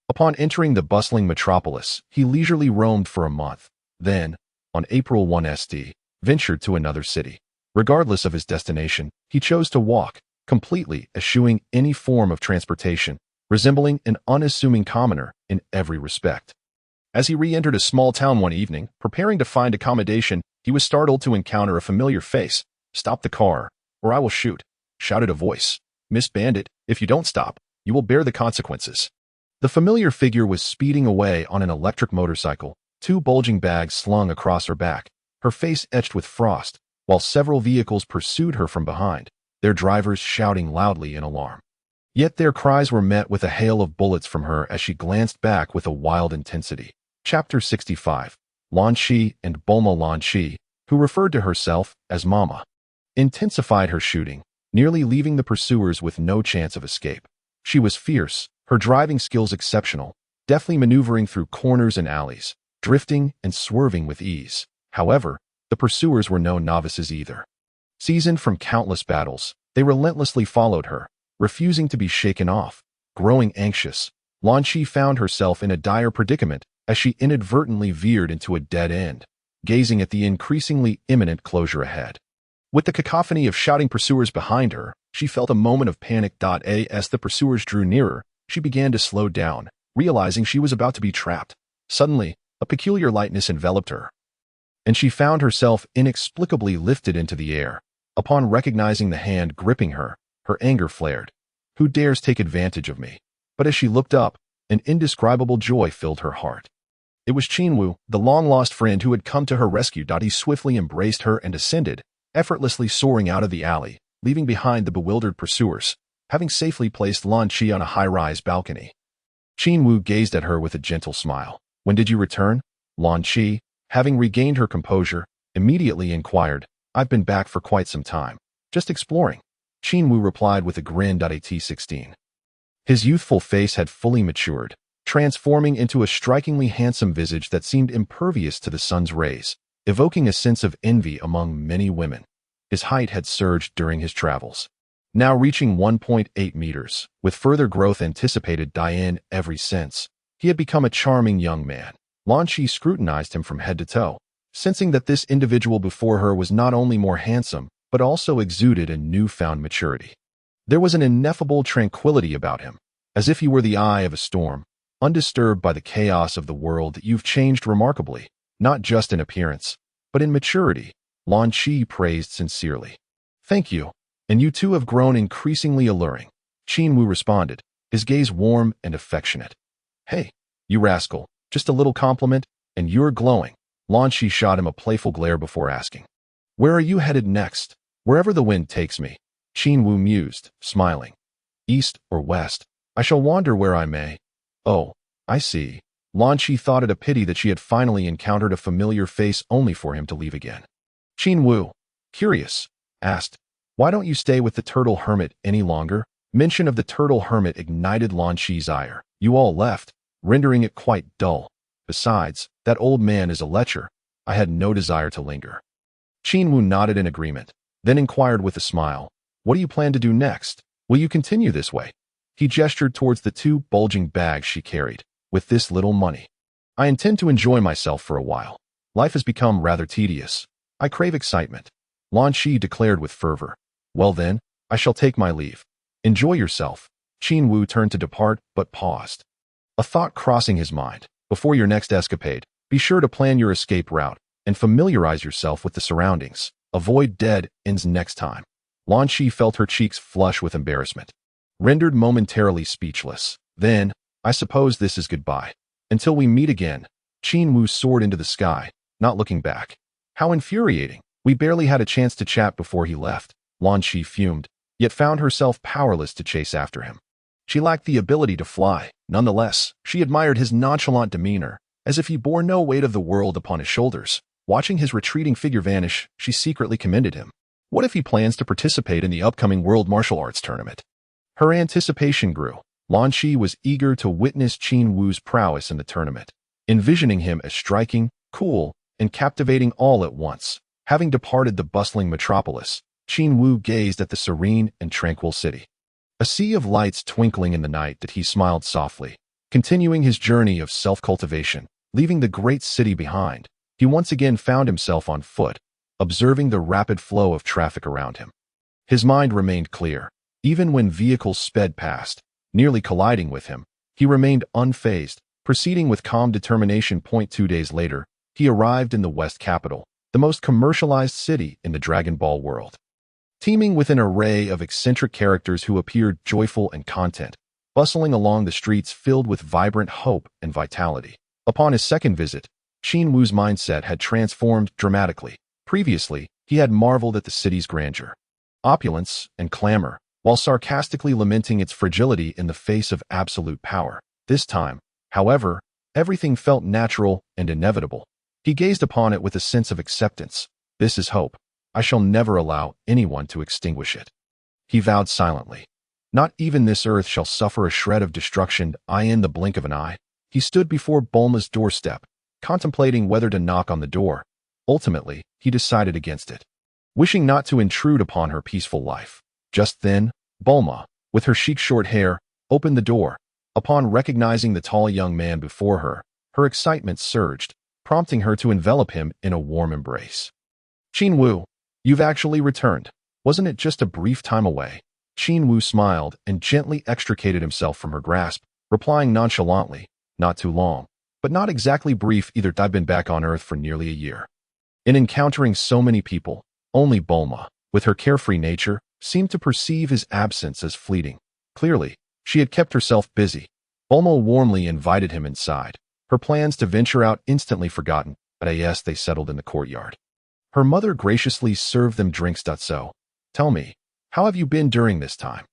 Upon entering the bustling metropolis, he leisurely roamed for a month. Then, on April 1 SD, ventured to another city. Regardless of his destination, he chose to walk, completely eschewing any form of transportation, resembling an unassuming commoner in every respect. As he re-entered a small town one evening, preparing to find accommodation, he was startled to encounter a familiar face. "Stop the car, or I will shoot," shouted a voice. "Miss Bandit, if you don't stop, you will bear the consequences." The familiar figure was speeding away on an electric motorcycle, two bulging bags slung across her back, her face etched with frost, while several vehicles pursued her from behind, their drivers shouting loudly in alarm. Yet their cries were met with a hail of bullets from her as she glanced back with a wild intensity. Chapter 65. Lan Shi and Bulma. Lan Shi, who referred to herself as Mama, intensified her shooting, nearly leaving the pursuers with no chance of escape. She was fierce, her driving skills exceptional, deftly maneuvering through corners and alleys, drifting and swerving with ease. However, the pursuers were no novices either. Seasoned from countless battles, they relentlessly followed her, refusing to be shaken off. Growing anxious, Lan Shi found herself in a dire predicament as she inadvertently veered into a dead end, gazing at the increasingly imminent closure ahead. With the cacophony of shouting pursuers behind her, she felt a moment of panic. As the pursuers drew nearer, she began to slow down, realizing she was about to be trapped. Suddenly, a peculiar lightness enveloped her, and she found herself inexplicably lifted into the air. Upon recognizing the hand gripping her, her anger flared. "Who dares take advantage of me?" But as she looked up, an indescribable joy filled her heart. It was Qin Wu, the long-lost friend who had come to her rescue. He swiftly embraced her and ascended, effortlessly soaring out of the alley, leaving behind the bewildered pursuers, having safely placed Lan Shi on a high-rise balcony. Qin Wu gazed at her with a gentle smile. "When did you return?" Lan Shi, having regained her composure, immediately inquired. "I've been back for quite some time. Just exploring," Qin Wu replied with a grin. At 16. His youthful face had fully matured, transforming into a strikingly handsome visage that seemed impervious to the sun's rays. evoking a sense of envy among many women. His height had surged during his travels, now reaching 1.8 meters, with further growth anticipated in every sense. He had become a charming young man. Lan Shi scrutinized him from head to toe, sensing that this individual before her was not only more handsome, but also exuded a newfound maturity. There was an ineffable tranquility about him, as if he were the eye of a storm, undisturbed by the chaos of the world. You've changed remarkably, not just in appearance, but in maturity, Lan Shi praised sincerely. Thank you, and you too have grown increasingly alluring, Qin Wu responded, his gaze warm and affectionate. Hey, you rascal, just a little compliment, and you're glowing. Lan Shi shot him a playful glare before asking. Where are you headed next? Wherever the wind takes me, Qin Wu mused, smiling. East or west, I shall wander where I may. Oh, I see. Lan Shi thought it a pity that she had finally encountered a familiar face only for him to leave again. Qin Wu, curious, asked, why don't you stay with the turtle hermit any longer? Mention of the turtle hermit ignited Lan Shi's ire. You all left, rendering it quite dull. Besides, that old man is a lecher. I had no desire to linger. Qin Wu nodded in agreement, then inquired with a smile, what do you plan to do next? Will you continue this way? He gestured towards the two bulging bags she carried. With this little money, I intend to enjoy myself for a while. Life has become rather tedious. I crave excitement, Lan Shi declared with fervor. Well then, I shall take my leave. Enjoy yourself. Qin Wu turned to depart, but paused. A thought crossing his mind. Before your next escapade, be sure to plan your escape route and familiarize yourself with the surroundings. Avoid dead ends next time. Lan Shi felt her cheeks flush with embarrassment, rendered momentarily speechless. Then, I suppose this is goodbye. Until we meet again. Qin Wu soared into the sky, not looking back. How infuriating. We barely had a chance to chat before he left. Lan Shi fumed, yet found herself powerless to chase after him. She lacked the ability to fly. Nonetheless, she admired his nonchalant demeanor, as if he bore no weight of the world upon his shoulders. Watching his retreating figure vanish, she secretly commended him. What if he plans to participate in the upcoming World Martial Arts Tournament? Her anticipation grew. Lan Shi was eager to witness Qin Wu's prowess in the tournament, envisioning him as striking, cool, and captivating all at once. Having departed the bustling metropolis, Qin Wu gazed at the serene and tranquil city. A sea of lights twinkling in the night that he smiled softly. Continuing his journey of self-cultivation, leaving the great city behind, he once again found himself on foot, observing the rapid flow of traffic around him. His mind remained clear. Even when vehicles sped past, nearly colliding with him, he remained unfazed, proceeding with calm determination. 2 days later, he arrived in the West capital, the most commercialized city in the Dragon Ball world. Teeming with an array of eccentric characters who appeared joyful and content, bustling along the streets filled with vibrant hope and vitality. Upon his second visit, Qin Wu's mindset had transformed dramatically. Previously, he had marveled at the city's grandeur, opulence, and clamor, while sarcastically lamenting its fragility in the face of absolute power. This time, however, everything felt natural and inevitable. He gazed upon it with a sense of acceptance. This is hope. I shall never allow anyone to extinguish it. He vowed silently. Not even this earth shall suffer a shred of destruction in the blink of an eye. He stood before Bulma's doorstep, contemplating whether to knock on the door. Ultimately, he decided against it, wishing not to intrude upon her peaceful life. Just then, Bulma, with her chic short hair, opened the door. Upon recognizing the tall young man before her, her excitement surged, prompting her to envelop him in a warm embrace. Qin Wu, you've actually returned. Wasn't it just a brief time away? Qin Wu smiled and gently extricated himself from her grasp, replying nonchalantly, not too long, but not exactly brief either. I've been back on Earth for nearly a year. In encountering so many people, only Bulma, with her carefree nature, seemed to perceive his absence as fleeting. Clearly, she had kept herself busy. Bulma warmly invited him inside, her plans to venture out instantly forgotten, but yes, they settled in the courtyard. Her mother graciously served them drinks. So, tell me, how have you been during this time?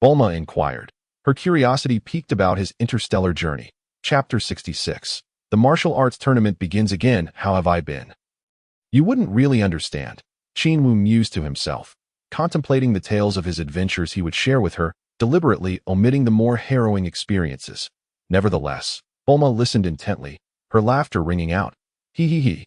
Bulma inquired, her curiosity piqued about his interstellar journey. Chapter 66. The martial arts tournament begins again. How have I been? You wouldn't really understand, Qin Wu mused to himself, contemplating the tales of his adventures he would share with her, deliberately omitting the more harrowing experiences. Nevertheless, Bulma listened intently, her laughter ringing out. He.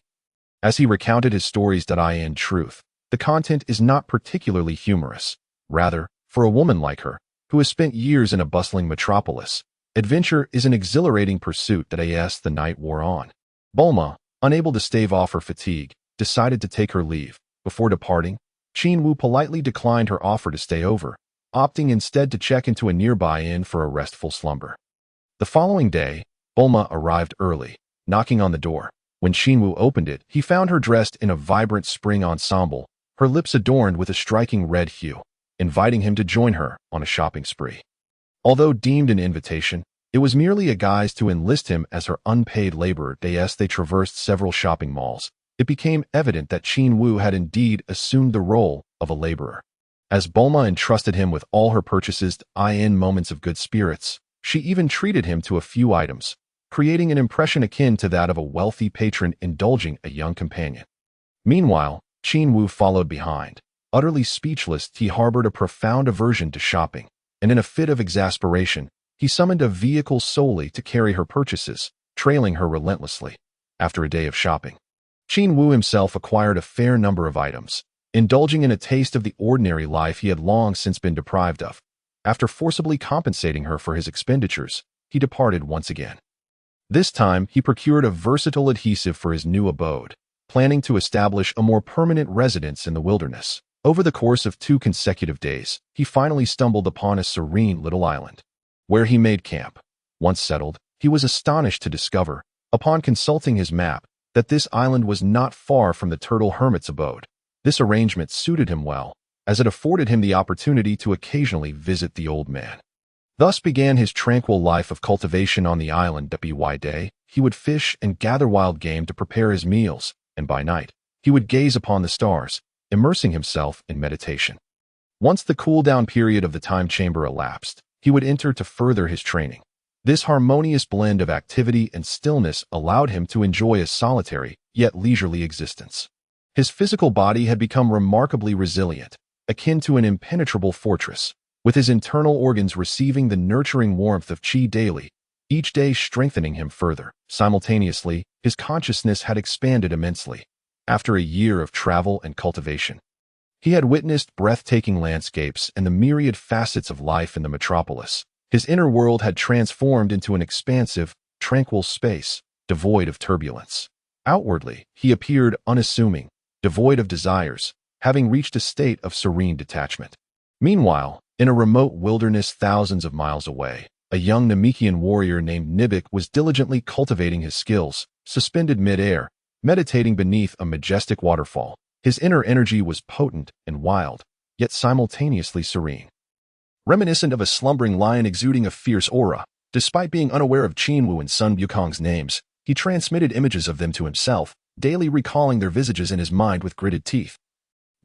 As he recounted his stories, in truth, the content is not particularly humorous. Rather, for a woman like her, who has spent years in a bustling metropolis, adventure is an exhilarating pursuit. As the night wore on, Bulma, unable to stave off her fatigue, decided to take her leave. Before departing, Qin Wu politely declined her offer to stay over, opting instead to check into a nearby inn for a restful slumber. The following day, Bulma arrived early, knocking on the door. When Qin Wu opened it, he found her dressed in a vibrant spring ensemble, her lips adorned with a striking red hue, inviting him to join her on a shopping spree. Although deemed an invitation, it was merely a guise to enlist him as her unpaid laborer. As they traversed several shopping malls, it became evident that Qin Wu had indeed assumed the role of a laborer. As Bulma entrusted him with all her purchases, in moments of good spirits, she even treated him to a few items, creating an impression akin to that of a wealthy patron indulging a young companion. Meanwhile, Qin Wu followed behind. Utterly speechless, he harbored a profound aversion to shopping, and in a fit of exasperation, he summoned a vehicle solely to carry her purchases, trailing her relentlessly. After a day of shopping, Qin Wu himself acquired a fair number of items, indulging in a taste of the ordinary life he had long since been deprived of. After forcibly compensating her for his expenditures, he departed once again. This time, he procured a versatile adhesive for his new abode, planning to establish a more permanent residence in the wilderness. Over the course of 2 consecutive days, he finally stumbled upon a serene little island, where he made camp. Once settled, he was astonished to discover, upon consulting his map, that this island was not far from the turtle hermit's abode. This arrangement suited him well, as it afforded him the opportunity to occasionally visit the old man. Thus began his tranquil life of cultivation on the island. By day, he would fish and gather wild game to prepare his meals, and by night, he would gaze upon the stars, immersing himself in meditation. Once the cool-down period of the time chamber elapsed, he would enter to further his training. This harmonious blend of activity and stillness allowed him to enjoy a solitary, yet leisurely existence. His physical body had become remarkably resilient, akin to an impenetrable fortress, with his internal organs receiving the nurturing warmth of qi daily, each day strengthening him further. Simultaneously, his consciousness had expanded immensely. After a year of travel and cultivation, he had witnessed breathtaking landscapes and the myriad facets of life in the metropolis. His inner world had transformed into an expansive, tranquil space, devoid of turbulence. Outwardly, he appeared unassuming, devoid of desires, having reached a state of serene detachment. Meanwhile, in a remote wilderness thousands of miles away, a young Namekian warrior named Nibik was diligently cultivating his skills, suspended mid-air, meditating beneath a majestic waterfall. His inner energy was potent and wild, yet simultaneously serene. Reminiscent of a slumbering lion exuding a fierce aura, despite being unaware of Qin Wu and Sun Wukong's names, he transmitted images of them to himself, daily recalling their visages in his mind with gritted teeth.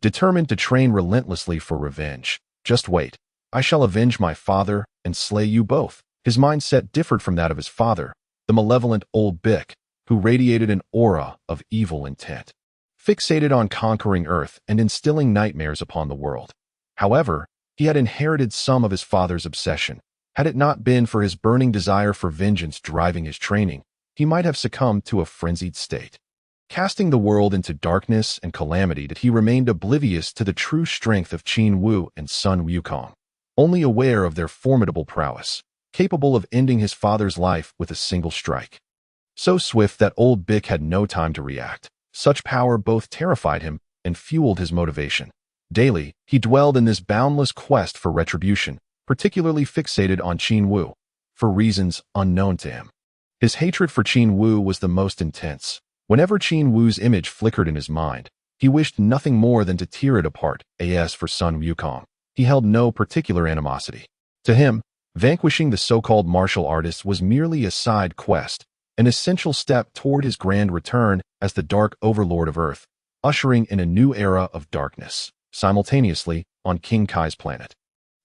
Determined to train relentlessly for revenge. Just wait. I shall avenge my father and slay you both. His mindset differed from that of his father, the malevolent old Bick, who radiated an aura of evil intent, fixated on conquering Earth and instilling nightmares upon the world. However, he had inherited some of his father's obsession. Had it not been for his burning desire for vengeance driving his training, he might have succumbed to a frenzied state, casting the world into darkness and calamity. That he remained oblivious to the true strength of Qin Wu and Sun Wukong, only aware of their formidable prowess, capable of ending his father's life with a single strike. So swift that old Bick had no time to react. Such power both terrified him and fueled his motivation. Daily, he dwelled in this boundless quest for retribution, particularly fixated on Qin Wu, for reasons unknown to him. His hatred for Qin Wu was the most intense. Whenever Qin Wu's image flickered in his mind, he wished nothing more than to tear it apart. As for Sun Wukong, he held no particular animosity. To him, vanquishing the so-called martial artist was merely a side quest, an essential step toward his grand return as the Dark Overlord of Earth, ushering in a new era of darkness. Simultaneously, on King Kai's planet,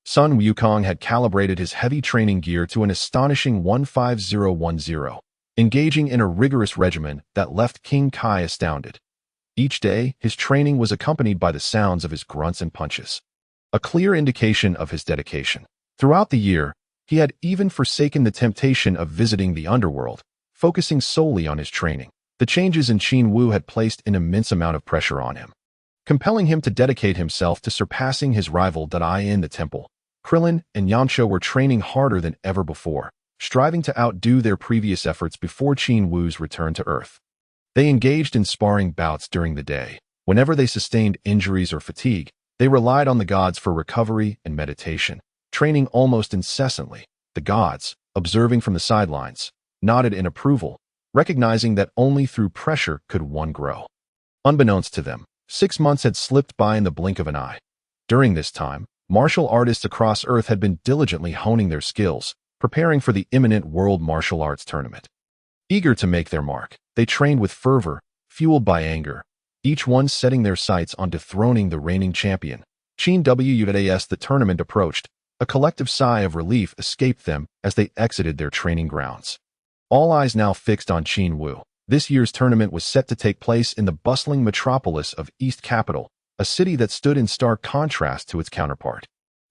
Sun Wukong had calibrated his heavy training gear to an astonishing 15010, engaging in a rigorous regimen that left King Kai astounded. Each day, his training was accompanied by the sounds of his grunts and punches, a clear indication of his dedication. Throughout the year, he had even forsaken the temptation of visiting the underworld, focusing solely on his training. The changes in Qin Wu had placed an immense amount of pressure on him, compelling him to dedicate himself to surpassing his rival in the temple. Krillin and Yamcha were training harder than ever before, striving to outdo their previous efforts before Qin Wu's return to Earth. They engaged in sparring bouts during the day. Whenever they sustained injuries or fatigue, they relied on the gods for recovery and meditation, training almost incessantly. The gods, observing from the sidelines, nodded in approval, recognizing that only through pressure could one grow. Unbeknownst to them, 6 months had slipped by in the blink of an eye. During this time, martial artists across Earth had been diligently honing their skills, preparing for the imminent World Martial Arts Tournament. Eager to make their mark, they trained with fervor, fueled by anger, each one setting their sights on dethroning the reigning champion. Qin Wu. As the tournament approached, a collective sigh of relief escaped them as they exited their training grounds. All eyes now fixed on Qin Wu. This year's tournament was set to take place in the bustling metropolis of East Capital, a city that stood in stark contrast to its counterpart.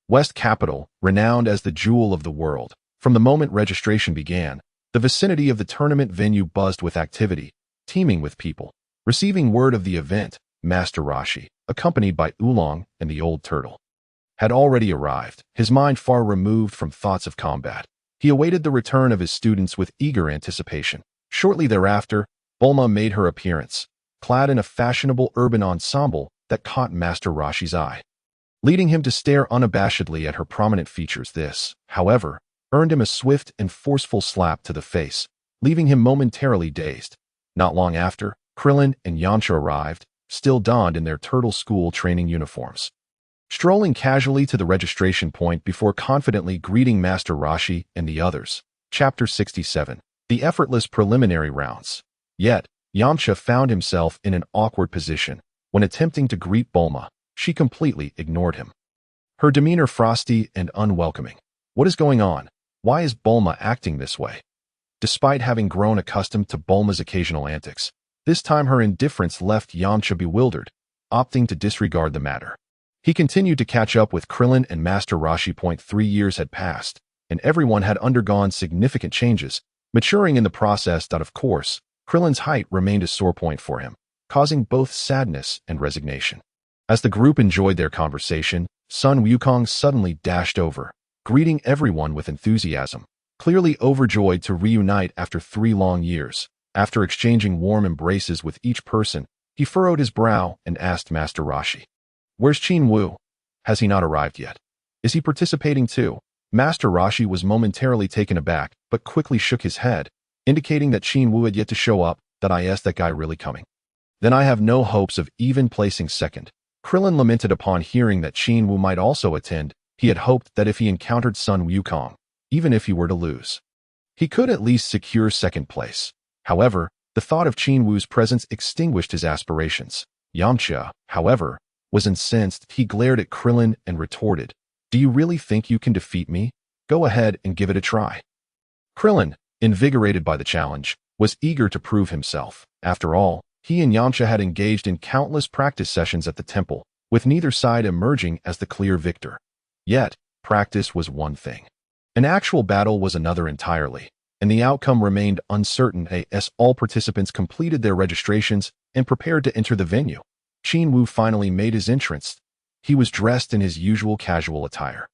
West Capital, renowned as the jewel of the world. From the moment registration began, the vicinity of the tournament venue buzzed with activity, teeming with people. Receiving word of the event, Master Roshi, accompanied by Oolong and the Old Turtle, had already arrived, his mind far removed from thoughts of combat. He awaited the return of his students with eager anticipation. Shortly thereafter, Bulma made her appearance, clad in a fashionable urban ensemble that caught Master Roshi's eye, leading him to stare unabashedly at her prominent features. This, however, earned him a swift and forceful slap to the face, leaving him momentarily dazed. Not long after, Krillin and Yamcha arrived, still donned in their turtle school training uniforms, strolling casually to the registration point before confidently greeting Master Roshi and the others. Chapter 67. The Effortless Preliminary Rounds. Yet, Yamcha found himself in an awkward position. When attempting to greet Bulma, she completely ignored him, her demeanor frosty and unwelcoming. What is going on? Why is Bulma acting this way? Despite having grown accustomed to Bulma's occasional antics, this time her indifference left Yamcha bewildered, opting to disregard the matter. He continued to catch up with Krillin and Master Roshi. 3 years had passed, and everyone had undergone significant changes, maturing in the process. Of course, Krillin's height remained a sore point for him, causing both sadness and resignation. As the group enjoyed their conversation, Sun Wukong suddenly dashed over, greeting everyone with enthusiasm, clearly overjoyed to reunite after 3 long years. After exchanging warm embraces with each person, he furrowed his brow and asked Master Roshi, "Where's Qin Wu? Has he not arrived yet? Is he participating too?" Master Roshi was momentarily taken aback, but quickly shook his head, indicating that Qin Wu had yet to show up. That guy really coming? Then I have no hopes of even placing second. Krillin lamented upon hearing that Qin Wu might also attend. He had hoped that if he encountered Sun Wukong, even if he were to lose, he could at least secure second place. However, the thought of Qin Wu's presence extinguished his aspirations. Yamcha, however, was incensed. He glared at Krillin and retorted, "Do you really think you can defeat me? Go ahead and give it a try." Krillin, invigorated by the challenge, was eager to prove himself. After all, he and Yamcha had engaged in countless practice sessions at the temple, with neither side emerging as the clear victor. Yet, practice was one thing. An actual battle was another entirely, and the outcome remained uncertain as all participants completed their registrations and prepared to enter the venue. Qin Wu finally made his entrance. He was dressed in his usual casual attire,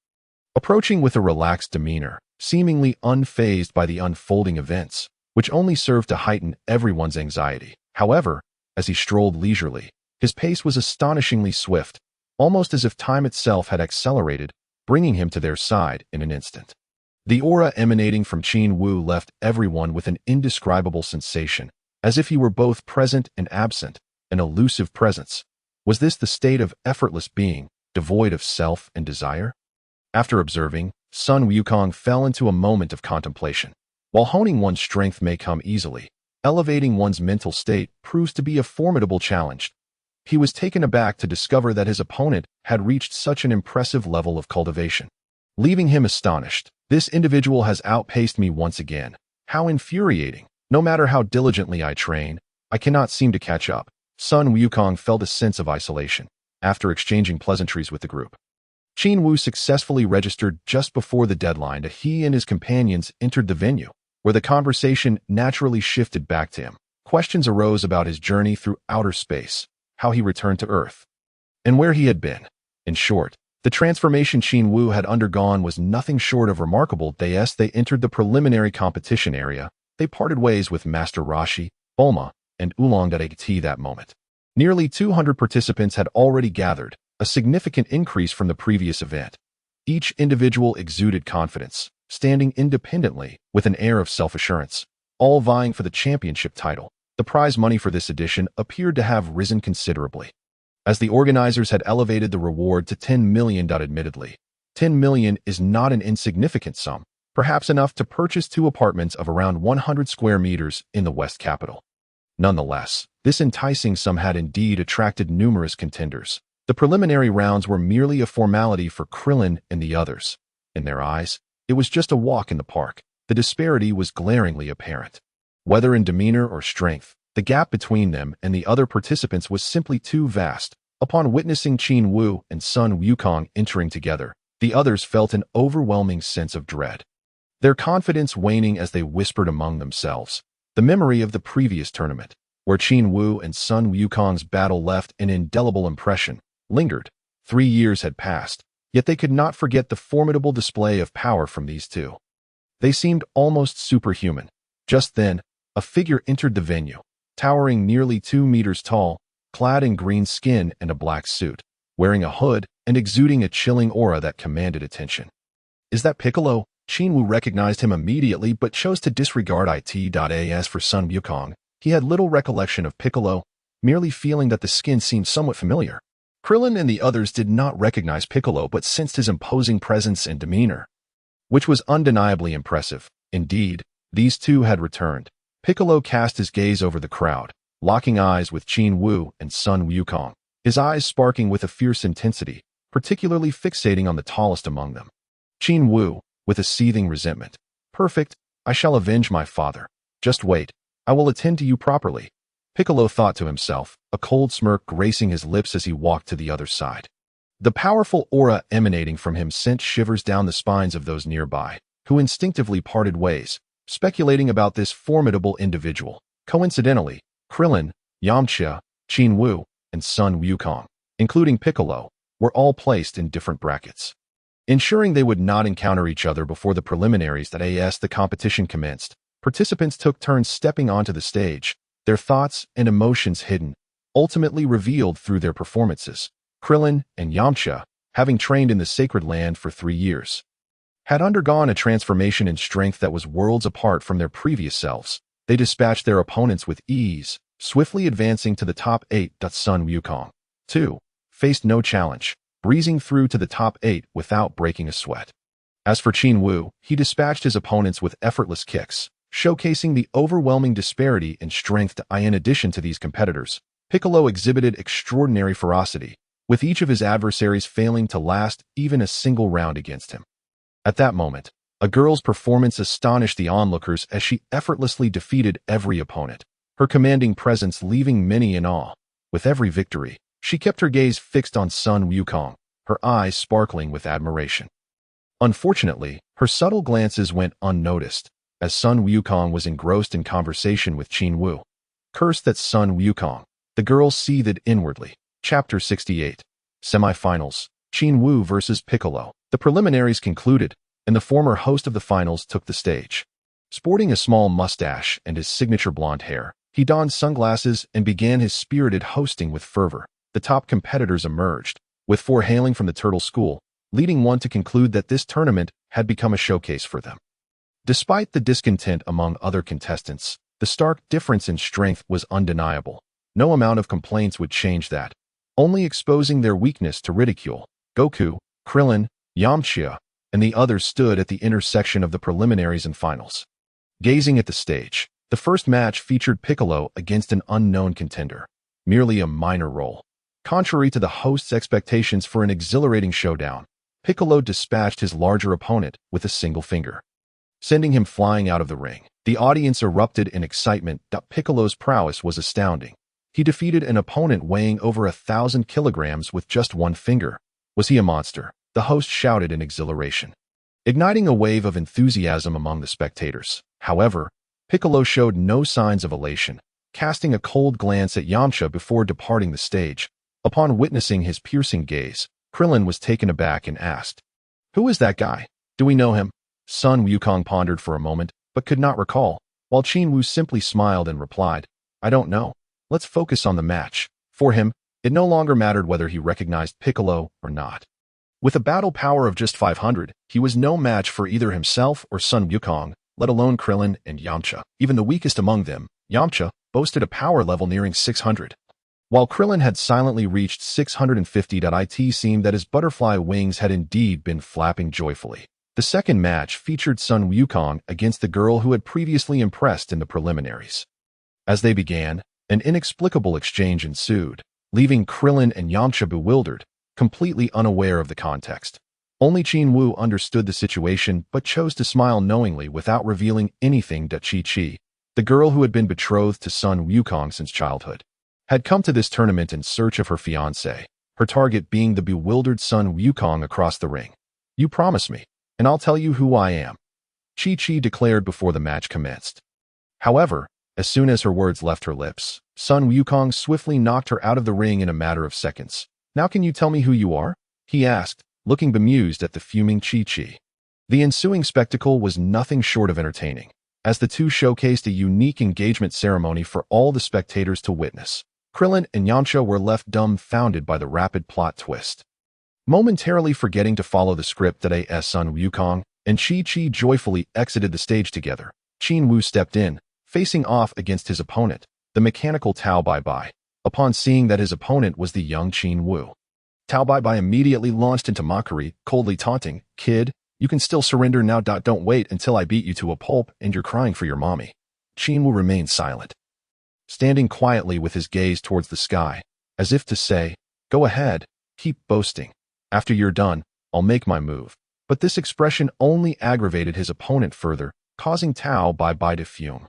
approaching with a relaxed demeanor, seemingly unfazed by the unfolding events, which only served to heighten everyone's anxiety. However, as he strolled leisurely, his pace was astonishingly swift, almost as if time itself had accelerated, bringing him to their side in an instant. The aura emanating from Qin Wu left everyone with an indescribable sensation, as if he were both present and absent, an elusive presence. Was this the state of effortless being, devoid of self and desire? After observing, Sun Wukong fell into a moment of contemplation. While honing one's strength may come easily, elevating one's mental state proves to be a formidable challenge. He was taken aback to discover that his opponent had reached such an impressive level of cultivation, leaving him astonished. This individual has outpaced me once again. How infuriating. No matter how diligently I train, I cannot seem to catch up. Sun Wukong felt a sense of isolation after exchanging pleasantries with the group. Qin Wu successfully registered just before the deadline. He and his companions entered the venue, where the conversation naturally shifted back to him. questions arose about his journey through outer space, how he returned to Earth, and where he had been. In short, the transformation Qin Wu had undergone was nothing short of remarkable. As they entered the preliminary competition area, they parted ways with Master Rashi, Bulma, and Oolong at that moment. Nearly 200 participants had already gathered, a significant increase from the previous event. Each individual exuded confidence, standing independently with an air of self-assurance, all vying for the championship title. The prize money for this edition appeared to have risen considerably, as the organizers had elevated the reward to 10 million. Admittedly, 10 million is not an insignificant sum, perhaps enough to purchase 2 apartments of around 100 square meters in the West capital. Nonetheless, this enticing sum had indeed attracted numerous contenders. The preliminary rounds were merely a formality for Krillin and the others. In their eyes, it was just a walk in the park. The disparity was glaringly apparent. Whether in demeanor or strength, the gap between them and the other participants was simply too vast. Upon witnessing Qin Wu and Sun Wukong entering together, the others felt an overwhelming sense of dread, their confidence waning as they whispered among themselves. The memory of the previous tournament, where Qin Wu and Sun Wukong's battle left an indelible impression, lingered. 3 years had passed, yet they could not forget the formidable display of power from these two. They seemed almost superhuman. Just then, a figure entered the venue, towering nearly 2 meters tall, clad in green skin and a black suit, wearing a hood and exuding a chilling aura that commanded attention. "Is that Piccolo?" Qin Wu recognized him immediately but chose to disregard it. As for Sun Wukong, he had little recollection of Piccolo, merely feeling that the skin seemed somewhat familiar. Krillin and the others did not recognize Piccolo but sensed his imposing presence and demeanor, which was undeniably impressive. Indeed, these two had returned. Piccolo cast his gaze over the crowd, locking eyes with Qin Wu and Sun Wukong, his eyes sparking with a fierce intensity, particularly fixating on the tallest among them. Qin Wu, with a seething resentment. "Perfect, I shall avenge my father. Just wait, I will attend to you properly," Piccolo thought to himself, a cold smirk gracing his lips as he walked to the other side. The powerful aura emanating from him sent shivers down the spines of those nearby, who instinctively parted ways, speculating about this formidable individual. Coincidentally, Krillin, Yamcha, Qin Wu, and Sun Wukong, including Piccolo, were all placed in different brackets, ensuring they would not encounter each other before the preliminaries. As the competition commenced, participants took turns stepping onto the stage, their thoughts and emotions hidden, ultimately revealed through their performances. Krillin and Yamcha, having trained in the sacred land for 3 years, had undergone a transformation in strength that was worlds apart from their previous selves. They dispatched their opponents with ease, swiftly advancing to the top 8. Sun Wukong, too, faced no challenge, breezing through to the top 8 without breaking a sweat. As for Qin Wu, he dispatched his opponents with effortless kicks, showcasing the overwhelming disparity in strength. In addition to these competitors, Piccolo exhibited extraordinary ferocity, with each of his adversaries failing to last even a single round against him. At that moment, a girl's performance astonished the onlookers as she effortlessly defeated every opponent, her commanding presence leaving many in awe. With every victory, she kept her gaze fixed on Sun Wukong, her eyes sparkling with admiration. Unfortunately, her subtle glances went unnoticed, as Sun Wukong was engrossed in conversation with Qin Wu. Curse that Sun Wukong, the girl seethed inwardly. Chapter 68. Semifinals. Qin Wu versus Piccolo. The preliminaries concluded, and the former host of the finals took the stage. Sporting a small mustache and his signature blonde hair, he donned sunglasses and began his spirited hosting with fervor. The top competitors emerged, with 4 hailing from the Turtle School, leading one to conclude that this tournament had become a showcase for them. Despite the discontent among other contestants, the stark difference in strength was undeniable. No amount of complaints would change that, only exposing their weakness to ridicule. Goku, Krillin, Yamcha, and the others stood at the intersection of the preliminaries and finals. Gazing at the stage, the first match featured Piccolo against an unknown contender, merely a minor role. Contrary to the host's expectations for an exhilarating showdown, Piccolo dispatched his larger opponent with a single finger, sending him flying out of the ring. The audience erupted in excitement. Piccolo's prowess was astounding. He defeated an opponent weighing over 1,000 kilograms with just one finger. Was he a monster? The host shouted in exhilaration, igniting a wave of enthusiasm among the spectators. However, Piccolo showed no signs of elation. casting a cold glance at Yamcha before departing the stage. Upon witnessing his piercing gaze, Krillin was taken aback and asked, "Who is that guy? Do we know him?" Sun Wukong pondered for a moment, but could not recall, while Qin Wu simply smiled and replied, "I don't know. Let's focus on the match." For him, it no longer mattered whether he recognized Piccolo or not. With a battle power of just 500, he was no match for either himself or Sun Wukong, let alone Krillin and Yamcha. Even the weakest among them, Yamcha, boasted a power level nearing 600. While Krillin had silently reached 650, it seemed that his butterfly wings had indeed been flapping joyfully. The second match featured Sun Wukong against the girl who had previously impressed in the preliminaries. As they began, an inexplicable exchange ensued, leaving Krillin and Yamcha bewildered, completely unaware of the context. Only Qin Wu understood the situation but chose to smile knowingly without revealing anything to Chi-Chi, the girl who had been betrothed to Sun Wukong since childhood, had come to this tournament in search of her fiancé, her target being the bewildered Sun Wukong across the ring. "You promise me, and I'll tell you who I am," Chi-Chi declared before the match commenced. However, as soon as her words left her lips, Sun Wukong swiftly knocked her out of the ring in a matter of seconds. "Now can you tell me who you are?" he asked, looking bemused at the fuming Chi-Chi. The ensuing spectacle was nothing short of entertaining, as the two showcased a unique engagement ceremony for all the spectators to witness. Krillin and Yamcha were left dumbfounded by the rapid plot twist. Momentarily forgetting to follow the script that as Sun Wukong and Chi-Chi joyfully exited the stage together, Qin Wu stepped in, facing off against his opponent, the mechanical Tao Bai Bai. Upon seeing that his opponent was the young Qin Wu, Tao Bai Bai immediately launched into mockery, coldly taunting, "Kid, you can still surrender now. Don't wait until I beat you to a pulp and you're crying for your mommy." Qin Wu remained silent, standing quietly with his gaze towards the sky, as if to say, "Go ahead, keep boasting. After you're done, I'll make my move." But this expression only aggravated his opponent further, causing Tao Bai Bai to fume.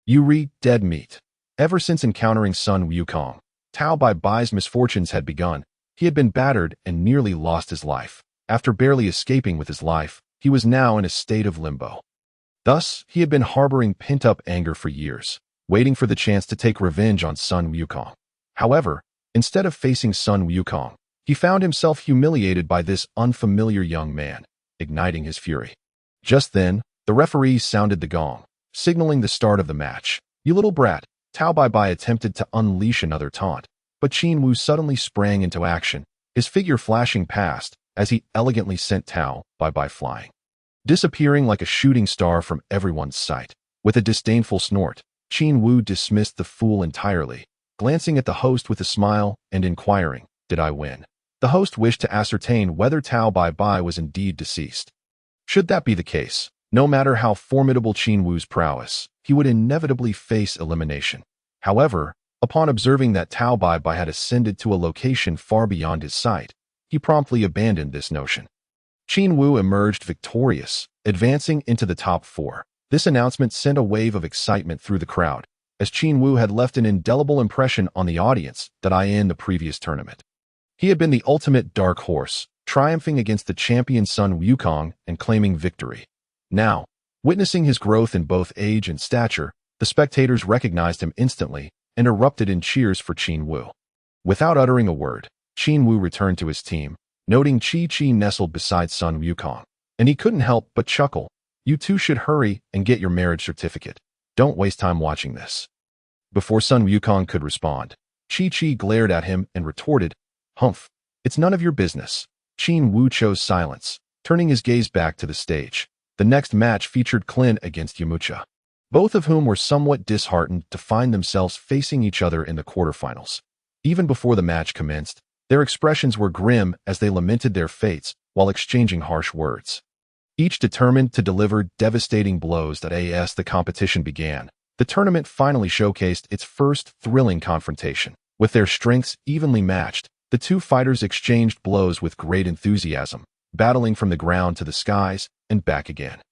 "You read dead meat." Ever since encountering Sun Wukong, Tao Bai Bai's misfortunes had begun. He had been battered and nearly lost his life. After barely escaping with his life, he was now in a state of limbo. Thus, he had been harboring pent-up anger for years, waiting for the chance to take revenge on Sun Wukong. However, instead of facing Sun Wukong, he found himself humiliated by this unfamiliar young man, igniting his fury. Just then, the referee sounded the gong, signaling the start of the match. "You little brat," Tao Bai Bai attempted to unleash another taunt, but Qin Wu suddenly sprang into action, his figure flashing past as he elegantly sent Tao Bai Bai flying, disappearing like a shooting star from everyone's sight. With a disdainful snort, Qin Wu dismissed the fool entirely, glancing at the host with a smile and inquiring, "Did I win?" The host wished to ascertain whether Tao Bai Bai was indeed deceased. Should that be the case, no matter how formidable Qin Wu's prowess, he would inevitably face elimination. However, upon observing that Tao Bai Bai had ascended to a location far beyond his sight, he promptly abandoned this notion. Qin Wu emerged victorious, advancing into the top 4. This announcement sent a wave of excitement through the crowd, as Qin Wu had left an indelible impression on the audience that in the previous tournament. He had been the ultimate dark horse, triumphing against the champion Sun Wukong and claiming victory. Now, witnessing his growth in both age and stature, the spectators recognized him instantly and erupted in cheers for Qin Wu. Without uttering a word, Qin Wu returned to his team, noting Chi-Chi nestled beside Sun Wukong, and he couldn't help but chuckle. "You two should hurry and get your marriage certificate. Don't waste time watching this." Before Sun Wukong could respond, Chi-Chi glared at him and retorted, "Humph, it's none of your business." Qin Wu chose silence, turning his gaze back to the stage. The next match featured Klin against Yamcha, both of whom were somewhat disheartened to find themselves facing each other in the quarterfinals. Even before the match commenced, their expressions were grim as they lamented their fates while exchanging harsh words. Each determined to deliver devastating blows as the competition began. The tournament finally showcased its first thrilling confrontation. With their strengths evenly matched, the two fighters exchanged blows with great enthusiasm, battling from the ground to the skies and back again.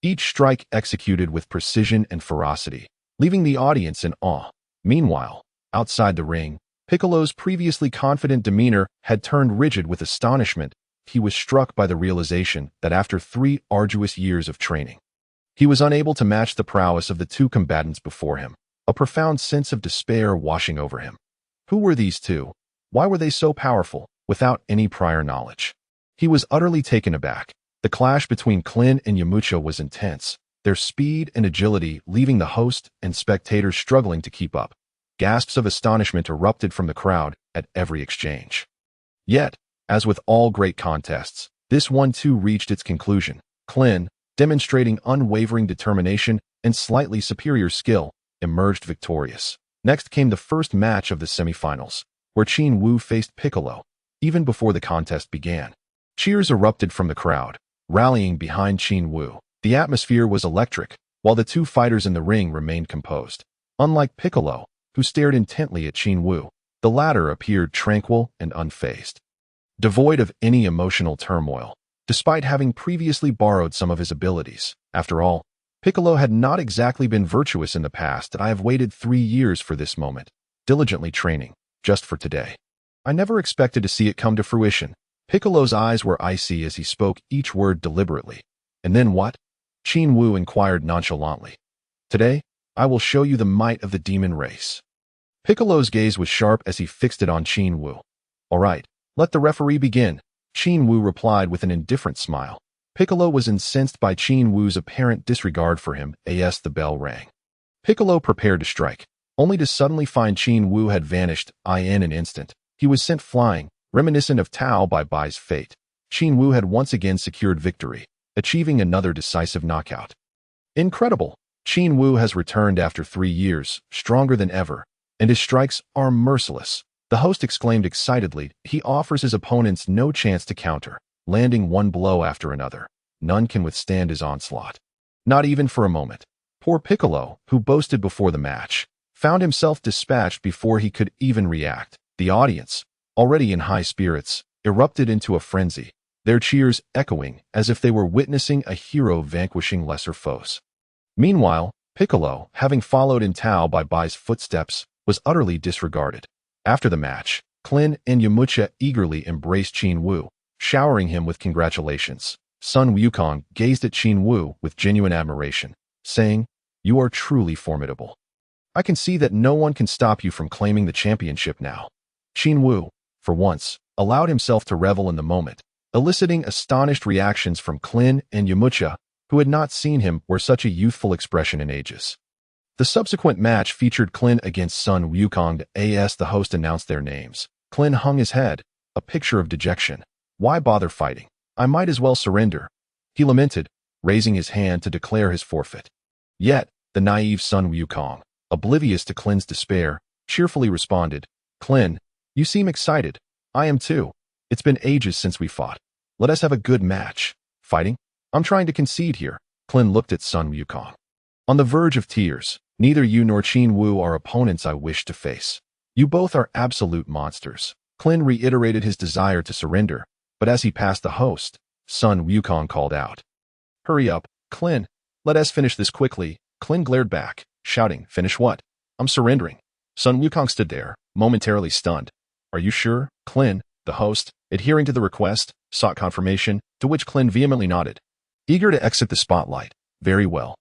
Each strike executed with precision and ferocity, leaving the audience in awe. Meanwhile, outside the ring, Piccolo's previously confident demeanor had turned rigid with astonishment. He was struck by the realization that after 3 arduous years of training, he was unable to match the prowess of the two combatants before him. a profound sense of despair washing over him. Who were these two? Why were they so powerful, without any prior knowledge? He was utterly taken aback. The clash between Qin and Yamcha was intense, their speed and agility leaving the host and spectators struggling to keep up. Gasps of astonishment erupted from the crowd at every exchange. Yet, as with all great contests, this one too reached its conclusion. Qin, demonstrating unwavering determination and slightly superior skill, emerged victorious. Next came the first match of the semifinals, where Qin Wu faced Piccolo. Even before the contest began, cheers erupted from the crowd, rallying behind Qin Wu. The atmosphere was electric, while the two fighters in the ring remained composed. Unlike Piccolo, who stared intently at Qin Wu, the latter appeared tranquil and unfazed, devoid of any emotional turmoil, despite having previously borrowed some of his abilities. After all, Piccolo had not exactly been virtuous in the past, and I have waited 3 years for this moment, diligently training, just for today. I never expected to see it come to fruition. Piccolo's eyes were icy as he spoke each word deliberately. And then what? Qin Wu inquired nonchalantly. Today, I will show you the might of the demon race. Piccolo's gaze was sharp as he fixed it on Qin Wu. All right, let the referee begin, Qin Wu replied with an indifferent smile. Piccolo was incensed by Qin Wu's apparent disregard for him as the bell rang. Piccolo prepared to strike, only to suddenly find Qin Wu had vanished in an instant. He was sent flying, reminiscent of Tao Bai Bai's fate. Qin Wu had once again secured victory, achieving another decisive knockout. Incredible! Qin Wu has returned after 3 years, stronger than ever, and his strikes are merciless. The host exclaimed excitedly. He offers his opponents no chance to counter, landing one blow after another. None can withstand his onslaught. Not even for a moment. Poor Piccolo, who boasted before the match, found himself dispatched before he could even react. The audience, already in high spirits, erupted into a frenzy, their cheers echoing as if they were witnessing a hero vanquishing lesser foes. Meanwhile, Piccolo, having followed in Tao Bai Bai's footsteps, was utterly disregarded. After the match, Qin and Yamcha eagerly embraced Qin Wu, showering him with congratulations. Sun Wukong gazed at Qin Wu with genuine admiration, saying, "You are truly formidable. I can see that no one can stop you from claiming the championship now." Qin Wu, for once, allowed himself to revel in the moment, eliciting astonished reactions from Qin and Yamcha, who had not seen him wear such a youthful expression in ages. The subsequent match featured Qin against Sun Wukong as the host announced their names. Qin hung his head, a picture of dejection. Why bother fighting? I might as well surrender, he lamented, raising his hand to declare his forfeit. Yet, the naive Sun Wukong, oblivious to Qin's despair, cheerfully responded, "Qin, you seem excited. I am too. It's been ages since we fought. Let us have a good match." Fighting? I'm trying to concede here. Qin looked at Sun Wukong. On the verge of tears, neither you nor Qin Wu are opponents I wish to face. You both are absolute monsters. Qin reiterated his desire to surrender, but as he passed the host, Sun Wukong called out, "Hurry up, Qin. Let us finish this quickly." Qin glared back, shouting, "Finish what? I'm surrendering." Sun Wukong stood there, momentarily stunned. "Are you sure?" Qin, the host, adhering to the request, sought confirmation, to which Qin vehemently nodded, eager to exit the spotlight. "Very well.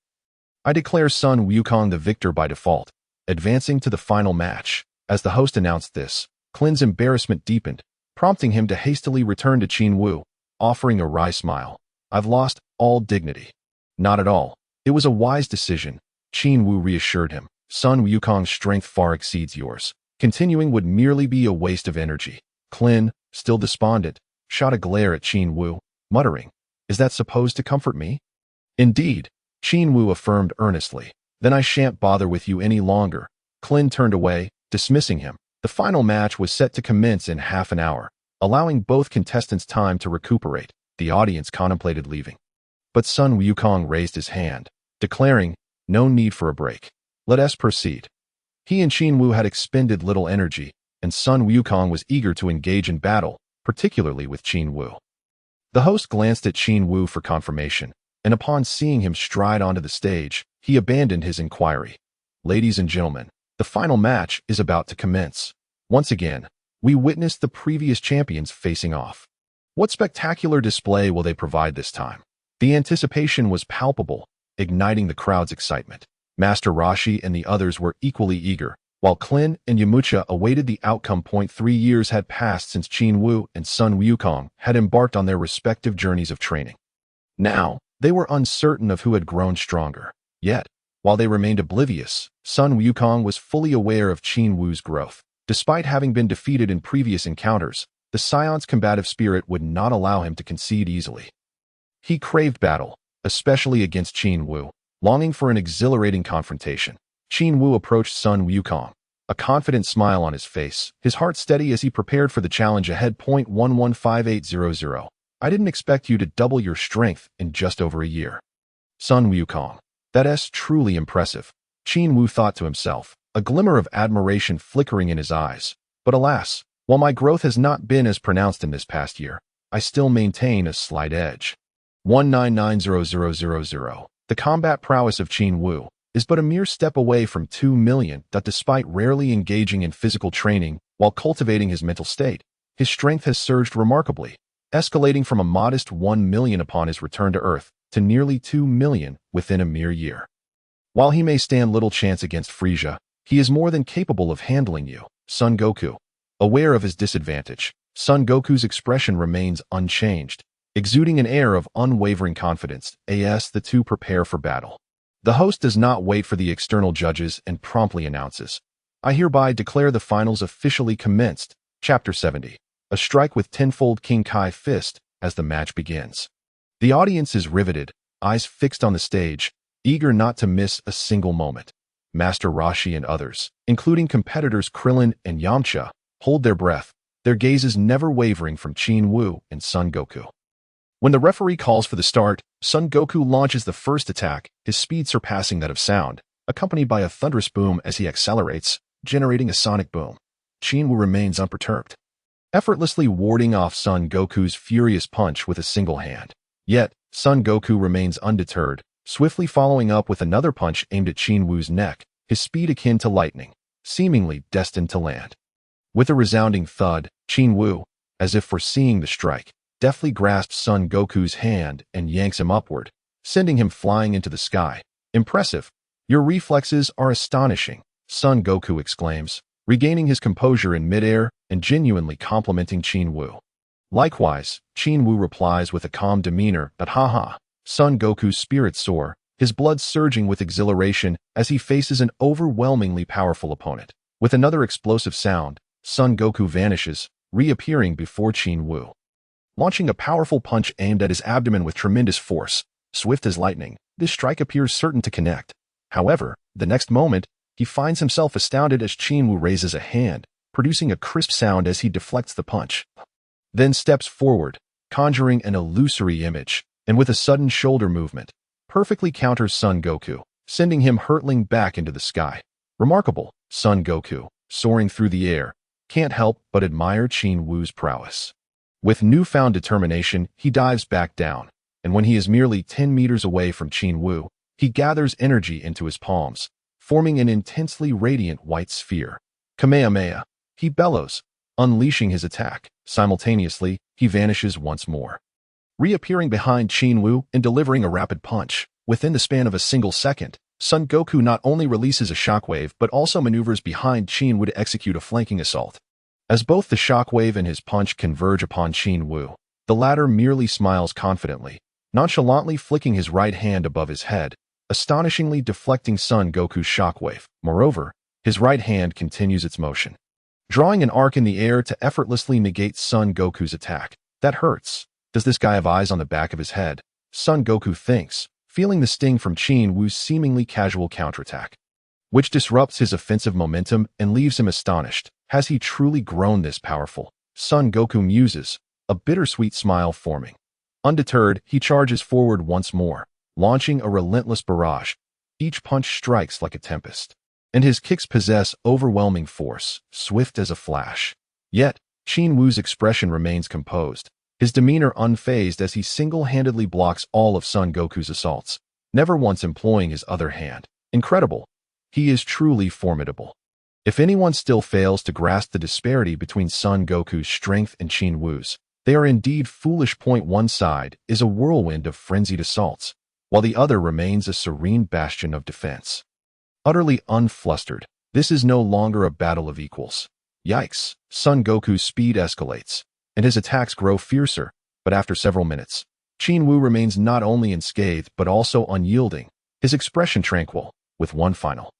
I declare Sun Wukong the victor by default," advancing to the final match. As the host announced this, Qin's embarrassment deepened, prompting him to hastily return to Qin Wu, offering a wry smile. "I've lost all dignity." "Not at all. It was a wise decision," Qin Wu reassured him. "Sun Wukong's strength far exceeds yours. Continuing would merely be a waste of energy." Qin, still despondent, shot a glare at Qin Wu, muttering, "Is that supposed to comfort me?" "Indeed," Qin Wu affirmed earnestly. "Then I shan't bother with you any longer." Qin turned away, dismissing him. The final match was set to commence in half an hour, allowing both contestants time to recuperate. The audience contemplated leaving. But Sun Wukong raised his hand, declaring, "No need for a break. Let us proceed." He and Qin Wu had expended little energy, and Sun Wukong was eager to engage in battle, particularly with Qin Wu. The host glanced at Qin Wu for confirmation, and upon seeing him stride onto the stage, he abandoned his inquiry. "Ladies and gentlemen, the final match is about to commence. Once again, we witnessed the previous champions facing off. What spectacular display will they provide this time?" The anticipation was palpable, igniting the crowd's excitement. Master Roshi and the others were equally eager, while Qin and Yamcha awaited the outcome. 3 years had passed since Qin Wu and Sun Wukong had embarked on their respective journeys of training. Now, they were uncertain of who had grown stronger. Yet, while they remained oblivious, Sun Wukong was fully aware of Qin Wu's growth. Despite having been defeated in previous encounters, the Saiyan's combative spirit would not allow him to concede easily. He craved battle, especially against Qin Wu, longing for an exhilarating confrontation. Qin Wu approached Sun Wukong, a confident smile on his face, his heart steady as he prepared for the challenge ahead. 115800. I didn't expect you to double your strength in just over a year. Sun Wukong. That's truly impressive. Qin Wu thought to himself, a glimmer of admiration flickering in his eyes. But alas, while my growth has not been as pronounced in this past year, I still maintain a slight edge. 1990000. The combat prowess of Qin Wu is but a mere step away from 2 million. Despite rarely engaging in physical training while cultivating his mental state, his strength has surged remarkably, escalating from a modest 1 million upon his return to Earth to nearly 2 million within a mere year. While he may stand little chance against Frieza, he is more than capable of handling you. Son Goku. Aware of his disadvantage, Son Goku's expression remains unchanged, exuding an air of unwavering confidence as the two prepare for battle. The host does not wait for the external judges and promptly announces, I hereby declare the finals officially commenced. Chapter 70. A strike with tenfold King Kai fist as the match begins. The audience is riveted, eyes fixed on the stage, eager not to miss a single moment. Master Roshi and others, including competitors Krillin and Yamcha, hold their breath, their gazes never wavering from Qin Wu and Son Goku. When the referee calls for the start, Son Goku launches the first attack, his speed surpassing that of sound, accompanied by a thunderous boom as he accelerates, generating a sonic boom. Qin Wu remains unperturbed, effortlessly warding off Son Goku's furious punch with a single hand. Yet, Son Goku remains undeterred, swiftly following up with another punch aimed at Qin Wu's neck, his speed akin to lightning, seemingly destined to land. With a resounding thud, Qin Wu, as if foreseeing the strike, deftly grasps Son Goku's hand and yanks him upward, sending him flying into the sky. Impressive. Your reflexes are astonishing, Son Goku exclaims, regaining his composure in midair and genuinely complimenting Qin Wu. Likewise, Qin Wu replies with a calm demeanor, but haha. Son Goku's spirits soar, his blood surging with exhilaration as he faces an overwhelmingly powerful opponent. With another explosive sound, Son Goku vanishes, reappearing before Qin Wu. Launching a powerful punch aimed at his abdomen with tremendous force, swift as lightning, this strike appears certain to connect. However, the next moment, he finds himself astounded as Qin Wu raises a hand, producing a crisp sound as he deflects the punch. Then steps forward, conjuring an illusory image, and with a sudden shoulder movement, perfectly counters Son Goku, sending him hurtling back into the sky. Remarkable, Son Goku, soaring through the air, can't help but admire Qin Wu's prowess. With newfound determination, he dives back down, and when he is merely 10 meters away from Qin Wu, he gathers energy into his palms, forming an intensely radiant white sphere. Kamehameha, he bellows, unleashing his attack. Simultaneously, he vanishes once more, reappearing behind Qin Wu and delivering a rapid punch. Within the span of a single second, Son Goku not only releases a shockwave but also maneuvers behind Qin Wu to execute a flanking assault. As both the shockwave and his punch converge upon Qin Wu, the latter merely smiles confidently, nonchalantly flicking his right hand above his head, astonishingly deflecting Son Goku's shockwave. Moreover, his right hand continues its motion, drawing an arc in the air to effortlessly negate Son Goku's attack. That hurts. Does this guy have eyes on the back of his head? Son Goku thinks, feeling the sting from Qin Wu's seemingly casual counterattack, which disrupts his offensive momentum and leaves him astonished. Has he truly grown this powerful? Son Goku muses, a bittersweet smile forming. Undeterred, he charges forward once more, launching a relentless barrage. Each punch strikes like a tempest, and his kicks possess overwhelming force, swift as a flash. Yet, Qin Wu's expression remains composed, his demeanor unfazed as he single-handedly blocks all of Son Goku's assaults, never once employing his other hand. Incredible. He is truly formidable. If anyone still fails to grasp the disparity between Son Goku's strength and Qin Wu's, they are indeed foolish. One side is a whirlwind of frenzied assaults, while the other remains a serene bastion of defense. Utterly unflustered, this is no longer a battle of equals. Yikes! Son Goku's speed escalates, and his attacks grow fiercer, but after several minutes, Qin Wu remains not only unscathed but also unyielding, his expression tranquil. With one final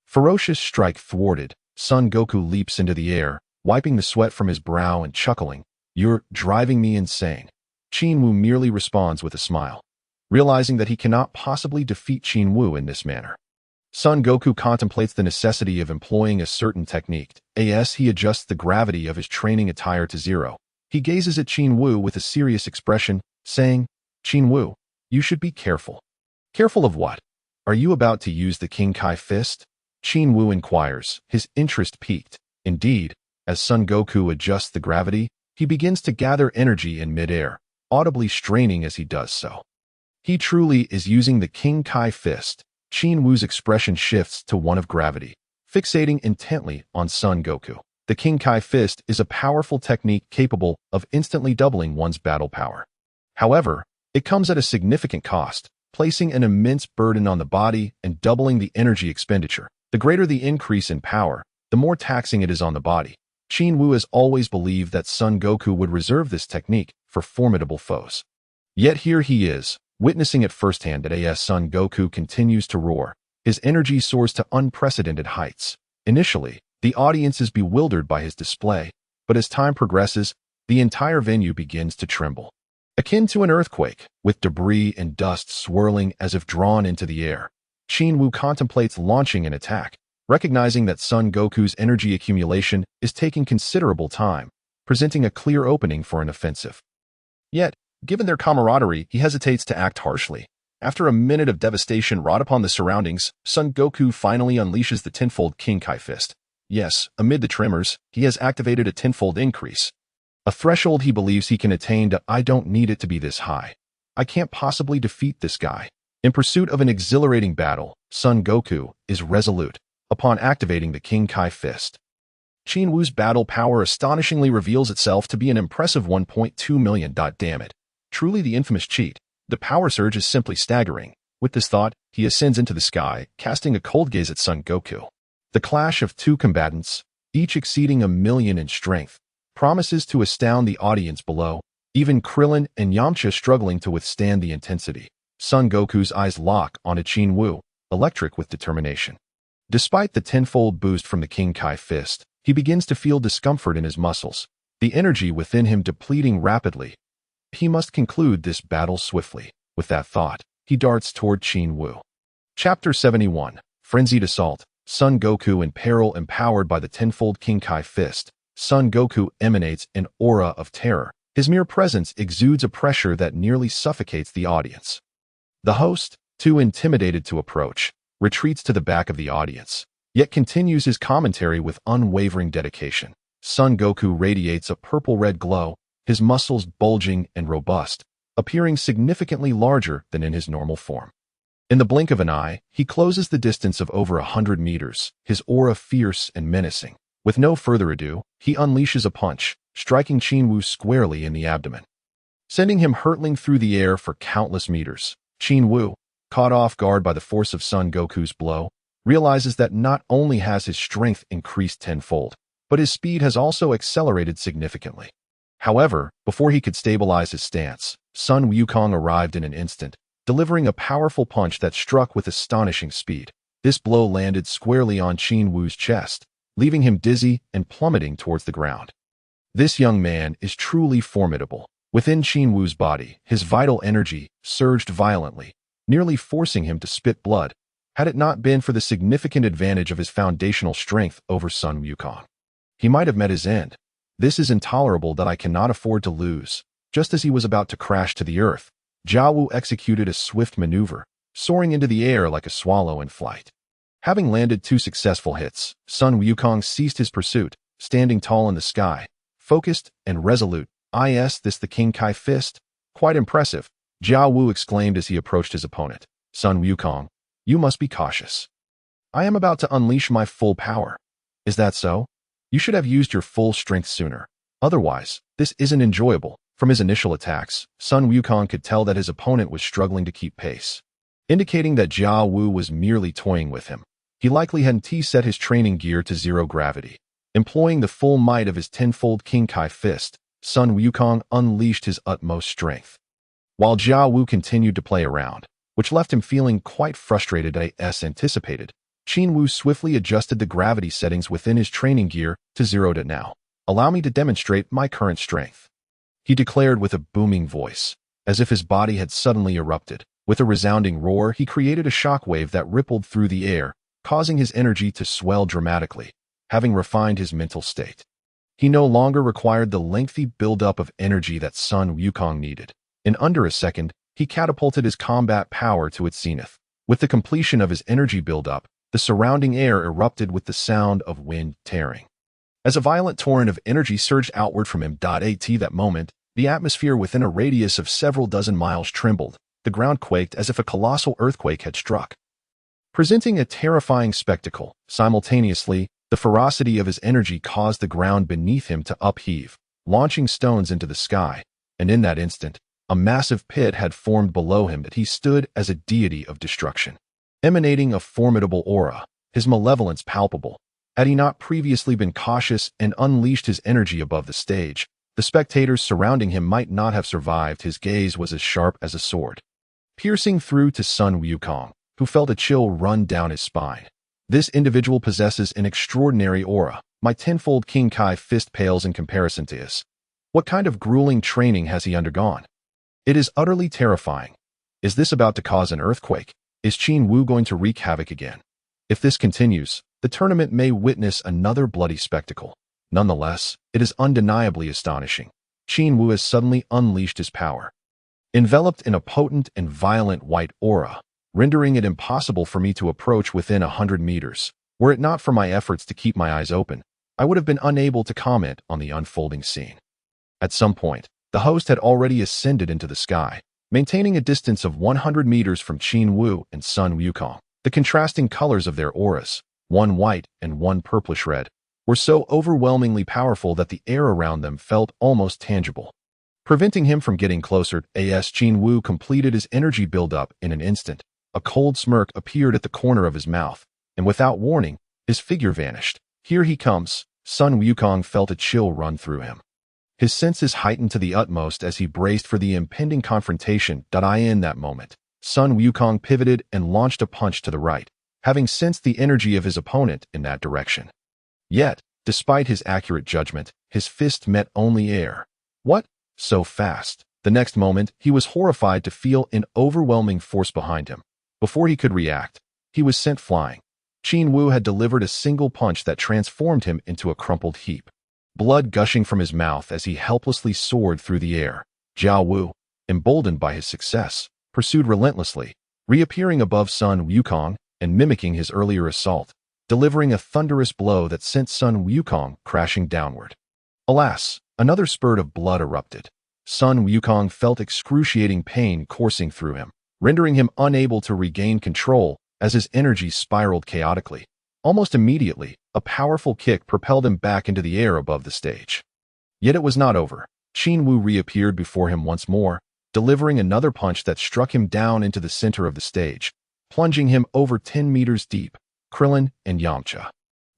ferocious strike thwarted, Son Goku leaps into the air, wiping the sweat from his brow and chuckling, "You're driving me insane." Qin Wu merely responds with a smile, realizing that he cannot possibly defeat Qin Wu in this manner. Son Goku contemplates the necessity of employing a certain technique. As he adjusts the gravity of his training attire to zero, he gazes at Qin Wu with a serious expression, saying, "Qin Wu, you should be careful." "Careful of what? Are you about to use the King Kai fist?" Qin Wu inquires, his interest piqued. Indeed, as Son Goku adjusts the gravity, he begins to gather energy in midair, audibly straining as he does so. He truly is using the King Kai fist. Qin Wu's expression shifts to one of gravity, fixating intently on Son Goku. The King Kai fist is a powerful technique capable of instantly doubling one's battle power. However, it comes at a significant cost, placing an immense burden on the body and doubling the energy expenditure. The greater the increase in power, the more taxing it is on the body. Qin Wu has always believed that Son Goku would reserve this technique for formidable foes. Yet here he is, witnessing it firsthand as Son Goku continues to roar. His energy soars to unprecedented heights. Initially, the audience is bewildered by his display, but as time progresses, the entire venue begins to tremble. Akin to an earthquake, with debris and dust swirling as if drawn into the air, Qin Wu contemplates launching an attack, recognizing that Son Goku's energy accumulation is taking considerable time, presenting a clear opening for an offensive. Yet, given their camaraderie, he hesitates to act harshly. After a minute of devastation wrought upon the surroundings, Son Goku finally unleashes the tenfold King Kai fist. Yes, amid the tremors, he has activated a tenfold increase. A threshold he believes he can attain to. "I don't need it to be this high. I can't possibly defeat this guy." In pursuit of an exhilarating battle, Son Goku is resolute. Upon activating the King Kai fist, Qin Wu's battle power astonishingly reveals itself to be an impressive 1.2 million. Damn it. Truly the infamous cheat. The power surge is simply staggering. With this thought, he ascends into the sky, casting a cold gaze at Son Goku. The clash of two combatants, each exceeding 1,000,000 in strength, promises to astound the audience below, even Krillin and Yamcha struggling to withstand the intensity. Son Goku's eyes lock onto Qin Wu, electric with determination. Despite the tenfold boost from the King Kai fist, he begins to feel discomfort in his muscles, the energy within him depleting rapidly. He must conclude this battle swiftly. With that thought, he darts toward Qin Wu. Chapter 71. Frenzied Assault. Son Goku in peril. Empowered by the tenfold King Kai fist, Son Goku emanates an aura of terror. His mere presence exudes a pressure that nearly suffocates the audience. The host, too intimidated to approach, retreats to the back of the audience, yet continues his commentary with unwavering dedication. Son Goku radiates a purple-red glow, his muscles bulging and robust, appearing significantly larger than in his normal form. In the blink of an eye, he closes the distance of over 100 meters, his aura fierce and menacing. With no further ado, he unleashes a punch, striking Qin Wu squarely in the abdomen, sending him hurtling through the air for countless meters. Qin Wu, caught off guard by the force of Son Goku's blow, realizes that not only has his strength increased tenfold, but his speed has also accelerated significantly. However, before he could stabilize his stance, Sun Wukong arrived in an instant, delivering a powerful punch that struck with astonishing speed. This blow landed squarely on Qin Wu's chest, leaving him dizzy and plummeting towards the ground. This young man is truly formidable. Within Qin Wu's body, his vital energy surged violently, nearly forcing him to spit blood, had it not been for the significant advantage of his foundational strength over Sun Wukong. He might have met his end. "This is intolerable that I cannot afford to lose." Just as he was about to crash to the earth, Jiao Wu executed a swift maneuver, soaring into the air like a swallow in flight. Having landed 2 successful hits, Sun Wukong ceased his pursuit, standing tall in the sky, focused and resolute. "Is this the King Kai fist? Quite impressive," Jiao Wu exclaimed as he approached his opponent. "Sun Wukong, you must be cautious. I am about to unleash my full power." "Is that so? You should have used your full strength sooner. Otherwise, this isn't enjoyable." From his initial attacks, Sun Wukong could tell that his opponent was struggling to keep pace, indicating that Jiao Wu was merely toying with him. He likely hadn't set his training gear to zero gravity. Employing the full might of his tenfold King Kai fist, Sun Wukong unleashed his utmost strength. While Jia Wu continued to play around, which left him feeling quite frustrated as anticipated, Qin Wu swiftly adjusted the gravity settings within his training gear to zeroed it now. Allow me to demonstrate my current strength, he declared with a booming voice, as if his body had suddenly erupted. With a resounding roar, he created a shockwave that rippled through the air, causing his energy to swell dramatically, having refined his mental state. He no longer required the lengthy buildup of energy that Sun Wukong needed. In under a second, he catapulted his combat power to its zenith. With the completion of his energy buildup, the surrounding air erupted with the sound of wind tearing. As a violent torrent of energy surged outward from him. At that moment, the atmosphere within a radius of several dozen miles trembled. The ground quaked as if a colossal earthquake had struck, presenting a terrifying spectacle. Simultaneously, the ferocity of his energy caused the ground beneath him to upheave, launching stones into the sky, and in that instant, a massive pit had formed below him that he stood as a deity of destruction. Emanating a formidable aura, his malevolence palpable. Had he not previously been cautious and unleashed his energy above the stage, the spectators surrounding him might not have survived. His gaze was as sharp as a sword, piercing through to Sun Wukong, who felt a chill run down his spine. This individual possesses an extraordinary aura. My tenfold King Kai fist pales in comparison to his. What kind of grueling training has he undergone? It is utterly terrifying. Is this about to cause an earthquake? Is Qin Wu going to wreak havoc again? If this continues, the tournament may witness another bloody spectacle. Nonetheless, it is undeniably astonishing. Qin Wu has suddenly unleashed his power, enveloped in a potent and violent white aura, rendering it impossible for me to approach within 100 meters. Were it not for my efforts to keep my eyes open, I would have been unable to comment on the unfolding scene. At some point, the host had already ascended into the sky, maintaining a distance of 100 meters from Qin Wu and Sun Wukong. The contrasting colors of their auras, one white and one purplish-red, were so overwhelmingly powerful that the air around them felt almost tangible. Preventing him from getting closer, Qin Wu completed his energy buildup in an instant. A cold smirk appeared at the corner of his mouth, and without warning, his figure vanished. Here he comes. Sun Wukong felt a chill run through him. His senses heightened to the utmost as he braced for the impending confrontation. In that moment, Sun Wukong pivoted and launched a punch to the right, having sensed the energy of his opponent in that direction. Yet, despite his accurate judgment, his fist met only air. What? So fast? The next moment, he was horrified to feel an overwhelming force behind him. Before he could react, he was sent flying. Qin Wu had delivered a single punch that transformed him into a crumpled heap, blood gushing from his mouth as he helplessly soared through the air. Jia Wu, emboldened by his success, pursued relentlessly, reappearing above Sun Wukong and mimicking his earlier assault, delivering a thunderous blow that sent Sun Wukong crashing downward. Alas, another spurt of blood erupted. Sun Wukong felt excruciating pain coursing through him, rendering him unable to regain control as his energy spiraled chaotically. Almost immediately, a powerful kick propelled him back into the air above the stage. Yet it was not over. Qin Wu reappeared before him once more, delivering another punch that struck him down into the center of the stage, plunging him over 10 meters deep. Krillin and Yamcha,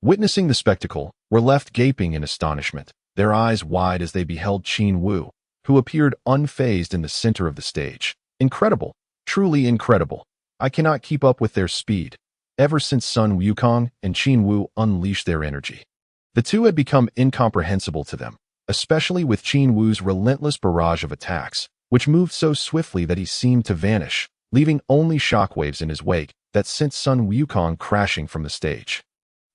witnessing the spectacle, were left gaping in astonishment, their eyes wide as they beheld Qin Wu, who appeared unfazed in the center of the stage. Incredible, truly incredible. I cannot keep up with their speed. Ever since Sun Wukong and Qin Wu unleashed their energy, the two had become incomprehensible to them, especially with Qin Wu's relentless barrage of attacks, which moved so swiftly that he seemed to vanish, leaving only shockwaves in his wake that sent Sun Wukong crashing from the stage.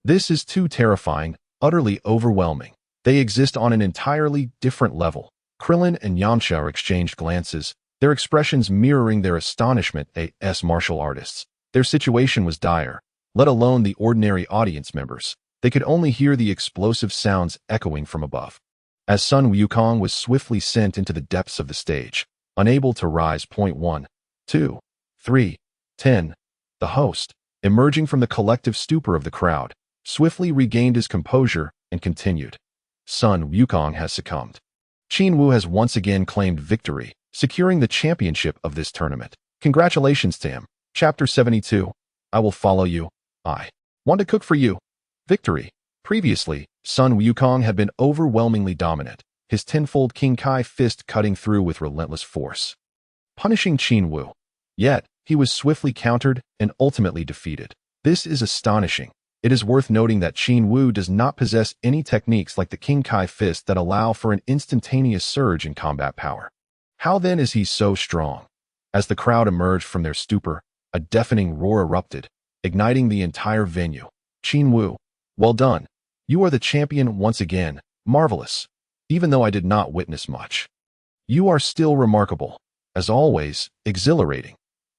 This is too terrifying, utterly overwhelming. They exist on an entirely different level. Krillin and Yamcha exchanged glances, their expressions mirroring their astonishment as martial artists. Their situation was dire, let alone the ordinary audience members. They could only hear the explosive sounds echoing from above. As Sun Wukong was swiftly sent into the depths of the stage, unable to rise. 1, 2, 3, 10. The host, emerging from the collective stupor of the crowd, swiftly regained his composure and continued. Sun Wukong has succumbed. Qin Wu has once again claimed victory, securing the championship of this tournament. Congratulations to him. Chapter 72. I will follow you. Want to cook for you? Victory. Previously, Sun Wukong had been overwhelmingly dominant, his tenfold King Kai fist cutting through with relentless force, punishing Qin Wu. Yet, he was swiftly countered and ultimately defeated. This is astonishing. It is worth noting that Qin Wu does not possess any techniques like the King Kai fist that allow for an instantaneous surge in combat power. How then is he so strong? As the crowd emerged from their stupor, a deafening roar erupted, igniting the entire venue. Qin Wu, well done. You are the champion once again. Marvelous. Even though I did not witness much, you are still remarkable. As always, exhilarating.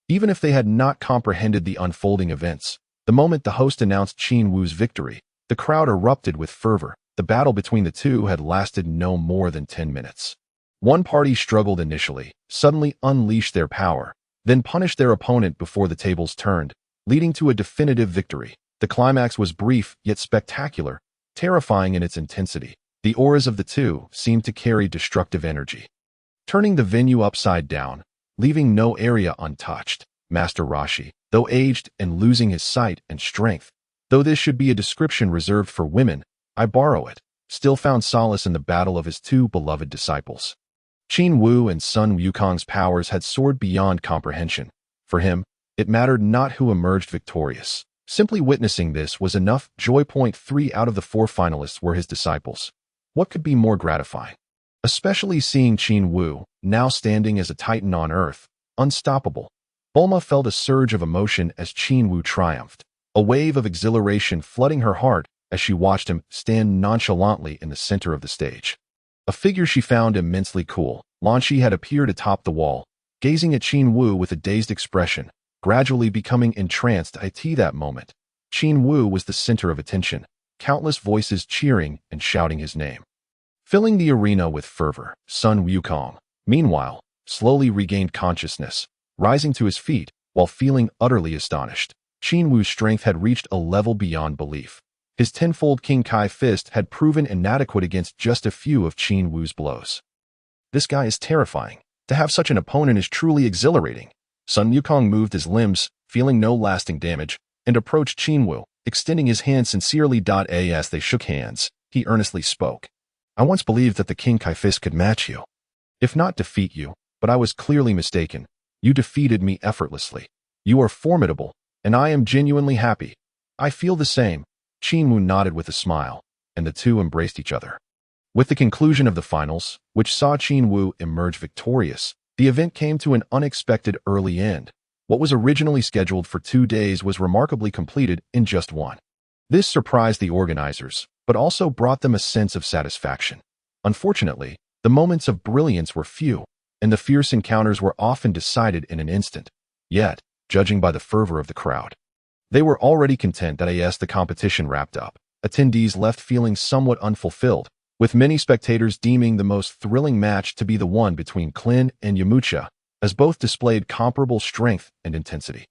Even if they had not comprehended the unfolding events, the moment the host announced Qin Wu's victory, the crowd erupted with fervor. The battle between the two had lasted no more than 10 minutes. One party struggled initially, suddenly unleashed their power, then punished their opponent before the tables turned, leading to a definitive victory. The climax was brief yet spectacular, terrifying in its intensity. The auras of the two seemed to carry destructive energy, turning the venue upside down, leaving no area untouched. Master Roshi, though aged and losing his sight and strength, though this should be a description reserved for women, I borrow it, still found solace in the battle of his two beloved disciples. Qin Wu and Sun Wukong's powers had soared beyond comprehension. For him, it mattered not who emerged victorious. Simply witnessing this was enough. Joy. 3 out of the 4 finalists were his disciples. What could be more gratifying? Especially seeing Qin Wu, now standing as a titan on earth, unstoppable. Bulma felt a surge of emotion as Qin Wu triumphed, a wave of exhilaration flooding her heart as she watched him stand nonchalantly in the center of the stage. A figure she found immensely cool, Lan Shi had appeared atop the wall, gazing at Qin Wu with a dazed expression, gradually becoming entranced. That moment, Qin Wu was the center of attention, countless voices cheering and shouting his name, filling the arena with fervor. Sun Wukong, meanwhile, slowly regained consciousness, rising to his feet while feeling utterly astonished. Qin Wu's strength had reached a level beyond belief. His tenfold King Kai fist had proven inadequate against just a few of Qin Wu's blows. This guy is terrifying. To have such an opponent is truly exhilarating. Sun Wukong moved his limbs, feeling no lasting damage, and approached Qin Wu, extending his hand sincerely. As they shook hands, he earnestly spoke. I once believed that the King Kai fist could match you, if not defeat you, but I was clearly mistaken. You defeated me effortlessly. You are formidable, and I am genuinely happy. I feel the same. Qin Wu nodded with a smile, and the two embraced each other. With the conclusion of the finals, which saw Qin Wu emerge victorious, the event came to an unexpected early end. What was originally scheduled for 2 days was remarkably completed in just 1. This surprised the organizers, but also brought them a sense of satisfaction. Unfortunately, the moments of brilliance were few, and the fierce encounters were often decided in an instant. Yet, judging by the fervor of the crowd, they were already content. As the competition wrapped up, attendees left feeling somewhat unfulfilled, with many spectators deeming the most thrilling match to be the one between Qin and Yamcha, as both displayed comparable strength and intensity.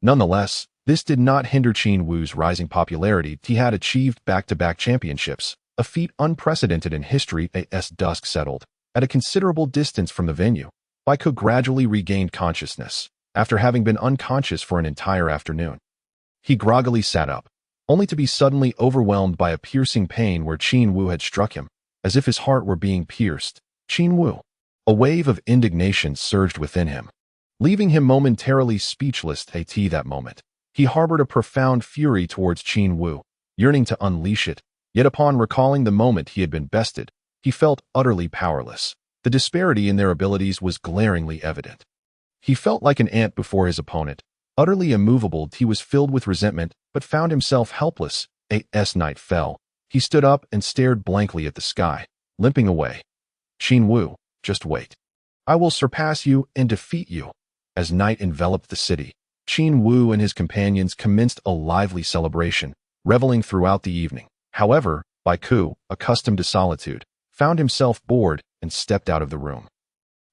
Nonetheless, this did not hinder Qin Wu's rising popularity. He had achieved back-to-back championships, a feat unprecedented in history. As dusk settled, at a considerable distance from the venue, Baiko gradually regained consciousness, after having been unconscious for an entire afternoon. He groggily sat up, only to be suddenly overwhelmed by a piercing pain where Qin Wu had struck him, as if his heart were being pierced. Qin Wu. A wave of indignation surged within him, leaving him momentarily speechless. That moment, he harbored a profound fury towards Qin Wu, yearning to unleash it, yet upon recalling the moment he had been bested, he felt utterly powerless. The disparity in their abilities was glaringly evident. He felt like an ant before his opponent, utterly immovable. He was filled with resentment, but found himself helpless. As night fell, he stood up and stared blankly at the sky, limping away. Qin Wu, just wait. I will surpass you and defeat you. As night enveloped the city, Qin Wu and his companions commenced a lively celebration, reveling throughout the evening. However, Baiko, accustomed to solitude, found himself bored and stepped out of the room,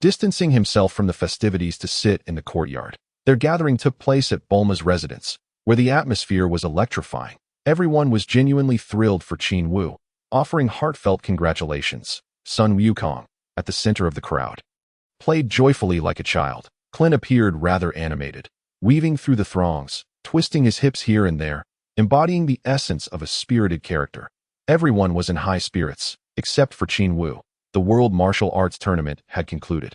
distancing himself from the festivities to sit in the courtyard. Their gathering took place at Bulma's residence, where the atmosphere was electrifying. Everyone was genuinely thrilled for Qin Wu, offering heartfelt congratulations. Sun Wukong, at the center of the crowd, played joyfully like a child. Qin appeared rather animated, weaving through the throngs, twisting his hips here and there, embodying the essence of a spirited character. Everyone was in high spirits, except for Qin Wu. The World Martial Arts Tournament had concluded,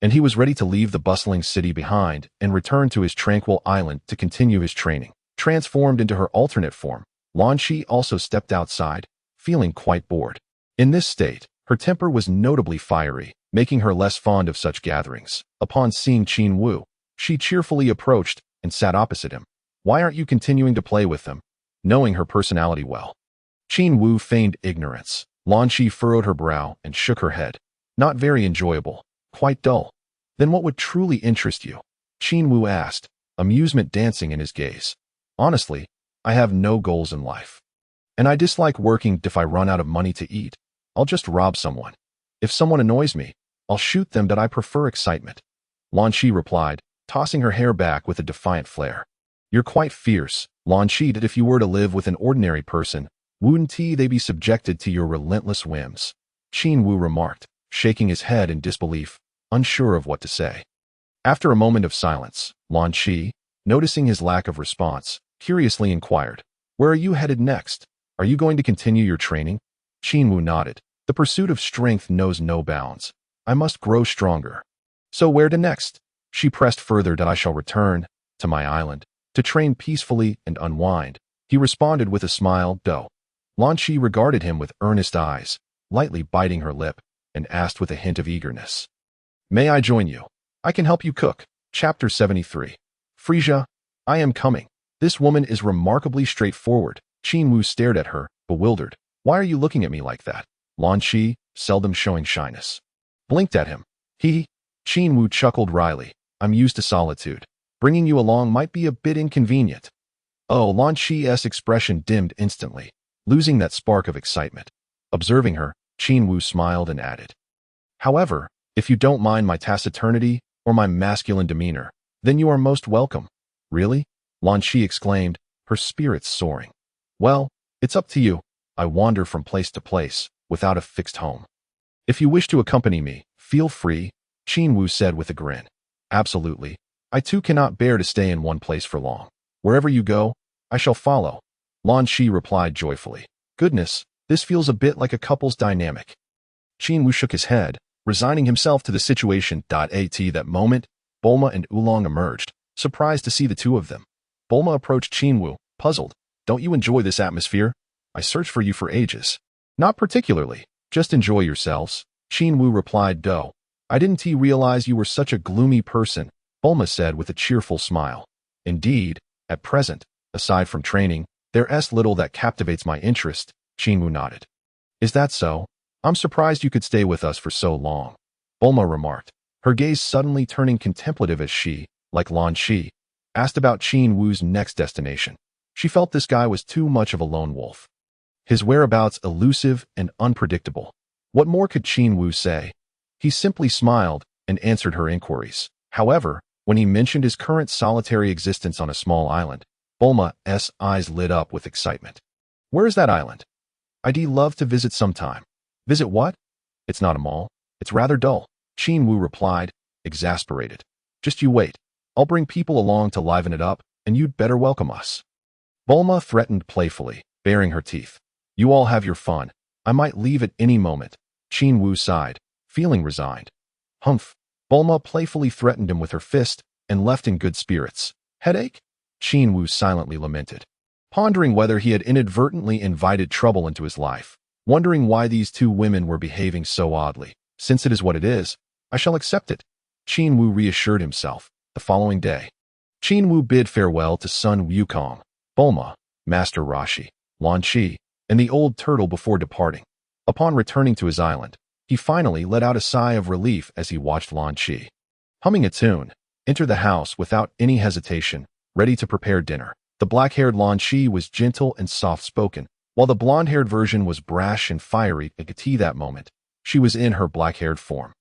and he was ready to leave the bustling city behind and return to his tranquil island to continue his training. Transformed into her alternate form, Lan Shi also stepped outside, feeling quite bored. In this state, her temper was notably fiery, making her less fond of such gatherings. Upon seeing Qin Wu, she cheerfully approached and sat opposite him. Why aren't you continuing to play with them? Knowing her personality well, Qin Wu feigned ignorance. Lan Shi furrowed her brow and shook her head. Not very enjoyable, quite dull. Then what would truly interest you? Qin Wu asked, amusement dancing in his gaze. Honestly, I have no goals in life. And I dislike working. If I run out of money to eat, I'll just rob someone. If someone annoys me, I'll shoot them. That I prefer excitement. Lan Shi replied, tossing her hair back with a defiant flare. You're quite fierce, Lan Shi. That if you were to live with an ordinary person, wouldn't they be subjected to your relentless whims? Qin Wu remarked, shaking his head in disbelief, unsure of what to say. After a moment of silence, Lan Shi, noticing his lack of response, curiously inquired, where are you headed next? Are you going to continue your training? Qin Wu nodded. The pursuit of strength knows no bounds. I must grow stronger. So where to next? She pressed further. That I shall return to my island, to train peacefully and unwind. He responded with a smile. Do. Lan Shi regarded him with earnest eyes, lightly biting her lip, and asked with a hint of eagerness. May I join you? I can help you cook. Chapter 73. Frieza, I am coming. This woman is remarkably straightforward. Qin Wu stared at her, bewildered. Why are you looking at me like that? Lan Shi, seldom showing shyness, blinked at him. Qin Wu chuckled wryly. I'm used to solitude. Bringing you along might be a bit inconvenient. Oh, Lan Shi's expression dimmed instantly, losing that spark of excitement. Observing her, Qin Wu smiled and added, however, if you don't mind my taciturnity or my masculine demeanor, then you are most welcome. Really? Lan Shi exclaimed, her spirits soaring. Well, it's up to you. I wander from place to place, without a fixed home. If you wish to accompany me, feel free, Qin Wu said with a grin. Absolutely. I too cannot bear to stay in one place for long. Wherever you go, I shall follow. Lan Shi replied joyfully. Goodness, this feels a bit like a couple's dynamic. Qin Wu shook his head, resigning himself to the situation. At that moment, Bulma and Oolong emerged, surprised to see the two of them. Bulma approached Qin Wu, puzzled. Don't you enjoy this atmosphere? I searched for you for ages. Not particularly. Just enjoy yourselves. Qin Wu replied. Do. I didn't realize you were such a gloomy person, Bulma said with a cheerful smile. Indeed, at present, aside from training, there's little that captivates my interest, Qin Wu nodded. Is that so? I'm surprised you could stay with us for so long, Bulma remarked, her gaze suddenly turning contemplative as she, like Lan Shi, asked about Qin Wu's next destination. She felt this guy was too much of a lone wolf. His whereabouts elusive and unpredictable. What more could Qin Wu say? He simply smiled and answered her inquiries. However, when he mentioned his current solitary existence on a small island, Bulma's eyes lit up with excitement. Where is that island? I'd love to visit sometime. Visit what? It's not a mall. It's rather dull, Qin Wu replied, exasperated. Just you wait. I'll bring people along to liven it up, and you'd better welcome us. Bulma threatened playfully, baring her teeth. You all have your fun. I might leave at any moment. Qin Wu sighed, feeling resigned. Humph. Bulma playfully threatened him with her fist and left in good spirits. Headache? Qin Wu silently lamented, pondering whether he had inadvertently invited trouble into his life, wondering why these two women were behaving so oddly. Since it is what it is, I shall accept it. Qin Wu reassured himself. The following day, Qin Wu bid farewell to Sun Wukong, Bulma, Master Roshi, Lan Shi, and the old turtle before departing. Upon returning to his island, he finally let out a sigh of relief as he watched Lan Shi, humming a tune, enter the house without any hesitation, ready to prepare dinner. The black-haired Lan Shi was gentle and soft-spoken, while the blonde-haired version was brash and fiery. At that moment, she was in her black-haired form.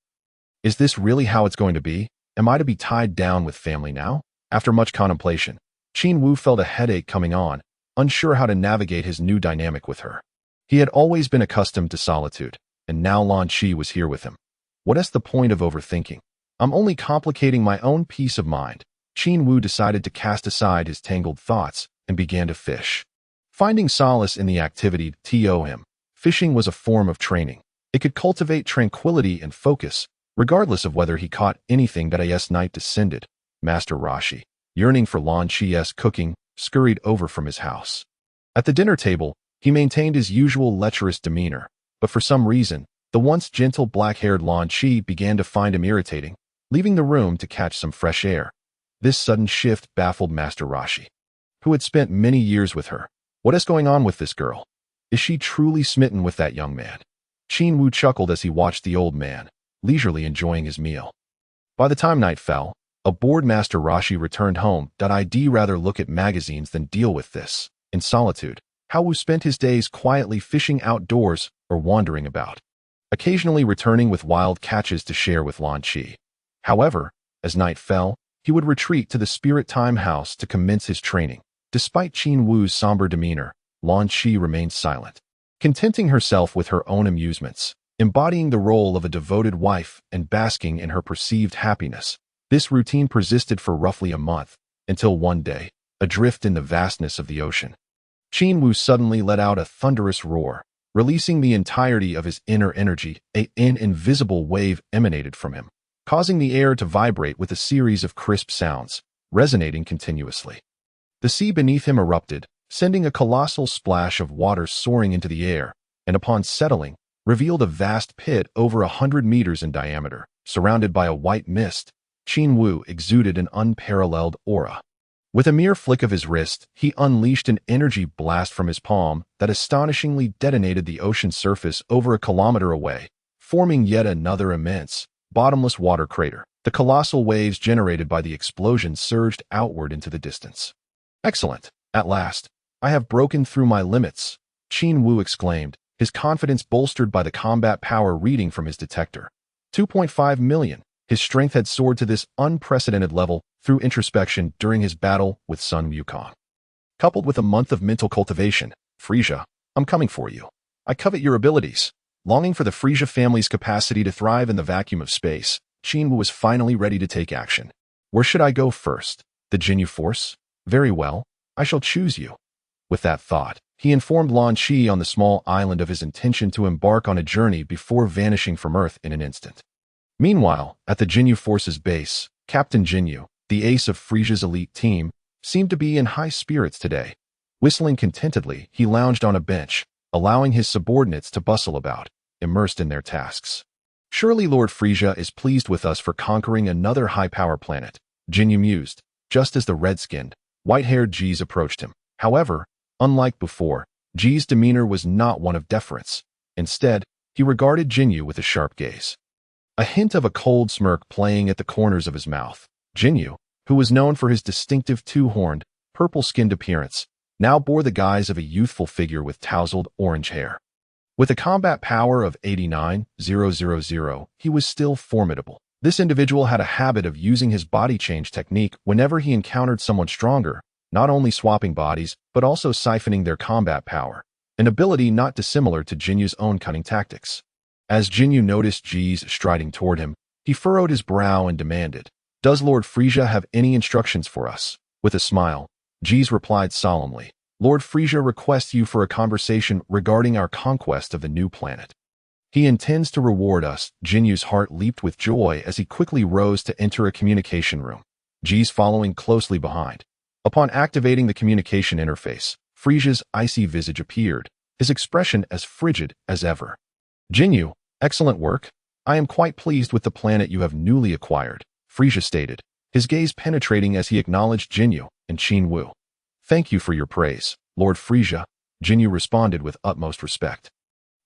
Is this really how it's going to be? Am I to be tied down with family now? After much contemplation, Qin Wu felt a headache coming on, unsure how to navigate his new dynamic with her. He had always been accustomed to solitude, and now Lan Shi was here with him. What is the point of overthinking? I'm only complicating my own peace of mind. Qin Wu decided to cast aside his tangled thoughts and began to fish. Finding solace in the activity to him, fishing was a form of training. It could cultivate tranquility and focus, regardless of whether he caught anything that as night descended. Master Rashi, yearning for Lan Chi's cooking, scurried over from his house. At the dinner table, he maintained his usual lecherous demeanor, but for some reason, the once gentle black-haired Lan Chi began to find him irritating, leaving the room to catch some fresh air. This sudden shift baffled Master Rashi, who had spent many years with her. What is going on with this girl? Is she truly smitten with that young man? Qin Wu chuckled as he watched the old man, leisurely enjoying his meal. By the time night fell, a bored Master Rashi returned home. I'd rather look at magazines than deal with this. In solitude, How Wu spent his days quietly fishing outdoors or wandering about, occasionally returning with wild catches to share with Lan Chi. However, as night fell, he would retreat to the Spirit Time House to commence his training. Despite Qin Wu's somber demeanor, Lan Chi remained silent, contenting herself with her own amusements, embodying the role of a devoted wife and basking in her perceived happiness. This routine persisted for roughly a month, until one day, adrift in the vastness of the ocean, Qin Wu suddenly let out a thunderous roar, releasing the entirety of his inner energy. An invisible wave emanated from him, causing the air to vibrate with a series of crisp sounds, resonating continuously. The sea beneath him erupted, sending a colossal splash of water soaring into the air, and upon settling, revealed a vast pit over 100 meters in diameter, surrounded by a white mist. Qin Wu exuded an unparalleled aura. With a mere flick of his wrist, he unleashed an energy blast from his palm that astonishingly detonated the ocean surface over a kilometer away, forming yet another immense, bottomless water crater. The colossal waves generated by the explosion surged outward into the distance. Excellent! At last, I have broken through my limits, Qin Wu exclaimed, his confidence bolstered by the combat power reading from his detector. 2.5 million. His strength had soared to this unprecedented level through introspection during his battle with Sun Wukong. Coupled with a month of mental cultivation, Frieza, I'm coming for you. I covet your abilities. Longing for the Frieza family's capacity to thrive in the vacuum of space, Qin Wu was finally ready to take action. Where should I go first? The Jinyu Force? Very well, I shall choose you. With that thought, he informed Lan Chi on the small island of his intention to embark on a journey before vanishing from Earth in an instant. Meanwhile, at the Jinyu Force's base, Captain Jinyu, the ace of Frieza's elite team, seemed to be in high spirits today. Whistling contentedly, he lounged on a bench, allowing his subordinates to bustle about, immersed in their tasks. Surely Lord Frieza is pleased with us for conquering another high-power planet, Jinyu mused, just as the red-skinned, white-haired Ji's approached him. However, unlike before, Ji's demeanor was not one of deference. Instead, he regarded Jinyu with a sharp gaze, a hint of a cold smirk playing at the corners of his mouth. Jinyu, who was known for his distinctive two-horned, purple-skinned appearance, now bore the guise of a youthful figure with tousled orange hair. With a combat power of 89,000, he was still formidable. This individual had a habit of using his body change technique whenever he encountered someone stronger, not only swapping bodies, but also siphoning their combat power, an ability not dissimilar to Jinyu's own cunning tactics. As Jinyu noticed Ji's striding toward him, he furrowed his brow and demanded, "Does Lord Frieza have any instructions for us?" With a smile, Ji's replied solemnly, "Lord Frieza requests you for a conversation regarding our conquest of the new planet. He intends to reward us." Jinyu's heart leaped with joy as he quickly rose to enter a communication room, Ji's following closely behind. Upon activating the communication interface, Frieza's icy visage appeared, his expression as frigid as ever. "Jinyu, excellent work. I am quite pleased with the planet you have newly acquired," Frieza stated, his gaze penetrating as he acknowledged Jinyu and Qin Wu. "Thank you for your praise, Lord Frieza," Jinyu responded with utmost respect.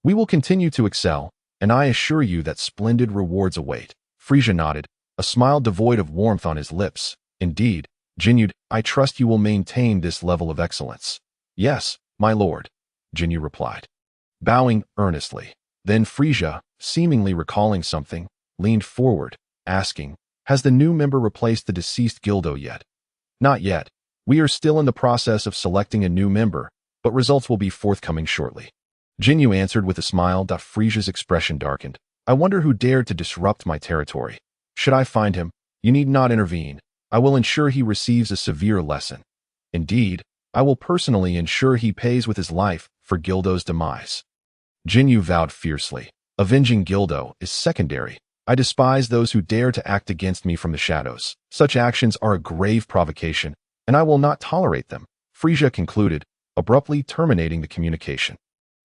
"We will continue to excel, and I assure you that splendid rewards await." Frieza nodded, a smile devoid of warmth on his lips. "Indeed, Jinyu, I trust you will maintain this level of excellence." "Yes, my lord," Jinyu replied, bowing earnestly. Then Frieza, seemingly recalling something, leaned forward, asking, "Has the new member replaced the deceased Gildo yet?" "Not yet. We are still in the process of selecting a new member, but results will be forthcoming shortly," Jinyu answered with a smile. Frieza's expression darkened. "I wonder who dared to disrupt my territory. Should I find him, you need not intervene. I will ensure he receives a severe lesson." "Indeed, I will personally ensure he pays with his life for Gildo's demise. Qin Wu vowed fiercely. Avenging Gildo is secondary. I despise those who dare to act against me from the shadows. Such actions are a grave provocation, and I will not tolerate them, Frieza concluded, abruptly terminating the communication.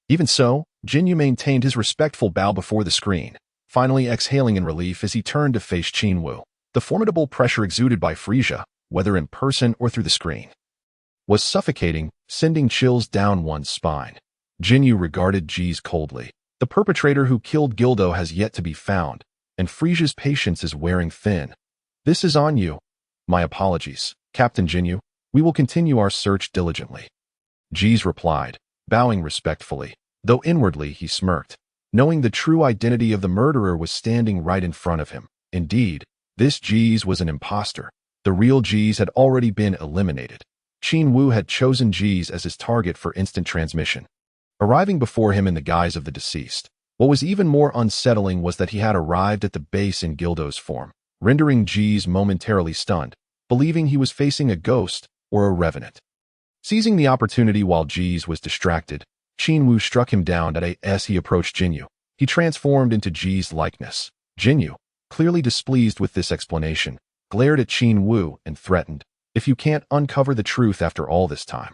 Even so, Qin Wu maintained his respectful bow before the screen, finally exhaling in relief as he turned to face Qin Wu. The formidable pressure exuded by Frieza, whether in person or through the screen, was suffocating, sending chills down one's spine. Qin Wu regarded Jeez coldly. The perpetrator who killed Gildo has yet to be found, and Frieza's patience is wearing thin. This is on you. My apologies, Captain Qin Wu. We will continue our search diligently. Jeez replied, bowing respectfully, though inwardly he smirked, knowing the true identity of the murderer was standing right in front of him. Indeed, this Jeez was an imposter. The real Jeez had already been eliminated. Qin Wu had chosen Jeez as his target for instant transmission, arriving before him in the guise of the deceased. What was even more unsettling was that he had arrived at the base in Gildo's form, rendering Jeez momentarily stunned, believing he was facing a ghost or a revenant. Seizing the opportunity while Jeez was distracted, Qin Wu struck him down as he approached Qin Wu. He transformed into Jeez's likeness. Qin Wu, clearly displeased with this explanation, glared at Qin Wu and threatened, "If you can't uncover the truth after all this time,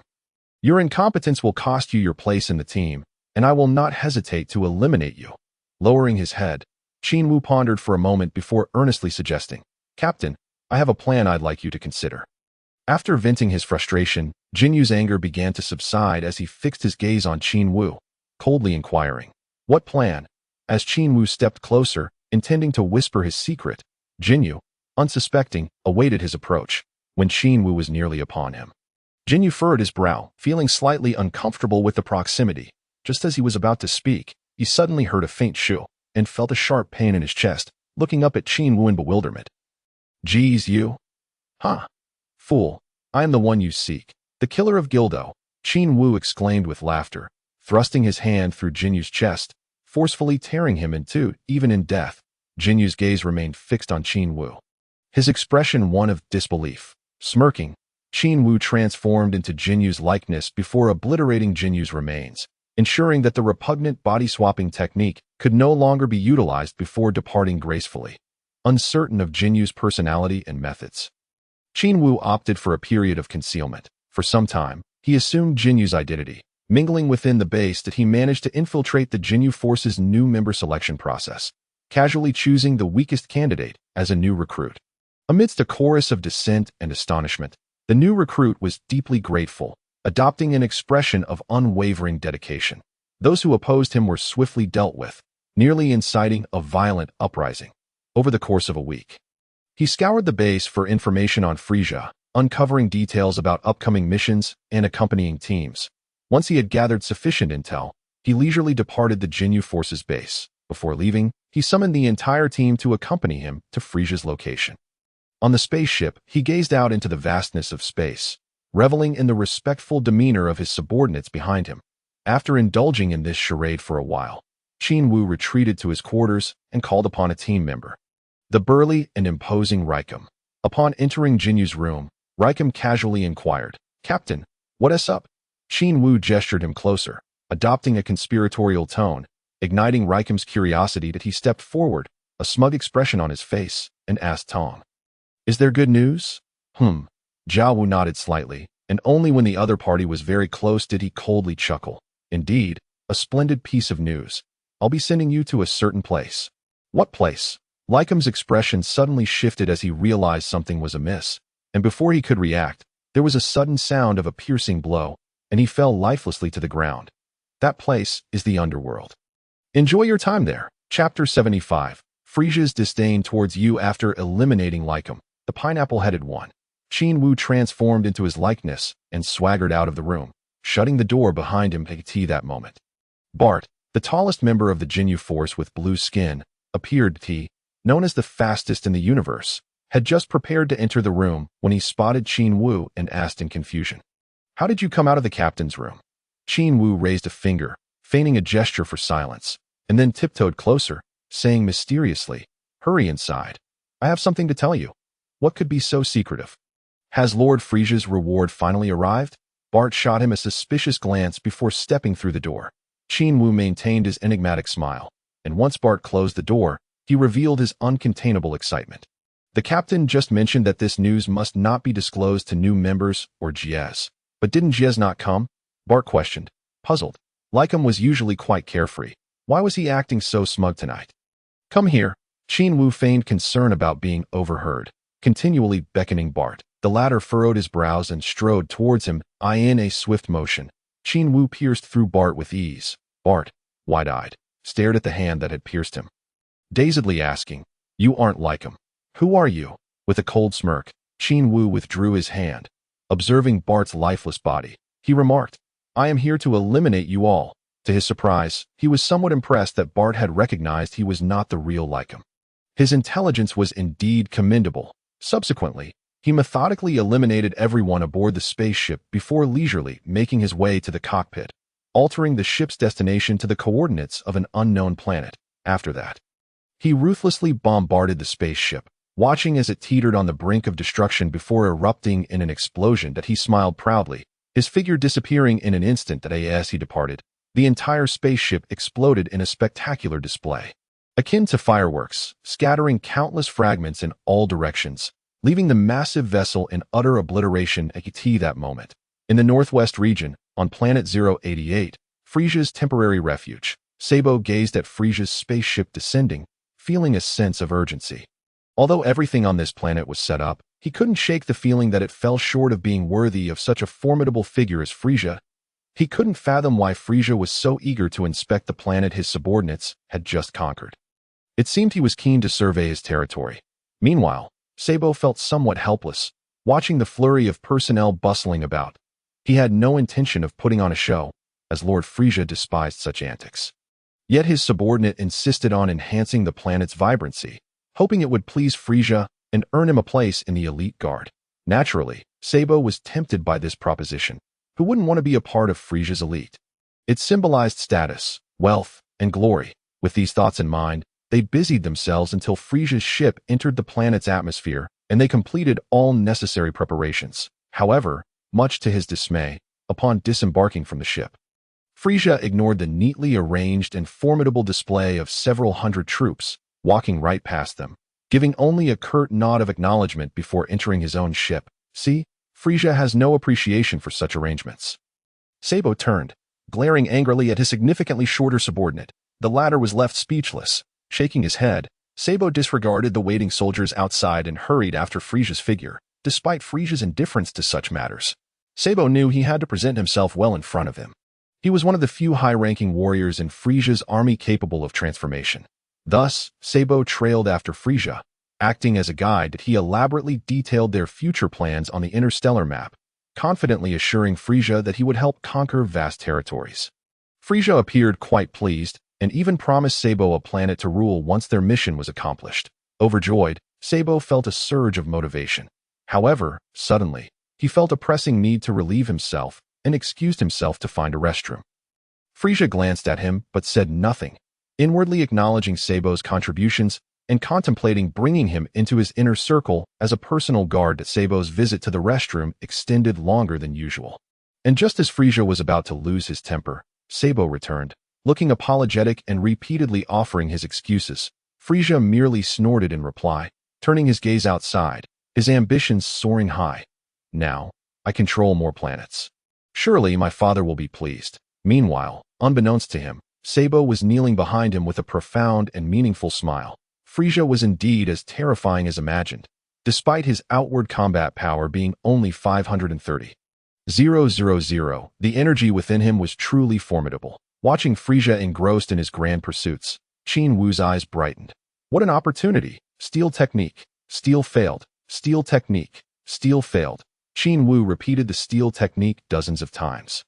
your incompetence will cost you your place in the team, and I will not hesitate to eliminate you." Lowering his head, Qin Wu pondered for a moment before earnestly suggesting, "Captain, I have a plan I'd like you to consider." After venting his frustration, Qin Wu's anger began to subside as he fixed his gaze on Qin Wu, coldly inquiring, "What plan?" As Qin Wu stepped closer, intending to whisper his secret, Qin Wu, unsuspecting, awaited his approach. When Qin Wu was nearly upon him, Qin Wu furrowed his brow, feeling slightly uncomfortable with the proximity. Just as he was about to speak, he suddenly heard a faint shoo and felt a sharp pain in his chest, looking up at Qin Wu in bewilderment. "Jeez, you? Huh? Fool, I am the one you seek. The killer of Gildo," Qin Wu exclaimed with laughter, thrusting his hand through Qin Wu's chest, forcefully tearing him in two. Even in death, Qin Wu's gaze remained fixed on Qin Wu, his expression one of disbelief. Smirking, Qin Wu transformed into Qin Wu's likeness before obliterating Qin Wu's remains, ensuring that the repugnant body-swapping technique could no longer be utilized before departing gracefully. Uncertain of Qin Wu's personality and methods, Qin Wu opted for a period of concealment. For some time, he assumed Qin Wu's identity, mingling within the base that he managed to infiltrate the Qin Wu force's new member selection process, casually choosing the weakest candidate as a new recruit. Amidst a chorus of dissent and astonishment, the new recruit was deeply grateful, adopting an expression of unwavering dedication. Those who opposed him were swiftly dealt with, nearly inciting a violent uprising. Over the course of a week, he scoured the base for information on Frieza, uncovering details about upcoming missions and accompanying teams. Once he had gathered sufficient intel, he leisurely departed the Qin Wu force's base. Before leaving, he summoned the entire team to accompany him to Frieza's location. On the spaceship, he gazed out into the vastness of space, reveling in the respectful demeanor of his subordinates behind him. After indulging in this charade for a while, Qin Wu retreated to his quarters and called upon a team member, the burly and imposing Raikum. Upon entering Qin Wu's room, Raikum casually inquired, "Captain, what's up?" Qin Wu gestured him closer, adopting a conspiratorial tone, igniting Raikum's curiosity that he stepped forward, a smug expression on his face, and asked Tom, "Is there good news?" Zhao Wu nodded slightly, and only when the other party was very close did he coldly chuckle. "Indeed, a splendid piece of news. I'll be sending you to a certain place." "What place?" Lycom's expression suddenly shifted as he realized something was amiss, and before he could react, there was a sudden sound of a piercing blow, and he fell lifelessly to the ground. "That place is the underworld. Enjoy your time there." Chapter 75. Frieza's disdain towards you. After eliminating Lycom, the pineapple-headed one, Qin Wu transformed into his likeness and swaggered out of the room, shutting the door behind him at that moment. Bart, the tallest member of the Qin Wu force with blue skin, appeared. He, known as the fastest in the universe, had just prepared to enter the room when he spotted Qin Wu and asked in confusion, "How did you come out of the captain's room?" Qin Wu raised a finger, feigning a gesture for silence, and then tiptoed closer, saying mysteriously, "Hurry inside. I have something to tell you." What could be so secretive? Has Lord Frieza's reward finally arrived? Bart shot him a suspicious glance before stepping through the door. Qin Wu maintained his enigmatic smile, and once Bart closed the door, he revealed his uncontainable excitement. The captain just mentioned that this news must not be disclosed to new members or GS. But didn't GS not come? Bart questioned, puzzled. Lycum was usually quite carefree. Why was he acting so smug tonight? Come here. Qin Wu feigned concern about being overheard, continually beckoning Bart. The latter furrowed his brows and strode towards him, in a swift motion. Qin Wu pierced through Bart with ease. Bart, wide-eyed, stared at the hand that had pierced him, dazedly asking, "You aren't Lycum. Who are you?" With a cold smirk, Qin Wu withdrew his hand. Observing Bart's lifeless body, he remarked, "I am here to eliminate you all." To his surprise, he was somewhat impressed that Bart had recognized he was not the real Lycum. His intelligence was indeed commendable. Subsequently, he methodically eliminated everyone aboard the spaceship before leisurely making his way to the cockpit, altering the ship's destination to the coordinates of an unknown planet. After that, he ruthlessly bombarded the spaceship, watching as it teetered on the brink of destruction before erupting in an explosion that he smiled proudly, his figure disappearing in an instant that as he departed. The entire spaceship exploded in a spectacular display, akin to fireworks, scattering countless fragments in all directions, leaving the massive vessel in utter obliteration at that moment. In the northwest region, on planet 088, Frieza's temporary refuge, Sabo gazed at Frieza's spaceship descending, feeling a sense of urgency. Although everything on this planet was set up, he couldn't shake the feeling that it fell short of being worthy of such a formidable figure as Frieza. He couldn't fathom why Frieza was so eager to inspect the planet his subordinates had just conquered. It seemed he was keen to survey his territory. Meanwhile, Sabo felt somewhat helpless, watching the flurry of personnel bustling about. He had no intention of putting on a show, as Lord Frieza despised such antics. Yet his subordinate insisted on enhancing the planet's vibrancy, hoping it would please Frieza and earn him a place in the elite guard. Naturally, Sabo was tempted by this proposition. Who wouldn't want to be a part of Frieza's elite? It symbolized status, wealth, and glory. With these thoughts in mind, they busied themselves until Frieza's ship entered the planet's atmosphere, and they completed all necessary preparations. However, much to his dismay, upon disembarking from the ship, Frieza ignored the neatly arranged and formidable display of several hundred troops, walking right past them, giving only a curt nod of acknowledgement before entering his own ship. See, Frieza has no appreciation for such arrangements. Sabo turned, glaring angrily at his significantly shorter subordinate. The latter was left speechless. Shaking his head, Sabo disregarded the waiting soldiers outside and hurried after Frieza's figure. Despite Frieza's indifference to such matters, Sabo knew he had to present himself well in front of him. He was one of the few high-ranking warriors in Frieza's army capable of transformation. Thus, Sabo trailed after Frieza. Acting as a guide, he elaborately detailed their future plans on the interstellar map, confidently assuring Frieza that he would help conquer vast territories. Frieza appeared quite pleased, and even promised Sabo a planet to rule once their mission was accomplished. Overjoyed, Sabo felt a surge of motivation. However, suddenly, he felt a pressing need to relieve himself and excused himself to find a restroom. Frieza glanced at him but said nothing, inwardly acknowledging Sabo's contributions and contemplating bringing him into his inner circle as a personal guard. That Sabo's visit to the restroom extended longer than usual. And just as Frieza was about to lose his temper, Sabo returned, looking apologetic and repeatedly offering his excuses. Frieza merely snorted in reply, turning his gaze outside, his ambitions soaring high. Now, I control more planets. Surely my father will be pleased. Meanwhile, unbeknownst to him, Sabo was kneeling behind him with a profound and meaningful smile. Frieza was indeed as terrifying as imagined, despite his outward combat power being only 530,000. The energy within him was truly formidable. Watching Frieza engrossed in his grand pursuits, Qin Wu's eyes brightened. What an opportunity! Steel technique. Steel failed. Steel technique. Steel failed. Qin Wu repeated the steel technique dozens of times.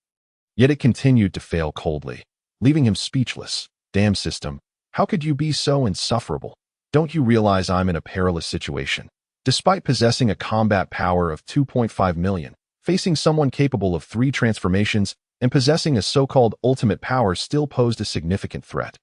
Yet it continued to fail coldly, leaving him speechless. Damn system, how could you be so insufferable? Don't you realize I'm in a perilous situation? Despite possessing a combat power of 2.5 million, facing someone capable of 3 transformations, and possessing a so-called ultimate power still posed a significant threat.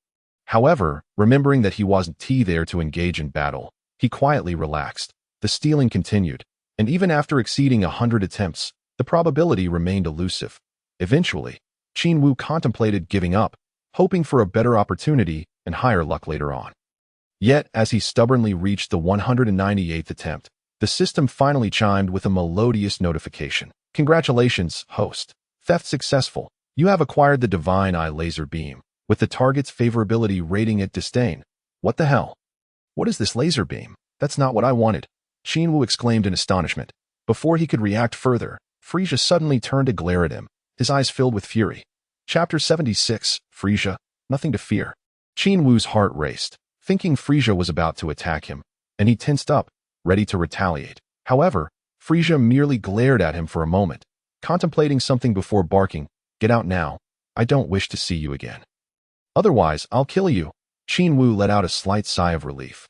However, remembering that he wasn't there to engage in battle, he quietly relaxed. The stealing continued, and even after exceeding 100 attempts, the probability remained elusive. Eventually, Qin Wu contemplated giving up, hoping for a better opportunity and higher luck later on. Yet, as he stubbornly reached the 198th attempt, the system finally chimed with a melodious notification. Congratulations, host. Theft successful. You have acquired the Divine Eye laser beam, with the target's favorability rating at disdain. What the hell? What is this laser beam? That's not what I wanted. Qin Wu exclaimed in astonishment. Before he could react further, Frieza suddenly turned to glare at him, his eyes filled with fury. Chapter 76, Frieza, nothing to fear. Qin Wu's heart raced, thinking Frieza was about to attack him, and he tensed up, ready to retaliate. However, Frieza merely glared at him for a moment, contemplating something before barking, "Get out now. I don't wish to see you again. Otherwise, I'll kill you." Qin Wu let out a slight sigh of relief.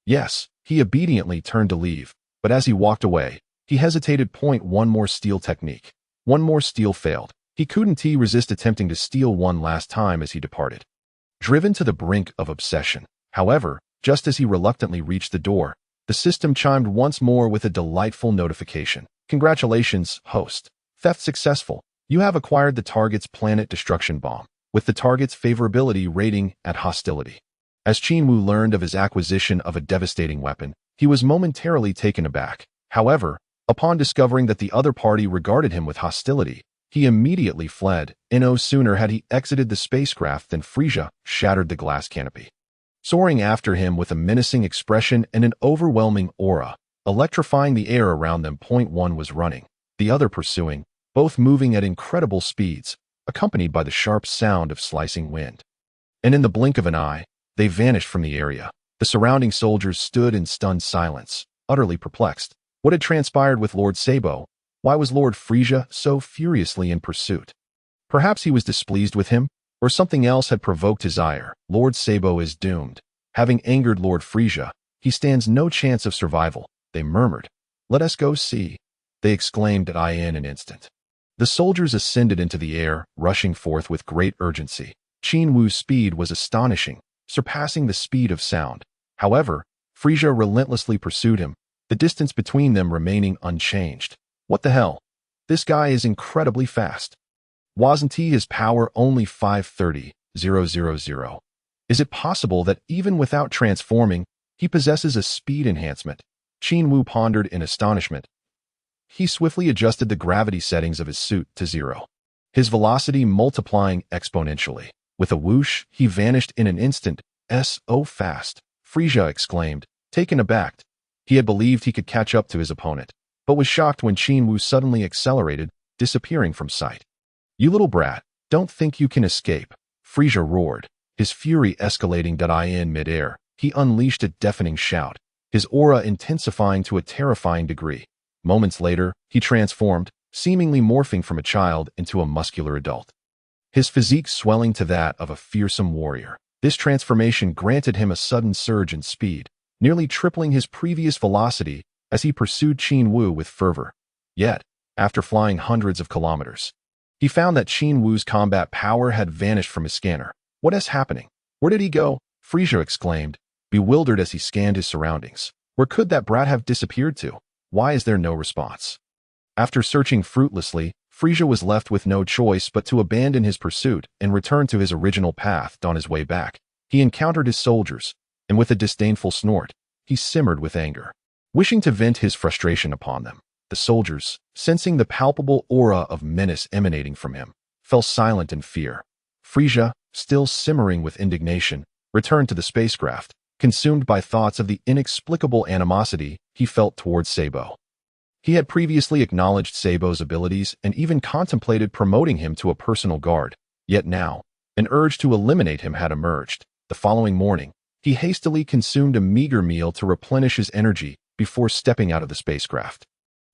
Yes, he obediently turned to leave, but as he walked away, he hesitated. One more steal technique. One more steal failed. He couldn't resist attempting to steal one last time as he departed. Driven to the brink of obsession, however, just as he reluctantly reached the door, the system chimed once more with a delightful notification. Congratulations, host. Theft successful. You have acquired the target's planet destruction bomb, with the target's favorability rating at hostility. As Qin Wu learned of his acquisition of a devastating weapon, he was momentarily taken aback. However, upon discovering that the other party regarded him with hostility, he immediately fled, and no sooner had he exited the spacecraft than Frieza shattered the glass canopy. Soaring after him with a menacing expression and an overwhelming aura, electrifying the air around them. One was running, the other pursuing, both moving at incredible speeds, accompanied by the sharp sound of slicing wind. And in the blink of an eye, they vanished from the area. The surrounding soldiers stood in stunned silence, utterly perplexed. What had transpired with Lord Sabo? Why was Lord Frieza so furiously in pursuit? Perhaps he was displeased with him, or something else had provoked his ire. Lord Sabo is doomed. Having angered Lord Frieza, he stands no chance of survival, they murmured. Let us go see, they exclaimed in an instant. The soldiers ascended into the air, rushing forth with great urgency. Qin Wu's speed was astonishing, surpassing the speed of sound. However, Frieza relentlessly pursued him, the distance between them remaining unchanged. What the hell? This guy is incredibly fast. Wasn't his power only 530,000? Is it possible that even without transforming, he possesses a speed enhancement? Qin Wu pondered in astonishment. He swiftly adjusted the gravity settings of his suit to 0, his velocity multiplying exponentially. With a whoosh, he vanished in an instant. So fast, Frieza exclaimed, taken aback. He had believed he could catch up to his opponent, but was shocked when Qin Wu suddenly accelerated, disappearing from sight. You little brat, don't think you can escape, Frieza roared, his fury escalating. In midair, he unleashed a deafening shout, his aura intensifying to a terrifying degree. Moments later, he transformed, seemingly morphing from a child into a muscular adult, his physique swelling to that of a fearsome warrior. This transformation granted him a sudden surge in speed, nearly tripling his previous velocity as he pursued Qin Wu with fervor. Yet, after flying hundreds of kilometers, he found that Qin Wu's combat power had vanished from his scanner. What is happening? Where did he go? Frieza exclaimed, bewildered as he scanned his surroundings. Where could that brat have disappeared to? Why is there no response? After searching fruitlessly, Frieza was left with no choice but to abandon his pursuit and return to his original path. On his way back, he encountered his soldiers, and with a disdainful snort, he simmered with anger. Wishing to vent his frustration upon them, the soldiers, sensing the palpable aura of menace emanating from him, fell silent in fear. Frieza, still simmering with indignation, returned to the spacecraft, consumed by thoughts of the inexplicable animosity he felt towards Sabo. He had previously acknowledged Sabo's abilities and even contemplated promoting him to a personal guard, yet now, an urge to eliminate him had emerged. The following morning, he hastily consumed a meager meal to replenish his energy before stepping out of the spacecraft.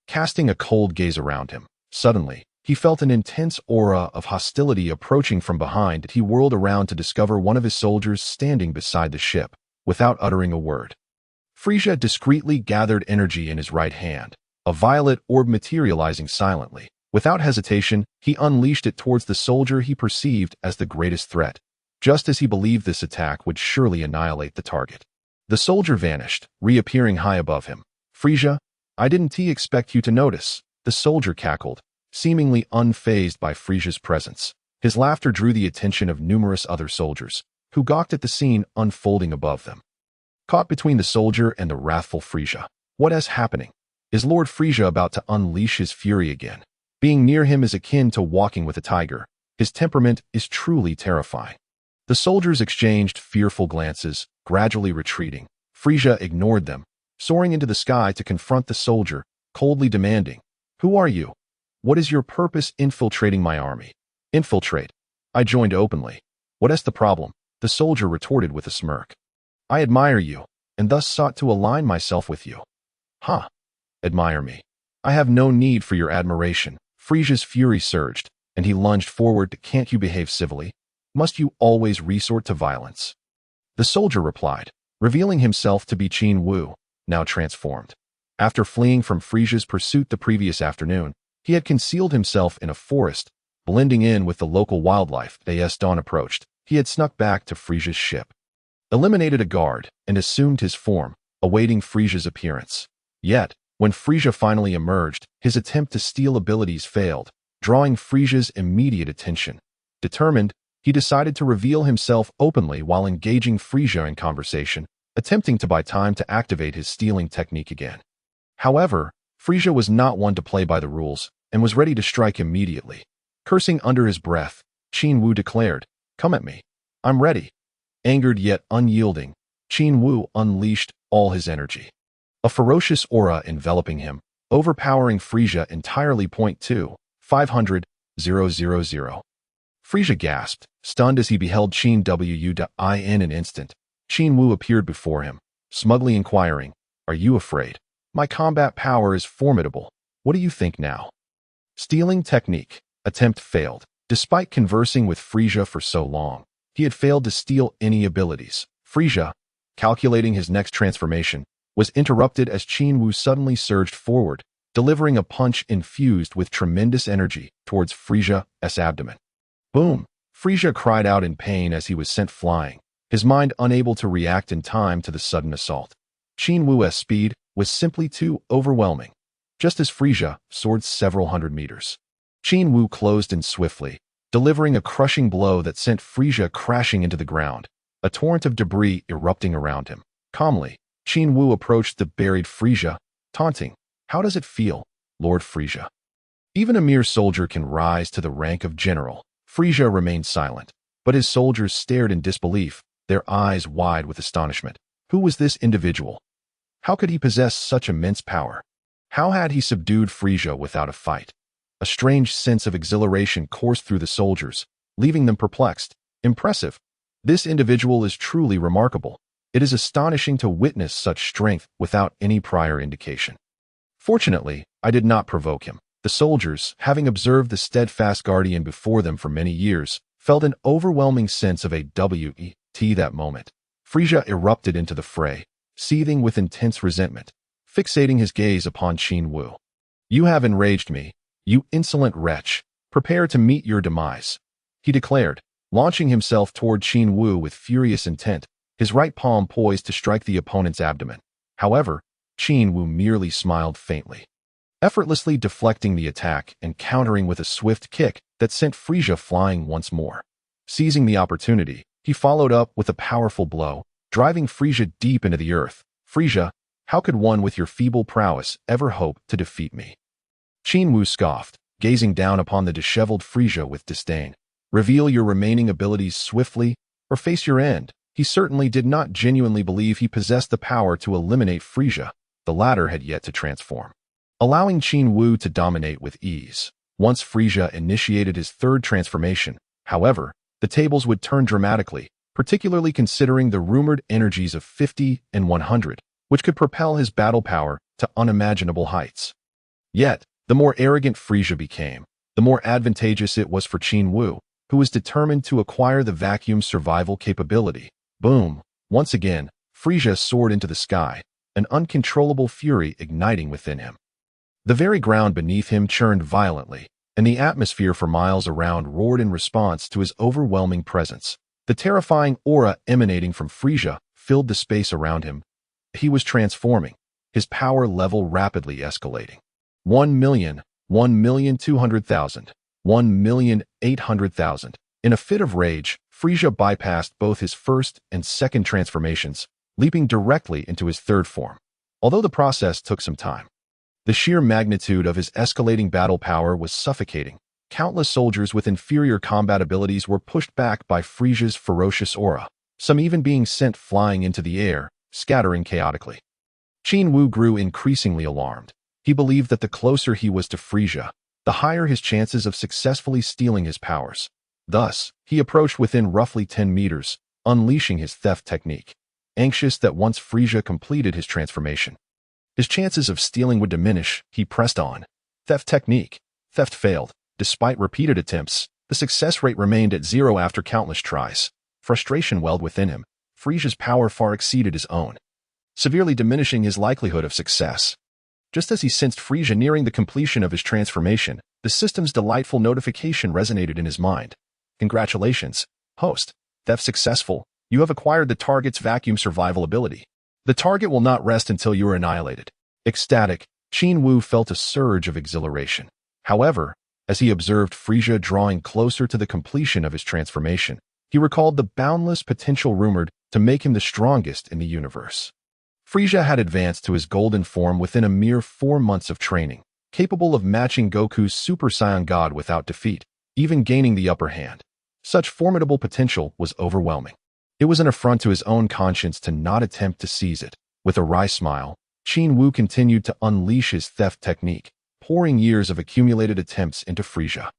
Casting a cold gaze around him, suddenly, he felt an intense aura of hostility approaching from behind. He whirled around to discover one of his soldiers standing beside the ship, without uttering a word. Frieza discreetly gathered energy in his right hand, a violet orb materializing silently. Without hesitation, he unleashed it towards the soldier he perceived as the greatest threat, just as he believed this attack would surely annihilate the target. The soldier vanished, reappearing high above him. Frieza, I didn't expect you to notice, the soldier cackled, seemingly unfazed by Frieza's presence. His laughter drew the attention of numerous other soldiers, who gawked at the scene unfolding above them. Caught between the soldier and the wrathful Frieza, what is happening? Is Lord Frieza about to unleash his fury again? Being near him is akin to walking with a tiger. His temperament is truly terrifying. The soldiers exchanged fearful glances, gradually retreating. Frieza ignored them, soaring into the sky to confront the soldier, coldly demanding, "Who are you? What is your purpose infiltrating my army?" "Infiltrate. I joined openly. What is the problem?" The soldier retorted with a smirk. "I admire you, and thus sought to align myself with you." "Huh? Admire me? I have no need for your admiration." Frieza's fury surged, and he lunged forward. "Can't you behave civilly? Must you always resort to violence?" The soldier replied, revealing himself to be Qin Wu, now transformed. After fleeing from Frieza's pursuit the previous afternoon, he had concealed himself in a forest, blending in with the local wildlife. As dawn approached, he had snuck back to Frieza's ship, eliminated a guard, and assumed his form, awaiting Frieza's appearance. Yet, when Frieza finally emerged, his attempt to steal abilities failed, drawing Frieza's immediate attention. Determined, he decided to reveal himself openly while engaging Frieza in conversation, attempting to buy time to activate his stealing technique again. However, Frieza was not one to play by the rules, and was ready to strike immediately. Cursing under his breath, Qin Wu declared, "Come at me. I'm ready." Angered yet unyielding, Qin Wu unleashed all his energy. A ferocious aura enveloping him, overpowering Frieza entirely. 500,000. Frieza gasped, stunned as he beheld Qin Wu. In an instant, Qin Wu appeared before him, smugly inquiring, "Are you afraid? My combat power is formidable. What do you think now?" Stealing technique. Attempt failed. Despite conversing with Frieza for so long, he had failed to steal any abilities. Frieza, calculating his next transformation, was interrupted as Qin Wu suddenly surged forward, delivering a punch infused with tremendous energy towards Frieza's abdomen. Boom! Frieza cried out in pain as he was sent flying, his mind unable to react in time to the sudden assault. Qin Wu's speed was simply too overwhelming. Just as Frieza soared several hundred meters, Qin Wu closed in swiftly, delivering a crushing blow that sent Frieza crashing into the ground, a torrent of debris erupting around him. Calmly, Qin Wu approached the buried Frieza, taunting, "How does it feel, Lord Frieza?" Even a mere soldier can rise to the rank of general. Frieza remained silent, but his soldiers stared in disbelief, their eyes wide with astonishment. Who was this individual? How could he possess such immense power? How had he subdued Frieza without a fight? A strange sense of exhilaration coursed through the soldiers, leaving them perplexed. Impressive. This individual is truly remarkable. It is astonishing to witness such strength without any prior indication. Fortunately, I did not provoke him. The soldiers, having observed the steadfast guardian before them for many years, felt an overwhelming sense of that moment. Frieza erupted into the fray, seething with intense resentment, fixating his gaze upon Qin Wu. "You have enraged me, you insolent wretch. Prepare to meet your demise," he declared, launching himself toward Qin Wu with furious intent, his right palm poised to strike the opponent's abdomen. However, Qin Wu merely smiled faintly, effortlessly deflecting the attack and countering with a swift kick that sent Frieza flying once more. Seizing the opportunity, he followed up with a powerful blow, driving Frieza deep into the earth. "Frieza, how could one with your feeble prowess ever hope to defeat me?" Qin Wu scoffed, gazing down upon the disheveled Frieza with disdain. "Reveal your remaining abilities swiftly, or face your end." He certainly did not genuinely believe he possessed the power to eliminate Frieza. The latter had yet to transform, allowing Qin Wu to dominate with ease. Once Frieza initiated his third transformation, however, the tables would turn dramatically, particularly considering the rumored energies of 50 and 100, which could propel his battle power to unimaginable heights. Yet, the more arrogant Frieza became, the more advantageous it was for Qin Wu, who was determined to acquire the vacuum survival capability. Boom! Once again, Frieza soared into the sky, an uncontrollable fury igniting within him. The very ground beneath him churned violently, and the atmosphere for miles around roared in response to his overwhelming presence. The terrifying aura emanating from Frieza filled the space around him. He was transforming, his power level rapidly escalating. 1,000,000, 1,200,000. 1,800,000. In a fit of rage, Frieza bypassed both his first and second transformations, leaping directly into his third form. Although the process took some time, the sheer magnitude of his escalating battle power was suffocating. Countless soldiers with inferior combat abilities were pushed back by Frieza's ferocious aura, some even being sent flying into the air, scattering chaotically. Qin Wu grew increasingly alarmed. He believed that the closer he was to Frieza, the higher his chances of successfully stealing his powers. Thus, he approached within roughly 10 meters, unleashing his theft technique, anxious that once Frieza completed his transformation, his chances of stealing would diminish. He pressed on. Theft technique. Theft failed. Despite repeated attempts, the success rate remained at 0 after countless tries. Frustration welled within him. Frieza's power far exceeded his own, severely diminishing his likelihood of success. Just as he sensed Frieza nearing the completion of his transformation, the system's delightful notification resonated in his mind. Congratulations, host. Theft successful. You have acquired the target's vacuum survival ability. The target will not rest until you are annihilated. Ecstatic, Qin Wu felt a surge of exhilaration. However, as he observed Frieza drawing closer to the completion of his transformation, he recalled the boundless potential rumored to make him the strongest in the universe. Frieza had advanced to his golden form within a mere 4 months of training, capable of matching Goku's Super Saiyan God without defeat, even gaining the upper hand. Such formidable potential was overwhelming. It was an affront to his own conscience to not attempt to seize it. With a wry smile, Qin Wu continued to unleash his theft technique, pouring years of accumulated attempts into Frieza.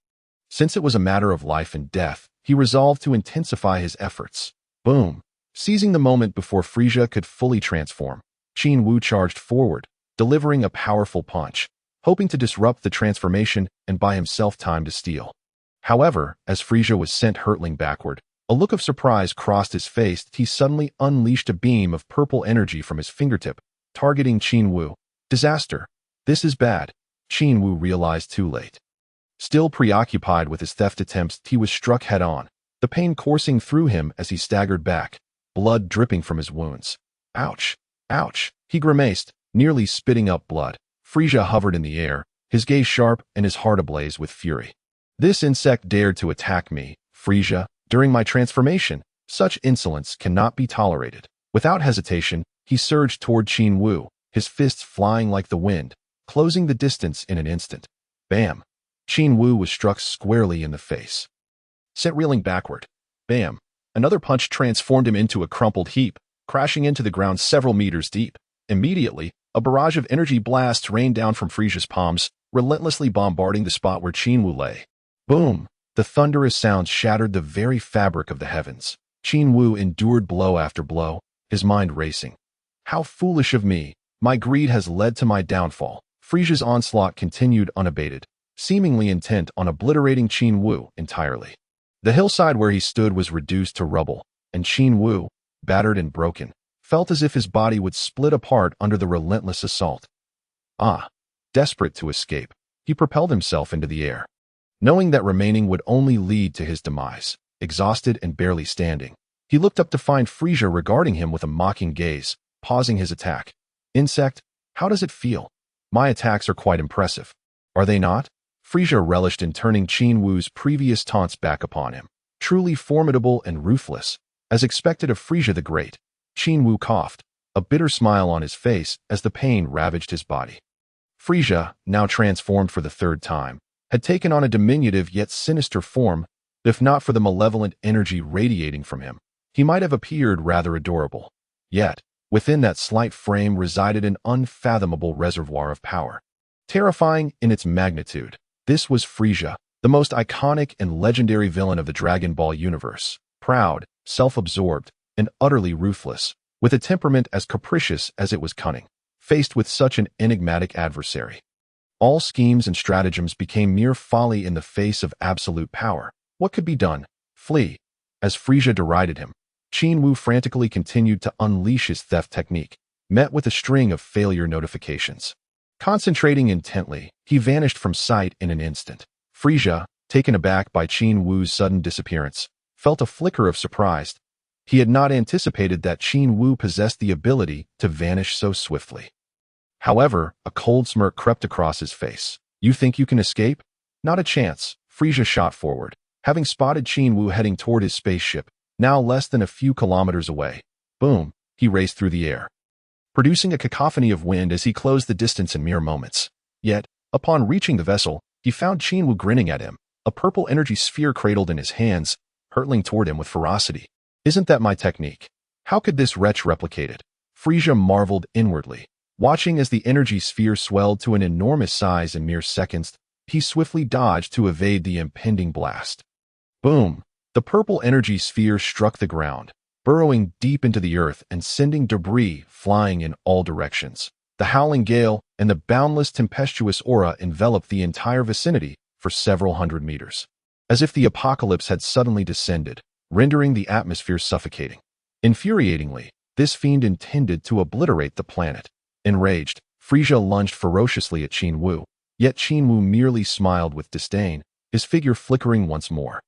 Since it was a matter of life and death, he resolved to intensify his efforts. Boom! Seizing the moment before Frieza could fully transform, Qin Wu charged forward, delivering a powerful punch, hoping to disrupt the transformation and buy himself time to steal. However, as Frieza was sent hurtling backward, a look of surprise crossed his face. He suddenly unleashed a beam of purple energy from his fingertip, targeting Qin Wu. Disaster. This is bad. Qin Wu realized too late. Still preoccupied with his theft attempts, he was struck head-on, the pain coursing through him as he staggered back, blood dripping from his wounds. Ouch! Ouch! He grimaced, nearly spitting up blood. Frieza hovered in the air, his gaze sharp and his heart ablaze with fury. This insect dared to attack me, Frieza, during my transformation. Such insolence cannot be tolerated. Without hesitation, he surged toward Qin Wu, his fists flying like the wind, closing the distance in an instant. Bam! Qin Wu was struck squarely in the face, sent reeling backward. Bam! Another punch transformed him into a crumpled heap, crashing into the ground several meters deep. Immediately, a barrage of energy blasts rained down from Frieza's palms, relentlessly bombarding the spot where Qin Wu lay. Boom! The thunderous sound shattered the very fabric of the heavens. Qin Wu endured blow after blow, his mind racing. How foolish of me! My greed has led to my downfall. Frieza's onslaught continued unabated, seemingly intent on obliterating Qin Wu entirely. The hillside where he stood was reduced to rubble, and Qin Wu, battered and broken, felt as if his body would split apart under the relentless assault. Desperate to escape, he propelled himself into the air, knowing that remaining would only lead to his demise. Exhausted and barely standing, he looked up to find Frieza regarding him with a mocking gaze, pausing his attack. Insect, how does it feel? My attacks are quite impressive. Are they not? Frieza relished in turning Qin Wu's previous taunts back upon him. Truly formidable and ruthless, as expected of Frieza the Great. Qin Wu coughed, a bitter smile on his face as the pain ravaged his body. Frieza, now transformed for the third time, had taken on a diminutive yet sinister form. If not for the malevolent energy radiating from him, he might have appeared rather adorable. Yet, within that slight frame resided an unfathomable reservoir of power. Terrifying in its magnitude, this was Frieza, the most iconic and legendary villain of the Dragon Ball universe. Proud, self-absorbed, and utterly ruthless, with a temperament as capricious as it was cunning. Faced with such an enigmatic adversary, all schemes and stratagems became mere folly in the face of absolute power. What could be done? Flee. As Frieza derided him, Qin Wu frantically continued to unleash his theft technique, met with a string of failure notifications. Concentrating intently, he vanished from sight in an instant. Frieza, taken aback by Qin Wu's sudden disappearance, felt a flicker of surprise. He had not anticipated that Qin Wu possessed the ability to vanish so swiftly. However, a cold smirk crept across his face. You think you can escape? Not a chance. Frieza shot forward, having spotted Qin Wu heading toward his spaceship, now less than a few kilometers away. Boom, he raced through the air, producing a cacophony of wind as he closed the distance in mere moments. Yet, upon reaching the vessel, he found Qin Wu grinning at him, a purple energy sphere cradled in his hands, hurtling toward him with ferocity. Isn't that my technique? How could this wretch replicate it? Frieza marveled inwardly, watching as the energy sphere swelled to an enormous size in mere seconds. He swiftly dodged to evade the impending blast. Boom! The purple energy sphere struck the ground, burrowing deep into the earth and sending debris flying in all directions. The howling gale and the boundless tempestuous aura enveloped the entire vicinity for several hundred meters, as if the apocalypse had suddenly descended, rendering the atmosphere suffocating. Infuriatingly, this fiend intended to obliterate the planet. Enraged, Frieza lunged ferociously at Qin Wu, yet Qin Wu merely smiled with disdain, his figure flickering once more,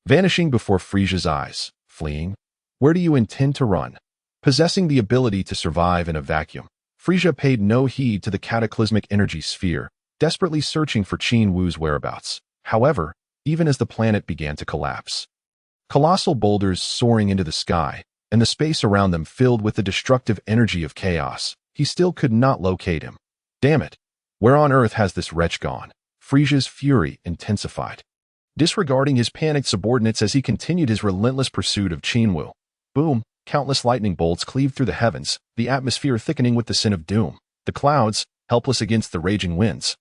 vanishing before Frieza's eyes. Fleeing? Where do you intend to run? Possessing the ability to survive in a vacuum, Frieza paid no heed to the cataclysmic energy sphere, desperately searching for Qin Wu's whereabouts. However, even as the planet began to collapse, colossal boulders soaring into the sky, and the space around them filled with the destructive energy of chaos, he still could not locate him. Damn it! Where on earth has this wretch gone? Frieza's fury intensified, disregarding his panicked subordinates as he continued his relentless pursuit of Qin Wu. Boom! Countless lightning bolts cleaved through the heavens, the atmosphere thickening with the sin of doom. The clouds, helpless against the raging winds,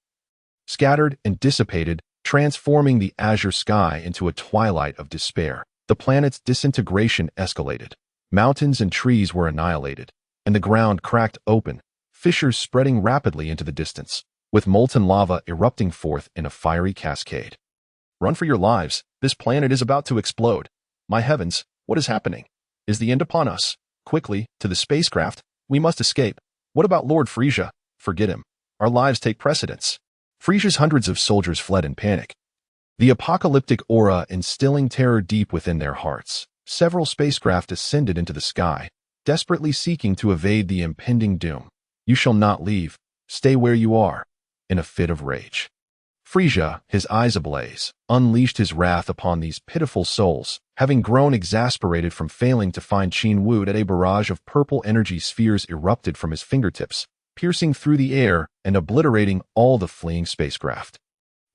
scattered and dissipated, transforming the azure sky into a twilight of despair. The planet's disintegration escalated. Mountains and trees were annihilated, and the ground cracked open, fissures spreading rapidly into the distance, with molten lava erupting forth in a fiery cascade. Run for your lives, this planet is about to explode. My heavens, what is happening? Is the end upon us? Quickly, to the spacecraft, we must escape. What about Lord Frieza? Forget him. Our lives take precedence. Frieza's hundreds of soldiers fled in panic, the apocalyptic aura instilling terror deep within their hearts. Several spacecraft ascended into the sky, desperately seeking to evade the impending doom. You shall not leave. Stay where you are. In a fit of rage, Frieza, his eyes ablaze, unleashed his wrath upon these pitiful souls, having grown exasperated from failing to find Qin Wu. That a barrage of purple energy spheres erupted from his fingertips, piercing through the air and obliterating all the fleeing spacecraft.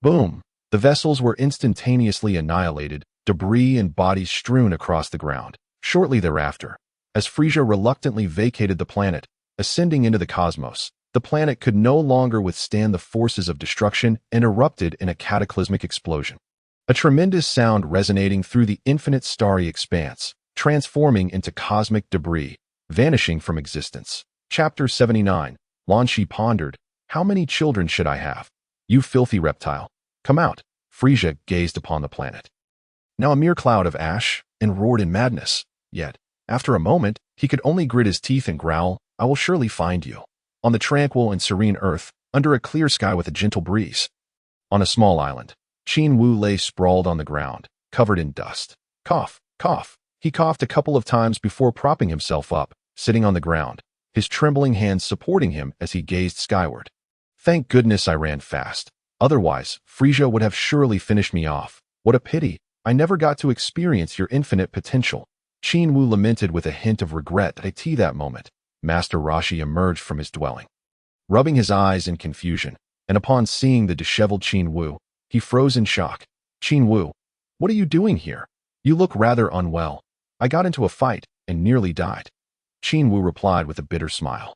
Boom! The vessels were instantaneously annihilated, debris and bodies strewn across the ground. Shortly thereafter, as Frieza reluctantly vacated the planet, ascending into the cosmos, the planet could no longer withstand the forces of destruction and erupted in a cataclysmic explosion. A tremendous sound resonating through the infinite starry expanse, transforming into cosmic debris, vanishing from existence. Chapter 79. Lan Shi pondered, how many children should I have? You filthy reptile. Come out. Frieza gazed upon the planet, now a mere cloud of ash, and roared in madness. Yet, after a moment, he could only grit his teeth and growl, I will surely find you. On the tranquil and serene earth, under a clear sky with a gentle breeze. On a small island, Qin Wu lay sprawled on the ground, covered in dust. Cough, cough. He coughed a couple of times before propping himself up, sitting on the ground, his trembling hands supporting him as he gazed skyward. Thank goodness I ran fast. Otherwise, Frieza would have surely finished me off. What a pity, I never got to experience your infinite potential. Qin Wu lamented with a hint of regret at that moment. Master Roshi emerged from his dwelling, rubbing his eyes in confusion, and upon seeing the disheveled Qin Wu, he froze in shock. Qin Wu, what are you doing here? You look rather unwell. I got into a fight and nearly died. Qin Wu replied with a bitter smile.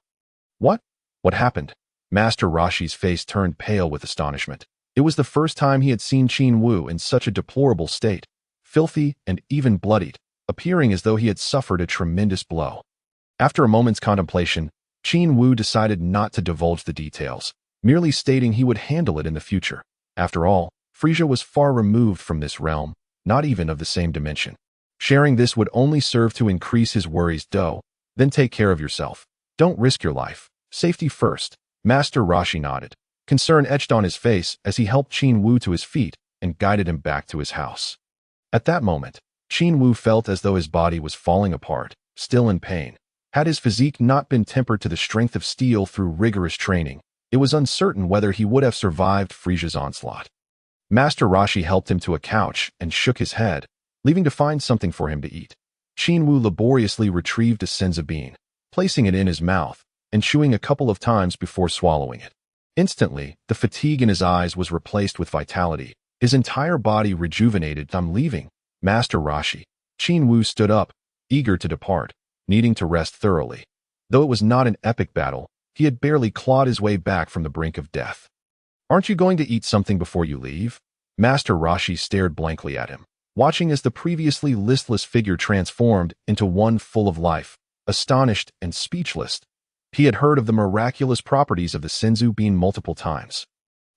What? What happened? Master Roshi's face turned pale with astonishment. It was the first time he had seen Qin Wu in such a deplorable state, filthy and even bloodied, appearing as though he had suffered a tremendous blow. After a moment's contemplation, Qin Wu decided not to divulge the details, merely stating he would handle it in the future. After all, Frieza was far removed from this realm, not even of the same dimension. Sharing this would only serve to increase his worries. Then take care of yourself. Don't risk your life. Safety first. Master Roshi nodded, concern etched on his face as he helped Qin Wu to his feet and guided him back to his house. At that moment, Qin Wu felt as though his body was falling apart, still in pain. Had his physique not been tempered to the strength of steel through rigorous training, It was uncertain whether he would have survived Frieza's onslaught. Master Roshi helped him to a couch and shook his head, leaving to find something for him to eat. Qin Wu laboriously retrieved a senza bean, placing it in his mouth and chewing a couple of times before swallowing it. Instantly, the fatigue in his eyes was replaced with vitality. His entire body rejuvenated. "I'm leaving, Master Roshi." Qin Wu stood up, eager to depart, needing to rest thoroughly. Though it was not an epic battle, he had barely clawed his way back from the brink of death. "Aren't you going to eat something before you leave?" Master Roshi stared blankly at him, watching as the previously listless figure transformed into one full of life, astonished and speechless. He had heard of the miraculous properties of the senzu bean multiple times,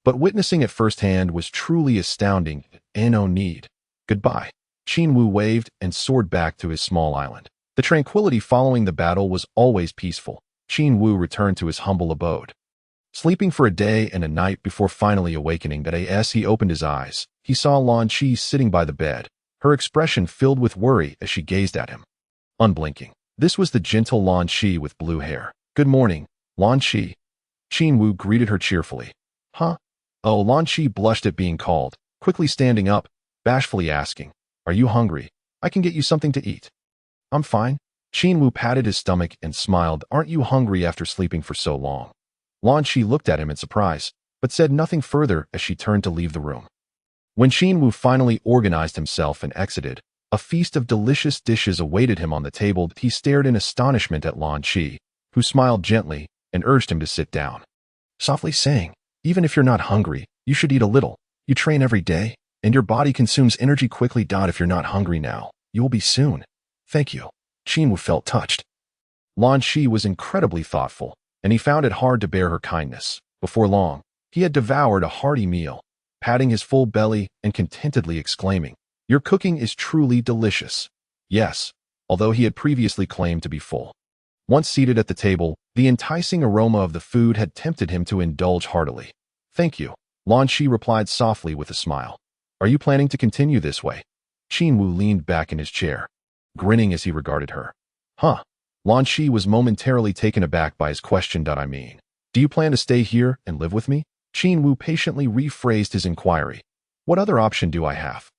but witnessing it firsthand was truly astounding. "No need. Goodbye." Qin Wu waved and soared back to his small island. The tranquility following the battle was always peaceful. Qin Wu returned to his humble abode, sleeping for a day and a night before finally awakening. That as he opened his eyes, he saw Lan Qi sitting by the bed, her expression filled with worry as she gazed at him. Unblinking, this was the gentle Lan Qi with blue hair. "Good morning, Lan Qi." Qin Wu greeted her cheerfully. "Huh?" Oh, Lan Qi blushed at being called, quickly standing up, bashfully asking, "Are you hungry? I can get you something to eat." "I'm fine." Qin Wu patted his stomach and smiled. "Aren't you hungry after sleeping for so long?" Lan Qi looked at him in surprise, but said nothing further as she turned to leave the room. When Qin Wu finally organized himself and exited, a feast of delicious dishes awaited him on the table. He stared in astonishment at Lan Qi, who smiled gently and urged him to sit down, softly saying, "Even if you're not hungry, you should eat a little. You train every day, and your body consumes energy quickly. If you're not hungry now, you will be soon." "Thank you." Qin Wu felt touched. Lan Qi was incredibly thoughtful, and he found it hard to bear her kindness. Before long, he had devoured a hearty meal, patting his full belly and contentedly exclaiming, "Your cooking is truly delicious." Yes, although he had previously claimed to be full. Once seated at the table, the enticing aroma of the food had tempted him to indulge heartily. "Thank you," Lan Qi replied softly with a smile. "Are you planning to continue this way?" Qin Wu leaned back in his chair, grinning as he regarded her. "Huh?" Lan Qi was momentarily taken aback by his question. "I mean, do you plan to stay here and live with me?" Qin Wu patiently rephrased his inquiry. "What other option do I have?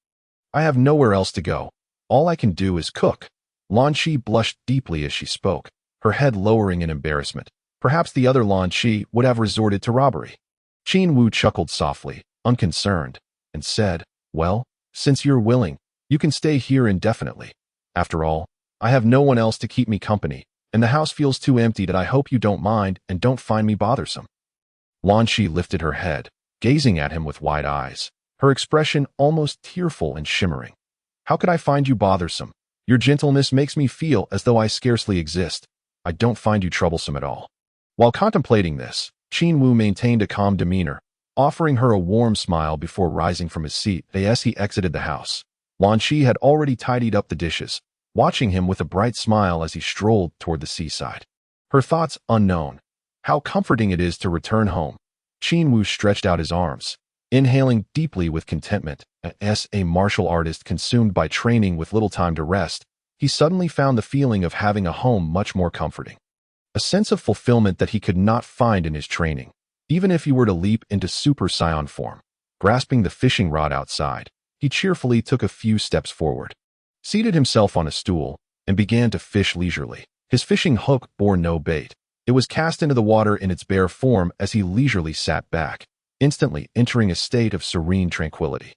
I have nowhere else to go. All I can do is cook." Lan Qi blushed deeply as she spoke, her head lowering in embarrassment. Perhaps the other Lan Qi would have resorted to robbery. Qin Wu chuckled softly, unconcerned, and said, "Well, since you're willing, you can stay here indefinitely. After all, I have no one else to keep me company, and the house feels too empty. I hope you don't mind and don't find me bothersome." Lan Qi lifted her head, gazing at him with wide eyes, her expression almost tearful and shimmering. "How could I find you bothersome? Your gentleness makes me feel as though I scarcely exist. I don't find you troublesome at all." While contemplating this, Qin Wu maintained a calm demeanor, offering her a warm smile before rising from his seat. As he exited the house, Lan Qi had already tidied up the dishes, watching him with a bright smile as he strolled toward the seaside. Her thoughts unknown. How comforting it is to return home. Qin Wu stretched out his arms, inhaling deeply with contentment. As a martial artist consumed by training with little time to rest, he suddenly found the feeling of having a home much more comforting. A sense of fulfillment that he could not find in his training, even if he were to leap into Super Saiyan form. Grasping the fishing rod outside, he cheerfully took a few steps forward, seated himself on a stool, and began to fish leisurely. His fishing hook bore no bait. It was cast into the water in its bare form as he leisurely sat back, instantly entering a state of serene tranquility.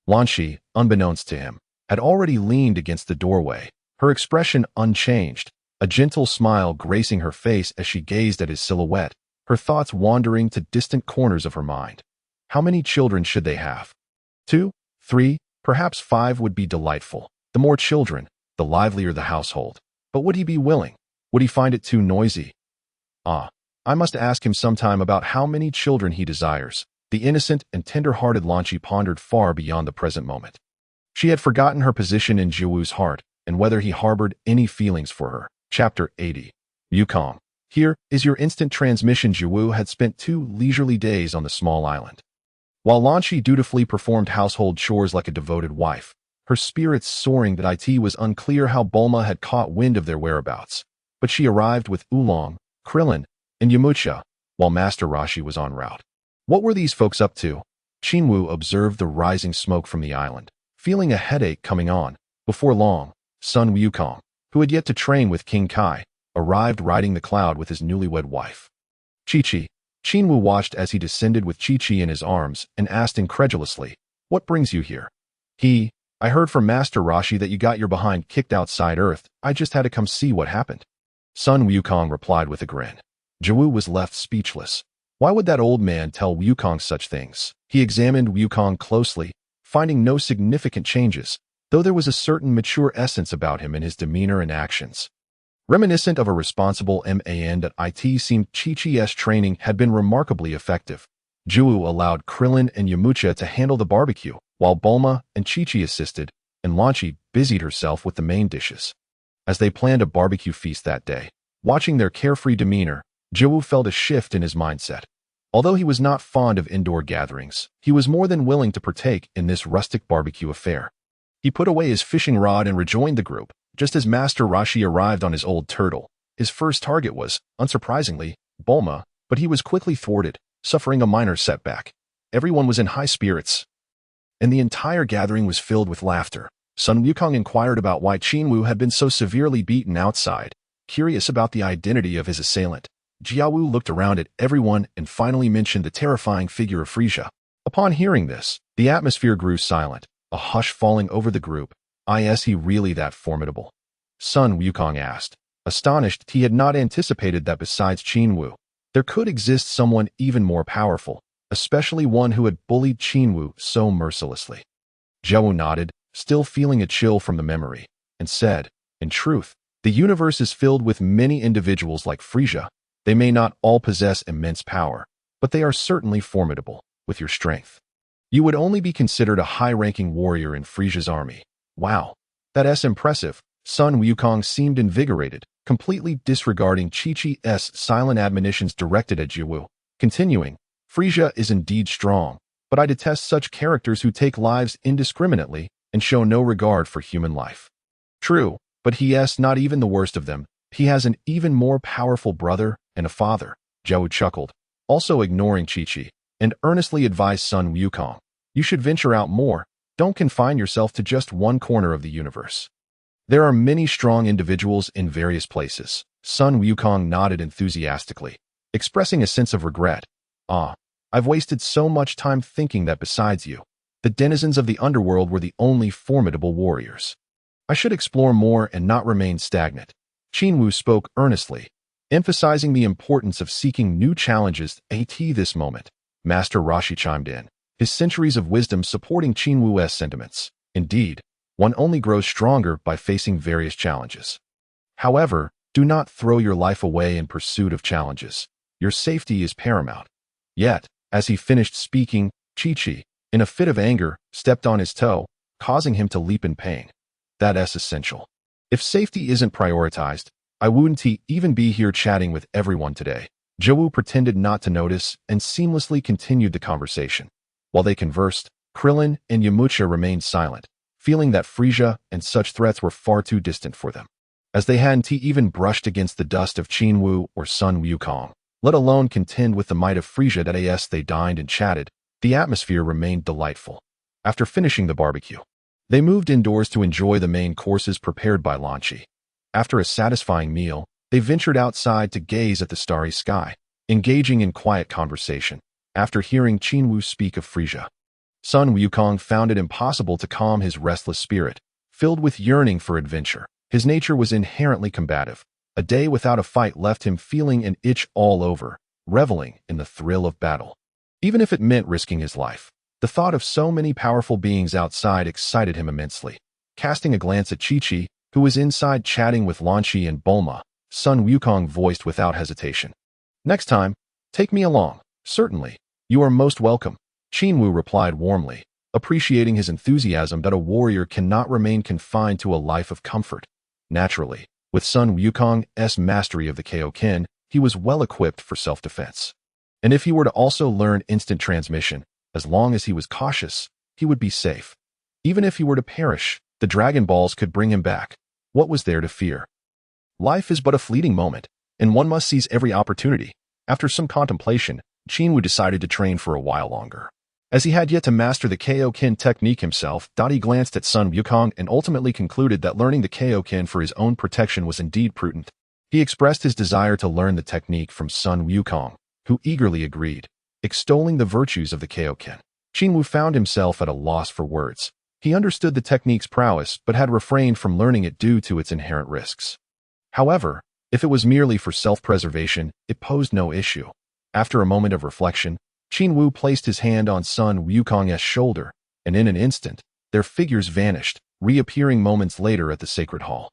Lan Qi, unbeknownst to him, had already leaned against the doorway, her expression unchanged, a gentle smile gracing her face as she gazed at his silhouette, her thoughts wandering to distant corners of her mind. How many children should they have? 2, 3, perhaps 5 would be delightful. The more children, the livelier the household. But would he be willing? Would he find it too noisy? I must ask him sometime about how many children he desires. The innocent and tender-hearted Lan Qi pondered far beyond the present moment. She had forgotten her position in Jiwu's heart and whether he harbored any feelings for her. Chapter 80. Wukong. Here is your instant transmission. Jiwu had spent 2 leisurely days on the small island. While Lan Qi dutifully performed household chores like a devoted wife, her spirits soaring. That it was unclear how Bulma had caught wind of their whereabouts, but she arrived with Oolong, Krillin, and Yamcha, while Master Roshi was en route. What were these folks up to? Qin Wu observed the rising smoke from the island, feeling a headache coming on. Before long, Sun Wukong, who had yet to train with King Kai, arrived riding the cloud with his newlywed wife. Chi-Chi. Qin Wu watched as he descended with Chi-Chi in his arms and asked incredulously, "What brings you here?" I heard from Master Roshi that you got your behind kicked outside Earth. I just had to come see what happened." Sun Wukong replied with a grin. Jiwu was left speechless. Why would that old man tell Wukong such things? He examined Wukong closely, finding no significant changes, though there was a certain mature essence about him in his demeanor and actions. Reminiscent of a responsible man, it seemed Chi-Chi's training had been remarkably effective. Jiwu allowed Krillin and Yamcha to handle the barbecue, while Bulma and Chi-Chi assisted, and Lan Chi busied herself with the main dishes. As they planned a barbecue feast that day, watching their carefree demeanor, Jiwu felt a shift in his mindset. Although he was not fond of indoor gatherings, he was more than willing to partake in this rustic barbecue affair. He put away his fishing rod and rejoined the group, just as Master Roshi arrived on his old turtle. His first target was, unsurprisingly, Bulma, but he was quickly thwarted, suffering a minor setback. Everyone was in high spirits, and the entire gathering was filled with laughter. Sun Wukong inquired about why Qin Wu had been so severely beaten outside, curious about the identity of his assailant. Jiawu looked around at everyone and finally mentioned the terrifying figure of Frieza. Upon hearing this, the atmosphere grew silent, a hush falling over the group. Is he really that formidable? Sun Wukong asked, astonished he had not anticipated that besides Qin Wu, there could exist someone even more powerful, especially one who had bullied Qin Wu so mercilessly. Jiawu nodded, still feeling a chill from the memory, and said, "In truth, the universe is filled with many individuals like Frieza. They may not all possess immense power, but they are certainly formidable. With your strength, you would only be considered a high-ranking warrior in Frieza's army." Wow, that's impressive. Sun Wukong seemed invigorated, completely disregarding Chi-Chi's silent admonitions directed at Jiwu. Continuing, "Frieza is indeed strong, but I detest such characters who take lives indiscriminately and show no regard for human life." "True, but he's not even the worst of them. He has an even more powerful brother and a father." Jiwu chuckled, also ignoring Chi-Chi, and earnestly advised Sun Wukong, "You should venture out more. Don't confine yourself to just one corner of the universe. There are many strong individuals in various places." Sun Wukong nodded enthusiastically, expressing a sense of regret. I've wasted so much time thinking that besides you, the denizens of the underworld were the only formidable warriors. I should explore more and not remain stagnant." Qin Wu spoke earnestly, emphasizing the importance of seeking new challenges. At this moment, Master Roshi chimed in, his centuries of wisdom supporting Qin Wu's sentiments. "Indeed, one only grows stronger by facing various challenges. However, do not throw your life away in pursuit of challenges. Your safety is paramount." Yet, as he finished speaking, Chi-Chi, in a fit of anger, stepped on his toe, causing him to leap in pain. That's essential. If safety isn't prioritized, I wouldn't even be here chatting with everyone today. Jiwu pretended not to notice and seamlessly continued the conversation. While they conversed, Krillin and Yamcha remained silent, feeling that Frieza and such threats were far too distant for them, as they hadn't even brushed against the dust of Qin Wu or Sun Wukong, let alone contend with the might of Frieza. As they dined and chatted, the atmosphere remained delightful. After finishing the barbecue, they moved indoors to enjoy the main courses prepared by Lan Chi. After a satisfying meal, they ventured outside to gaze at the starry sky, engaging in quiet conversation. After hearing Qin Wu speak of Frieza, Sun Wukong found it impossible to calm his restless spirit, filled with yearning for adventure. His nature was inherently combative. A day without a fight left him feeling an itch all over, reveling in the thrill of battle. Even if it meant risking his life, the thought of so many powerful beings outside excited him immensely. Casting a glance at Chi-Chi, who was inside chatting with Lan Chi and Bulma, Sun Wukong voiced without hesitation, "Next time, take me along." "Certainly, you are most welcome," Qin Wu replied warmly, appreciating his enthusiasm that a warrior cannot remain confined to a life of comfort. Naturally, with Sun Wukong's mastery of the Kaioken, he was well equipped for self-defense. And if he were to also learn instant transmission, as long as he was cautious, he would be safe. Even if he were to perish, the Dragon Balls could bring him back. What was there to fear? Life is but a fleeting moment, and one must seize every opportunity. After some contemplation, Qin Wu decided to train for a while longer. As he had yet to master the Kaioken technique himself, he glanced at Sun Wukong and ultimately concluded that learning the Kaioken for his own protection was indeed prudent. He expressed his desire to learn the technique from Sun Wukong, who eagerly agreed, extolling the virtues of the Kaioken. Qin Wu found himself at a loss for words. He understood the technique's prowess but had refrained from learning it due to its inherent risks. However, if it was merely for self-preservation, it posed no issue. After a moment of reflection, Qin Wu placed his hand on Sun Wukong's shoulder, and in an instant, their figures vanished, reappearing moments later at the sacred hall.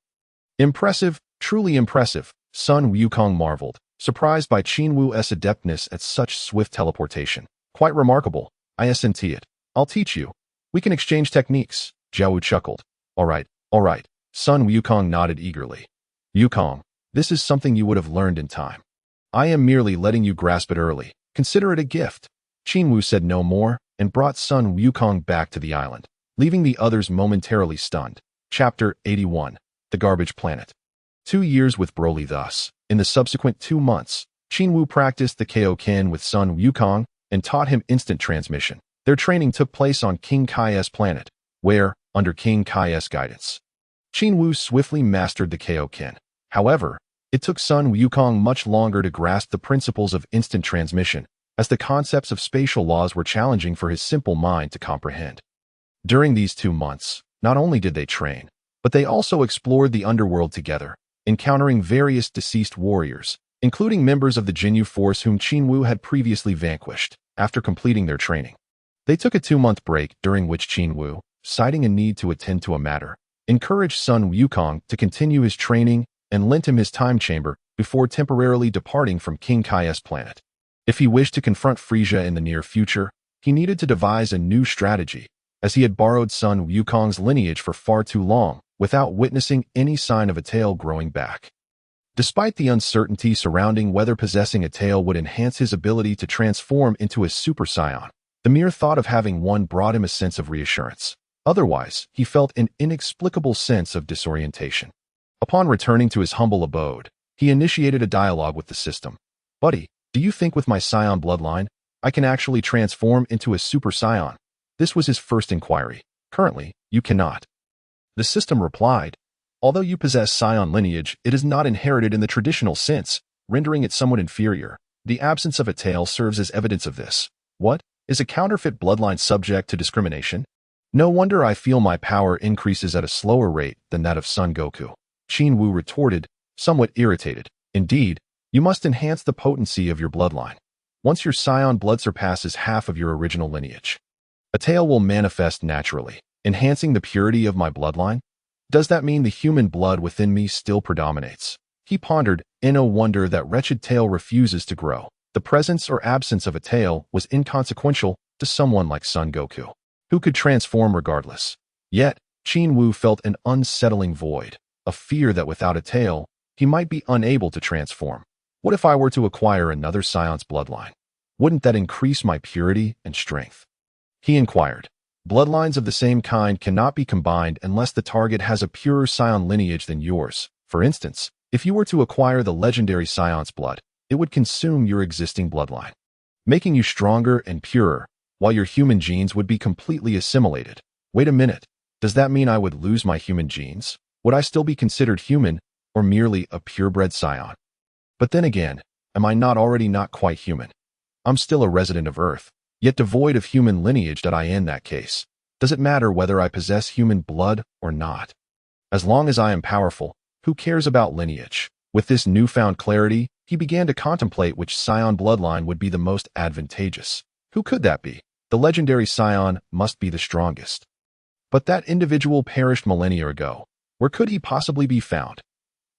Impressive, truly impressive, Sun Wukong marveled, surprised by Qin Wu's adeptness at such swift teleportation. Quite remarkable, I assent it. I'll teach you. We can exchange techniques, Jiao Wu chuckled. All right, Sun Wukong nodded eagerly. Wukong, this is something you would have learned in time. I am merely letting you grasp it early. Consider it a gift. Qin Wu said no more and brought Sun Wukong back to the island, leaving the others momentarily stunned. Chapter 81. The Garbage Planet. 2 years with Broly thus. In the subsequent 2 months, Qin Wu practiced the Kaioken with Sun Wukong and taught him instant transmission. Their training took place on King Kai's planet, where, under King Kai's guidance, Qin Wu swiftly mastered the Kaioken. However, it took Sun Wukong much longer to grasp the principles of instant transmission, as the concepts of spatial laws were challenging for his simple mind to comprehend. During these 2 months, not only did they train, but they also explored the underworld together, encountering various deceased warriors, including members of the Jinyu force whom Qin Wu had previously vanquished. After completing their training, they took a 2-month break during which Qin Wu, citing a need to attend to a matter, encouraged Sun Wukong to continue his training and lent him his time chamber before temporarily departing from King Kai's planet. If he wished to confront Frieza in the near future, he needed to devise a new strategy, as he had borrowed Sun Wukong's lineage for far too long, without witnessing any sign of a tail growing back. Despite the uncertainty surrounding whether possessing a tail would enhance his ability to transform into a Super Saiyan, the mere thought of having one brought him a sense of reassurance. Otherwise, he felt an inexplicable sense of disorientation. Upon returning to his humble abode, he initiated a dialogue with the system. Buddy, do you think with my Saiyan bloodline, I can actually transform into a Super Saiyan? This was his first inquiry. Currently, you cannot. The system replied, although you possess Saiyan lineage, it is not inherited in the traditional sense, rendering it somewhat inferior. The absence of a tail serves as evidence of this. What? Is a counterfeit bloodline subject to discrimination? No wonder I feel my power increases at a slower rate than that of Son Goku. Qin Wu retorted, somewhat irritated. Indeed, you must enhance the potency of your bloodline. Once your Saiyan blood surpasses half of your original lineage, a tail will manifest naturally, enhancing the purity of my bloodline. Does that mean the human blood within me still predominates? He pondered, in a wonder that wretched tail refuses to grow. The presence or absence of a tail was inconsequential to someone like Son Goku, who could transform regardless. Yet, Qin Wu felt an unsettling void, a fear that without a tail, he might be unable to transform. What if I were to acquire another Saiyan's bloodline? Wouldn't that increase my purity and strength? He inquired. Bloodlines of the same kind cannot be combined unless the target has a purer Saiyan lineage than yours. For instance, if you were to acquire the legendary Saiyan's blood, it would consume your existing bloodline, making you stronger and purer, while your human genes would be completely assimilated. Wait a minute, does that mean I would lose my human genes? Would I still be considered human, or merely a purebred Saiyan? But then again, am I not already not quite human? I'm still a resident of Earth, yet devoid of human lineage that I in that case. Does it matter whether I possess human blood or not? As long as I am powerful, who cares about lineage? With this newfound clarity, he began to contemplate which Saiyan bloodline would be the most advantageous. Who could that be? The legendary Saiyan must be the strongest. But that individual perished millennia ago. Where could he possibly be found?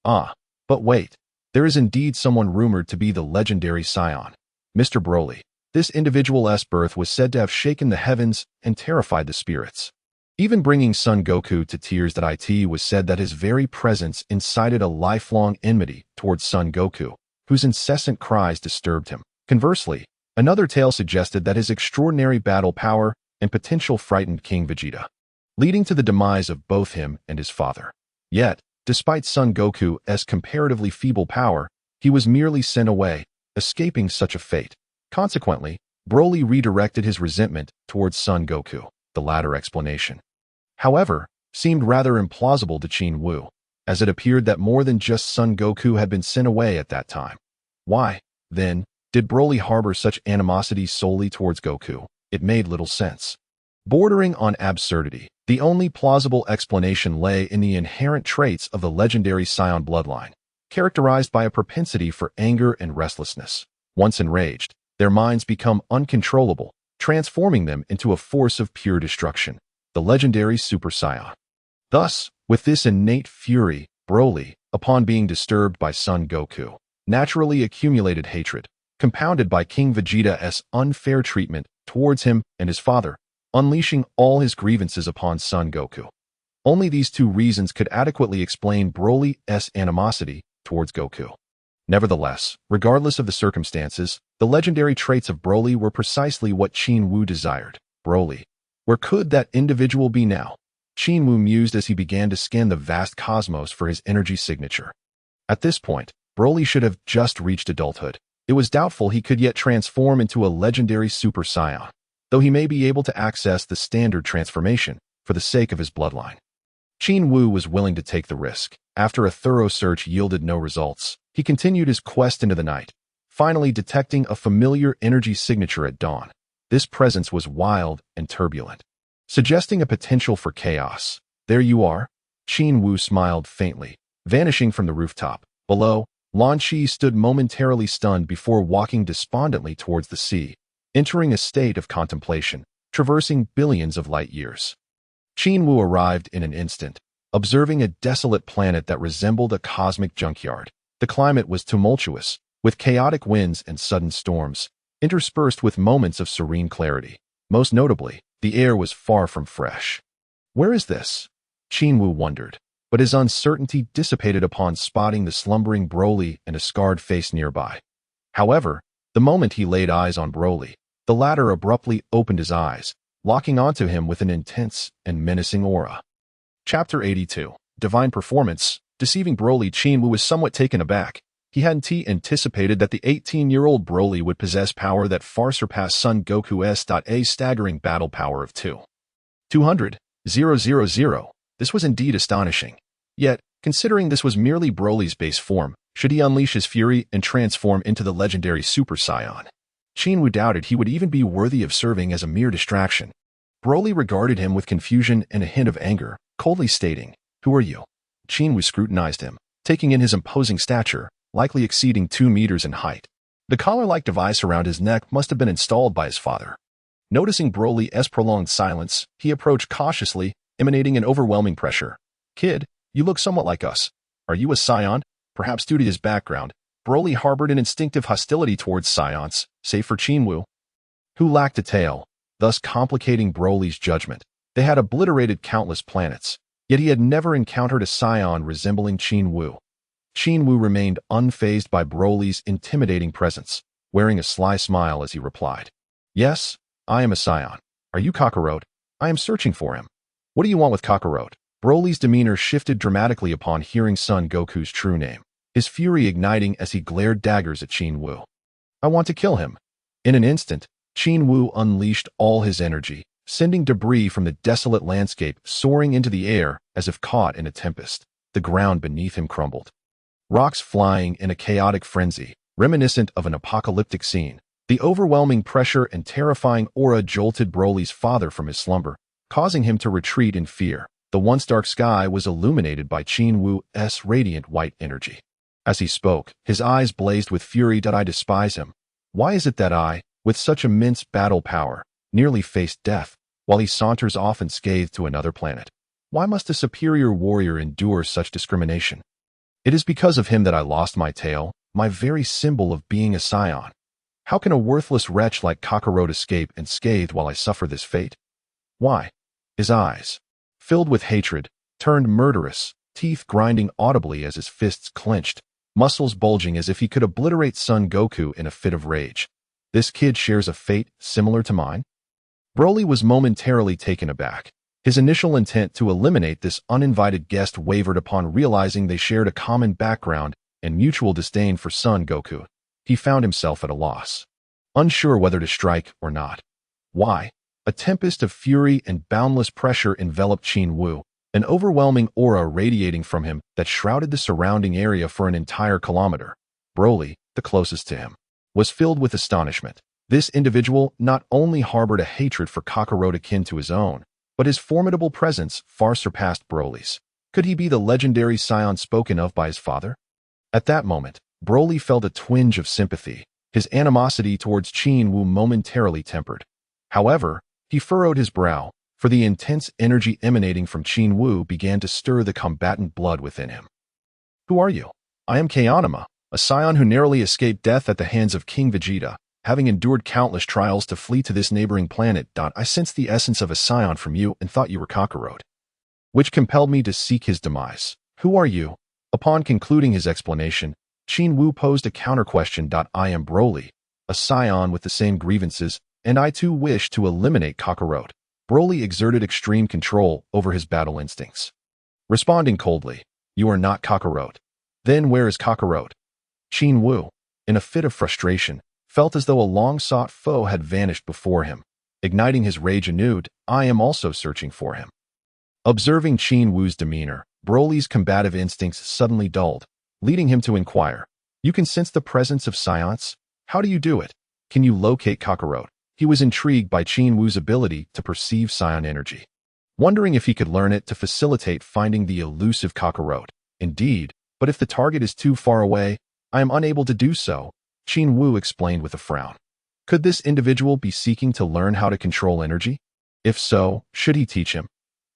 Ah, but wait. There is indeed someone rumored to be the legendary Saiyan, Mr. Broly. This individual's birth was said to have shaken the heavens and terrified the spirits, even bringing Son Goku to tears. That it was said that his very presence incited a lifelong enmity towards Son Goku, whose incessant cries disturbed him. Conversely, another tale suggested that his extraordinary battle power and potential frightened King Vegeta, leading to the demise of both him and his father. Yet, despite Son Goku's comparatively feeble power, he was merely sent away, escaping such a fate. Consequently, Broly redirected his resentment towards Son Goku. The latter explanation, however, seemed rather implausible to Qin Wu, as it appeared that more than just Son Goku had been sent away at that time. Why, then, did Broly harbor such animosity solely towards Goku? It made little sense. Bordering on absurdity, the only plausible explanation lay in the inherent traits of the legendary Saiyan bloodline, characterized by a propensity for anger and restlessness. Once enraged, their minds become uncontrollable, transforming them into a force of pure destruction, the legendary Super Saiyan. Thus, with this innate fury, Broly, upon being disturbed by Son Goku, naturally accumulated hatred, compounded by King Vegeta's unfair treatment towards him and his father, unleashing all his grievances upon Son Goku. Only these two reasons could adequately explain Broly's animosity towards Goku. Nevertheless, regardless of the circumstances, the legendary traits of Broly were precisely what Qin Wu desired. Broly, where could that individual be now? Qin Wu mused as he began to scan the vast cosmos for his energy signature. At this point, Broly should have just reached adulthood. It was doubtful he could yet transform into a legendary Super Saiyan, though he may be able to access the standard transformation for the sake of his bloodline. Qin Wu was willing to take the risk. After a thorough search yielded no results, he continued his quest into the night, finally detecting a familiar energy signature at dawn. This presence was wild and turbulent, suggesting a potential for chaos. There you are. Qin Wu smiled faintly, vanishing from the rooftop. Below, Lan Qi stood momentarily stunned before walking despondently towards the sea, entering a state of contemplation, traversing billions of light years. Qin Wu arrived in an instant, observing a desolate planet that resembled a cosmic junkyard. The climate was tumultuous, with chaotic winds and sudden storms, interspersed with moments of serene clarity. Most notably, the air was far from fresh. Where is this? Qin Wu wondered, but his uncertainty dissipated upon spotting the slumbering Broly and a scarred face nearby. However, the moment he laid eyes on Broly, the latter abruptly opened his eyes, locking onto him with an intense and menacing aura. Chapter 82. Divine Performance. Deceiving Broly, Qin Wu was somewhat taken aback. He hadn't anticipated that the 18-year-old Broly would possess power that far surpassed Son Goku's staggering battle power of 200,000. This was indeed astonishing. Yet, considering this was merely Broly's base form, should he unleash his fury and transform into the legendary Super Saiyan? Qin Wu doubted he would even be worthy of serving as a mere distraction. Broly regarded him with confusion and a hint of anger, coldly stating, "Who are you?" Qin Wu scrutinized him, taking in his imposing stature, likely exceeding 2 meters in height. The collar-like device around his neck must have been installed by his father. Noticing Broly's prolonged silence, he approached cautiously, emanating an overwhelming pressure. "Kid, you look somewhat like us. Are you a Saiyan?" Perhaps due to his background, Broly harbored an instinctive hostility towards Saiyans, save for Qin Wu, who lacked a tail, thus complicating Broly's judgment. They had obliterated countless planets, yet he had never encountered a Saiyan resembling Qin Wu. Qin Wu remained unfazed by Broly's intimidating presence, wearing a sly smile as he replied, "Yes, I am a Saiyan. Are you Kakarot? I am searching for him." "What do you want with Kakarot?" Broly's demeanor shifted dramatically upon hearing Son Goku's true name, his fury igniting as he glared daggers at Qin Wu. "I want to kill him." In an instant, Qin Wu unleashed all his energy, sending debris from the desolate landscape soaring into the air as if caught in a tempest. The ground beneath him crumbled, rocks flying in a chaotic frenzy, reminiscent of an apocalyptic scene. The overwhelming pressure and terrifying aura jolted Broly's father from his slumber, causing him to retreat in fear. The once dark sky was illuminated by Qin Wu's radiant white energy. As he spoke, his eyes blazed with fury. "I despise him. Why is it that I, with such immense battle power, nearly faced death, while he saunters off unscathed to another planet? Why must a superior warrior endure such discrimination? It is because of him that I lost my tail, my very symbol of being a Saiyan. How can a worthless wretch like Kakarot escape unscathed while I suffer this fate? Why?" His eyes, filled with hatred, turned murderous, teeth grinding audibly as his fists clenched, muscles bulging as if he could obliterate Son Goku in a fit of rage. "This kid shares a fate similar to mine?" Broly was momentarily taken aback. His initial intent to eliminate this uninvited guest wavered upon realizing they shared a common background and mutual disdain for Son Goku. he found himself at a loss, unsure whether to strike or not. Why? A tempest of fury and boundless pressure enveloped Qin Wu, an overwhelming aura radiating from him that shrouded the surrounding area for an entire kilometer. Broly, the closest to him, was filled with astonishment. This individual not only harbored a hatred for Kakarot akin to his own, but his formidable presence far surpassed Broly's. Could he be the legendary Saiyan spoken of by his father? At that moment, Broly felt a twinge of sympathy, his animosity towards Qin Wu momentarily tempered. However, he furrowed his brow, for the intense energy emanating from Qin Wu began to stir the combatant blood within him. Who are you? I am Kayanama, a Saiyan who narrowly escaped death at the hands of King Vegeta, having endured countless trials to flee to this neighboring planet. I sensed the essence of a Saiyan from you and thought you were Kakarot, which compelled me to seek his demise. Who are you? Upon concluding his explanation, Qin Wu posed a counter-question. I am Broly, a Saiyan with the same grievances, and I too wish to eliminate Kakarot. Broly exerted extreme control over his battle instincts, responding coldly, you are not Kakarot. Then where is Kakarot? Qin Wu, in a fit of frustration, felt as though a long-sought foe had vanished before him. Igniting his rage anew, I am also searching for him. Observing Qin Wu's demeanor, Broly's combative instincts suddenly dulled, leading him to inquire, you can sense the presence of Saiyans? How do you do it? Can you locate Kakarot? He was intrigued by Qin Wu's ability to perceive Saiyan energy, wondering if he could learn it to facilitate finding the elusive Kakarot. Indeed, but if the target is too far away, I am unable to do so, Qin Wu explained with a frown. Could this individual be seeking to learn how to control energy? If so, should he teach him?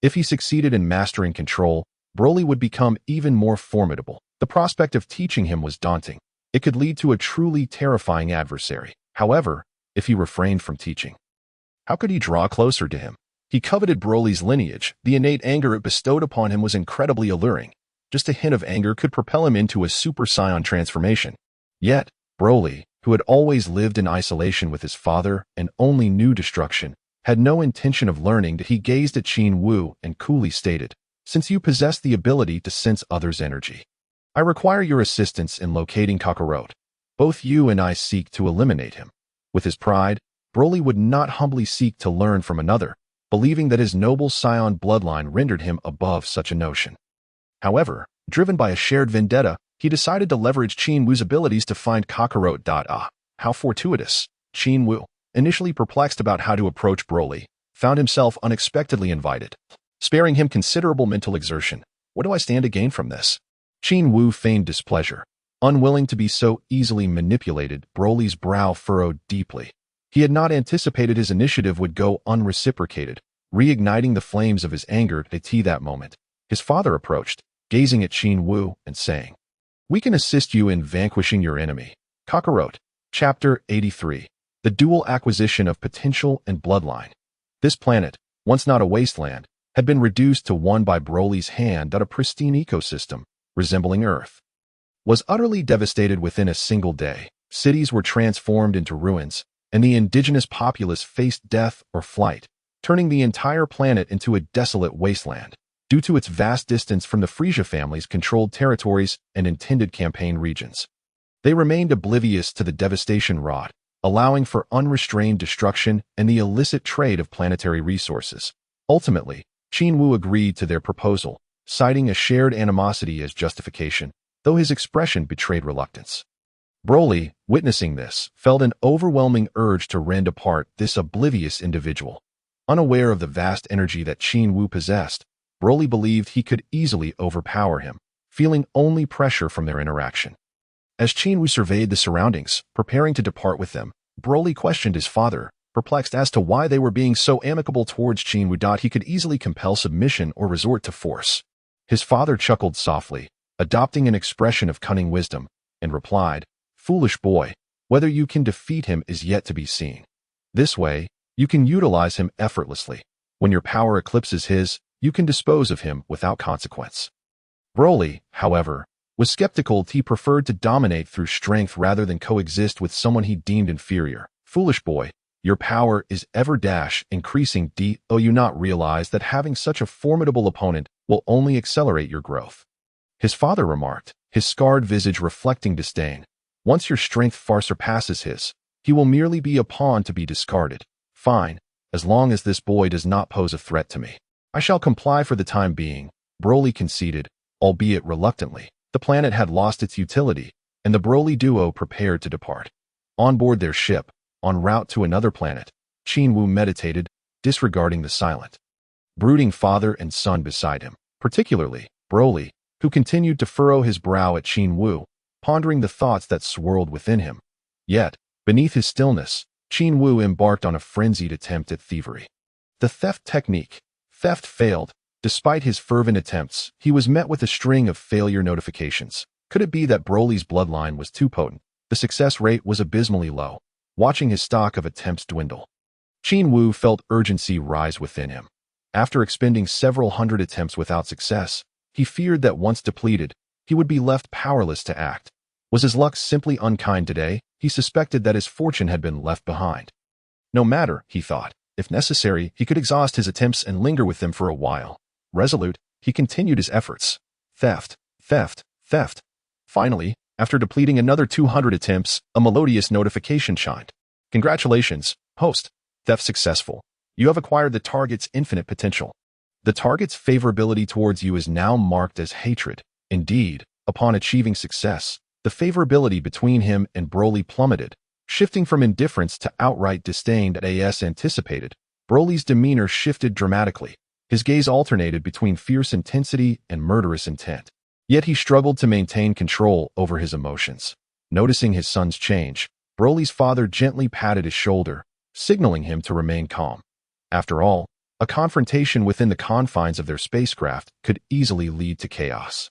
If he succeeded in mastering control, Broly would become even more formidable. The prospect of teaching him was daunting. It could lead to a truly terrifying adversary. However, if he refrained from teaching, how could he draw closer to him? He coveted Broly's lineage. The innate anger it bestowed upon him was incredibly alluring. Just a hint of anger could propel him into a Super Saiyan transformation. Yet, Broly, who had always lived in isolation with his father and only knew destruction, had no intention of learning. He gazed at Qin Wu and coolly stated, since you possess the ability to sense others' energy, I require your assistance in locating Kakarot. Both you and I seek to eliminate him. With his pride, Broly would not humbly seek to learn from another, believing that his noble Saiyan bloodline rendered him above such a notion. However, driven by a shared vendetta, he decided to leverage Qin Wu's abilities to find Kakarot. How fortuitous. Qin Wu, initially perplexed about how to approach Broly, found himself unexpectedly invited, sparing him considerable mental exertion. What do I stand to gain from this? Qin Wu feigned displeasure. Unwilling to be so easily manipulated, Broly's brow furrowed deeply. He had not anticipated his initiative would go unreciprocated, reigniting the flames of his anger at that moment. His father approached, gazing at Qin Wu and saying, we can assist you in vanquishing your enemy. Kakarot. Chapter 83. The Dual Acquisition of Potential and Bloodline. This planet, once not a wasteland, had been reduced to one by Broly's hand. A pristine ecosystem, resembling Earth, was utterly devastated within a single day. Cities were transformed into ruins, and the indigenous populace faced death or flight, turning the entire planet into a desolate wasteland. Due to its vast distance from the Frieza family's controlled territories and intended campaign regions, they remained oblivious to the devastation wrought, allowing for unrestrained destruction and the illicit trade of planetary resources. Ultimately, Qin Wu agreed to their proposal, citing a shared animosity as justification, though his expression betrayed reluctance. Broly, witnessing this, felt an overwhelming urge to rend apart this oblivious individual. Unaware of the vast energy that Qin Wu possessed, Broly believed he could easily overpower him, feeling only pressure from their interaction. As Qin Wu surveyed the surroundings, preparing to depart with them, Broly questioned his father, perplexed as to why they were being so amicable towards Qin Wu. He could easily compel submission or resort to force. His father chuckled softly, adopting an expression of cunning wisdom, and replied, foolish boy, whether you can defeat him is yet to be seen. This way, you can utilize him effortlessly. When your power eclipses his, you can dispose of him without consequence. Broly, however, was skeptical. He preferred to dominate through strength rather than coexist with someone he deemed inferior. Foolish boy, your power is ever increasing. Do you not realize that having such a formidable opponent will only accelerate your growth? His father remarked, his scarred visage reflecting disdain. Once your strength far surpasses his, he will merely be a pawn to be discarded. Fine, as long as this boy does not pose a threat to me. I shall comply for the time being, Broly conceded, albeit reluctantly. The planet had lost its utility, and the Broly duo prepared to depart. On board their ship, en route to another planet, Qin Wu meditated, disregarding the silent, brooding father and son beside him, particularly Broly, who continued to furrow his brow at Qin Wu, pondering the thoughts that swirled within him. Yet, beneath his stillness, Qin Wu embarked on a frenzied attempt at thievery. The theft technique. Theft failed. Despite his fervent attempts, he was met with a string of failure notifications. Could it be that Broly's bloodline was too potent? The success rate was abysmally low, watching his stock of attempts dwindle. Qin Wu felt urgency rise within him. After expending several hundred attempts without success, he feared that once depleted, he would be left powerless to act. Was his luck simply unkind today? He suspected that his fortune had been left behind. No matter, he thought. If necessary, he could exhaust his attempts and linger with them for a while. Resolute, he continued his efforts. Theft, theft, theft. Finally, after depleting another 200 attempts, a melodious notification chimed. Congratulations, host. Theft successful. You have acquired the target's infinite potential. The target's favorability towards you is now marked as hatred. Indeed, upon achieving success, the favorability between him and Broly plummeted, shifting from indifference to outright disdain as anticipated. Broly's demeanor shifted dramatically. His gaze alternated between fierce intensity and murderous intent. Yet he struggled to maintain control over his emotions. Noticing his son's change, Broly's father gently patted his shoulder, signaling him to remain calm. After all, a confrontation within the confines of their spacecraft could easily lead to chaos,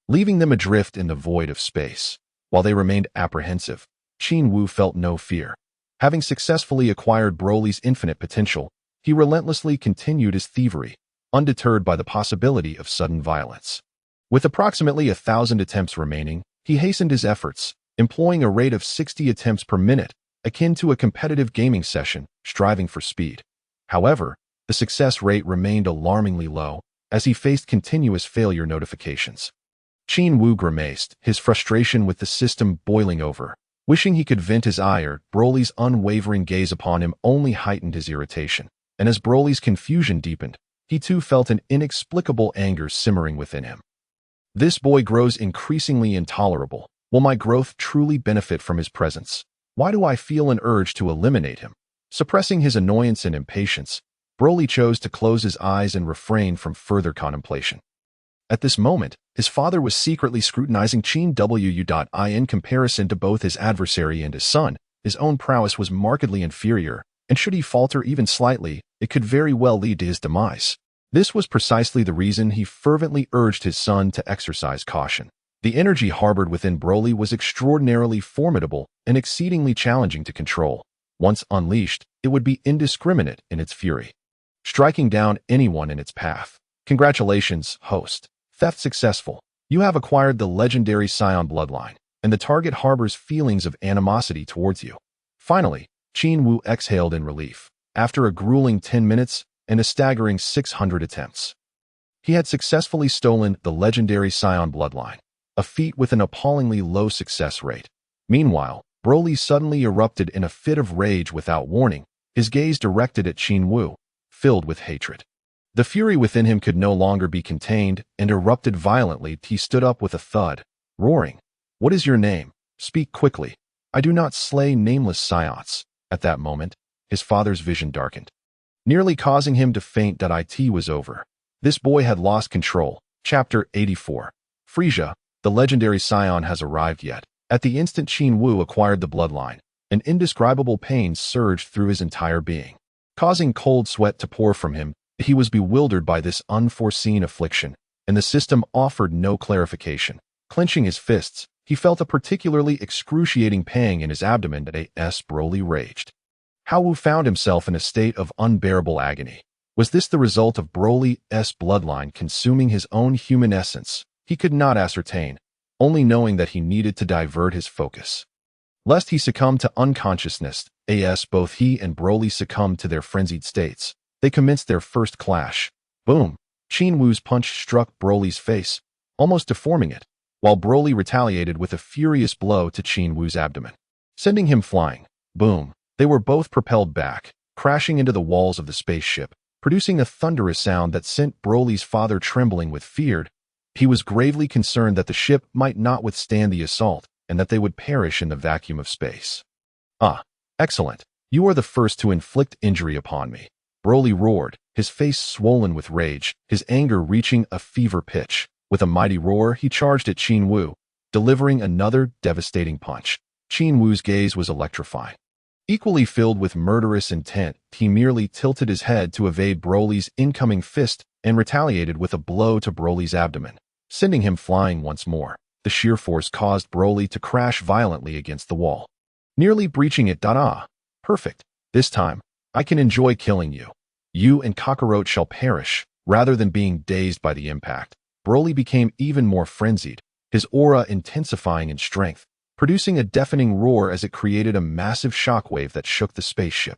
leaving them adrift in the void of space. While they remained apprehensive, Qin Wu felt no fear. Having successfully acquired Broly's infinite potential, he relentlessly continued his thievery, undeterred by the possibility of sudden violence. With approximately 1,000 attempts remaining, he hastened his efforts, employing a rate of 60 attempts per minute, akin to a competitive gaming session, striving for speed. However, the success rate remained alarmingly low, as he faced continuous failure notifications. Qin Wu grimaced, his frustration with the system boiling over. Wishing he could vent his ire, Broly's unwavering gaze upon him only heightened his irritation. And as Broly's confusion deepened, he too felt an inexplicable anger simmering within him. This boy grows increasingly intolerable. Will my growth truly benefit from his presence? Why do I feel an urge to eliminate him? Suppressing his annoyance and impatience, Broly chose to close his eyes and refrain from further contemplation. At this moment, his father was secretly scrutinizing Qin Wu. In comparison to both his adversary and his son, his own prowess was markedly inferior, and should he falter even slightly, it could very well lead to his demise. This was precisely the reason he fervently urged his son to exercise caution. The energy harbored within Broly was extraordinarily formidable and exceedingly challenging to control. Once unleashed, it would be indiscriminate in its fury, striking down anyone in its path. Congratulations, host. Theft successful. You have acquired the legendary Saiyan bloodline, and the target harbors feelings of animosity towards you. Finally, Qin Wu exhaled in relief. After a grueling 10 minutes and a staggering 600 attempts, he had successfully stolen the legendary Saiyan bloodline, a feat with an appallingly low success rate. Meanwhile, Broly suddenly erupted in a fit of rage without warning, his gaze directed at Qin Wu, filled with hatred. The fury within him could no longer be contained and erupted violently. He stood up with a thud, roaring, "What is your name? Speak quickly. I do not slay nameless Saiyans." At that moment, his father's vision darkened, nearly causing him to faint. It was over. This boy had lost control. Chapter 84. Frieza, the legendary Saiyan, has arrived yet. At the instant Qin Wu acquired the bloodline, an indescribable pain surged through his entire being, causing cold sweat to pour from him. He was bewildered by this unforeseen affliction, and the system offered no clarification. Clenching his fists, he felt a particularly excruciating pang in his abdomen. As Broly raged, Wu found himself in a state of unbearable agony. Was this the result of Broly's bloodline consuming his own human essence? He could not ascertain, only knowing that he needed to divert his focus, lest he succumb to unconsciousness. Both he and Broly succumbed to their frenzied states. They commenced their first clash. Boom! Qin Wu's punch struck Broly's face, almost deforming it, while Broly retaliated with a furious blow to Qin Wu's abdomen, sending him flying. Boom! They were both propelled back, crashing into the walls of the spaceship, producing a thunderous sound that sent Broly's father trembling with fear. He was gravely concerned that the ship might not withstand the assault and that they would perish in the vacuum of space. "Ah, excellent. You are the first to inflict injury upon me," Broly roared, his face swollen with rage, his anger reaching a fever pitch. With a mighty roar, he charged at Qin Wu, delivering another devastating punch. Qin Wu's gaze was electrifying. Equally filled with murderous intent, he merely tilted his head to evade Broly's incoming fist and retaliated with a blow to Broly's abdomen, sending him flying once more. The sheer force caused Broly to crash violently against the wall, nearly breaching it. Perfect. This time, I can enjoy killing you. You and Kakarot shall perish, rather than being dazed by the impact. Broly became even more frenzied, his aura intensifying in strength, producing a deafening roar as it created a massive shockwave that shook the spaceship,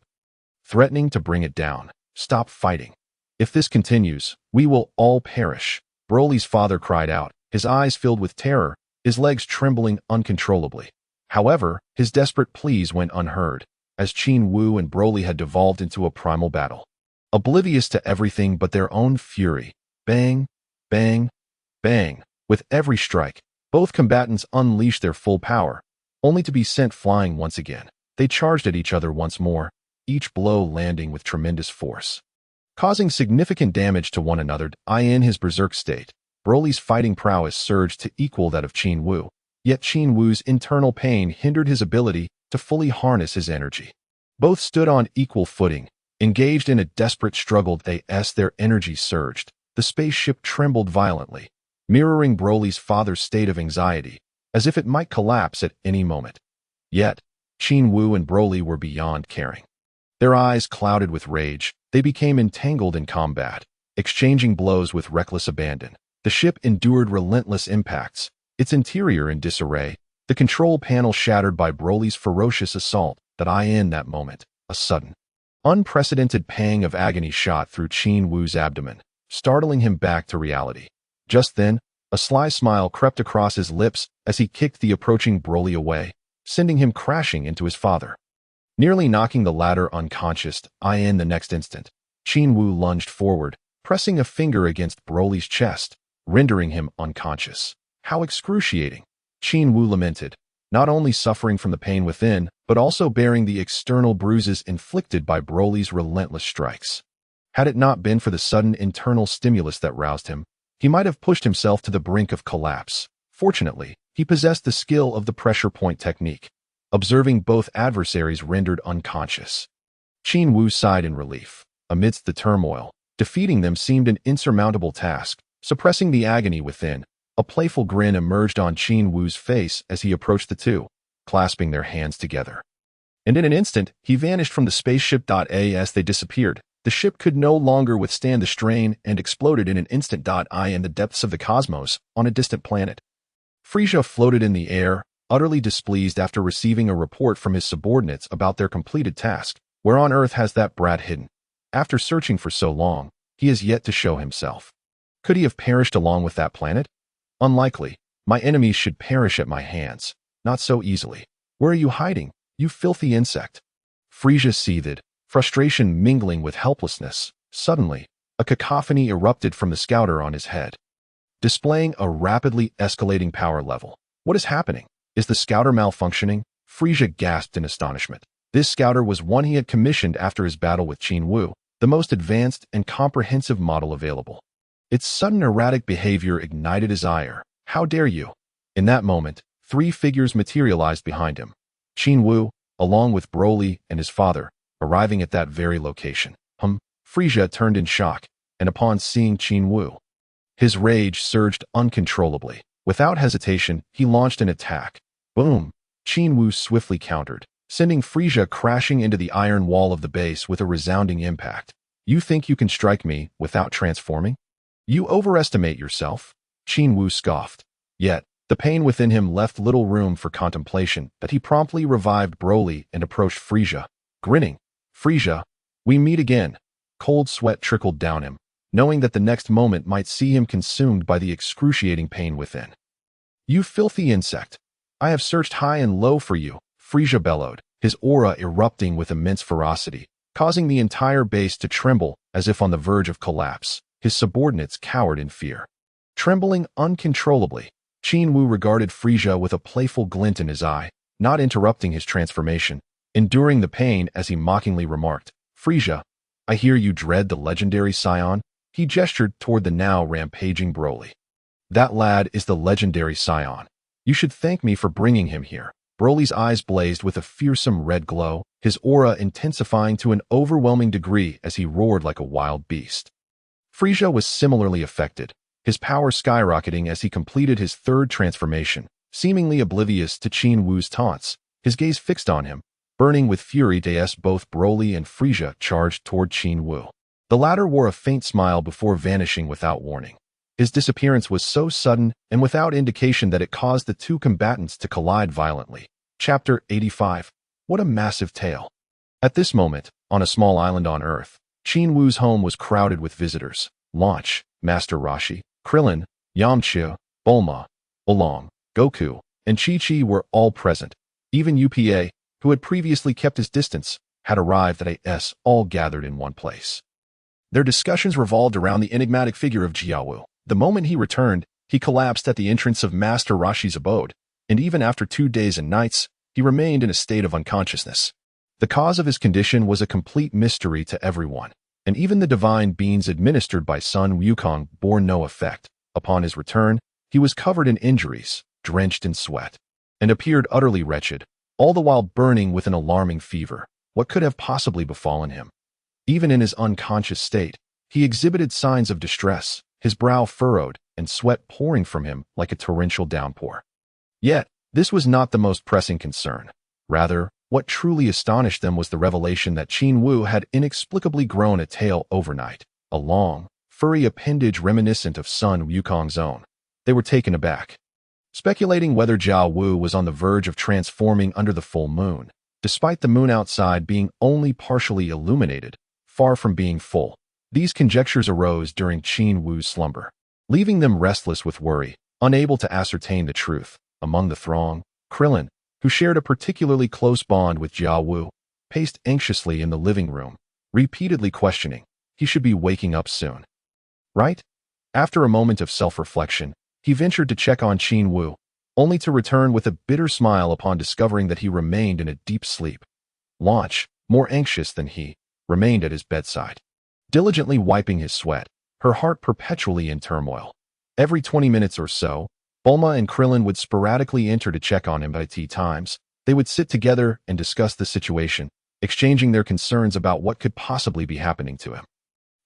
threatening to bring it down. "Stop fighting. If this continues, we will all perish," Broly's father cried out, his eyes filled with terror, his legs trembling uncontrollably. However, his desperate pleas went unheard, as Qin Wu and Broly had devolved into a primal battle, oblivious to everything but their own fury. Bang, bang, bang. With every strike, both combatants unleashed their full power, only to be sent flying once again. They charged at each other once more, each blow landing with tremendous force, causing significant damage to one another. In his berserk state, Broly's fighting prowess surged to equal that of Qin Wu, yet Qin Wu's internal pain hindered his ability to fully harness his energy. Both stood on equal footing, engaged in a desperate struggle. As their energy surged, the spaceship trembled violently, mirroring Broly's father's state of anxiety, as if it might collapse at any moment. Yet, Qin Wu and Broly were beyond caring. Their eyes clouded with rage, they became entangled in combat, exchanging blows with reckless abandon. The ship endured relentless impacts, its interior in disarray, the control panel shattered by Broly's ferocious assault. In that moment, a sudden, unprecedented pang of agony shot through Qin Wu's abdomen, startling him back to reality. Just then, a sly smile crept across his lips as he kicked the approaching Broly away, sending him crashing into his father, nearly knocking the latter unconscious. In the next instant, Qin Wu lunged forward, pressing a finger against Broly's chest, rendering him unconscious. "How excruciating," Qin Wu lamented, not only suffering from the pain within, but also bearing the external bruises inflicted by Broly's relentless strikes. Had it not been for the sudden internal stimulus that roused him, he might have pushed himself to the brink of collapse. Fortunately, he possessed the skill of the pressure point technique, observing both adversaries rendered unconscious. Qin Wu sighed in relief. Amidst the turmoil, defeating them seemed an insurmountable task. Suppressing the agony within, a playful grin emerged on Qin Wu's face as he approached the two, clasping their hands together. And in an instant, he vanished from the spaceship. As they disappeared, the ship could no longer withstand the strain and exploded in an instant. In the depths of the cosmos, on a distant planet, Frieza floated in the air, utterly displeased after receiving a report from his subordinates about their completed task. "Where on earth has that brat hidden? After searching for so long, he has yet to show himself. Could he have perished along with that planet? Unlikely. My enemies should perish at my hands. Not so easily. Where are you hiding, you filthy insect?" Frieza seethed, frustration mingling with helplessness. Suddenly, a cacophony erupted from the scouter on his head, displaying a rapidly escalating power level. "What is happening? Is the scouter malfunctioning?" Frieza gasped in astonishment. This scouter was one he had commissioned after his battle with Qin Wu, the most advanced and comprehensive model available. Its sudden erratic behavior ignited his ire. "How dare you?" In that moment, three figures materialized behind him. Qin Wu, along with Broly and his father, arriving at that very location. Frieza turned in shock, and upon seeing Qin Wu, his rage surged uncontrollably. Without hesitation, he launched an attack. Boom! Qin Wu swiftly countered, sending Frieza crashing into the iron wall of the base with a resounding impact. "You think you can strike me without transforming? You overestimate yourself," Qin Wu scoffed. Yet, the pain within him left little room for contemplation, but he promptly revived Broly and approached Frieza, grinning. "Frieza, we meet again." Cold sweat trickled down him, knowing that the next moment might see him consumed by the excruciating pain within. "You filthy insect! I have searched high and low for you," Frieza bellowed, his aura erupting with immense ferocity, causing the entire base to tremble as if on the verge of collapse. His subordinates cowered in fear. Trembling uncontrollably, Qin Wu regarded Frieza with a playful glint in his eye, not interrupting his transformation, enduring the pain as he mockingly remarked, "Frieza, I hear you dread the legendary Saiyan." He gestured toward the now rampaging Broly. "That lad is the legendary Saiyan. You should thank me for bringing him here." Broly's eyes blazed with a fearsome red glow, his aura intensifying to an overwhelming degree as he roared like a wild beast. Frieza was similarly affected, his power skyrocketing as he completed his third transformation, seemingly oblivious to Qin Wu's taunts, his gaze fixed on him, burning with fury as both Broly and Frieza charged toward Qin Wu. The latter wore a faint smile before vanishing without warning. His disappearance was so sudden and without indication that it caused the two combatants to collide violently. Chapter 85. What a massive tale. At this moment, on a small island on Earth, Qin Wu's home was crowded with visitors. Launch, Master Roshi, Krillin, Yamcha, Bulma, Oolong, Goku, and Chi-Chi were all present. Even UPA, who had previously kept his distance, had arrived at AS, all gathered in one place. Their discussions revolved around the enigmatic figure of Jia Wu. The moment he returned, he collapsed at the entrance of Master Roshi's abode, and even after 2 days and nights, he remained in a state of unconsciousness. The cause of his condition was a complete mystery to everyone, and even the divine beans administered by Sun Wukong bore no effect. Upon his return, he was covered in injuries, drenched in sweat, and appeared utterly wretched, all the while burning with an alarming fever. What could have possibly befallen him? Even in his unconscious state, he exhibited signs of distress, his brow furrowed and sweat pouring from him like a torrential downpour. Yet, this was not the most pressing concern. Rather, what truly astonished them was the revelation that Qin Wu had inexplicably grown a tail overnight, a long, furry appendage reminiscent of Sun Wukong's own. They were taken aback, speculating whether Jia Wu was on the verge of transforming under the full moon, despite the moon outside being only partially illuminated, far from being full. These conjectures arose during Qin Wu's slumber, leaving them restless with worry, unable to ascertain the truth. Among the throng, Krillin, who shared a particularly close bond with Jia Wu, paced anxiously in the living room, repeatedly questioning, he should be waking up soon, right? After a moment of self-reflection, he ventured to check on Qin Wu, only to return with a bitter smile upon discovering that he remained in a deep sleep. Launch, more anxious than he, remained at his bedside, diligently wiping his sweat, her heart perpetually in turmoil. Every 20 minutes or so, Bulma and Krillin would sporadically enter to check on him by tea times. They would sit together and discuss the situation, exchanging their concerns about what could possibly be happening to him.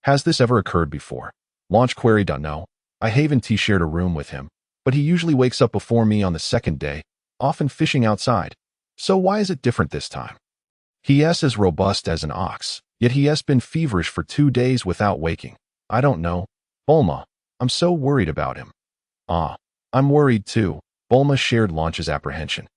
"Has this ever occurred before?" Launch queried. "No. I haven't shared a room with him, but he usually wakes up before me on the second day, often fishing outside. So why is it different this time? He is as robust as an ox, yet he has been feverish for 2 days without waking. I don't know. Bulma, I'm so worried about him." "Ah, I'm worried too." Bulma shared Launch's apprehension.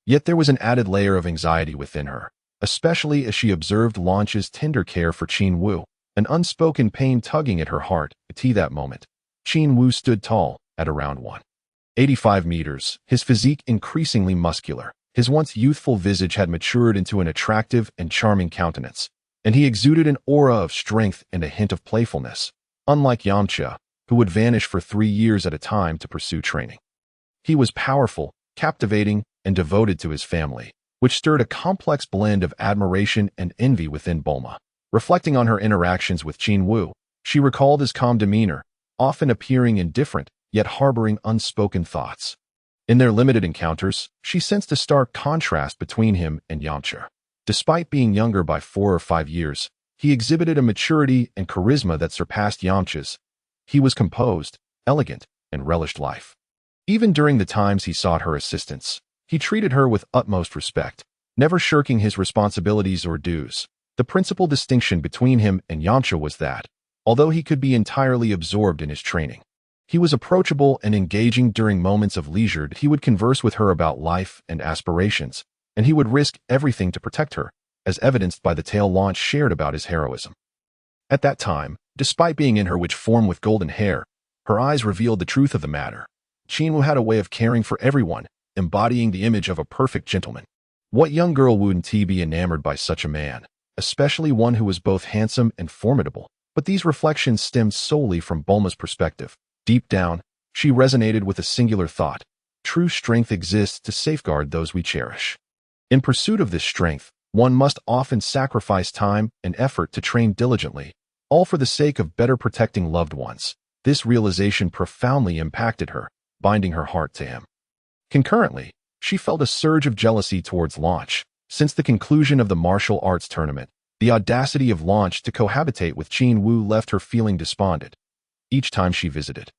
Yet there was an added layer of anxiety within her, especially as she observed Launch's tender care for Qin Wu, an unspoken pain tugging at her heart. At that moment, Qin Wu stood tall, at around 185 meters, his physique increasingly muscular. His once youthful visage had matured into an attractive and charming countenance, and he exuded an aura of strength and a hint of playfulness, unlike Yamcha, who would vanish for 3 years at a time to pursue training. He was powerful, captivating, and devoted to his family, which stirred a complex blend of admiration and envy within Bulma. Reflecting on her interactions with Qin Wu, she recalled his calm demeanor, often appearing indifferent, yet harboring unspoken thoughts. In their limited encounters, she sensed a stark contrast between him and Yamcha. Despite being younger by 4 or 5 years, he exhibited a maturity and charisma that surpassed Yamcha's. He was composed, elegant, and relished life. Even during the times he sought her assistance, he treated her with utmost respect, never shirking his responsibilities or dues. The principal distinction between him and Yamcha was that, although he could be entirely absorbed in his training, he was approachable and engaging. During moments of leisure. He would converse with her about life and aspirations, and he would risk everything to protect her, as evidenced by the tale Launch shared about his heroism. At that time, despite being in her witch form with golden hair, her eyes revealed the truth of the matter. Qin Wu had a way of caring for everyone, embodying the image of a perfect gentleman. What young girl wouldn't be enamored by such a man, especially one who was both handsome and formidable? But these reflections stemmed solely from Bulma's perspective. Deep down, she resonated with a singular thought. True strength exists to safeguard those we cherish. In pursuit of this strength, one must often sacrifice time and effort to train diligently, all for the sake of better protecting loved ones. This realization profoundly impacted her, binding her heart to him. Concurrently, she felt a surge of jealousy towards Launch. Since the conclusion of the martial arts tournament, the audacity of Launch to cohabitate with Qin Wu left her feeling despondent. Each time she visited,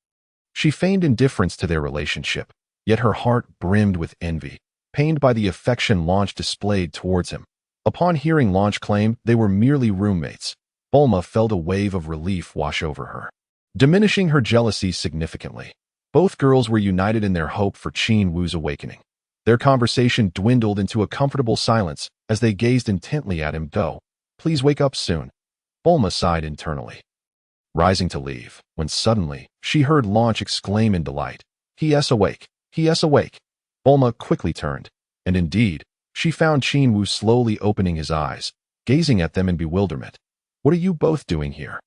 she feigned indifference to their relationship, yet her heart brimmed with envy, pained by the affection Launch displayed towards him. Upon hearing Launch claim they were merely roommates, Bulma felt a wave of relief wash over her, diminishing her jealousy significantly. Both girls were united in their hope for Qin Wu's awakening. Their conversation dwindled into a comfortable silence as they gazed intently at him. "Go, please wake up soon," Bulma sighed internally, rising to leave, when suddenly she heard Launch exclaim in delight, "He is awake! He is awake!" Bulma quickly turned, and indeed, she found Qin Wu slowly opening his eyes, gazing at them in bewilderment. "What are you both doing here?"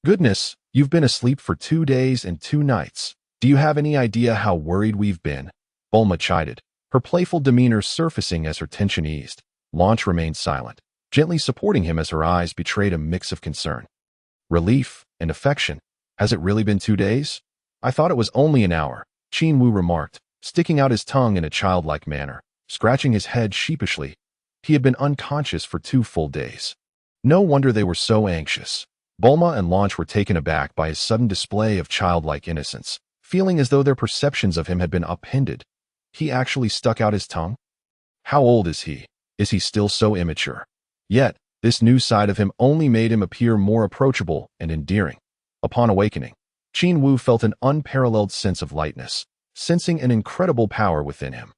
"Goodness, you've been asleep for 2 days and 2 nights. Do you have any idea how worried we've been?" Bulma chided, her playful demeanor surfacing as her tension eased. Launch remained silent, gently supporting him as her eyes betrayed a mix of concern, relief, and affection. "Has it really been 2 days? I thought it was only an hour," Qin Wu remarked, sticking out his tongue in a childlike manner, scratching his head sheepishly. He had been unconscious for 2 full days. No wonder they were so anxious. Bulma and Launch were taken aback by his sudden display of childlike innocence, feeling as though their perceptions of him had been upended. He actually stuck out his tongue? How old is he? Is he still so immature? Yet, this new side of him only made him appear more approachable and endearing. Upon awakening, Qin Wu felt an unparalleled sense of lightness, sensing an incredible power within him,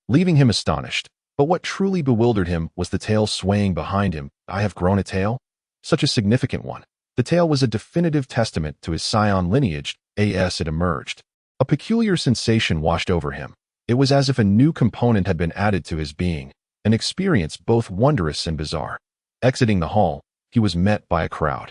leaving him astonished. But what truly bewildered him was the tail swaying behind him. "I have grown a tail? Such a significant one." The tail was a definitive testament to his Saiyan lineage. As it emerged, a peculiar sensation washed over him. It was as if a new component had been added to his being, an experience both wondrous and bizarre. Exiting the hall, he was met by a crowd,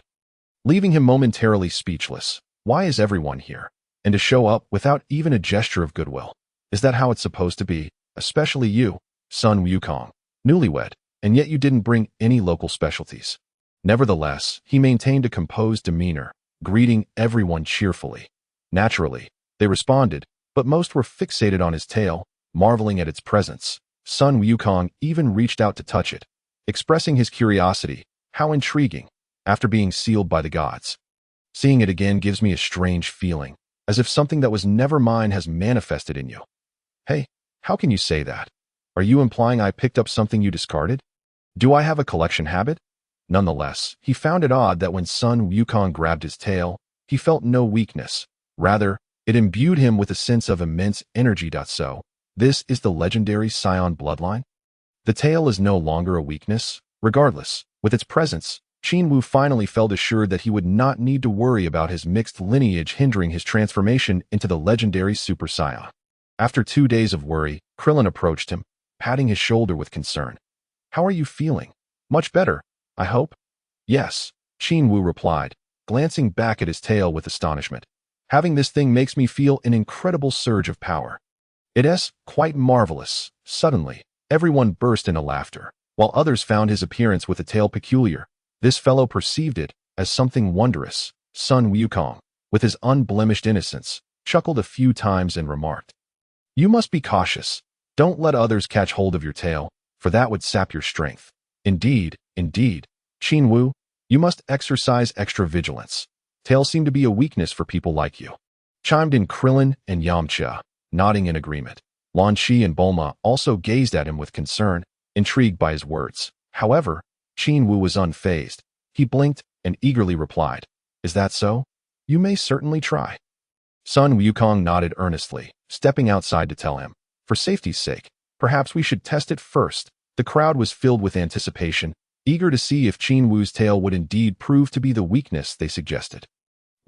leaving him momentarily speechless. Why is everyone here? And to show up without even a gesture of goodwill? Is that how it's supposed to be? Especially you, Sun Wukong, newlywed, and yet you didn't bring any local specialties. Nevertheless, he maintained a composed demeanor, greeting everyone cheerfully. Naturally, they responded, but most were fixated on his tail, marveling at its presence. Sun Wukong even reached out to touch it, expressing his curiosity. "How intriguing, after being sealed by the gods. Seeing it again gives me a strange feeling, as if something that was never mine has manifested in you." "Hey, how can you say that? Are you implying I picked up something you discarded? Do I have a collection habit?" Nonetheless, he found it odd that when Sun Wukong grabbed his tail, he felt no weakness. Rather, it imbued him with a sense of immense energy. So, this is the legendary Saiyan bloodline? The tail is no longer a weakness. Regardless, with its presence, Qin Wu finally felt assured that he would not need to worry about his mixed lineage hindering his transformation into the legendary Super Saiyan. After 2 days of worry, Krillin approached him, patting his shoulder with concern. "How are you feeling? Much better, I hope?" "Yes," Qin Wu replied, glancing back at his tail with astonishment. "Having this thing makes me feel an incredible surge of power. It is quite marvelous." Suddenly, everyone burst into laughter, while others found his appearance with the tail peculiar. This fellow perceived it as something wondrous. Sun Wukong, with his unblemished innocence, chuckled a few times and remarked, "You must be cautious. Don't let others catch hold of your tail, for that would sap your strength." Indeed, Qin Wu, you must exercise extra vigilance. Tails seem to be a weakness for people like you," chimed in Krillin and Yamcha, nodding in agreement. Lan Shi and Bulma also gazed at him with concern, intrigued by his words. However, Qin Wu was unfazed. He blinked and eagerly replied, "Is that so? You may certainly try." Sun Wukong nodded earnestly, stepping outside to tell him, "For safety's sake, perhaps we should test it first." The crowd was filled with anticipation, eager to see if Qin Wu's tail would indeed prove to be the weakness they suggested.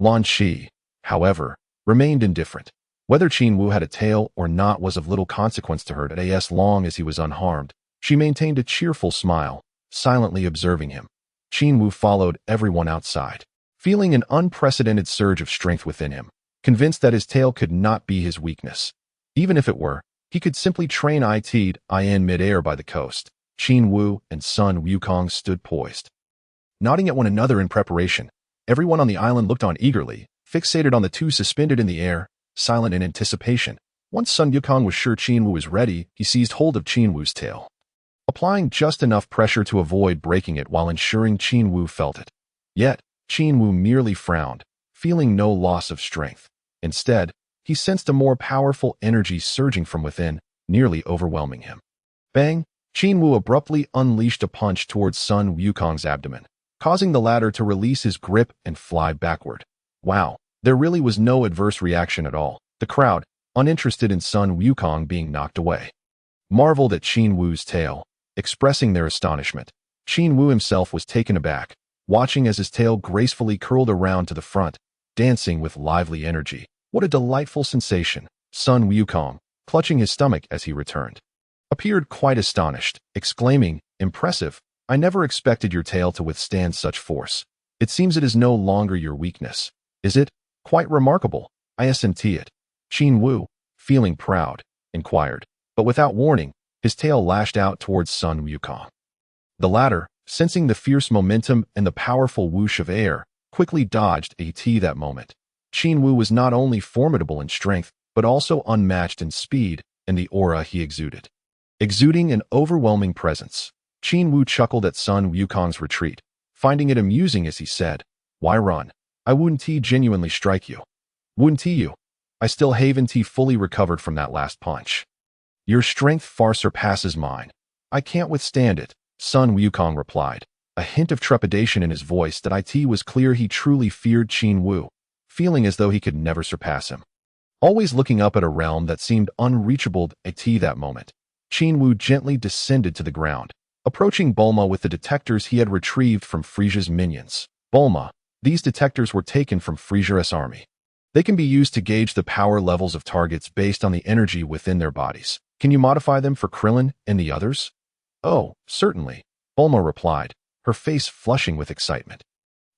Lan Shi, however, remained indifferent. Whether Qin Wu had a tail or not was of little consequence to her as long as he was unharmed. She maintained a cheerful smile, silently observing him. Qin Wu followed everyone outside, feeling an unprecedented surge of strength within him, convinced that his tail could not be his weakness. Even if it were, he could simply train it in midair by the coast. Qin Wu and Sun Wukong stood poised, nodding at one another in preparation. Everyone on the island looked on eagerly, fixated on the two suspended in the air, silent in anticipation. Once Sun Wukong was sure Qin Wu was ready, he seized hold of Qin Wu's tail, applying just enough pressure to avoid breaking it while ensuring Qin Wu felt it. Yet, Qin Wu merely frowned, feeling no loss of strength. Instead, he sensed a more powerful energy surging from within, nearly overwhelming him. Bang! Qin Wu abruptly unleashed a punch towards Sun Wukong's abdomen, causing the latter to release his grip and fly backward. Wow, there really was no adverse reaction at all. The crowd, uninterested in Sun Wukong being knocked away, marveled at Qin Wu's tail, expressing their astonishment. Qin Wu himself was taken aback, watching as his tail gracefully curled around to the front, dancing with lively energy. What a delightful sensation! Sun Wukong, clutching his stomach as he returned, appeared quite astonished, exclaiming, "Impressive! I never expected your tail to withstand such force. It seems it is no longer your weakness. Is it? Quite remarkable. I assent it." Qin Wu, feeling proud, inquired, but without warning, his tail lashed out towards Sun Wukong. The latter, sensing the fierce momentum and the powerful whoosh of air, quickly dodged that moment. Qin Wu was not only formidable in strength, but also unmatched in speed and the aura he exuded. Exuding an overwhelming presence, Qin Wu chuckled at Sun Wukong's retreat, finding it amusing as he said, "Why run? I wouldn't genuinely strike you. Wouldn't you? I still haven't fully recovered from that last punch. Your strength far surpasses mine. I can't withstand it," Sun Wukong replied, a hint of trepidation in his voice that it was clear he truly feared Qin Wu, feeling as though he could never surpass him. Always looking up at a realm that seemed unreachable that moment, Qin Wu gently descended to the ground, approaching Bulma with the detectors he had retrieved from Frieza's minions. "Bulma, these detectors were taken from Frieza's army. They can be used to gauge the power levels of targets based on the energy within their bodies. Can you modify them for Krillin and the others?" "Oh, certainly," Bulma replied, her face flushing with excitement.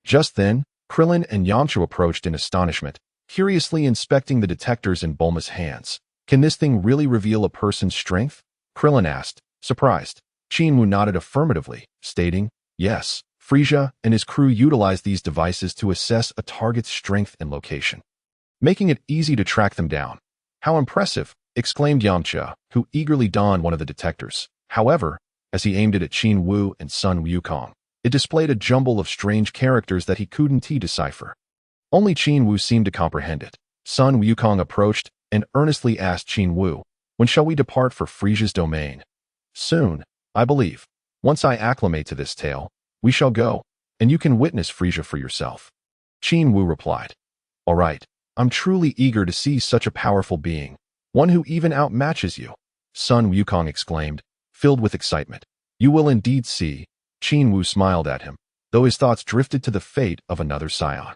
Just then, Krillin and Yamcha approached in astonishment, curiously inspecting the detectors in Bulma's hands. "Can this thing really reveal a person's strength?" Krillin asked, surprised. Qin Wu nodded affirmatively, stating, "Yes, Frieza and his crew utilized these devices to assess a target's strength and location, making it easy to track them down." "How impressive!" exclaimed Yamcha, who eagerly donned one of the detectors. However, as he aimed it at Qin Wu and Sun Wukong, it displayed a jumble of strange characters that he couldn't decipher. Only Qin Wu seemed to comprehend it. Sun Wukong approached and earnestly asked Qin Wu, "When shall we depart for Frieza's domain?" "Soon, I believe. Once I acclimate to this tale, we shall go, and you can witness Frieza for yourself." Qin Wu replied, "All right, I'm truly eager to see such a powerful being, one who even outmatches you," Sun Wukong exclaimed, filled with excitement. "You will indeed see." Qin Wu smiled at him, though his thoughts drifted to the fate of another Saiyan.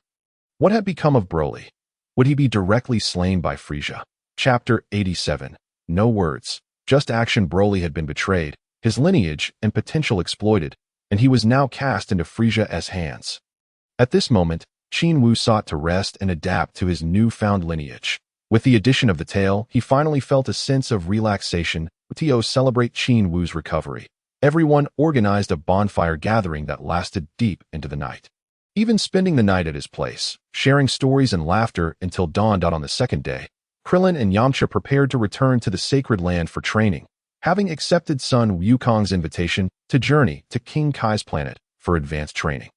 What had become of Broly? Would he be directly slain by Frieza? Chapter 87. No words, just action. Broly had been betrayed, his lineage and potential exploited, and he was now cast into Frieza's hands. At this moment, Qin Wu sought to rest and adapt to his newfound lineage. With the addition of the tail, he finally felt a sense of relaxation to celebrate Qin Wu's recovery. Everyone organized a bonfire gathering that lasted deep into the night, even spending the night at his place, sharing stories and laughter until dawn. On the second day, Krillin and Yamcha prepared to return to the sacred land for training, having accepted Sun Wukong's invitation to journey to King Kai's planet for advanced training.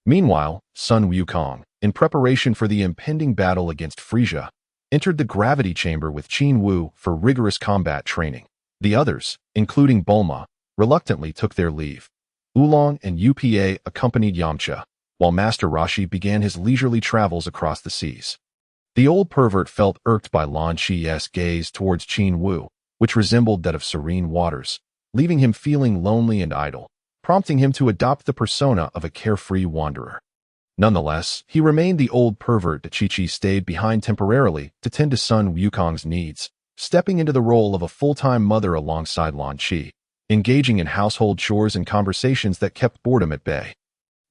Meanwhile, Sun Wukong, in preparation for the impending battle against Frieza, entered the gravity chamber with Qin Wu for rigorous combat training. The others, including Bulma, reluctantly took their leave. Oolong and Upa accompanied Yamcha, while Master Roshi began his leisurely travels across the seas. The old pervert felt irked by Lan Chi's gaze towards Qin Wu, which resembled that of serene waters, leaving him feeling lonely and idle, prompting him to adopt the persona of a carefree wanderer. Nonetheless, he remained the old pervert that Chi-Chi stayed behind temporarily to tend to Sun Wukong's needs, stepping into the role of a full-time mother alongside Lan Chi, engaging in household chores and conversations that kept boredom at bay.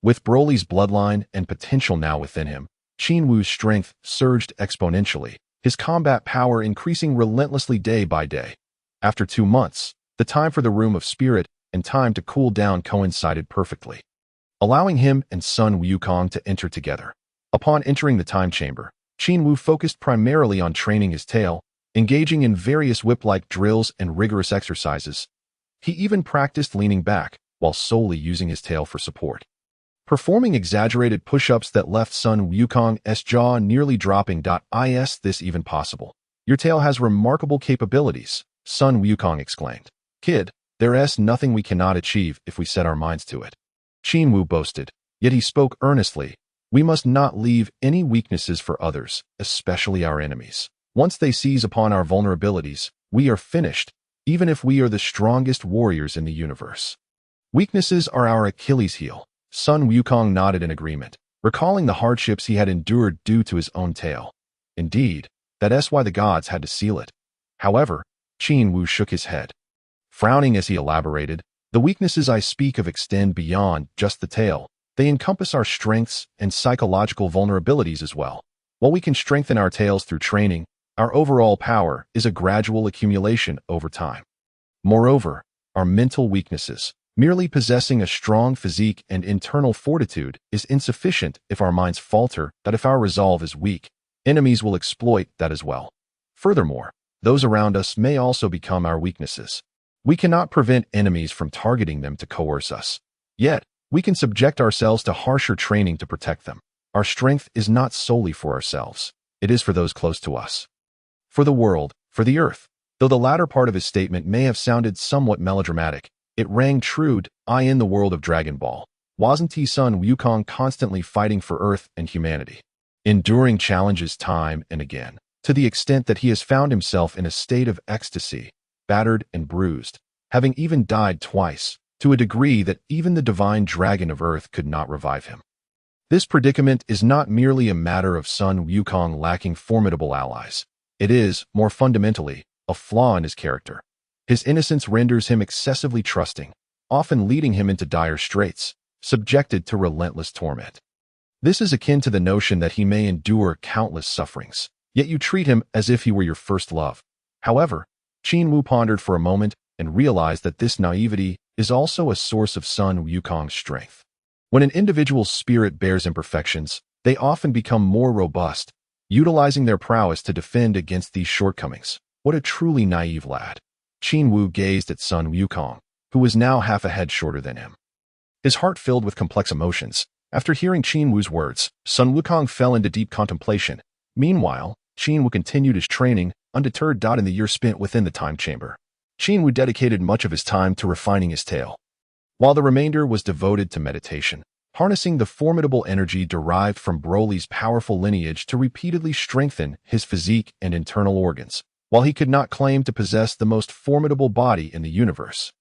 With Broly's bloodline and potential now within him, Qin Wu's strength surged exponentially, his combat power increasing relentlessly day by day. After 2 months, the time for the Room of Spirit and time to cool down coincided perfectly, allowing him and Sun Wukong to enter together. Upon entering the time chamber, Qin Wu focused primarily on training his tail, engaging in various whip-like drills and rigorous exercises. He even practiced leaning back, while solely using his tail for support, performing exaggerated push-ups that left Sun Wukong's jaw nearly dropping. Is this even possible? Your tail has remarkable capabilities, Sun Wukong exclaimed. Kid, there's nothing we cannot achieve if we set our minds to it. Qin Wu boasted, yet he spoke earnestly. We must not leave any weaknesses for others, especially our enemies. Once they seize upon our vulnerabilities, we are finished, even if we are the strongest warriors in the universe. Weaknesses are our Achilles heel. Sun Wukong nodded in agreement, recalling the hardships he had endured due to his own tail. Indeed, that's why the gods had to seal it. However, Qin Wu shook his head, frowning as he elaborated, the weaknesses I speak of extend beyond just the tail. They encompass our strengths and psychological vulnerabilities as well. While we can strengthen our tails through training, our overall power is a gradual accumulation over time. Moreover, our mental weaknesses, merely possessing a strong physique and internal fortitude, is insufficient if our minds falter. That if our resolve is weak, enemies will exploit that as well. Furthermore, those around us may also become our weaknesses. We cannot prevent enemies from targeting them to coerce us. Yet, we can subject ourselves to harsher training to protect them. Our strength is not solely for ourselves. It is for those close to us. For the world, for the earth. Though the latter part of his statement may have sounded somewhat melodramatic, it rang true. In the world of Dragon Ball, wasn't Sun Wukong constantly fighting for Earth and humanity, enduring challenges time and again, to the extent that he has found himself in a state of ecstasy, battered and bruised, having even died twice, to a degree that even the divine dragon of Earth could not revive him. This predicament is not merely a matter of Sun Wukong lacking formidable allies. It is, more fundamentally, a flaw in his character. His innocence renders him excessively trusting, often leading him into dire straits, subjected to relentless torment. This is akin to the notion that he may endure countless sufferings, yet you treat him as if he were your first love. However, Qin Wu pondered for a moment and realized that this naivety is also a source of Sun Wukong's strength. When an individual's spirit bears imperfections, they often become more robust, utilizing their prowess to defend against these shortcomings. What a truly naive lad. Qin Wu gazed at Sun Wukong, who was now half a head shorter than him, his heart filled with complex emotions. After hearing Qin Wu's words, Sun Wukong fell into deep contemplation. Meanwhile, Qin Wu continued his training, undeterred. In the year spent within the time chamber, Qin Wu dedicated much of his time to refining his tail, while the remainder was devoted to meditation, harnessing the formidable energy derived from Broly's powerful lineage to repeatedly strengthen his physique and internal organs. While he could not claim to possess the most formidable body in the universe,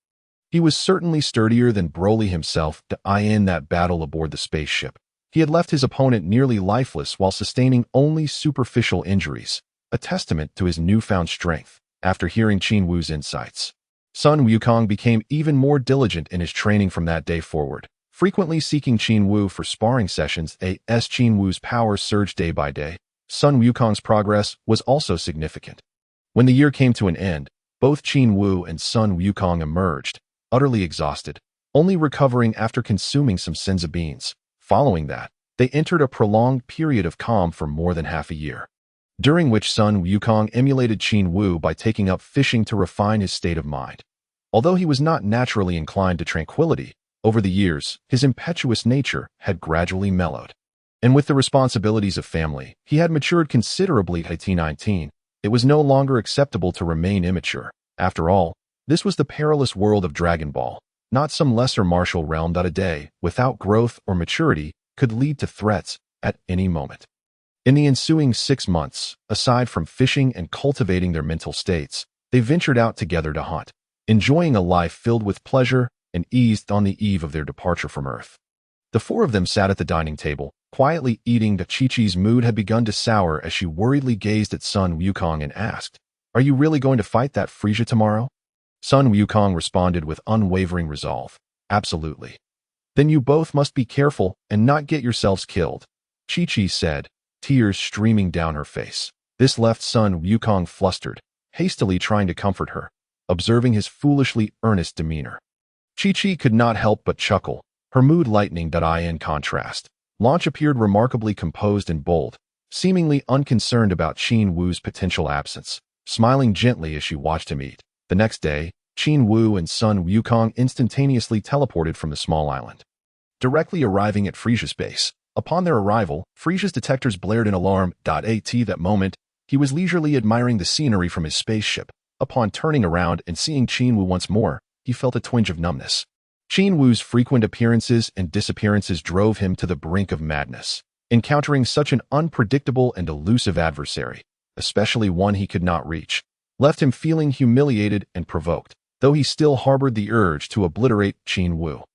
he was certainly sturdier than Broly himself. In that battle aboard the spaceship, he had left his opponent nearly lifeless while sustaining only superficial injuries, a testament to his newfound strength. After hearing Qin Wu's insights, Sun Wukong became even more diligent in his training from that day forward, frequently seeking Qin Wu for sparring sessions. As Qin Wu's power surged day by day, Sun Wukong's progress was also significant. When the year came to an end, both Qin Wu and Sun Wukong emerged, utterly exhausted, only recovering after consuming some senzu beans. Following that, they entered a prolonged period of calm for more than half a year, during which Sun Wukong emulated Qin Wu by taking up fishing to refine his state of mind. Although he was not naturally inclined to tranquility, over the years, his impetuous nature had gradually mellowed. And with the responsibilities of family, he had matured considerably. 19, it was no longer acceptable to remain immature. After all, this was the perilous world of Dragon Ball, not some lesser martial realm. A day without growth or maturity could lead to threats at any moment. In the ensuing 6 months, aside from fishing and cultivating their mental states, they ventured out together to hunt, enjoying a life filled with pleasure and ease on the eve of their departure from Earth. The four of them sat at the dining table, Quietly eating, Chi-Chi's mood had begun to sour as she worriedly gazed at Sun Wukong and asked, "Are you really going to fight that Frieza tomorrow?" Sun Wukong responded with unwavering resolve, "Absolutely." "Then you both must be careful and not get yourselves killed," Chi-Chi said, tears streaming down her face. This left Sun Wukong flustered, hastily trying to comfort her, observing his foolishly earnest demeanor. Chi-Chi could not help but chuckle, her mood lightening. In contrast, Launch appeared remarkably composed and bold, seemingly unconcerned about Qin Wu's potential absence, smiling gently as she watched him eat. The next day, Qin Wu and Sun Wukong instantaneously teleported from the small island, directly arriving at Frieza's base. Upon their arrival, Frieza's detectors blared an alarm. At that moment, he was leisurely admiring the scenery from his spaceship. Upon turning around and seeing Qin Wu once more, he felt a twinge of numbness. Qin Wu's frequent appearances and disappearances drove him to the brink of madness. Encountering such an unpredictable and elusive adversary, especially one he could not reach, left him feeling humiliated and provoked, though he still harbored the urge to obliterate Qin Wu.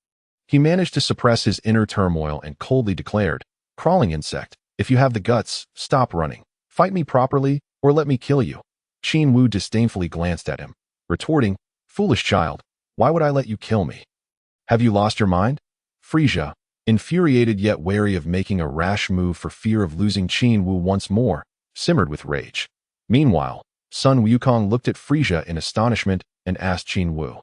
He managed to suppress his inner turmoil and coldly declared, "Crawling insect, if you have the guts, stop running. Fight me properly, or let me kill you." Qin Wu disdainfully glanced at him, retorting, "Foolish child, why would I let you kill me? Have you lost your mind?" Frieza, infuriated yet wary of making a rash move for fear of losing Qin Wu once more, simmered with rage. Meanwhile, Sun Wukong looked at Frieza in astonishment and asked Qin Wu,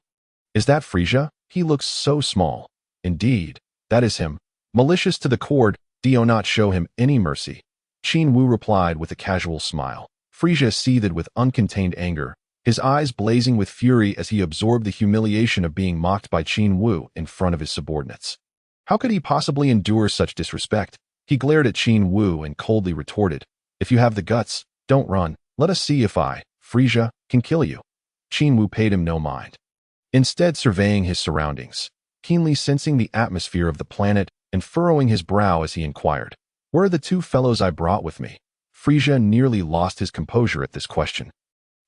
"Is that Frieza? He looks so small." "Indeed, that is him. Malicious to the core, do not show him any mercy," Qin Wu replied with a casual smile. Frieza seethed with uncontained anger, his eyes blazing with fury as he absorbed the humiliation of being mocked by Qin Wu in front of his subordinates. How could he possibly endure such disrespect? He glared at Qin Wu and coldly retorted, "If you have the guts, don't run. Let us see if I, Frieza, can kill you." Qin Wu paid him no mind, instead surveying his surroundings, keenly sensing the atmosphere of the planet and furrowing his brow as he inquired, "Where are the two fellows I brought with me?" Frieza nearly lost his composure at this question.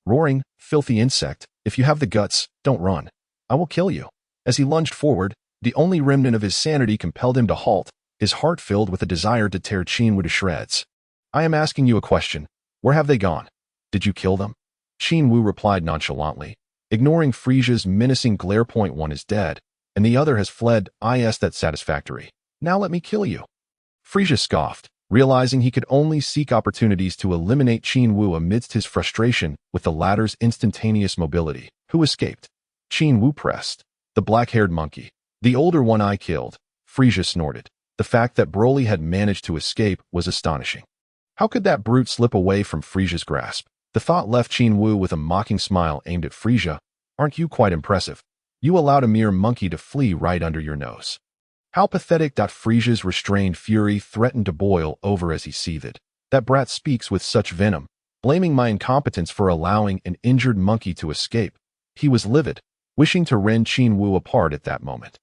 Roaring, "Filthy insect, if you have the guts, don't run. I will kill you." As he lunged forward, the only remnant of his sanity compelled him to halt, his heart filled with a desire to tear Qin Wu to shreds. "I am asking you a question. Where have they gone? Did you kill them?" Qin Wu replied nonchalantly, ignoring Frieza's menacing glare. "One is dead, and the other has fled. That's satisfactory. Now let me kill you." Frieza scoffed, realizing he could only seek opportunities to eliminate Qin Wu amidst his frustration with the latter's instantaneous mobility. "Who escaped?" Qin Wu pressed. "The black-haired monkey. The older one I killed," Frieza snorted. The fact that Broly had managed to escape was astonishing. How could that brute slip away from Frieza's grasp? The thought left Qin Wu with a mocking smile aimed at Frieza. "Aren't you quite impressive? You allowed a mere monkey to flee right under your nose." How pathetic! Frieza's restrained fury threatened to boil over as he seethed. That brat speaks with such venom, blaming my incompetence for allowing an injured monkey to escape. He was livid, wishing to rend Qin Wu apart at that moment.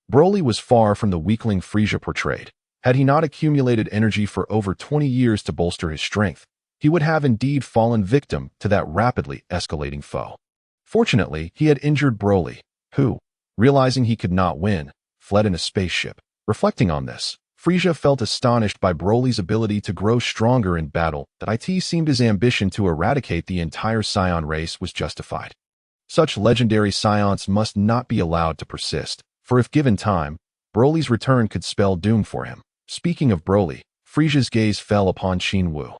Broly was far from the weakling Frieza portrayed. Had he not accumulated energy for over 20 years to bolster his strength, he would have indeed fallen victim to that rapidly escalating foe. Fortunately, he had injured Broly, who, realizing he could not win, fled in a spaceship. Reflecting on this, Frieza felt astonished by Broly's ability to grow stronger in battle. That it seemed his ambition to eradicate the entire Saiyan race was justified. Such legendary Saiyans must not be allowed to persist, for if given time, Broly's return could spell doom for him. Speaking of Broly, Frieza's gaze fell upon Qin Wu.